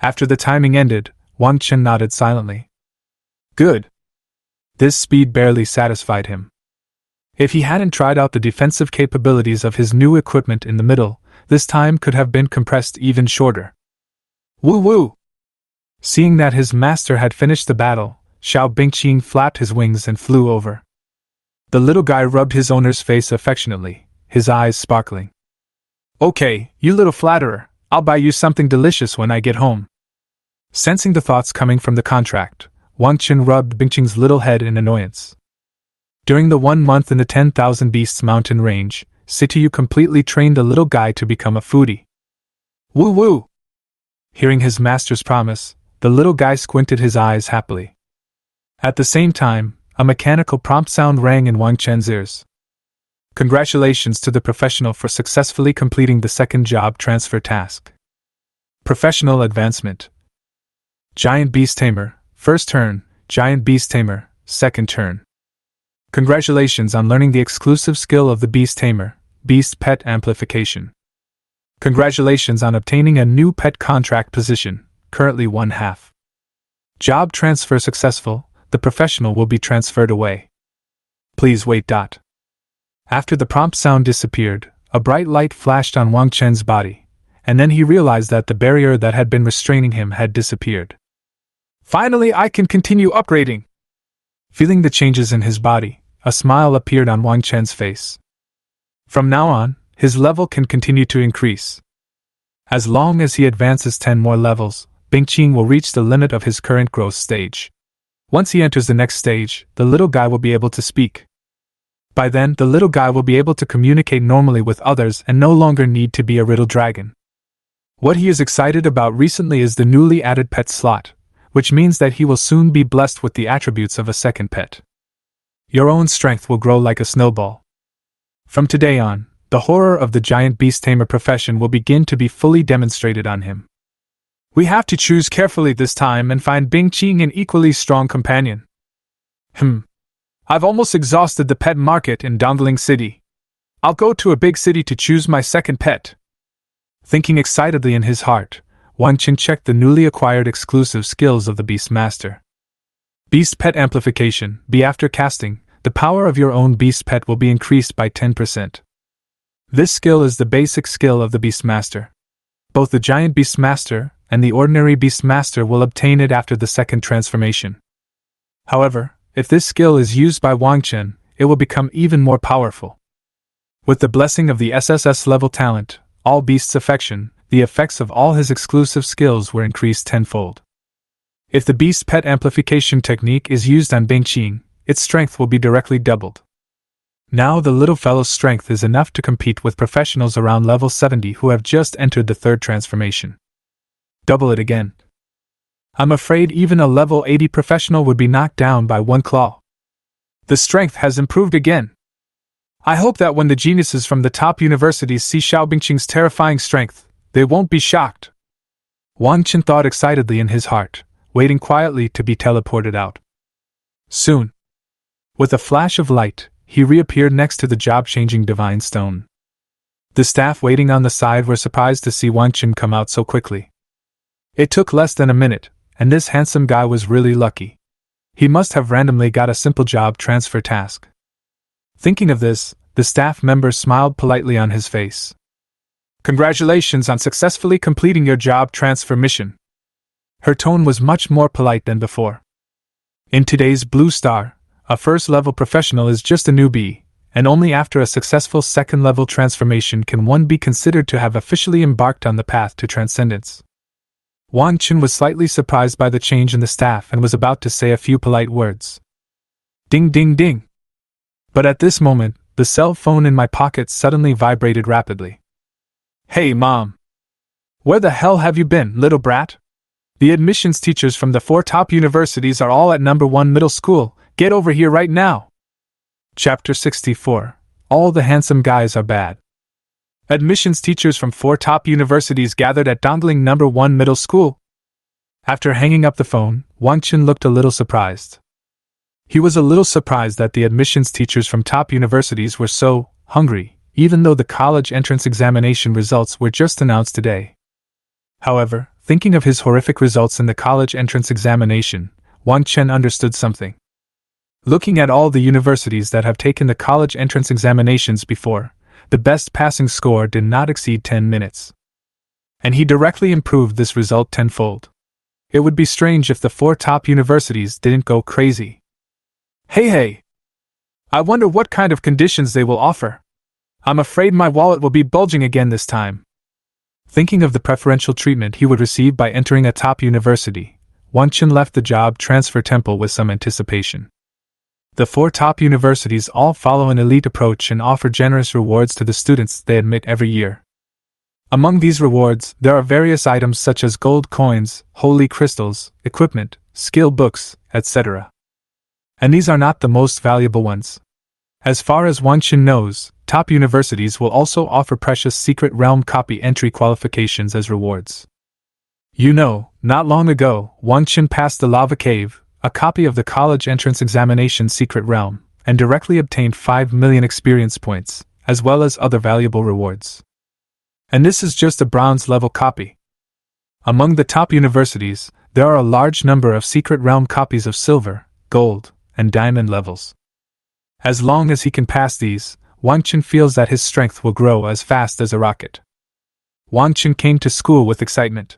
S1: After the timing ended, Wang Chen nodded silently. Good. This speed barely satisfied him. If he hadn't tried out the defensive capabilities of his new equipment in the middle, this time could have been compressed even shorter. Woo woo! Seeing that his master had finished the battle, Xiao Bingqing flapped his wings and flew over. The little guy rubbed his owner's face affectionately, his eyes sparkling. Okay, you little flatterer, I'll buy you something delicious when I get home. Sensing the thoughts coming from the contract, Wang Chen rubbed Bingqing's little head in annoyance. During the 1 month in the 10,000 Beasts mountain range, Situ completely trained the little guy to become a foodie. Woo woo! Hearing his master's promise, the little guy squinted his eyes happily. At the same time, a mechanical prompt sound rang in Wang Chen's ears. Congratulations to the professional for successfully completing the second job transfer task. Professional advancement. Giant Beast Tamer, first turn, Giant Beast Tamer, second turn. Congratulations on learning the exclusive skill of the Beast Tamer, Beast Pet Amplification. Congratulations on obtaining a new pet contract position, currently 1/2. Job transfer successful, the professional will be transferred away. Please wait. After the prompt sound disappeared, a bright light flashed on Wang Chen's body, and then he realized that the barrier that had been restraining him had disappeared. Finally, I can continue upgrading! Feeling the changes in his body, a smile appeared on Wang Chen's face. From now on, his level can continue to increase. As long as he advances 10 more levels, Bingqing will reach the limit of his current growth stage. Once he enters the next stage, the little guy will be able to speak. By then, the little guy will be able to communicate normally with others and no longer need to be a riddle dragon. What he is excited about recently is the newly added pet slot, which means that he will soon be blessed with the attributes of a second pet. Your own strength will grow like a snowball. From today on, the horror of the giant beast tamer profession will begin to be fully demonstrated on him. We have to choose carefully this time and find Bingqing an equally strong companion. I've almost exhausted the pet market in Dongling City. I'll go to a big city to choose my second pet. Thinking excitedly in his heart, Wang Chen checked the newly acquired exclusive skills of the Beast Master. Beast Pet Amplification. After casting, the power of your own beast pet will be increased by 10%. This skill is the basic skill of the Beast Master. Both the Giant Beast Master and the ordinary Beast Master will obtain it after the second transformation. However, if this skill is used by Wang Chen, it will become even more powerful. With the blessing of the SSS level talent, all beasts affection, the effects of all his exclusive skills were increased tenfold. If the Beast Pet Amplification technique is used on Bingqing, its strength will be directly doubled. Now the little fellow's strength is enough to compete with professionals around level 70 who have just entered the third transformation. Double it again. I'm afraid even a level 80 professional would be knocked down by one claw. The strength has improved again. I hope that when the geniuses from the top universities see Xiao Bingqing's terrifying strength, they won't be shocked. Wang Chen thought excitedly in his heart, waiting quietly to be teleported out. Soon, with a flash of light, he reappeared next to the job-changing divine stone. The staff waiting on the side were surprised to see Wang Chen come out so quickly. It took less than a minute, and this handsome guy was really lucky. He must have randomly got a simple job transfer task. Thinking of this, the staff member smiled politely on his face. Congratulations on successfully completing your job transfer mission. Her tone was much more polite than before. In today's Blue Star, a first-level professional is just a newbie, and only after a successful second-level transformation can one be considered to have officially embarked on the path to transcendence. Wang Chen was slightly surprised by the change in the staff and was about to say a few polite words. Ding ding ding! But at this moment, the cell phone in my pocket suddenly vibrated rapidly. Hey Mom! Where the hell have you been, little brat? The admissions teachers from the 4 top universities are all at number 1 middle school. Get over here right now! Chapter 64. All the handsome guys are bad. Admissions teachers from 4 top universities gathered at Dongling No. 1 Middle School. After hanging up the phone, Wang Chen looked a little surprised. He was a little surprised that the admissions teachers from top universities were so hungry, even though the college entrance examination results were just announced today. However, thinking of his horrific results in the college entrance examination, Wang Chen understood something. Looking at all the universities that have taken the college entrance examinations before, the best passing score did not exceed 10 minutes. And he directly improved this result tenfold. It would be strange if the 4 top universities didn't go crazy. Hey! I wonder what kind of conditions they will offer. I'm afraid my wallet will be bulging again this time. Thinking of the preferential treatment he would receive by entering a top university, Wang Chen left the job transfer temple with some anticipation. The 4 top universities all follow an elite approach and offer generous rewards to the students they admit every year. Among these rewards, there are various items such as gold coins, holy crystals, equipment, skill books, etc. And these are not the most valuable ones. As far as Wang Chen knows, top universities will also offer precious secret realm copy entry qualifications as rewards. Not long ago, Wang Chen passed the lava cave, a copy of the college entrance examination secret realm, and directly obtained 5 million experience points, as well as other valuable rewards. And this is just a bronze level copy. Among the top universities, there are a large number of secret realm copies of silver, gold, and diamond levels. As long as he can pass these, Wang Chen feels that his strength will grow as fast as a rocket. Wang Chen came to school with excitement.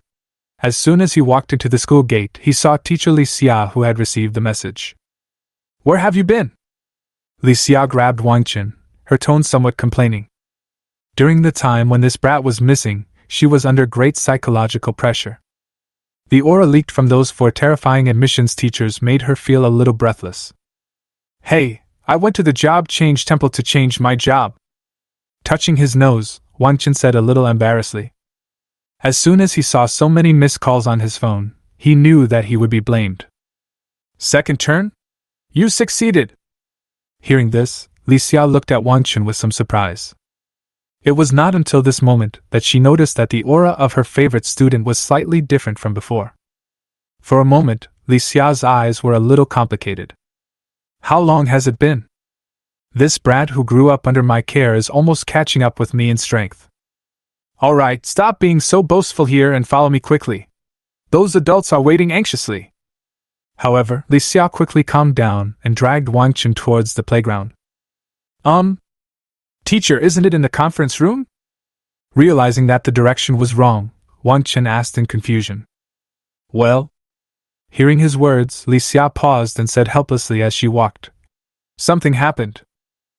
S1: As soon as he walked into the school gate, he saw teacher Li Xia, who had received the message. "Where have you been?" Li Xia grabbed Wang Chen, her tone somewhat complaining. During the time when this brat was missing, she was under great psychological pressure. The aura leaked from those 4 terrifying admissions teachers made her feel a little breathless. "Hey, I went to the job change temple to change my job." Touching his nose, Wang Chen said a little embarrassedly. As soon as he saw so many missed calls on his phone, he knew that he would be blamed. "Second turn? You succeeded!" Hearing this, Li Xia looked at Wang Chen with some surprise. It was not until this moment that she noticed that the aura of her favorite student was slightly different from before. For a moment, Li Xia's eyes were a little complicated. "How long has it been? This brat who grew up under my care is almost catching up with me in strength. Alright, stop being so boastful here and follow me quickly. Those adults are waiting anxiously." However, Li Xia quickly calmed down and dragged Wang Chen towards the playground. Teacher, isn't it in the conference room?" Realizing that the direction was wrong, Wang Chen asked in confusion. "Well?" Hearing his words, Li Xia paused and said helplessly as she walked. "Something happened.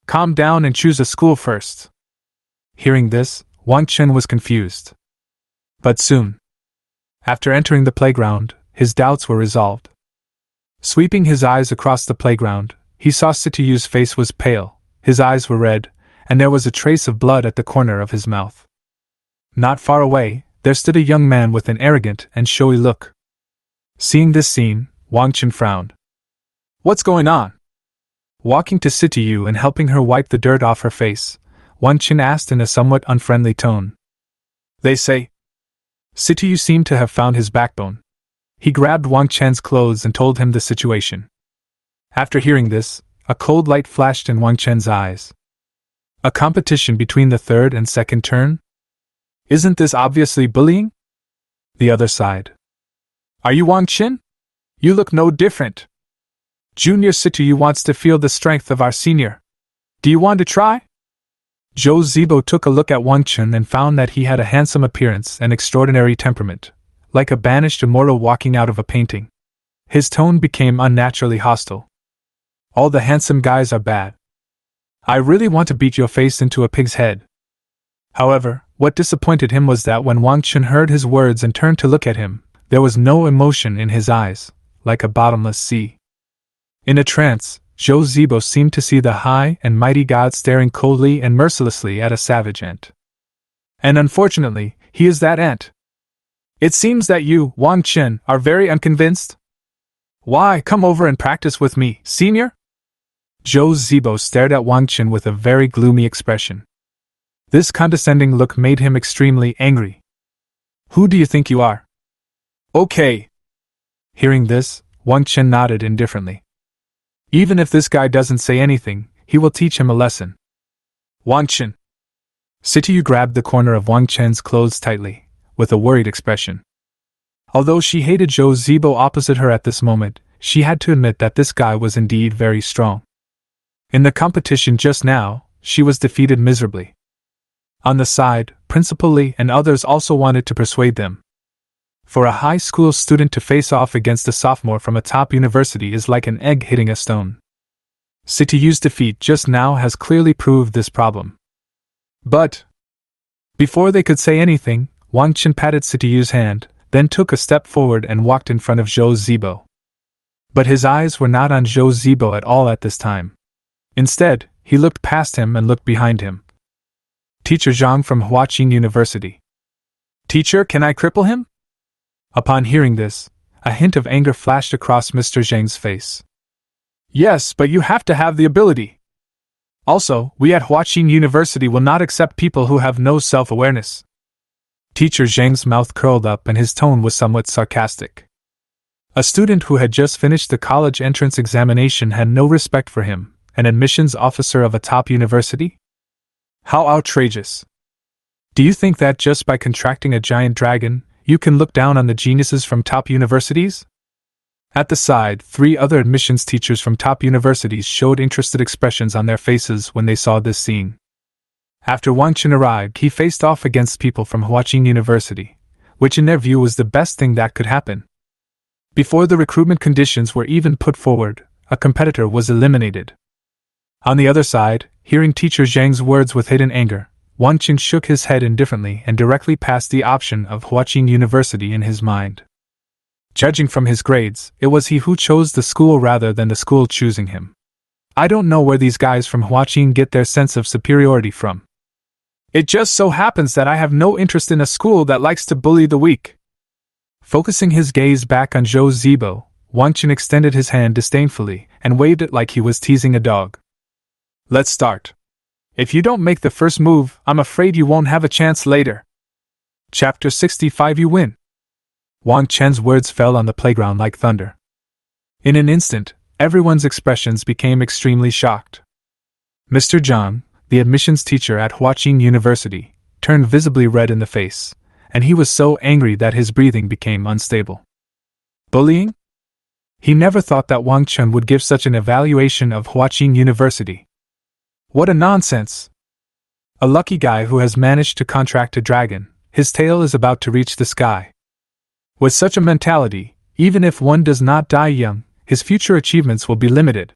S1: Calm down and choose a school first." Hearing this, Wang Chen was confused. But soon, after entering the playground, his doubts were resolved. Sweeping his eyes across the playground, he saw Situ's face was pale, his eyes were red, and there was a trace of blood at the corner of his mouth. Not far away, there stood a young man with an arrogant and showy look. Seeing this scene, Wang Chen frowned. "What's going on?" Walking to Situ and helping her wipe the dirt off her face, Wang Chen asked in a somewhat unfriendly tone. "They say." Situ seemed to have found his backbone. He grabbed Wang Chen's clothes and told him the situation. After hearing this, a cold light flashed in Wang Chen's eyes. A competition between the 3rd and 2nd turn? Isn't this obviously bullying? The other sighed. "Are you Wang Chen? You look no different. Junior Situ wants to feel the strength of our senior. Do you want to try?" Zhou Zibo took a look at Wang Chen and found that he had a handsome appearance and extraordinary temperament, like a banished immortal walking out of a painting. His tone became unnaturally hostile. "All the handsome guys are bad. I really want to beat your face into a pig's head." However, what disappointed him was that when Wang Chen heard his words and turned to look at him, there was no emotion in his eyes, like a bottomless sea. In a trance, Zhou Zibo seemed to see the high and mighty god staring coldly and mercilessly at a savage ant. And unfortunately, he is that ant. "It seems that you, Wang Chen, are very unconvinced. Why, come over and practice with me, senior?" Zhou Zibo stared at Wang Chen with a very gloomy expression. This condescending look made him extremely angry. Who do you think you are? Okay. Hearing this, Wang Chen nodded indifferently. Even if this guy doesn't say anything, he will teach him a lesson. Wang Chen. Situ grabbed the corner of Wang Chen's clothes tightly, with a worried expression. Although she hated Zhou Zibo opposite her at this moment, she had to admit that this guy was indeed very strong. In the competition just now, she was defeated miserably. On the side, Principal Li and others also wanted to persuade them. For a high school student to face off against a sophomore from a top university is like an egg hitting a stone. Situ's defeat just now has clearly proved this problem. But before they could say anything, Wang Chen patted Situ's hand, then took a step forward and walked in front of Zhou Zibo. But his eyes were not on Zhou Zibo at all at this time. Instead, he looked past him and looked behind him. Teacher Zhang from Huaqing University. Teacher, can I cripple him? Upon hearing this, a hint of anger flashed across Mr. Zhang's face. Yes, but you have to have the ability. Also, we at Huaqing University will not accept people who have no self-awareness. Teacher Zhang's mouth curled up and his tone was somewhat sarcastic. A student who had just finished the college entrance examination had no respect for him, an admissions officer of a top university? How outrageous. Do you think that just by contracting a giant dragon, you can look down on the geniuses from top universities? At the side, 3 other admissions teachers from top universities showed interested expressions on their faces when they saw this scene. After Wang Chen arrived, he faced off against people from Huaqing University, which in their view was the best thing that could happen. Before the recruitment conditions were even put forward, a competitor was eliminated. On the other side, hearing Teacher Zhang's words with hidden anger, Wang Chen shook his head indifferently and directly passed the option of Huaqing University in his mind. Judging from his grades, it was he who chose the school rather than the school choosing him. I don't know where these guys from Huaqing get their sense of superiority from. It just so happens that I have no interest in a school that likes to bully the weak. Focusing his gaze back on Zhou Zibo, Wang Chen extended his hand disdainfully and waved it like he was teasing a dog. Let's start. If you don't make the first move, I'm afraid you won't have a chance later. Chapter 65. You win. Wang Chen's words fell on the playground like thunder. In an instant, everyone's expressions became extremely shocked. Mr. Zhang, the admissions teacher at Huaqing University, turned visibly red in the face, and he was so angry that his breathing became unstable. Bullying? He never thought that Wang Chen would give such an evaluation of Huaqing University. What a nonsense! A lucky guy who has managed to contract a dragon, his tail is about to reach the sky. With such a mentality, even if one does not die young, his future achievements will be limited.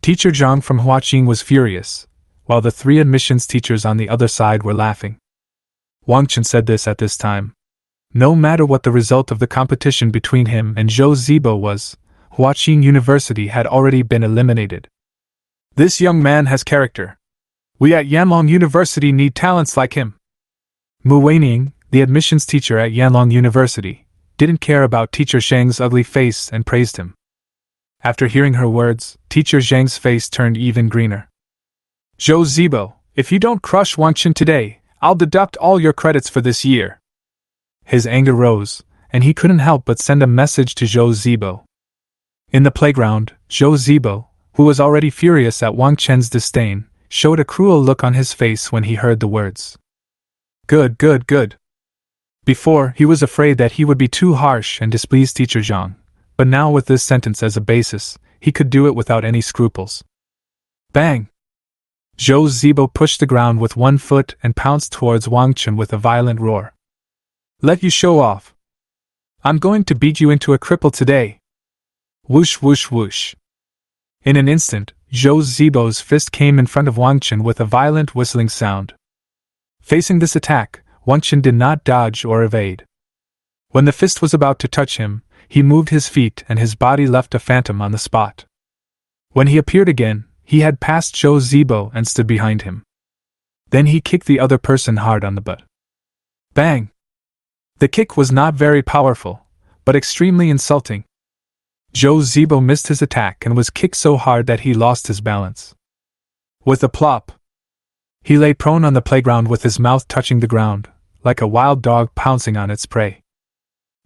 S1: Teacher Zhang from Huaqing was furious, while the 3 admissions teachers on the other side were laughing. Wang Chen said this at this time. No matter what the result of the competition between him and Zhou Zibo was, Huaqing University had already been eliminated. This young man has character. We at Yanlong University need talents like him. Mu Weining, the admissions teacher at Yanlong University, didn't care about Teacher Zhang's ugly face and praised him. After hearing her words, Teacher Zhang's face turned even greener. Zhou Zibo, if you don't crush Wang Chen today, I'll deduct all your credits for this year. His anger rose, and he couldn't help but send a message to Zhou Zibo. In the playground, Zhou Zibo, who was already furious at Wang Chen's disdain, showed a cruel look on his face when he heard the words. Good, good, good. Before, he was afraid that he would be too harsh and displease Teacher Zhang, but now with this sentence as a basis, he could do it without any scruples. Bang! Zhou Zibo pushed the ground with one foot and pounced towards Wang Chen with a violent roar. Let you show off. I'm going to beat you into a cripple today. Whoosh whoosh whoosh. In an instant, Zhou Zibo's fist came in front of Wang Chen with a violent whistling sound. Facing this attack, Wang Chen did not dodge or evade. When the fist was about to touch him, he moved his feet and his body left a phantom on the spot. When he appeared again, he had passed Zhou Zibo and stood behind him. Then he kicked the other person hard on the butt. Bang! The kick was not very powerful, but extremely insulting. Zhou Zibo missed his attack and was kicked so hard that he lost his balance. With a plop, He lay prone on the playground with his mouth touching the ground, like a wild dog pouncing on its prey.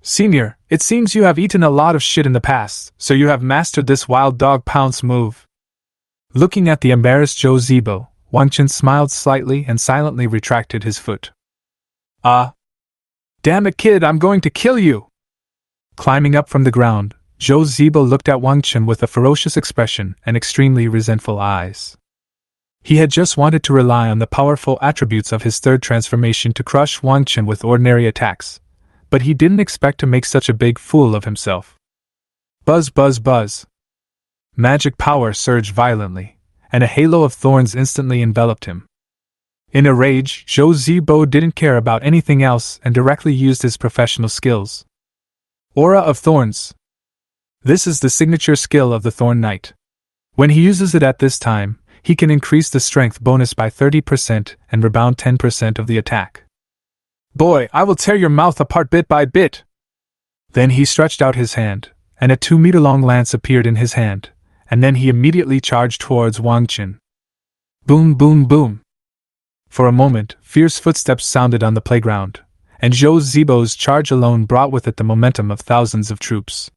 S1: Senior, it seems you have eaten a lot of shit in the past, so you have mastered this wild dog pounce move. Looking at the embarrassed Joe Zebo, Wang Chen smiled slightly and silently retracted his foot. Damn it, kid, I'm going to kill you! Climbing up from the ground, Joe Zebo looked at Wang Chen with a ferocious expression and extremely resentful eyes. He had just wanted to rely on the powerful attributes of his third transformation to crush Wang Chen with ordinary attacks, but he didn't expect to make such a big fool of himself. Buzz, buzz, buzz. Magic power surged violently, and a halo of thorns instantly enveloped him. In a rage, Joe Zebo didn't care about anything else and directly used his professional skills. Aura of Thorns. This is the signature skill of the Thorn Knight. When he uses it at this time, he can increase the strength bonus by 30% and rebound 10% of the attack. Boy, I will tear your mouth apart bit by bit! Then he stretched out his hand, and a 2-meter-long lance appeared in his hand, and then he immediately charged towards Wang Chen. Boom, boom, boom! For a moment, fierce footsteps sounded on the playground, and Joe Zebo's charge alone brought with it the momentum of thousands of troops.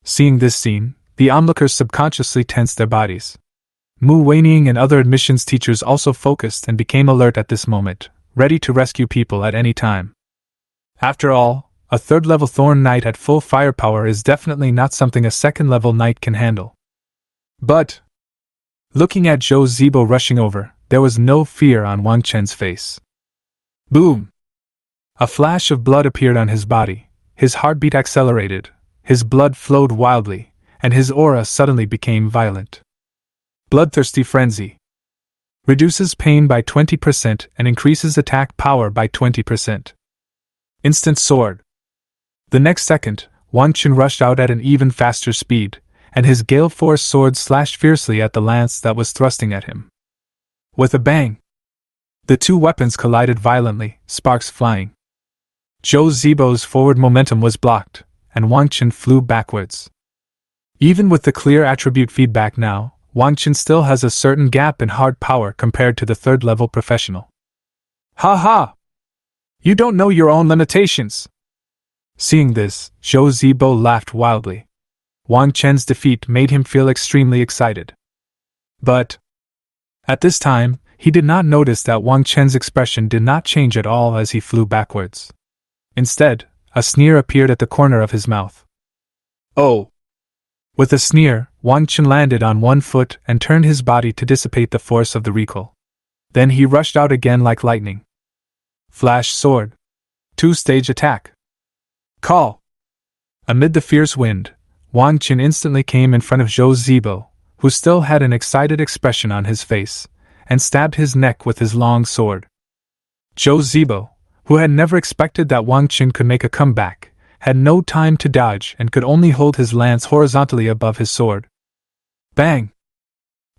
S1: Seeing this scene, the onlookers subconsciously tensed their bodies. Mu Weining and other admissions teachers also focused and became alert at this moment, ready to rescue people at any time. After all, a third-level Thorn Knight at full firepower is definitely not something a second-level knight can handle. But, looking at Joe Zebo rushing over, there was no fear on Wang Chen's face. Boom! A flash of blood appeared on his body, his heartbeat accelerated, his blood flowed wildly, and his aura suddenly became violent. Bloodthirsty Frenzy. Reduces pain by 20% and increases attack power by 20%. Instant Sword. The next second, Wang Chen rushed out at an even faster speed, and his gale force sword slashed fiercely at the lance that was thrusting at him. With a bang, the two weapons collided violently, sparks flying. Joe Zebo's forward momentum was blocked, and Wang Chen flew backwards. Even with the clear attribute feedback now, Wang Chen still has a certain gap in hard power compared to the third-level professional. Ha ha! You don't know your own limitations! Seeing this, Joe Zebo laughed wildly. Wang Chen's defeat made him feel extremely excited. But at this time, he did not notice that Wang Chen's expression did not change at all as he flew backwards. Instead, a sneer appeared at the corner of his mouth. Oh! With a sneer, Wang Chen landed on one foot and turned his body to dissipate the force of the recoil. Then he rushed out again like lightning. Flash Sword. 2-stage attack. Call! Amid the fierce wind, Wang Chen instantly came in front of Joe Zebo, who still had an excited expression on his face, and stabbed his neck with his long sword. Joe Zebo, who had never expected that Wang Chen could make a comeback, had no time to dodge and could only hold his lance horizontally above his sword. Bang!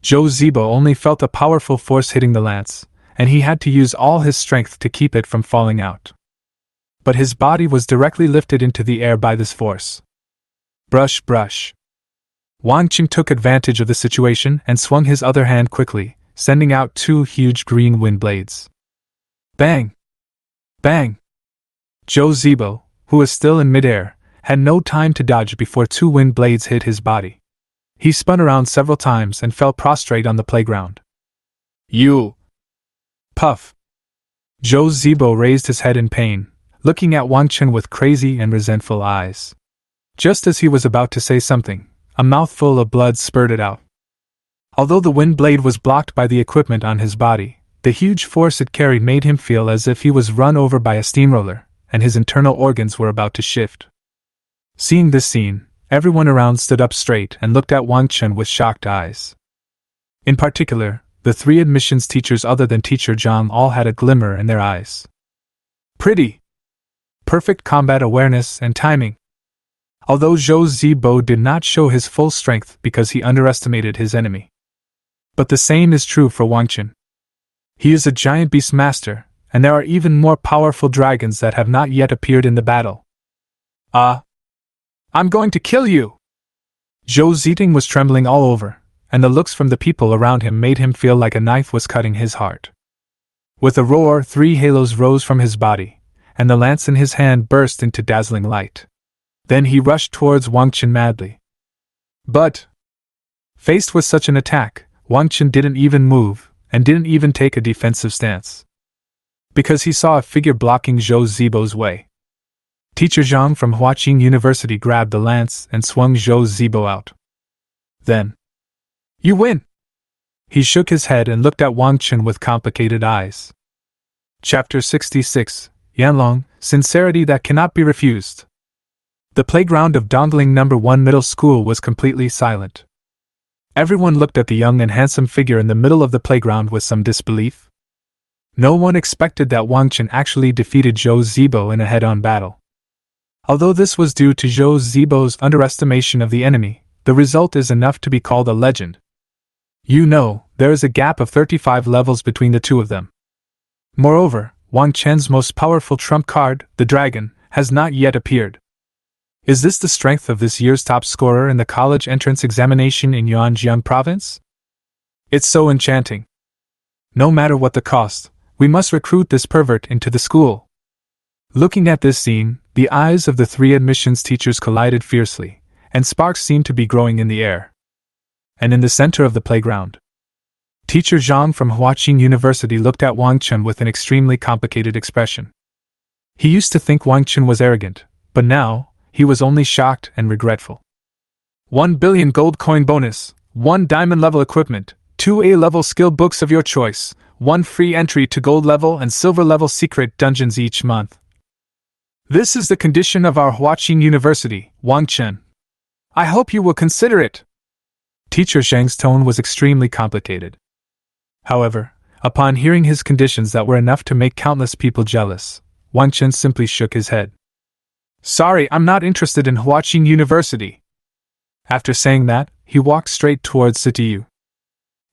S1: Joe Zebo only felt a powerful force hitting the lance, and he had to use all his strength to keep it from falling out. But his body was directly lifted into the air by this force. Brush, brush. Wang Chen took advantage of the situation and swung his other hand quickly, sending out 2 huge green wind blades. Bang! Bang! Joe Zebo, who was still in midair, had no time to dodge before 2 wind blades hit his body. He spun around several times and fell prostrate on the playground. You! Puff! Joe Zebo raised his head in pain, looking at Wang Chen with crazy and resentful eyes. Just as he was about to say something, a mouthful of blood spurted out. Although the wind blade was blocked by the equipment on his body, the huge force it carried made him feel as if he was run over by a steamroller, and his internal organs were about to shift. Seeing this scene, everyone around stood up straight and looked at Wang Chen with shocked eyes. In particular, the 3 admissions teachers other than Teacher Zhang all had a glimmer in their eyes. Pretty! Perfect combat awareness and timing. Although Joe Zebo did not show his full strength because he underestimated his enemy. But the same is true for Wang Chen. He is a giant beast master, and there are even more powerful dragons that have not yet appeared in the battle. I'm going to kill you! Zhou Ziting was trembling all over, and the looks from the people around him made him feel like a knife was cutting his heart. With a roar, 3 halos rose from his body, and the lance in his hand burst into dazzling light. Then he rushed towards Wang Chen madly. But, faced with such an attack, Wang Chen didn't even move, and didn't even take a defensive stance. Because he saw a figure blocking Zhou Zibo's way. Teacher Zhang from Huaqing University grabbed the lance and swung Zhou Zibo out. Then, "You win!" He shook his head and looked at Wang Chen with complicated eyes. Chapter 66, Yanlong, Sincerity That Cannot Be Refused. The playground of Dongling No. 1 Middle School was completely silent. Everyone looked at the young and handsome figure in the middle of the playground with some disbelief. No one expected that Wang Chen actually defeated Zhou Zibo in a head-on battle. Although this was due to Zhou Zibo's underestimation of the enemy, the result is enough to be called a legend. You know, there is a gap of 35 levels between the two of them. Moreover, Wang Chen's most powerful trump card, the dragon, has not yet appeared. Is this the strength of this year's top scorer in the college entrance examination in Yuanjiang province? It's so enchanting. No matter what the cost, we must recruit this pervert into the school. Looking at this scene, the eyes of the 3 admissions teachers collided fiercely, and sparks seemed to be growing in the air. And in the center of the playground, Teacher Zhang from Huaqing University looked at Wang Chen with an extremely complicated expression. He used to think Wang Chen was arrogant, but now, he was only shocked and regretful. 1 billion gold coin bonus, 1 diamond level equipment, 2 A-level skill books of your choice, 1 free entry to gold level and silver level secret dungeons each month. This is the condition of our Huaqing University, Wang Chen. I hope you will consider it. Teacher Zhang's tone was extremely complicated. However, upon hearing his conditions that were enough to make countless people jealous, Wang Chen simply shook his head. Sorry, I'm not interested in Huaqing University. After saying that, he walked straight towards Situ.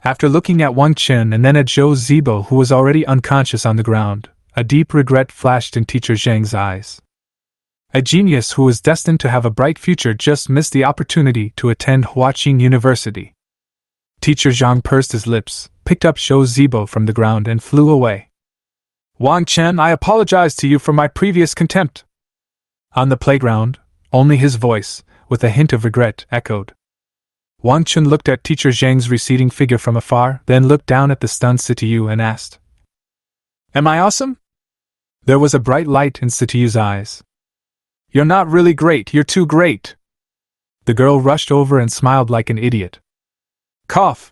S1: After looking at Wang Chen and then at Zhou Zibo, who was already unconscious on the ground, a deep regret flashed in Teacher Zhang's eyes. A genius who was destined to have a bright future just missed the opportunity to attend Huaqing University. Teacher Zhang pursed his lips, picked up Zhou Zibo from the ground and flew away. Wang Chen, I apologize to you for my previous contempt. On the playground, only his voice, with a hint of regret, echoed. Wang Chen looked at Teacher Zhang's receding figure from afar, then looked down at the stunned Situ and asked, Am I awesome? There was a bright light in Situ's eyes. You're not really great, you're too great. The girl rushed over and smiled like an idiot. Cough.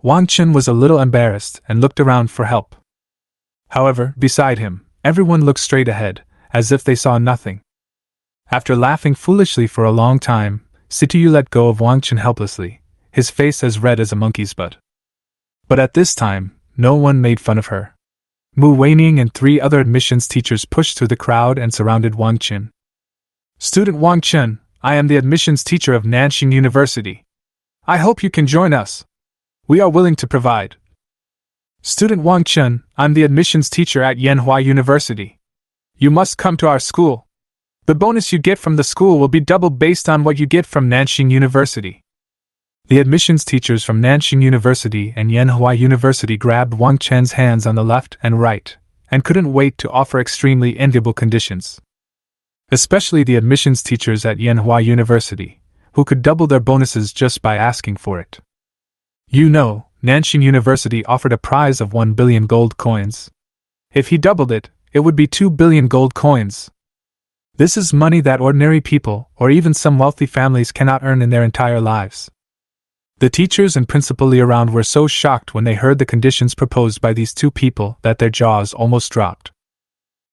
S1: Wang Chen was a little embarrassed and looked around for help. However, beside him, everyone looked straight ahead, as if they saw nothing. After laughing foolishly for a long time, Situ let go of Wang Chen helplessly, his face as red as a monkey's butt. But at this time, no one made fun of her. Mu Weining and 3 other admissions teachers pushed through the crowd and surrounded Wang Chen. Student Wang Chen, I am the admissions teacher of Nanxing University. I hope you can join us. We are willing to provide. Student Wang Chen, I'm the admissions teacher at Yanhua University. You must come to our school. The bonus you get from the school will be doubled based on what you get from Nanxing University. The admissions teachers from Nanxing University and Yanhua University grabbed Wang Chen's hands on the left and right, and couldn't wait to offer extremely enviable conditions. Especially the admissions teachers at Yanhua University, who could double their bonuses just by asking for it. You know, Nanxing University offered a prize of 1 billion gold coins. If he doubled it, it would be 2 billion gold coins. This is money that ordinary people, or even some wealthy families, cannot earn in their entire lives. The teachers and principal around were so shocked when they heard the conditions proposed by these 2 people that their jaws almost dropped.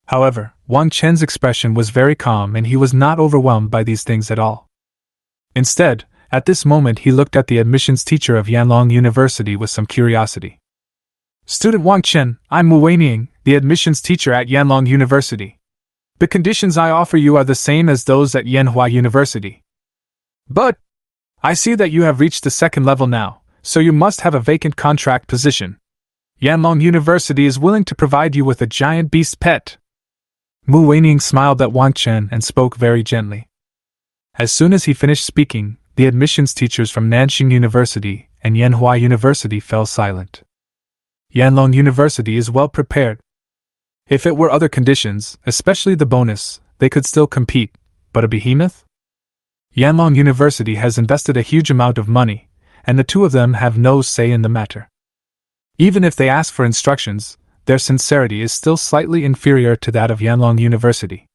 S1: However, Wang Chen's expression was very calm and he was not overwhelmed by these things at all. Instead, at this moment he looked at the admissions teacher of Yanlong University with some curiosity. Student Wang Chen, I'm Mu Weining, the admissions teacher at Yanlong University. The conditions I offer you are the same as those at Yanhua University. But I see that you have reached the 2nd level now, so you must have a vacant contract position. Yanlong University is willing to provide you with a giant beast pet. Mu Weining smiled at Wang Chen and spoke very gently. As soon as he finished speaking, the admissions teachers from Nanxing University and Yanhua University fell silent. Yanlong University is well prepared. If it were other conditions, especially the bonus, they could still compete, but a behemoth? Yanlong University has invested a huge amount of money, and the two of them have no say in the matter. Even if they ask for instructions, their sincerity is still slightly inferior to that of Yanlong University.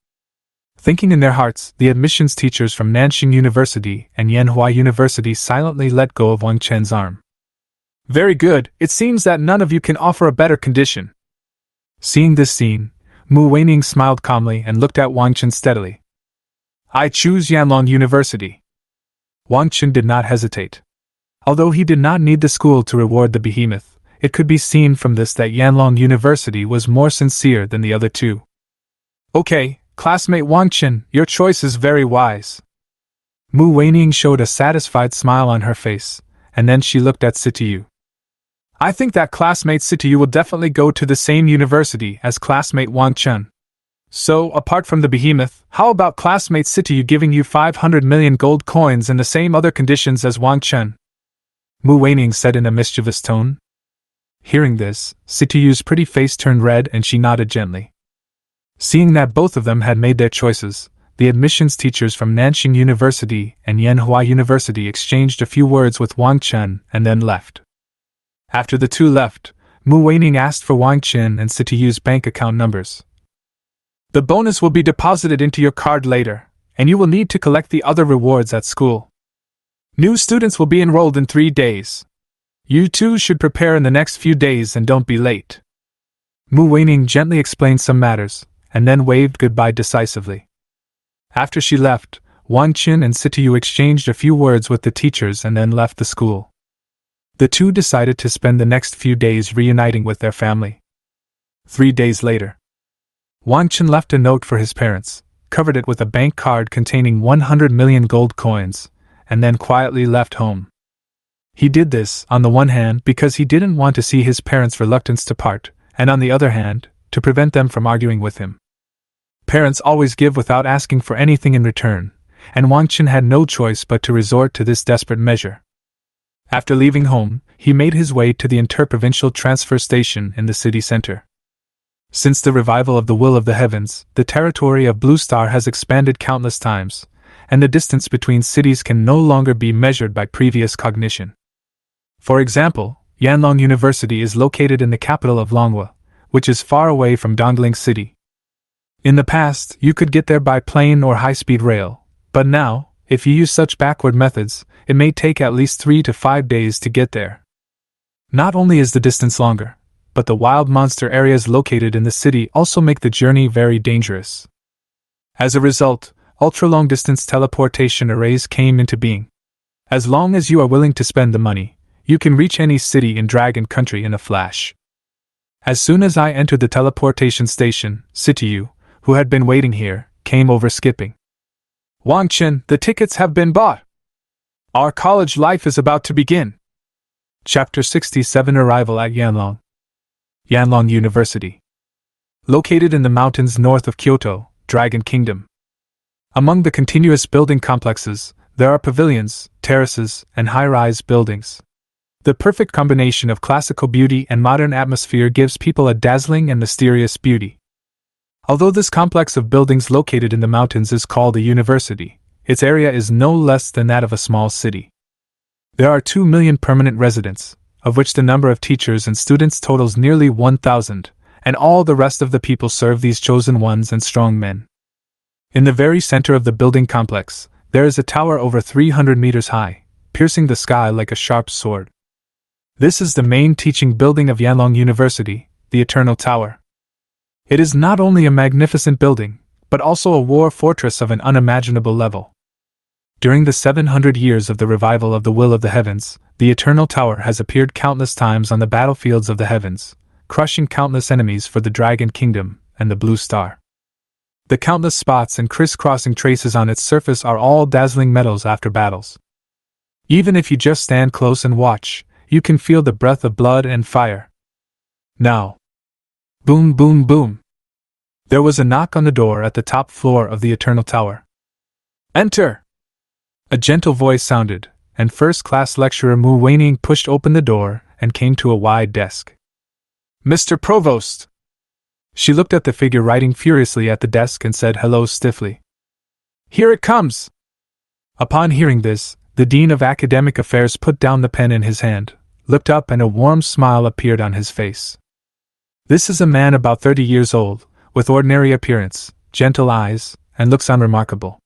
S1: Thinking in their hearts, the admissions teachers from Nanxing University and Yanhua University silently let go of Wang Chen's arm. Very good, it seems that none of you can offer a better condition. Seeing this scene, Mu Weining smiled calmly and looked at Wang Chen steadily. I choose Yanlong University. Wang Chen did not hesitate. Although he did not need the school to reward the behemoth, it could be seen from this that Yanlong University was more sincere than the other two. Okay, classmate Wang Chen, your choice is very wise. Mu Weining showed a satisfied smile on her face, and then she looked at Situ. I think that classmate Situ will definitely go to the same university as classmate Wang Chen. So, apart from the behemoth, how about classmate Situ giving you 500 million gold coins and the same other conditions as Wang Chen? Mu Weining said in a mischievous tone. Hearing this, Situ's pretty face turned red and she nodded gently. Seeing that both of them had made their choices, the admissions teachers from Nanxing University and Yanhua University exchanged a few words with Wang Chen and then left. After the two left, Mu Weining asked for Wang Chen and Situ's bank account numbers. The bonus will be deposited into your card later, and you will need to collect the other rewards at school. New students will be enrolled in 3 days. You two should prepare in the next few days and don't be late. Mu Weining gently explained some matters, and then waved goodbye decisively. After she left, Wang Chen and Situ exchanged a few words with the teachers and then left the school. The two decided to spend the next few days reuniting with their family. 3 days later, Wang Chen left a note for his parents, covered it with a bank card containing 100 million gold coins, and then quietly left home. He did this, on the one hand, because he didn't want to see his parents' reluctance to part, and on the other hand, to prevent them from arguing with him. Parents always give without asking for anything in return, and Wang Chen had no choice but to resort to this desperate measure. After leaving home, he made his way to the interprovincial transfer station in the city center. Since the revival of the Will of the Heavens, the territory of Blue Star has expanded countless times, and the distance between cities can no longer be measured by previous cognition. For example, Yanlong University is located in the capital of Longhua, which is far away from Dongling City. In the past, you could get there by plane or high-speed rail, but now, if you use such backward methods, it may take at least 3 to 5 days to get there. Not only is the distance longer, but the wild monster areas located in the city also make the journey very dangerous. As a result, ultra-long-distance teleportation arrays came into being. As long as you are willing to spend the money, you can reach any city in Dragon Country in a flash. As soon as I entered the teleportation station, Situ, who had been waiting here, came over skipping. Wang Chen, the tickets have been bought. Our college life is about to begin. Chapter 67 Arrival at Yanlong. Yanlong University. Located in the mountains north of Kyoto, Dragon Kingdom. Among the continuous building complexes, there are pavilions, terraces, and high-rise buildings. The perfect combination of classical beauty and modern atmosphere gives people a dazzling and mysterious beauty. Although this complex of buildings located in the mountains is called a university, its area is no less than that of a small city. There are 2 million permanent residents, of which the number of teachers and students totals nearly 1,000, and all the rest of the people serve these chosen ones and strong men. In the very center of the building complex, there is a tower over 300 meters high, piercing the sky like a sharp sword. This is the main teaching building of Yanlong University, the Eternal Tower. It is not only a magnificent building, but also a war fortress of an unimaginable level. During the 700 years of the revival of the Will of the Heavens, the Eternal Tower has appeared countless times on the battlefields of the heavens, crushing countless enemies for the Dragon Kingdom and the Blue Star. The countless spots and crisscrossing traces on its surface are all dazzling medals after battles. Even if you just stand close and watch, you can feel the breath of blood and fire. Now. Boom, boom, boom. There was a knock on the door at the top floor of the Eternal Tower. Enter! A gentle voice sounded, and first-class lecturer Mu Weining pushed open the door and came to a wide desk. Mr. Provost! She looked at the figure writing furiously at the desk and said hello stiffly. Here it comes! Upon hearing this, the Dean of Academic Affairs put down the pen in his hand, looked up, and a warm smile appeared on his face. This is a man about 30 years old, with ordinary appearance, gentle eyes, and looks unremarkable.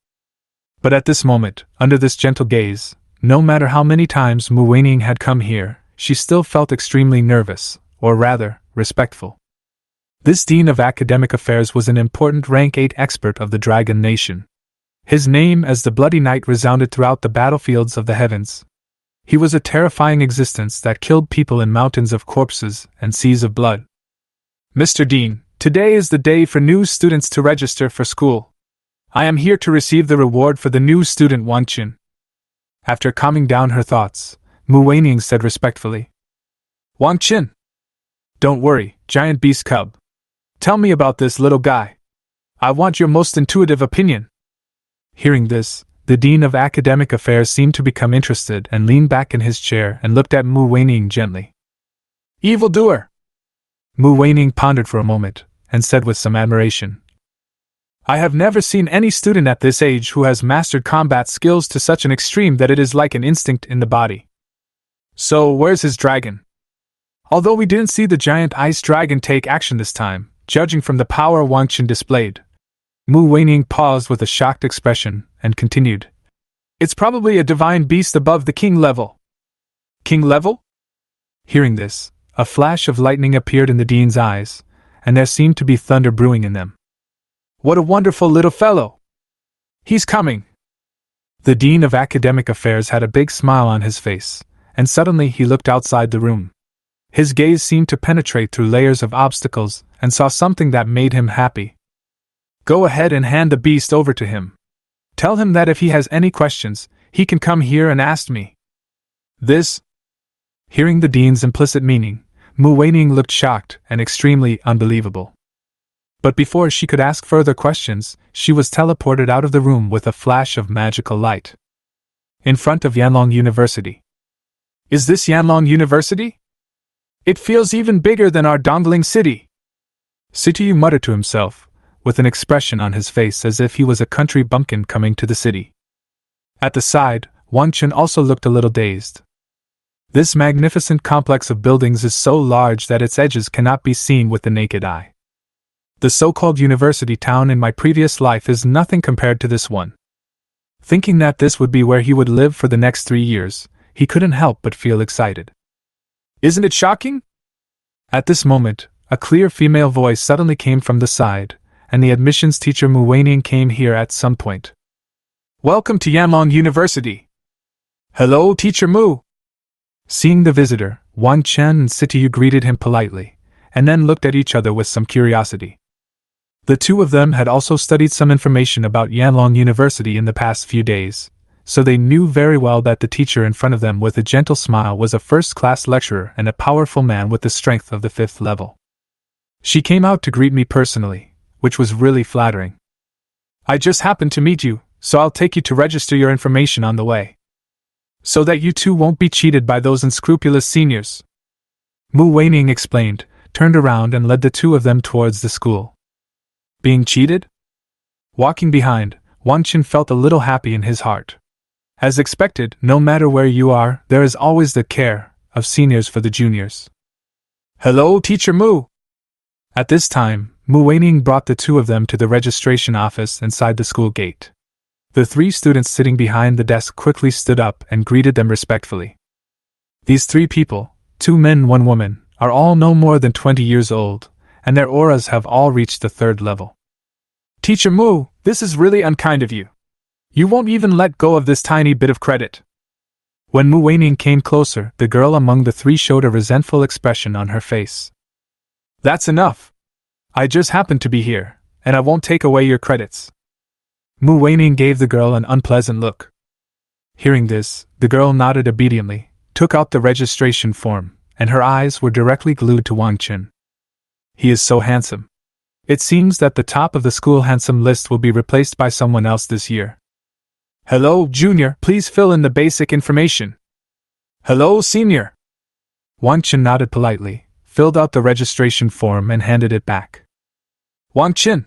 S1: But at this moment, under this gentle gaze, no matter how many times Mu Weining had come here, she still felt extremely nervous, or rather, respectful. This Dean of Academic Affairs was an important rank 8 expert of the Dragon Nation. His name as the Bloody Knight resounded throughout the battlefields of the heavens. He was a terrifying existence that killed people in mountains of corpses and seas of blood. Mr. Dean, today is the day for new students to register for school. I am here to receive the reward for the new student Wang Chen. After calming down her thoughts, Mu Weining said respectfully. Wang Chen! Don't worry, giant beast cub. Tell me about this little guy. I want your most intuitive opinion. Hearing this, the Dean of Academic Affairs seemed to become interested and leaned back in his chair and looked at Mu Weining gently. Evildoer! Mu Weining pondered for a moment, and said with some admiration. I have never seen any student at this age who has mastered combat skills to such an extreme that it is like an instinct in the body. So, where's his dragon? Although we didn't see the giant ice dragon take action this time, judging from the power Wang Chen displayed, Mu Weining paused with a shocked expression, and continued. It's probably a divine beast above the king level. King level? Hearing this, a flash of lightning appeared in the dean's eyes, and there seemed to be thunder brewing in them. What a wonderful little fellow! He's coming! The Dean of Academic Affairs had a big smile on his face, and suddenly he looked outside the room. His gaze seemed to penetrate through layers of obstacles, and saw something that made him happy. Go ahead and hand the beast over to him. Tell him that if he has any questions, he can come here and ask me. This? Hearing the dean's implicit meaning, Mu Weining looked shocked and extremely unbelievable. But before she could ask further questions, she was teleported out of the room with a flash of magical light. In front of Yanlong University. Is this Yanlong University? It feels even bigger than our Dongling city. Situ muttered to himself, with an expression on his face as if he was a country bumpkin coming to the city. At the side, Wang Chen also looked a little dazed. This magnificent complex of buildings is so large that its edges cannot be seen with the naked eye. The so-called university town in my previous life is nothing compared to this one. Thinking that this would be where he would live for the next 3 years, he couldn't help but feel excited. Isn't it shocking? At this moment, a clear female voice suddenly came from the side, and the admissions teacher Mu Weining came here at some point. Welcome to Yanlong University. Hello, Teacher Mu. Seeing the visitor, Wang Chen and Situ greeted him politely, and then looked at each other with some curiosity. The two of them had also studied some information about Yanlong University in the past few days, so they knew very well that the teacher in front of them with a gentle smile was a first-class lecturer and a powerful man with the strength of the 5th level. She came out to greet me personally, which was really flattering. I just happened to meet you, so I'll take you to register your information on the way. So that you two won't be cheated by those unscrupulous seniors. Mu Weining explained, turned around and led the two of them towards the school. Being cheated? Walking behind, Wang Chen felt a little happy in his heart. As expected, no matter where you are, there is always the care of seniors for the juniors. Hello, Teacher Mu! At this time, Mu Weining brought the two of them to the registration office inside the school gate. The 3 students sitting behind the desk quickly stood up and greeted them respectfully. These 3 people, 2 men, 1 woman, are all no more than 20 years old, and their auras have all reached the 3rd level. Teacher Mu, this is really unkind of you. You won't even let go of this tiny bit of credit. When Mu Weining came closer, the girl among the 3 showed a resentful expression on her face. That's enough. I just happened to be here, and I won't take away your credits. Mu Weining gave the girl an unpleasant look. Hearing this, the girl nodded obediently, took out the registration form, and her eyes were directly glued to Wang Chen. He is so handsome. It seems that the top of the school handsome list will be replaced by someone else this year. Hello, Junior, please fill in the basic information. Hello, Senior. Wang Chen nodded politely, filled out the registration form and handed it back. Wang Chen!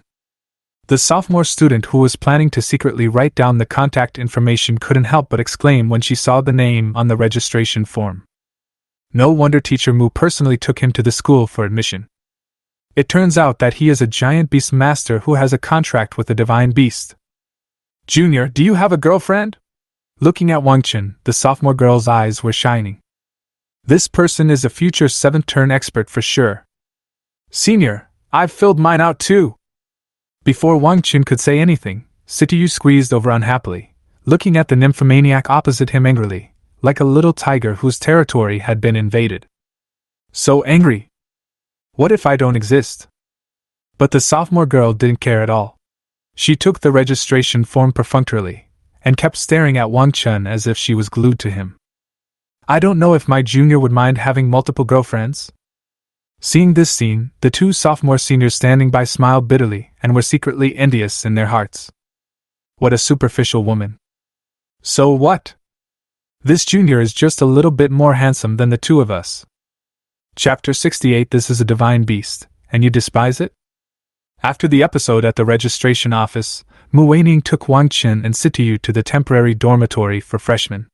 S1: The sophomore student who was planning to secretly write down the contact information couldn't help but exclaim when she saw the name on the registration form. No wonder Teacher Mu personally took him to the school for admission. It turns out that he is a giant beast master who has a contract with the divine beast. Junior, do you have a girlfriend? Looking at Wang Chen, the sophomore girl's eyes were shining. This person is a future 7th turn expert for sure. Senior, I've filled mine out too. Before Wang Chen could say anything, Situ squeezed over unhappily, looking at the nymphomaniac opposite him angrily, like a little tiger whose territory had been invaded. So angry. What if I don't exist? But the sophomore girl didn't care at all. She took the registration form perfunctorily, and kept staring at Wang Chen as if she was glued to him. I don't know if my junior would mind having multiple girlfriends. Seeing this scene, the two sophomore seniors standing by smiled bitterly and were secretly envious in their hearts. What a superficial woman. So what? This junior is just a little bit more handsome than the two of us. Chapter 68. This is a divine beast, and you despise it? After the episode at the registration office, Mu Weining took Wang Chen and Situ to the temporary dormitory for freshmen.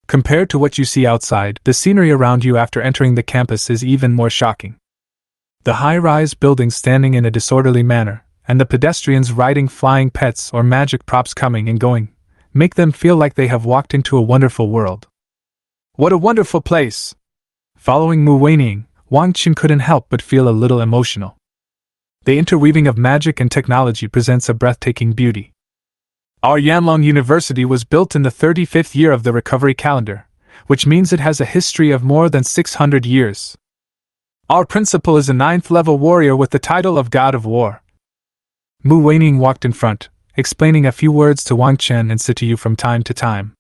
S1: Compared to what you see outside, the scenery around you after entering the campus is even more shocking. The high-rise buildings standing in a disorderly manner, and the pedestrians riding flying pets or magic props coming and going, make them feel like they have walked into a wonderful world. What a wonderful place! Following Mu Weining, Wang Chen couldn't help but feel a little emotional. The interweaving of magic and technology presents a breathtaking beauty. Our Yanlong University was built in the 35th year of the recovery calendar, which means it has a history of more than 600 years. Our principal is a 9th-level warrior with the title of God of War. Mu Weining walked in front, explaining a few words to Wang Chen and Situ from time to time.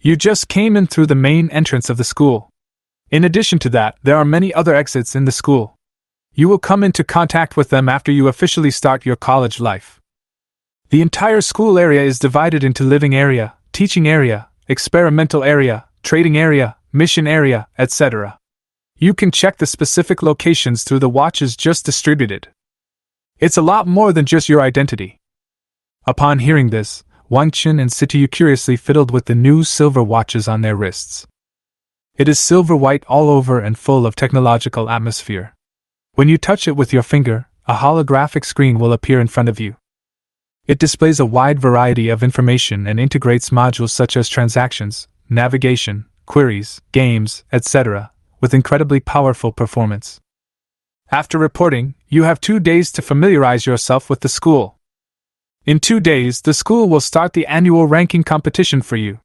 S1: You just came in through the main entrance of the school. In addition to that, there are many other exits in the school. You will come into contact with them after you officially start your college life. The entire school area is divided into living area, teaching area, experimental area, trading area, mission area, etc. You can check the specific locations through the watches just distributed. It's a lot more than just your identity. Upon hearing this, Wang Chen and Situ curiously fiddled with the new silver watches on their wrists. It is silver white all over and full of technological atmosphere. When you touch it with your finger, a holographic screen will appear in front of you. It displays a wide variety of information and integrates modules such as transactions, navigation, queries, games, etc., with incredibly powerful performance. After reporting, you have 2 days to familiarize yourself with the school. In 2 days, the school will start the annual ranking competition for you.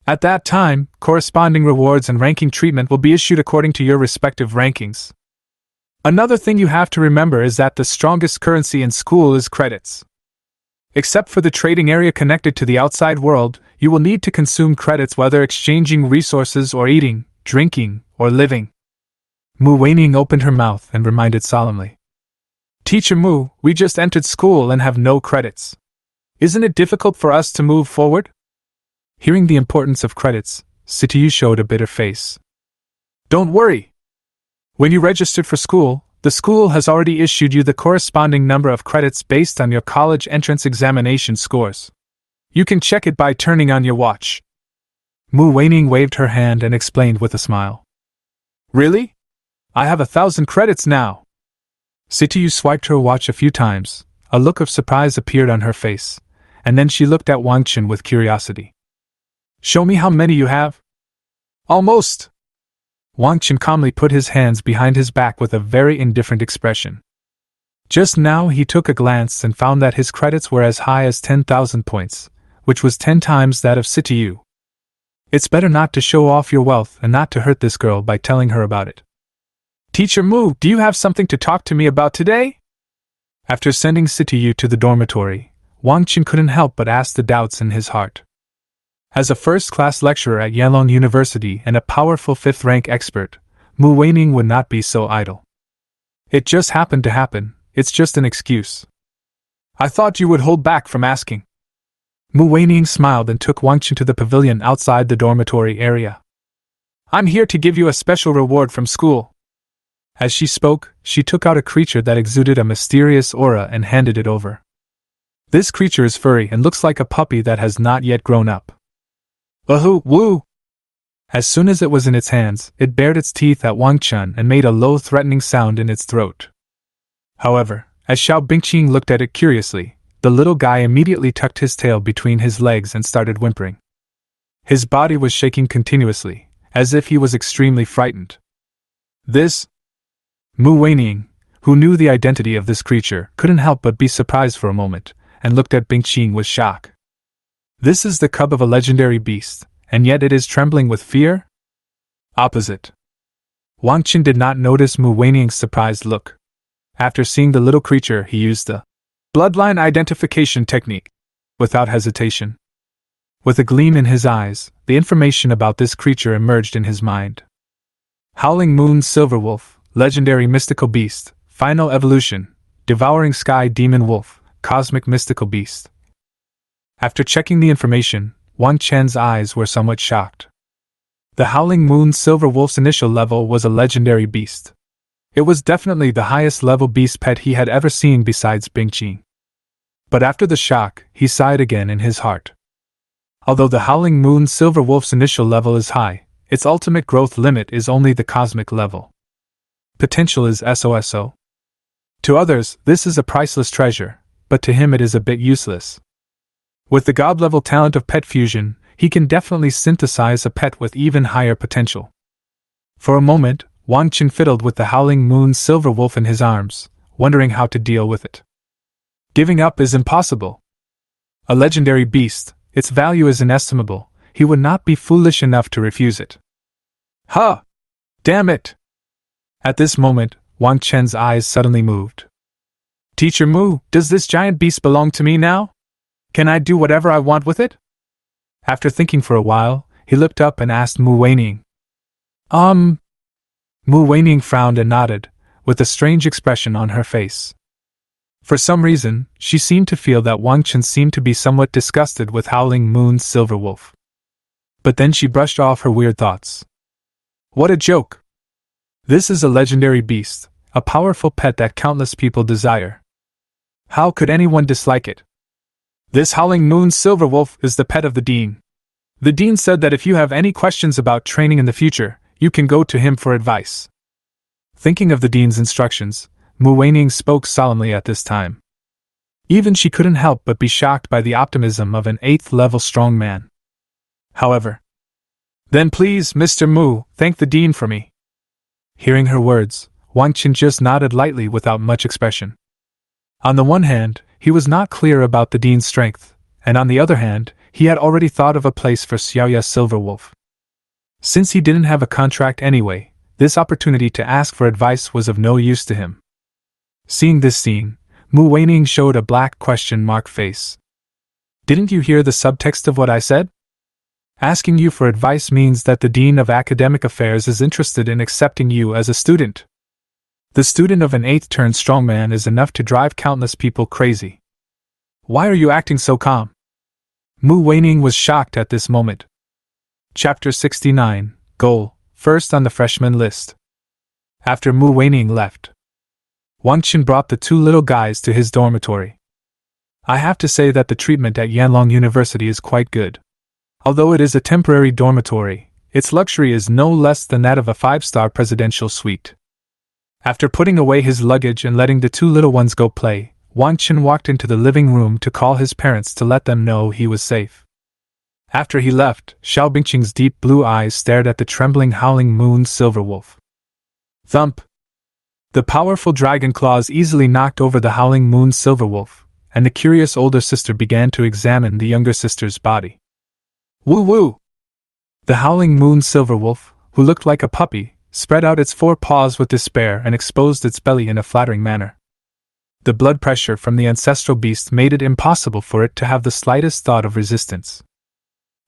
S1: At that time, corresponding rewards and ranking treatment will be issued according to your respective rankings. Another thing you have to remember is that the strongest currency in school is credits. Except for the trading area connected to the outside world, you will need to consume credits whether exchanging resources or eating, drinking, or living. Mu Weining opened her mouth and reminded solemnly. Teacher Mu, we just entered school and have no credits. Isn't it difficult for us to move forward? Hearing the importance of credits, Situ showed a bitter face. Don't worry. When you registered for school, the school has already issued you the corresponding number of credits based on your college entrance examination scores. You can check it by turning on your watch. Mu Weining waved her hand and explained with a smile. Really? I have 1,000 credits now. Situ swiped her watch a few times. A look of surprise appeared on her face, and then she looked at Wang Chen with curiosity. Show me how many you have. Almost. Wang Chen calmly put his hands behind his back with a very indifferent expression. Just now he took a glance and found that his credits were as high as 10,000 points, which was 10 times that of Situ. It's better not to show off your wealth and not to hurt this girl by telling her about it. Teacher Mu, do you have something to talk to me about today? After sending Situ to the dormitory, Wang Chen couldn't help but ask the doubts in his heart. As a first-class lecturer at Yanlong University and a powerful 5th-rank expert, Mu Weining would not be so idle. It just happened to happen, it's just an excuse. I thought you would hold back from asking. Mu Weining smiled and took Wang Chen to the pavilion outside the dormitory area. I'm here to give you a special reward from school. As she spoke, she took out a creature that exuded a mysterious aura and handed it over. This creature is furry and looks like a puppy that has not yet grown up. Ahoo, woo! As soon as it was in its hands, it bared its teeth at Wang Chen and made a low threatening sound in its throat. However, as Xiao Bingqing looked at it curiously, the little guy immediately tucked his tail between his legs and started whimpering. His body was shaking continuously, as if he was extremely frightened. This? Mu Weining, who knew the identity of this creature, couldn't help but be surprised for a moment, and looked at Bingqing with shock. This is the cub of a legendary beast, and yet it is trembling with fear? Opposite. Wang Chen did not notice Mu Weining's surprised look. After seeing the little creature, he used the bloodline identification technique, without hesitation. With a gleam in his eyes, the information about this creature emerged in his mind. Howling Moon Silverwolf, legendary mystical beast, final evolution, devouring sky demon wolf, cosmic mystical beast. After checking the information, Wang Chen's eyes were somewhat shocked. The Howling Moon Silverwolf's initial level was a legendary beast. It was definitely the highest level beast pet he had ever seen besides Bingqing. But after the shock, he sighed again in his heart. Although the Howling Moon Silverwolf's initial level is high, its ultimate growth limit is only the cosmic level. Potential is SOSO. To others, this is a priceless treasure, but to him it is a bit useless. With the god-level talent of pet fusion, he can definitely synthesize a pet with even higher potential. For a moment, Wang Chen fiddled with the Howling Moon Silverwolf in his arms, wondering how to deal with it. Giving up is impossible. A legendary beast, its value is inestimable, he would not be foolish enough to refuse it. Ha! Damn it! At this moment, Wang Chen's eyes suddenly moved. Teacher Mu, does this giant beast belong to me now? Can I do whatever I want with it? After thinking for a while, he looked up and asked Mu Weining. Mu Weining frowned and nodded, with a strange expression on her face. For some reason, she seemed to feel that Wang Chen seemed to be somewhat disgusted with Howling Moon Silverwolf. But then she brushed off her weird thoughts. What a joke! This is a legendary beast, a powerful pet that countless people desire. How could anyone dislike it? This Howling Moon Silverwolf is the pet of the Dean. The Dean said that if you have any questions about training in the future, you can go to him for advice. Thinking of the Dean's instructions, Mu Weining spoke solemnly at this time. Even she couldn't help but be shocked by the optimism of an 8th-level strong man. However, then please, Mr. Mu, thank the Dean for me. Hearing her words, Wang Chen just nodded lightly without much expression. On the one hand, he was not clear about the Dean's strength, and on the other hand, he had already thought of a place for Xiaoya Silverwolf. Since he didn't have a contract anyway, this opportunity to ask for advice was of no use to him. Seeing this scene, Mu Weining showed a black question mark face. Didn't you hear the subtext of what I said? Asking you for advice means that the Dean of Academic Affairs is interested in accepting you as a student. The student of an 8th-turn strongman is enough to drive countless people crazy. Why are you acting so calm? Mu Weining was shocked at this moment. Chapter 69, Goal, first on the freshman list. After Mu Weining left, Wang Chen brought the 2 little guys to his dormitory. I have to say that the treatment at Yanlong University is quite good. Although it is a temporary dormitory, its luxury is no less than that of a 5-star presidential suite. After putting away his luggage and letting the 2 little ones go play, Wang Chen walked into the living room to call his parents to let them know he was safe. After he left, Xiao Bingqing's deep blue eyes stared at the trembling Howling Moon Silverwolf. Thump! The powerful dragon claws easily knocked over the Howling Moon Silverwolf, and the curious older sister began to examine the younger sister's body. Woo-woo! The Howling Moon Silverwolf, who looked like a puppy, spread out its 4 paws with despair and exposed its belly in a flattering manner. The blood pressure from the ancestral beast made it impossible for it to have the slightest thought of resistance.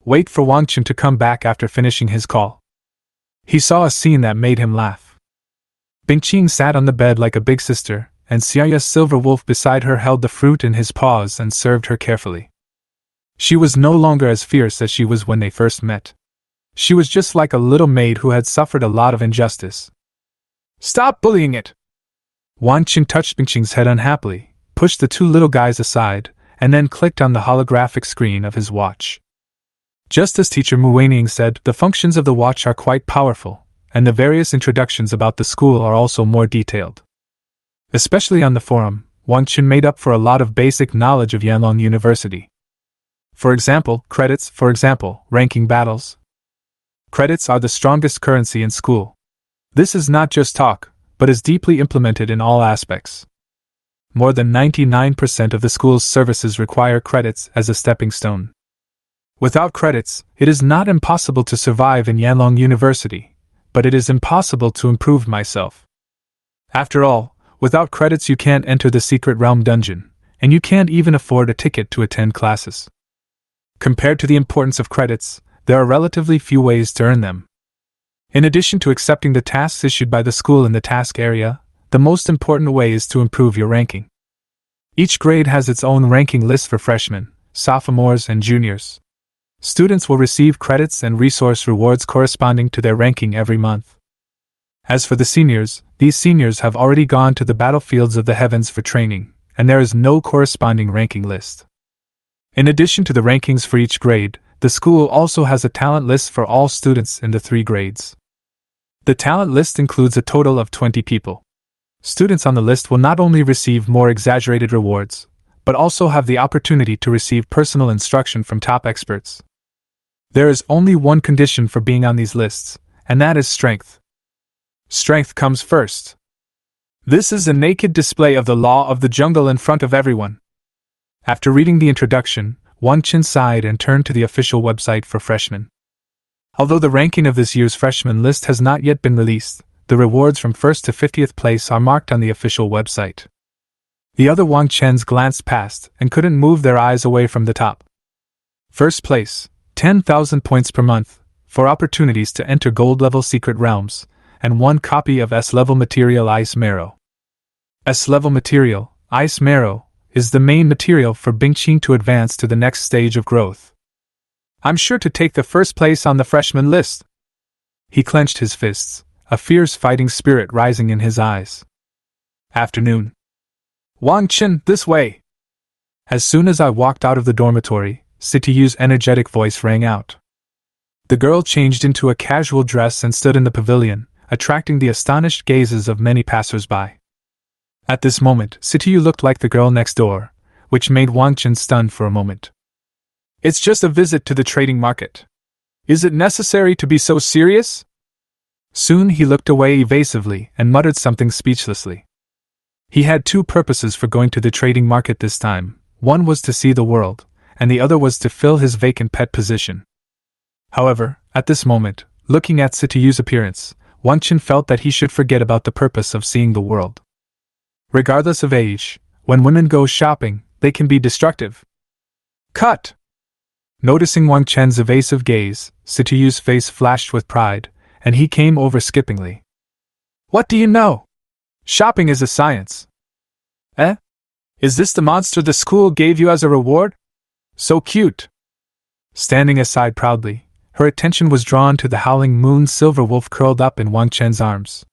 S1: Wait for Wang Chen to come back after finishing his call. He saw a scene that made him laugh. Bingqing sat on the bed like a big sister, and Xiaoya Silverwolf beside her held the fruit in his paws and served her carefully. She was no longer as fierce as she was when they first met. She was just like a little maid who had suffered a lot of injustice. Stop bullying it! Wang Chen touched Bingqing's head unhappily, pushed the two little guys aside, and then clicked on the holographic screen of his watch. Just as teacher Mu Weining said, the functions of the watch are quite powerful, and the various introductions about the school are also more detailed. Especially on the forum, Wang Chen made up for a lot of basic knowledge of Yanlong University. For example, credits, ranking battles. Credits are the strongest currency in school. This is not just talk, but is deeply implemented in all aspects. More than 99% of the school's services require credits as a stepping stone. Without credits, it is not impossible to survive in Yanlong University, but it is impossible to improve myself. After all, without credits you can't enter the secret realm dungeon, and you can't even afford a ticket to attend classes. Compared to the importance of credits, there are relatively few ways to earn them. In addition to accepting the tasks issued by the school in the task area, the most important way is to improve your ranking. Each grade has its own ranking list for freshmen, sophomores, and juniors. Students will receive credits and resource rewards corresponding to their ranking every month. As for the seniors, these seniors have already gone to the battlefields of the heavens for training, and there is no corresponding ranking list. In addition to the rankings for each grade, the school also has a talent list for all students in the 3 grades. The talent list includes a total of 20 people. Students on the list will not only receive more exaggerated rewards, but also have the opportunity to receive personal instruction from top experts. There is only one condition for being on these lists, and that is strength. Strength comes first. This is a naked display of the law of the jungle in front of everyone. After reading the introduction, Wang Chen sighed and turned to the official website for freshmen. Although the ranking of this year's freshman list has not yet been released, the rewards from 1st to 50th place are marked on the official website. The other Wang Chens glanced past and couldn't move their eyes away from the top. First place, 10,000 points per month, for opportunities to enter gold-level secret realms, and 1 copy of S-level material Ice Marrow. S-level material, Ice Marrow, is the main material for Bingqing to advance to the next stage of growth. I'm sure to take the first place on the freshman list. He clenched his fists, a fierce fighting spirit rising in his eyes. Afternoon. Wang Chen, this way! As soon as I walked out of the dormitory, Situ's energetic voice rang out. The girl changed into a casual dress and stood in the pavilion, attracting the astonished gazes of many passers-by. At this moment, Situ looked like the girl next door, which made Wang Chen stunned for a moment. It's just a visit to the trading market. Is it necessary to be so serious? Soon he looked away evasively and muttered something speechlessly. He had 2 purposes for going to the trading market this time. One was to see the world, and the other was to fill his vacant pet position. However, at this moment, looking at Situ's appearance, Wang Chen felt that he should forget about the purpose of seeing the world. Regardless of age, when women go shopping, they can be destructive. Cut! Noticing Wang Chen's evasive gaze, Situ's face flashed with pride, and he came over skippingly. What do you know? Shopping is a science. Eh? Is this the monster the school gave you as a reward? So cute! Standing aside proudly, her attention was drawn to the howling moon silver wolf curled up in Wang Chen's arms.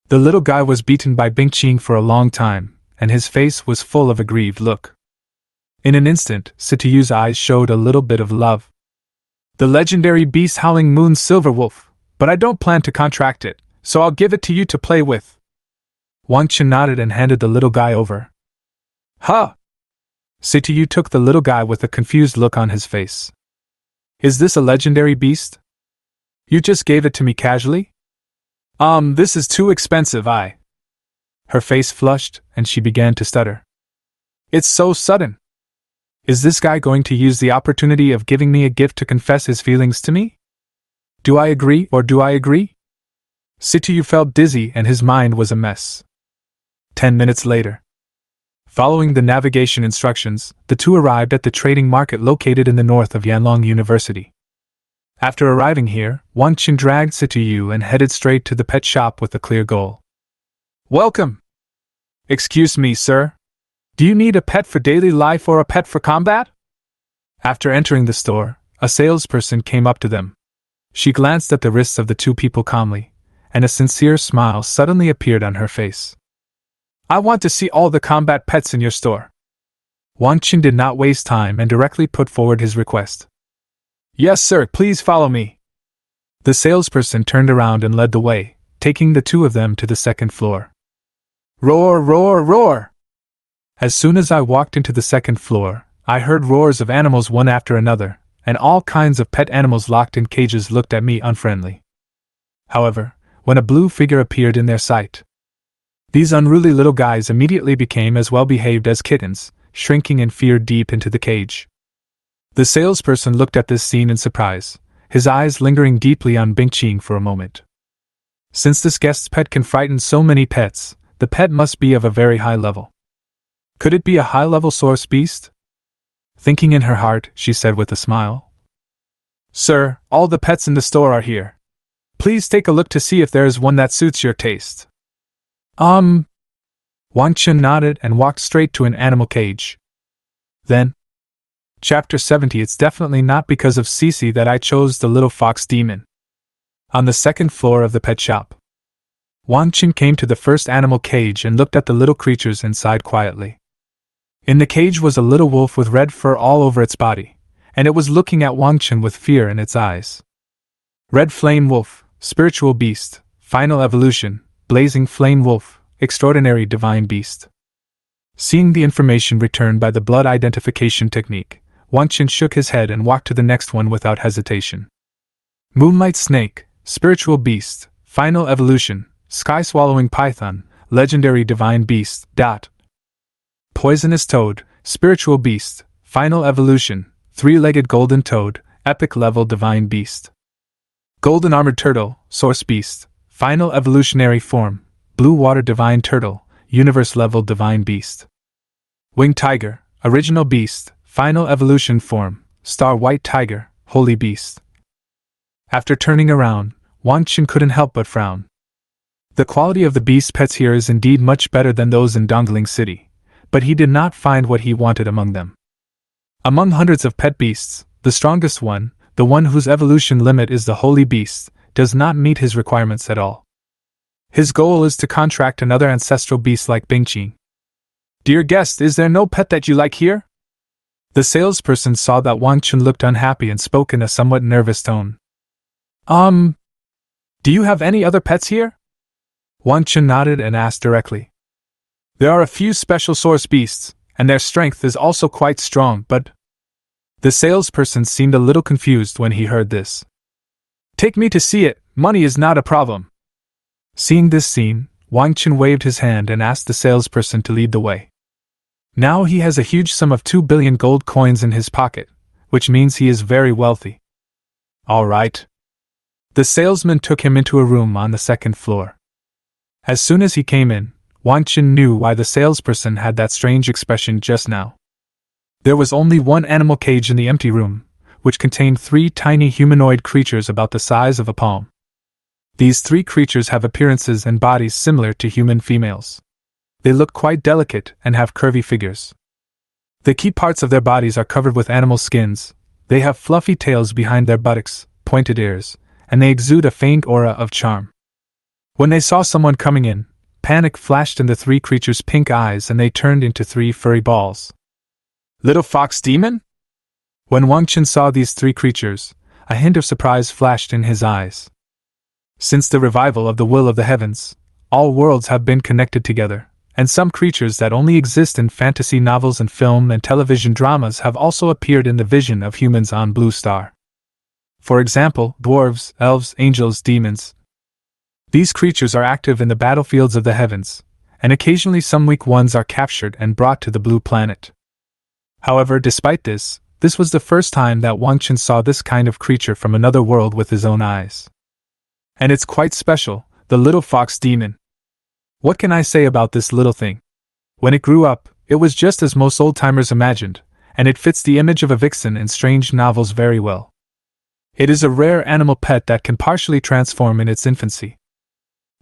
S1: The little guy was beaten by Bingqing for a long time, and his face was full of a grieved look. In an instant, Situ's eyes showed a little bit of love. The legendary beast howling moon silver wolf, but I don't plan to contract it, so I'll give it to you to play with. Wang Chen nodded and handed the little guy over. Huh! Situ took the little guy with a confused look on his face. Is this a legendary beast? You just gave it to me casually? This is too expensive, Her face flushed, and she began to stutter. It's so sudden. Is this guy going to use the opportunity of giving me a gift to confess his feelings to me? Do I agree or do I agree? Situ felt dizzy and his mind was a mess. 10 minutes later. Following the navigation instructions, the 2 arrived at the trading market located in the north of Yanlong University. After arriving here, Wang Chen dragged Situ and headed straight to the pet shop with a clear goal. Welcome! Excuse me, sir. Do you need a pet for daily life or a pet for combat? After entering the store, a salesperson came up to them. She glanced at the wrists of the 2 people calmly, and a sincere smile suddenly appeared on her face. I want to see all the combat pets in your store. Wang Chen did not waste time and directly put forward his request. Yes, sir, please follow me. The salesperson turned around and led the way, taking the two of them to the second floor. Roar, roar, roar! As soon as I walked into the second floor, I heard roars of animals one after another, and all kinds of pet animals locked in cages looked at me unfriendly. However, when a blue figure appeared in their sight, these unruly little guys immediately became as well behaved as kittens, shrinking in fear deep into the cage. The salesperson looked at this scene in surprise, his eyes lingering deeply on Bingqing for a moment. Since this guest's pet can frighten so many pets, the pet must be of a very high level. Could it be a high-level source beast? Thinking in her heart, she said with a smile. Sir, all the pets in the store are here. Please take a look to see if there is one that suits your taste. Wang Chen nodded and walked straight to an animal cage. Then, Chapter 70. It's definitely not because of Cece that I chose the little fox demon. On the second floor of the pet shop, Wang Chen came to the first animal cage and looked at the little creatures inside quietly. In the cage was a little wolf with red fur all over its body, and it was looking at Wang Chen with fear in its eyes. Red Flame Wolf, Spiritual Beast, Final Evolution, Blazing Flame Wolf, Extraordinary Divine Beast. Seeing the information returned by the blood identification technique, Wang Chen shook his head and walked to the next one without hesitation. Moonlight Snake, Spiritual Beast, Final Evolution, Sky-Swallowing Python, Legendary Divine Beast. Poisonous Toad, Spiritual Beast, Final Evolution, Three-Legged Golden Toad, Epic Level Divine Beast. Golden Armored Turtle, Source Beast, Final Evolutionary Form, Blue Water Divine Turtle, Universe Level Divine Beast. Winged Tiger, Original Beast, Final Evolution Form, Star White Tiger, Holy Beast. After turning around, Wang Chen couldn't help but frown. The quality of the beast pets here is indeed much better than those in Dongling City, but he did not find what he wanted among them. Among hundreds of pet beasts, the strongest one, the one whose evolution limit is the Holy Beast, does not meet his requirements at all. His goal is to contract another ancestral beast like Bingqing. Dear guest, is there no pet that you like here? The salesperson saw that Wang Chen looked unhappy and spoke in a somewhat nervous tone. Do you have any other pets here? Wang Chen nodded and asked directly. There are a few special source beasts, and their strength is also quite strong, but... The salesperson seemed a little confused when he heard this. Take me to see it, money is not a problem. Seeing this scene, Wang Chen waved his hand and asked the salesperson to lead the way. Now he has a huge sum of 2 billion gold coins in his pocket, which means he is very wealthy. All right. The salesman took him into a room on the second floor. As soon as he came in, Wang Chen knew why the salesperson had that strange expression just now. There was only one animal cage in the empty room, which contained 3 tiny humanoid creatures about the size of a palm. These 3 creatures have appearances and bodies similar to human females. They look quite delicate and have curvy figures. The key parts of their bodies are covered with animal skins, they have fluffy tails behind their buttocks, pointed ears, and they exude a faint aura of charm. When they saw someone coming in, panic flashed in the 3 creatures' pink eyes and they turned into 3 furry balls. Little Fox Demon? When Wang Chen saw these 3 creatures, a hint of surprise flashed in his eyes. Since the revival of the will of the heavens, all worlds have been connected together, and some creatures that only exist in fantasy novels and film and television dramas have also appeared in the vision of humans on Blue Star. For example, dwarves, elves, angels, demons. These creatures are active in the battlefields of the heavens, and occasionally some weak ones are captured and brought to the blue planet. However, despite this, this was the first time that Wang Chen saw this kind of creature from another world with his own eyes. And it's quite special, the little fox demon. What can I say about this little thing? When it grew up, it was just as most old-timers imagined, and it fits the image of a vixen in strange novels very well. It is a rare animal pet that can partially transform in its infancy.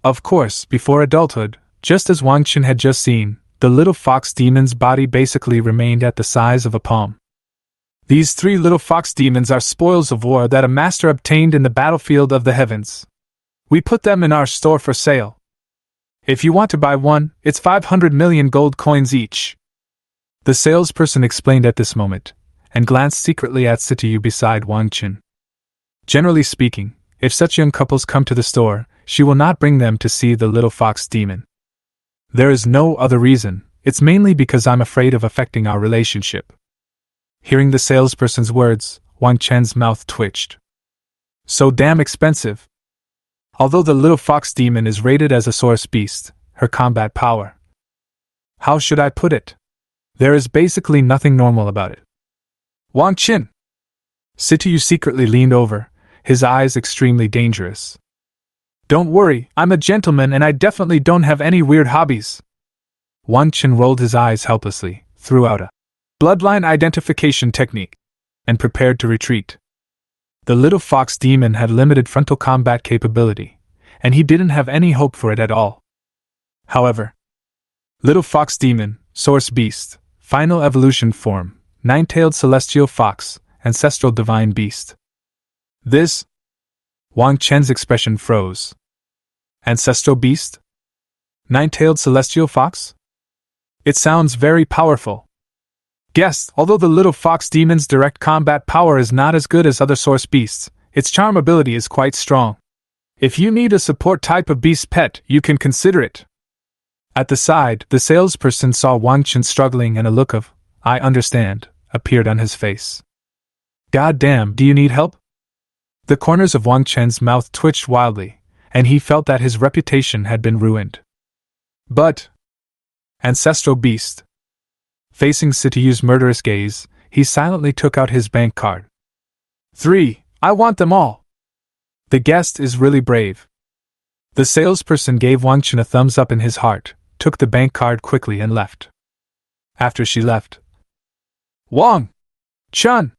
S1: Of course, before adulthood, just as Wang Chen had just seen, the little fox demon's body basically remained at the size of a palm. These 3 little fox demons are spoils of war that a master obtained in the battlefield of the heavens. We put them in our store for sale. If you want to buy one, it's 500 million gold coins each. The salesperson explained at this moment, and glanced secretly at Situ beside Wang Chen. Generally speaking, if such young couples come to the store, she will not bring them to see the little fox demon. There is no other reason, it's mainly because I'm afraid of affecting our relationship. Hearing the salesperson's words, Wang Chen's mouth twitched. So damn expensive. Although the little fox demon is rated as a source beast, her combat power. How should I put it? There is basically nothing normal about it. Wang Chen! Situ secretly leaned over, his eyes extremely dangerous. Don't worry, I'm a gentleman and I definitely don't have any weird hobbies. Wang Chen rolled his eyes helplessly, threw out a bloodline identification technique, and prepared to retreat. The little fox demon had limited frontal combat capability, and he didn't have any hope for it at all. However, little fox demon, source beast, final evolution form, nine-tailed celestial fox, ancestral divine beast. This? Wang Chen's expression froze. Ancestral beast? Nine-tailed celestial fox? It sounds very powerful. Guest, although the little fox demon's direct combat power is not as good as other source beasts, its charm ability is quite strong. If you need a support type of beast pet, you can consider it. At the side, the salesperson saw Wang Chen struggling and a look of, I understand, appeared on his face. God damn, do you need help? The corners of Wang Chen's mouth twitched wildly, and he felt that his reputation had been ruined. But ancestral beast. Facing Situ's murderous gaze, he silently took out his bank card. 3. I want them all. The guest is really brave. The salesperson gave Wang Chen a thumbs up in his heart, took the bank card quickly and left. After she left, Wang Chen!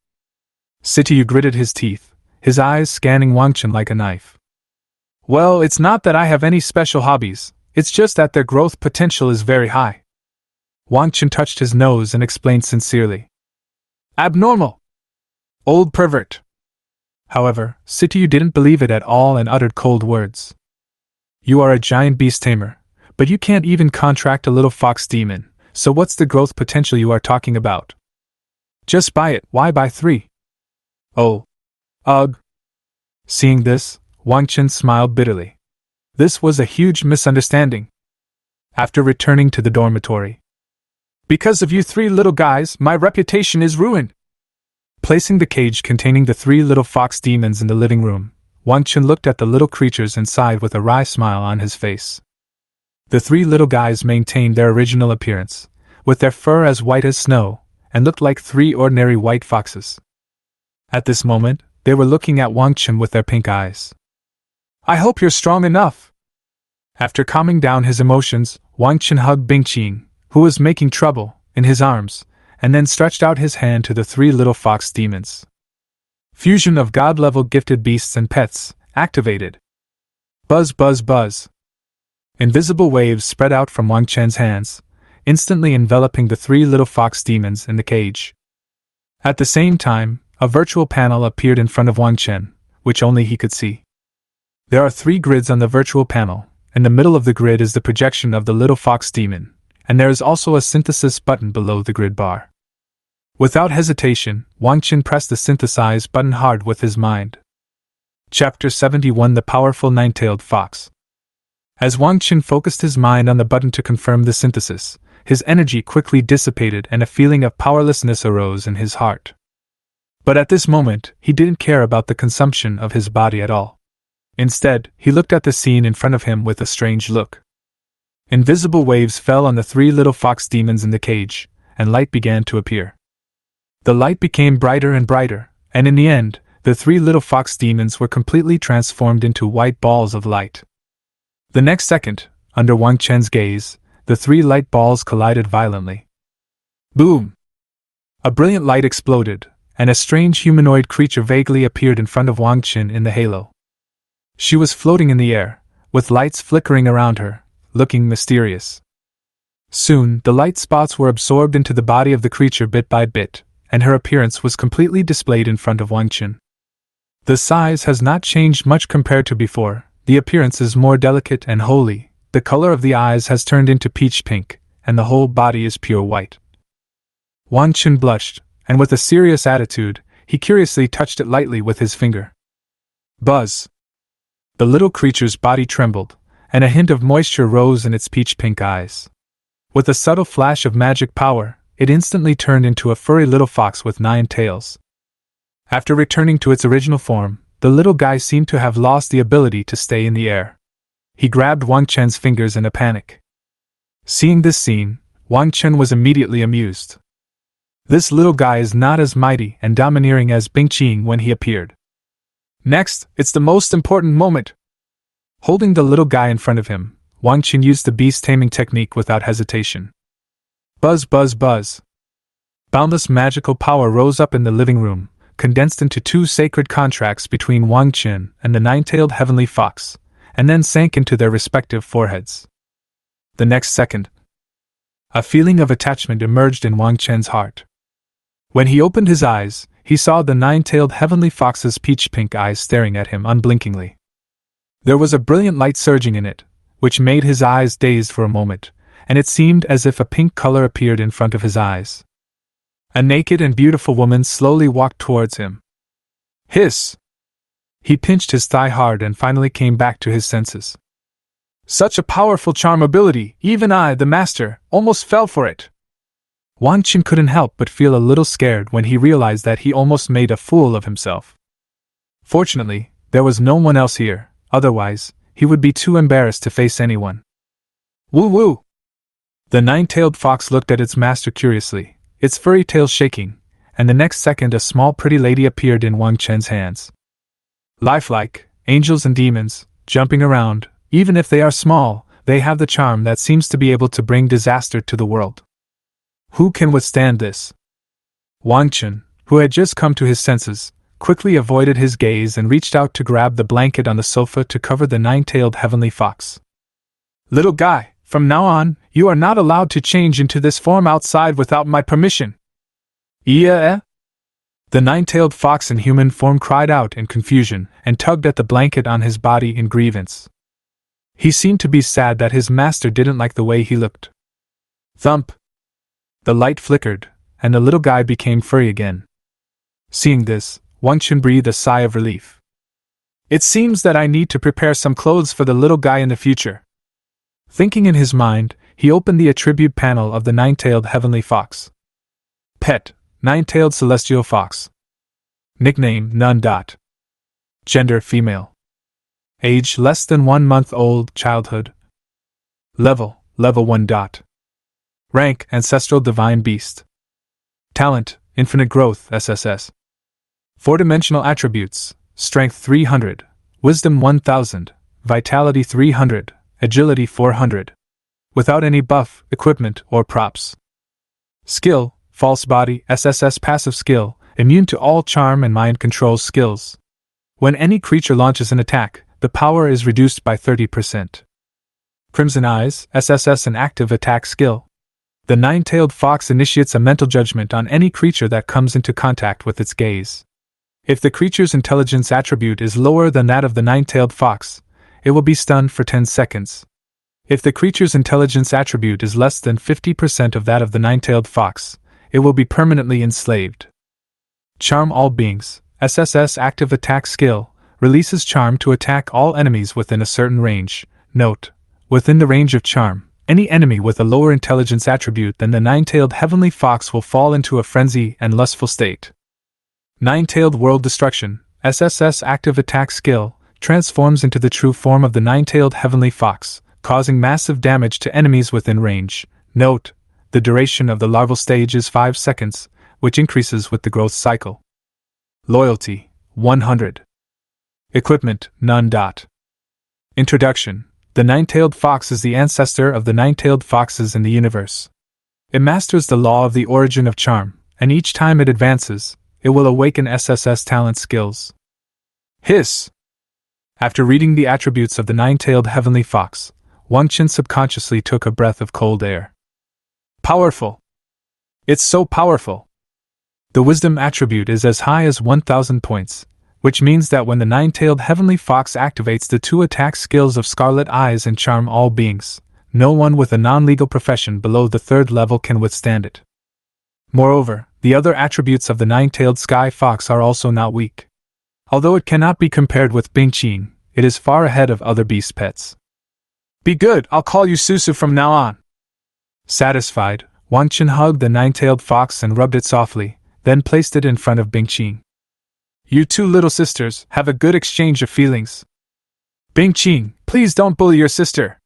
S1: Situ gritted his teeth, his eyes scanning Wang Chen like a knife. Well, it's not that I have any special hobbies, it's just that their growth potential is very high. Wang Chen touched his nose and explained sincerely. Abnormal! Old pervert! However, Situ didn't believe it at all and uttered cold words. You are a giant beast tamer, but you can't even contract a little fox demon, so what's the growth potential you are talking about? Just buy it, why buy 3? Oh. Ugh. Seeing this, Wang Chen smiled bitterly. This was a huge misunderstanding. After returning to the dormitory, because of you 3 little guys, my reputation is ruined. Placing the cage containing the 3 little fox demons in the living room, Wang Chen looked at the little creatures and sighed with a wry smile on his face. The 3 little guys maintained their original appearance, with their fur as white as snow, and looked like 3 ordinary white foxes. At this moment, they were looking at Wang Chen with their pink eyes. I hope you're strong enough. After calming down his emotions, Wang Chen hugged Bingqing, who was making trouble, in his arms, and then stretched out his hand to the 3 little fox demons. Fusion of god-level gifted beasts and pets, activated. Buzz buzz buzz. Invisible waves spread out from Wang Chen's hands, instantly enveloping the 3 little fox demons in the cage. At the same time, a virtual panel appeared in front of Wang Chen, which only he could see. There are 3 grids on the virtual panel. In the middle of the grid is the projection of the little fox demon, and there is also a synthesis button below the grid bar. Without hesitation, Wang Chen pressed the synthesize button hard with his mind. Chapter 71: The Powerful Nine-Tailed Fox. As Wang Chen focused his mind on the button to confirm the synthesis, his energy quickly dissipated and a feeling of powerlessness arose in his heart. But at this moment, he didn't care about the consumption of his body at all. Instead, he looked at the scene in front of him with a strange look. Invisible waves fell on the 3 little fox demons in the cage, and light began to appear. The light became brighter and brighter, and in the end, the 3 little fox demons were completely transformed into white balls of light. The next second, under Wang Chen's gaze, the 3 light balls collided violently. Boom! A brilliant light exploded, and a strange humanoid creature vaguely appeared in front of Wang Chen in the halo. She was floating in the air, with lights flickering around her, looking mysterious. Soon, the light spots were absorbed into the body of the creature bit by bit, and her appearance was completely displayed in front of Wang Chen. The size has not changed much compared to before, the appearance is more delicate and holy, the color of the eyes has turned into peach pink, and the whole body is pure white. Wang Chen blushed, and with a serious attitude, he curiously touched it lightly with his finger. Buzz! The little creature's body trembled, and a hint of moisture rose in its peach-pink eyes. With a subtle flash of magic power, it instantly turned into a furry little fox with 9 tails. After returning to its original form, the little guy seemed to have lost the ability to stay in the air. He grabbed Wang Chen's fingers in a panic. Seeing this scene, Wang Chen was immediately amused. This little guy is not as mighty and domineering as Bing Qing when he appeared. Next, it's the most important moment. Holding the little guy in front of him, Wang Chen used the beast taming technique without hesitation. Buzz, buzz, buzz. Boundless magical power rose up in the living room, condensed into 2 sacred contracts between Wang Chen and the 9-tailed heavenly fox, and then sank into their respective foreheads. The next second, a feeling of attachment emerged in Wang Chen's heart. When he opened his eyes, he saw the 9-tailed heavenly fox's peach-pink eyes staring at him unblinkingly. There was a brilliant light surging in it, which made his eyes dazed for a moment, and it seemed as if a pink color appeared in front of his eyes. A naked and beautiful woman slowly walked towards him. Hiss! He pinched his thigh hard and finally came back to his senses. Such a powerful charm ability, even I, the master, almost fell for it. Wang Chen couldn't help but feel a little scared when he realized that he almost made a fool of himself. Fortunately, there was no one else here, otherwise, he would be too embarrassed to face anyone. Woo woo! The 9-tailed fox looked at its master curiously, its furry tail shaking, and the next second a small pretty lady appeared in Wang Chen's hands. Lifelike, angels and demons, jumping around, even if they are small, they have the charm that seems to be able to bring disaster to the world. Who can withstand this? Wang Chen, who had just come to his senses, quickly avoided his gaze and reached out to grab the blanket on the sofa to cover the 9-tailed heavenly fox. Little guy, from now on, you are not allowed to change into this form outside without my permission. Yeah? The 9-tailed fox in human form cried out in confusion and tugged at the blanket on his body in grievance. He seemed to be sad that his master didn't like the way he looked. Thump! The light flickered, and the little guy became furry again. Seeing this, Wang Chen breathed a sigh of relief. It seems that I need to prepare some clothes for the little guy in the future. Thinking in his mind, he opened the attribute panel of the 9-tailed heavenly fox. Pet, 9-tailed celestial fox. Nickname, none. Gender, female. Age, less than 1 month old, childhood. Level 1. Rank, ancestral divine beast. Talent, infinite growth, SSS. 4-dimensional attributes, strength 300, wisdom 1000, vitality 300, agility 400. Without any buff, equipment, or props. Skill, false body, SSS passive skill, immune to all charm and mind control skills. When any creature launches an attack, the power is reduced by 30%. Crimson Eyes, SSS an active attack skill. The 9-tailed fox initiates a mental judgment on any creature that comes into contact with its gaze. If the creature's intelligence attribute is lower than that of the 9-tailed fox, it will be stunned for 10 seconds. If the creature's intelligence attribute is less than 50% of that of the 9-tailed fox, it will be permanently enslaved. Charm all beings, SSS active attack skill, releases charm to attack all enemies within a certain range. Note: within the range of charm, any enemy with a lower intelligence attribute than the 9-tailed heavenly fox will fall into a frenzy and lustful state. 9-tailed world destruction, SSS active attack skill, transforms into the true form of the 9-tailed heavenly fox, causing massive damage to enemies within range. Note: the duration of the larval stage is 5 seconds, which increases with the growth cycle. Loyalty, 100. Equipment, none. Introduction: the 9-tailed fox is the ancestor of the 9-tailed foxes in the universe. It masters the law of the origin of charm, and each time it advances, it will awaken SSS talent skills. Hiss! After reading the attributes of the 9-tailed heavenly fox, Wang Chen subconsciously took a breath of cold air. Powerful! It's so powerful! The wisdom attribute is as high as 1000 points, which means that when the nine-tailed heavenly fox activates the two attack skills of Scarlet Eyes and Charm All Beings, no one with a non-legal profession below the 3rd level can withstand it. Moreover, the other attributes of the nine-tailed sky fox are also not weak. Although it cannot be compared with Bingqing, it is far ahead of other beast pets. Be good, I'll call you Susu from now on. Satisfied, Wang Chen hugged the nine-tailed fox and rubbed it softly, then placed it in front of Bingqing. You two little sisters have a good exchange of feelings. Bingqing, please don't bully your sister.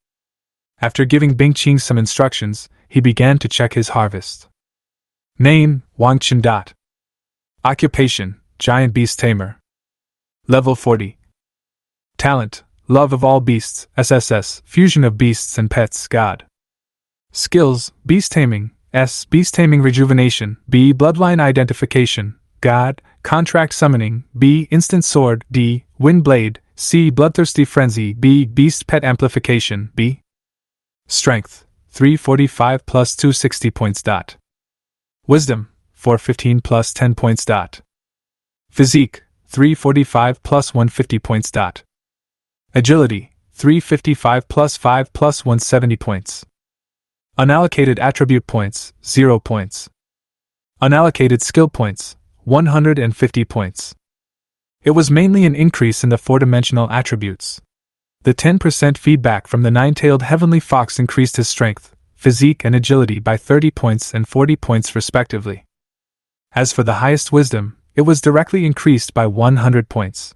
S1: After giving Bingqing some instructions, he began to check his harvest. Name, Wang Chen. Occupation, Giant Beast Tamer. Level 40. Talent, Love of All Beasts, SSS, Fusion of Beasts and Pets, God. Skills, Beast Taming, S. Beast Taming Rejuvenation, B. Bloodline Identification, God. Contract Summoning, B. Instant Sword, D. Wind Blade, C. Bloodthirsty Frenzy, B. Beast Pet Amplification, B. Strength, 345 plus 260 points. Wisdom, 415 plus 10 points. Physique, 345 plus 150 points. Agility, 355 plus 5 plus 170 points. Unallocated attribute points, 0 points. Unallocated skill points, 150 points. It was mainly an increase in the 4-dimensional attributes. The 10% feedback from the nine-tailed heavenly fox increased his strength, physique and agility by 30 points and 40 points respectively. As for the highest wisdom, it was directly increased by 100 points.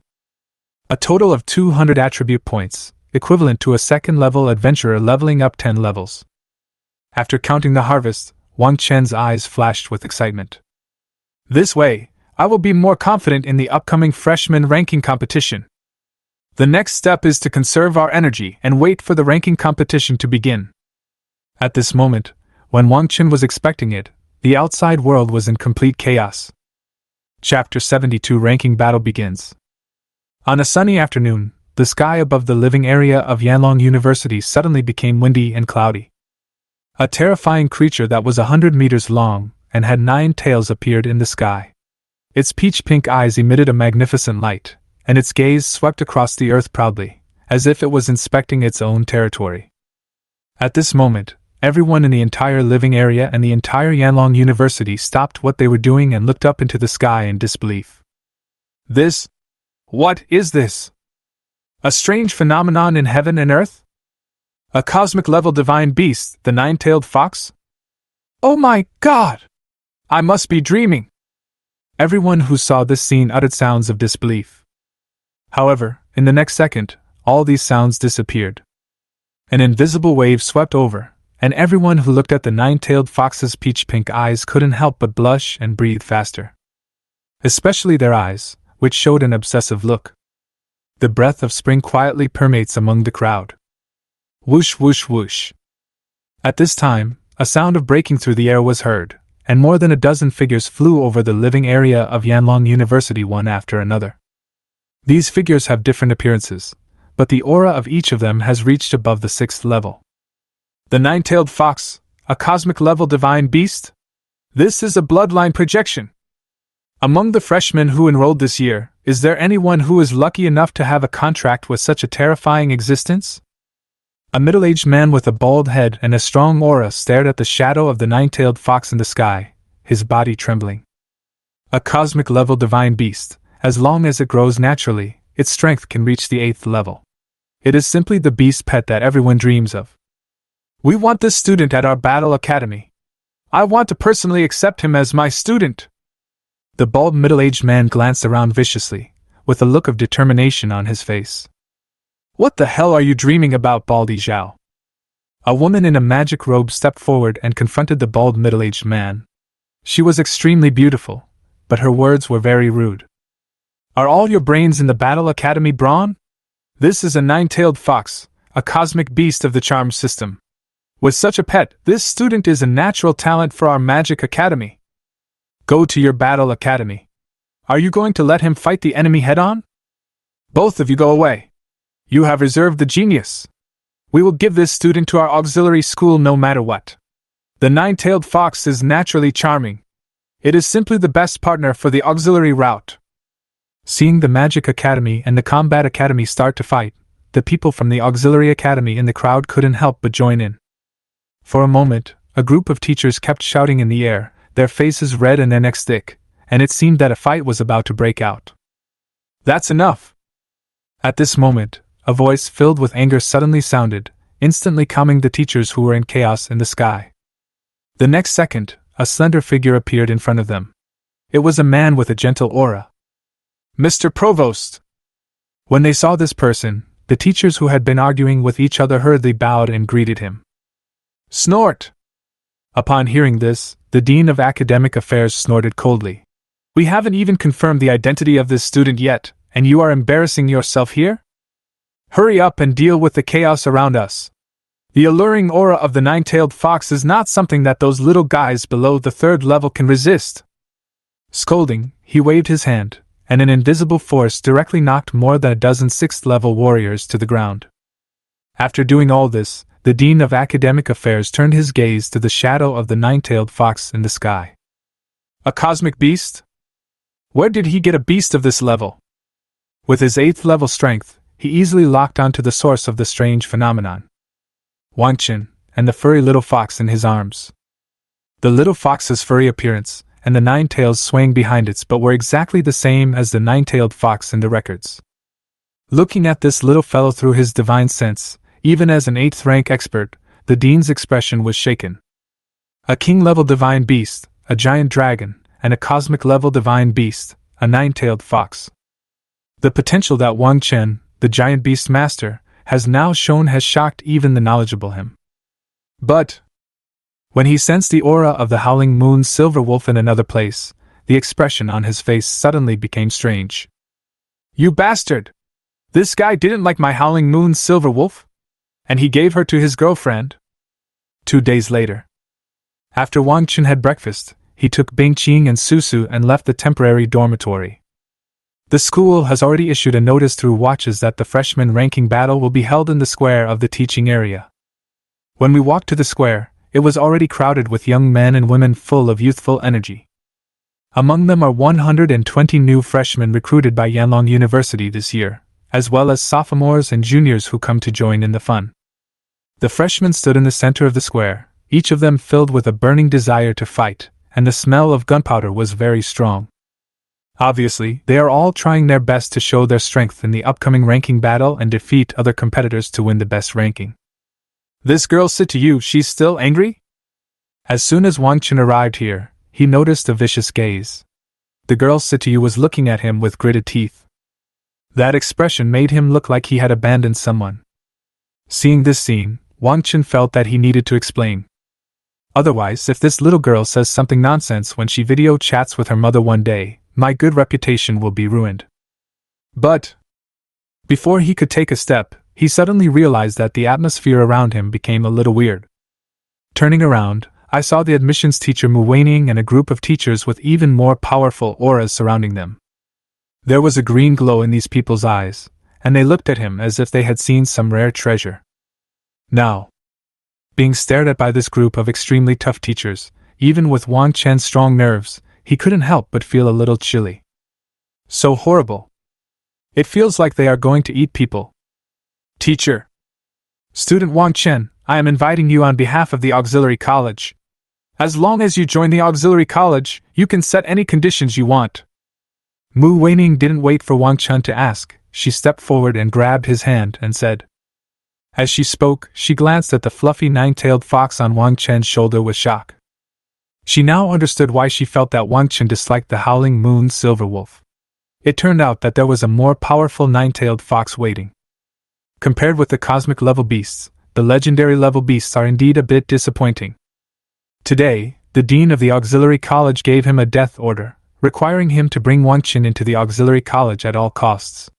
S1: A total of 200 attribute points, equivalent to a second-level adventurer leveling up 10 levels. After counting the harvest, Wang Chen's eyes flashed with excitement. This way, I will be more confident in the upcoming freshman ranking competition. The next step is to conserve our energy and wait for the ranking competition to begin. At this moment, when Wang Chen was expecting it, the outside world was in complete chaos. Chapter 72 Ranking Battle begins. On a sunny afternoon, the sky above the living area of Yanlong University suddenly became windy and cloudy. A terrifying creature that was 100 meters long and had 9 tails appeared in the sky. Its peach-pink eyes emitted a magnificent light, and its gaze swept across the earth proudly, as if it was inspecting its own territory. At this moment, everyone in the entire living area and the entire Yanlong University stopped what they were doing and looked up into the sky in disbelief. What is this? A strange phenomenon in heaven and earth? A cosmic-level divine beast, the nine-tailed fox? Oh my God! I must be dreaming! Everyone who saw this scene uttered sounds of disbelief. However, in the next second, all these sounds disappeared. An invisible wave swept over, and everyone who looked at the nine-tailed fox's peach-pink eyes couldn't help but blush and breathe faster. Especially their eyes, which showed an obsessive look. The breath of spring quietly permeates among the crowd. Whoosh whoosh whoosh. At this time, a sound of breaking through the air was heard, and more than a dozen figures flew over the living area of Yanlong University one after another. These figures have different appearances, but the aura of each of them has reached above the 6th level. The nine-tailed fox, a cosmic-level divine beast? This is a bloodline projection. Among the freshmen who enrolled this year, is there anyone who is lucky enough to have a contract with such a terrifying existence? A middle-aged man with a bald head and a strong aura stared at the shadow of the nine-tailed fox in the sky, his body trembling. A cosmic-level divine beast, as long as it grows naturally, its strength can reach the 8th level. It is simply the beast pet that everyone dreams of. We want this student at our battle academy. I want to personally accept him as my student. The bald middle-aged man glanced around viciously, with a look of determination on his face. What the hell are you dreaming about, Baldy Zhao? A woman in a magic robe stepped forward and confronted the bald middle-aged man. She was extremely beautiful, but her words were very rude. Are all your brains in the Battle Academy, Braun? This is a nine-tailed fox, a cosmic beast of the charm system. With such a pet, this student is a natural talent for our magic academy. Go to your Battle Academy. Are you going to let him fight the enemy head-on? Both of you go away. You have reserved the genius. We will give this student to our auxiliary school no matter what. The nine-tailed fox is naturally charming. It is simply the best partner for the auxiliary route. Seeing the Magic Academy and the Combat Academy start to fight, the people from the Auxiliary Academy in the crowd couldn't help but join in. For a moment, a group of teachers kept shouting in the air, their faces red and their necks thick, and it seemed that a fight was about to break out. "That's enough!" At this moment, a voice filled with anger suddenly sounded, instantly calming the teachers who were in chaos in the sky. The next second, a slender figure appeared in front of them. It was a man with a gentle aura. "Mr. Provost!" When they saw this person, the teachers who had been arguing with each other hurriedly bowed and greeted him. "Snort!" Upon hearing this, the Dean of Academic Affairs snorted coldly. "We haven't even confirmed the identity of this student yet, and you are embarrassing yourself here? Hurry up and deal with the chaos around us. The alluring aura of the nine-tailed fox is not something that those little guys below the 3rd level can resist." Scolding, he waved his hand, and an invisible force directly knocked more than a dozen 6th-level warriors to the ground. After doing all this, the Dean of Academic Affairs turned his gaze to the shadow of the nine-tailed fox in the sky. "A cosmic beast? Where did he get a beast of this level?" With his 8th-level strength, he easily locked onto the source of the strange phenomenon. Wang Chen, and the furry little fox in his arms. The little fox's furry appearance, and the 9 tails swaying behind it were exactly the same as the 9-tailed fox in the records. Looking at this little fellow through his divine sense, even as an 8th rank expert, the Dean's expression was shaken. A king-level divine beast, a giant dragon, and a cosmic-level divine beast, a 9-tailed fox. The potential that Wang Chen, the giant beast master, has now shown has shocked even the knowledgeable him. But when he sensed the aura of the howling moon silver wolf in another place, the expression on his face suddenly became strange. "You bastard! This guy didn't like my howling moon silver wolf? And he gave her to his girlfriend?" 2 days later, after Wang Chen had breakfast, he took Bingqing and Susu and left the temporary dormitory. The school has already issued a notice through watches that the freshman ranking battle will be held in the square of the teaching area. When we walked to the square, it was already crowded with young men and women full of youthful energy. Among them are 120 new freshmen recruited by Yanlong University this year, as well as sophomores and juniors who come to join in the fun. The freshmen stood in the center of the square, each of them filled with a burning desire to fight, and the smell of gunpowder was very strong. Obviously, they are all trying their best to show their strength in the upcoming ranking battle and defeat other competitors to win the best ranking. "This girl Situ, she's still angry?" As soon as Wang Chen arrived here, he noticed a vicious gaze. The girl Situ was looking at him with gritted teeth. That expression made him look like he had abandoned someone. Seeing this scene, Wang Chen felt that he needed to explain. Otherwise, if this little girl says something nonsense when she video chats with her mother one day, my good reputation will be ruined. But before he could take a step, he suddenly realized that the atmosphere around him became a little weird. Turning around, I saw the admissions teacher Mu Weining and a group of teachers with even more powerful auras surrounding them. There was a green glow in these people's eyes, and they looked at him as if they had seen some rare treasure. Now, being stared at by this group of extremely tough teachers, even with Wang Chen's strong nerves, he couldn't help but feel a little chilly. So horrible. It feels like they are going to eat people. "Teacher! Student Wang Chen, I am inviting you on behalf of the auxiliary college. As long as you join the auxiliary college, you can set any conditions you want." Mu Weining didn't wait for Wang Chen to ask, she stepped forward and grabbed his hand and said. As she spoke, she glanced at the fluffy 9-tailed fox on Wang Chen's shoulder with shock. She now understood why she felt that Wang Chen disliked the howling moon silver wolf. It turned out that there was a more powerful 9-tailed fox waiting. Compared with the cosmic level beasts, the legendary level beasts are indeed a bit disappointing. Today, the dean of the auxiliary college gave him a death order, requiring him to bring Wang Chen into the auxiliary college at all costs.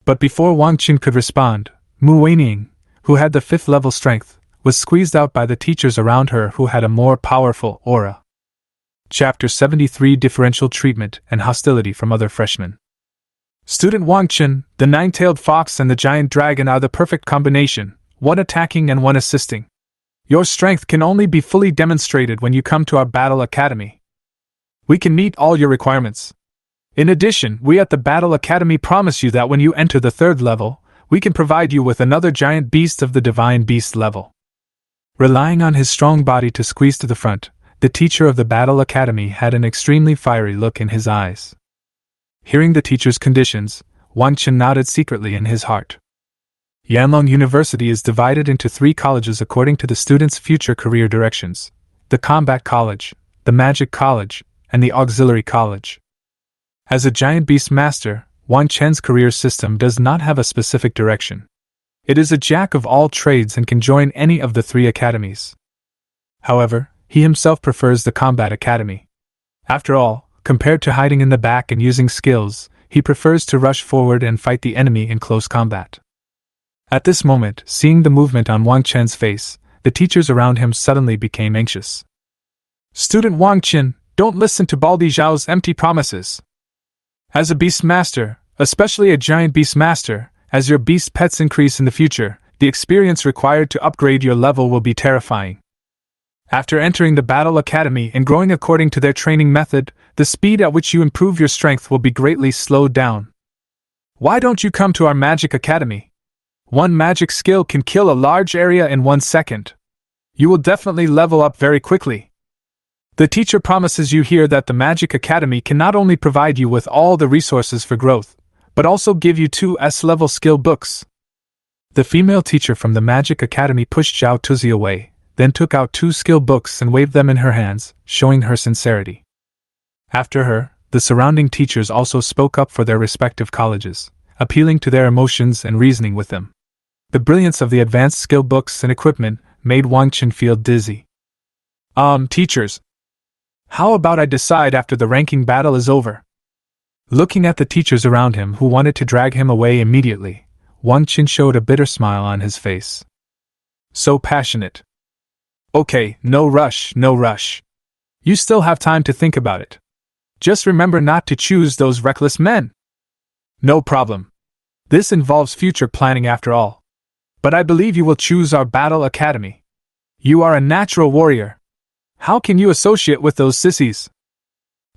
S1: But before Wang Chen could respond, Mu Weining, who had the 5th level strength, was squeezed out by the teachers around her who had a more powerful aura. Chapter 73 Differential Treatment and Hostility from Other Freshmen. Student Wang Chen, the 9-tailed fox and the giant dragon are the perfect combination, one attacking and one assisting. Your strength can only be fully demonstrated when you come to our battle academy. We can meet all your requirements. In addition, we at the Battle Academy promise you that when you enter the 3rd level, we can provide you with another giant beast of the Divine Beast level. Relying on his strong body to squeeze to the front, the teacher of the Battle Academy had an extremely fiery look in his eyes. Hearing the teacher's conditions, Wang Chen nodded secretly in his heart. Yanlong University is divided into 3 colleges according to the students' future career directions: the Combat College, the Magic College, and the Auxiliary College. As a giant beast master, Wang Chen's career system does not have a specific direction. It is a jack of all trades and can join any of the 3 academies. However, he himself prefers the Combat Academy. After all, compared to hiding in the back and using skills, he prefers to rush forward and fight the enemy in close combat. At this moment, seeing the movement on Wang Chen's face, the teachers around him suddenly became anxious. "Student Wang Chen, don't listen to Baldi Zhao's empty promises. As a beast master, especially a giant beast master, as your beast pets increase in the future, the experience required to upgrade your level will be terrifying. After entering the Battle Academy and growing according to their training method, the speed at which you improve your strength will be greatly slowed down. Why don't you come to our Magic Academy? One magic skill can kill a large area in 1 second. You will definitely level up very quickly. The teacher promises you here that the Magic Academy can not only provide you with all the resources for growth, but also give you 2 S-level skill books." The female teacher from the Magic Academy pushed Zhao Tuzi away, then took out 2 skill books and waved them in her hands, showing her sincerity. After her, the surrounding teachers also spoke up for their respective colleges, appealing to their emotions and reasoning with them. The brilliance of the advanced skill books and equipment made Wang Chen feel dizzy. Teachers, how about I decide after the ranking battle is over?" Looking at the teachers around him who wanted to drag him away immediately, Wang Chen showed a bitter smile on his face. "So passionate. Okay, no rush, no rush. You still have time to think about it. Just remember not to choose those reckless men." "No problem. This involves future planning after all. But I believe you will choose our Battle Academy. You are a natural warrior. How can you associate with those sissies?"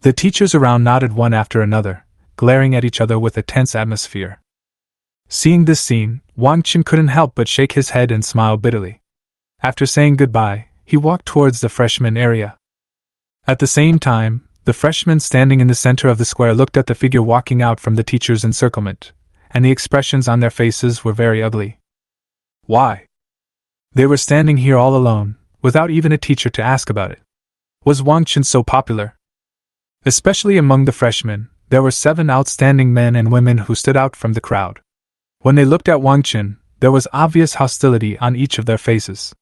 S1: The teachers around nodded one after another, glaring at each other with a tense atmosphere. Seeing this scene, Wang Chen couldn't help but shake his head and smile bitterly. After saying goodbye, he walked towards the freshman area. At the same time, the freshmen standing in the center of the square looked at the figure walking out from the teacher's encirclement, and the expressions on their faces were very ugly. Why? They were standing here all alone, without even a teacher to ask about it. Was Wang Chen so popular? Especially among the freshmen, there were 7 outstanding men and women who stood out from the crowd. When they looked at Wang Chen, there was obvious hostility on each of their faces.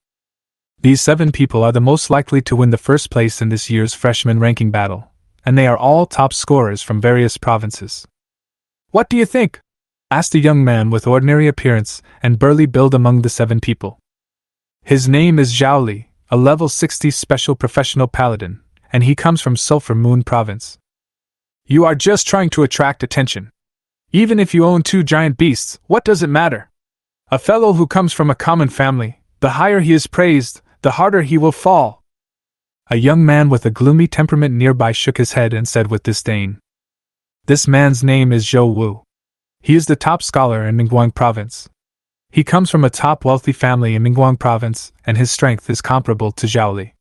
S1: These 7 people are the most likely to win the first place in this year's freshman ranking battle, and they are all top scorers from various provinces. "What do you think?" asked a young man with ordinary appearance and burly build among the 7 people. His name is Zhao Li, a level 60 special professional paladin, and he comes from Sulphur Moon Province. "You are just trying to attract attention. Even if you own 2 giant beasts, what does it matter? A fellow who comes from a common family, the higher he is praised, the harder he will fall." A young man with a gloomy temperament nearby shook his head and said with disdain. This man's name is Zhou Wu. He is the top scholar in Ningguang Province. He comes from a top wealthy family in Ningguang Province, and his strength is comparable to Zhao Li.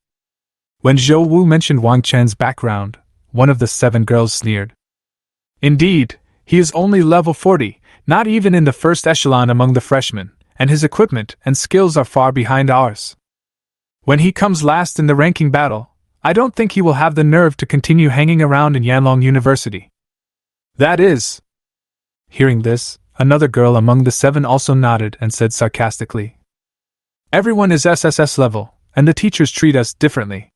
S1: When Zhou Wu mentioned Wang Chen's background, one of the 7 girls sneered. "Indeed, he is only level 40, not even in the first echelon among the freshmen, and his equipment and skills are far behind ours. When he comes last in the ranking battle, I don't think he will have the nerve to continue hanging around in Yanlong University." "That is." Hearing this, another girl among the 7 also nodded and said sarcastically, "Everyone is SSS level, and the teachers treat us differently.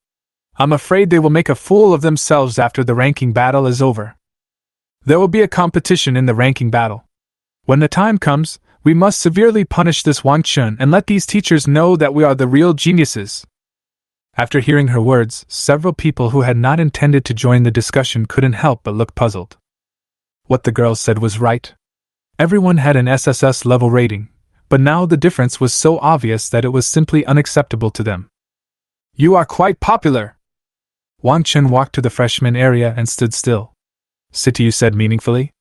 S1: I'm afraid they will make a fool of themselves after the ranking battle is over. There will be a competition in the ranking battle. When the time comes, we must severely punish this Wang Chen and let these teachers know that we are the real geniuses." After hearing her words, several people who had not intended to join the discussion couldn't help but look puzzled. What the girls said was right. Everyone had an SSS level rating, but now the difference was so obvious that it was simply unacceptable to them. "You are quite popular." Wang Chen walked to the freshman area and stood still. Situ said meaningfully.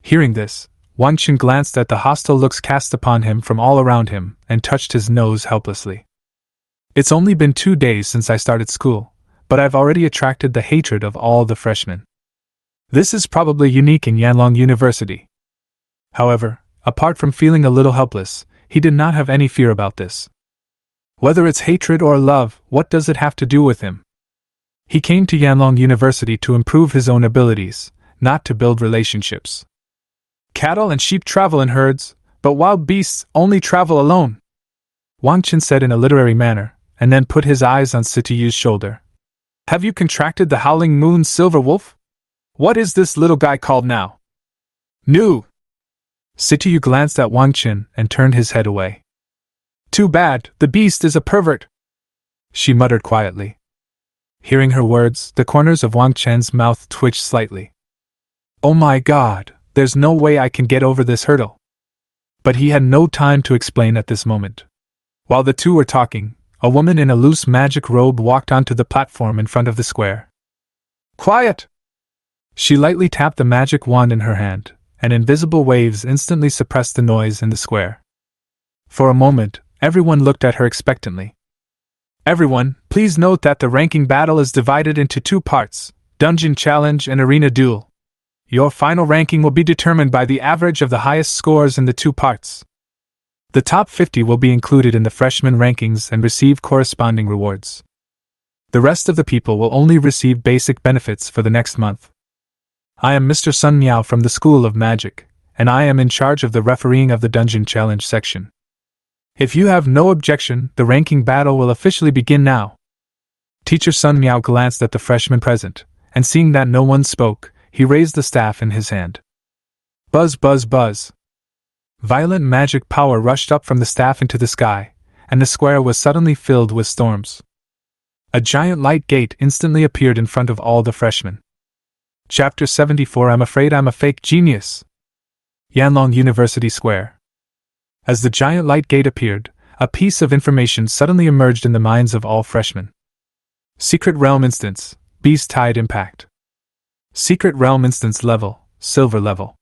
S1: Hearing this, Wang Chen glanced at the hostile looks cast upon him from all around him and touched his nose helplessly. It's only been 2 days since I started school, but I've already attracted the hatred of all the freshmen. This is probably unique in Yanlong University. However, apart from feeling a little helpless, he did not have any fear about this. Whether it's hatred or love, what does it have to do with him? He came to Yanlong University to improve his own abilities, not to build relationships. Cattle and sheep travel in herds, but wild beasts only travel alone, Wang Chen said in a literary manner, and then put his eyes on Situ's shoulder. Have you contracted the Howling Moon Silver Wolf? What is this little guy called now? Nu! Situ glanced at Wang Chen and turned his head away. Too bad, the beast is a pervert, she muttered quietly. Hearing her words, the corners of Wang Chen's mouth twitched slightly. Oh my god, there's no way I can get over this hurdle. But he had no time to explain at this moment. While the two were talking, a woman in a loose magic robe walked onto the platform in front of the square. Quiet! She lightly tapped the magic wand in her hand, and invisible waves instantly suppressed the noise in the square. For a moment, everyone looked at her expectantly. Everyone, please note that the ranking battle is divided into 2 parts, Dungeon Challenge and Arena Duel. Your final ranking will be determined by the average of the highest scores in the 2 parts. The top 50 will be included in the freshman rankings and receive corresponding rewards. The rest of the people will only receive basic benefits for the next month. I am Mr. Sun Miao from the School of Magic, and I am in charge of the refereeing of the Dungeon Challenge section. If you have no objection, the ranking battle will officially begin now. Teacher Sun Miao glanced at the freshmen present, and seeing that no one spoke, he raised the staff in his hand. Buzz, buzz, buzz. Violent magic power rushed up from the staff into the sky, and the square was suddenly filled with storms. A giant light gate instantly appeared in front of all the freshmen. Chapter 74 I'm afraid I'm a fake genius. Yanlong University Square. As the giant light gate appeared, a piece of information suddenly emerged in the minds of all freshmen. Secret Realm Instance, Beast Tide Impact. Secret Realm Instance Level, Silver Level.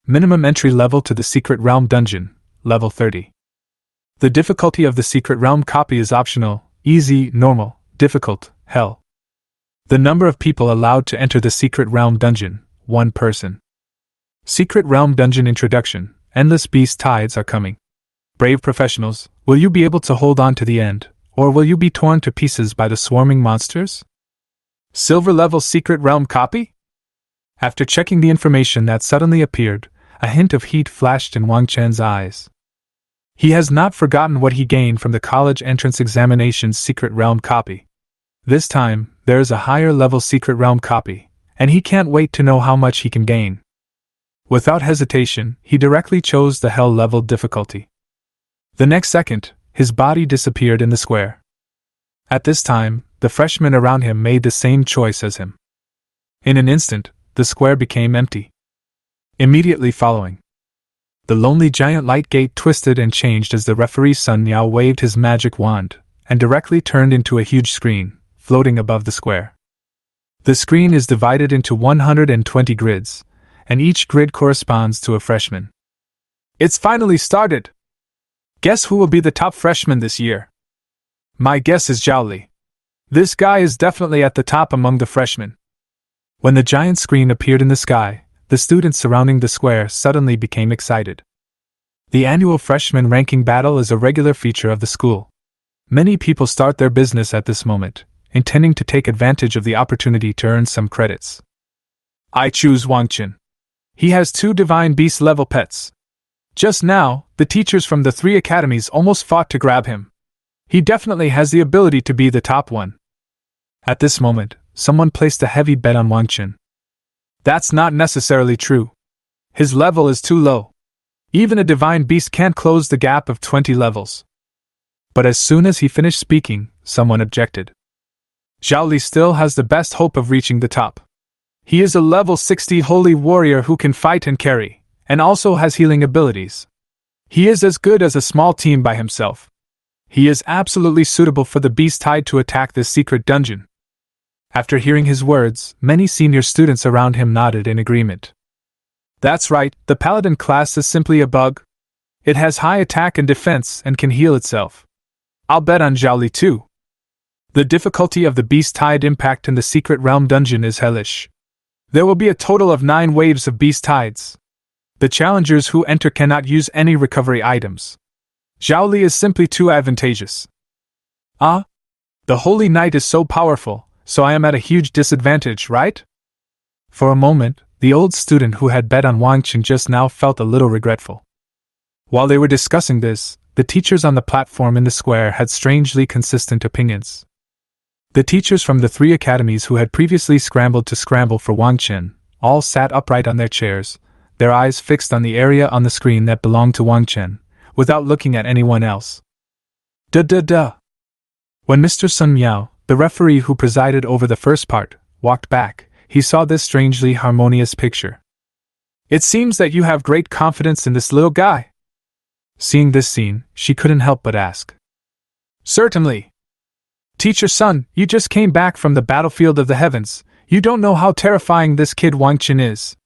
S1: Minimum entry level to the Secret Realm Dungeon, Level 30. The difficulty of the Secret Realm copy is optional, easy, normal, difficult, hell. The number of people allowed to enter the Secret Realm Dungeon, 1 person. Secret Realm Dungeon Introduction, Endless Beast Tides are coming. Brave professionals, will you be able to hold on to the end, or will you be torn to pieces by the swarming monsters? Silver level Secret Realm copy? After checking the information that suddenly appeared, a hint of heat flashed in Wang Chen's eyes. He has not forgotten what he gained from the college entrance examination's Secret Realm copy. This time, there is a higher level Secret Realm copy, and he can't wait to know how much he can gain. Without hesitation, he directly chose the Hell level difficulty. The next second, his body disappeared in the square. At this time, the freshmen around him made the same choice as him. In an instant, the square became empty. Immediately following, the lonely giant light gate twisted and changed as the referee Sun Miao waved his magic wand, and directly turned into a huge screen, floating above the square. The screen is divided into 120 grids, and each grid corresponds to a freshman. It's finally started! Guess who will be the top freshman this year? My guess is Zhao Li. This guy is definitely at the top among the freshmen. When the giant screen appeared in the sky, the students surrounding the square suddenly became excited. The annual freshman ranking battle is a regular feature of the school. Many people start their business at this moment, intending to take advantage of the opportunity to earn some credits. I choose Wang Chen. He has 2 divine beast level pets. Just now, the teachers from the 3 academies almost fought to grab him. He definitely has the ability to be the top one. At this moment, someone placed a heavy bet on Wang Chen. That's not necessarily true. His level is too low. Even a divine beast can't close the gap of 20 levels. But as soon as he finished speaking, someone objected. Zhao Li still has the best hope of reaching the top. He is a level 60 holy warrior who can fight and carry, and also has healing abilities. He is as good as a small team by himself. He is absolutely suitable for the beast tide to attack this secret dungeon. After hearing his words, many senior students around him nodded in agreement. That's right, the paladin class is simply a bug. It has high attack and defense and can heal itself. I'll bet on Zhaoli too. The difficulty of the beast-tide impact in the secret realm dungeon is hellish. There will be a total of 9 waves of beast tides. The challengers who enter cannot use any recovery items. Zhaoli is simply too advantageous. Ah? The Holy Knight is so powerful, so I am at a huge disadvantage, right? For a moment, the old student who had bet on Wang Chen just now felt a little regretful. While they were discussing this, the teachers on the platform in the square had strangely consistent opinions. The teachers from the 3 academies who had previously scrambled to scramble for Wang Chen all sat upright on their chairs, their eyes fixed on the area on the screen that belonged to Wang Chen, without looking at anyone else. Duh. When Mr. Sun Miao, the referee who presided over the first part, walked back, he saw this strangely harmonious picture. It seems that you have great confidence in this little guy. Seeing this scene, she couldn't help but ask. Certainly. Teacher Sun, you just came back from the battlefield of the heavens. You don't know how terrifying this kid Wang Chen is.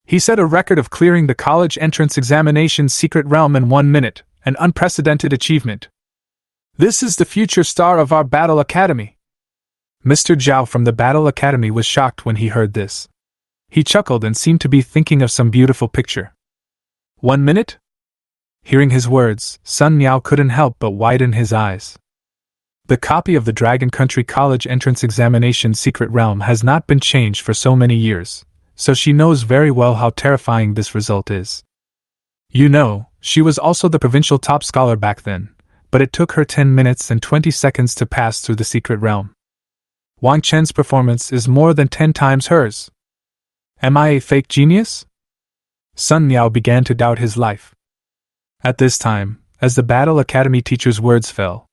S1: He set a record of clearing the college entrance examination secret realm in 1 minute, an unprecedented achievement. This is the future star of our Battle Academy. Mr. Zhao from the Battle Academy was shocked when he heard this. He chuckled and seemed to be thinking of some beautiful picture. 1 minute? Hearing his words, Sun Miao couldn't help but widen his eyes. The copy of the Dragon Country College entrance examination secret realm has not been changed for so many years, so she knows very well how terrifying this result is. You know, she was also the provincial top scholar back then, but it took her 10 minutes and 20 seconds to pass through the secret realm. Wang Chen's performance is more than 10 times hers. Am I a fake genius? Sun Miao began to doubt his life. At this time, as the Battle Academy teacher's words fell.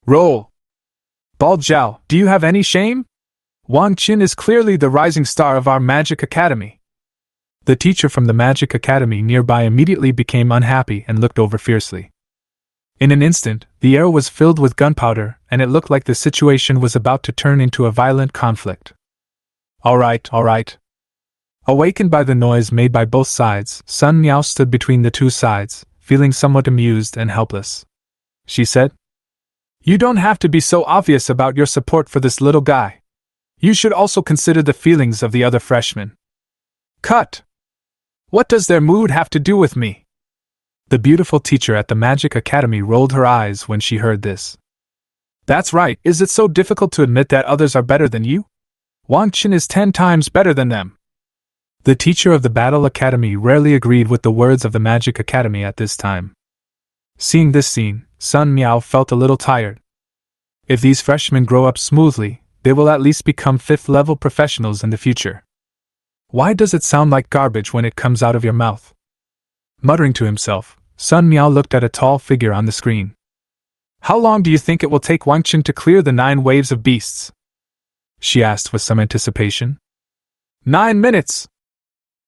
S1: Roll! Bald Zhao, do you have any shame? Wang Chen is clearly the rising star of our Magic Academy. The teacher from the Magic Academy nearby immediately became unhappy and looked over fiercely. In an instant, the air was filled with gunpowder, and it looked like the situation was about to turn into a violent conflict. All right. Awakened by the noise made by both sides, Sun Miao stood between the 2 sides, feeling somewhat amused and helpless. She said, You don't have to be so obvious about your support for this little guy. You should also consider the feelings of the other freshmen. Cut! What does their mood have to do with me? The beautiful teacher at the Magic Academy rolled her eyes when she heard this. That's right, is it so difficult to admit that others are better than you? Wang Chen is 10 times better than them. The teacher of the Battle Academy rarely agreed with the words of the Magic Academy at this time. Seeing this scene, Sun Miao felt a little tired. If these freshmen grow up smoothly, they will at least become 5th-level professionals in the future. Why does it sound like garbage when it comes out of your mouth? Muttering to himself, Sun Miao looked at a tall figure on the screen. How long do you think it will take Wang Chen to clear the 9 waves of beasts? She asked with some anticipation. 9 minutes!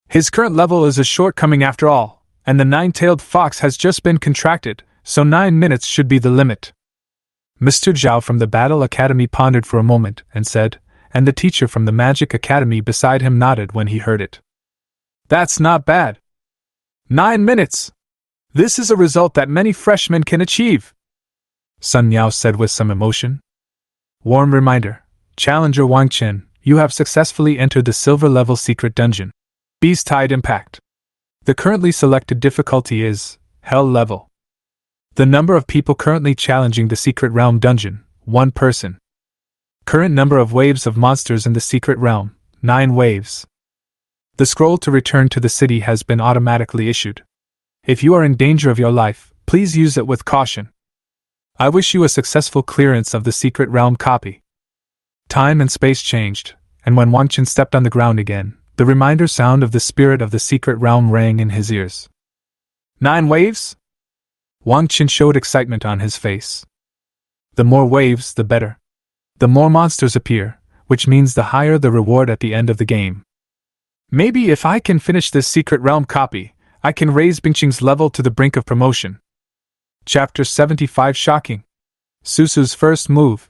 S1: His current level is a shortcoming after all, and the 9-tailed fox has just been contracted, so 9 minutes should be the limit. Mr. Zhao from the Battle Academy pondered for a moment and said, and the teacher from the Magic Academy beside him nodded when he heard it. That's not bad. 9 minutes! This is a result that many freshmen can achieve, Sun Miao said with some emotion. Warm reminder, Challenger Wang Chen, you have successfully entered the silver-level secret dungeon. Beast-tide impact. The currently selected difficulty is Hell level. The number of people currently challenging the secret realm dungeon, 1 person. Current number of waves of monsters in the secret realm, 9 waves. The scroll to return to the city has been automatically issued. If you are in danger of your life, please use it with caution. I wish you a successful clearance of the secret realm copy. Time and space changed, and when Wang Chen stepped on the ground again, the reminder sound of the spirit of the secret realm rang in his ears. 9 waves? Wang Chen showed excitement on his face. The more waves, the better. The more monsters appear, which means the higher the reward at the end of the game. Maybe if I can finish this secret realm copy, I can raise Bingqing's level to the brink of promotion. Chapter 75 Shocking. Susu's first move.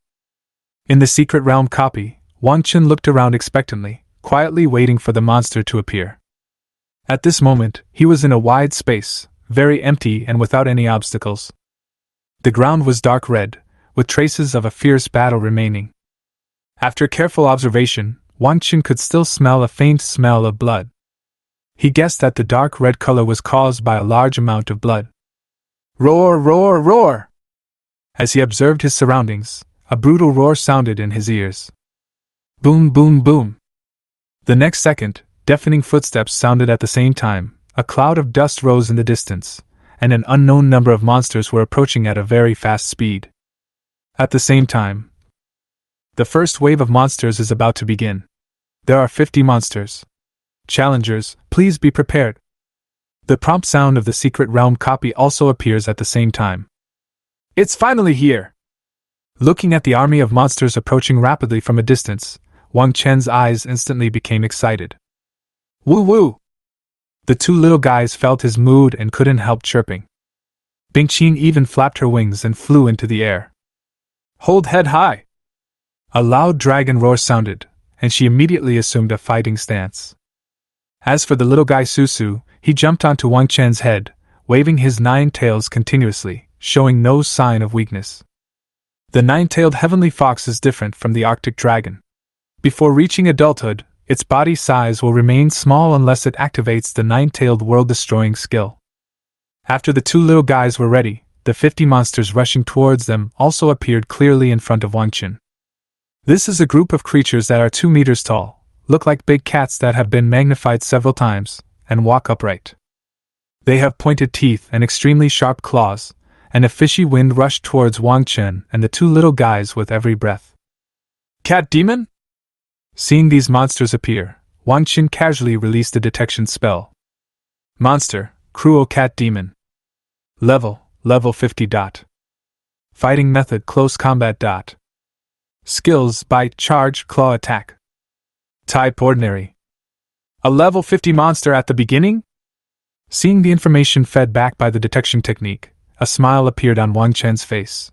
S1: In the secret realm copy, Wang Chen looked around expectantly, quietly waiting for the monster to appear. At this moment, he was in a wide space, very empty and without any obstacles. The ground was dark red, with traces of a fierce battle remaining. After careful observation, Wang Chen could still smell a faint smell of blood. He guessed that the dark red color was caused by a large amount of blood. Roar, roar, roar! As he observed his surroundings, a brutal roar sounded in his ears. Boom, boom, boom! The next second, deafening footsteps sounded at the same time, a cloud of dust rose in the distance, and an unknown number of monsters were approaching at a very fast speed. At the same time, the first wave of monsters is about to begin. There are 50 monsters. Challengers, please be prepared. The prompt sound of the Secret Realm copy also appears at the same time. It's finally here! Looking at the army of monsters approaching rapidly from a distance, Wang Chen's eyes instantly became excited. Woo woo! The two little guys felt his mood and couldn't help chirping. Bingqing even flapped her wings and flew into the air. Hold head high! A loud dragon roar sounded, and she immediately assumed a fighting stance. As for the little guy Situ, he jumped onto Wang Chen's head, waving his 9 tails continuously, showing no sign of weakness. The 9-tailed heavenly fox is different from the Arctic dragon. Before reaching adulthood, its body size will remain small unless it activates the 9-tailed world-destroying skill. After the two little guys were ready, the 50 monsters rushing towards them also appeared clearly in front of Wang Chen. This is a group of creatures that are 2 meters tall, look like big cats that have been magnified several times, and walk upright. They have pointed teeth and extremely sharp claws, and a fishy wind rushed towards Wang Chen and the two little guys with every breath. Cat demon? Seeing these monsters appear, Wang Chen casually released a detection spell. Monster, cruel cat demon. Level 50. Fighting method close combat. Skills bite, charge, claw, attack. Type ordinary. A level 50 monster at the beginning? Seeing the information fed back by the detection technique, a smile appeared on Wang Chen's face.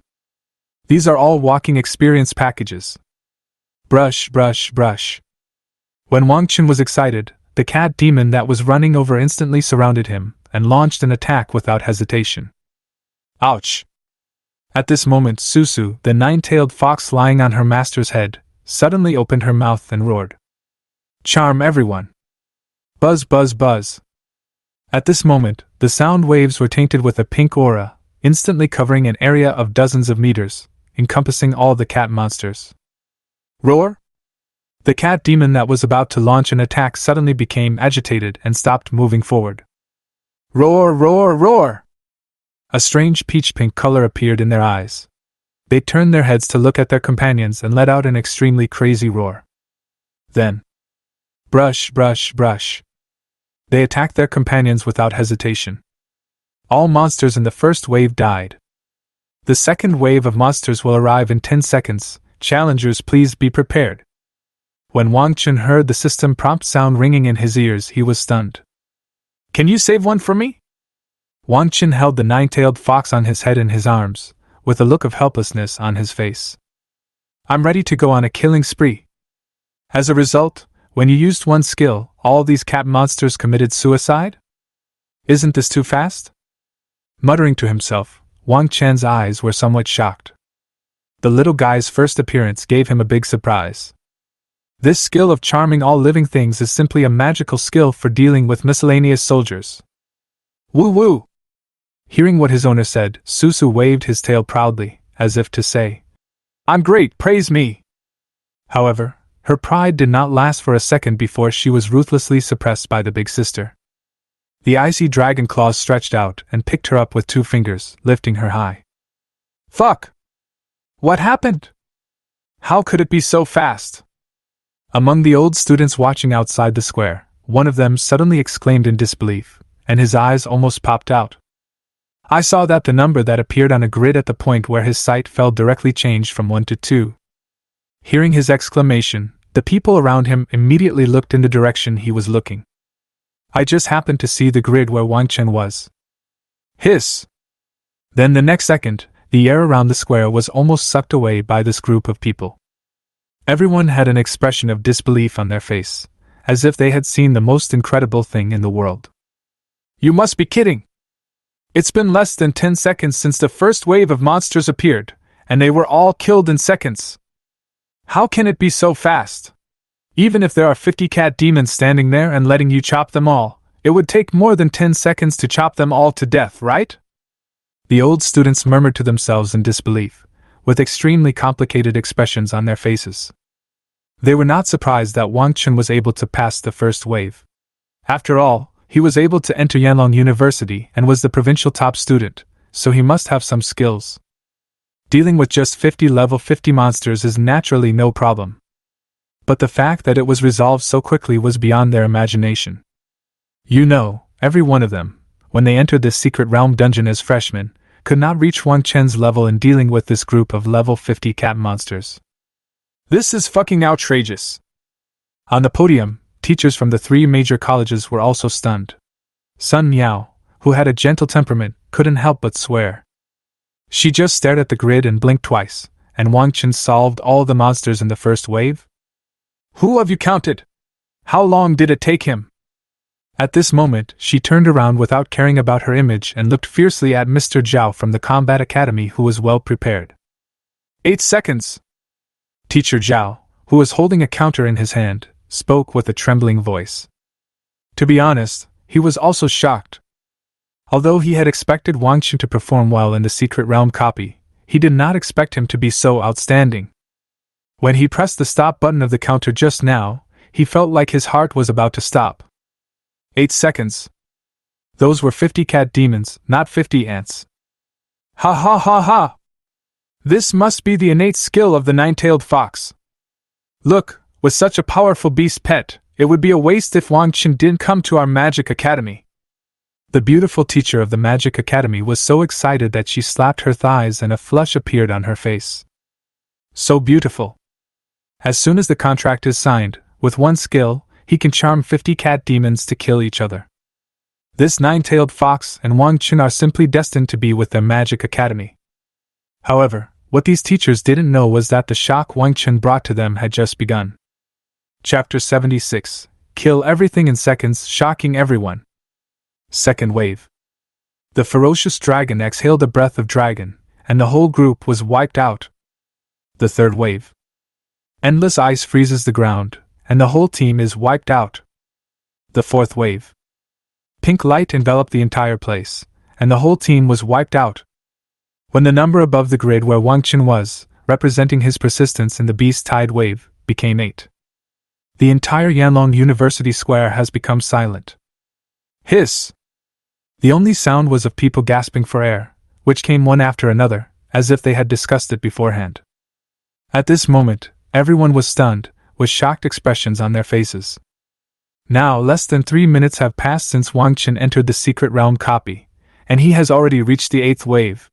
S1: These are all walking experience packages. Brush, brush, brush. When Wang Chen was excited, the cat demon that was running over instantly surrounded him and launched an attack without hesitation. Ouch! At this moment, Situ, the 9-tailed fox lying on her master's head, suddenly opened her mouth and roared. Charm everyone! Buzz, buzz, buzz! At this moment, the sound waves were tainted with a pink aura, instantly covering an area of dozens of meters, encompassing all the cat monsters. Roar! The cat demon that was about to launch an attack suddenly became agitated and stopped moving forward. Roar, roar, roar! A strange peach-pink color appeared in their eyes. They turned their heads to look at their companions and let out an extremely crazy roar. Then, brush, brush, brush. They attacked their companions without hesitation. All monsters in the first wave died. The second wave of monsters will arrive in 10 seconds. Challengers, please be prepared. When Wang Chen heard the system prompt sound ringing in his ears, he was stunned. Can you save one for me? Wang Chen held the 9-tailed fox on his head in his arms, with a look of helplessness on his face. I'm ready to go on a killing spree. As a result, when you used one skill, all these cat monsters committed suicide? Isn't this too fast? Muttering to himself, Wang Chen's eyes were somewhat shocked. The little guy's first appearance gave him a big surprise. This skill of charming all living things is simply a magical skill for dealing with miscellaneous soldiers. Woo woo! Hearing what his owner said, Situ waved his tail proudly, as if to say, I'm great, praise me! However, her pride did not last for a second before she was ruthlessly suppressed by the big sister. The icy dragon claws stretched out and picked her up with 2 fingers, lifting her high. Fuck! What happened? How could it be so fast? Among the old students watching outside the square, one of them suddenly exclaimed in disbelief, and his eyes almost popped out. I saw that the number that appeared on a grid at the point where his sight fell directly changed from 1 to 2. Hearing his exclamation, the people around him immediately looked in the direction he was looking. I just happened to see the grid where Wang Chen was. Hiss! Then the next second, the air around the square was almost sucked away by this group of people. Everyone had an expression of disbelief on their face, as if they had seen the most incredible thing in the world. You must be kidding! It's been less than 10 seconds since the first wave of monsters appeared, and they were all killed in seconds. How can it be so fast? Even if there are 50 cat demons standing there and letting you chop them all, it would take more than 10 seconds to chop them all to death, right? The old students murmured to themselves in disbelief, with extremely complicated expressions on their faces. They were not surprised that Wang Chen was able to pass the first wave. After all, he was able to enter Yanlong University and was the provincial top student, so he must have some skills. Dealing with just 50 level 50 monsters is naturally no problem. But the fact that it was resolved so quickly was beyond their imagination. You know, every one of them, when they entered this secret realm dungeon as freshmen, could not reach Wang Chen's level in dealing with this group of level 50 cat monsters. This is fucking outrageous. On the podium, teachers from the 3 major colleges were also stunned. Sun Miao, who had a gentle temperament, couldn't help but swear. She just stared at the grid and blinked twice, and Wang Chen solved all the monsters in the first wave? Who have you counted? How long did it take him? At this moment, she turned around without caring about her image and looked fiercely at Mr. Zhao from the Combat Academy, who was well prepared. 8 seconds! Teacher Zhao, who was holding a counter in his hand, spoke with a trembling voice. To be honest, he was also shocked. Although he had expected Wang Chen to perform well in the Secret Realm copy, he did not expect him to be so outstanding. When he pressed the stop button of the counter just now, he felt like his heart was about to stop. 8 seconds. Those were 50 cat demons, not 50 ants. Ha ha ha ha! This must be the innate skill of the nine-tailed fox. Look, with such a powerful beast pet, it would be a waste if Wang Chen didn't come to our Magic Academy. The beautiful teacher of the Magic Academy was so excited that she slapped her thighs and a flush appeared on her face. So beautiful. As soon as the contract is signed, with one skill, he can charm 50 cat demons to kill each other. This nine-tailed fox and Wang Chen are simply destined to be with their Magic Academy. However, what these teachers didn't know was that the shock Wang Chen brought to them had just begun. Chapter 76. Kill everything in seconds, shocking everyone. Second wave. The ferocious dragon exhaled a breath of dragon, and the whole group was wiped out. The third wave. Endless ice freezes the ground, and the whole team is wiped out. The fourth wave. Pink light enveloped the entire place, and the whole team was wiped out. When the number above the grid where Wang Chen was, representing his persistence in the beast tide wave, became 8. The entire Yanlong University square has become silent. Hiss! The only sound was of people gasping for air, which came one after another, as if they had discussed it beforehand. At this moment, everyone was stunned, with shocked expressions on their faces. Now less than 3 minutes have passed since Wang Chen entered the Secret Realm copy, and he has already reached the 8th wave.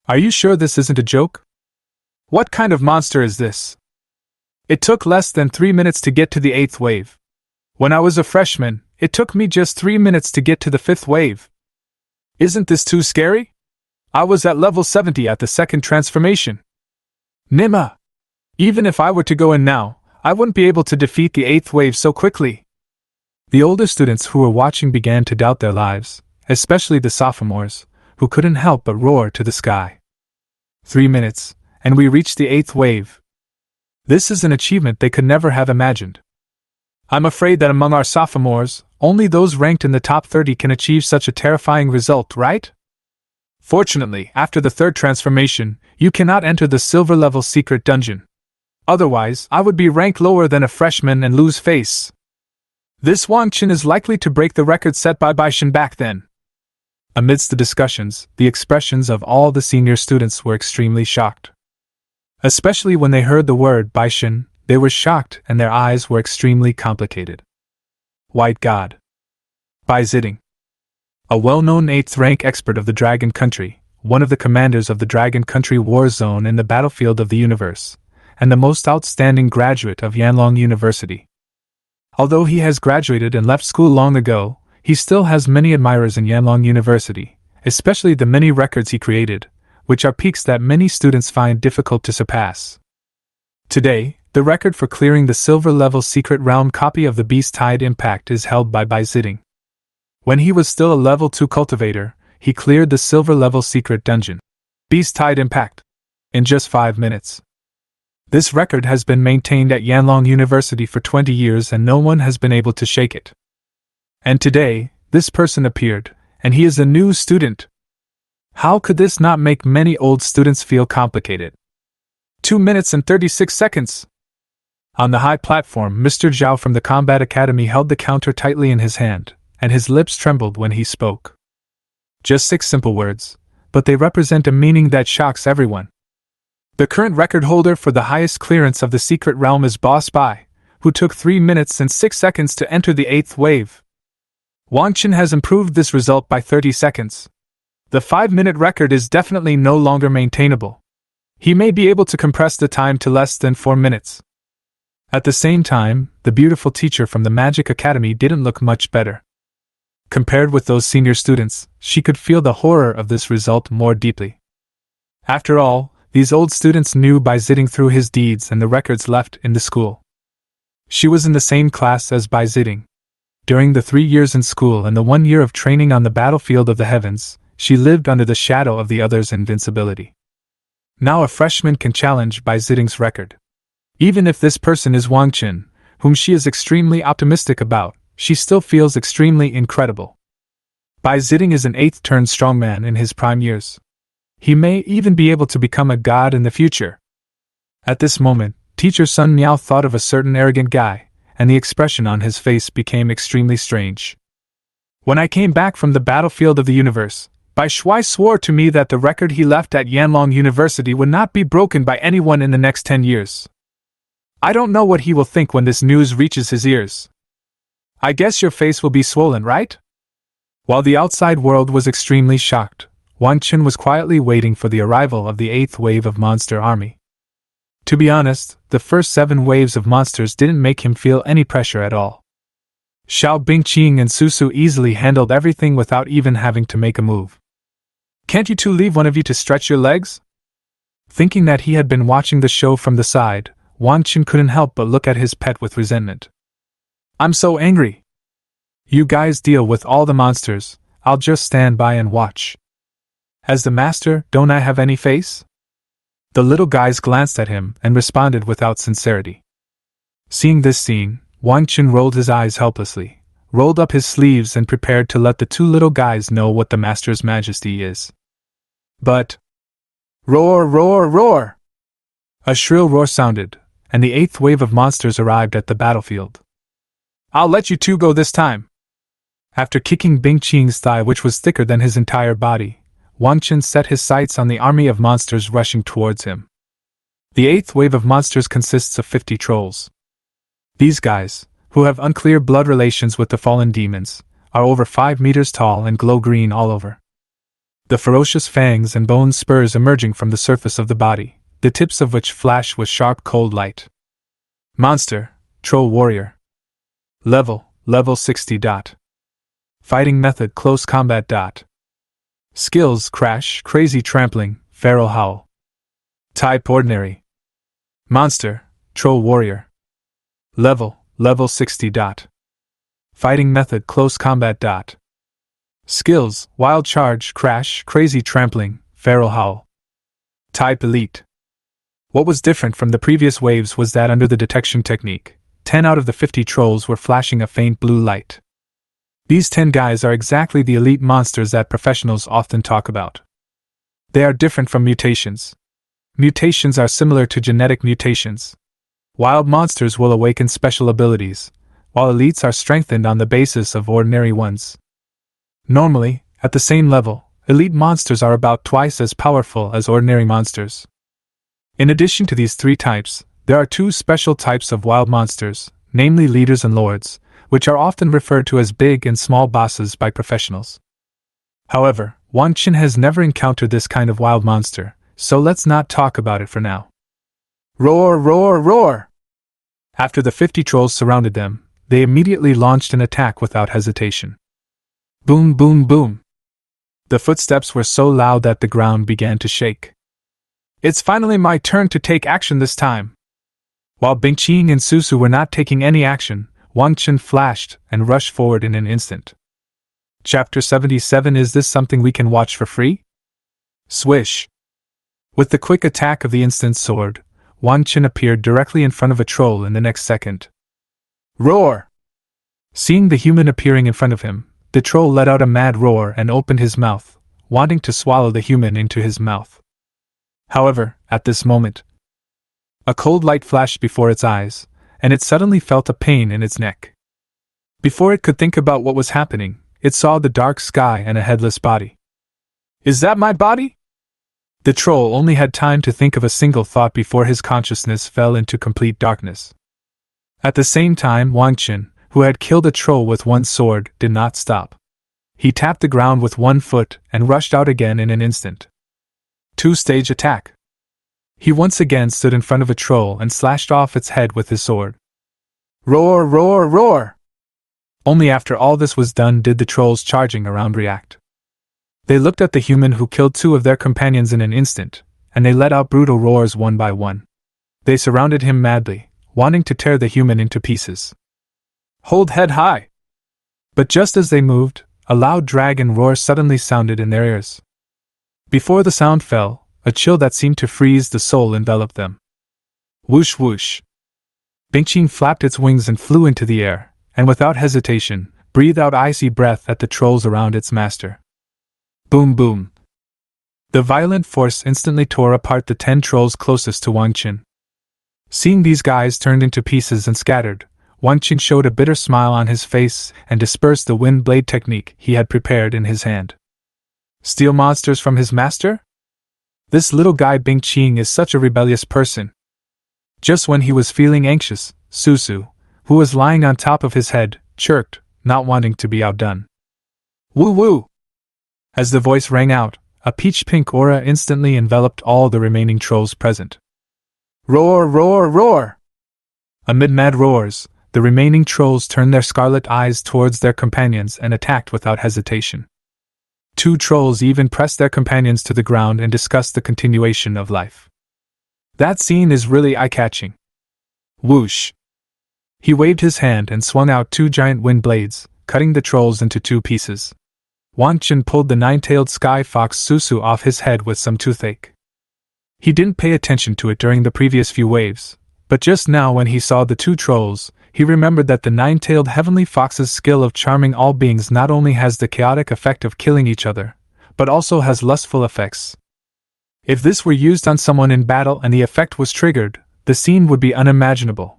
S1: Are you sure this isn't a joke? What kind of monster is this? It took less than 3 minutes to get to the 8th wave. When I was a freshman, it took me just 3 minutes to get to the 5th wave. Isn't this too scary? I was at level 70 at the second transformation. Nima! Even if I were to go in now, I wouldn't be able to defeat the 8th wave so quickly. The older students who were watching began to doubt their lives, especially the sophomores, who couldn't help but roar to the sky. 3 minutes, and we reached the 8th wave. This is an achievement they could never have imagined. I'm afraid that among our sophomores, only those ranked in the top 30 can achieve such a terrifying result, right? Fortunately, after the third transformation, you cannot enter the silver level secret dungeon. Otherwise, I would be ranked lower than a freshman and lose face. This Wang Chen is likely to break the record set by Baishan back then. Amidst the discussions, the expressions of all the senior students were extremely shocked. Especially when they heard the word Baishan, they were shocked and their eyes were extremely complicated. White God. Bai Ziding. A well-known 8th rank expert of the Dragon Country, one of the commanders of the Dragon Country war zone in the battlefield of the universe, and the most outstanding graduate of Yanlong University. Although he has graduated and left school long ago, he still has many admirers in Yanlong University, especially the many records he created, which are peaks that many students find difficult to surpass. Today, The record for clearing the silver level secret realm copy of the Beast Tide Impact is held by Zitting. When he was still a level 2 cultivator, he cleared the silver level secret dungeon, Beast Tide Impact, in just 5 minutes. This record has been maintained at Yanlong University for 20 years and no one has been able to shake it. And today, this person appeared, and he is a new student. How could this not make many old students feel complicated? 2 minutes and 36 seconds! On the high platform, Mr. Zhao from the Combat Academy held the counter tightly in his hand, and his lips trembled when he spoke. Just 6 simple words, but they represent a meaning that shocks everyone. The current record holder for the highest clearance of the secret realm is Boss Bai, who took 3 minutes and 6 seconds to enter the 8th wave. Wang Chen has improved this result by 30 seconds. The 5-minute record is definitely no longer maintainable. He may be able to compress the time to less than 4 minutes. At the same time, the beautiful teacher from the Magic Academy didn't look much better. Compared with those senior students, she could feel the horror of this result more deeply. After all, these old students knew by Zitting through his deeds and the records left in the school. She was in the same class as Bai Zitting. During the 3 years in school and the 1 year of training on the battlefield of the heavens, she lived under the shadow of the other's invincibility. Now a freshman can challenge Bai Zitting's record. Even if this person is Wang Chen, whom she is extremely optimistic about, she still feels extremely incredible. Bai Zitting is an 8th-turn strongman in his prime years. He may even be able to become a god in the future. At this moment, teacher Sun Miao thought of a certain arrogant guy, and the expression on his face became extremely strange. When I came back from the battlefield of the universe, Bai Shui swore to me that the record he left at Yanlong University would not be broken by anyone in the next 10 years. I don't know what he will think when this news reaches his ears. I guess your face will be swollen, right? While the outside world was extremely shocked, Wang Chen was quietly waiting for the arrival of the 8th wave of monster army. To be honest, the first 7 waves of monsters didn't make him feel any pressure at all. Xiao Bingqing and Susu easily handled everything without even having to make a move. Can't you two leave one of you to stretch your legs? Thinking that he had been watching the show from the side, Wang Chen couldn't help but look at his pet with resentment. I'm so angry. You guys deal with all the monsters, I'll just stand by and watch. As the master, don't I have any face? The little guys glanced at him and responded without sincerity. Seeing this scene, Wang Chen rolled his eyes helplessly, rolled up his sleeves and prepared to let the 2 little guys know what the master's majesty is. But... roar, roar, roar! A shrill roar sounded, and the 8th wave of monsters arrived at the battlefield. I'll let you 2 go this time! After kicking Bing Qing's thigh, which was thicker than his entire body, Wang Chen set his sights on the army of monsters rushing towards him. The 8th wave of monsters consists of 50 trolls. These guys, who have unclear blood relations with the fallen demons, are over 5 meters tall and glow green all over. The ferocious fangs and bone spurs emerging from the surface of the body, the tips of which flash with sharp cold light. Monster, Troll Warrior. Level 60. Fighting method close combat. Skills crash, crazy trampling, feral howl. Type ordinary. Monster, Troll Warrior. Level 60. Fighting method close combat. Skills wild charge, crash, crazy trampling, feral howl. Type elite. What was different from the previous waves was that under the detection technique, 10 out of the 50 trolls were flashing a faint blue light. These 10 guys are exactly the elite monsters that professionals often talk about. They are different from mutations. Mutations are similar to genetic mutations. Wild monsters will awaken special abilities, while elites are strengthened on the basis of ordinary ones. Normally, at the same level, elite monsters are about twice as powerful as ordinary monsters. In addition to these 3 types, there are 2 special types of wild monsters, namely leaders and lords, which are often referred to as big and small bosses by professionals. However, Wang Chen has never encountered this kind of wild monster, so let's not talk about it for now. Roar, roar, roar! After the 50 trolls surrounded them, they immediately launched an attack without hesitation. Boom, boom, boom! The footsteps were so loud that the ground began to shake. It's finally my turn to take action this time. While Bingqing and Susu were not taking any action, Wang Chen flashed and rushed forward in an instant. Chapter 77. Is this something we can watch for free? Swish! With the quick attack of the instant sword, Wang Chen appeared directly in front of a troll in the next second. Roar! Seeing the human appearing in front of him, the troll let out a mad roar and opened his mouth, wanting to swallow the human into his mouth. However, at this moment, a cold light flashed before its eyes, and it suddenly felt a pain in its neck. Before it could think about what was happening, it saw the dark sky and a headless body. Is that my body? The troll only had time to think of a single thought before his consciousness fell into complete darkness. At the same time, Wang Chen, who had killed a troll with one sword, did not stop. He tapped the ground with one foot and rushed out again in an instant. Two-stage attack. He once again stood in front of a troll and slashed off its head with his sword. Roar, roar, roar! Only after all this was done did the trolls charging around react. They looked at the human who killed two of their companions in an instant, and they let out brutal roars one by one. They surrounded him madly, wanting to tear the human into pieces. Hold head high! But just as they moved, a loud dragon roar suddenly sounded in their ears. Before the sound fell, a chill that seemed to freeze the soul enveloped them. Whoosh whoosh! Bingqing flapped its wings and flew into the air, and without hesitation, breathed out icy breath at the trolls around its master. Boom boom! The violent force instantly tore apart the 10 trolls closest to Wang Chen. Seeing these guys turned into pieces and scattered, Wang Chen showed a bitter smile on his face and dispersed the wind blade technique he had prepared in his hand. Steal monsters from his master? This little guy Bingqing is such a rebellious person. Just when he was feeling anxious, Susu, who was lying on top of his head, chirped, not wanting to be outdone. Woo woo! As the voice rang out, a peach-pink aura instantly enveloped all the remaining trolls present. Roar, roar, roar! Amid mad roars, the remaining trolls turned their scarlet eyes towards their companions and attacked without hesitation. 2 trolls even pressed their companions to the ground and discussed the continuation of life. That scene is really eye-catching. Whoosh! He waved his hand and swung out 2 giant wind blades, cutting the trolls into 2 pieces. Wang Chen pulled the 9-tailed sky fox Susu off his head with some toothache. He didn't pay attention to it during the previous few waves, but just now when he saw the 2 trolls, he remembered that the 9-tailed heavenly fox's skill of charming all beings not only has the chaotic effect of killing each other, but also has lustful effects. If this were used on someone in battle and the effect was triggered, the scene would be unimaginable.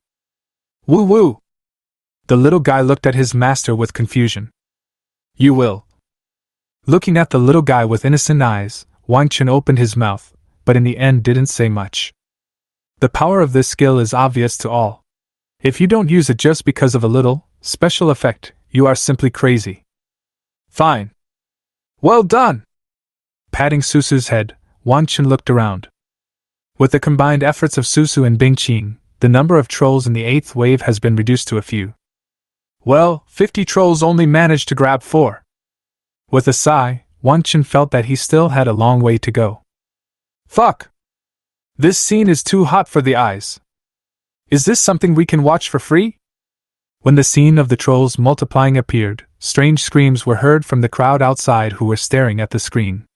S1: Woo woo! The little guy looked at his master with confusion. You will. Looking at the little guy with innocent eyes, Wang Chen opened his mouth, but in the end didn't say much. The power of this skill is obvious to all. If you don't use it just because of a little special effect, you are simply crazy. Fine. Well done! Patting Susu's head, Wang Chen looked around. With the combined efforts of Susu and Bingqing, the number of trolls in the 8th wave has been reduced to a few. Well, 50 trolls only managed to grab 4. With a sigh, Wang Chen felt that he still had a long way to go. Fuck! This scene is too hot for the eyes. Is this something we can watch for free? When the scene of the trolls multiplying appeared, strange screams were heard from the crowd outside who were staring at the screen.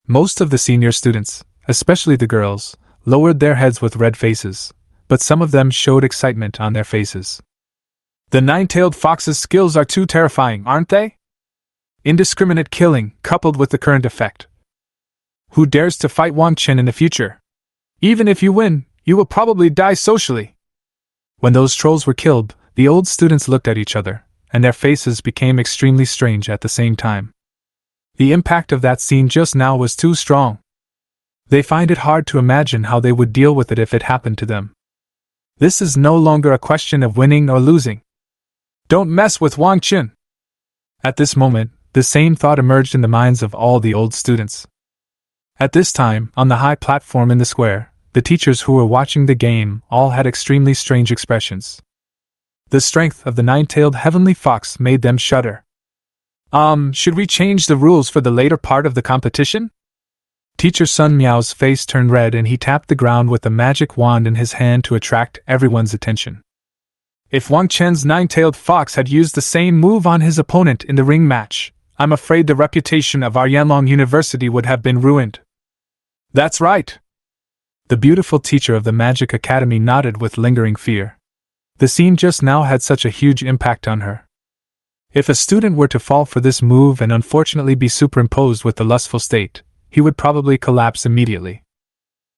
S1: Most of the senior students, especially the girls, lowered their heads with red faces, but some of them showed excitement on their faces. The 9-tailed fox's skills are too terrifying, aren't they? Indiscriminate killing, coupled with the current effect. Who dares to fight Wang Chen in the future? Even if you win, you will probably die socially. When those trolls were killed, the old students looked at each other, and their faces became extremely strange at the same time. The impact of that scene just now was too strong. They find it hard to imagine how they would deal with it if it happened to them. This is no longer a question of winning or losing. Don't mess with Wang Chen. At this moment, the same thought emerged in the minds of all the old students. At this time, on the high platform in the square, the teachers who were watching the game all had extremely strange expressions. The strength of the 9-tailed heavenly fox made them shudder. Should we change the rules for the later part of the competition? Teacher Sun Miao's face turned red and he tapped the ground with a magic wand in his hand to attract everyone's attention. If Wang Chen's nine-tailed fox had used the same move on his opponent in the ring match, I'm afraid the reputation of our Yanlong University would have been ruined. That's right. The beautiful teacher of the Magic Academy nodded with lingering fear. The scene just now had such a huge impact on her. If a student were to fall for this move and unfortunately be superimposed with the lustful state, he would probably collapse immediately.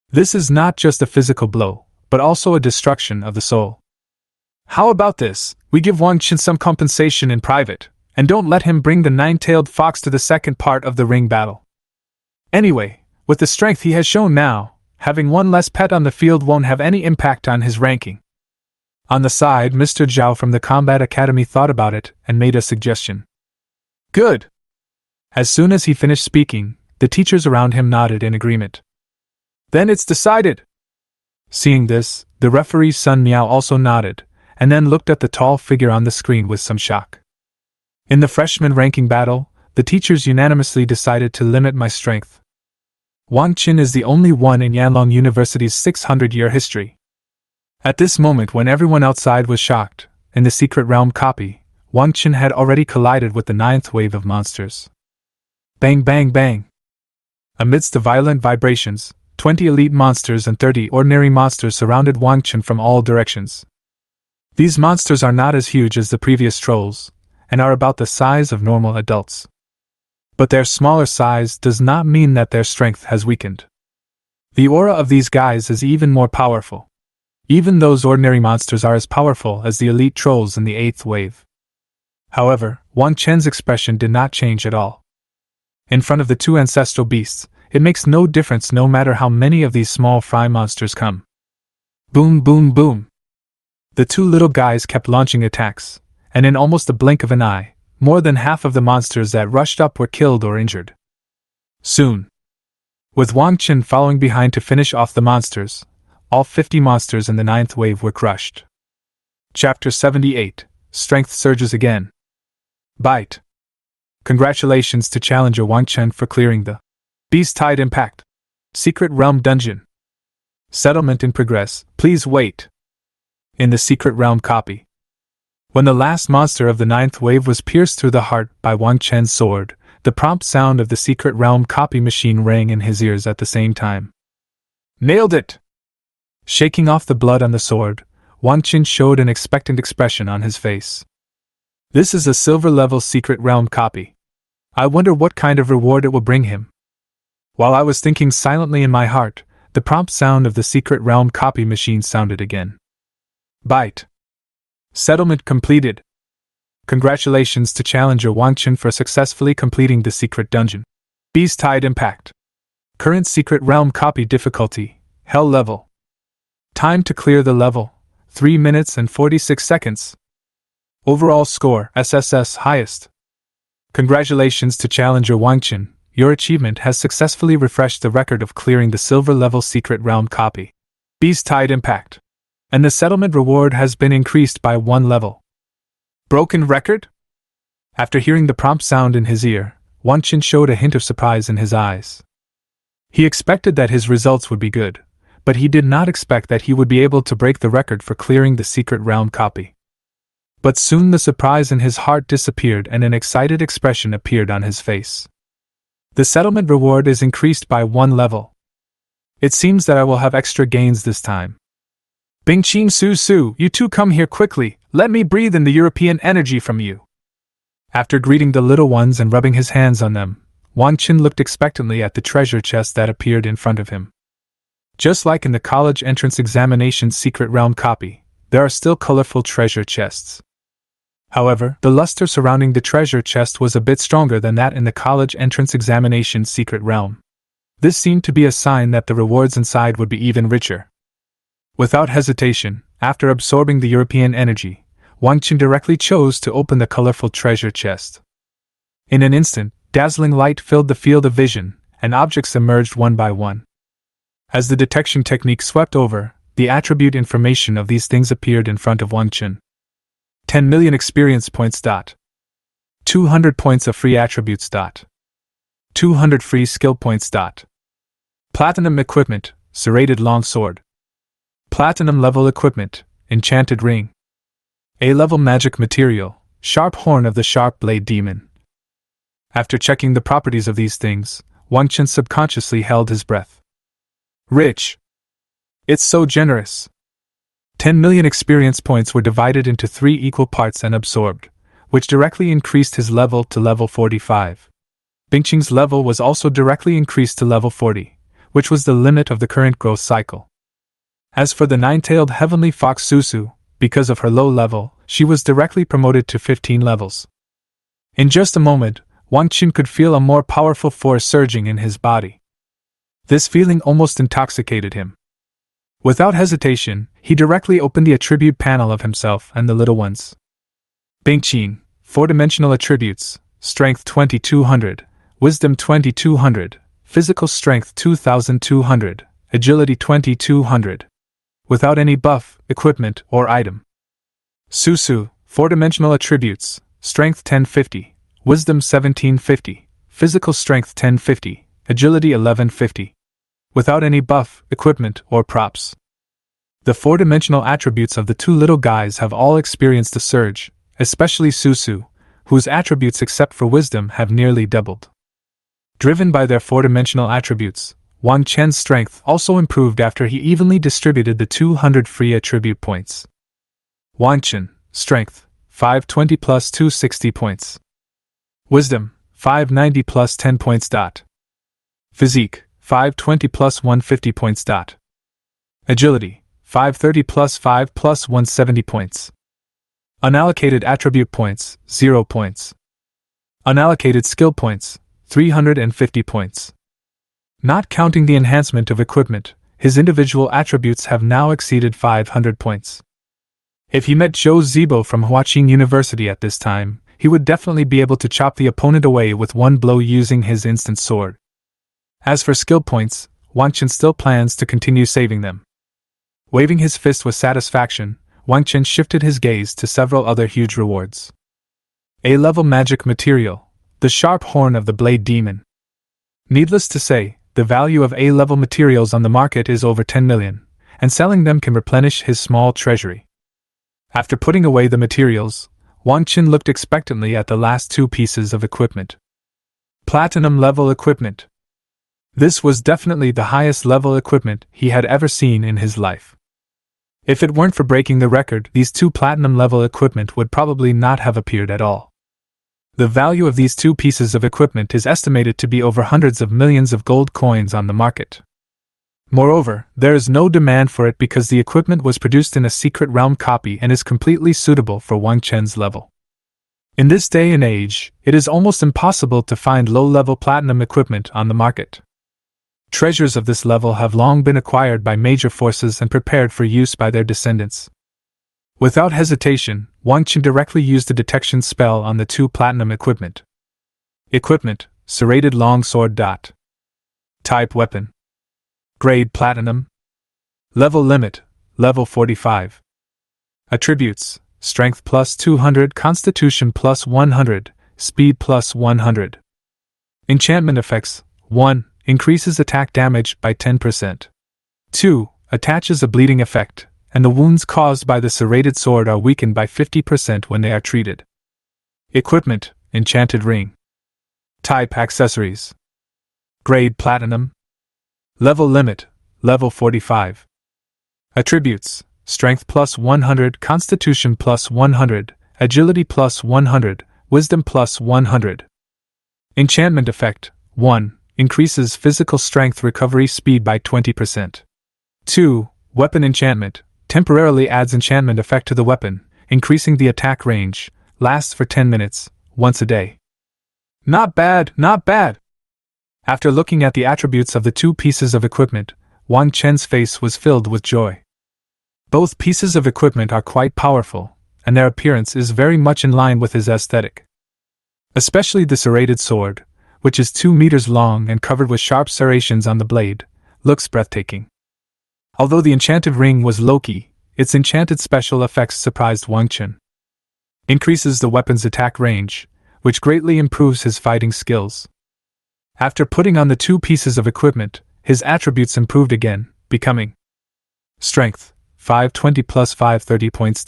S1: This is not just a physical blow, but also a destruction of the soul. How about this? We give Wang Chen some compensation in private, and don't let him bring the nine-tailed fox to the second part of the ring battle. Anyway, with the strength he has shown now, having one less pet on the field won't have any impact on his ranking. On the side, Mr. Zhao from the Combat Academy thought about it and made a suggestion. Good! As soon as he finished speaking, the teachers around him nodded in agreement. Then it's decided! Seeing this, the referee Sun Miao also nodded, and then looked at the tall figure on the screen with some shock. In the freshman ranking battle, the teachers unanimously decided to limit my strength. Wang Chen is the only one in Yanlong University's 600-year history. At this moment when everyone outside was shocked, in the secret realm copy, Wang Chen had already collided with the 9th wave of monsters. Bang bang bang! Amidst the violent vibrations, 20 elite monsters and 30 ordinary monsters surrounded Wang Chen from all directions. These monsters are not as huge as the previous trolls, and are about the size of normal adults. But their smaller size does not mean that their strength has weakened. The aura of these guys is even more powerful. Even those ordinary monsters are as powerful as the elite trolls in the 8th wave. However, Wang Chen's expression did not change at all. In front of the two ancestral beasts, it makes no difference no matter how many of these small fry monsters come. Boom boom boom! The two little guys kept launching attacks, and in almost the blink of an eye, more than half of the monsters that rushed up were killed or injured. Soon, with Wang Chen following behind to finish off the monsters, all 50 monsters in the 9th wave were crushed. Chapter 78, Strength Surges Again. Bite. Congratulations to challenger Wang Chen for clearing the Beast-Tide Impact Secret Realm Dungeon. Settlement in progress, please wait. In the Secret Realm copy. When the last monster of the 9th wave was pierced through the heart by Wang Chen's sword, the prompt sound of the Secret Realm copy machine rang in his ears at the same time. Nailed it! Shaking off the blood on the sword, Wang Chen showed an expectant expression on his face. This is a silver-level Secret Realm copy. I wonder what kind of reward it will bring him. While I was thinking silently in my heart, the prompt sound of the Secret Realm copy machine sounded again. Bite. Settlement completed. Congratulations to challenger Wang Chen for successfully completing the secret dungeon. Beast-Tide Impact. Current Secret Realm copy difficulty, Hell level. Time to clear the level, 3 minutes and 46 seconds. Overall score, SSS highest. Congratulations to challenger Wang Chen, your achievement has successfully refreshed the record of clearing the silver level Secret Realm copy. Beast-Tide Impact. And the settlement reward has been increased by 1 level. Broken record? After hearing the prompt sound in his ear, Wang Chen showed a hint of surprise in his eyes. He expected that his results would be good, but he did not expect that he would be able to break the record for clearing the Secret Realm copy. But soon the surprise in his heart disappeared and an excited expression appeared on his face. The settlement reward is increased by 1 level. It seems that I will have extra gains this time. Bing Qing Su Su, you two come here quickly, let me breathe in the European energy from you. After greeting the little ones and rubbing his hands on them, Wang Chen looked expectantly at the treasure chest that appeared in front of him. Just like in the college entrance examination Secret Realm copy, there are still colorful treasure chests. However, the luster surrounding the treasure chest was a bit stronger than that in the college entrance examination Secret Realm. This seemed to be a sign that the rewards inside would be even richer. Without hesitation, after absorbing the European energy, Wang Chen directly chose to open the colorful treasure chest. In an instant, dazzling light filled the field of vision, and objects emerged one by one. As the detection technique swept over, the attribute information of these things appeared in front of Wang Chen. 10 million experience points. 200 points of free attributes. 200 free skill points. Platinum equipment, serrated longsword. Platinum level equipment, enchanted ring. A-level magic material, sharp horn of the sharp blade demon. After checking the properties of these things, Wang Chen subconsciously held his breath. Rich! It's so generous! 10 million experience points were divided into 3 equal parts and absorbed, which directly increased his level to level 45. Bingqing's level was also directly increased to level 40, which was the limit of the current growth cycle. As for the nine-tailed heavenly fox Susu, because of her low level, she was directly promoted to 15 levels. In just a moment, Wang Chen could feel a more powerful force surging in his body. This feeling almost intoxicated him. Without hesitation, he directly opened the attribute panel of himself and the little ones. Bingqing, 4-dimensional attributes, Strength 2200, Wisdom 2200, Physical Strength 2200, Agility 2200. Without any buff, equipment, or item. Susu, 4-dimensional attributes, Strength 1050, Wisdom 1750, Physical Strength 1050, Agility 1150. Without any buff, equipment, or props. The 4-dimensional attributes of the two little guys have all experienced a surge, especially Susu, whose attributes except for wisdom have nearly doubled. Driven by their 4-dimensional attributes, Wang Chen's strength also improved after he evenly distributed the 200 free attribute points. Wang Chen, Strength, 520 plus 260 points. Wisdom, 590 plus 10 points. Physique, 520 plus 150 points. Agility, 530 plus 5 plus 170 points. Unallocated attribute points, 0 points. Unallocated skill points, 350 points. Not counting the enhancement of equipment, his individual attributes have now exceeded 500 points. If he met Zhou Zibo from Huaqing University at this time, he would definitely be able to chop the opponent away with one blow using his instant sword. As for skill points, Wang Chen still plans to continue saving them. Waving his fist with satisfaction, Wang Chen shifted his gaze to several other huge rewards. A-level magic material, the sharp horn of the blade demon. Needless to say, the value of A-level materials on the market is over 10 million, and selling them can replenish his small treasury. After putting away the materials, Wang Chen looked expectantly at the last 2 pieces of equipment. Platinum level equipment. This was definitely the highest level equipment he had ever seen in his life. If it weren't for breaking the record, these 2 platinum level equipment would probably not have appeared at all. The value of these 2 pieces of equipment is estimated to be over hundreds of millions of gold coins on the market. Moreover, there is no demand for it because the equipment was produced in a secret realm copy and is completely suitable for Wang Chen's level. In this day and age, it is almost impossible to find low-level platinum equipment on the market. Treasures of this level have long been acquired by major forces and prepared for use by their descendants. Without hesitation, Wang Chen directly used a detection spell on the 2 platinum equipment. Equipment, serrated longsword. Type weapon. Grade platinum. Level limit, level 45. Attributes, strength plus 200, constitution plus 100, speed plus 100. Enchantment effects, 1. Increases attack damage by 10%. 2. Attaches a bleeding effect, and the wounds caused by the serrated sword are weakened by 50% when they are treated. Equipment, enchanted ring. Type accessories. Grade platinum. Level limit, level 45. Attributes, strength plus 100, constitution plus 100, agility plus 100, wisdom plus 100. Enchantment effect, 1. Increases physical strength recovery speed by 20%. 2. Weapon enchantment, temporarily adds enchantment effect to the weapon, increasing the attack range, lasts for 10 minutes, once a day. Not bad, not bad! After looking at the attributes of the 2 pieces of equipment, Wang Chen's face was filled with joy. Both pieces of equipment are quite powerful, and their appearance is very much in line with his aesthetic. Especially the serrated sword, which is 2 meters long and covered with sharp serrations on the blade, looks breathtaking. Although the enchanted ring was low-key, its enchanted special effects surprised Wang Chen. Increases the weapon's attack range, which greatly improves his fighting skills. After putting on the 2 pieces of equipment, his attributes improved again, becoming Strength, 520 plus 530 points.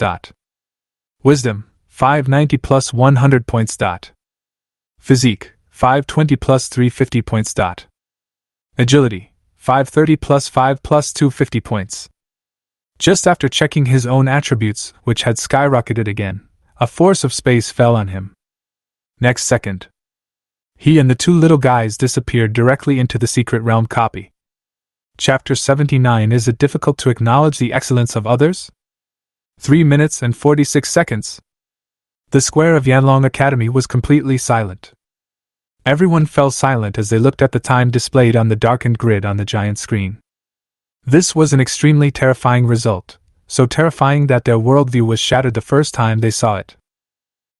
S1: Wisdom, 590 plus 100 points. Physique, 520 plus 350 points. Agility, 530 plus 5 plus 250 points. Just after checking his own attributes, which had skyrocketed again, a force of space fell on him. Next second, he and the two little guys disappeared directly into the secret realm copy. Chapter 79. Is it difficult to acknowledge the excellence of others? 3 minutes and 46 seconds. The square of Yanlong Academy was completely silent. Everyone fell silent as they looked at the time displayed on the darkened grid on the giant screen. This was an extremely terrifying result, so terrifying that their worldview was shattered the first time they saw it.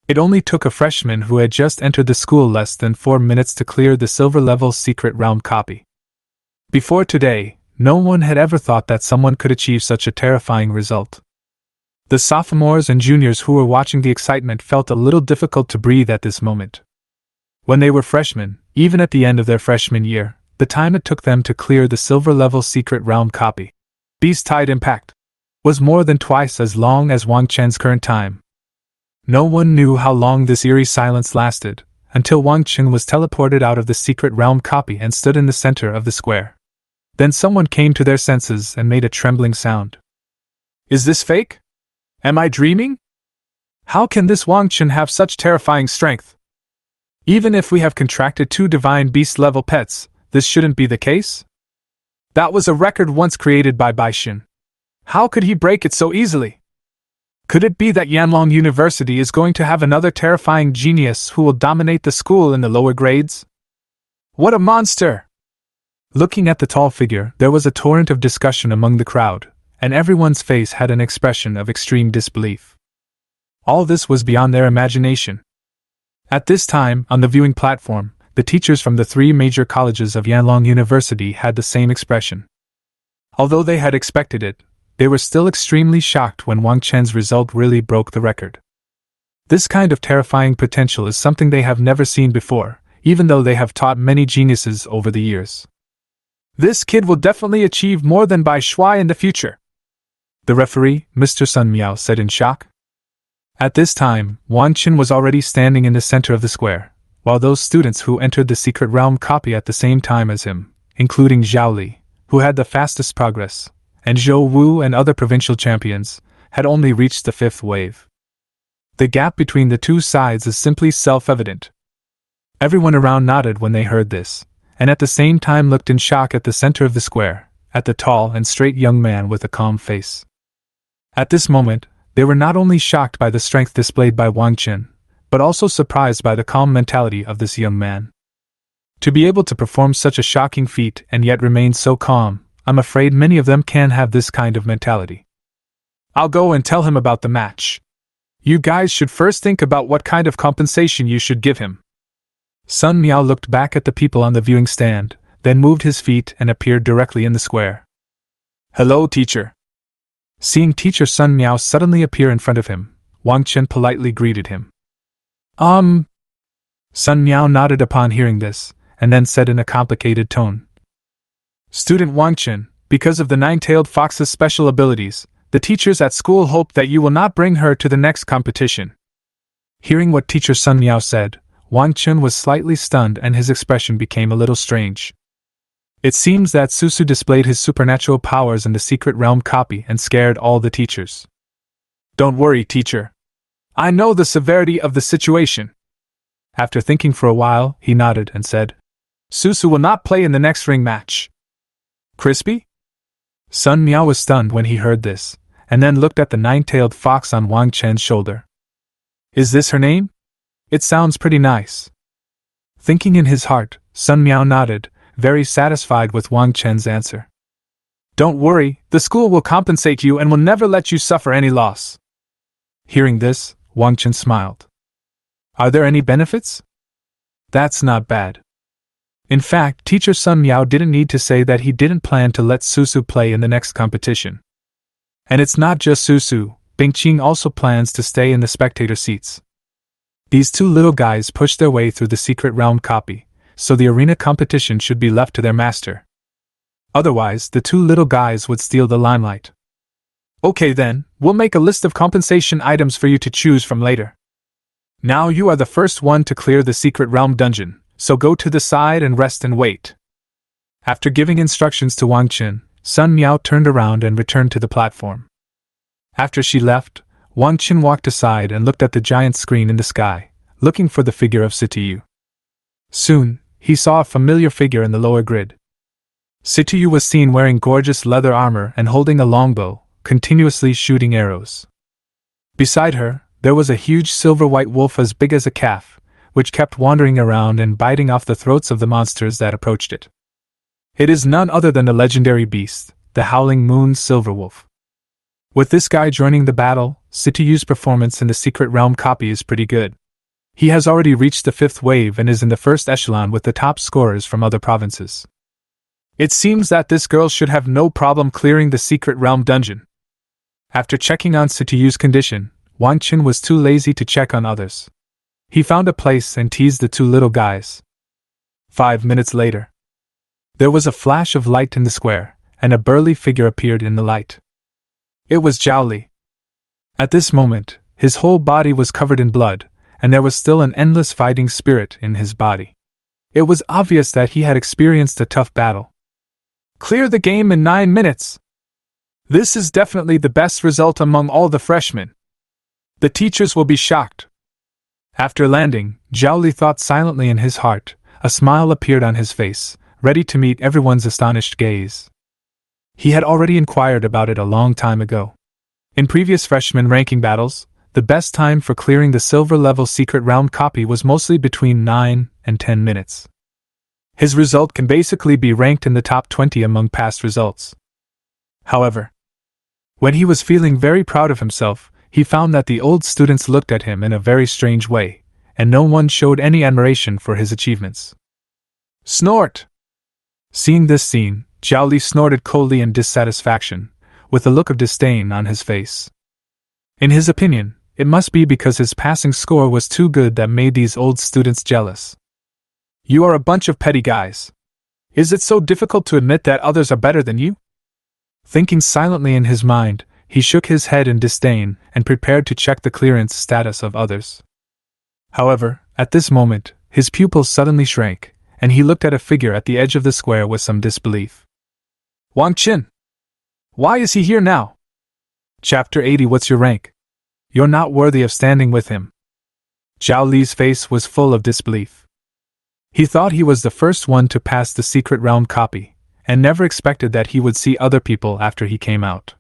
S1: It only took a freshman who had just entered the school less than 4 minutes to clear the silver level secret realm copy. Before today, no one had ever thought that someone could achieve such a terrifying result. The sophomores and juniors who were watching the excitement felt a little difficult to breathe at this moment. When they were freshmen, even at the end of their freshman year, the time it took them to clear the silver level secret realm copy, Beast-Tide Impact, was more than twice as long as Wang Chen's current time. No one knew how long this eerie silence lasted, until Wang Chen was teleported out of the secret realm copy and stood in the center of the square. Then someone came to their senses and made a trembling sound. Is this fake? Am I dreaming? How can this Wang Chen have such terrifying strength? Even if we have contracted 2 divine beast-level pets, this shouldn't be the case? That was a record once created by Bai Xin. How could he break it so easily? Could it be that Yanlong University is going to have another terrifying genius who will dominate the school in the lower grades? What a monster! Looking at the tall figure, there was a torrent of discussion among the crowd, and everyone's face had an expression of extreme disbelief. All this was beyond their imagination. At this time, on the viewing platform, the teachers from the 3 major colleges of Yanlong University had the same expression. Although they had expected it, they were still extremely shocked when Wang Chen's result really broke the record. This kind of terrifying potential is something they have never seen before, even though they have taught many geniuses over the years. This kid will definitely achieve more than Bai Shuai in the future, the referee, Mr. Sun Miao, said in shock. At this time, Wang Chen was already standing in the center of the square, while those students who entered the secret realm copy at the same time as him, including Zhao Li, who had the fastest progress, and Zhou Wu and other provincial champions, had only reached the 5th wave. The gap between the two sides is simply self-evident. Everyone around nodded when they heard this, and at the same time looked in shock at the center of the square, at the tall and straight young man with a calm face. At this moment, they were not only shocked by the strength displayed by Wang Chen, but also surprised by the calm mentality of this young man. To be able to perform such a shocking feat and yet remain so calm, I'm afraid many of them can have this kind of mentality. I'll go and tell him about the match. You guys should first think about what kind of compensation you should give him. Sun Miao looked back at the people on the viewing stand, then moved his feet and appeared directly in the square. Hello, teacher. Seeing teacher Sun Miao suddenly appear in front of him, Wang Chen politely greeted him. Sun Miao nodded upon hearing this, and then said in a complicated tone. Student Wang Chen, because of the 9-tailed fox's special abilities, the teachers at school hope that you will not bring her to the next competition. Hearing what teacher Sun Miao said, Wang Chen was slightly stunned and his expression became a little strange. It seems that Susu displayed his supernatural powers in the secret realm copy and scared all the teachers. Don't worry, teacher. I know the severity of the situation. After thinking for a while, he nodded and said, Susu will not play in the next ring match. Crispy? Sun Miao was stunned when he heard this, and then looked at the 9-tailed fox on Wang Chen's shoulder. Is this her name? It sounds pretty nice. Thinking in his heart, Sun Miao nodded, very satisfied with Wang Chen's answer. Don't worry, the school will compensate you and will never let you suffer any loss. Hearing this, Wang Chen smiled. Are there any benefits? That's not bad. In fact, teacher Sun Miao didn't need to say that he didn't plan to let Susu play in the next competition. And it's not just Susu, Bingqing also plans to stay in the spectator seats. These 2 little guys pushed their way through the secret realm copy, so the arena competition should be left to their master. Otherwise, the two little guys would steal the limelight. Okay then, we'll make a list of compensation items for you to choose from later. Now you are the first one to clear the secret realm dungeon, so go to the side and rest and wait. After giving instructions to Wang Chen, Sun Miao turned around and returned to the platform. After she left, Wang Chen walked aside and looked at the giant screen in the sky, looking for the figure of Situ. Soon, he saw a familiar figure in the lower grid. Situ was seen wearing gorgeous leather armor and holding a longbow, continuously shooting arrows. Beside her, there was a huge silver-white wolf as big as a calf, which kept wandering around and biting off the throats of the monsters that approached it. It is none other than the legendary beast, the Howling Moon Silver Wolf. With this guy joining the battle, Situ's performance in the Secret Realm copy is pretty good. He has already reached the 5th wave and is in the first echelon with the top scorers from other provinces. It seems that this girl should have no problem clearing the Secret Realm dungeon. After checking on Situ's condition, Wang Chen was too lazy to check on others. He found a place and teased the two little guys. 5 minutes later, there was a flash of light in the square, and a burly figure appeared in the light. It was Zhao Li. At this moment, his whole body was covered in blood, and there was still an endless fighting spirit in his body. It was obvious that he had experienced a tough battle. Clear the game in 9 minutes! This is definitely the best result among all the freshmen. The teachers will be shocked. After landing, Zhao Li thought silently in his heart. A smile appeared on his face, ready to meet everyone's astonished gaze. He had already inquired about it a long time ago. In previous freshman ranking battles, the best time for clearing the silver-level Secret Realm copy was mostly between 9 and 10 minutes. His result can basically be ranked in the top 20 among past results. However, when he was feeling very proud of himself, he found that the old students looked at him in a very strange way, and no one showed any admiration for his achievements. Snort! Seeing this scene, Zhao Li snorted coldly in dissatisfaction, with a look of disdain on his face. In his opinion, it must be because his passing score was too good that made these old students jealous. You are a bunch of petty guys. Is it so difficult to admit that others are better than you? Thinking silently in his mind, he shook his head in disdain and prepared to check the clearance status of others. However, at this moment, his pupils suddenly shrank, and he looked at a figure at the edge of the square with some disbelief. Wang Chen! Why is he here now? Chapter 80. What's your rank? You're not worthy of standing with him. Zhao Li's face was full of disbelief. He thought he was the first one to pass the Secret Realm copy, and never expected that he would see other people after he came out.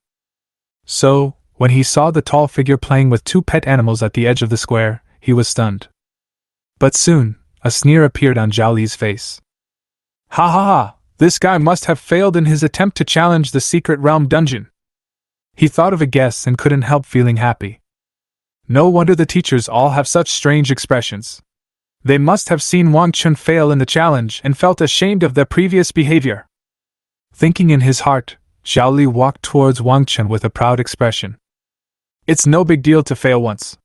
S1: So, when he saw the tall figure playing with two pet animals at the edge of the square, he was stunned. But soon, a sneer appeared on Zhao Li's face. Ha ha ha! This guy must have failed in his attempt to challenge the Secret Realm dungeon. He thought of a guess and couldn't help feeling happy. No wonder the teachers all have such strange expressions. They must have seen Wang Chen fail in the challenge and felt ashamed of their previous behavior. Thinking in his heart, Zhao Li walked towards Wang Chen with a proud expression. It's no big deal to fail once.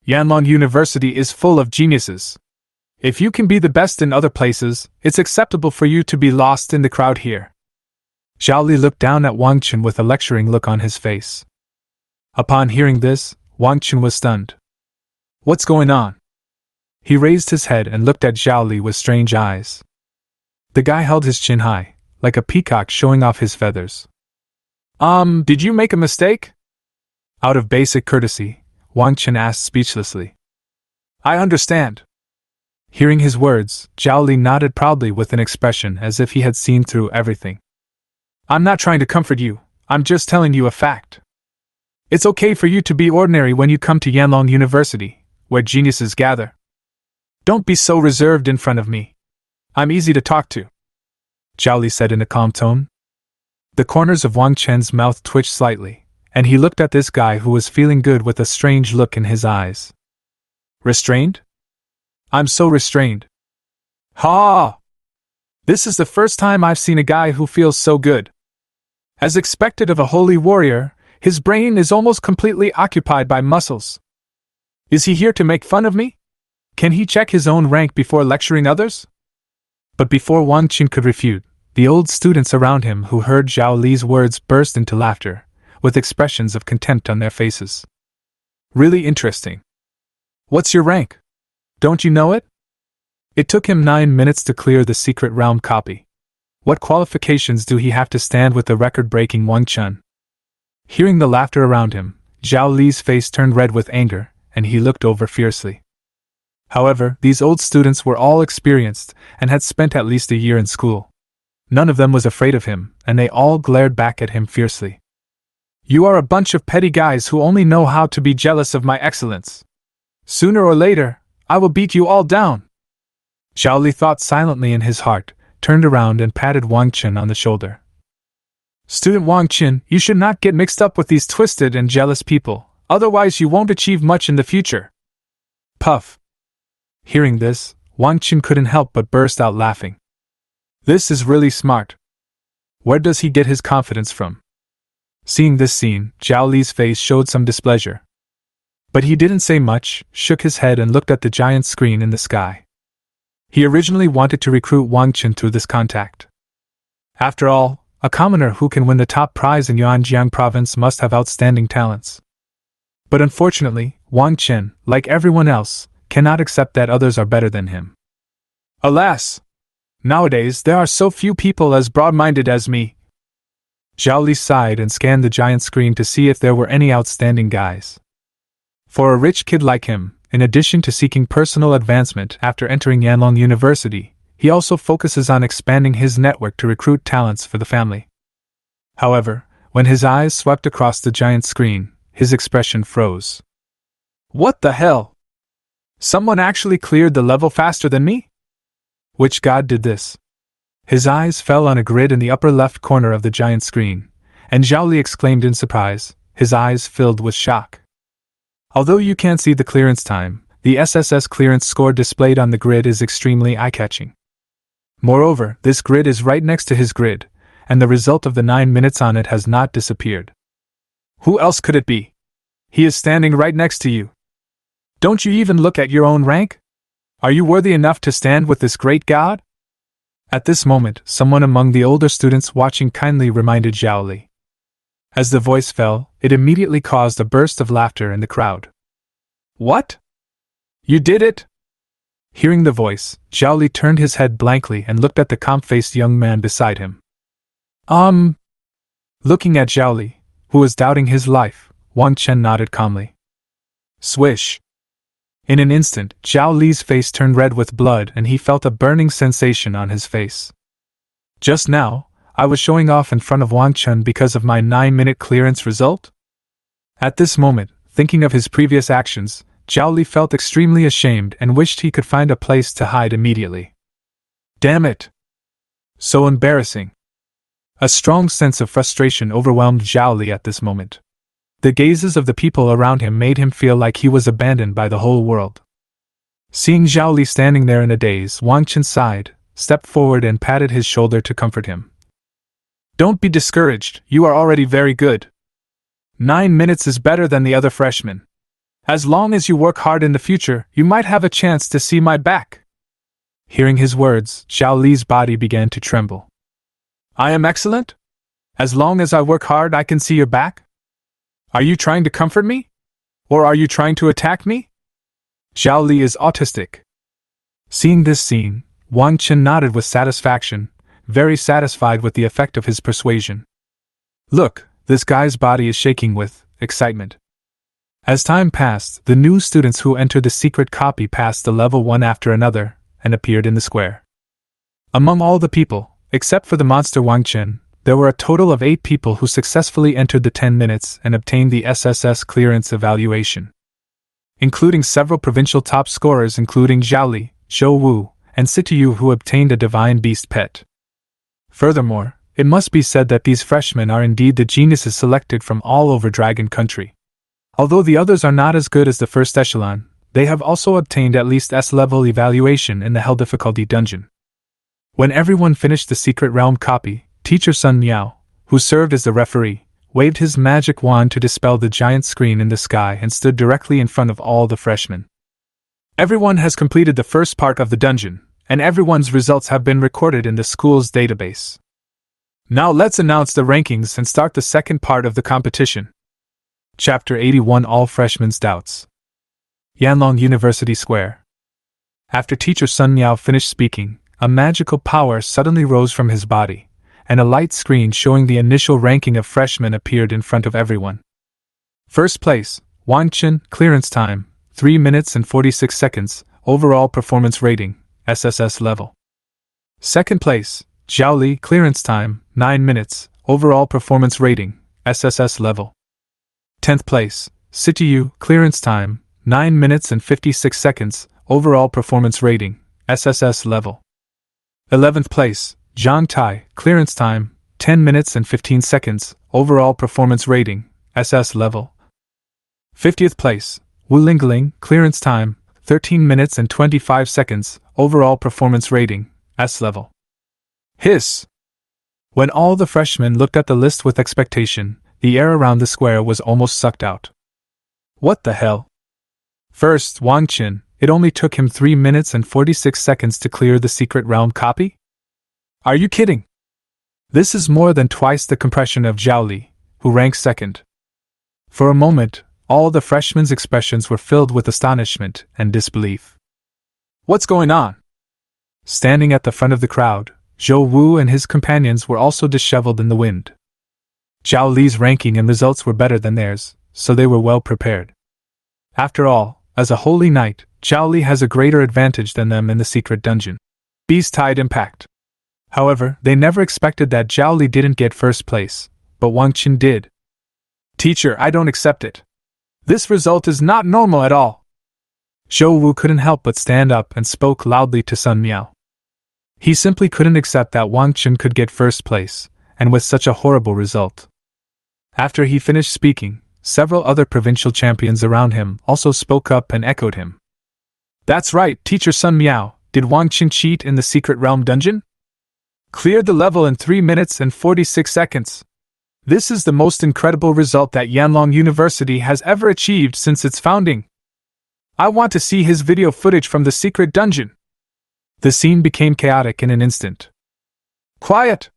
S1: Yanlong University is full of geniuses. If you can be the best in other places, it's acceptable for you to be lost in the crowd here. Zhao Li looked down at Wang Chen with a lecturing look on his face. Upon hearing this, Wang Chen was stunned. What's going on? He raised his head and looked at Zhao Li with strange eyes. The guy held his chin high, like a peacock showing off his feathers. Did you make a mistake? Out of basic courtesy, Wang Chen asked speechlessly. I understand. Hearing his words, Zhao Li nodded proudly with an expression as if he had seen through everything. I'm not trying to comfort you, I'm just telling you a fact. It's okay for you to be ordinary when you come to Yanlong University, where geniuses gather. Don't be so reserved in front of me. I'm easy to talk to, Zhao Li said in a calm tone. The corners of Wang Chen's mouth twitched slightly, and he looked at this guy who was feeling good with a strange look in his eyes. Restrained? I'm so restrained. Ha! This is the first time I've seen a guy who feels so good. As expected of a holy warrior, his brain is almost completely occupied by muscles. Is he here to make fun of me? Can he check his own rank before lecturing others? But before Wang Chen could refute, the old students around him who heard Zhao Li's words burst into laughter, with expressions of contempt on their faces. Really interesting. What's your rank? Don't you know it? It took him 9 minutes to clear the secret realm copy. What qualifications do he have to stand with the record-breaking Wang Chen? Hearing the laughter around him, Zhao Li's face turned red with anger, and he looked over fiercely. However, these old students were all experienced and had spent at least a year in school. None of them was afraid of him, and they all glared back at him fiercely. You are a bunch of petty guys who only know how to be jealous of my excellence. Sooner or later, I will beat you all down. Zhao Li thought silently in his heart, turned around and patted Wang Chen on the shoulder. Student Wang Chen, you should not get mixed up with these twisted and jealous people, otherwise you won't achieve much in the future. Puff. Hearing this, Wang Chen couldn't help but burst out laughing. This is really smart. Where does he get his confidence from? Seeing this scene, Zhao Li's face showed some displeasure. But he didn't say much, shook his head and looked at the giant screen in the sky. He originally wanted to recruit Wang Chen through this contact. After all, a commoner who can win the top prize in Yuanjiang province must have outstanding talents. But unfortunately, Wang Chen, like everyone else, cannot accept that others are better than him. Alas! Nowadays there are so few people as broad-minded as me. Zhao Li sighed and scanned the giant screen to see if there were any outstanding guys. For a rich kid like him, in addition to seeking personal advancement after entering Yanlong University, he also focuses on expanding his network to recruit talents for the family. However, when his eyes swept across the giant screen, his expression froze. What the hell? Someone actually cleared the level faster than me? Which god did this? His eyes fell on a grid in the upper left corner of the giant screen, and Zhao Li exclaimed in surprise, his eyes filled with shock. Although you can't see the clearance time, the SSS clearance score displayed on the grid is extremely eye-catching. Moreover, this grid is right next to his grid, and the result of the 9 minutes on it has not disappeared. Who else could it be? He is standing right next to you. Don't you even look at your own rank? Are you worthy enough to stand with this great god? At this moment, someone among the older students watching kindly reminded Zhao Li. As the voice fell, it immediately caused a burst of laughter in the crowd. What? You did it? Hearing the voice, Zhao Li turned his head blankly and looked at the calm-faced young man beside him. Looking at Zhao Li, who was doubting his life, Wang Chen nodded calmly. Swish. In an instant, Zhao Li's face turned red with blood and he felt a burning sensation on his face. Just now, I was showing off in front of Wang Chen because of my 9-minute clearance result? At this moment, thinking of his previous actions, Zhao Li felt extremely ashamed and wished he could find a place to hide immediately. Damn it! So embarrassing. A strong sense of frustration overwhelmed Zhao Li at this moment. The gazes of the people around him made him feel like he was abandoned by the whole world. Seeing Zhao Li standing there in a daze, Wang Chen sighed, stepped forward and patted his shoulder to comfort him. Don't be discouraged, you are already very good. 9 minutes is better than the other freshmen. As long as you work hard in the future, you might have a chance to see my back. Hearing his words, Zhao Li's body began to tremble. I am excellent? As long as I work hard, I can see your back? Are you trying to comfort me? Or are you trying to attack me? Zhao Li is autistic. Seeing this scene, Wang Chen nodded with satisfaction, very satisfied with the effect of his persuasion. Look, this guy's body is shaking with excitement. As time passed, the new students who entered the secret copy passed the level one after another, and appeared in the square. Among all the people, except for the monster Wang Chen, there were a total of 8 people who successfully entered the 10 minutes and obtained the SSS clearance evaluation. Including several provincial top scorers including Zhao Li, Zhou Wu, and Situ who obtained a divine beast pet. Furthermore, it must be said that these freshmen are indeed the geniuses selected from all over Dragon Country. Although the others are not as good as the first echelon, they have also obtained at least S-level evaluation in the Hell difficulty dungeon. When everyone finished the secret realm copy, Teacher Sun Miao, who served as the referee, waved his magic wand to dispel the giant screen in the sky and stood directly in front of all the freshmen. Everyone has completed the first part of the dungeon, and everyone's results have been recorded in the school's database. Now let's announce the rankings and start the second part of the competition. Chapter 81 All Freshmen's Doubts. Yanlong University Square. After teacher Sun Miao finished speaking, a magical power suddenly rose from his body, and a light screen showing the initial ranking of freshmen appeared in front of everyone. First place, Wang Chen, clearance time, 3 minutes and 46 seconds, overall performance rating, SSS level. Second place, Zhao Li, clearance time, 9 minutes, overall performance rating, SSS level. 10th place, Situ, clearance time, 9 minutes and 56 seconds, overall performance rating, SSS level. 11th place, Zhang Tai, clearance time, 10 minutes and 15 seconds, overall performance rating, SS level. 50th place, Wu Lingling, clearance time, 13 minutes and 25 seconds, overall performance rating, S level. Hiss! When all the freshmen looked at the list with expectation, the air around the square was almost sucked out. What the hell? First, Wang Chen, it only took him 3 minutes and 46 seconds to clear the secret realm copy? Are you kidding? This is more than twice the compression of Zhao Li, who ranks second. For a moment, all the freshmen's expressions were filled with astonishment and disbelief. What's going on? Standing at the front of the crowd, Zhou Wu and his companions were also disheveled in the wind. Zhao Li's ranking and results were better than theirs, so they were well prepared. After all, as a holy knight, Zhao Li has a greater advantage than them in the secret dungeon. Beast-Tide Impact. However, they never expected that Zhao Li didn't get first place, but Wang Chen did. Teacher, I don't accept it. This result is not normal at all. Zhou Wu couldn't help but stand up and spoke loudly to Sun Miao. He simply couldn't accept that Wang Chen could get first place, and with such a horrible result. After he finished speaking, several other provincial champions around him also spoke up and echoed him. That's right, Teacher Sun Miao, did Wang Chen cheat in the secret realm dungeon? Cleared the level in 3 minutes and 46 seconds. This is the most incredible result that Yanlong University has ever achieved since its founding. I want to see his video footage from the secret dungeon. The scene became chaotic in an instant. Quiet!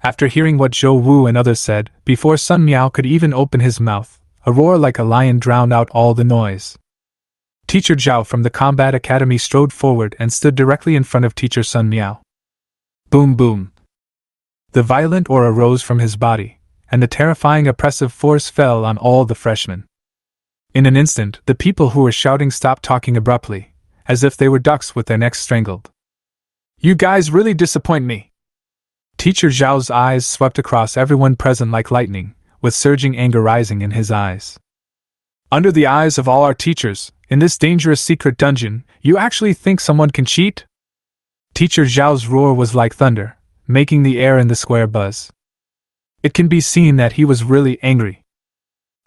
S1: After hearing what Zhou Wu and others said, before Sun Miao could even open his mouth, a roar like a lion drowned out all the noise. Teacher Zhao from the Combat Academy strode forward and stood directly in front of Teacher Sun Miao. Boom boom. The violent aura rose from his body, and the terrifying oppressive force fell on all the freshmen. In an instant, the people who were shouting stopped talking abruptly, as if they were ducks with their necks strangled. You guys really disappoint me. Teacher Zhao's eyes swept across everyone present like lightning, with surging anger rising in his eyes. Under the eyes of all our teachers, in this dangerous secret dungeon, you actually think someone can cheat? Teacher Zhao's roar was like thunder, making the air in the square buzz. It can be seen that he was really angry.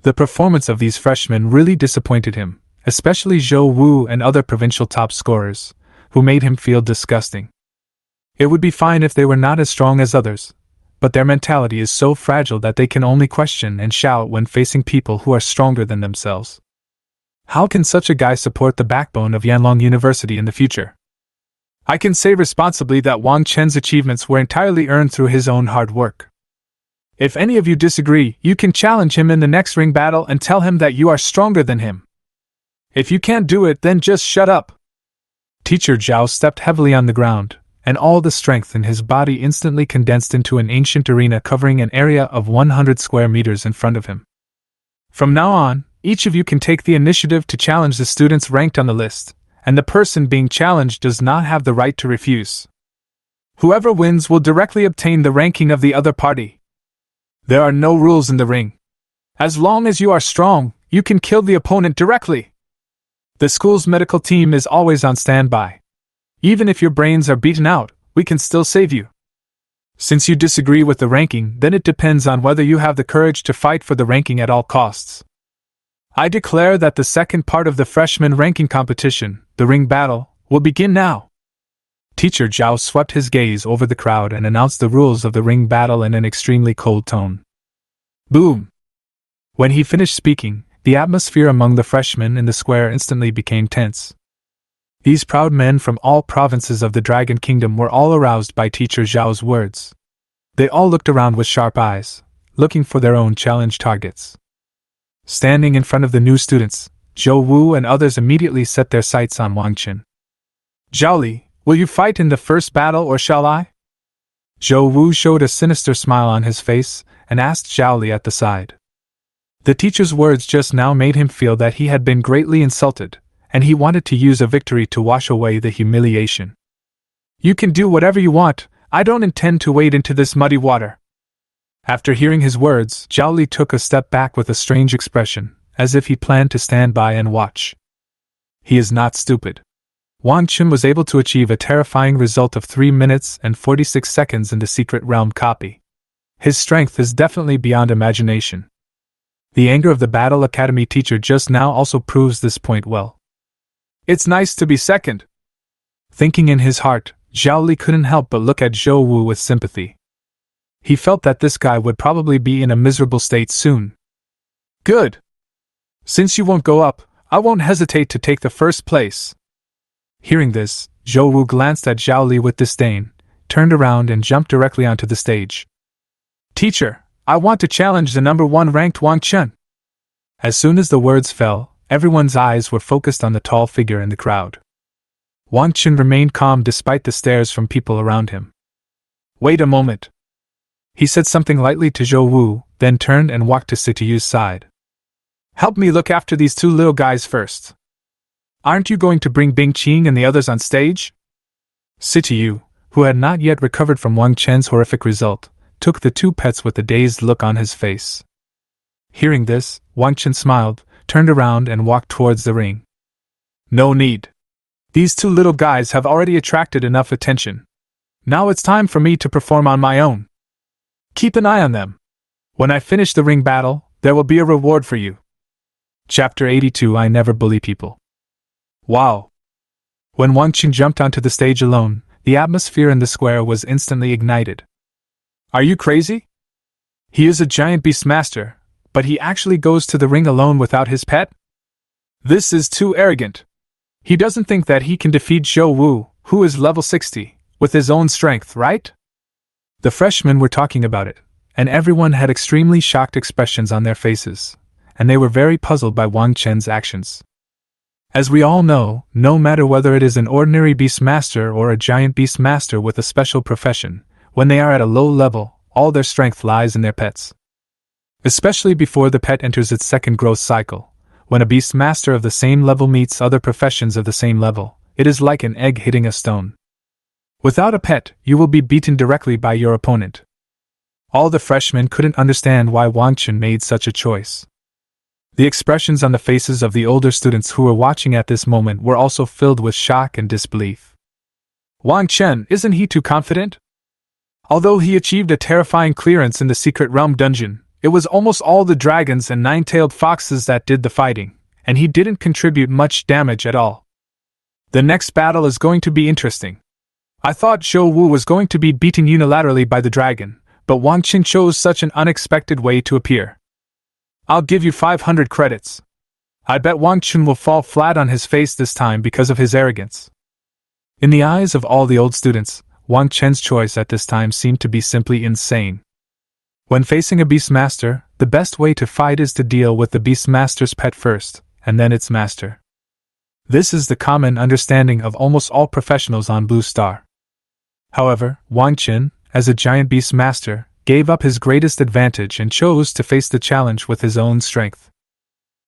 S1: The performance of these freshmen really disappointed him, especially Zhou Wu and other provincial top scorers, who made him feel disgusting. It would be fine if they were not as strong as others, but their mentality is so fragile that they can only question and shout when facing people who are stronger than themselves. How can such a guy support the backbone of Yanlong University in the future? I can say responsibly that Wang Chen's achievements were entirely earned through his own hard work. If any of you disagree, you can challenge him in the next ring battle and tell him that you are stronger than him. If you can't do it, then just shut up. Teacher Zhao stepped heavily on the ground, and all the strength in his body instantly condensed into an ancient arena covering an area of 100 square meters in front of him. From now on, each of you can take the initiative to challenge the students ranked on the list, and the person being challenged does not have the right to refuse. Whoever wins will directly obtain the ranking of the other party. There are no rules in the ring. As long as you are strong, you can kill the opponent directly. The school's medical team is always on standby. Even if your brains are beaten out, we can still save you. Since you disagree with the ranking, then it depends on whether you have the courage to fight for the ranking at all costs. I declare that the second part of the freshman ranking competition, the ring battle, will begin now. Teacher Zhao swept his gaze over the crowd and announced the rules of the ring battle in an extremely cold tone. Boom! When he finished speaking, the atmosphere among the freshmen in the square instantly became tense. These proud men from all provinces of the Dragon Kingdom were all aroused by Teacher Zhao's words. They all looked around with sharp eyes, looking for their own challenge targets. Standing in front of the new students, Zhou Wu and others immediately set their sights on Wang Chen. "Zhao Li, will you fight in the first battle or shall I?" Zhou Wu showed a sinister smile on his face and asked Zhao Li at the side. The teacher's words just now made him feel that he had been greatly insulted, and he wanted to use a victory to wash away the humiliation. "You can do whatever you want, I don't intend to wade into this muddy water." After hearing his words, Zhao Li took a step back with a strange expression, as if he planned to stand by and watch. He is not stupid. Wang Chen was able to achieve a terrifying result of 3 minutes and 46 seconds in the Secret Realm copy. His strength is definitely beyond imagination. The anger of the Battle Academy teacher just now also proves this point well. "It's nice to be second." Thinking in his heart, Zhao Li couldn't help but look at Zhou Wu with sympathy. He felt that this guy would probably be in a miserable state soon. "Good. Since you won't go up, I won't hesitate to take the first place." Hearing this, Zhou Wu glanced at Zhao Li with disdain, turned around and jumped directly onto the stage. "Teacher, I want to challenge the number 1 ranked Wang Chen." As soon as the words fell, everyone's eyes were focused on the tall figure in the crowd. Wang Chen remained calm despite the stares from people around him. "Wait a moment." He said something lightly to Zhou Wu, then turned and walked to Situ's side. "Help me look after these 2 little guys first. Aren't you going to bring Bing Qing and the others on stage?" Situ, who had not yet recovered from Wang Chen's horrific result, took the 2 pets with a dazed look on his face. Hearing this, Wang Chen smiled, turned around and walked towards the ring. "No need. These 2 little guys have already attracted enough attention. Now it's time for me to perform on my own. Keep an eye on them. When I finish the ring battle, there will be a reward for you." Chapter 82. I Never Bully People. Wow! When Wang Chen jumped onto the stage alone, the atmosphere in the square was instantly ignited. "Are you crazy? He is a giant beastmaster, but he actually goes to the ring alone without his pet? This is too arrogant. He doesn't think that he can defeat Zhou Wu, who is level 60, with his own strength, right?" The freshmen were talking about it, and everyone had extremely shocked expressions on their faces, and they were very puzzled by Wang Chen's actions. As we all know, no matter whether it is an ordinary beastmaster or a giant beastmaster with a special profession, when they are at a low level, all their strength lies in their pets. Especially before the pet enters its second growth cycle, when a beastmaster of the same level meets other professions of the same level, it is like an egg hitting a stone. Without a pet, you will be beaten directly by your opponent. All the freshmen couldn't understand why Wang Chen made such a choice. The expressions on the faces of the older students who were watching at this moment were also filled with shock and disbelief. Wang Chen, isn't he too confident? Although he achieved a terrifying clearance in the Secret Realm dungeon, it was almost all the dragons and 9-tailed foxes that did the fighting, and he didn't contribute much damage at all. The next battle is going to be interesting. I thought Zhou Wu was going to be beaten unilaterally by the dragon, but Wang Chen chose such an unexpected way to appear. I'll give you 500 credits. I bet Wang Chen will fall flat on his face this time because of his arrogance. In the eyes of all the old students, Wang Chen's choice at this time seemed to be simply insane. When facing a beastmaster, the best way to fight is to deal with the beastmaster's pet first, and then its master. This is the common understanding of almost all professionals on Blue Star. However, Wang Chen, as a giant beastmaster, gave up his greatest advantage and chose to face the challenge with his own strength.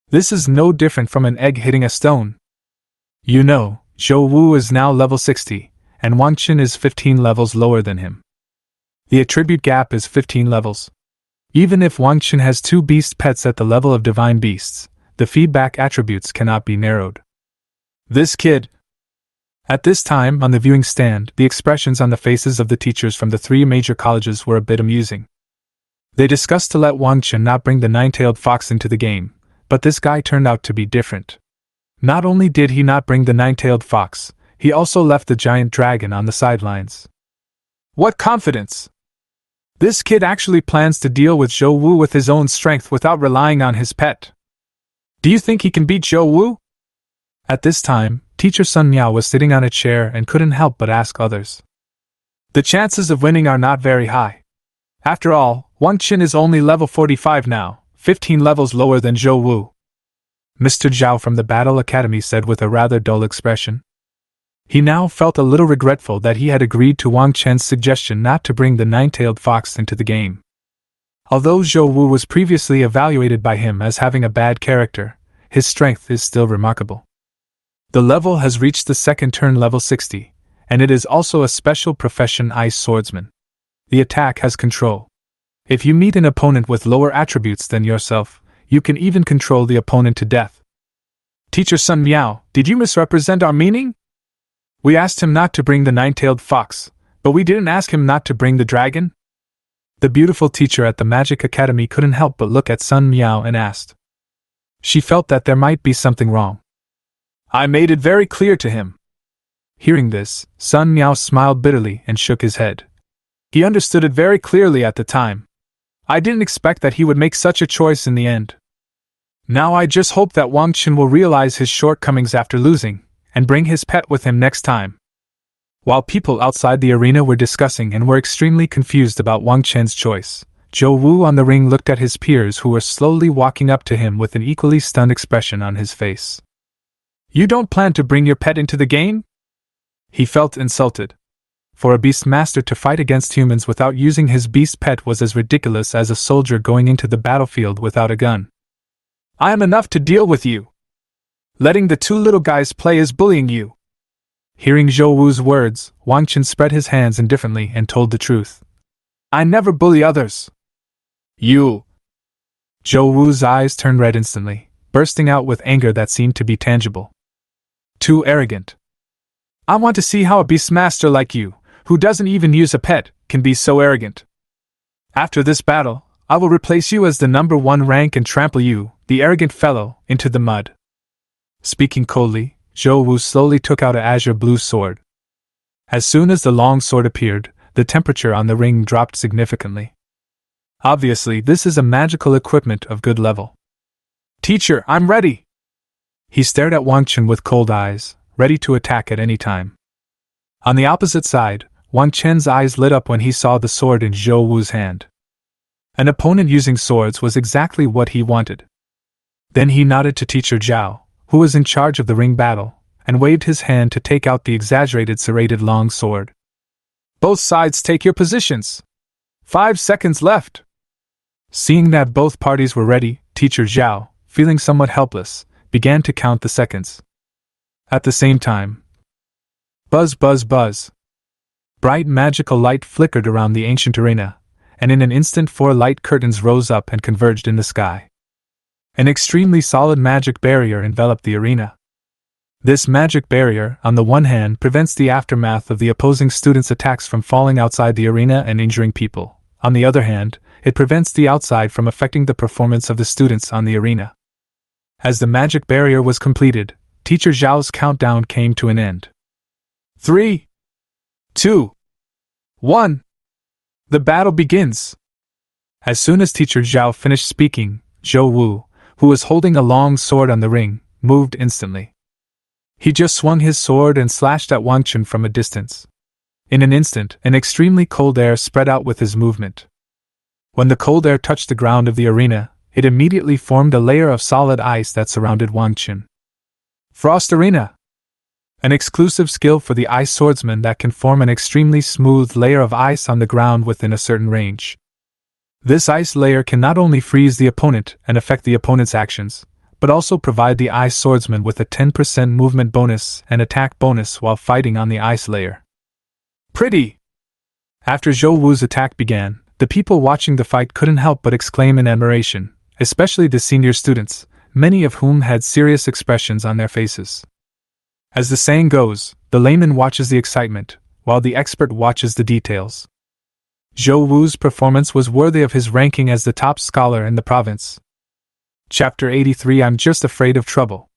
S1: This is no different from an egg hitting a stone. You know, Zhou Wu is now level 60, and Wang Chen is 15 levels lower than him. The attribute gap is 15 levels. Even if Wang Chen has 2 beast pets at the level of divine beasts, the feedback attributes cannot be narrowed. This kid. At this time, on the viewing stand, the expressions on the faces of the teachers from the 3 major colleges were a bit amusing. They discussed to let Wang Chen not bring the 9-tailed fox into the game, but this guy turned out to be different. Not only did he not bring the 9-tailed fox, he also left the giant dragon on the sidelines. What confidence! This kid actually plans to deal with Zhou Wu with his own strength without relying on his pet. Do you think he can beat Zhou Wu? At this time, Teacher Sun Miao was sitting on a chair and couldn't help but ask others. The chances of winning are not very high. After all, Wang Chen is only level 45 now, 15 levels lower than Zhou Wu. Mr. Zhao from the Battle Academy said with a rather dull expression. He now felt a little regretful that he had agreed to Wang Chen's suggestion not to bring the nine-tailed fox into the game. Although Zhou Wu was previously evaluated by him as having a bad character, his strength is still remarkable. The level has reached the second turn level 60, and it is also a special profession ice swordsman. The attack has control. If you meet an opponent with lower attributes than yourself, you can even control the opponent to death. Teacher Sun Miao, did you misrepresent our meaning? We asked him not to bring the nine-tailed fox, but we didn't ask him not to bring the dragon? The beautiful teacher at the Magic Academy couldn't help but look at Sun Miao and asked. She felt that there might be something wrong. I made it very clear to him. Hearing this, Sun Miao smiled bitterly and shook his head. He understood it very clearly at the time. I didn't expect that he would make such a choice in the end. Now I just hope that Wang Chen will realize his shortcomings after losing, and bring his pet with him next time. While people outside the arena were discussing and were extremely confused about Wang Chen's choice, Zhou Wu on the ring looked at his peers who were slowly walking up to him with an equally stunned expression on his face. You don't plan to bring your pet into the game? He felt insulted. For a beast master to fight against humans without using his beast pet was as ridiculous as a soldier going into the battlefield without a gun. I am enough to deal with you. Letting the two little guys play is bullying you. Hearing Zhou Wu's words, Wang Chen spread his hands indifferently and told the truth. I never bully others. You. Zhou Wu's eyes turned red instantly, bursting out with anger that seemed to be tangible. Too arrogant. I want to see how a beastmaster like you, who doesn't even use a pet, can be so arrogant. After this battle, I will replace you as the number 1 rank and trample you, the arrogant fellow, into the mud. Speaking coldly, Zhou Wu slowly took out an azure blue sword. As soon as the long sword appeared, the temperature on the ring dropped significantly. Obviously, this is a magical equipment of good level. Teacher, I'm ready! He stared at Wang Chen with cold eyes, ready to attack at any time. On the opposite side, Wang Chen's eyes lit up when he saw the sword in Zhou Wu's hand. An opponent using swords was exactly what he wanted. Then he nodded to Teacher Zhao, who was in charge of the ring battle, and waved his hand to take out the exaggerated serrated long sword. Both sides take your positions. 5 seconds left. Seeing that both parties were ready, Teacher Zhao, feeling somewhat helpless, began to count the seconds. At the same time, buzz buzz buzz. Bright magical light flickered around the ancient arena, and in an instant 4 light curtains rose up and converged in the sky. An extremely solid magic barrier enveloped the arena. This magic barrier, on the one hand, prevents the aftermath of the opposing students' attacks from falling outside the arena and injuring people. On the other hand, it prevents the outside from affecting the performance of the students on the arena. As the magic barrier was completed, Teacher Zhao's countdown came to an end. 3, 2, 1. The battle begins. As soon as Teacher Zhao finished speaking, Zhou Wu, who was holding a long sword on the ring, moved instantly. He just swung his sword and slashed at Wang Chen from a distance. In an instant, an extremely cold air spread out with his movement. When the cold air touched the ground of the arena, it immediately formed a layer of solid ice that surrounded Wang Chen. Frost Arena! An exclusive skill for the ice swordsman that can form an extremely smooth layer of ice on the ground within a certain range. This ice layer can not only freeze the opponent and affect the opponent's actions, but also provide the ice swordsman with a 10% movement bonus and attack bonus while fighting on the ice layer. Pretty! After Zhou Wu's attack began, the people watching the fight couldn't help but exclaim in admiration, especially the senior students, many of whom had serious expressions on their faces. As the saying goes, the layman watches the excitement, while the expert watches the details. Zhou Wu's performance was worthy of his ranking as the top scholar in the province. Chapter 83 I'm just afraid of trouble.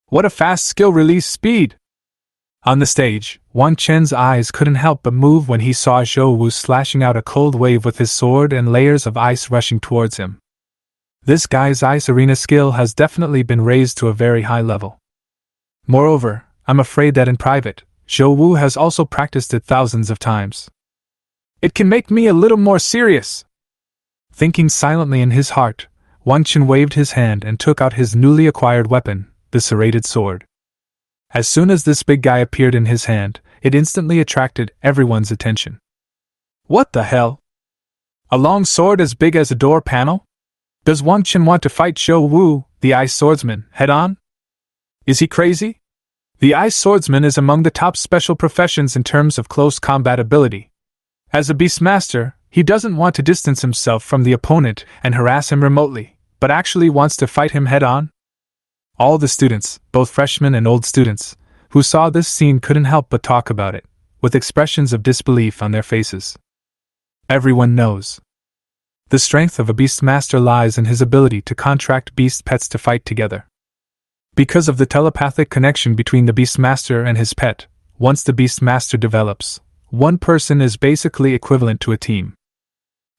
S1: What a fast skill release speed! On the stage, Wang Chen's eyes couldn't help but move when he saw Zhou Wu slashing out a cold wave with his sword and layers of ice rushing towards him. This guy's ice arena skill has definitely been raised to a very high level. Moreover, I'm afraid that in private, Zhou Wu has also practiced it thousands of times. It can make me a little more serious. Thinking silently in his heart, Wang Chen waved his hand and took out his newly acquired weapon, the serrated sword. As soon as this big guy appeared in his hand, it instantly attracted everyone's attention. What the hell? A long sword as big as a door panel? Does Wang Chen want to fight Zhou Wu, the ice swordsman, head-on? Is he crazy? The ice swordsman is among the top special professions in terms of close combat ability. As a beastmaster, he doesn't want to distance himself from the opponent and harass him remotely, but actually wants to fight him head-on. All the students, both freshmen and old students, who saw this scene couldn't help but talk about it, with expressions of disbelief on their faces. Everyone knows. The strength of a beastmaster lies in his ability to contract beast pets to fight together. Because of the telepathic connection between the beastmaster and his pet, once the beastmaster develops, one person is basically equivalent to a team.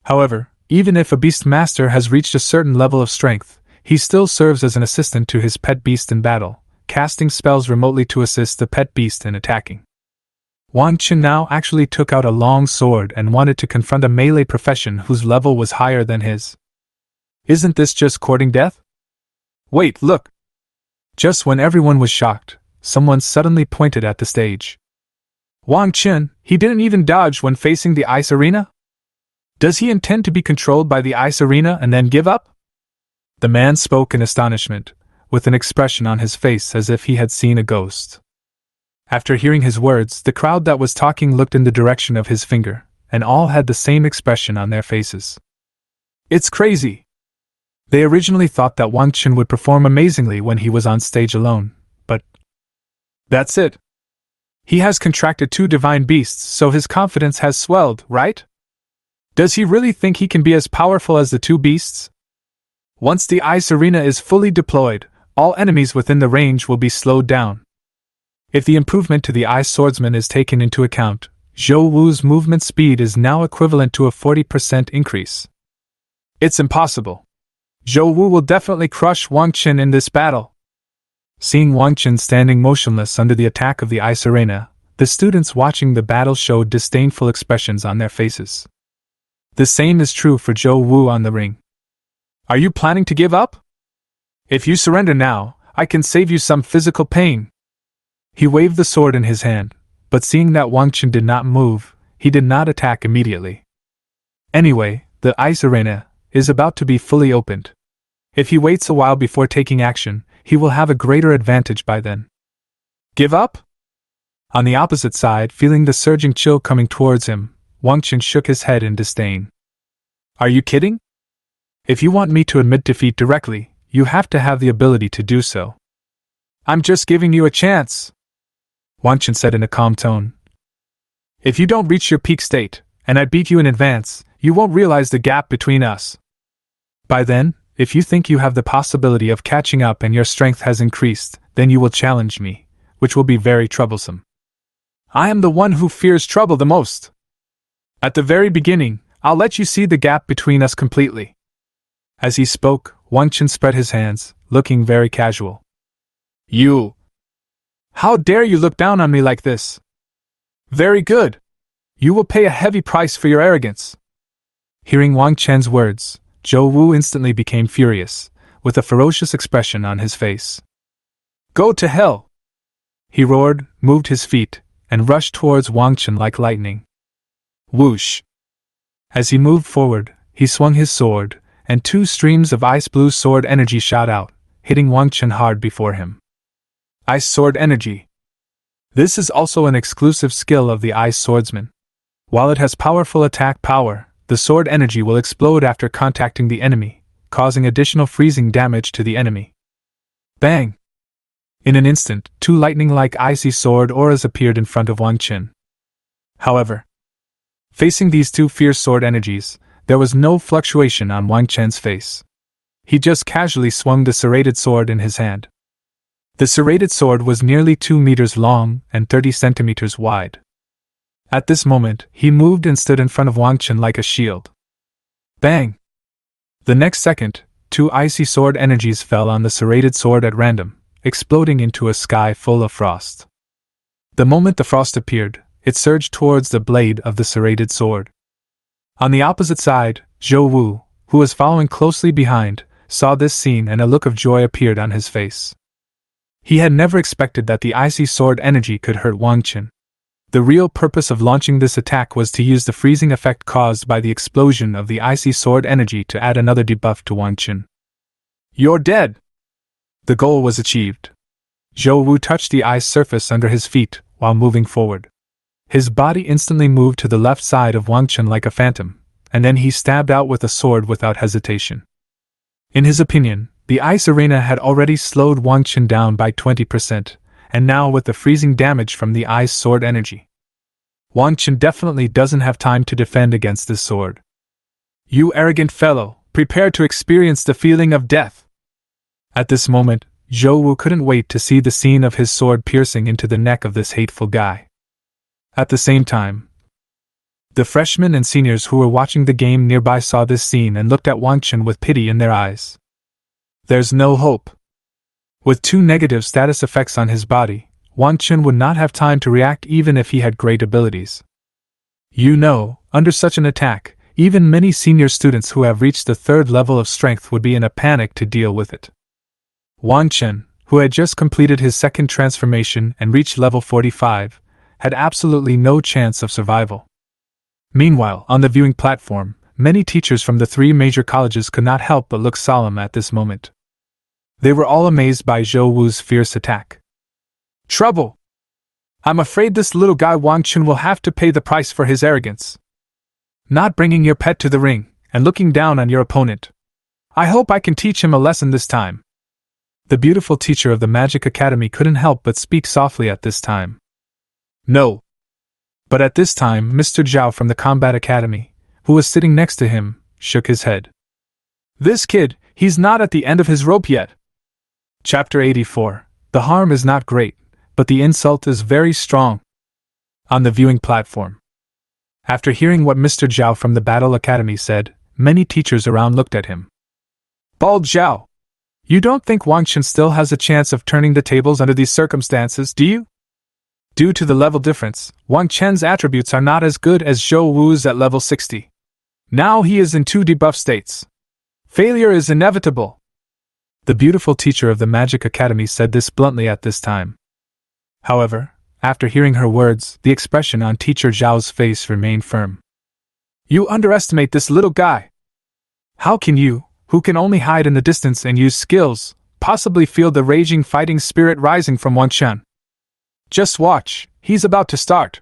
S1: However, even if a beastmaster has reached a certain level of strength, he still serves as an assistant to his pet beast in battle, casting spells remotely to assist the pet beast in attacking. Wang Chen now actually took out a long sword and wanted to confront a melee profession whose level was higher than his. Isn't this just courting death? Wait, look! Just when everyone was shocked, someone suddenly pointed at the stage. Wang Chen, he didn't even dodge when facing the ice arena? Does he intend to be controlled by the ice arena and then give up? The man spoke in astonishment, with an expression on his face as if he had seen a ghost. After hearing his words, the crowd that was talking looked in the direction of his finger, and all had the same expression on their faces. It's crazy! They originally thought that Wang Chen would perform amazingly when he was on stage alone, but that's it. He has contracted 2 divine beasts, so his confidence has swelled, right? Does he really think he can be as powerful as the 2 beasts? Once the ice arena is fully deployed, all enemies within the range will be slowed down. If the improvement to the ice swordsman is taken into account, Zhou Wu's movement speed is now equivalent to a 40% increase. It's impossible. Zhou Wu will definitely crush Wang Chen in this battle. Seeing Wang Chen standing motionless under the attack of the ice arena, the students watching the battle showed disdainful expressions on their faces. The same is true for Zhou Wu on the ring. Are you planning to give up? If you surrender now, I can save you some physical pain. He waved the sword in his hand, but seeing that Wang Chen did not move, he did not attack immediately. Anyway, the ice arena is about to be fully opened. If he waits a while before taking action, he will have a greater advantage by then. Give up? On the opposite side, feeling the surging chill coming towards him, Wang Chen shook his head in disdain. Are you kidding? If you want me to admit defeat directly, you have to have the ability to do so. I'm just giving you a chance, Wang Chen said in a calm tone. If you don't reach your peak state, and I beat you in advance, you won't realize the gap between us. By then, if you think you have the possibility of catching up and your strength has increased, then you will challenge me, which will be very troublesome. I am the one who fears trouble the most. At the very beginning, I'll let you see the gap between us completely. As he spoke, Wang Chen spread his hands, looking very casual. You! How dare you look down on me like this? Very good. You will pay a heavy price for your arrogance. Hearing Wang Chen's words, Zhou Wu instantly became furious, with a ferocious expression on his face. Go to hell! He roared, moved his feet, and rushed towards Wang Chen like lightning. Whoosh! As he moved forward, he swung his sword, and 2 streams of ice-blue sword energy shot out, hitting Wang Chen hard before him. Ice Sword Energy. This is also an exclusive skill of the Ice Swordsman. While it has powerful attack power, the sword energy will explode after contacting the enemy, causing additional freezing damage to the enemy. Bang! In an instant, 2 lightning-like icy sword auras appeared in front of Wang Chen. However, facing these 2 fierce sword energies, there was no fluctuation on Wang Chen's face. He just casually swung the serrated sword in his hand. The serrated sword was nearly 2 meters long and 30 centimeters wide. At this moment, he moved and stood in front of Wang Chen like a shield. Bang! The next second, 2 icy sword energies fell on the serrated sword at random, exploding into a sky full of frost. The moment the frost appeared, it surged towards the blade of the serrated sword. On the opposite side, Zhou Wu, who was following closely behind, saw this scene and a look of joy appeared on his face. He had never expected that the icy sword energy could hurt Wang Chen. The real purpose of launching this attack was to use the freezing effect caused by the explosion of the icy sword energy to add another debuff to Wang Chen. "You're dead!" The goal was achieved. Zhou Wu touched the ice surface under his feet while moving forward. His body instantly moved to the left side of Wang Chen like a phantom, and then he stabbed out with a sword without hesitation. In his opinion, the ice arena had already slowed Wang Chen down by 20%, and now with the freezing damage from the ice sword energy, Wang Chen definitely doesn't have time to defend against this sword. "You arrogant fellow, prepare to experience the feeling of death!" At this moment, Zhou Wu couldn't wait to see the scene of his sword piercing into the neck of this hateful guy. At the same time, the freshmen and seniors who were watching the game nearby saw this scene and looked at Wang Chen with pity in their eyes. There's no hope. With 2 negative status effects on his body, Wang Chen would not have time to react even if he had great abilities. Under such an attack, even many senior students who have reached the 3rd level of strength would be in a panic to deal with it. Wang Chen, who had just completed his 2nd transformation and reached level 45, had absolutely no chance of survival. Meanwhile, on the viewing platform, many teachers from the 3 major colleges could not help but look solemn at this moment. They were all amazed by Zhou Wu's fierce attack. "Trouble! I'm afraid this little guy Wang Chen will have to pay the price for his arrogance. Not bringing your pet to the ring, and looking down on your opponent. I hope I can teach him a lesson this time." The beautiful teacher of the Magic Academy couldn't help but speak softly at this time. "No." But at this time, Mr. Zhao from the Combat Academy, who was sitting next to him, shook his head. "This kid, he's not at the end of his rope yet." Chapter 84. The harm is not great, but the insult is very strong. On the viewing platform. After hearing what Mr. Zhao from the Battle Academy said, many teachers around looked at him. "Bald Zhao, you don't think Wang Chen still has a chance of turning the tables under these circumstances, do you? Due to the level difference, Wang Chen's attributes are not as good as Zhou Wu's at level 60. Now he is in 2 debuff states. Failure is inevitable." The beautiful teacher of the Magic Academy said this bluntly at this time. However, after hearing her words, the expression on Teacher Zhao's face remained firm. "You underestimate this little guy. How can you, who can only hide in the distance and use skills, possibly feel the raging fighting spirit rising from Wang Chen? Just watch, he's about to start."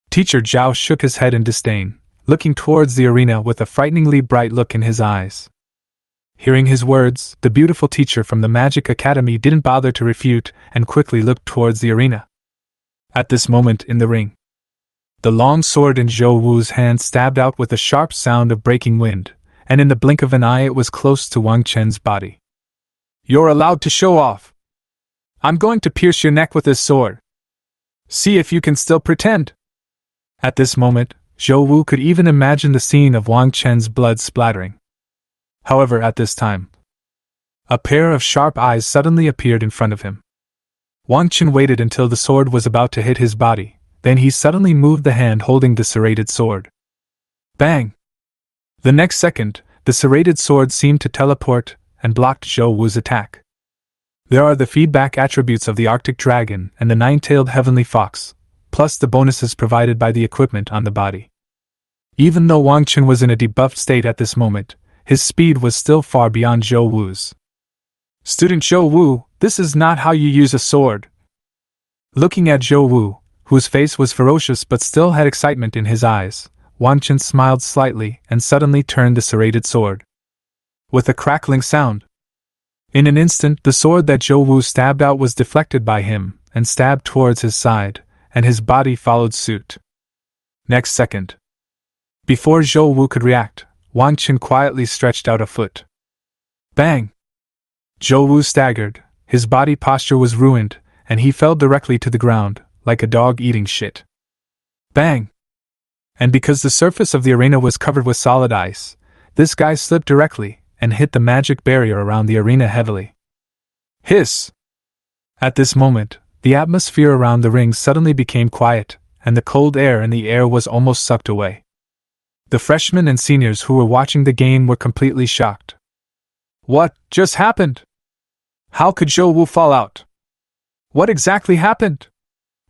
S1: Teacher Zhao shook his head in disdain, looking towards the arena with a frighteningly bright look in his eyes. Hearing his words, the beautiful teacher from the Magic Academy didn't bother to refute and quickly looked towards the arena. At this moment in the ring, the long sword in Zhou Wu's hand stabbed out with a sharp sound of breaking wind, and in the blink of an eye it was close to Wang Chen's body. "You're allowed to show off. I'm going to pierce your neck with this sword. See if you can still pretend." At this moment, Zhou Wu could even imagine the scene of Wang Chen's blood splattering. However, at this time, a pair of sharp eyes suddenly appeared in front of him. Wang Chen waited until the sword was about to hit his body, then he suddenly moved the hand holding the serrated sword. Bang! The next second, the serrated sword seemed to teleport and blocked Zhou Wu's attack. There are the feedback attributes of the Arctic Dragon and the 9-tailed Heavenly Fox, plus the bonuses provided by the equipment on the body. Even though Wang Chen was in a debuffed state at this moment, his speed was still far beyond Zhou Wu's. "Student Zhou Wu, this is not how you use a sword." Looking at Zhou Wu, whose face was ferocious but still had excitement in his eyes, Wang Chen smiled slightly and suddenly turned the serrated sword. With a crackling sound, in an instant the sword that Zhou Wu stabbed out was deflected by him and stabbed towards his side, and his body followed suit. Next second, before Zhou Wu could react, Wang Chen quietly stretched out a foot. Bang! Zhou Wu staggered, his body posture was ruined, and he fell directly to the ground, like a dog eating shit. Bang! And because the surface of the arena was covered with solid ice, this guy slipped directly and hit the magic barrier around the arena heavily. Hiss! At this moment, the atmosphere around the ring suddenly became quiet, and the cold air in the air was almost sucked away. The freshmen and seniors who were watching the game were completely shocked. What just happened? How could Zhou Wu fall out? What exactly happened?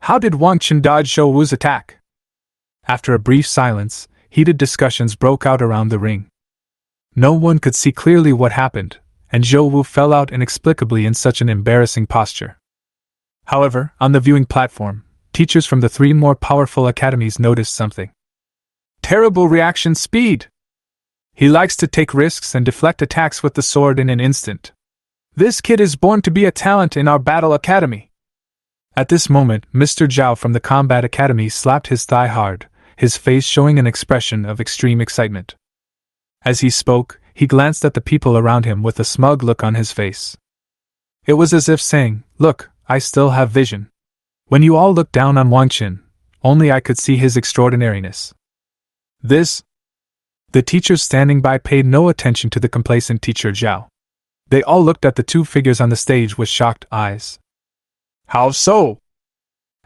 S1: How did Wang Chen dodge Zhou Wu's attack? After a brief silence, heated discussions broke out around the ring. No one could see clearly what happened, and Zhou Wu fell out inexplicably in such an embarrassing posture. However, on the viewing platform, teachers from the 3 more powerful academies noticed something. Terrible reaction speed! He likes to take risks and deflect attacks with the sword in an instant. This kid is born to be a talent in our battle academy. At this moment, Mr. Zhao from the combat academy slapped his thigh hard, his face showing an expression of extreme excitement. As he spoke, he glanced at the people around him with a smug look on his face. It was as if saying, "Look, I still have vision. When you all looked down on Wang Chen, only I could see his extraordinariness." This? The teachers standing by paid no attention to the complacent teacher Zhao. They all looked at the 2 figures on the stage with shocked eyes. How so?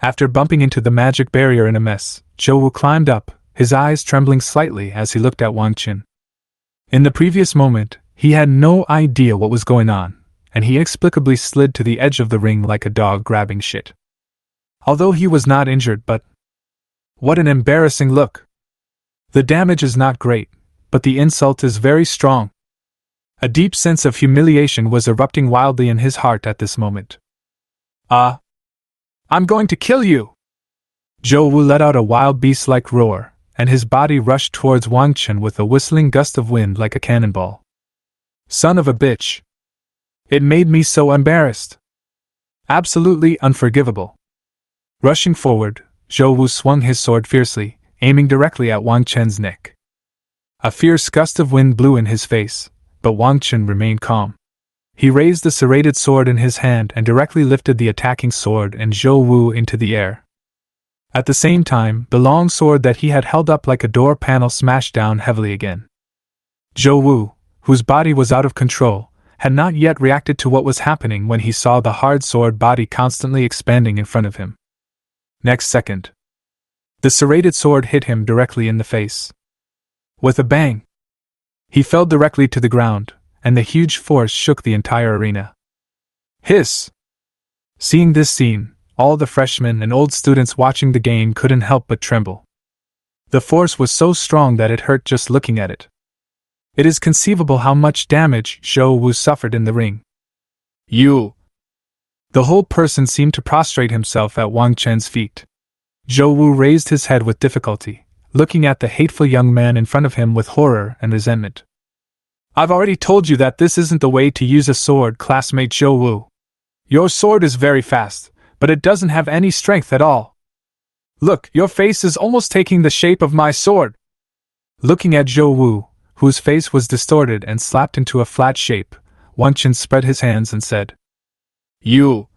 S1: After bumping into the magic barrier in a mess, Zhou Wu climbed up, his eyes trembling slightly as he looked at Wang Chen. In the previous moment, he had no idea what was going on, and he inexplicably slid to the edge of the ring like a dog grabbing shit. Although he was not injured, but what an embarrassing look! The damage is not great, but the insult is very strong. A deep sense of humiliation was erupting wildly in his heart at this moment. I'm going to kill you! Zhou Wu let out a wild beast-like roar, and his body rushed towards Wang Chen with a whistling gust of wind like a cannonball. Son of a bitch! It made me so embarrassed. Absolutely unforgivable. Rushing forward, Zhou Wu swung his sword fiercely, aiming directly at Wang Chen's neck. A fierce gust of wind blew in his face, but Wang Chen remained calm. He raised the serrated sword in his hand and directly lifted the attacking sword and Zhou Wu into the air. At the same time, the long sword that he had held up like a door panel smashed down heavily again. Zhou Wu, whose body was out of control, had not yet reacted to what was happening when he saw the hard sword body constantly expanding in front of him. Next second, the serrated sword hit him directly in the face. With a bang, he fell directly to the ground, and the huge force shook the entire arena. Hiss! Seeing this scene, all the freshmen and old students watching the game couldn't help but tremble. The force was so strong that it hurt just looking at it. It is conceivable how much damage Zhou Wu suffered in the ring. You! The whole person seemed to prostrate himself at Wang Chen's feet. Zhou Wu raised his head with difficulty, looking at the hateful young man in front of him with horror and resentment. I've already told you that this isn't the way to use a sword, classmate Zhou Wu. Your sword is very fast, but it doesn't have any strength at all. Look, your face is almost taking the shape of my sword. Looking at Zhou Wu, whose face was distorted and slapped into a flat shape, Wang Chen spread his hands and said, You!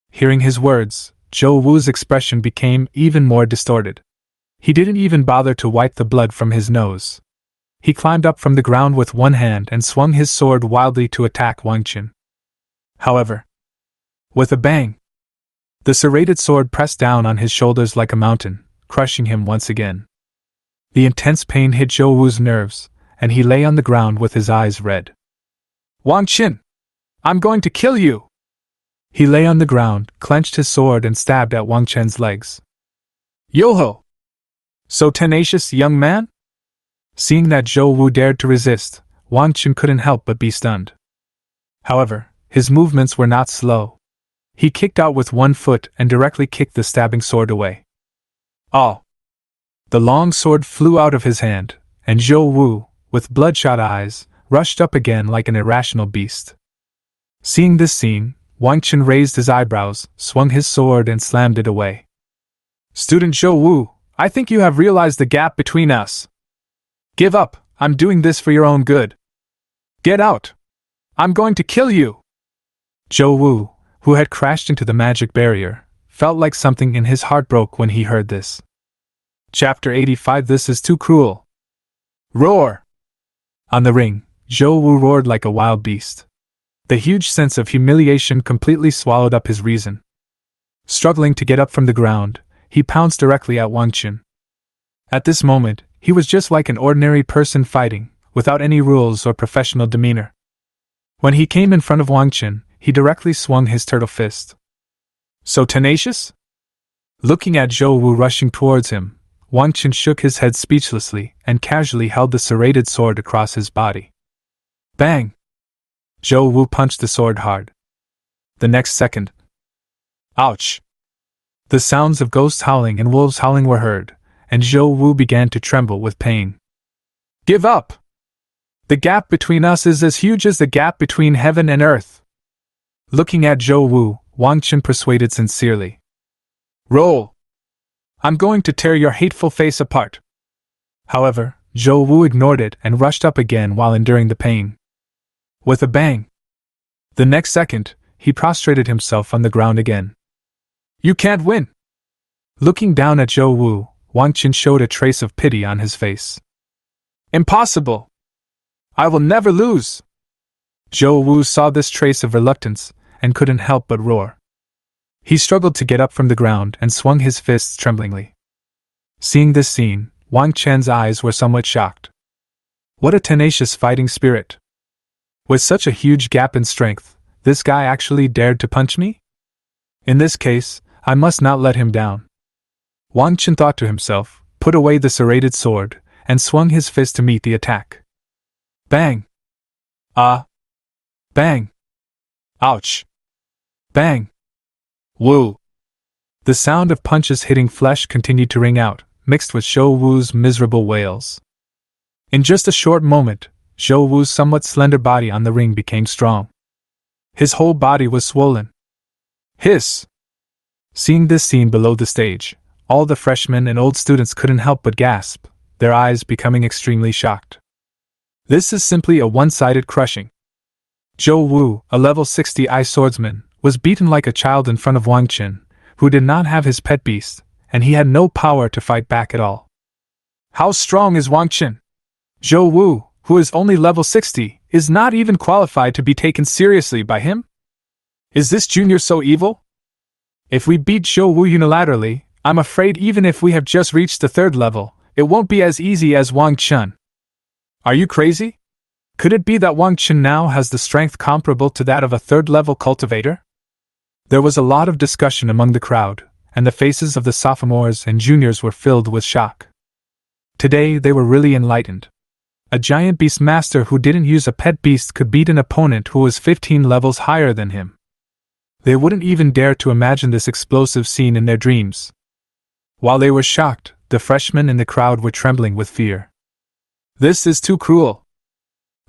S1: Hearing his words, Zhou Wu's expression became even more distorted. He didn't even bother to wipe the blood from his nose. He climbed up from the ground with one hand and swung his sword wildly to attack Wang Chen. However, with a bang, the serrated sword pressed down on his shoulders like a mountain, crushing him once again. The intense pain hit Zhou Wu's nerves, and he lay on the ground with his eyes red. Wang Chen! I'm going to kill you! He lay on the ground, clenched his sword and stabbed at Wang Chen's legs. Yo-ho! So tenacious, young man? Seeing that Zhou Wu dared to resist, Wang Chen couldn't help but be stunned. However, his movements were not slow. He kicked out with one foot and directly kicked the stabbing sword away. Oh! The long sword flew out of his hand, and Zhou Wu, with bloodshot eyes, rushed up again like an irrational beast. Seeing this scene, Wang Chen raised his eyebrows, swung his sword and slammed it away. Student Zhou Wu, I think you have realized the gap between us. Give up, I'm doing this for your own good. Get out! I'm going to kill you! Zhou Wu, who had crashed into the magic barrier, felt like something in his heart broke when he heard this. Chapter 85 This is too cruel. Roar! On the ring, Zhou Wu roared like a wild beast. The huge sense of humiliation completely swallowed up his reason. Struggling to get up from the ground, he pounced directly at Wang Chen. At this moment, he was just like an ordinary person fighting, without any rules or professional demeanor. When he came in front of Wang Chen, he directly swung his turtle fist. So tenacious? Looking at Zhou Wu rushing towards him, Wang Chen shook his head speechlessly and casually held the serrated sword across his body. Bang! Zhou Wu punched the sword hard. The next second. Ouch! The sounds of ghosts howling and wolves howling were heard, and Zhou Wu began to tremble with pain. Give up! The gap between us is as huge as the gap between heaven and earth. Looking at Zhou Wu, Wang Chen persuaded sincerely. Roll! I'm going to tear your hateful face apart. However, Zhou Wu ignored it and rushed up again while enduring the pain. With a bang! The next second, he prostrated himself on the ground again. You can't win! Looking down at Zhou Wu, Wang Chen showed a trace of pity on his face. Impossible! I will never lose! Zhou Wu saw this trace of reluctance and couldn't help but roar. He struggled to get up from the ground and swung his fists tremblingly. Seeing this scene, Wang Chen's eyes were somewhat shocked. What a tenacious fighting spirit! With such a huge gap in strength, this guy actually dared to punch me? In this case, I must not let him down. Wang Chen thought to himself, put away the serrated sword, and swung his fist to meet the attack. Bang! Ah! Bang! Ouch! Bang! Woo! The sound of punches hitting flesh continued to ring out, mixed with Zhou Wu's miserable wails. In just a short moment, Zhou Wu's somewhat slender body on the ring became strong. His whole body was swollen. Hiss! Seeing this scene below the stage, all the freshmen and old students couldn't help but gasp, their eyes becoming extremely shocked. This is simply a one-sided crushing. Zhou Wu, a level 60 ice swordsman, was beaten like a child in front of Wang Chen, who did not have his pet beast, and he had no power to fight back at all. How strong is Wang Chen? Zhou Wu, who is only level 60, is not even qualified to be taken seriously by him? Is this junior so evil? If we beat Zhou Wu unilaterally, I'm afraid even if we have just reached the 3rd level, it won't be as easy as Wang Chen. Are you crazy? Could it be that Wang Chen now has the strength comparable to that of a 3rd-level cultivator? There was a lot of discussion among the crowd, and the faces of the sophomores and juniors were filled with shock. Today they were really enlightened. A giant beast master who didn't use a pet beast could beat an opponent who was 15 levels higher than him. They wouldn't even dare to imagine this explosive scene in their dreams. While they were shocked, the freshmen in the crowd were trembling with fear. This is too cruel.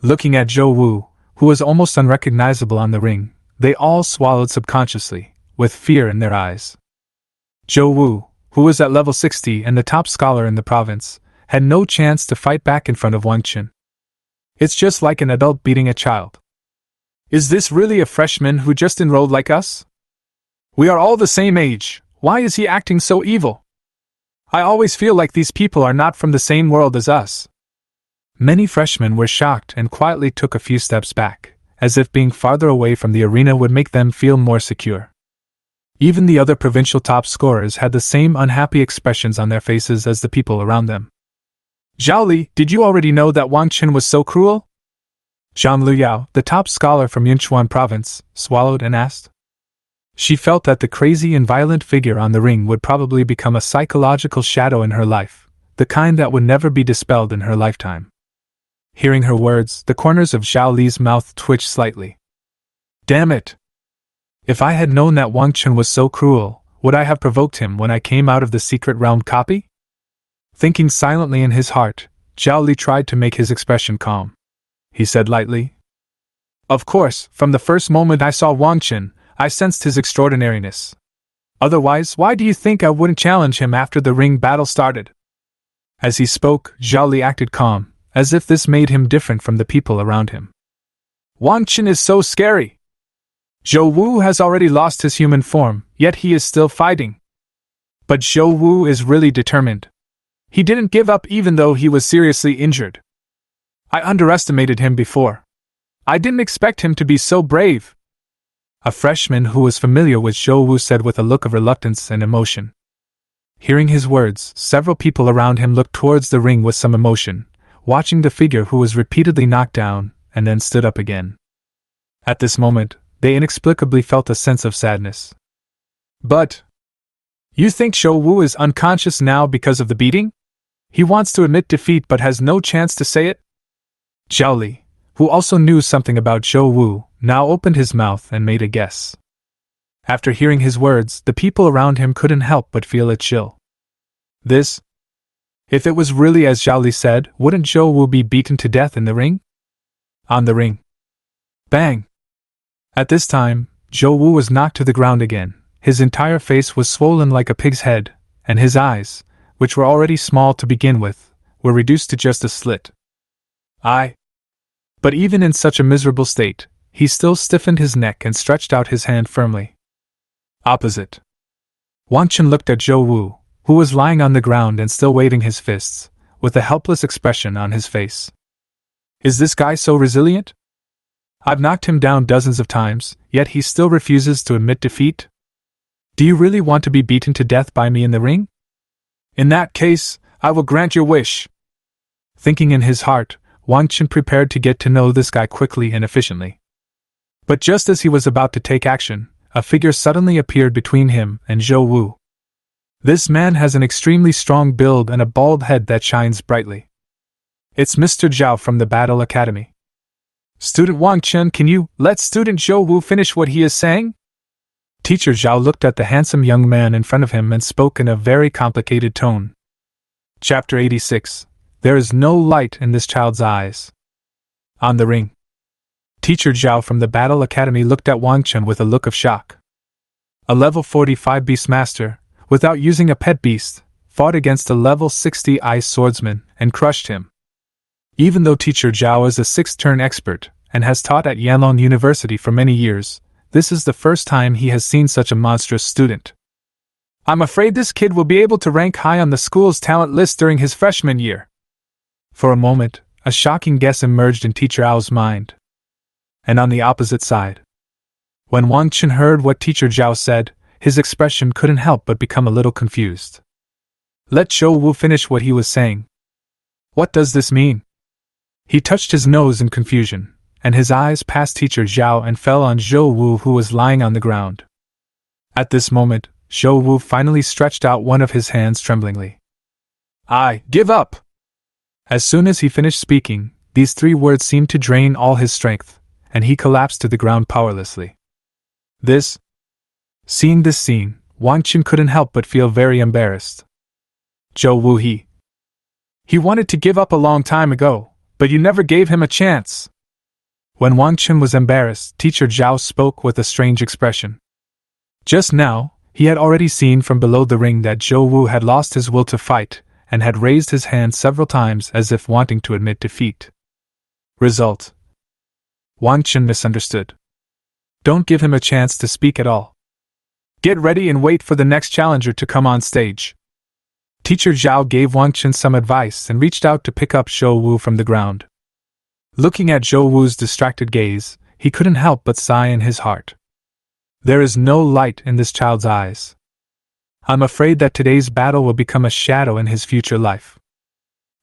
S1: Looking at Zhou Wu, who was almost unrecognizable on the ring, they all swallowed subconsciously, with fear in their eyes. Zhou Wu, who was at level 60 and the top scholar in the province, had no chance to fight back in front of Wang Chen. It's just like an adult beating a child. Is this really a freshman who just enrolled like us? We are all the same age, why is he acting so evil? I always feel like these people are not from the same world as us. Many freshmen were shocked and quietly took a few steps back, as if being farther away from the arena would make them feel more secure. Even the other provincial top scorers had the same unhappy expressions on their faces as the people around them. Zhao Li, did you already know that Wang Chen was so cruel? Zhang Luyao, the top scholar from Yunchuan province, swallowed and asked. She felt that the crazy and violent figure on the ring would probably become a psychological shadow in her life, the kind that would never be dispelled in her lifetime. Hearing her words, the corners of Zhao Li's mouth twitched slightly. Damn it! If I had known that Wang Chen was so cruel, would I have provoked him when I came out of the secret realm copy? Thinking silently in his heart, Zhao Li tried to make his expression calm. He said lightly. Of course, from the first moment I saw Wang Chen, I sensed his extraordinariness. Otherwise, why do you think I wouldn't challenge him after the ring battle started? As he spoke, Zhao Li acted calm, as if this made him different from the people around him. Wang Chen is so scary. Zhou Wu has already lost his human form, yet he is still fighting. But Zhou Wu is really determined. He didn't give up even though he was seriously injured. I underestimated him before. I didn't expect him to be so brave. A freshman who was familiar with Zhou Wu said with a look of reluctance and emotion. Hearing his words, several people around him looked towards the ring with some emotion, watching the figure who was repeatedly knocked down and then stood up again. At this moment, they inexplicably felt a sense of sadness. But you think Shou Wu is unconscious now because of the beating? He wants to admit defeat but has no chance to say it? Zhao Li, who also knew something about Shou Wu, now opened his mouth and made a guess. After hearing his words, the people around him couldn't help but feel a chill. If it was really as Zhao Li said, wouldn't Shou Wu be beaten to death in the ring? On the ring. Bang! At this time, Shou Wu was knocked to the ground again. His entire face was swollen like a pig's head, and his eyes, which were already small to begin with, were reduced to just a slit. But even in such a miserable state, he still stiffened his neck and stretched out his hand firmly. Opposite. Wang Chen looked at Shou Wu, who was lying on the ground and still waving his fists, with a helpless expression on his face. Is this guy so resilient? I've knocked him down dozens of times, yet he still refuses to admit defeat? Do you really want to be beaten to death by me in the ring? In that case, I will grant your wish. Thinking in his heart, Wang Chen prepared to get to know this guy quickly and efficiently. But just as he was about to take action, a figure suddenly appeared between him and Shou Wu. This man has an extremely strong build and a bald head that shines brightly. It's Mr. Zhao from the Battle Academy. Student Wang Chen, can you let student Shou Wu finish what he is saying? Teacher Zhao looked at the handsome young man in front of him and spoke in a very complicated tone. Chapter 86. There is no light in this child's eyes. On the ring. Teacher Zhao from the Battle Academy looked at Wang Chen with a look of shock. A level 45 beastmaster, without using a pet beast, fought against a level 60 ice swordsman and crushed him. Even though Teacher Zhao is a 6th-turn expert and has taught at Yanlong University for many years, this is the first time he has seen such a monstrous student. I'm afraid this kid will be able to rank high on the school's talent list during his freshman year. For a moment, a shocking guess emerged in Teacher Zhao's mind. And on the opposite side, when Wang Chen heard what Teacher Zhao said, his expression couldn't help but become a little confused. Let Shou Wu finish what he was saying. What does this mean? He touched his nose in confusion, and his eyes passed Teacher Zhao and fell on Shou Wu, who was lying on the ground. At this moment, Shou Wu finally stretched out one of his hands tremblingly. I give up! As soon as he finished speaking, these 3 words seemed to drain all his strength, and he collapsed to the ground powerlessly. Seeing this scene, Wang Chen couldn't help but feel very embarrassed. Shou Wu, he wanted to give up a long time ago, but you never gave him a chance. When Wang Chen was embarrassed, Teacher Zhao spoke with a strange expression. Just now, he had already seen from below the ring that Shou Wu had lost his will to fight, and had raised his hand several times as if wanting to admit defeat. Result. Wang Chen misunderstood. Don't give him a chance to speak at all. Get ready and wait for the next challenger to come on stage. Teacher Zhao gave Wang Chen some advice and reached out to pick up Shou Wu from the ground. Looking at Shou Wu's distracted gaze, he couldn't help but sigh in his heart. There is no light in this child's eyes. I'm afraid that today's battle will become a shadow in his future life.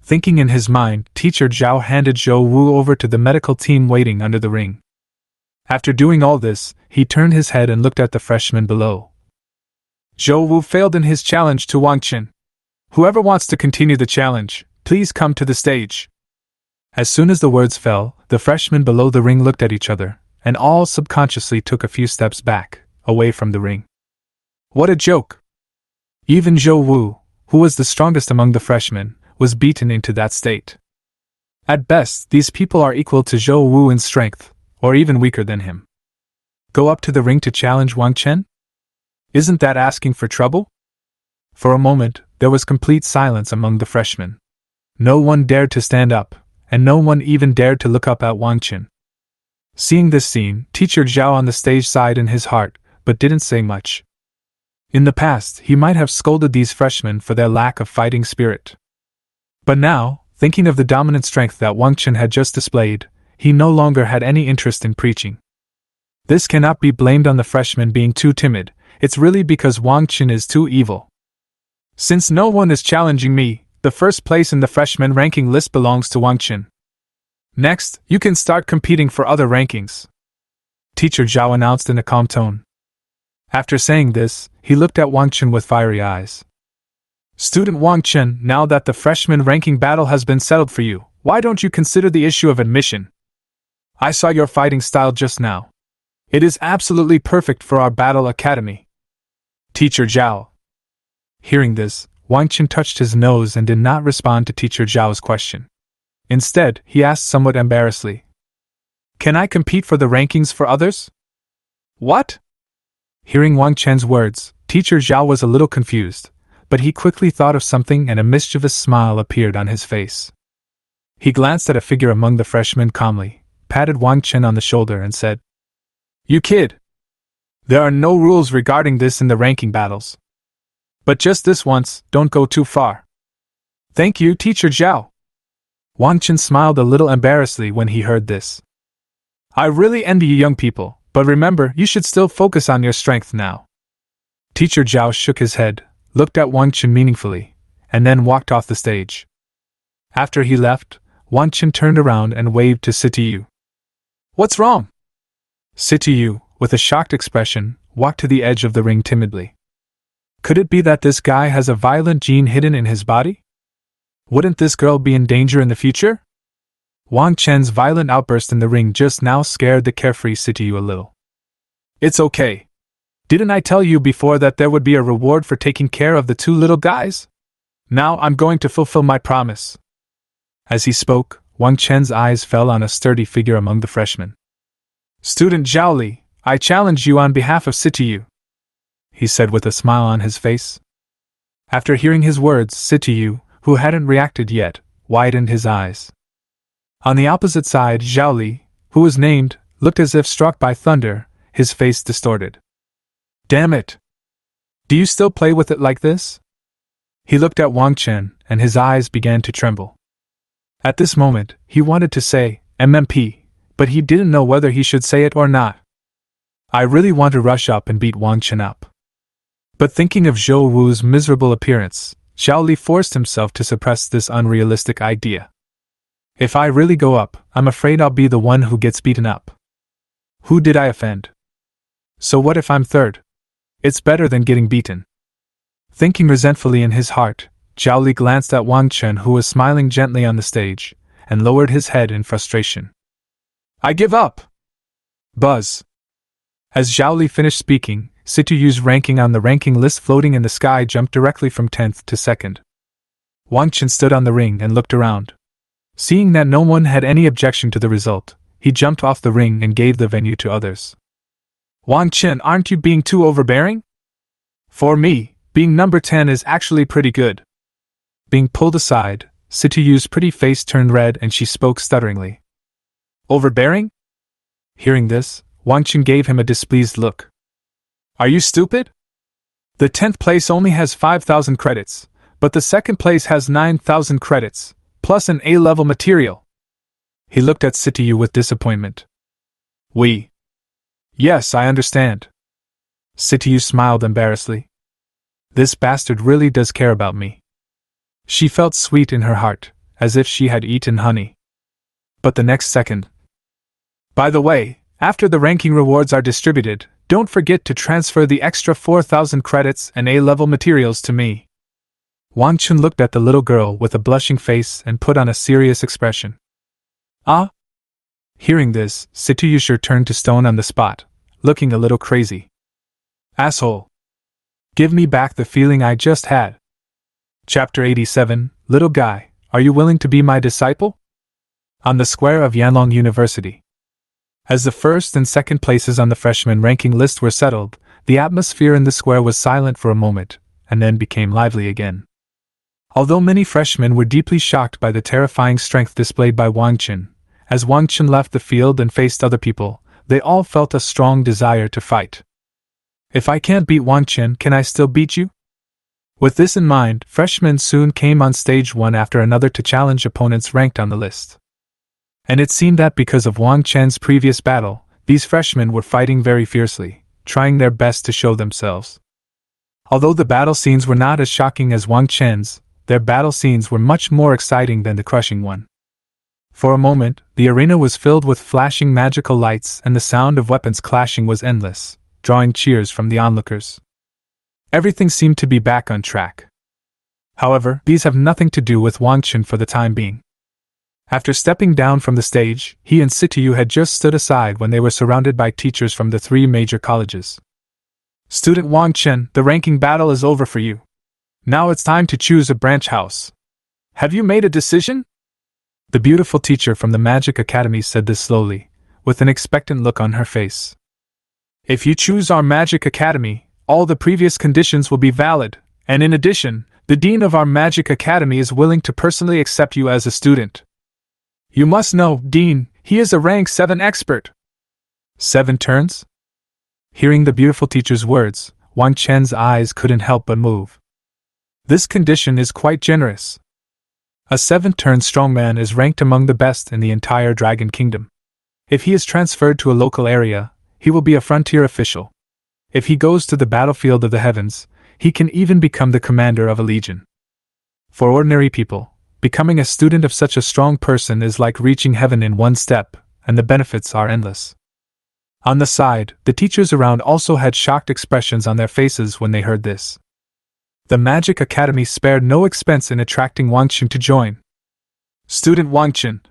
S1: Thinking in his mind, Teacher Zhao handed Shou Wu over to the medical team waiting under the ring. After doing all this, he turned his head and looked at the freshman below. Shou Wu failed in his challenge to Wang Chen. Whoever wants to continue the challenge, please come to the stage. As soon as the words fell, the freshmen below the ring looked at each other, and all subconsciously took a few steps back, away from the ring. What a joke! Even Shou Wu, who was the strongest among the freshmen, was beaten into that state. At best, these people are equal to Shou Wu in strength, or even weaker than him. Go up to the ring to challenge Wang Chen? Isn't that asking for trouble? For a moment, there was complete silence among the freshmen. No one dared to stand up, and no one even dared to look up at Wang Chen. Seeing this scene, Teacher Zhao on the stage sighed in his heart, but didn't say much. In the past, he might have scolded these freshmen for their lack of fighting spirit. But now, thinking of the dominant strength that Wang Chen had just displayed, he no longer had any interest in preaching. This cannot be blamed on the freshmen being too timid, it's really because Wang Chen is too evil. Since no one is challenging me, the first place in the freshman ranking list belongs to Wang Chen. Next, you can start competing for other rankings, Teacher Zhao announced in a calm tone. After saying this, he looked at Wang Chen with fiery eyes. Student Wang Chen, now that the freshman ranking battle has been settled for you, why don't you consider the issue of admission? I saw your fighting style just now. It is absolutely perfect for our battle academy. Teacher Zhao. Hearing this, Wang Chen touched his nose and did not respond to Teacher Zhao's question. Instead, he asked somewhat embarrassedly, Can I compete for the rankings for others? What? Hearing Wang Chen's words, Teacher Zhao was a little confused, but he quickly thought of something and a mischievous smile appeared on his face. He glanced at a figure among the freshmen calmly, patted Wang Chen on the shoulder and said, You kid! There are no rules regarding this in the ranking battles. But just this once, don't go too far. Thank you, Teacher Zhao. Wang Chen smiled a little embarrassedly when he heard this. I really envy you young people, but remember, you should still focus on your strength now. Teacher Zhao shook his head, looked at Wang Chen meaningfully, and then walked off the stage. After he left, Wang Chen turned around and waved to Situ. What's wrong? Situ, with a shocked expression, walked to the edge of the ring timidly. Could it be that this guy has a violent gene hidden in his body? Wouldn't this girl be in danger in the future? Wang Chen's violent outburst in the ring just now scared the carefree Situ a little. It's okay. Didn't I tell you before that there would be a reward for taking care of the two little guys? Now I'm going to fulfill my promise. As he spoke, Wang Chen's eyes fell on a sturdy figure among the freshmen. Student Zhao Li, I challenge you on behalf of Situ, he said with a smile on his face. After hearing his words, Situ, who hadn't reacted yet, widened his eyes. On the opposite side, Zhao Li, who was named, looked as if struck by thunder, his face distorted. Damn it! Do you still play with it like this? He looked at Wang Chen, and his eyes began to tremble. At this moment, he wanted to say, MMP, but he didn't know whether he should say it or not. I really want to rush up and beat Wang Chen up. But thinking of Zhou Wu's miserable appearance, Zhao Li forced himself to suppress this unrealistic idea. If I really go up, I'm afraid I'll be the one who gets beaten up. Who did I offend? So what if I'm third? It's better than getting beaten. Thinking resentfully in his heart, Zhao Li glanced at Wang Chen, who was smiling gently on the stage, and lowered his head in frustration. I give up! Buzz! As Zhao Li finished speaking, Situ's ranking on the ranking list floating in the sky jumped directly from 10th to 2nd. Wang Chen stood on the ring and looked around. Seeing that no one had any objection to the result, he jumped off the ring and gave the venue to others. Wang Chen, aren't you being too overbearing? For me, being number 10 is actually pretty good. Being pulled aside, Situ's pretty face turned red and she spoke stutteringly. Overbearing? Hearing this, Wang Chen gave him a displeased look. Are you stupid? The 10th place only has 5,000 credits, but the 2nd place has 9,000 credits, plus an A-level material. He looked at Situ with disappointment. Yes, I understand. Situ smiled embarrassedly. This bastard really does care about me. She felt sweet in her heart, as if she had eaten honey. But the next second. By the way, after the ranking rewards are distributed, don't forget to transfer the extra 4,000 credits and A-level materials to me. Wang Chen looked at the little girl with a blushing face and put on a serious expression. Ah? Hearing this, Situ sure turned to stone on the spot, looking a little crazy. Asshole! Give me back the feeling I just had. Chapter 87, Little Guy, are you willing to be my disciple? On the square of Yanlong University. As the first and second places on the freshman ranking list were settled, the atmosphere in the square was silent for a moment, and then became lively again. Although many freshmen were deeply shocked by the terrifying strength displayed by Wang Chen, as Wang Chen left the field and faced other people, they all felt a strong desire to fight. If I can't beat Wang Chen, can I still beat you? With this in mind, freshmen soon came on stage one after another to challenge opponents ranked on the list. And it seemed that because of Wang Chen's previous battle, these freshmen were fighting very fiercely, trying their best to show themselves. Although the battle scenes were not as shocking as Wang Chen's, their battle scenes were much more exciting than the crushing one. For a moment, the arena was filled with flashing magical lights and the sound of weapons clashing was endless, drawing cheers from the onlookers. Everything seemed to be back on track. However, these have nothing to do with Wang Chen for the time being. After stepping down from the stage, he and Situ had just stood aside when they were surrounded by teachers from the 3 major colleges. "Student Wang Chen, the ranking battle is over for you. Now it's time to choose a branch house. Have you made a decision?" The beautiful teacher from the Magic Academy said this slowly, with an expectant look on her face. "If you choose our Magic Academy, all the previous conditions will be valid, and in addition, the Dean of our Magic Academy is willing to personally accept you as a student. You must know, Dean, he is a rank 7 expert." 7 turns? Hearing the beautiful teacher's words, Wang Chen's eyes couldn't help but move. This condition is quite generous. A 7-turn strongman is ranked among the best in the entire Dragon Kingdom. If he is transferred to a local area, he will be a frontier official. If he goes to the battlefield of the heavens, he can even become the commander of a legion. For ordinary people, becoming a student of such a strong person is like reaching heaven in one step, and the benefits are endless. On the side, the teachers around also had shocked expressions on their faces when they heard this. The Magic Academy spared no expense in attracting Wang Chen to join. "Student Wang Chen."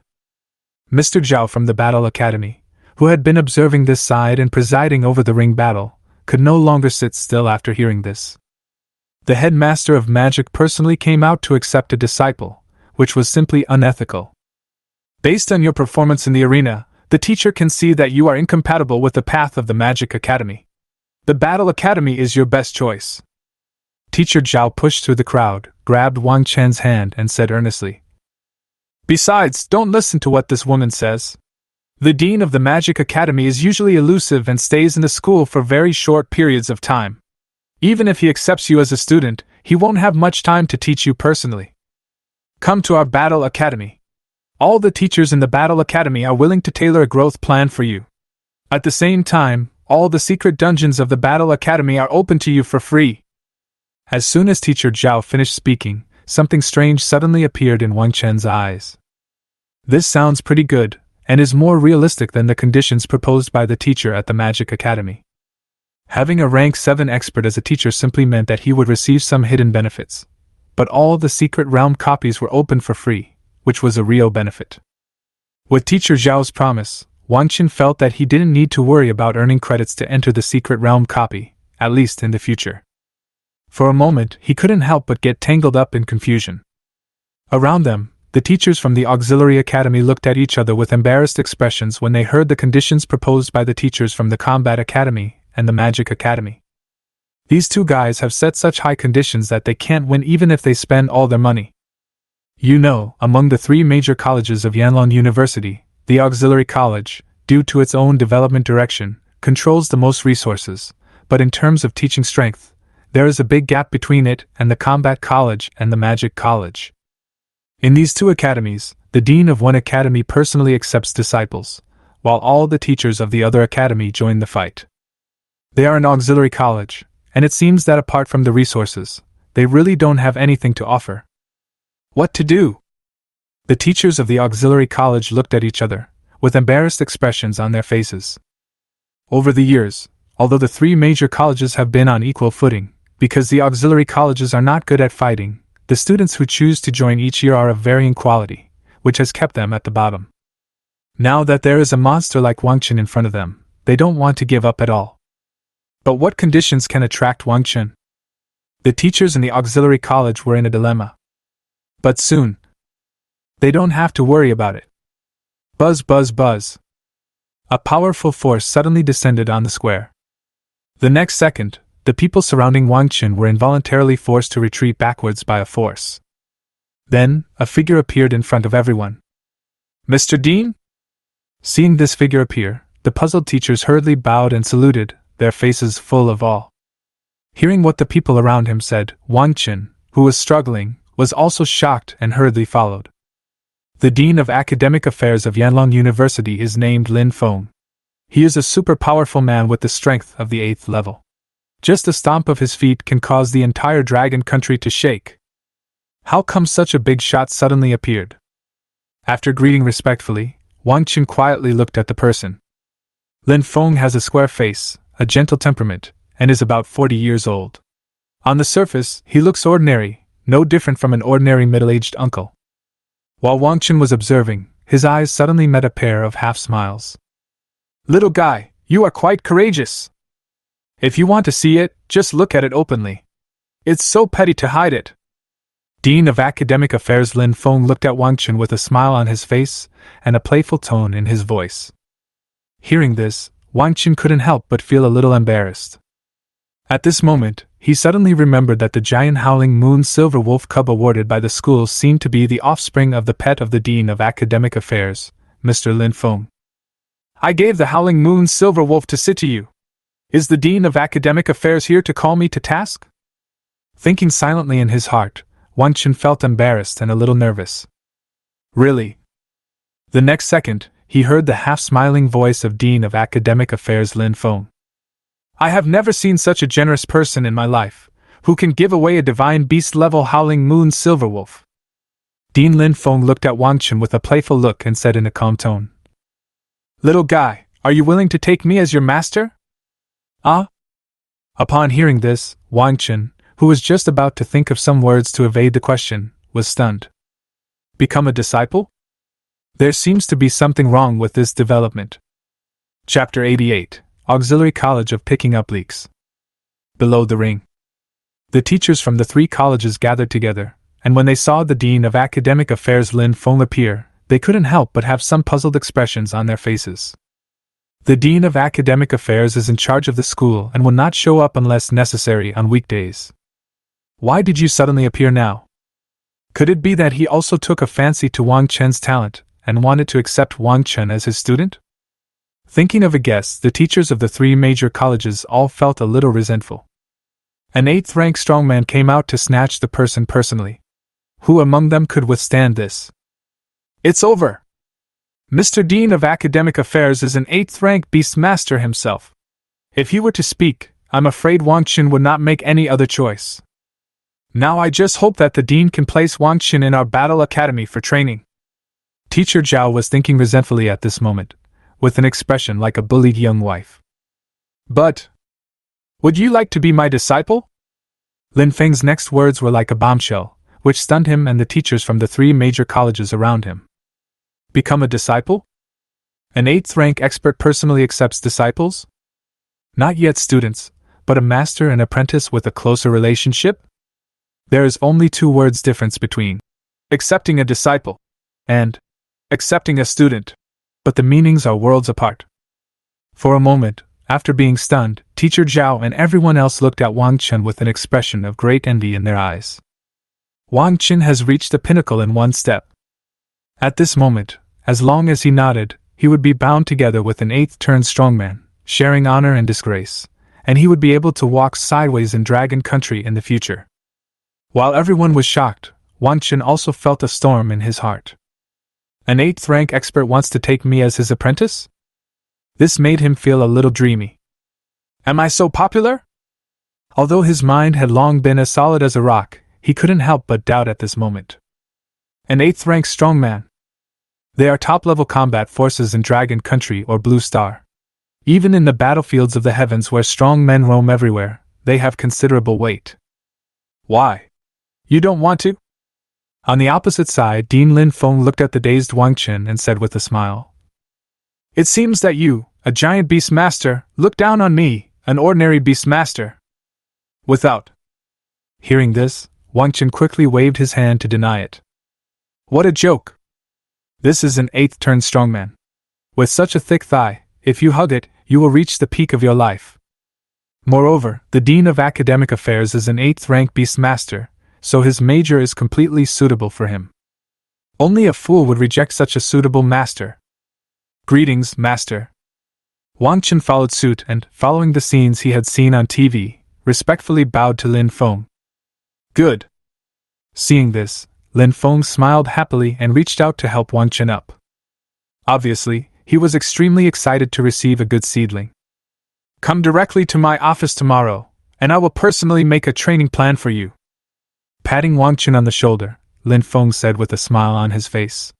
S1: Mr. Zhao from the Battle Academy, who had been observing this side and presiding over the ring battle, could no longer sit still after hearing this. The headmaster of magic personally came out to accept a disciple, which was simply unethical. "Based on your performance in the arena, the teacher can see that you are incompatible with the path of the Magic Academy. The Battle Academy is your best choice." Teacher Zhao pushed through the crowd, grabbed Wang Chen's hand and said earnestly, "Besides, don't listen to what this woman says. The Dean of the Magic Academy is usually elusive and stays in the school for very short periods of time. Even if he accepts you as a student, he won't have much time to teach you personally. Come to our Battle Academy. All the teachers in the Battle Academy are willing to tailor a growth plan for you. At the same time, all the secret dungeons of the Battle Academy are open to you for free." As soon as Teacher Zhao finished speaking, something strange suddenly appeared in Wang Chen's eyes. This sounds pretty good, and is more realistic than the conditions proposed by the teacher at the Magic Academy. Having a rank 7 expert as a teacher simply meant that he would receive some hidden benefits. But all the secret realm copies were open for free, which was a real benefit. With Teacher Zhao's promise, Wang Chen felt that he didn't need to worry about earning credits to enter the secret realm copy, at least in the future. For a moment, he couldn't help but get tangled up in confusion. Around them, the teachers from the Auxiliary Academy looked at each other with embarrassed expressions when they heard the conditions proposed by the teachers from the Combat Academy and the Magic Academy. These 2 guys have set such high conditions that they can't win even if they spend all their money. You know, among the 3 major colleges of Yanlong University, the Auxiliary College, due to its own development direction, controls the most resources, but in terms of teaching strength, there is a big gap between it and the Combat College and the Magic College. In these 2 academies, the dean of one academy personally accepts disciples, while all the teachers of the other academy join the fight. They are an auxiliary college, and it seems that apart from the resources, they really don't have anything to offer. What to do? The teachers of the auxiliary college looked at each other, with embarrassed expressions on their faces. Over the years, although the 3 major colleges have been on equal footing, because the auxiliary colleges are not good at fighting, the students who choose to join each year are of varying quality, which has kept them at the bottom. Now that there is a monster like Wang Chen in front of them, they don't want to give up at all. But what conditions can attract Wang Chen? The teachers in the auxiliary college were in a dilemma. But soon, they don't have to worry about it. Buzz, buzz, buzz. A powerful force suddenly descended on the square. The next second, the people surrounding Wang Chen were involuntarily forced to retreat backwards by a force. Then, a figure appeared in front of everyone. "Mr. Dean?" Seeing this figure appear, the puzzled teachers hurriedly bowed and saluted, their faces full of awe. Hearing what the people around him said, Wang Chen, who was struggling, was also shocked and hurriedly followed. The Dean of Academic Affairs of Yanlong University is named Lin Feng. He is a super powerful man with the strength of the 8th level. Just a stomp of his feet can cause the entire dragon country to shake. How come such a big shot suddenly appeared? After greeting respectfully, Wang Chen quietly looked at the person. Lin Feng has a square face, a gentle temperament, and is about 40 years old. On the surface, he looks ordinary, no different from an ordinary middle-aged uncle. While Wang Chen was observing, his eyes suddenly met a pair of half-smiles. "Little guy, you are quite courageous. If you want to see it, just look at it openly. It's so petty to hide it." Dean of Academic Affairs Lin Feng looked at Wang Chen with a smile on his face and a playful tone in his voice. Hearing this, Wang Chen couldn't help but feel a little embarrassed. At this moment, he suddenly remembered that the giant howling moon silver wolf cub awarded by the school seemed to be the offspring of the pet of the Dean of Academic Affairs, Mr. Lin Feng. "I gave the howling moon silver wolf to Situ. Is the Dean of Academic Affairs here to call me to task?" Thinking silently in his heart, Wang Chen felt embarrassed and a little nervous. "Really?" The next second, he heard the half-smiling voice of Dean of Academic Affairs Lin Feng. "I have never seen such a generous person in my life, who can give away a divine beast-level howling moon silver wolf." Dean Lin Feng looked at Wang Chen with a playful look and said in a calm tone, "Little guy, are you willing to take me as your master?" "Ah?" Upon hearing this, Wang Chen, who was just about to think of some words to evade the question, was stunned. Become a disciple? There seems to be something wrong with this development. Chapter 88, Auxiliary College of Picking Up Leaks. Below the ring. The teachers from the 3 colleges gathered together, and when they saw the Dean of Academic Affairs Lin Feng appear, they couldn't help but have some puzzled expressions on their faces. The Dean of Academic Affairs is in charge of the school and will not show up unless necessary on weekdays. Why did you suddenly appear now? Could it be that he also took a fancy to Wang Chen's talent and wanted to accept Wang Chen as his student? Thinking of a guess, the teachers of the 3 major colleges all felt a little resentful. An 8th-rank strongman came out to snatch the person personally. Who among them could withstand this? "It's over! Mr. Dean of Academic Affairs is an 8th-rank beastmaster himself. If he were to speak, I'm afraid Wang Chen would not make any other choice. Now I just hope that the Dean can place Wang Chen in our battle academy for training." Teacher Zhao was thinking resentfully at this moment, with an expression like a bullied young wife. "But would you like to be my disciple?" Lin Feng's next words were like a bombshell, which stunned him and the teachers from the 3 major colleges around him. Become a disciple? An 8th-rank expert personally accepts disciples? Not yet students, but a master and apprentice with a closer relationship? There is only 2 words difference between accepting a disciple and accepting a student, but the meanings are worlds apart. For a moment, after being stunned, Teacher Zhao and everyone else looked at Wang Chen with an expression of great envy in their eyes. Wang Chen has reached the pinnacle in one step. At this moment, as long as he nodded, he would be bound together with an 8th-turned strongman, sharing honor and disgrace, and he would be able to walk sideways in Dragon Country in the future. While everyone was shocked, Wang Chen also felt a storm in his heart. An 8th-rank expert wants to take me as his apprentice? This made him feel a little dreamy. Am I so popular? Although his mind had long been as solid as a rock, he couldn't help but doubt at this moment. An 8th-rank strongman. They are top-level combat forces in Dragon Country or Blue Star. Even in the battlefields of the heavens where strong men roam everywhere, they have considerable weight. Why? You don't want to? On the opposite side, Dean Lin Feng looked at the dazed Wang Chen and said with a smile, "It seems that you, a giant beast master, look down on me, an ordinary beast master." Without hearing this, Wang Chen quickly waved his hand to deny it. What a joke! This is an 8th-turned strongman. With such a thick thigh, if you hug it, you will reach the peak of your life. Moreover, the Dean of Academic Affairs is an 8th-rank beastmaster, so his major is completely suitable for him. Only a fool would reject such a suitable master. Greetings, master. Wang Chen followed suit and, following the scenes he had seen on TV, respectfully bowed to Lin Feng. Good. Seeing this, Lin Feng smiled happily and reached out to help Wang Chen up. Obviously, he was extremely excited to receive a good seedling. Come directly to my office tomorrow, and I will personally make a training plan for you. Patting Wang Chen on the shoulder, Lin Feng said with a smile on his face.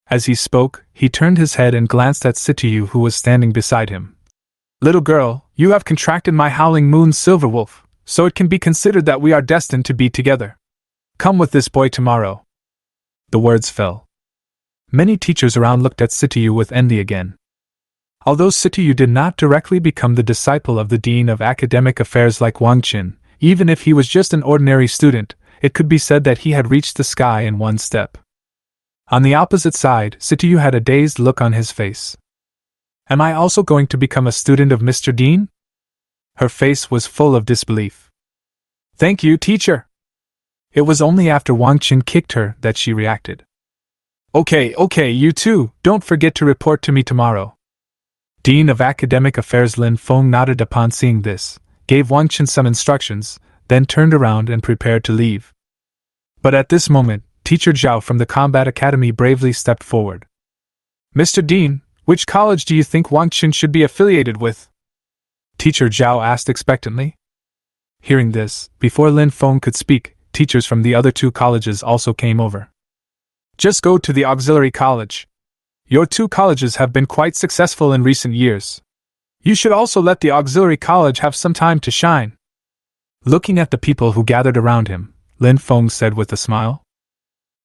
S1: As he spoke, he turned his head and glanced at Situ, who was standing beside him. Little girl, you have contracted my Howling Moon Silver Wolf, so it can be considered that we are destined to be together. Come with this boy tomorrow. The words fell. Many teachers around looked at Situ with envy again. Although Situ did not directly become the disciple of the Dean of Academic Affairs like Wang Chen, even if he was just an ordinary student, it could be said that he had reached the sky in one step. On the opposite side, Situ had a dazed look on his face. Am I also going to become a student of Mr. Dean? Her face was full of disbelief. Thank you, teacher. It was only after Wang Chen kicked her that she reacted. Okay, you two, don't forget to report to me tomorrow. Dean of Academic Affairs Lin Feng nodded upon seeing this, gave Wang Chen some instructions, then turned around and prepared to leave. But at this moment, Teacher Zhao from the Combat Academy bravely stepped forward. Mr. Dean, which college do you think Wang Chen should be affiliated with? Teacher Zhao asked expectantly. Hearing this, before Lin Feng could speak, teachers from the other two colleges also came over. Just go to the auxiliary college. Your two colleges have been quite successful in recent years. You should also let the auxiliary college have some time to shine. Looking at the people who gathered around him, Lin Feng said with a smile.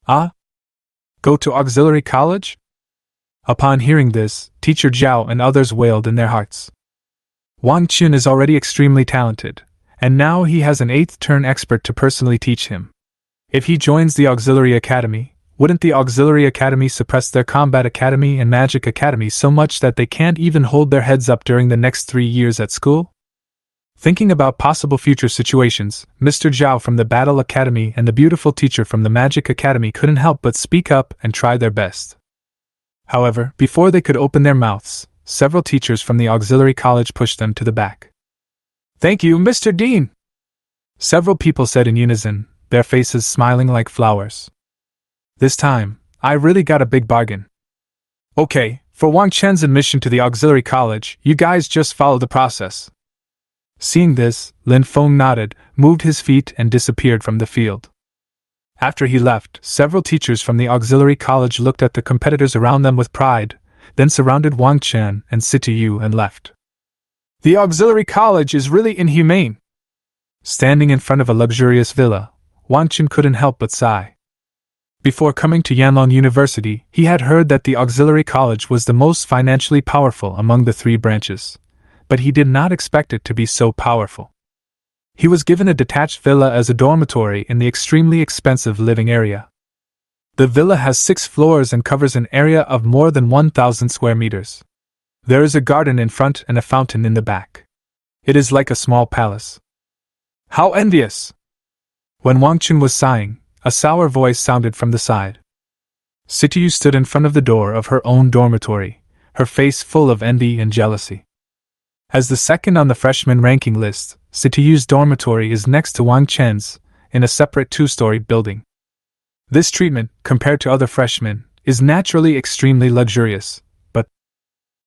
S1: Ah? Go to auxiliary college? Upon hearing this, Teacher Zhao and others wailed in their hearts. Wang Chen is already extremely talented, and now he has an 8th turn expert to personally teach him. If he joins the auxiliary academy, wouldn't the auxiliary academy suppress their combat academy and magic academy so much that they can't even hold their heads up during the next 3 years at school? Thinking about possible future situations, Mr. Zhao from the Battle Academy and the beautiful teacher from the Magic Academy couldn't help but speak up and try their best. However, before they could open their mouths, several teachers from the auxiliary college pushed them to the back. Thank you, Mr. Dean! Several people said in unison, their faces smiling like flowers. This time, I really got a big bargain. Okay, for Wang Chen's admission to the auxiliary college, you guys just follow the process. Seeing this, Lin Feng nodded, moved his feet and disappeared from the field. After he left, several teachers from the auxiliary college looked at the competitors around them with pride, then surrounded Wang Chen and Situ and left. The auxiliary college is really inhumane. Standing in front of a luxurious villa, Wang Chen couldn't help but sigh. Before coming to Yanlong University, he had heard that the auxiliary college was the most financially powerful among the 3 branches, but he did not expect it to be so powerful. He was given a detached villa as a dormitory in the extremely expensive living area. The villa has 6 floors and covers an area of more than 1,000 square meters. There is a garden in front and a fountain in the back. It is like a small palace. How envious! When Wang Chen was sighing, a sour voice sounded from the side. Situ stood in front of the door of her own dormitory, her face full of envy and jealousy. As the second on the freshman ranking list, Situ's dormitory is next to Wang Chen's, in a separate 2-story building. This treatment, compared to other freshmen, is naturally extremely luxurious, but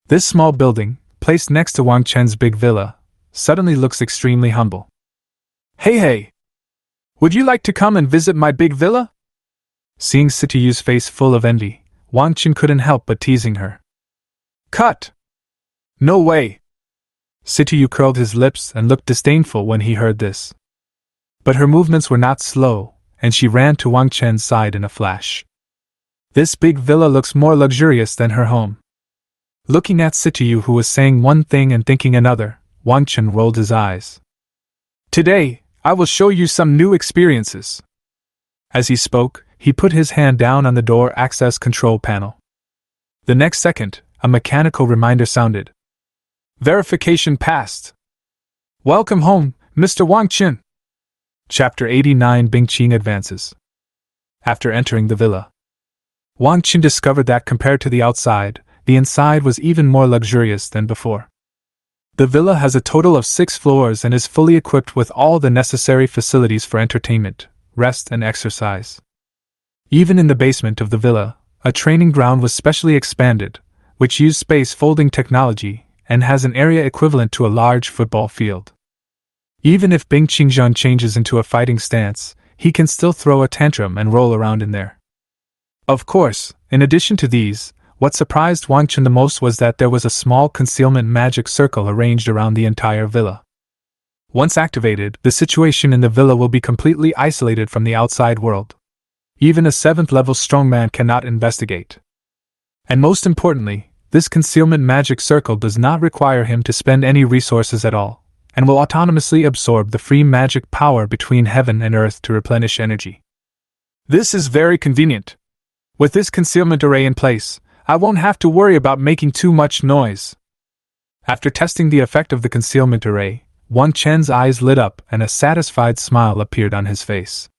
S1: this small building, placed next to Wang Chen's big villa, suddenly looks extremely humble. Hey! Would you like to come and visit my big villa? Seeing Situ's face full of envy, Wang Chen couldn't help but teasing her. Cut! No way! Situ curled his lips and looked disdainful when he heard this. But her movements were not slow, and she ran to Wang Chen's side in a flash. This big villa looks more luxurious than her home. Looking at Situ, who was saying one thing and thinking another, Wang Chen rolled his eyes. Today, I will show you some new experiences. As he spoke, he put his hand down on the door access control panel. The next second, a mechanical reminder sounded. Verification passed. Welcome home, Mr. Wang Chen. Chapter 89 Bingqing Advances. After entering the villa, Wang Chen discovered that compared to the outside, the inside was even more luxurious than before. The villa has a total of 6 floors and is fully equipped with all the necessary facilities for entertainment, rest and exercise. Even in the basement of the villa, a training ground was specially expanded, which used space folding technology and has an area equivalent to a large football field. Even if Bing Qingzhan changes into a fighting stance, he can still throw a tantrum and roll around in there. Of course, in addition to these, what surprised Wang Chen the most was that there was a small concealment magic circle arranged around the entire villa. Once activated, the situation in the villa will be completely isolated from the outside world. Even a 7th-level strongman cannot investigate. And most importantly, this concealment magic circle does not require him to spend any resources at all, and will autonomously absorb the free magic power between heaven and earth to replenish energy. This is very convenient. With this concealment array in place, I won't have to worry about making too much noise. After testing the effect of the concealment array, Wang Chen's eyes lit up and a satisfied smile appeared on his face.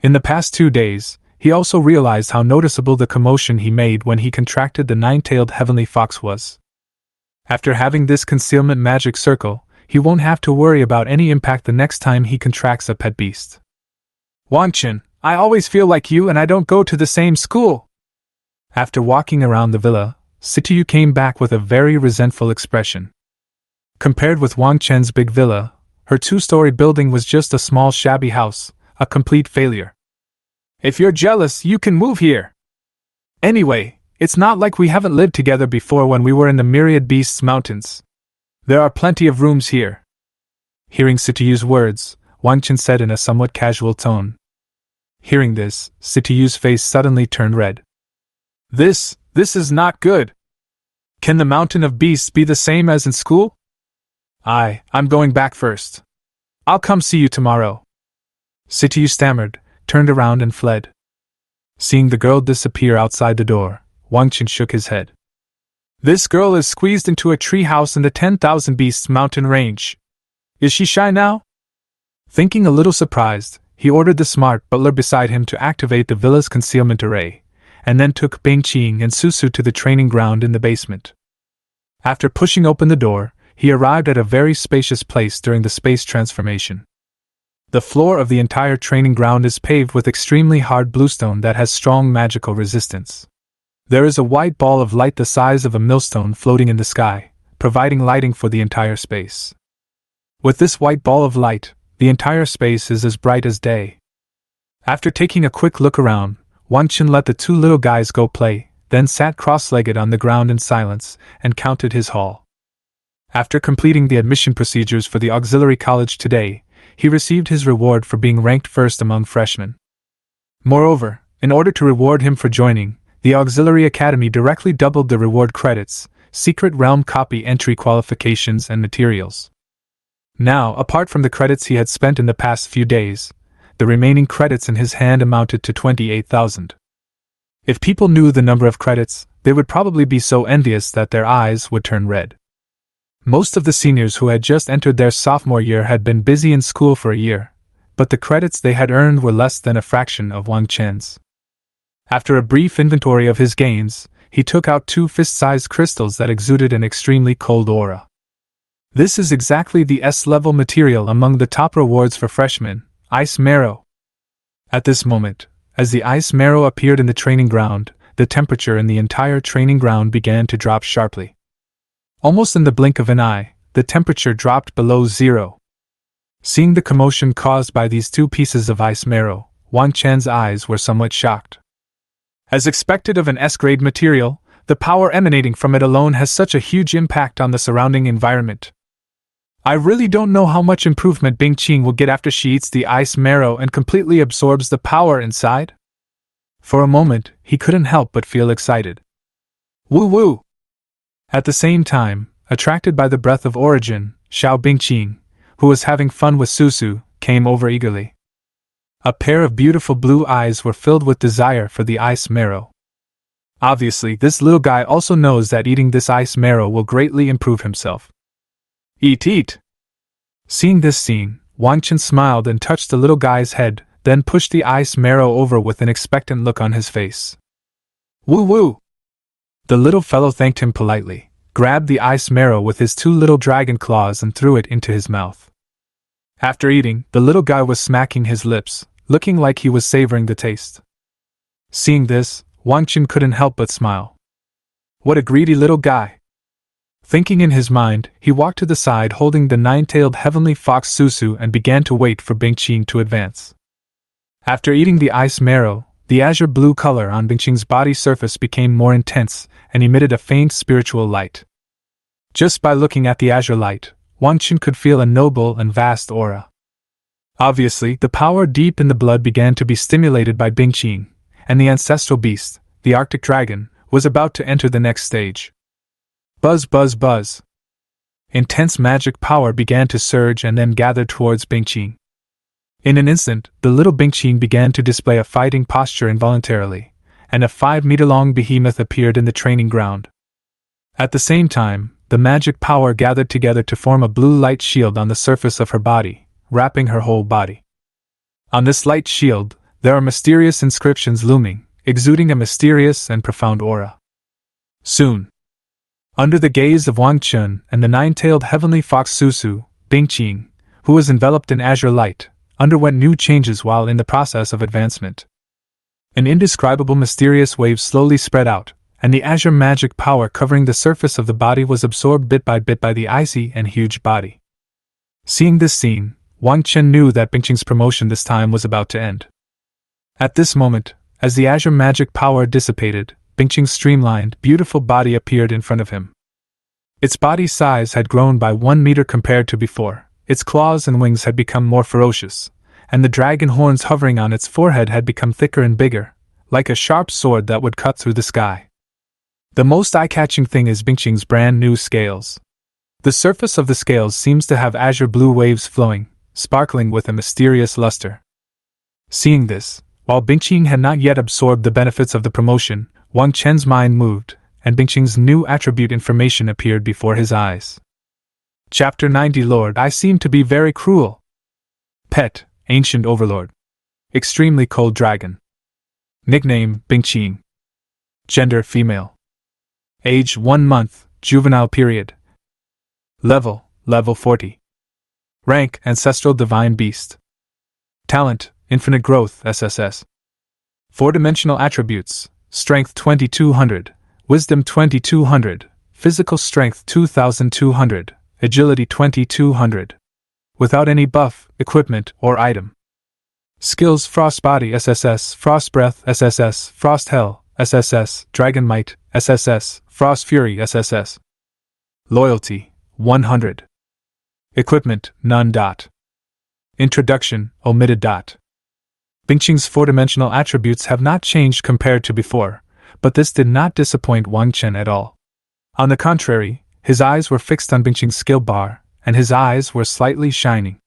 S1: In the past 2 days, he also realized how noticeable the commotion he made when he contracted the 9-tailed heavenly fox was. After having this concealment magic circle, he won't have to worry about any impact the next time he contracts a pet beast. Wang Chen, I always feel like you and I don't go to the same school. After walking around the villa, Situ came back with a very resentful expression. Compared with Wang Chen's big villa, her 2-story building was just a small shabby house, a complete failure. If you're jealous, you can move here. Anyway, it's not like we haven't lived together before when we were in the Myriad Beasts Mountains. There are plenty of rooms here. Hearing Situ's words, Wang Chen said in a somewhat casual tone. Hearing this, Situ's face suddenly turned red. This is not good. Can the Mountain of Beasts be the same as in school? I'm going back first. I'll come see you tomorrow. Situ stammered, turned around and fled. Seeing the girl disappear outside the door, Wang Chen shook his head. This girl is squeezed into a tree house in the 10,000 Beasts mountain range. Is she shy now? Thinking a little surprised, he ordered the smart butler beside him to activate the villa's concealment array, and then took Bing Qing and Susu to the training ground in the basement. After pushing open the door, he arrived at a very spacious place during the space transformation. The floor of the entire training ground is paved with extremely hard bluestone that has strong magical resistance. There is a white ball of light the size of a millstone floating in the sky, providing lighting for the entire space. With this white ball of light, the entire space is as bright as day. After taking a quick look around, Wang Chen let the 2 little guys go play, then sat cross-legged on the ground in silence and counted his haul. After completing the admission procedures for the auxiliary college today, he received his reward for being ranked first among freshmen. Moreover, in order to reward him for joining, the auxiliary academy directly doubled the reward credits, secret realm copy entry qualifications and materials. Now, apart from the credits he had spent in the past few days, the remaining credits in his hand amounted to 28,000. If people knew the number of credits, they would probably be so envious that their eyes would turn red. Most of the seniors who had just entered their sophomore year had been busy in school for a year, but the credits they had earned were less than a fraction of Wang Chen's. After a brief inventory of his gains, he took out 2 fist-sized crystals that exuded an extremely cold aura. This is exactly the S-level material among the top rewards for freshmen, Ice Marrow. At this moment, as the Ice Marrow appeared in the training ground, the temperature in the entire training ground began to drop sharply. Almost in the blink of an eye, the temperature dropped below 0. Seeing the commotion caused by these 2 pieces of Ice Marrow, Wang Chen's eyes were somewhat shocked. As expected of an S-grade material, the power emanating from it alone has such a huge impact on the surrounding environment. I really don't know how much improvement Bing Qing will get after she eats the Ice Marrow and completely absorbs the power inside. For a moment, he couldn't help but feel excited. Woo-woo! At the same time, attracted by the breath of origin, Xiao Bingqing, who was having fun with Susu, came over eagerly. A pair of beautiful blue eyes were filled with desire for the Ice Marrow. Obviously, this little guy also knows that eating this Ice Marrow will greatly improve himself. Eat! Seeing this scene, Wang Chen smiled and touched the little guy's head, then pushed the Ice Marrow over with an expectant look on his face. Woo-woo! The little fellow thanked him politely, grabbed the Ice Marrow with his 2 little dragon claws and threw it into his mouth. After eating, the little guy was smacking his lips, looking like he was savoring the taste. Seeing this, Wang Chen couldn't help but smile. What a greedy little guy! Thinking in his mind, he walked to the side holding the nine-tailed heavenly fox Susu and began to wait for Bingqing to advance. After eating the ice marrow, the azure blue color on Bingqing's body surface became more intense and emitted a faint spiritual light. Just by looking at the azure light, Wang Chen could feel a noble and vast aura. Obviously, the power deep in the blood began to be stimulated by Bingqing, and the ancestral beast, the Arctic dragon, was about to enter the next stage. Buzz, buzz, buzz. Intense magic power began to surge and then gathered towards Bingqing. In an instant, the little Bingqing began to display a fighting posture involuntarily, and a 5-meter-long behemoth appeared in the training ground. At the same time, the magic power gathered together to form a blue light shield on the surface of her body, wrapping her whole body. On this light shield, there are mysterious inscriptions looming, exuding a mysterious and profound aura. Soon, under the gaze of Wang Chen and the nine-tailed heavenly fox Susu, Bingqing, who was enveloped in azure light, underwent new changes while in the process of advancement. An indescribable mysterious wave slowly spread out, and the azure magic power covering the surface of the body was absorbed bit by the icy and huge body. Seeing this scene, Wang Chen knew that Bingqing's promotion this time was about to end. At this moment, as the azure magic power dissipated, Bingqing's streamlined, beautiful body appeared in front of him. Its body size had grown by 1 meter compared to before, its claws and wings had become more ferocious, and the dragon horns hovering on its forehead had become thicker and bigger, like a sharp sword that would cut through the sky. The most eye-catching thing is Bingqing's brand new scales. The surface of the scales seems to have azure blue waves flowing, sparkling with a mysterious luster. Seeing this, while Bingqing had not yet absorbed the benefits of the promotion, Wang Chen's mind moved, and Bingqing's new attribute information appeared before his eyes. Chapter 90. Lord, I seem to be very cruel. Pet, Ancient Overlord. Extremely Cold Dragon. Nickname, Bingqing. Gender, female. Age, 1 month, juvenile period. Level 40. Rank, Ancestral Divine Beast. Talent, Infinite Growth, SSS. 4-dimensional attributes, Strength 2200, Wisdom 2200, Physical Strength 2200, Agility 2200. Without any buff, equipment, or item. Skills: Frost Body SSS, Frost Breath SSS, Frost Hell SSS, Dragon Might SSS, Frost Fury SSS. Loyalty 100. Equipment none. Introduction omitted. Bingqing's 4-dimensional attributes have not changed compared to before, but this did not disappoint Wang Chen at all. On the contrary, his eyes were fixed on Bingqing's skill bar, and his eyes were slightly shining.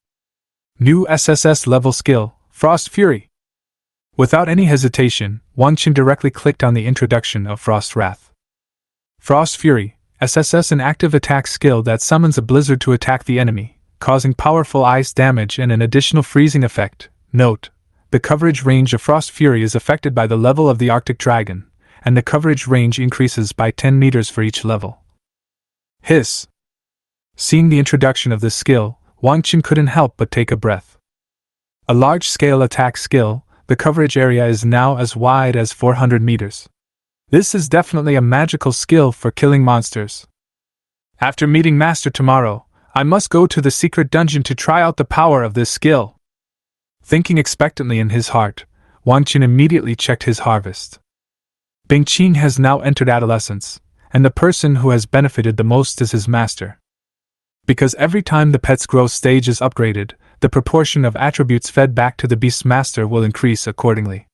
S1: New SSS level skill, Frost Fury. Without any hesitation, Wang Chen directly clicked on the introduction of Frost Wrath. Frost Fury, SSS, an active attack skill that summons a blizzard to attack the enemy, causing powerful ice damage and an additional freezing effect. Note: the coverage range of Frost Fury is affected by the level of the Arctic Dragon, and the coverage range increases by 10 meters for each level. Hiss! Seeing the introduction of this skill, Wang Chen couldn't help but take a breath. A large-scale attack skill, the coverage area is now as wide as 400 meters. This is definitely a magical skill for killing monsters. After meeting Master tomorrow, I must go to the secret dungeon to try out the power of this skill. Thinking expectantly in his heart, Wang Chen immediately checked his harvest. Bingqing has now entered adolescence, and the person who has benefited the most is his master. Because every time the pet's growth stage is upgraded, the proportion of attributes fed back to the beast's master will increase accordingly.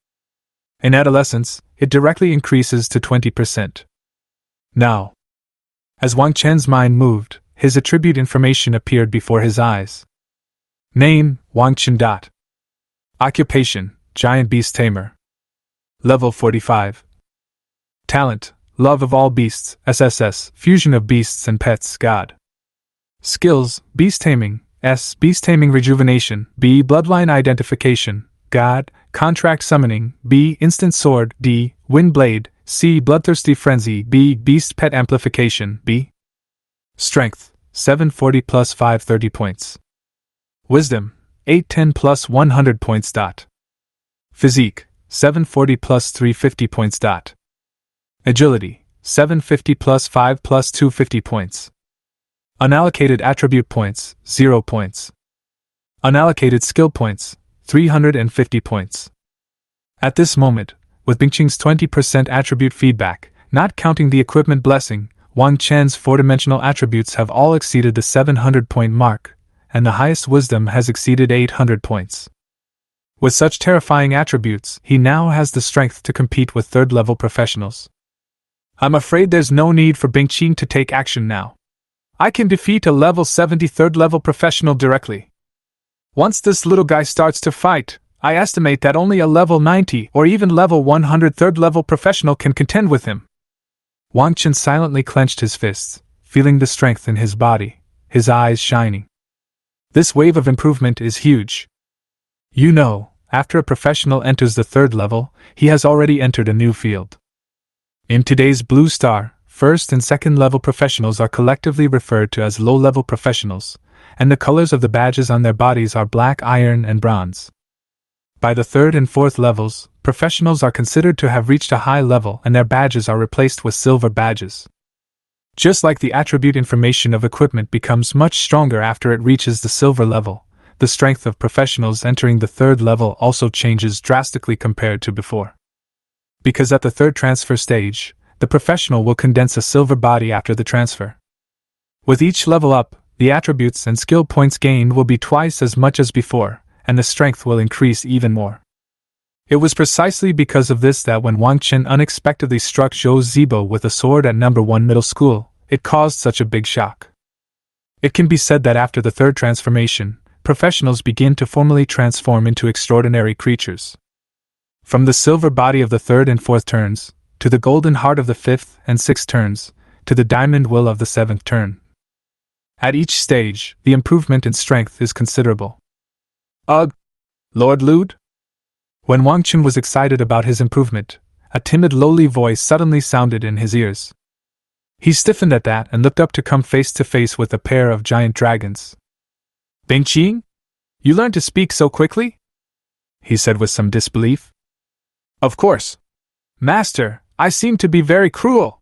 S1: In adolescence, it directly increases to 20%. Now, as Wang Chen's mind moved, his attribute information appeared before his eyes. Name: Wang Chen. Occupation: Giant Beast Tamer. Level 45. Talent: Love of all beasts, SSS, Fusion of beasts and pets, God. Skills: Beast Taming, S. Beast Taming Rejuvenation, B. Bloodline Identification, God. Contract Summoning, B. Instant Sword, D. Wind Blade, C. Bloodthirsty Frenzy, B. Beast Pet Amplification, B. Strength: 740 plus 530 points. Wisdom: 810 plus 100 points. Physique: 740 plus 350 points. Agility: 750 plus 5 plus 250 points. Unallocated attribute points, 0 points. Unallocated skill points, 350 points. At this moment, with Bingqing's 20% attribute feedback, not counting the equipment blessing, Wang Chen's 4-dimensional attributes have all exceeded the 700-point mark, and the highest wisdom has exceeded 800 points. With such terrifying attributes, he now has the strength to compete with third-level professionals. I'm afraid there's no need for Bingqing to take action now. I can defeat a level 70 third-level professional directly. Once this little guy starts to fight, I estimate that only a level 90 or even level 100 third-level professional can contend with him. Wang Chen silently clenched his fists, feeling the strength in his body, his eyes shining. This wave of improvement is huge. You know, after a professional enters the third level, he has already entered a new field. In today's Blue Star, first and second level professionals are collectively referred to as low-level professionals, and the colors of the badges on their bodies are black, iron, and bronze. By the third and fourth levels, professionals are considered to have reached a high level and their badges are replaced with silver badges. Just like the attribute information of equipment becomes much stronger after it reaches the silver level, the strength of professionals entering the third level also changes drastically compared to before. Because at the third transfer stage, the professional will condense a silver body after the transfer. With each level up, the attributes and skill points gained will be twice as much as before, and the strength will increase even more. It was precisely because of this that when Wang Chen unexpectedly struck Zhou Zibo with a sword at number 1 middle school, it caused such a big shock. It can be said that after the third transformation, professionals begin to formally transform into extraordinary creatures. From the silver body of the third and fourth turns, to the golden heart of the fifth and sixth turns, to the diamond will of the seventh turn. At each stage, the improvement in strength is considerable. Ugh! Lord Lude? When Wang Chen was excited about his improvement, a timid lowly voice suddenly sounded in his ears. He stiffened at that and looked up to come face to face with a pair of giant dragons. Bingqing? You learned to speak so quickly? He said with some disbelief. Of course. Master, I seem to be very cruel.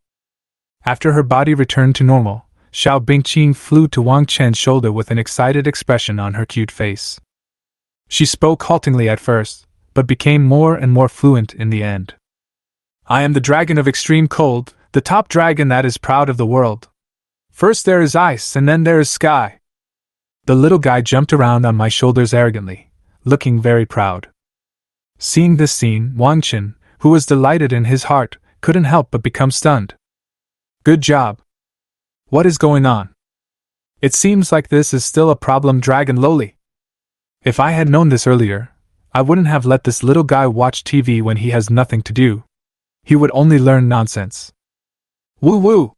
S1: After her body returned to normal, Xiao Bingqing flew to Wang Chen's shoulder with an excited expression on her cute face. She spoke haltingly at first, but became more and more fluent in the end. I am the dragon of extreme cold, the top dragon that is proud of the world. First there is ice and then there is sky. The little guy jumped around on my shoulders arrogantly, looking very proud. Seeing this scene, Wang Chen, who was delighted in his heart, couldn't help but become stunned. Good job. What is going on? It seems like this is still a problem, Dragon Loli. If I had known this earlier, I wouldn't have let this little guy watch TV when he has nothing to do. He would only learn nonsense. Woo woo!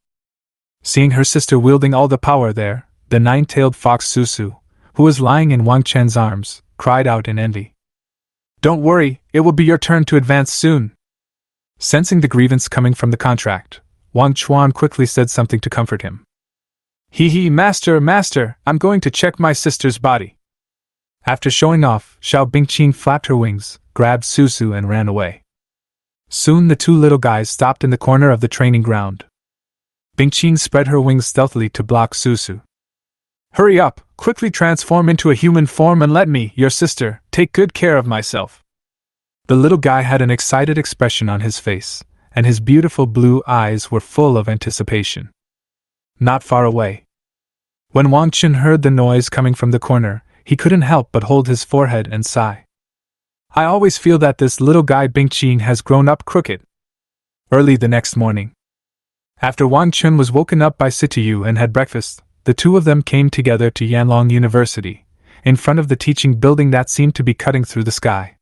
S1: Seeing her sister wielding all the power there, the nine-tailed fox Susu, who was lying in Wang Chen's arms, cried out in envy. Don't worry, it will be your turn to advance soon. Sensing the grievance coming from the contract, Wang Chuan quickly said something to comfort him. Hee, master, I'm going to check my sister's body. After showing off, Xiao Bingqing flapped her wings, grabbed Susu and ran away. Soon the two little guys stopped in the corner of the training ground. Bingqing spread her wings stealthily to block Susu. Hurry up, quickly transform into a human form and let me, your sister, take good care of myself. The little guy had an excited expression on his face, and his beautiful blue eyes were full of anticipation. Not far away. When Wang Chen heard the noise coming from the corner, he couldn't help but hold his forehead and sigh. I always feel that this little guy Bingqing has grown up crooked. Early the next morning, after Wang Chen was woken up by Situ and had breakfast, the two of them came together to Yanlong University, in front of the teaching building that seemed to be cutting through the sky.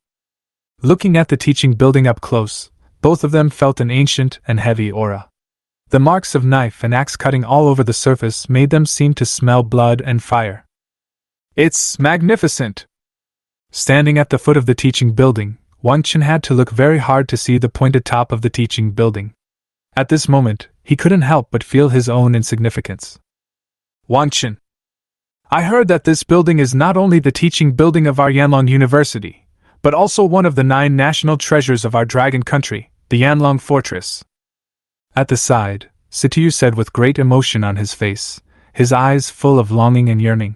S1: Looking at the teaching building up close, both of them felt an ancient and heavy aura. The marks of knife and axe cutting all over the surface made them seem to smell blood and fire. It's magnificent! Standing at the foot of the teaching building, Wang Chen had to look very hard to see the pointed top of the teaching building. At this moment, he couldn't help but feel his own insignificance. Wang Chen. I heard that this building is not only the teaching building of our Yanlong University, but also one of the 9 national treasures of our dragon country, the Yanlong Fortress. At the side, Situ said with great emotion on his face, his eyes full of longing and yearning.